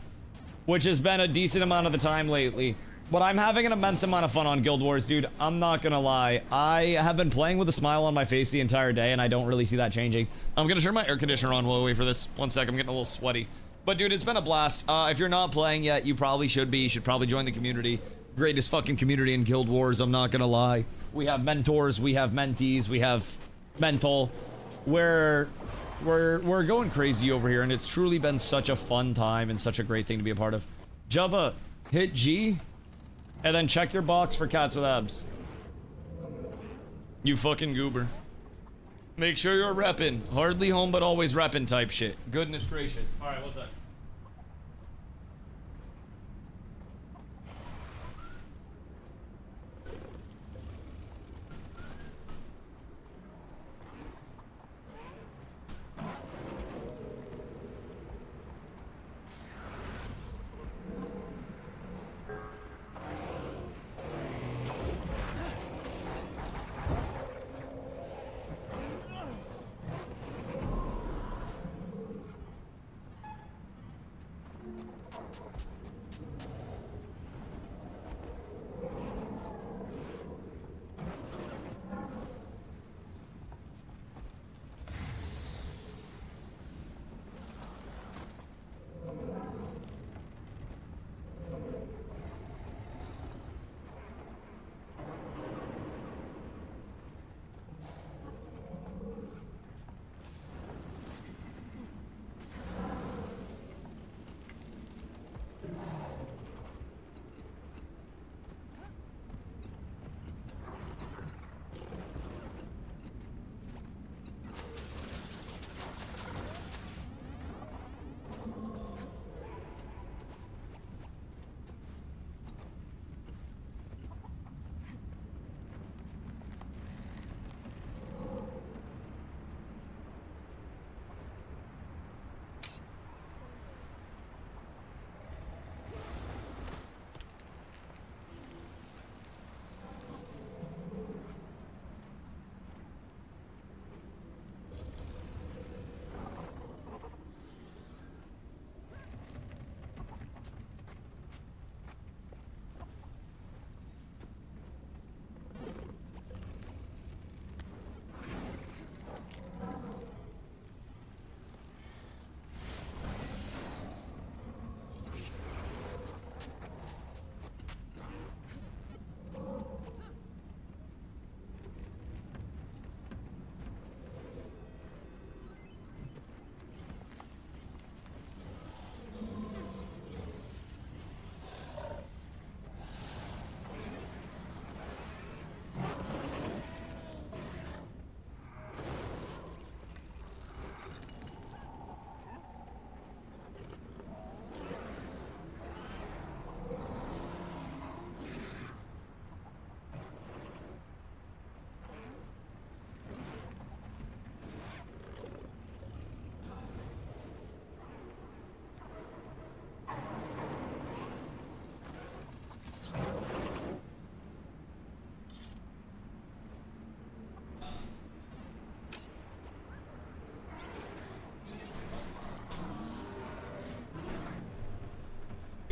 Which has been a decent amount of the time lately. But I'm having an immense amount of fun on Guild Wars, dude. I'm not gonna lie. I have been playing with a smile on my face the entire day, and I don't really see that changing. I'm gonna turn my air conditioner on while we wait for this. One sec, I'm getting a little sweaty. But dude, it's been a blast. If you're not playing yet, you probably should be. You should probably join the community. Greatest fucking community in Guild Wars, I'm not gonna lie. We have mentors, we have mentees, we have mental. We're going crazy over here, and it's truly been such a fun time and such a great thing to be a part of. Jubba, hit G, and then check your box for cats with abs. You fucking goober. Make sure you're reppin'. Hardly home, but always reppin' type shit. Goodness gracious. Alright, what's that?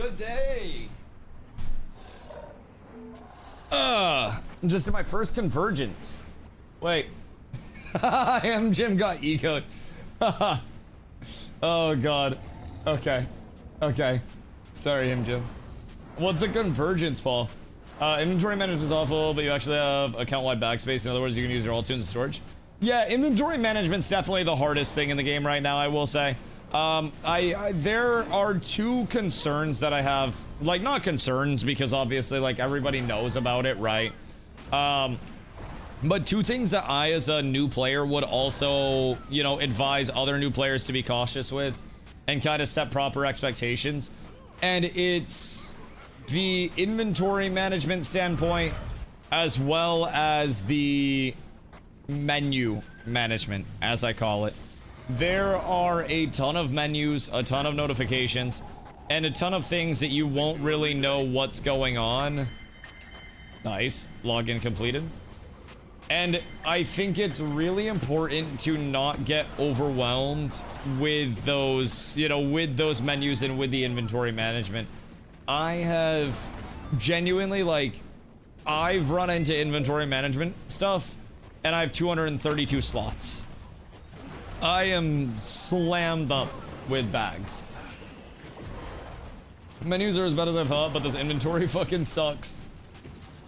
Good day. Just in my first convergence. Wait. Jim got ecoed. Oh god. Okay. Okay. Sorry, Jim. What's a convergence, Paul? Inventory management is awful, but you actually have account-wide backspace. In other words, you can use your all tunes as storage. Yeah, inventory management's definitely the hardest thing in the game right now, I will say. There are two concerns that I have. Like, not concerns, because obviously, like, everybody knows about it, right? But two things that I, as a new player, would also, you know, advise other new players to be cautious with and kind of set proper expectations. And it's the inventory management standpoint as well as the menu management, as I call it. There are a ton of menus, a ton of notifications, and a ton of things that you won't really know what's going on. Nice. Login completed. And I think it's really important to not get overwhelmed with those, you know, with those menus and with the inventory management. I have genuinely, like, I've run into inventory management stuff, and I have 232 slots. I am slammed up with bags. Menus are as bad as I thought, but this inventory fucking sucks.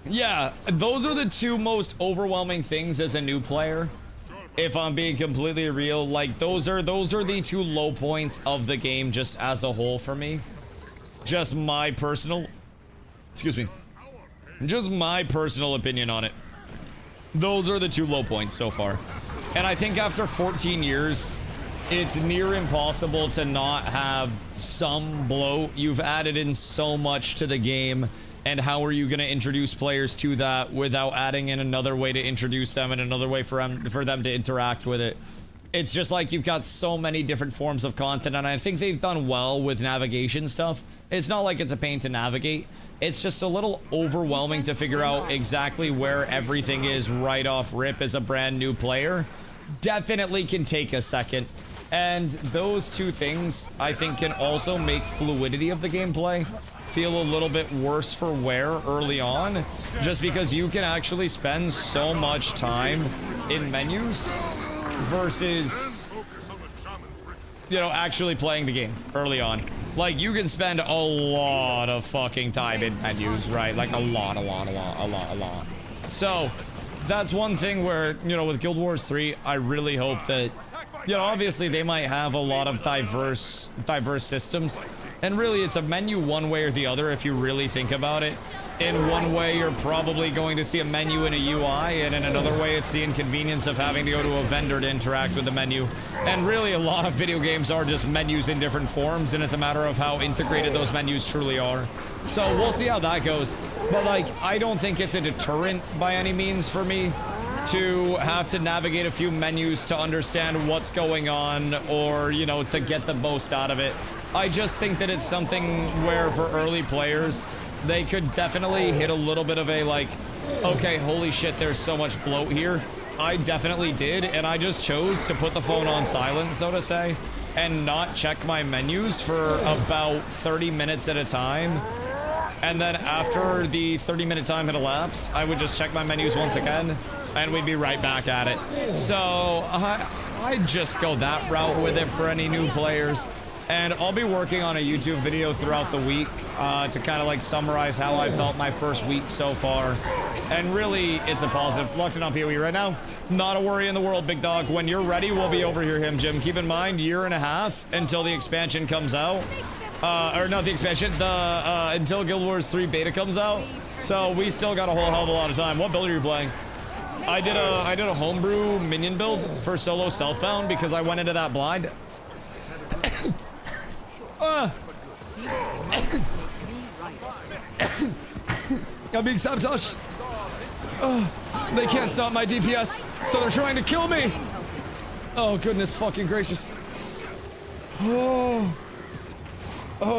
Yeah, those are the two most overwhelming things as a new player. If I'm being completely real, like those are the two low points of the game just as a whole for me. Just my personal, excuse me, just my personal opinion on it. Those are the two low points so far. And I think after 14 years, it's near impossible to not have some bloat. You've added in so much to the game. And how are you going to introduce players to that without adding in another way to introduce them and another way for them to interact with it? It's just like you've got so many different forms of content, and I think they've done well with navigation stuff. It's not like it's a pain to navigate. It's just a little overwhelming to figure out exactly where everything is right off rip as a brand new player. Definitely can take a second. And those two things, I think, can also make fluidity of the gameplay feel a little bit worse for wear early on, just because you can actually spend so much time in menus versus, you know, actually playing the game early on. Like, you can spend a lot of fucking time in menus, right? Like, a lot. So, that's one thing where, you know, with Guild Wars 3, I really hope that, you know, obviously they might have a lot of diverse systems. And really, it's a menu one way or the other if you really think about it. In one way, you're probably going to see a menu in a UI, and in another way, it's the inconvenience of having to go to a vendor to interact with the menu. And really, a lot of video games are just menus in different forms, and it's a matter of how integrated those menus truly are. So we'll see how that goes. But, like, I don't think it's a deterrent by any means for me to have to navigate a few menus to understand what's going on or, you know, to get the most out of it. I just think that it's something where for early players, they could definitely hit a little bit of a like, okay, holy shit, there's so much bloat here. I definitely did, and I just chose to put the phone on silent, so to say, and not check my menus for about 30 minutes at a time. And then after the 30-minute time had elapsed, I would just check my menus once again, and we'd be right back at it. So I just go that route with it for any new players. And I'll be working on a YouTube video throughout the week to kind of like summarize how I felt my first week so far. And really, it's a positive. Locked in on PoE right now. Not a worry in the world, big dog. When you're ready, we'll be over here, Jim. Keep in mind, 1.5 years until the expansion comes out. Or not the expansion, until Guild Wars 3 beta comes out. So we still got a whole hell of a lot of time. What build are you playing? I did a homebrew minion build for solo self-found because I went into that blind. I'm being sabotaged. They can't stop my DPS, so they're trying to kill me. Oh, goodness fucking gracious. Oh,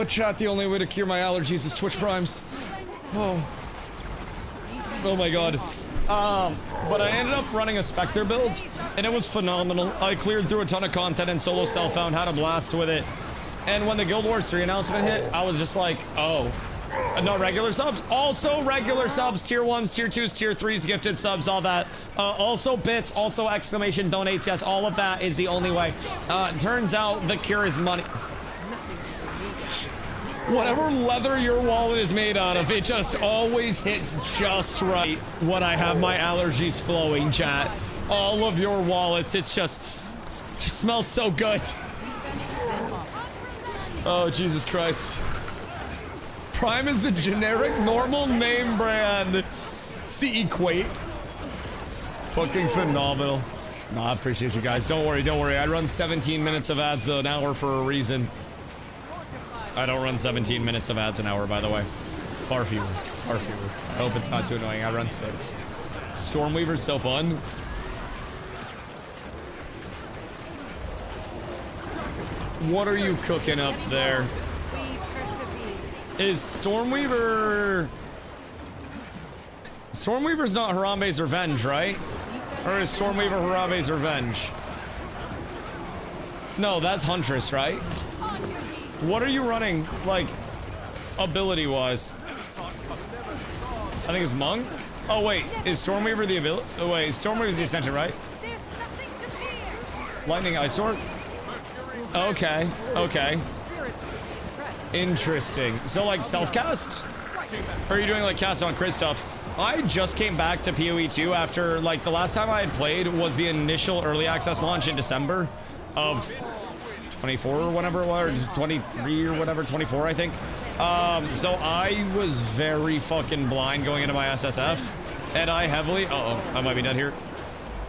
chat, the only way to cure my allergies is Twitch Primes. Oh my god. But I ended up running a Spectre build, and it was phenomenal. I cleared through a ton of content and solo self-found, had a blast with it. And when the Guild Wars 3 announcement hit, I was just like, oh. No regular subs? Also regular subs, tier 1s, tier 2s, tier 3s, gifted subs, all that. Also bits, also exclamation donates, yes, all of that is the only way. Turns out the cure is money. Whatever leather your wallet is made out of, it just always hits just right when I have my allergies flowing, chat. All of your wallets, it just smells so good. Oh, Jesus Christ. Prime is the generic normal name brand. It's the Equate. Fucking phenomenal. No, I appreciate you guys. Don't worry, don't worry. I run 17 minutes of ads an hour for a reason. I don't run 17 minutes of ads an hour, by the way. Far fewer. Far fewer. I hope it's not too annoying. I run 6. Stormweaver's so fun. What are you cooking up there? Is Stormweaver... Stormweaver's not Harambe's Revenge, right? Or is Stormweaver Harambe's Revenge? No, that's Huntress, right? What are you running, like, ability-wise? I think it's Monk? Oh, wait. Is Stormweaver the ability? Oh, wait. Stormweaver's the Ascension, right? Lightning Ice Sword? Okay. Okay. Interesting. So, like, self-cast? Or are you doing, like, cast on Chris stuff? I just came back to PoE 2 after, like, the last time I had played was the initial early access launch in December of 24 or whatever it was, or 23 or whatever, 24, I think. So I was very fucking blind going into my SSF, and I heavily, I might be dead here.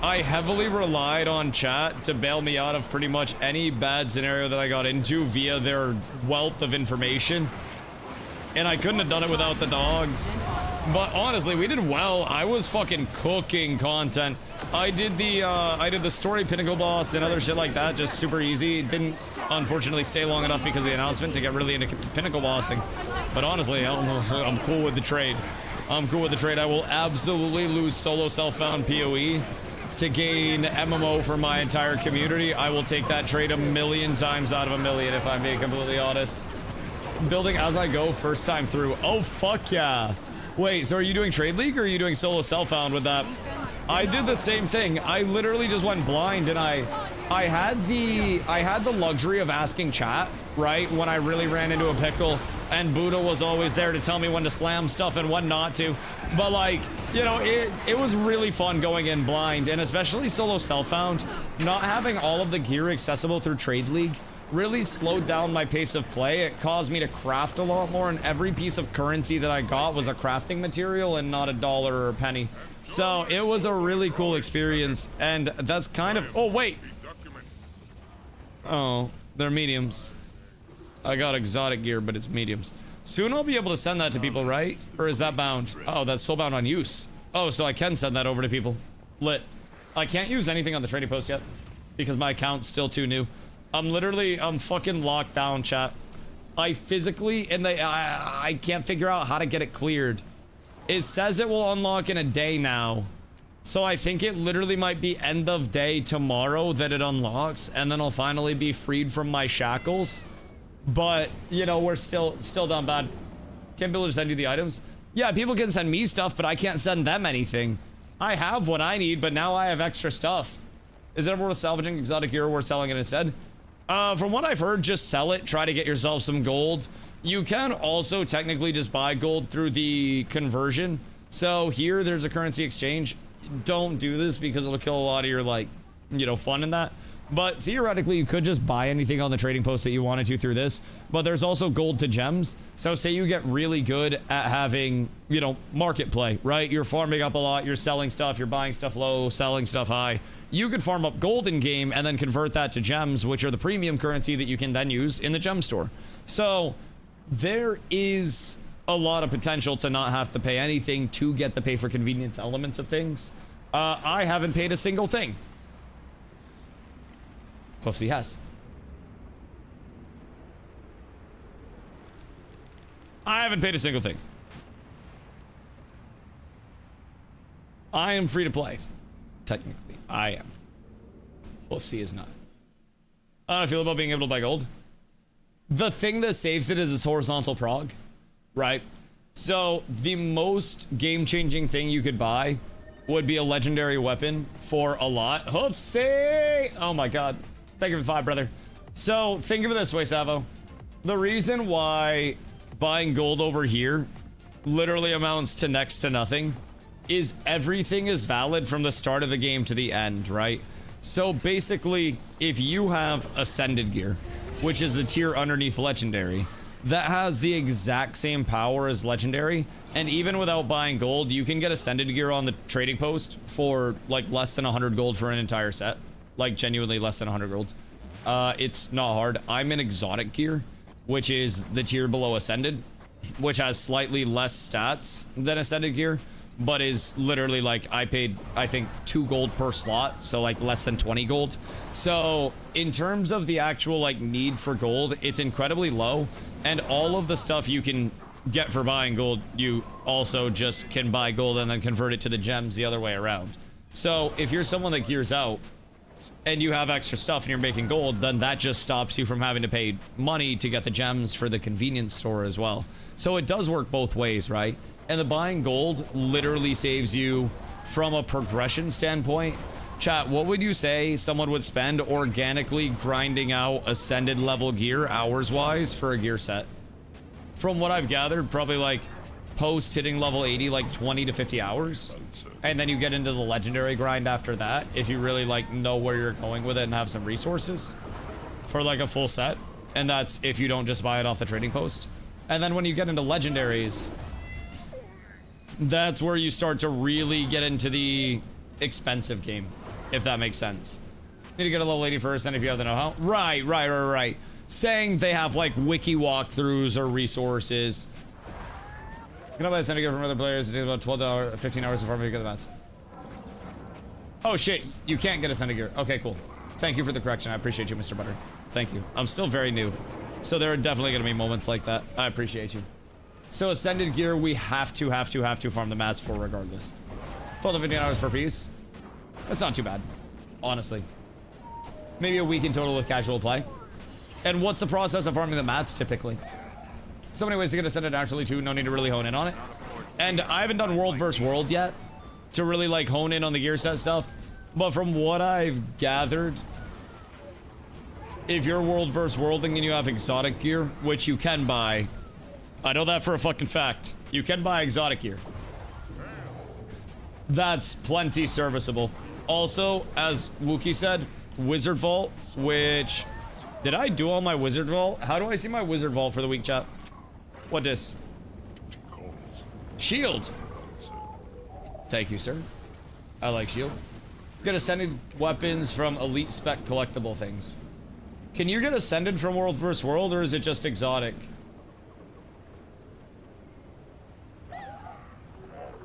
I heavily relied on chat to bail me out of pretty much any bad scenario that I got into via their wealth of information. And I couldn't have done it without the dogs. But honestly, we did well. I was fucking cooking content. I did the story pinnacle boss and other shit like that, just super easy. Didn't unfortunately stay long enough because of the announcement to get really into pinnacle bossing. But honestly, I'm cool with the trade. I'm cool with the trade. I will absolutely lose solo self-found PoE to gain MMO for my entire community. I will take that trade 1,000,000 times out of 1,000,000 if I'm being completely honest. Building as I go, first time through. Oh, fuck yeah. Wait, so are you doing Trade League or are you doing solo self-found with that? I did the same thing. I literally just went blind and I had the luxury of asking chat, right? When I really ran into a pickle, and Buddha was always there to tell me when to slam stuff and when not to. But like, you know, it was really fun going in blind, and especially solo self-found, not having all of the gear accessible through Trade League really slowed down my pace of play. It caused me to craft a lot more, and every piece of currency that I got was a crafting material and not $1 or a penny. So it was a really cool experience, and that's kind of, oh wait. Oh, they're mediums. I got exotic gear, but it's mediums. Soon I'll be able to send that to people, right? Or is that bound? Oh, that's still bound on use. Oh, so I can send that over to people. Lit. I can't use anything on the trading post yet because my account's still too new. I'm fucking locked down, chat. I physically, and I can't figure out how to get it cleared. It says it will unlock in a day now. So I think it literally might be end of day tomorrow that it unlocks, and then I'll finally be freed from my shackles. But, you know, we're still down bad. Can't be able to send you the items? Yeah, people can send me stuff, but I can't send them anything. I have what I need, but now I have extra stuff. Is it ever worth salvaging exotic gear or worth selling it instead? From what I've heard, just sell it. Try to get yourself some gold. You can also technically just buy gold through the conversion. So here, there's a currency exchange. Don't do this because it'll kill a lot of your, like, you know, fun in that. But theoretically, you could just buy anything on the trading post that you wanted to through this. But there's also gold to gems. So say you get really good at having, you know, market play, right? You're farming up a lot, you're selling stuff, you're buying stuff low, selling stuff high. You could farm up gold in game and then convert that to gems, which are the premium currency that you can then use in the gem store. So there is a lot of potential to not have to pay anything to get the pay for convenience elements of things. I haven't paid a single thing. Puffsy has. I haven't paid a single thing. I am free to play. Technically, I am. Puffsy is not. How do I feel about being able to buy gold? the thing that saves it is its horizontal prog, right? So the most game-changing thing you could buy would be a legendary weapon for a lot. Hoopsie! Oh my god. Thank you for the 5, brother. So think of it this way, Savo. The reason why buying gold over here literally amounts to next to nothing is everything is valid from the start of the game to the end, right? So basically, if you have Ascended gear, which is the tier underneath Legendary, that has the exact same power as Legendary, and even without buying gold, you can get Ascended gear on the trading post for like less than 100 gold for an entire set. Like genuinely less than 100 gold. It's not hard. I'm in Exotic gear, which is the tier below Ascended, which has slightly less stats than Ascended gear, but is literally like, I paid, I think, 2 gold per slot, so like less than 20 gold. So in terms of the actual like need for gold, it's incredibly low, and all of the stuff you can get for buying gold, you also just can buy gold and then convert it to the gems the other way around. So if you're someone that gears out and you have extra stuff and you're making gold, then that just stops you from having to pay money to get the gems for the convenience store as well. So it does work both ways, right? And the buying gold literally saves you from a progression standpoint. Chat, what would you say someone would spend organically grinding out Ascended level gear hours-wise for a gear set? From what I've gathered, probably like post hitting level 80, like 20 to 50 hours. And then you get into the legendary grind after that, if you really like know where you're going with it and have some resources for like a full set. And that's if you don't just buy it off the trading post. And then when you get into legendaries, that's where you start to really get into the expensive game, if that makes sense. Need to get a level 80 first, then if you have the know-how. Right. Saying they have like wiki walkthroughs or resources. Can I buy a Ascended gear from other players? It takes about 12 15 hours before we get the mats. Oh shit, you can't get Ascended gear. Okay, cool. Thank you for the correction. I appreciate you, Mr. Butter. Thank you. I'm still very new, so there are definitely going to be moments like that. I appreciate you. So Ascended gear, we have to farm the mats for regardless. 12 to 15 hours per piece. That's not too bad, honestly. Maybe a week in total with casual play. And what's the process of farming the mats typically? So many ways to get Ascended naturally too, no need to really hone in on it. And I haven't done world versus world yet to really like hone in on the gear set stuff. But from what I've gathered, if you're world versus worlding and you have exotic gear, which you can buy, I know that for a fucking fact. You can buy exotic gear. That's plenty serviceable. Also, as Wookie said, Wizard Vault, which... Did I do all my Wizard Vault? How do I see my Wizard Vault for the week, chat? What dis? Shield! Thank you, sir. I like shield. Get Ascended weapons from elite spec collectible things. Can you get Ascended from World vs. World, or is it just exotic?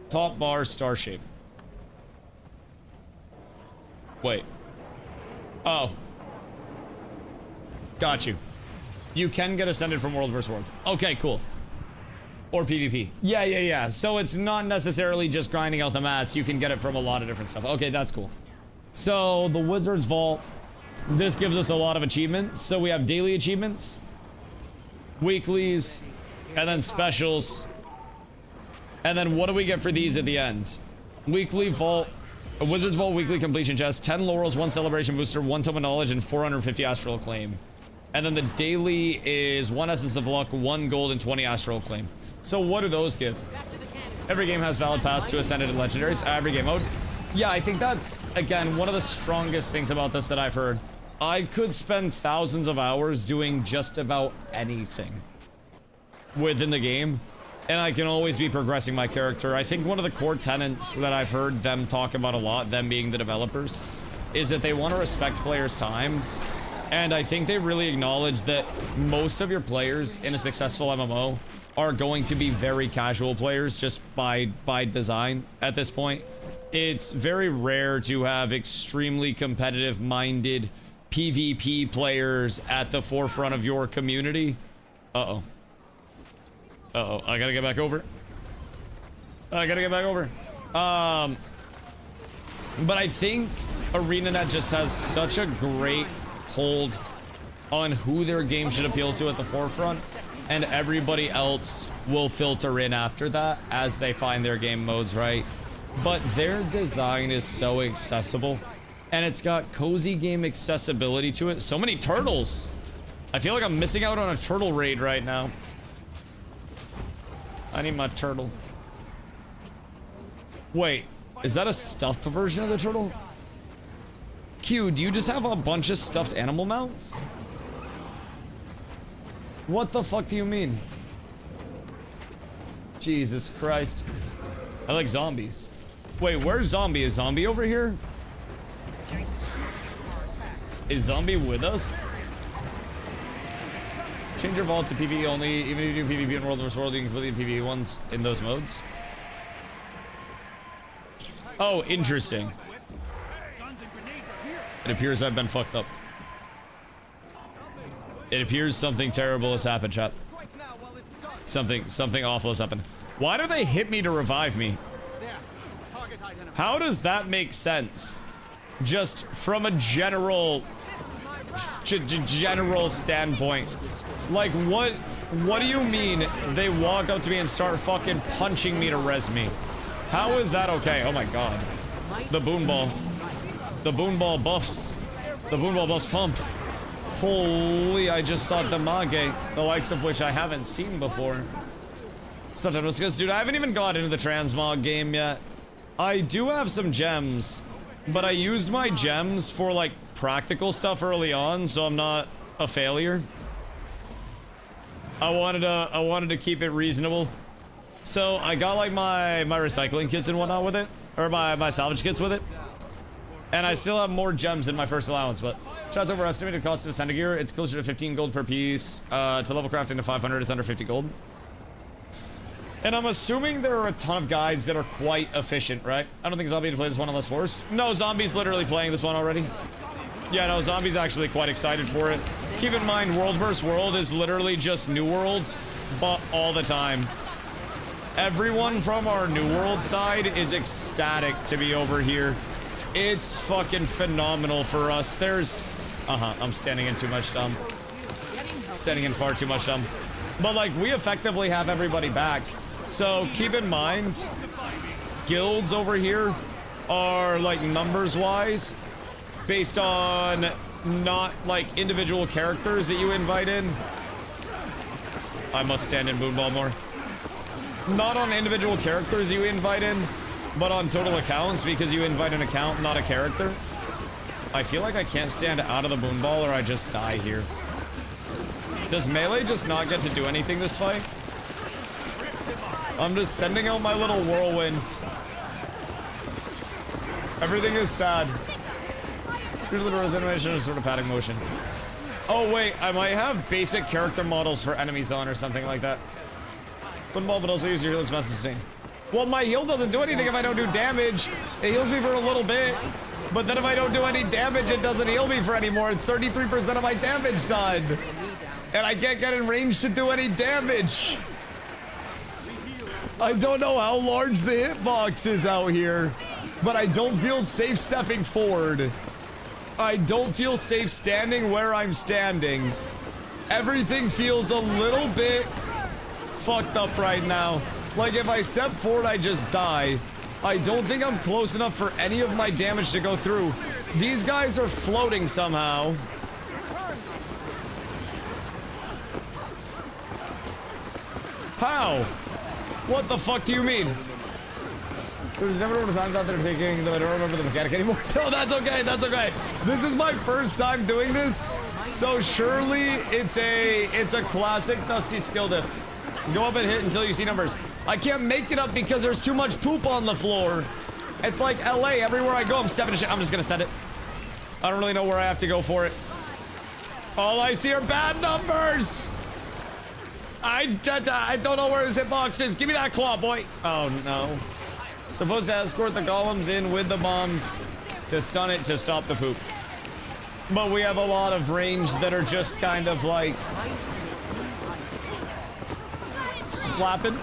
Top bar, star shape. Wait. Oh. Got you. You can get Ascended from World vs. World. Okay, cool. Or PvP. Yeah. So it's not necessarily just grinding out the mats. You can get it from a lot of different stuff. Okay, that's cool. So the Wizard's Vault, this gives us a lot of achievements. So we have daily achievements, weeklies, and then specials. And then what do we get for these at the end? Weekly Vault, a Wizard's Vault weekly completion chest, 10 laurels, 1 celebration booster, 1 tome of knowledge, and 450 astral acclaim. And then the daily is 1 essence of luck, 1 gold, and 20 astral acclaim. So what do those give? Every game has valid paths to Ascended and Legendaries. Every game mode. Yeah, I think that's, again, one of the strongest things about this that I've heard. I could spend thousands of hours doing just about anything within the game, and I can always be progressing my character. I think one of the core tenets that I've heard them talk about a lot, them being the developers, is that they want to respect players' time. And I think they really acknowledge that most of your players in a successful MMO are going to be very casual players just by design at this point. It's very rare to have extremely competitive-minded PvP players at the forefront of your community. Uh-oh. I gotta get back over. But I think ArenaNet just has such a great hold on who their game should appeal to at the forefront, and everybody else will filter in after that as they find their game modes right. But their design is so accessible, and it's got cozy game accessibility to it. So many turtles. I feel like I'm missing out on a turtle raid right now. I need my turtle. Wait, is that a stuffed version of the turtle? Q, do you just have a bunch of stuffed animal mounts? What the fuck do you mean? Jesus Christ. I like zombies. Wait, where's Zombie? Is Zombie over here? Is Zombie with us? Change your vault to PvE only. Even if you do PvP in World vs. World, you can complete the PvE ones in those modes. Oh, interesting. It appears I've been fucked up. It appears something terrible has happened, chat. Something awful has happened. Why do they hit me to revive me? How does that make sense? Just from a general standpoint. Like, what do you mean they walk up to me and start fucking punching me to res me? How is that okay? Oh my god. The boon ball. The boon ball buffs. The boon ball buffs pump. Holy, I just saw Damage, the likes of which I haven't seen before. Stuff time, dude, I haven't even got into the transmog game yet. I do have some gems, but I used my gems for like practical stuff early on, so I'm not a failure. I wanted to keep it reasonable. So I got like my recycling kits and whatnot with it, or my salvage kits with it. And I still have more gems in my first allowance, but shots overestimated the cost of Ascended gear. It's closer to 15 gold per piece. To level crafting to 500, it's under 50 gold. And I'm assuming there are a ton of guides that are quite efficient, right? I don't think Zombie to play this one unless forced. No, Zombie's literally playing this one already. Yeah, no, Zombie's actually quite excited for it. Keep in mind, World vs. World is literally just New World, but all the time. Everyone from our New World side is ecstatic to be over here. It's fucking phenomenal for us. There's... I'm standing in too much dumb. Standing in far too much dumb. But, like, we effectively have everybody back. So, keep in mind, guilds over here are, like, numbers-wise, based on not, like, individual characters that you invite in. I must stand in Moonball more. Not on individual characters you invite in, but on total accounts, because you invite an account, not a character. I feel like I can't stand out of the Moonball or I just die here. Does melee just not get to do anything this fight? I'm just sending out my little whirlwind. Everything is sad. Here's the animation is sort of padding motion. Oh wait, I might have basic character models for enemies on or something like that. Moonball, but also use your healer's mass sustain. Well, my heal doesn't do anything if I don't do damage. It heals me for a little bit, but then if I don't do any damage, it doesn't heal me for anymore. It's 33% of my damage done. And I can't get in range to do any damage. I don't know how large the hitbox is out here, but I don't feel safe stepping forward. I don't feel safe standing where I'm standing. Everything feels a little bit fucked up right now. Like, if I step forward, I just die. I don't think I'm close enough for any of my damage to go through. These guys are floating somehow. How? What the fuck do you mean? There's never one of the times out there taking that I don't remember the mechanic anymore. No, that's okay, that's okay. This is my first time doing this, so surely it's a classic Dusty skill diff. Go up and hit until you see numbers. I can't make it up because there's too much poop on the floor. It's like LA, everywhere I go, I'm stepping to shit. I'm just gonna set it. I don't really know where I have to go for it. All I see are bad numbers. I don't know where his hitbox is. Give me that claw, boy. Oh, no. Supposed to escort the golems in with the bombs to stun it to stop the poop. But we have a lot of range that are just kind of like... splapping.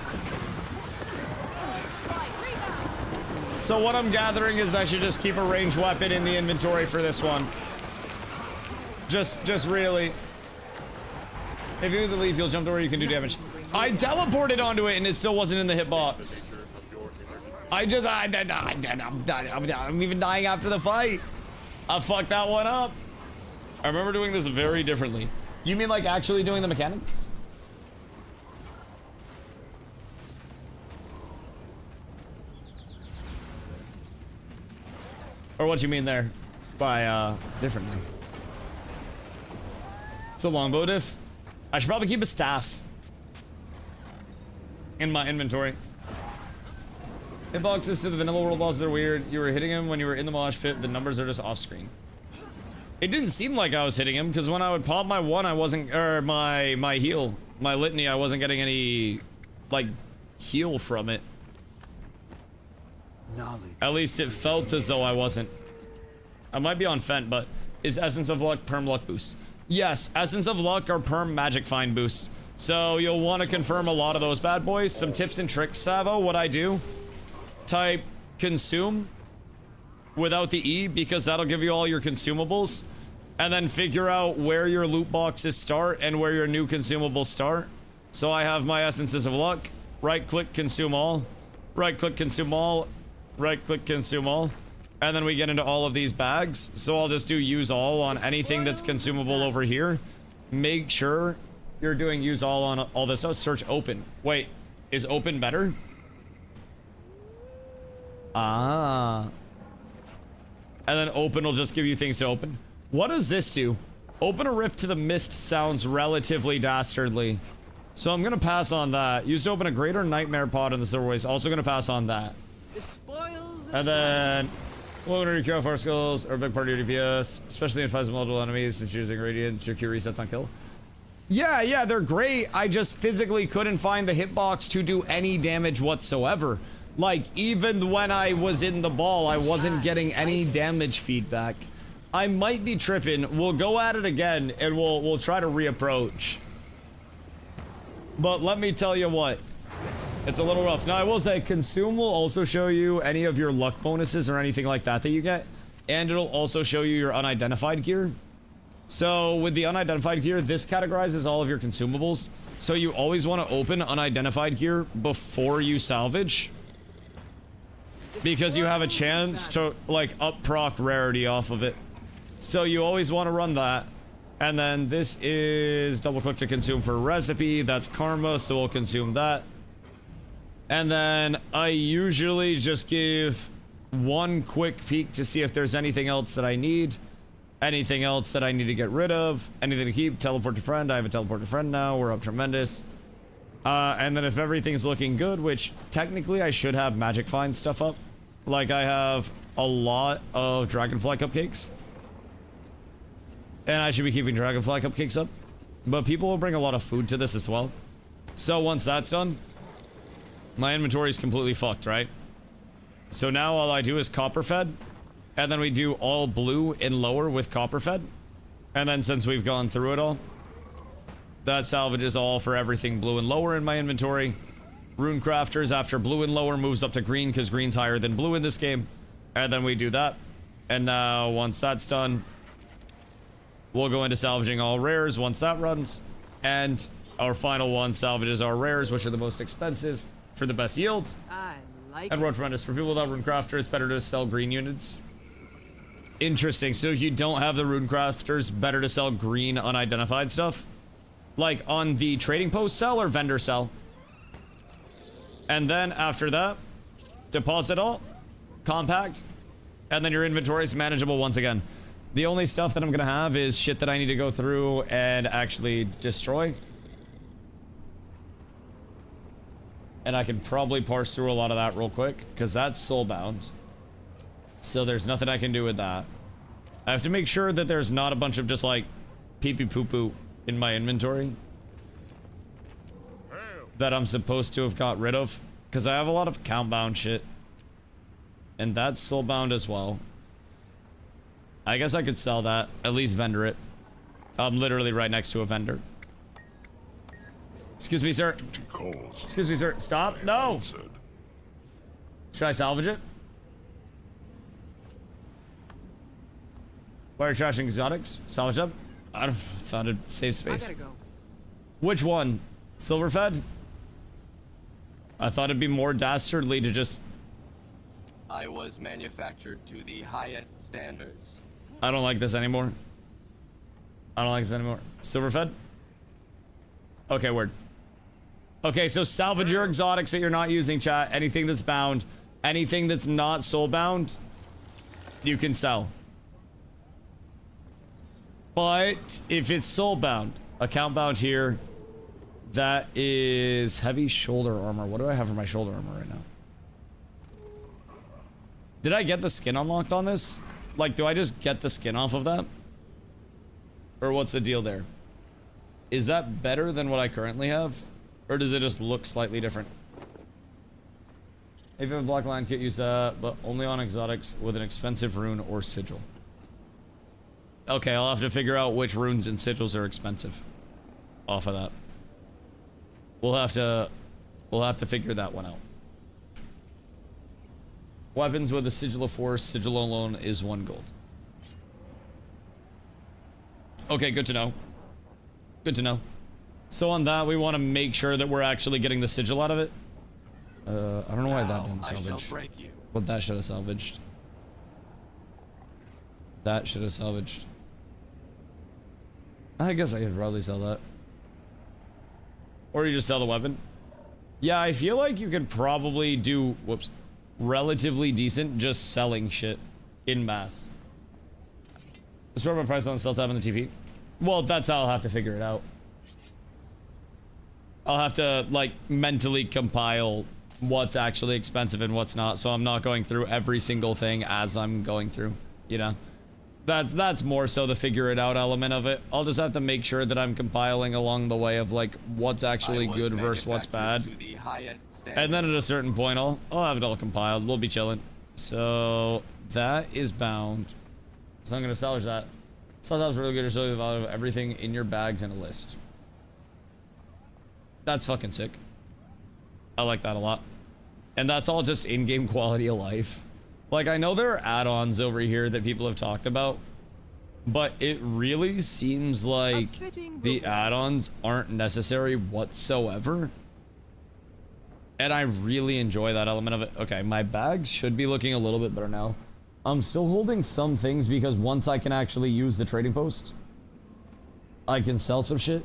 So what I'm gathering is that I should just keep a ranged weapon in the inventory for this one. Just really. If you hit the leaf, you'll jump to where you can do damage. I teleported onto it and it still wasn't in the hitbox. I'm even dying after the fight. I fucked that one up. I remember doing this very differently. You mean like actually doing the mechanics? Or what you mean there by differently? It's a longbow diff. I should probably keep a staff in my inventory. Hitboxes to the vanilla world bosses are weird. You were hitting him when you were in the mosh pit. The numbers are just off screen. It didn't seem like I was hitting him because when I would pop my one, I wasn't, or my heal, my litany, I wasn't getting any like heal from it. Knowledge. At least it felt as though I wasn't. I might be on Fent, but is Essence of Luck perm luck boost? Yes, Essence of Luck are perm magic find boosts. So you'll want to confirm a lot of those bad boys. Some tips and tricks, Savo, what I do. Type consume without the E because that'll give you all your consumables. And then figure out where your loot boxes start and where your new consumables start. So I have my Essences of Luck. Right click, consume all. Right click, consume all. Right click, consume all. And then we get into all of these bags. So I'll just do use all on anything that's consumable over here. Make sure you're doing use all on all this stuff. Search open. Wait, is open better? Ah. And then open will just give you things to open. What does this do? Open a rift to the mist sounds relatively dastardly. So I'm gonna pass on that. Used to open a greater nightmare pod in the silverways. Also gonna pass on that. And then Luminary Cure Force skills are a big part of your DPS, especially in fights with multiple enemies since using Radiance, your Q resets on kill. Yeah, they're great. I just physically couldn't find the hitbox to do any damage whatsoever. Like, even when I was in the ball, I wasn't getting any damage feedback. I might be tripping. We'll go at it again, and we'll try to reapproach. But let me tell you what. It's a little rough. Now, I will say, Consume will also show you any of your luck bonuses or anything like that that you get. And it'll also show you your unidentified gear. So, with the unidentified gear, this categorizes all of your consumables. So, you always want to open unidentified gear before you salvage. Because you have a chance to, like, up proc rarity off of it. So, you always want to run that. And then this is double click to consume for recipe. That's karma, so we'll consume that. And then I usually just give one quick peek to see if there's anything else that I need. Anything else that I need to get rid of. Anything to keep. Teleport to friend. I have a teleport to friend now. We're up tremendous. And then if everything's looking good, which technically I should have magic find stuff up. Like I have a lot of dragonfly cupcakes. And I should be keeping dragonfly cupcakes up. But people will bring a lot of food to this as well. So once that's done, my inventory is completely fucked, right? So now all I do is copper fed. And then we do all blue and lower with copper fed. And then since we've gone through it all, that salvages all for everything blue and lower in my inventory. Rune crafters after blue and lower moves up to green because green's higher than blue in this game. And then we do that. And now once that's done, we'll go into salvaging all rares once that runs. And our final one salvages our rares, which are the most expensive for the best yield. I like and Road Tremendous. For people without Rune Crafter, it's better to sell green units. Interesting. So if you don't have the Rune Crafters, better to sell green unidentified stuff. Like on the trading post sell or vendor sell. And then after that, deposit all, compact, and then your inventory is manageable once again. The only stuff that I'm gonna have is shit that I need to go through and actually destroy. And I can probably parse through a lot of that real quick, because that's soulbound. So there's nothing I can do with that. I have to make sure that there's not a bunch of just like pee-pee poo-poo in my inventory that I'm supposed to have got rid of, because I have a lot of count-bound shit. And that's soulbound as well. I guess I could sell that, at least vendor it. I'm literally right next to a vendor. Excuse me, sir. Excuse me, sir. Stop. No. Should I salvage it? Why are you trashing exotics? Salvage them? I thought it'd save space. I gotta go. Which one? Silverfed? I thought it'd be more dastardly to just... I was manufactured to the highest standards. I don't like this anymore. I don't like this anymore. Silverfed? Okay, word. Okay, so salvage your exotics that you're not using, chat. Anything that's bound. Anything that's not soul-bound, you can sell. But if it's soul-bound, account-bound here, that is heavy shoulder armor. What do I have for my shoulder armor right now? Did I get the skin unlocked on this? Like, do I just get the skin off of that? Or what's the deal there? Is that better than what I currently have? Or does it just look slightly different? If you have a black line kit, use that, but only on exotics with an expensive rune or sigil. Okay, I'll have to figure out which runes and sigils are expensive off of that. We'll have to figure that one out. Weapons with a sigil of force, sigil alone is 1 gold. Okay, good to know. Good to know. So on that, we want to make sure that we're actually getting the sigil out of it. I don't know why that didn't salvage. But that should have salvaged. That should have salvaged. I guess I could probably sell that. Or you just sell the weapon. Yeah, I feel like you could probably do, whoops, relatively decent just selling shit in mass. Store my price on the sell tab on the TP. Well, that's how I'll have to figure it out. I'll have to, like, mentally compile what's actually expensive and what's not, so I'm not going through every single thing as I'm going through, you know? That's more so the figure it out element of it. I'll just have to make sure that I'm compiling along the way of, like, what's actually good versus what's bad. And then at a certain point, I'll have it all compiled. We'll be chilling. So, that is bound. So I'm gonna salvage that. Sometimes really good to show you the value of everything in your bags in a list. That's fucking sick. I like that a lot. And that's all just in-game quality of life. Like, I know there are add-ons over here that people have talked about, but it really seems like the add-ons aren't necessary whatsoever. And I really enjoy that element of it. Okay, my bags should be looking a little bit better now. I'm still holding some things because once I can actually use the trading post, I can sell some shit.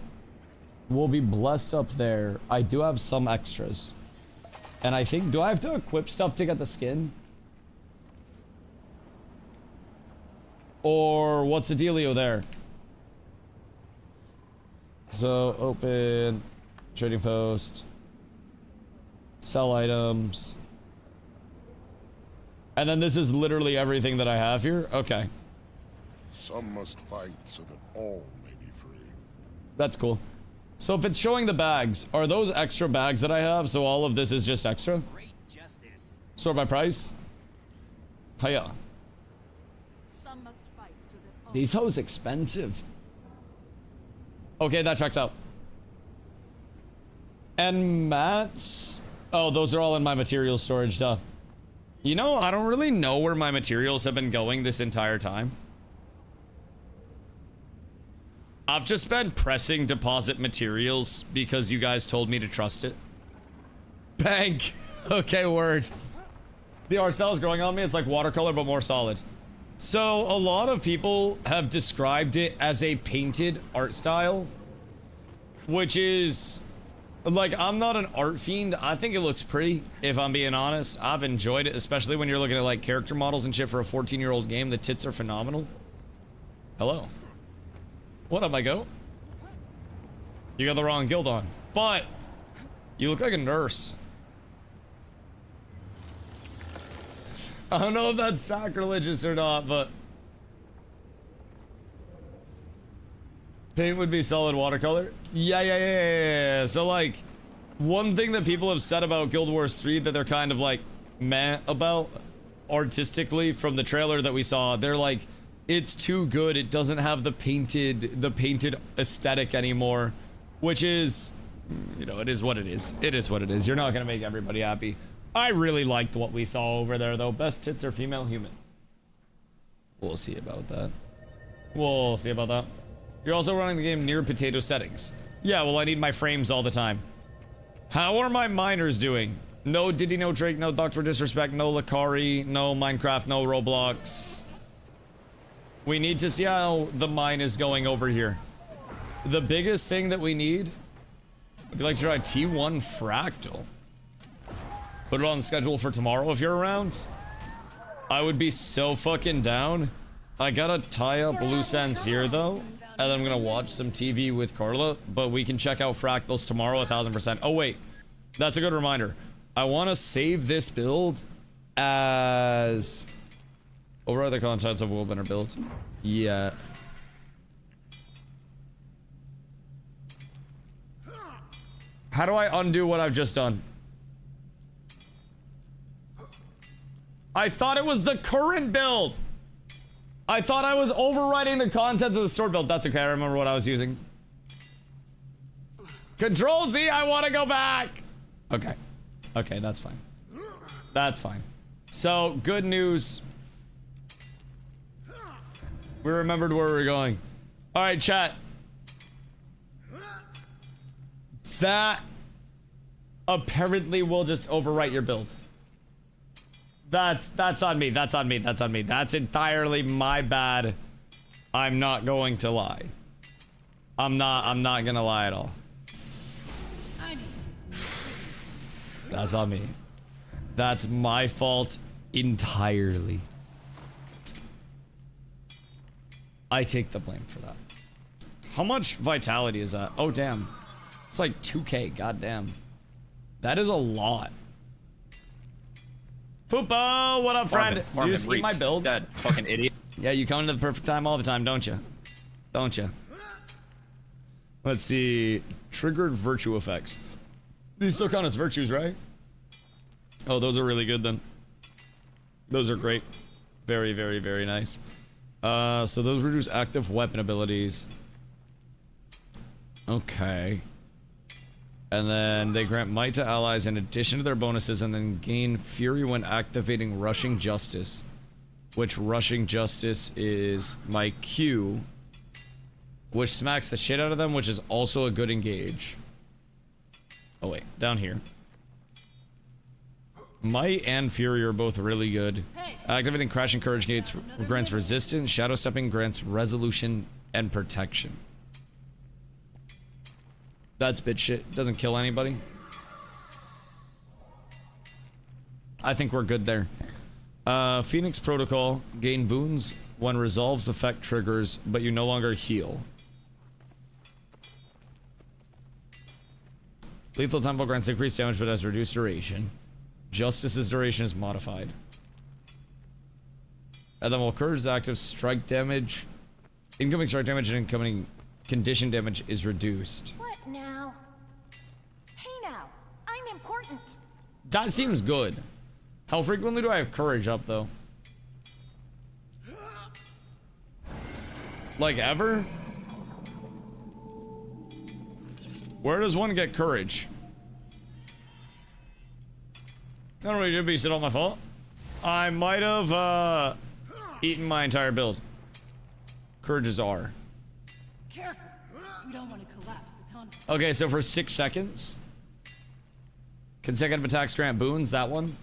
We'll be blessed up there. I do have some extras. And I think, do I have to equip stuff to get the skin? Or what's the dealio there? So, open, trading post, sell items. And then this is literally everything that I have here? Okay. Some must fight so that all may be free. That's cool. So if it's showing the bags, are those extra bags that I have? So all of this is just extra? Great justice. Sort by price? Hiya. Some must fight so that all These hoes expensive. Okay, that checks out. And mats? Oh, those are all in my material storage, duh. You know, I don't really know where my materials have been going this entire time. I've just been pressing deposit materials because you guys told me to trust it. Bank. Okay, word. The art style is growing on me. It's like watercolor, but more solid. So a lot of people have described it as a painted art style, which is like, I'm not an art fiend. I think it looks pretty, if I'm being honest. I've enjoyed it, especially when you're looking at like character models and shit for a 14-year-old game. The tits are phenomenal. Hello. What up, my goat? You got the wrong guild on, but you look like a nurse. I don't know if that's sacrilegious or not, but paint would be solid watercolor. Yeah. So like, one thing that people have said about Guild Wars 3 that they're kind of like meh about artistically from the trailer that we saw, they're like, it's too good. It doesn't have the painted aesthetic anymore, which is, you know, it is what it is. It is what it is. You're not gonna make everybody happy. I really liked what we saw over there, though. Best tits are female human. We'll see about that. We'll see about that. You're also running the game near potato settings. Yeah, well, I need my frames all the time. How are my miners doing? No Diddy, no Drake, no Dr. Disrespect, no Lakari, no Minecraft, no Roblox. We need to see how the mine is going over here. The biggest thing that we need, would you like to try T1 Fractal? Put it on the schedule for tomorrow if you're around. I would be so fucking down. I gotta tie up loose ends here though, and then I'm gonna watch some TV with Carla, but we can check out Fractals tomorrow 1000%. Oh wait, that's a good reminder. I want to save this build as override the contents of Willbender build. Yeah. How do I undo what I've just done? I thought it was the current build. I thought I was overriding the contents of the store build. That's okay. I remember what I was using. Control Z. I want to go back. Okay. Okay, that's fine. That's fine. So, good news. We remembered where we were going. All right, chat. That apparently will just overwrite your build. That's on me. That's on me. That's on me. That's entirely my bad. I'm not going to lie. I'm not gonna lie at all. That's on me. That's my fault entirely. I take the blame for that. How much vitality is that? Oh, damn. It's like 2K. Goddamn. That is a lot. Fupo, what up, friend? Do you just eat my build? Dead fucking idiot. Yeah, you come into the perfect time all the time, don't you? Don't you? Let's see. Triggered virtue effects. These still count as virtues, right? Oh, those are really good then. Those are great. Very, very, very nice. So those reduce active weapon abilities. Okay. And then they grant might to allies in addition to their bonuses, and then gain fury when activating rushing justice. Which rushing justice is my Q, which smacks the shit out of them, which is also a good engage. Oh wait, down here. Might and Fury are both really good. Activating Crashing Courage grants resistance, Shadow Stepping grants resolution and protection. That's bitch shit. Doesn't kill anybody. I think we're good there. Phoenix Protocol. Gain boons when resolves effect triggers, but you no longer heal. Lethal Temple grants increased damage but has reduced duration. Justice's duration is modified. And then while Courage is active, strike damage, incoming strike damage and incoming condition damage is reduced. What now? Hey now, I'm important. That seems good. How frequently do I have Courage up though? Like ever? Where does one get Courage? I don't really do, but you said all my fault. I might have eaten my entire build. Courage is R. Careful. We don't want to collapse the tunnel. Okay, so for 6 seconds. Consecutive attacks grant boons, that one.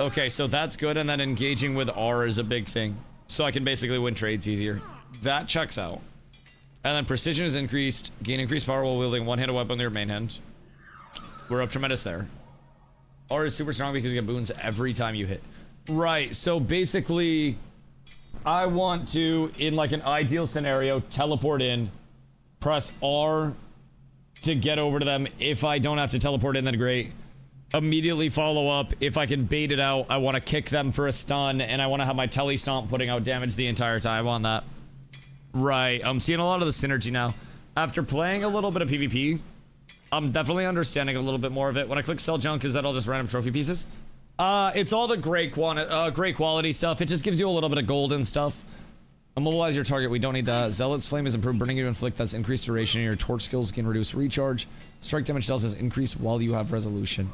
Okay, so that's good, and then engaging with R is a big thing. So I can basically win trades easier. That checks out. And then precision is increased. Gain increased power while wielding one-handed weapon with your main hand. We're up tremendous there. R is super strong because you get boons every time you hit. Right, so basically, I want to, in like an ideal scenario, teleport in, press R to get over to them. If I don't have to teleport in, then great. Immediately follow up. If I can bait it out, I want to kick them for a stun, and I want to have my tele stomp putting out damage the entire time on that. Right, I'm seeing a lot of the synergy now. After playing a little bit of PvP, I'm definitely understanding a little bit more of it. When I click sell junk, is that all just random trophy pieces? It's all the great quality stuff. It just gives you a little bit of gold and stuff. Immobilize your target. We don't need that. Zealot's Flame is improved. Burning you inflict. That's increased duration. Your torch skills can reduce recharge. Strike damage delta is increased while you have resolution.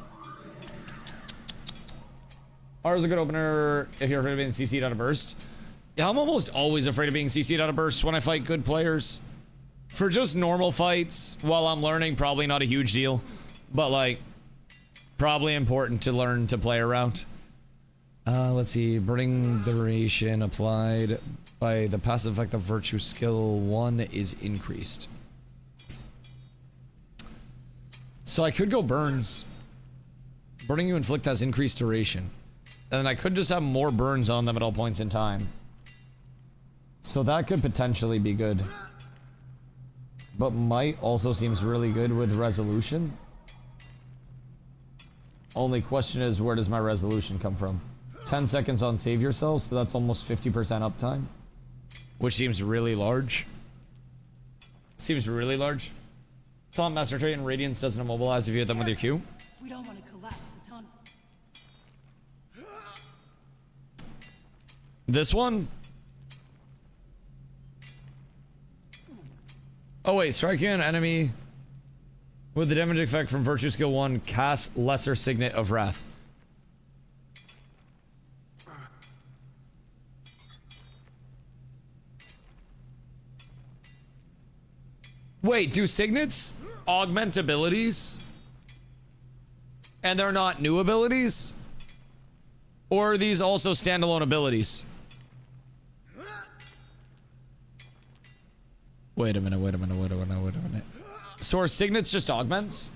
R is a good opener if you're afraid of being CC'd out of burst. Yeah, I'm almost always afraid of being CC'd out of burst when I fight good players. For just normal fights, while I'm learning, probably not a huge deal. But, like, probably important to learn to play around. Let's see. Burning duration applied by the passive effect of Virtue Skill 1 is increased. So I could go burns. Burning you inflict has increased duration. And then I could just have more burns on them at all points in time. So that could potentially be good. But might also seems really good with resolution. Only question is, where does my resolution come from? 10 seconds on save yourself, so that's almost 50% uptime. Which seems really large. Seems really large. Thought Master Trait and Radiance doesn't immobilize if you hit them with your Q. We don't want to collapse the tunnel. This one? Oh wait, striking an enemy with the damage effect from Virtue Skill 1, cast Lesser Signet of Wrath. Wait, do signets augment abilities? And they're not new abilities? Or are these also standalone abilities? Wait a minute, wait a minute, wait a minute, wait a minute. So are signets just augments?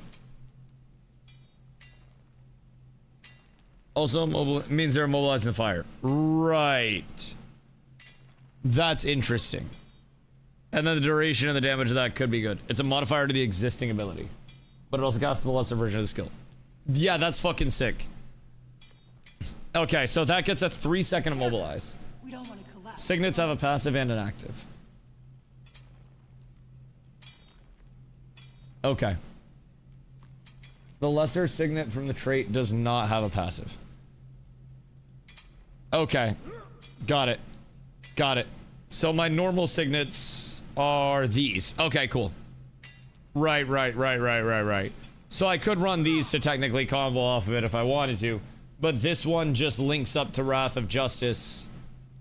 Also means they're immobilized in fire. Right. That's interesting. And then the duration and the damage of that could be good. It's a modifier to the existing ability. But it also casts the lesser version of the skill. Yeah, that's fucking sick. Okay, so that gets a 3-second immobilize. We don't want to collapse. Signets have a passive and an active. Okay. The lesser signet from the trait does not have a passive. Okay. Got it. Got it. So my normal signets are these. Okay, cool. Right. So I could run these to technically combo off of it if I wanted to. But this one just links up to Wrath of Justice.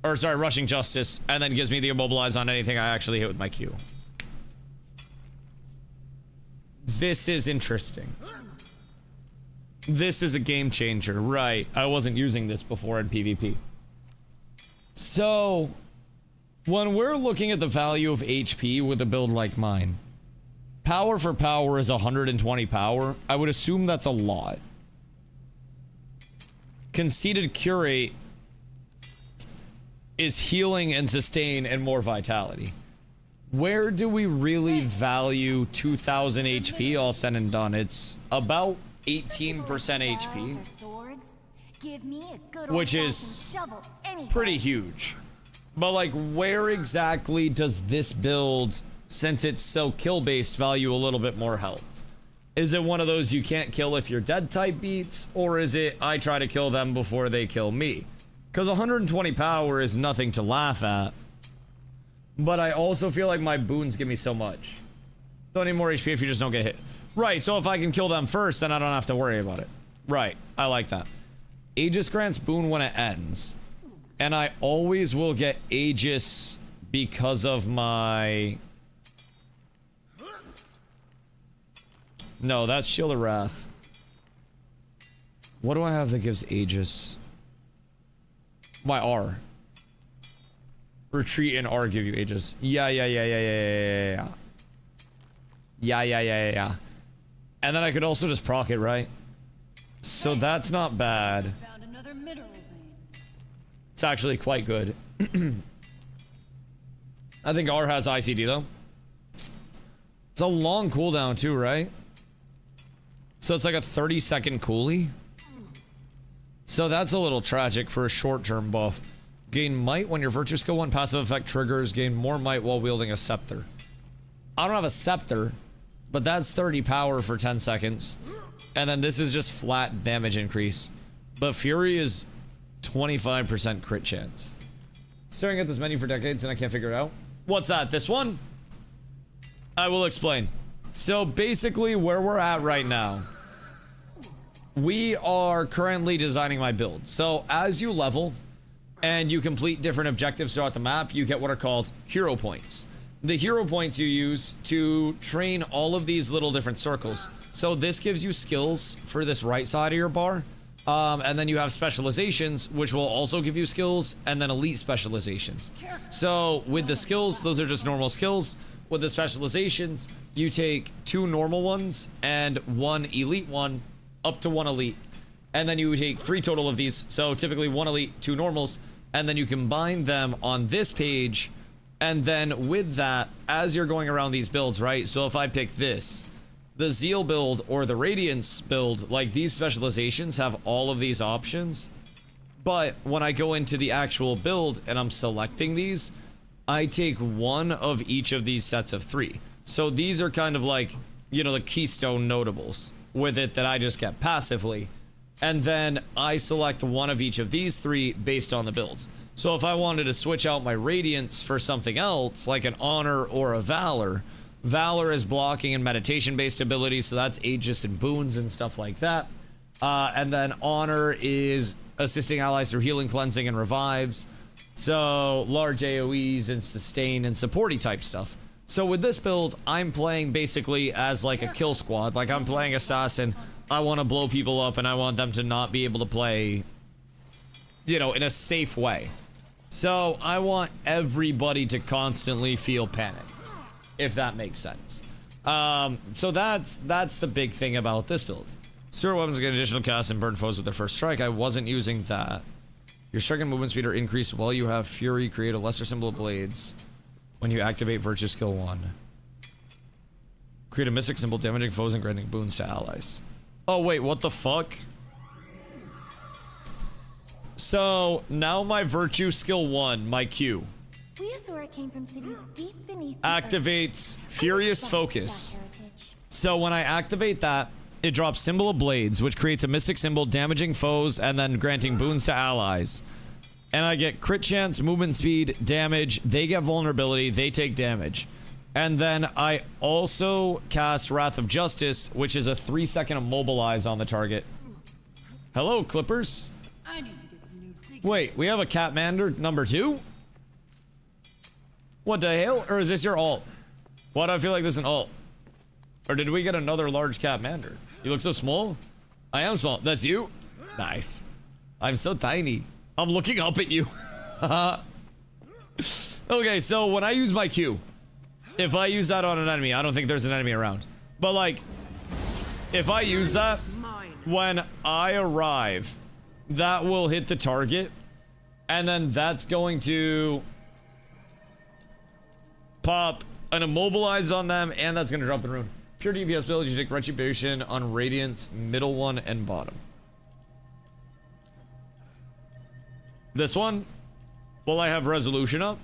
Or sorry, Rushing Justice. And then gives me the immobilize on anything I actually hit with my Q. This is interesting. This is a game changer. Right. I wasn't using this before in PvP. So, when we're looking at the value of HP with a build like mine, power for power is 120 power. I would assume that's a lot. Conceited Curate is healing and sustain and more vitality. Where do we really value 2000 HP all said and done? It's about 18% HP, which is pretty huge. But like, where exactly does this build, since it's so kill-based, value a little bit more health? Is it one of those you can't kill if you're dead type beats? Or is it I try to kill them before they kill me? Because 120 power is nothing to laugh at. But I also feel like my boons give me so much. Don't need more HP if you just don't get hit. Right, so if I can kill them first, then I don't have to worry about it. Right, I like that. Aegis grants boon when it ends. And I always will get Aegis because of my... No, that's Shield of Wrath. What do I have that gives Aegis? My R. Retreat and R give you Aegis. Yeah. And then I could also just proc it, right? So that's not bad. Found another mineral vein. It's actually quite good. I think R has ICD though. It's a long cooldown too, right? So it's like a 30-second coolie. So that's a little tragic for a short-term buff. Gain might when your Virtue Skill 1 passive effect triggers. Gain more might while wielding a scepter. I don't have a scepter, but that's 30 power for 10 seconds. And then this is just flat damage increase. But Fury is 25% crit chance. Staring at this menu for decades and I can't figure it out. What's that? This one? I will explain. So basically where we're at right now we are currently designing my build. So as you level and you complete different objectives throughout the map, you get what are called hero points. The hero points you use to train all of these little different circles. So this gives you skills for this right side of your bar. And then you have specializations, which will also give you skills, and then elite specializations. So with the skills, those are just normal skills. With the specializations, you take 2 normal ones and 1 elite one, up to 1 elite. And then you take 3 total of these. So typically 1 elite, 2 normals, and then you combine them on this page. And then with that, as you're going around these builds, right? So if I pick this, the Zeal build or the Radiance build, like these specializations have all of these options. But when I go into the actual build and I'm selecting these, I take 1 of each of these sets of 3. So these are kind of like, you know, the keystone notables with it that I just get passively. And then I select 1 of each of these 3 based on the builds. So if I wanted to switch out my Radiance for something else, like an Honor or a Valor, Valor is blocking and meditation based abilities, so that's Aegis and boons and stuff like that. And then Honor is assisting allies through healing, cleansing, and revives. So large AoEs and sustain and supporty type stuff. So with this build, I'm playing basically as like a kill squad. Like I'm playing assassin. I want to blow people up and I want them to not be able to play, you know, in a safe way. So I want everybody to constantly feel panicked, if that makes sense. So that's the big thing about this build. Sewer weapons get additional cast and burn foes with their first strike. I wasn't using that. Your strike and movement speed are increased while you have Fury. Create a lesser symbol of blades when you activate Virtue Skill 1. Create a mystic symbol damaging foes and granting boons to allies. Oh wait, what the fuck? So now my Virtue Skill 1, my Q, Came from cities deep beneath activates Furious Focus. So when I activate that, it drops Symbol of Blades, which creates a mystic symbol damaging foes and then granting boons to allies. And I get crit chance, movement speed, damage. They get vulnerability, they take damage. And then I also cast Wrath of Justice, which is a 3-second immobilize on the target. Hello, Clippers. I need to get some new digging. Wait, we have a Catmander number 2? What the hell? Or is this your alt? Why do I feel like this is an alt? Or did we get another large Catmander? You look so small. I am small. That's you? Nice. I'm so tiny. I'm looking up at you. Okay, so when I use my Q, if I use that on an enemy, I don't think there's an enemy around. But like, if I use that, when I arrive, that will hit the target. And then that's going to pop an immobilize on them, and that's gonna drop the rune. Pure DPS build, you take Retribution on Radiance, middle one, and bottom. This one, will I have Resolution up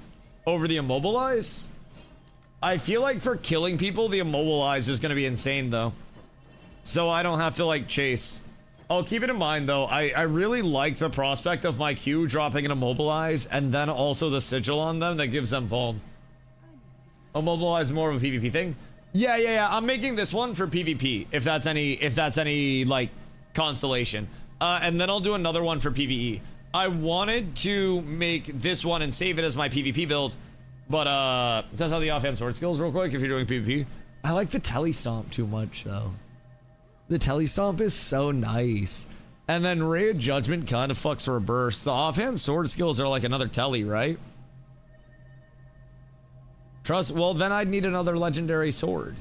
over the immobilize? I feel like for killing people, the immobilize is gonna be insane though. So I don't have to like chase. I'll keep it in mind though, I really like the prospect of my Q dropping an immobilize and then also the sigil on them that gives them vuln. Immobilize more of a PvP thing. Yeah. I'm making this one for PvP, if that's any like consolation. And then I'll do another one for PvE. I wanted to make this one and save it as my PvP build, but that's how the offhand sword skills real quick if you're doing PvP. I like the telly stomp too much though. The telly stomp is so nice. And then Ray of Judgment kind of fucks for a burst. The offhand sword skills are like another telly, right? Trust, well then I'd need another legendary sword.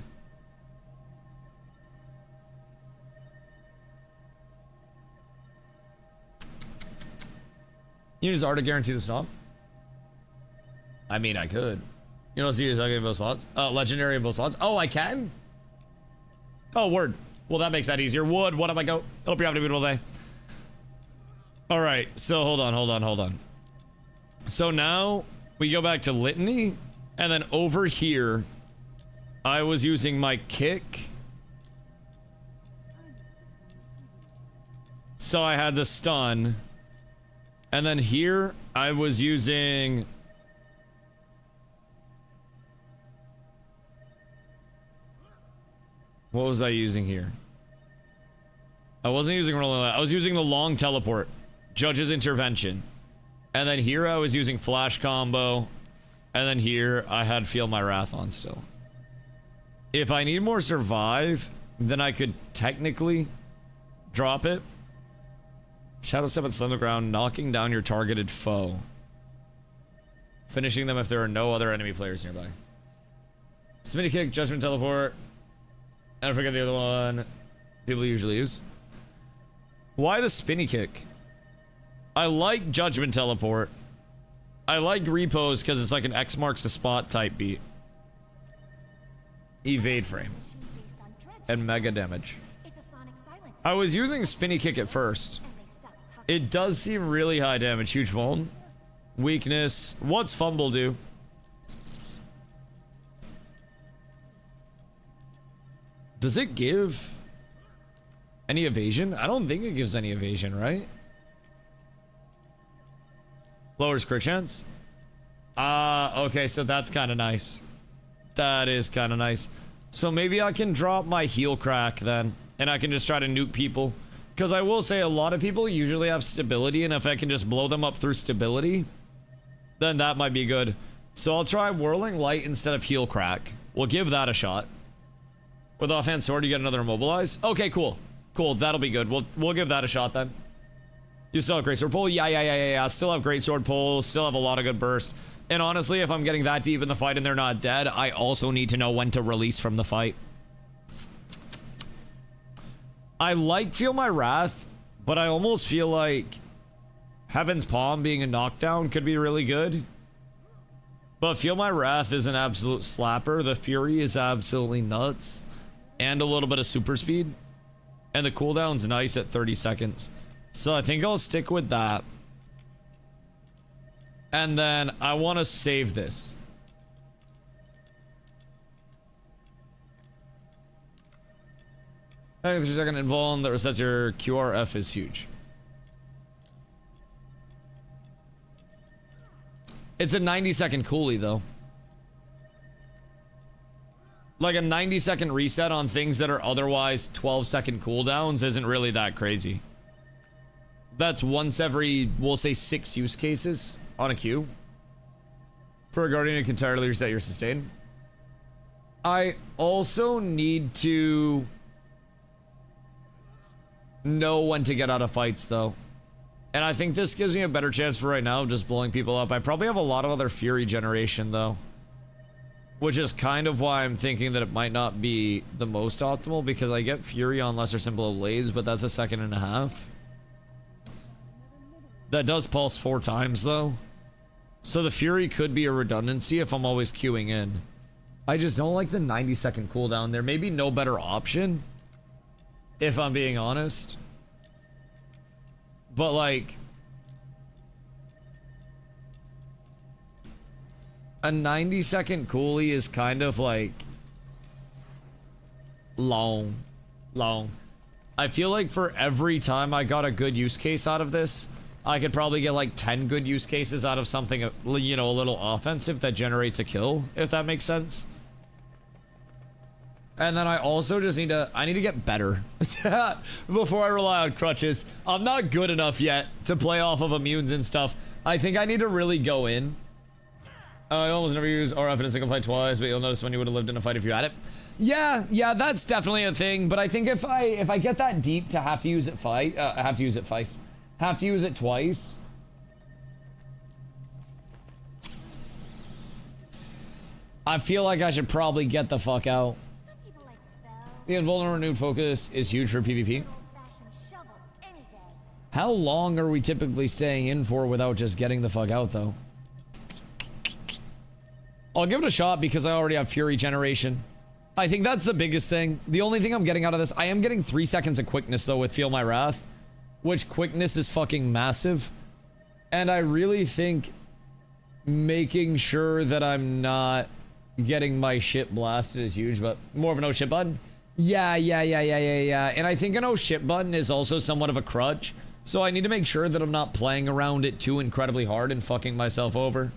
You use R to guarantee the stomp? I mean, I could. You know, see, I get both slots. Legendary in both slots. Oh, I can? Oh, word. Well, that makes that easier. Wood, what am I go? Hope you're having a beautiful day. All right, so hold on. So now we go back to Litany. And then over here, I was using my kick. So I had the stun. And then here, I was using... What was I using here? I wasn't using rolling. I was using the long teleport. Judge's intervention. And then here I was using flash combo. And then here I had feel my wrath on still. If I need more survive, then I could technically drop it. Shadow step and slam the ground, knocking down your targeted foe. Finishing them if there are no other enemy players nearby. Spinny kick, judgment teleport. And I forget the other one people usually use. Why the spinny kick? I like judgment teleport. I like repose because it's like an X marks the spot type beat. Evade frame. And mega damage. I was using spinny kick at first. It does seem really high damage. Huge vuln. Weakness. What's fumble do? Does it give any evasion? I don't think it gives any evasion, right? Lowers crit chance. Okay, so that's kind of nice. That is kind of nice. So maybe I can drop my heal crack then, and I can just try to nuke people. Because I will say a lot of people usually have stability, and if I can just blow them up through stability, then that might be good. So I'll try Whirling Light instead of heal crack. We'll give that a shot. With offhand sword, you get another immobilize. Okay, cool. Cool, that'll be good. We'll give that a shot then. You still have great sword pull? Yeah. Still have great sword pull. Still have a lot of good burst. And honestly, if I'm getting that deep in the fight and they're not dead, I also need to know when to release from the fight. I like Feel My Wrath, but I almost feel like Heaven's Palm being a knockdown could be really good. But Feel My Wrath is an absolute slapper. The Fury is absolutely nuts. And a little bit of super speed. And the cooldown's nice at 30 seconds. So I think I'll stick with that. And then I want to save this. I think 3 second invuln that resets your QRF is huge. It's a 90-second coolie though. Like a 90-second reset on things that are otherwise 12-second cooldowns isn't really that crazy. That's once every, we'll say, 6 use cases on a queue. For a Guardian, it can entirely reset your sustain. I also need to know when to get out of fights, though. And I think this gives me a better chance for right now of just blowing people up. I probably have a lot of other Fury generation, though. Which is kind of why I'm thinking that it might not be the most optimal, because I get Fury on Lesser Symbol of Blades, but that's a 1.5 seconds. That does pulse 4 times, though. So the Fury could be a redundancy if I'm always queuing in. I just don't like the 90-second cooldown. There may be no better option, if I'm being honest. But, like, a 90-second coolie is kind of, like, long. I feel like for every time I got a good use case out of this, I could probably get like 10 good use cases out of something, you know, a little offensive that generates a kill, if that makes sense. And then I also just need to, get better before I rely on crutches. I'm not good enough yet to play off of immunes and stuff. I think I need to really go in. I almost never use RF in a single fight twice, but you'll notice when you would have lived in a fight if you had it. Yeah, that's definitely a thing. But I think if I get that deep to have to use it have to use it twice. I feel like I should probably get the fuck out. The invulnerable renewed focus is huge for PvP. How long are we typically staying in for without just getting the fuck out, though? I'll give it a shot because I already have Fury generation. I think that's the biggest thing. The only thing I'm getting out of this, I am getting 3 seconds of quickness, though, with Feel My Wrath. Which quickness is fucking massive. And I really think making sure that I'm not getting my shit blasted is huge, but more of an oh shit button. Yeah. And I think an oh shit button is also somewhat of a crutch. So I need to make sure that I'm not playing around it too incredibly hard and fucking myself over.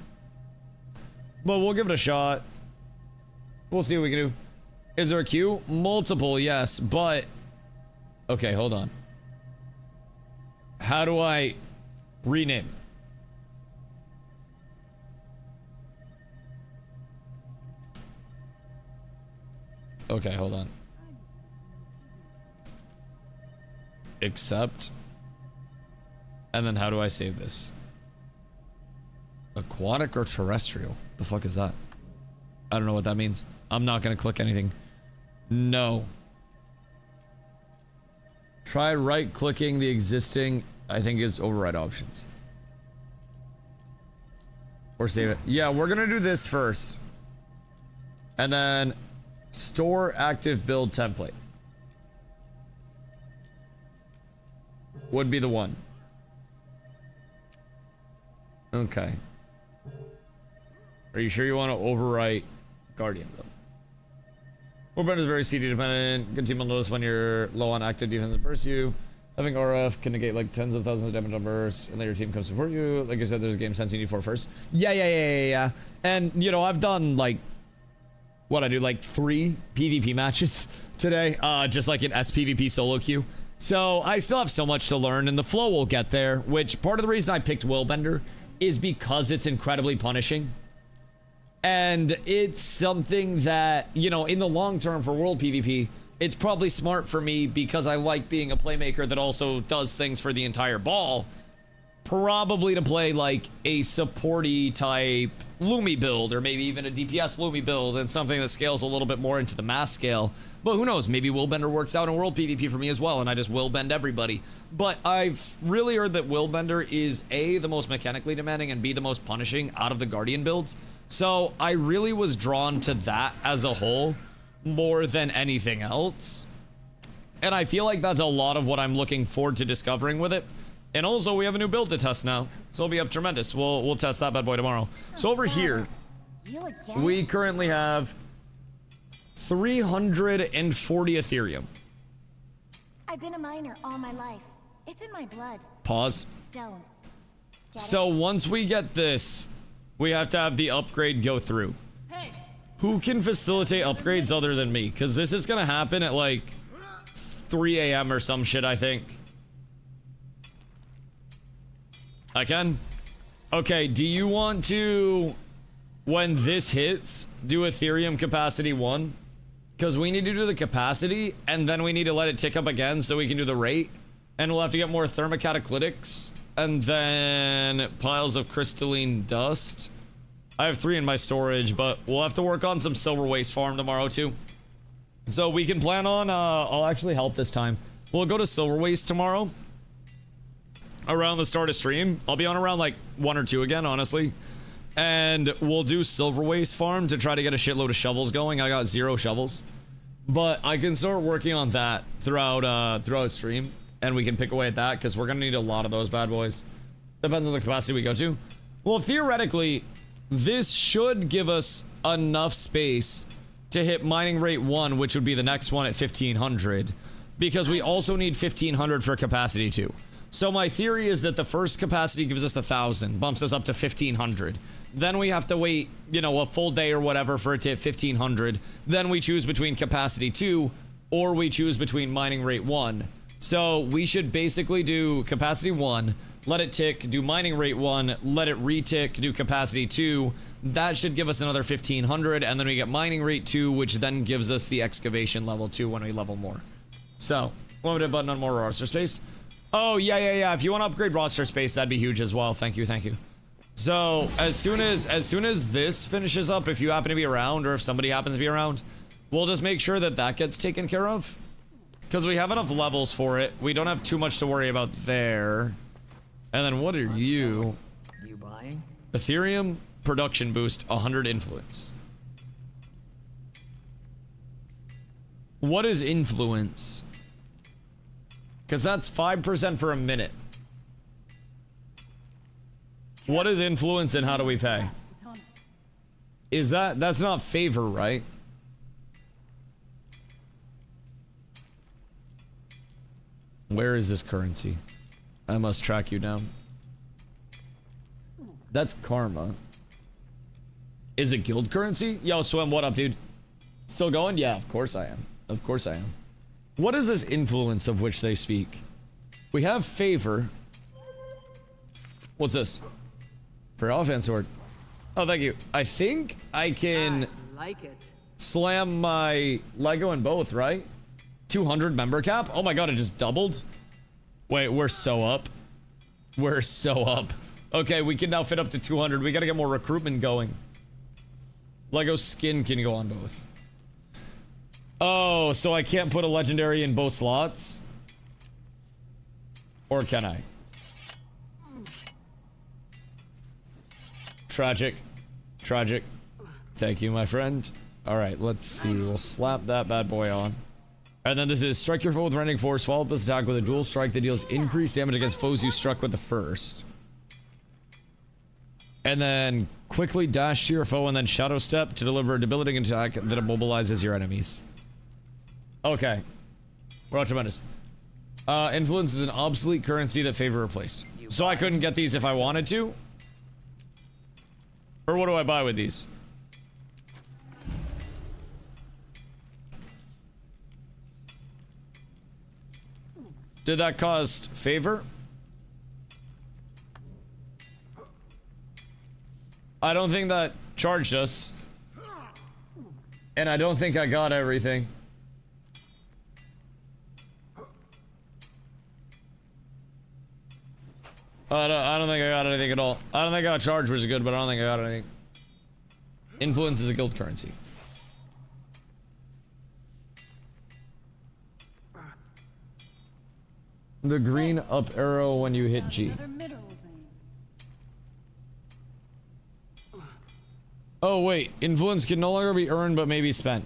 But we'll give it a shot. We'll see what we can do. Is there a queue? Multiple, yes, but... Okay, hold on. How do I rename? Okay, hold on. Accept. And then how do I save this? Aquatic or terrestrial? The fuck is that? I don't know what that means. I'm not gonna click anything. No. Try right-clicking the existing, I think it's override options. Or save it. Yeah, we're gonna do this first. And then store active build template. Would be the one. Okay. Are you sure you want to overwrite Guardian build? Warband is very CD dependent. Good team will notice when you're low on active defense and burst you. Having RF can negate like tens of thousands of damage on burst, and then your team comes support you. Like I said, there's a game sense you need for first. Yeah. And, you know, I've done like, what I do, like 3 PvP matches today, just like an SPVP solo queue. So I still have so much to learn, and the flow will get there, which part of the reason I picked Willbender is because it's incredibly punishing. And it's something that, you know, in the long term for world PvP, it's probably smart for me because I like being a playmaker that also does things for the entire ball. Probably to play like a supporty type Lumi build, or maybe even a DPS Lumi build, and something that scales a little bit more into the mass scale. But who knows, maybe Willbender works out in world PvP for me as well, and I just will bend everybody. But I've really heard that Willbender is A, the most mechanically demanding, and B, the most punishing out of the Guardian builds. So I really was drawn to that as a whole more than anything else. And I feel like that's a lot of what I'm looking forward to discovering with it. And also, we have a new build to test now, so it'll be up tremendous. We'll test that bad boy tomorrow. So over here, we currently have 340 Ethereum. I've been a miner all my life. It's in my blood. Pause. Stone. So once we get this, we have to have the upgrade go through. Hey. Who can facilitate upgrades other than me? Because this is going to happen at like 3 a.m. or some shit, I think. I can? Okay, do you want to, when this hits, do Ethereum capacity 1? Because we need to do the capacity, and then we need to let it tick up again so we can do the rate. And we'll have to get more thermocatalytics, and then piles of crystalline dust. I have 3 in my storage, but we'll have to work on some silver waste farm tomorrow too. So we can plan on, I'll actually help this time. We'll go to silver waste tomorrow. Around the start of stream. I'll be on around like 1 or 2 again, honestly. And we'll do silver waste farm to try to get a shitload of shovels going. I got 0 shovels. But I can start working on that throughout stream. And we can pick away at that, because we're going to need a lot of those bad boys. Depends on the capacity we go to. Well, theoretically, this should give us enough space to hit mining rate 1, which would be the next one at 1500. Because we also need 1500 for capacity 2. So my theory is that the first capacity gives us 1,000, bumps us up to 1,500. Then we have to wait, you know, a full day or whatever for it to hit 1,500. Then we choose between capacity 2, or we choose between mining rate 1. So we should basically do capacity 1, let it tick, do mining rate 1, let it retick, do capacity 2. That should give us another 1,500, and then we get mining rate 2, which then gives us the excavation level 2 when we level more. So, limited button on more roster space. Oh, yeah. If you want to upgrade roster space, that'd be huge as well. Thank you. So, as soon as this finishes up, if you happen to be around, or if somebody happens to be around, we'll just make sure that that gets taken care of. Because we have enough levels for it. We don't have too much to worry about there. And then what are you? You buying? Ethereum production boost, 100 influence. What is influence? Because that's 5% for a minute. What is influence and how do we pay? Is that's not favor, right? Where is this currency? I must track you down. That's karma. Is it guild currency? Yo, Swim, what up, dude? Still going? Yeah, of course I am. Of course I am. What is this influence of which they speak? We have favor. What's this? For offhand sword. Oh, thank you. I think I can like it. slam my Lego in both, right? 200 member cap? Oh my god, it just doubled? Wait, we're so up. We're so up. Okay, we can now fit up to 200. We gotta get more recruitment going. Lego skin can go on both. Oh, so I can't put a legendary in both slots? Or can I? Tragic. Tragic. Thank you, my friend. Alright, let's see. We'll slap that bad boy on. And then this is strike your foe with rending force, follow up this attack with a dual strike that deals increased damage against foes you struck with the first. And then quickly dash to your foe and then shadow step to deliver a debilitating attack that immobilizes your enemies. Okay. We're not tremendous. Influence is an obsolete currency that favor replaced. So I couldn't get these if I wanted to? Or what do I buy with these? Did that cost favor? I don't think that charged us. And I don't think I got everything. I don't think I got anything at all. I don't think I got charged, which is good, but I don't think I got anything. Influence is a guild currency. The green up arrow when you hit G. Oh wait, influence can no longer be earned but may be spent.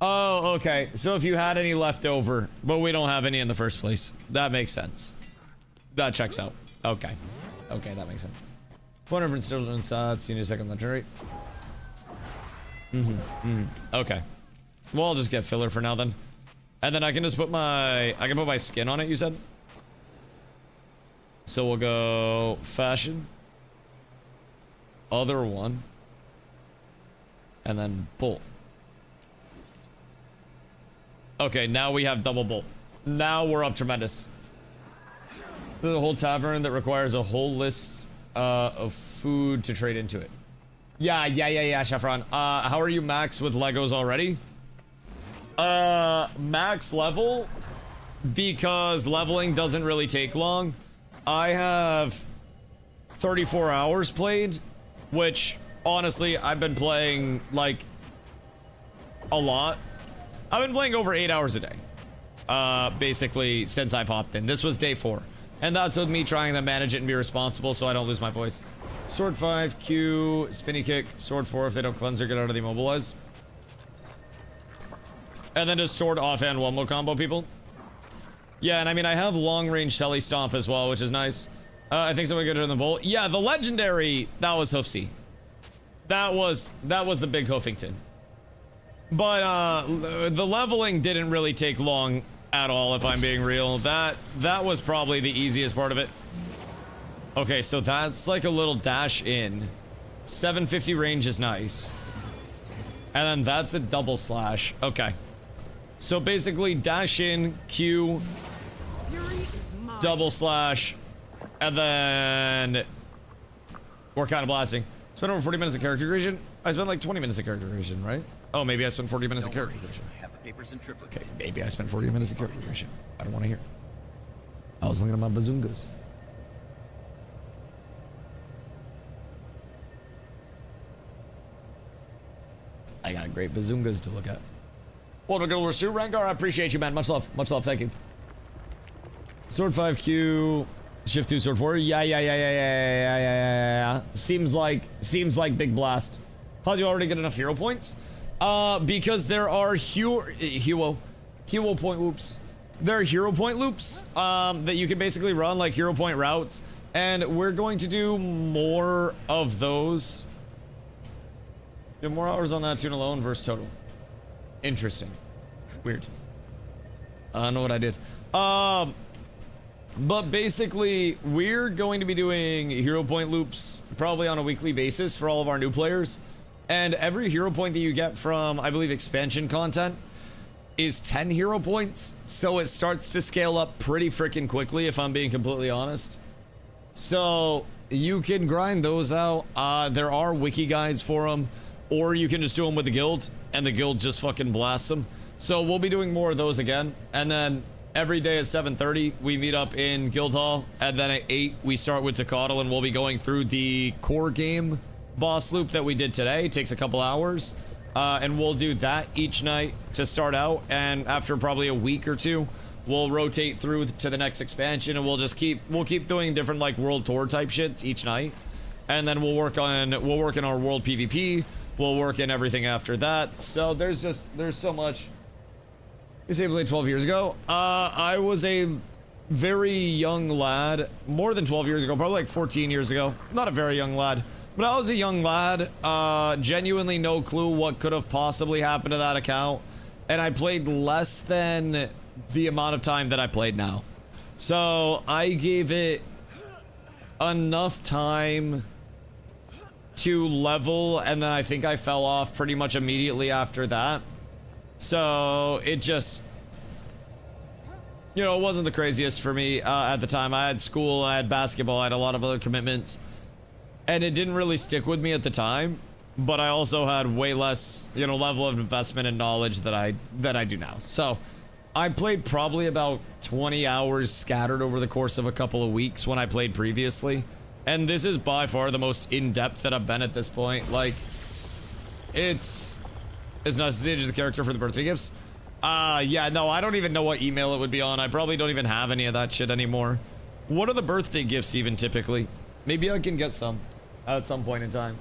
Oh, okay. So if you had any left over, but we don't have any in the first place. That makes sense. That checks out. Okay. Okay, that makes sense. 100 intelligence stats, you need a second legendary. Okay. Well, I'll just get filler for now then. And then I can just put my... I can put my skin on it, you said? So we'll go... fashion. Other one. And then bolt. Okay, now we have double bolt. Now we're up tremendous. There's a whole tavern that requires a whole list of food to trade into it. Yeah, Chefron. How are you max with Legos already? Max level, because leveling doesn't really take long. I have 34 hours played, which honestly I've been playing like a lot. I've been playing over 8 hours a day, basically since I've hopped in. This was day 4. And that's with me trying to manage it and be responsible so I don't lose my voice. Sword 5, Q, spinny kick, sword 4 if they don't cleanse or get out of the immobilize. And then just sword offhand one-low combo people. Yeah, and I mean I have long range telly stomp as well, which is nice. I think someone got it in the bowl. Yeah, the legendary, that was Hoofsy. That was the big Hoofington. But the leveling didn't really take long at all, if I'm being real. That was probably the easiest part of it. Okay, so that's like a little dash in. 750 range is nice. And then that's a double slash. Okay. So basically dash in, Q, double slash, and then we're kind of blasting. Spent over 40 minutes of character creation. I spent like 20 minutes of character creation, right? Oh, maybe I spent 40 minutes of character creation. Have the papers in triplicate. Okay, maybe I spent 40 minutes of character creation. I don't want to hear. I was looking at my bazungas. I got great bazungas to look at. Well, we're going to Sue Rangar. I appreciate you, man. Much love. Much love. Thank you. Sword 5Q. Shift 2, sword 4. Yeah. Seems like big blast. How'd you already get enough hero points? Because there are hero point loops. There are hero point loops that you can basically run like hero point routes, and we're going to do more of those. You have more hours on that tune alone versus total. Interesting. Weird. I don't know what I did. But basically, we're going to be doing hero point loops probably on a weekly basis for all of our new players. And every hero point that you get from, I believe, expansion content is 10 hero points. So it starts to scale up pretty freaking quickly, if I'm being completely honest. So you can grind those out. There are wiki guides for them, or you can just do them with the guild, and the guild just fucking blasts them. So we'll be doing more of those again, and then every day at 7:30 we meet up in Guild Hall, and then at 8 we start with Tecotl, and we'll be going through the core game boss loop that we did today. It takes a couple hours, and we'll do that each night to start out, and after probably a week or two we'll rotate through to the next expansion, and we'll keep doing different like world tour type shits each night, and then we'll work in our world PvP, we'll work in everything after that. So there's so much. You say played 12 years ago? I was a very young lad, more than 12 years ago, probably like 14 years ago. Not a very young lad, but I was a young lad. Genuinely no clue what could have possibly happened to that account, and I played less than the amount of time that I played now. So I gave it enough time to level, and then I think I fell off pretty much immediately after that. So it just, you know, it wasn't the craziest for me at the time. I had school, I had basketball, I had a lot of other commitments, and it didn't really stick with me at the time. But I also had way less, you know, level of investment and knowledge that I do now. So I played probably about 20 hours scattered over the course of a couple of weeks when I played previously. And this is by far the most in-depth that I've been at this point. Like, it's not to stage the character for the birthday gifts. Yeah, no, I don't even know what email it would be on. I probably don't even have any of that shit anymore. What are the birthday gifts even typically? Maybe I can get some at some point in time.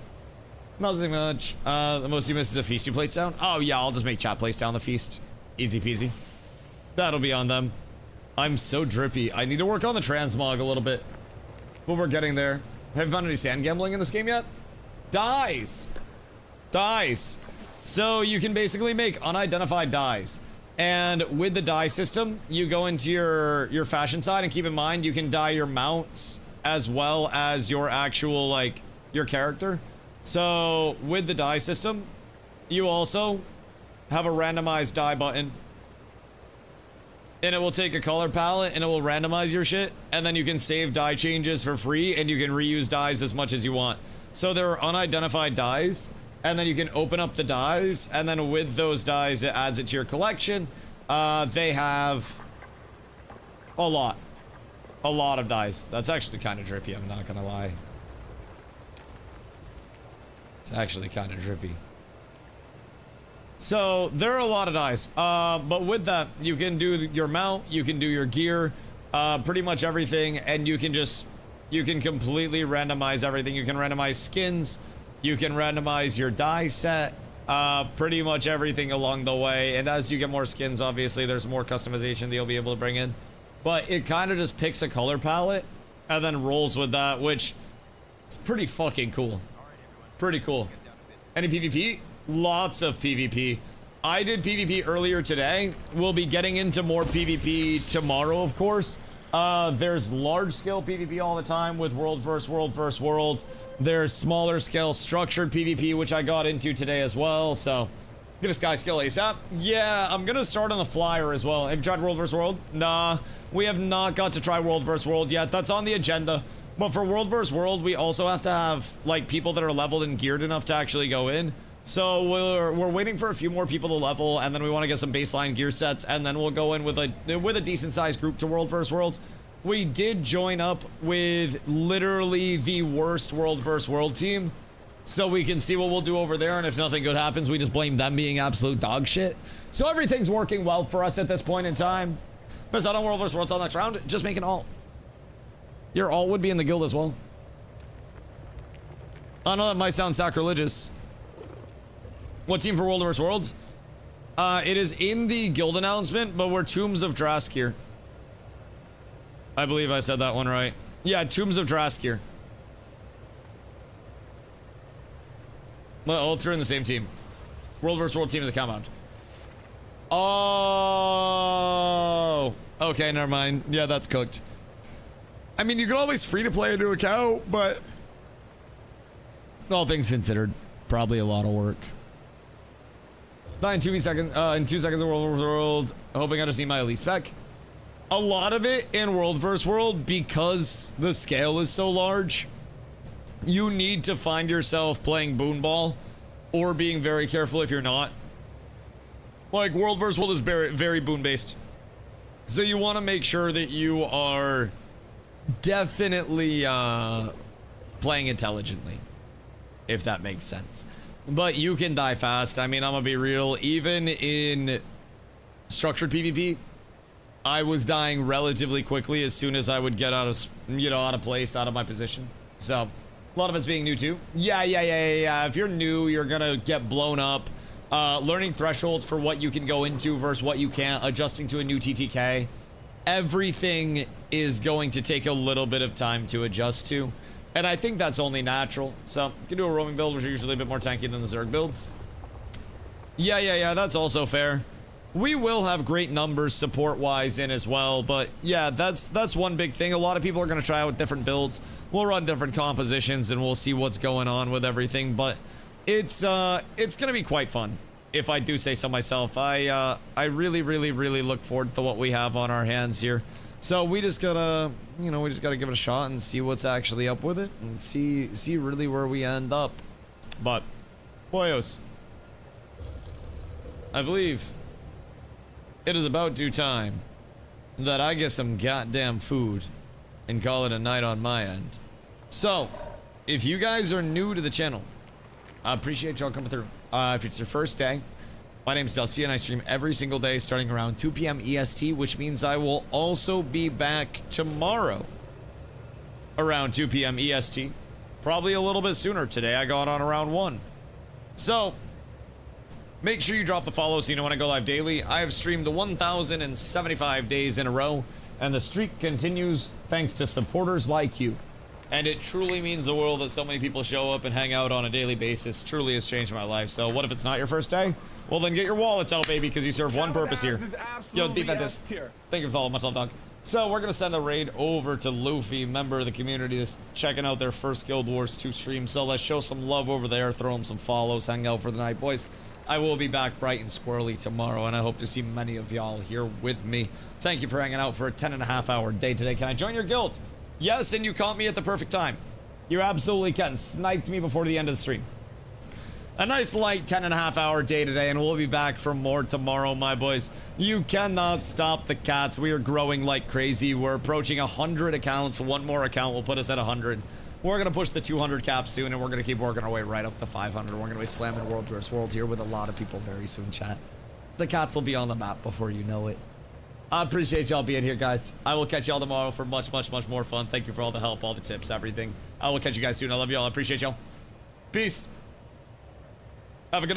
Not so much. The most you miss is a feast you place down. Oh yeah, I'll just make chat place down the feast. Easy peasy. That'll be on them. I'm so drippy. I need to work on the transmog a little bit, but we're getting there. Have you found any sand gambling in this game yet? Dies. So you can basically make unidentified dies, and with the die system, you go into your fashion side, and keep in mind you can dye your mounts as well as your actual like your character. So with the die system, you also have a randomized die button, and it will take a color palette and it will randomize your shit, and then you can save die changes for free, and you can reuse dies as much as you want. So there are unidentified dies, and then you can open up the dies, and then with those dies it adds it to your collection. They have a lot of dies. That's actually kind of drippy, I'm not gonna lie. It's actually kind of drippy. So there are a lot of dice, but with that you can do your mount, you can do your gear, pretty much everything, and you can completely randomize everything. You can randomize skins, you can randomize your die set, pretty much everything along the way. And as you get more skins, obviously there's more customization that you'll be able to bring in, but it kind of just picks a color palette and then rolls with that, which is pretty fucking cool. Pretty cool. Any PvP? Lots of PvP. I did PvP earlier today. We'll be getting into more PvP tomorrow, of course. There's large scale PvP all the time with world versus world. There's smaller scale structured PvP, which I got into today as well. So get a sky skill ASAP. Yeah, I'm gonna start on the flyer as well. Have you tried world versus world? Nah, we have not got to try world versus world yet. That's on the agenda. But for world versus world, we also have to have like people that are leveled and geared enough to actually go in. So we're waiting for a few more people to level, and then we want to get some baseline gear sets, and then we'll go in with a decent sized group to world versus world. We did join up with literally the worst world versus world team, so we can see what we'll do over there, and if nothing good happens, we just blame them being absolute dog shit. So everything's working well for us at this point in time. Miss out on world versus world till next round. Just make an alt. Your alt would be in the guild as well. I know that might sound sacrilegious. What team for World vs. World? It is in the guild announcement, but we're Tombs of Draskir. I believe I said that one right. Yeah, Tombs of Draskir. Well, ults are in the same team. World vs. World team is a compound. Oh, okay, never mind. Yeah, that's cooked. I mean, you can always free to play a new account, but all things considered, probably a lot of work. In 2 seconds in World vs. World, hoping I just need my elite spec. A lot of it in World vs. World, because the scale is so large, you need to find yourself playing Boonball or being very careful if you're not. Like, World vs. World is very, very boon-based. So you want to make sure that you are definitely playing intelligently, if that makes sense. But you can die fast. I mean, I'm gonna be real. Even in structured PvP, I was dying relatively quickly as soon as I would get out of, you know, out of place, out of my position. So, a lot of it's being new too. Yeah. If you're new, you're gonna get blown up. Learning thresholds for what you can go into versus what you can't, adjusting to a new TTK. Everything is going to take a little bit of time to adjust to. And I think that's only natural. So, you can do a roaming build, which are usually a bit more tanky than the Zerg builds. Yeah, that's also fair. We will have great numbers support-wise in as well, but yeah, that's one big thing. A lot of people are going to try out different builds. We'll run different compositions, and we'll see what's going on with everything, but it's going to be quite fun, if I do say so myself. I really look forward to what we have on our hands here. So we just gotta, you know, give it a shot and see what's actually up with it and see really where we end up. But, boyos, I believe it is about due time that I get some goddamn food and call it a night on my end. So, if you guys are new to the channel, I appreciate y'all coming through. If it's your first day, my name's Dusty and I stream every single day starting around 2 p.m. EST, which means I will also be back tomorrow around 2 p.m. EST. Probably a little bit sooner. Today I got on around 1. So, make sure you drop the follow so you know when I go live daily. I have streamed 1,075 days in a row, and the streak continues thanks to supporters like you. And it truly means the world that so many people show up and hang out on a daily basis. Truly has changed my life. So what if it's not your first day? Well, then get your wallets out, baby, because you serve one purpose here. Yo, Defentis, thank you for the follow. Much love, dog. So we're going to send a raid over to Luffy, member of the community that's checking out their first Guild Wars 2 stream. So let's show some love over there, throw them some follows, hang out for the night. Boys, I will be back bright and squirrely tomorrow, and I hope to see many of y'all here with me. Thank you for hanging out for a 10.5-hour day today. Can I join your guild? Yes, and you caught me at the perfect time. You absolutely can. Sniped me before the end of the stream. A nice light 10.5-hour day today, and we'll be back for more tomorrow, my boys. You cannot stop the cats. We are growing like crazy. We're approaching 100 accounts. One more account will put us at 100. We're going to push the 200 cap soon, and we're going to keep working our way right up to 500. We're going to be slamming World vs. World here with a lot of people very soon, chat. The cats will be on the map before you know it. I appreciate y'all being here, guys. I will catch y'all tomorrow for much more fun. Thank you for all the help, all the tips, everything. I will catch you guys soon. I love y'all. I appreciate y'all. Peace. Have a good night.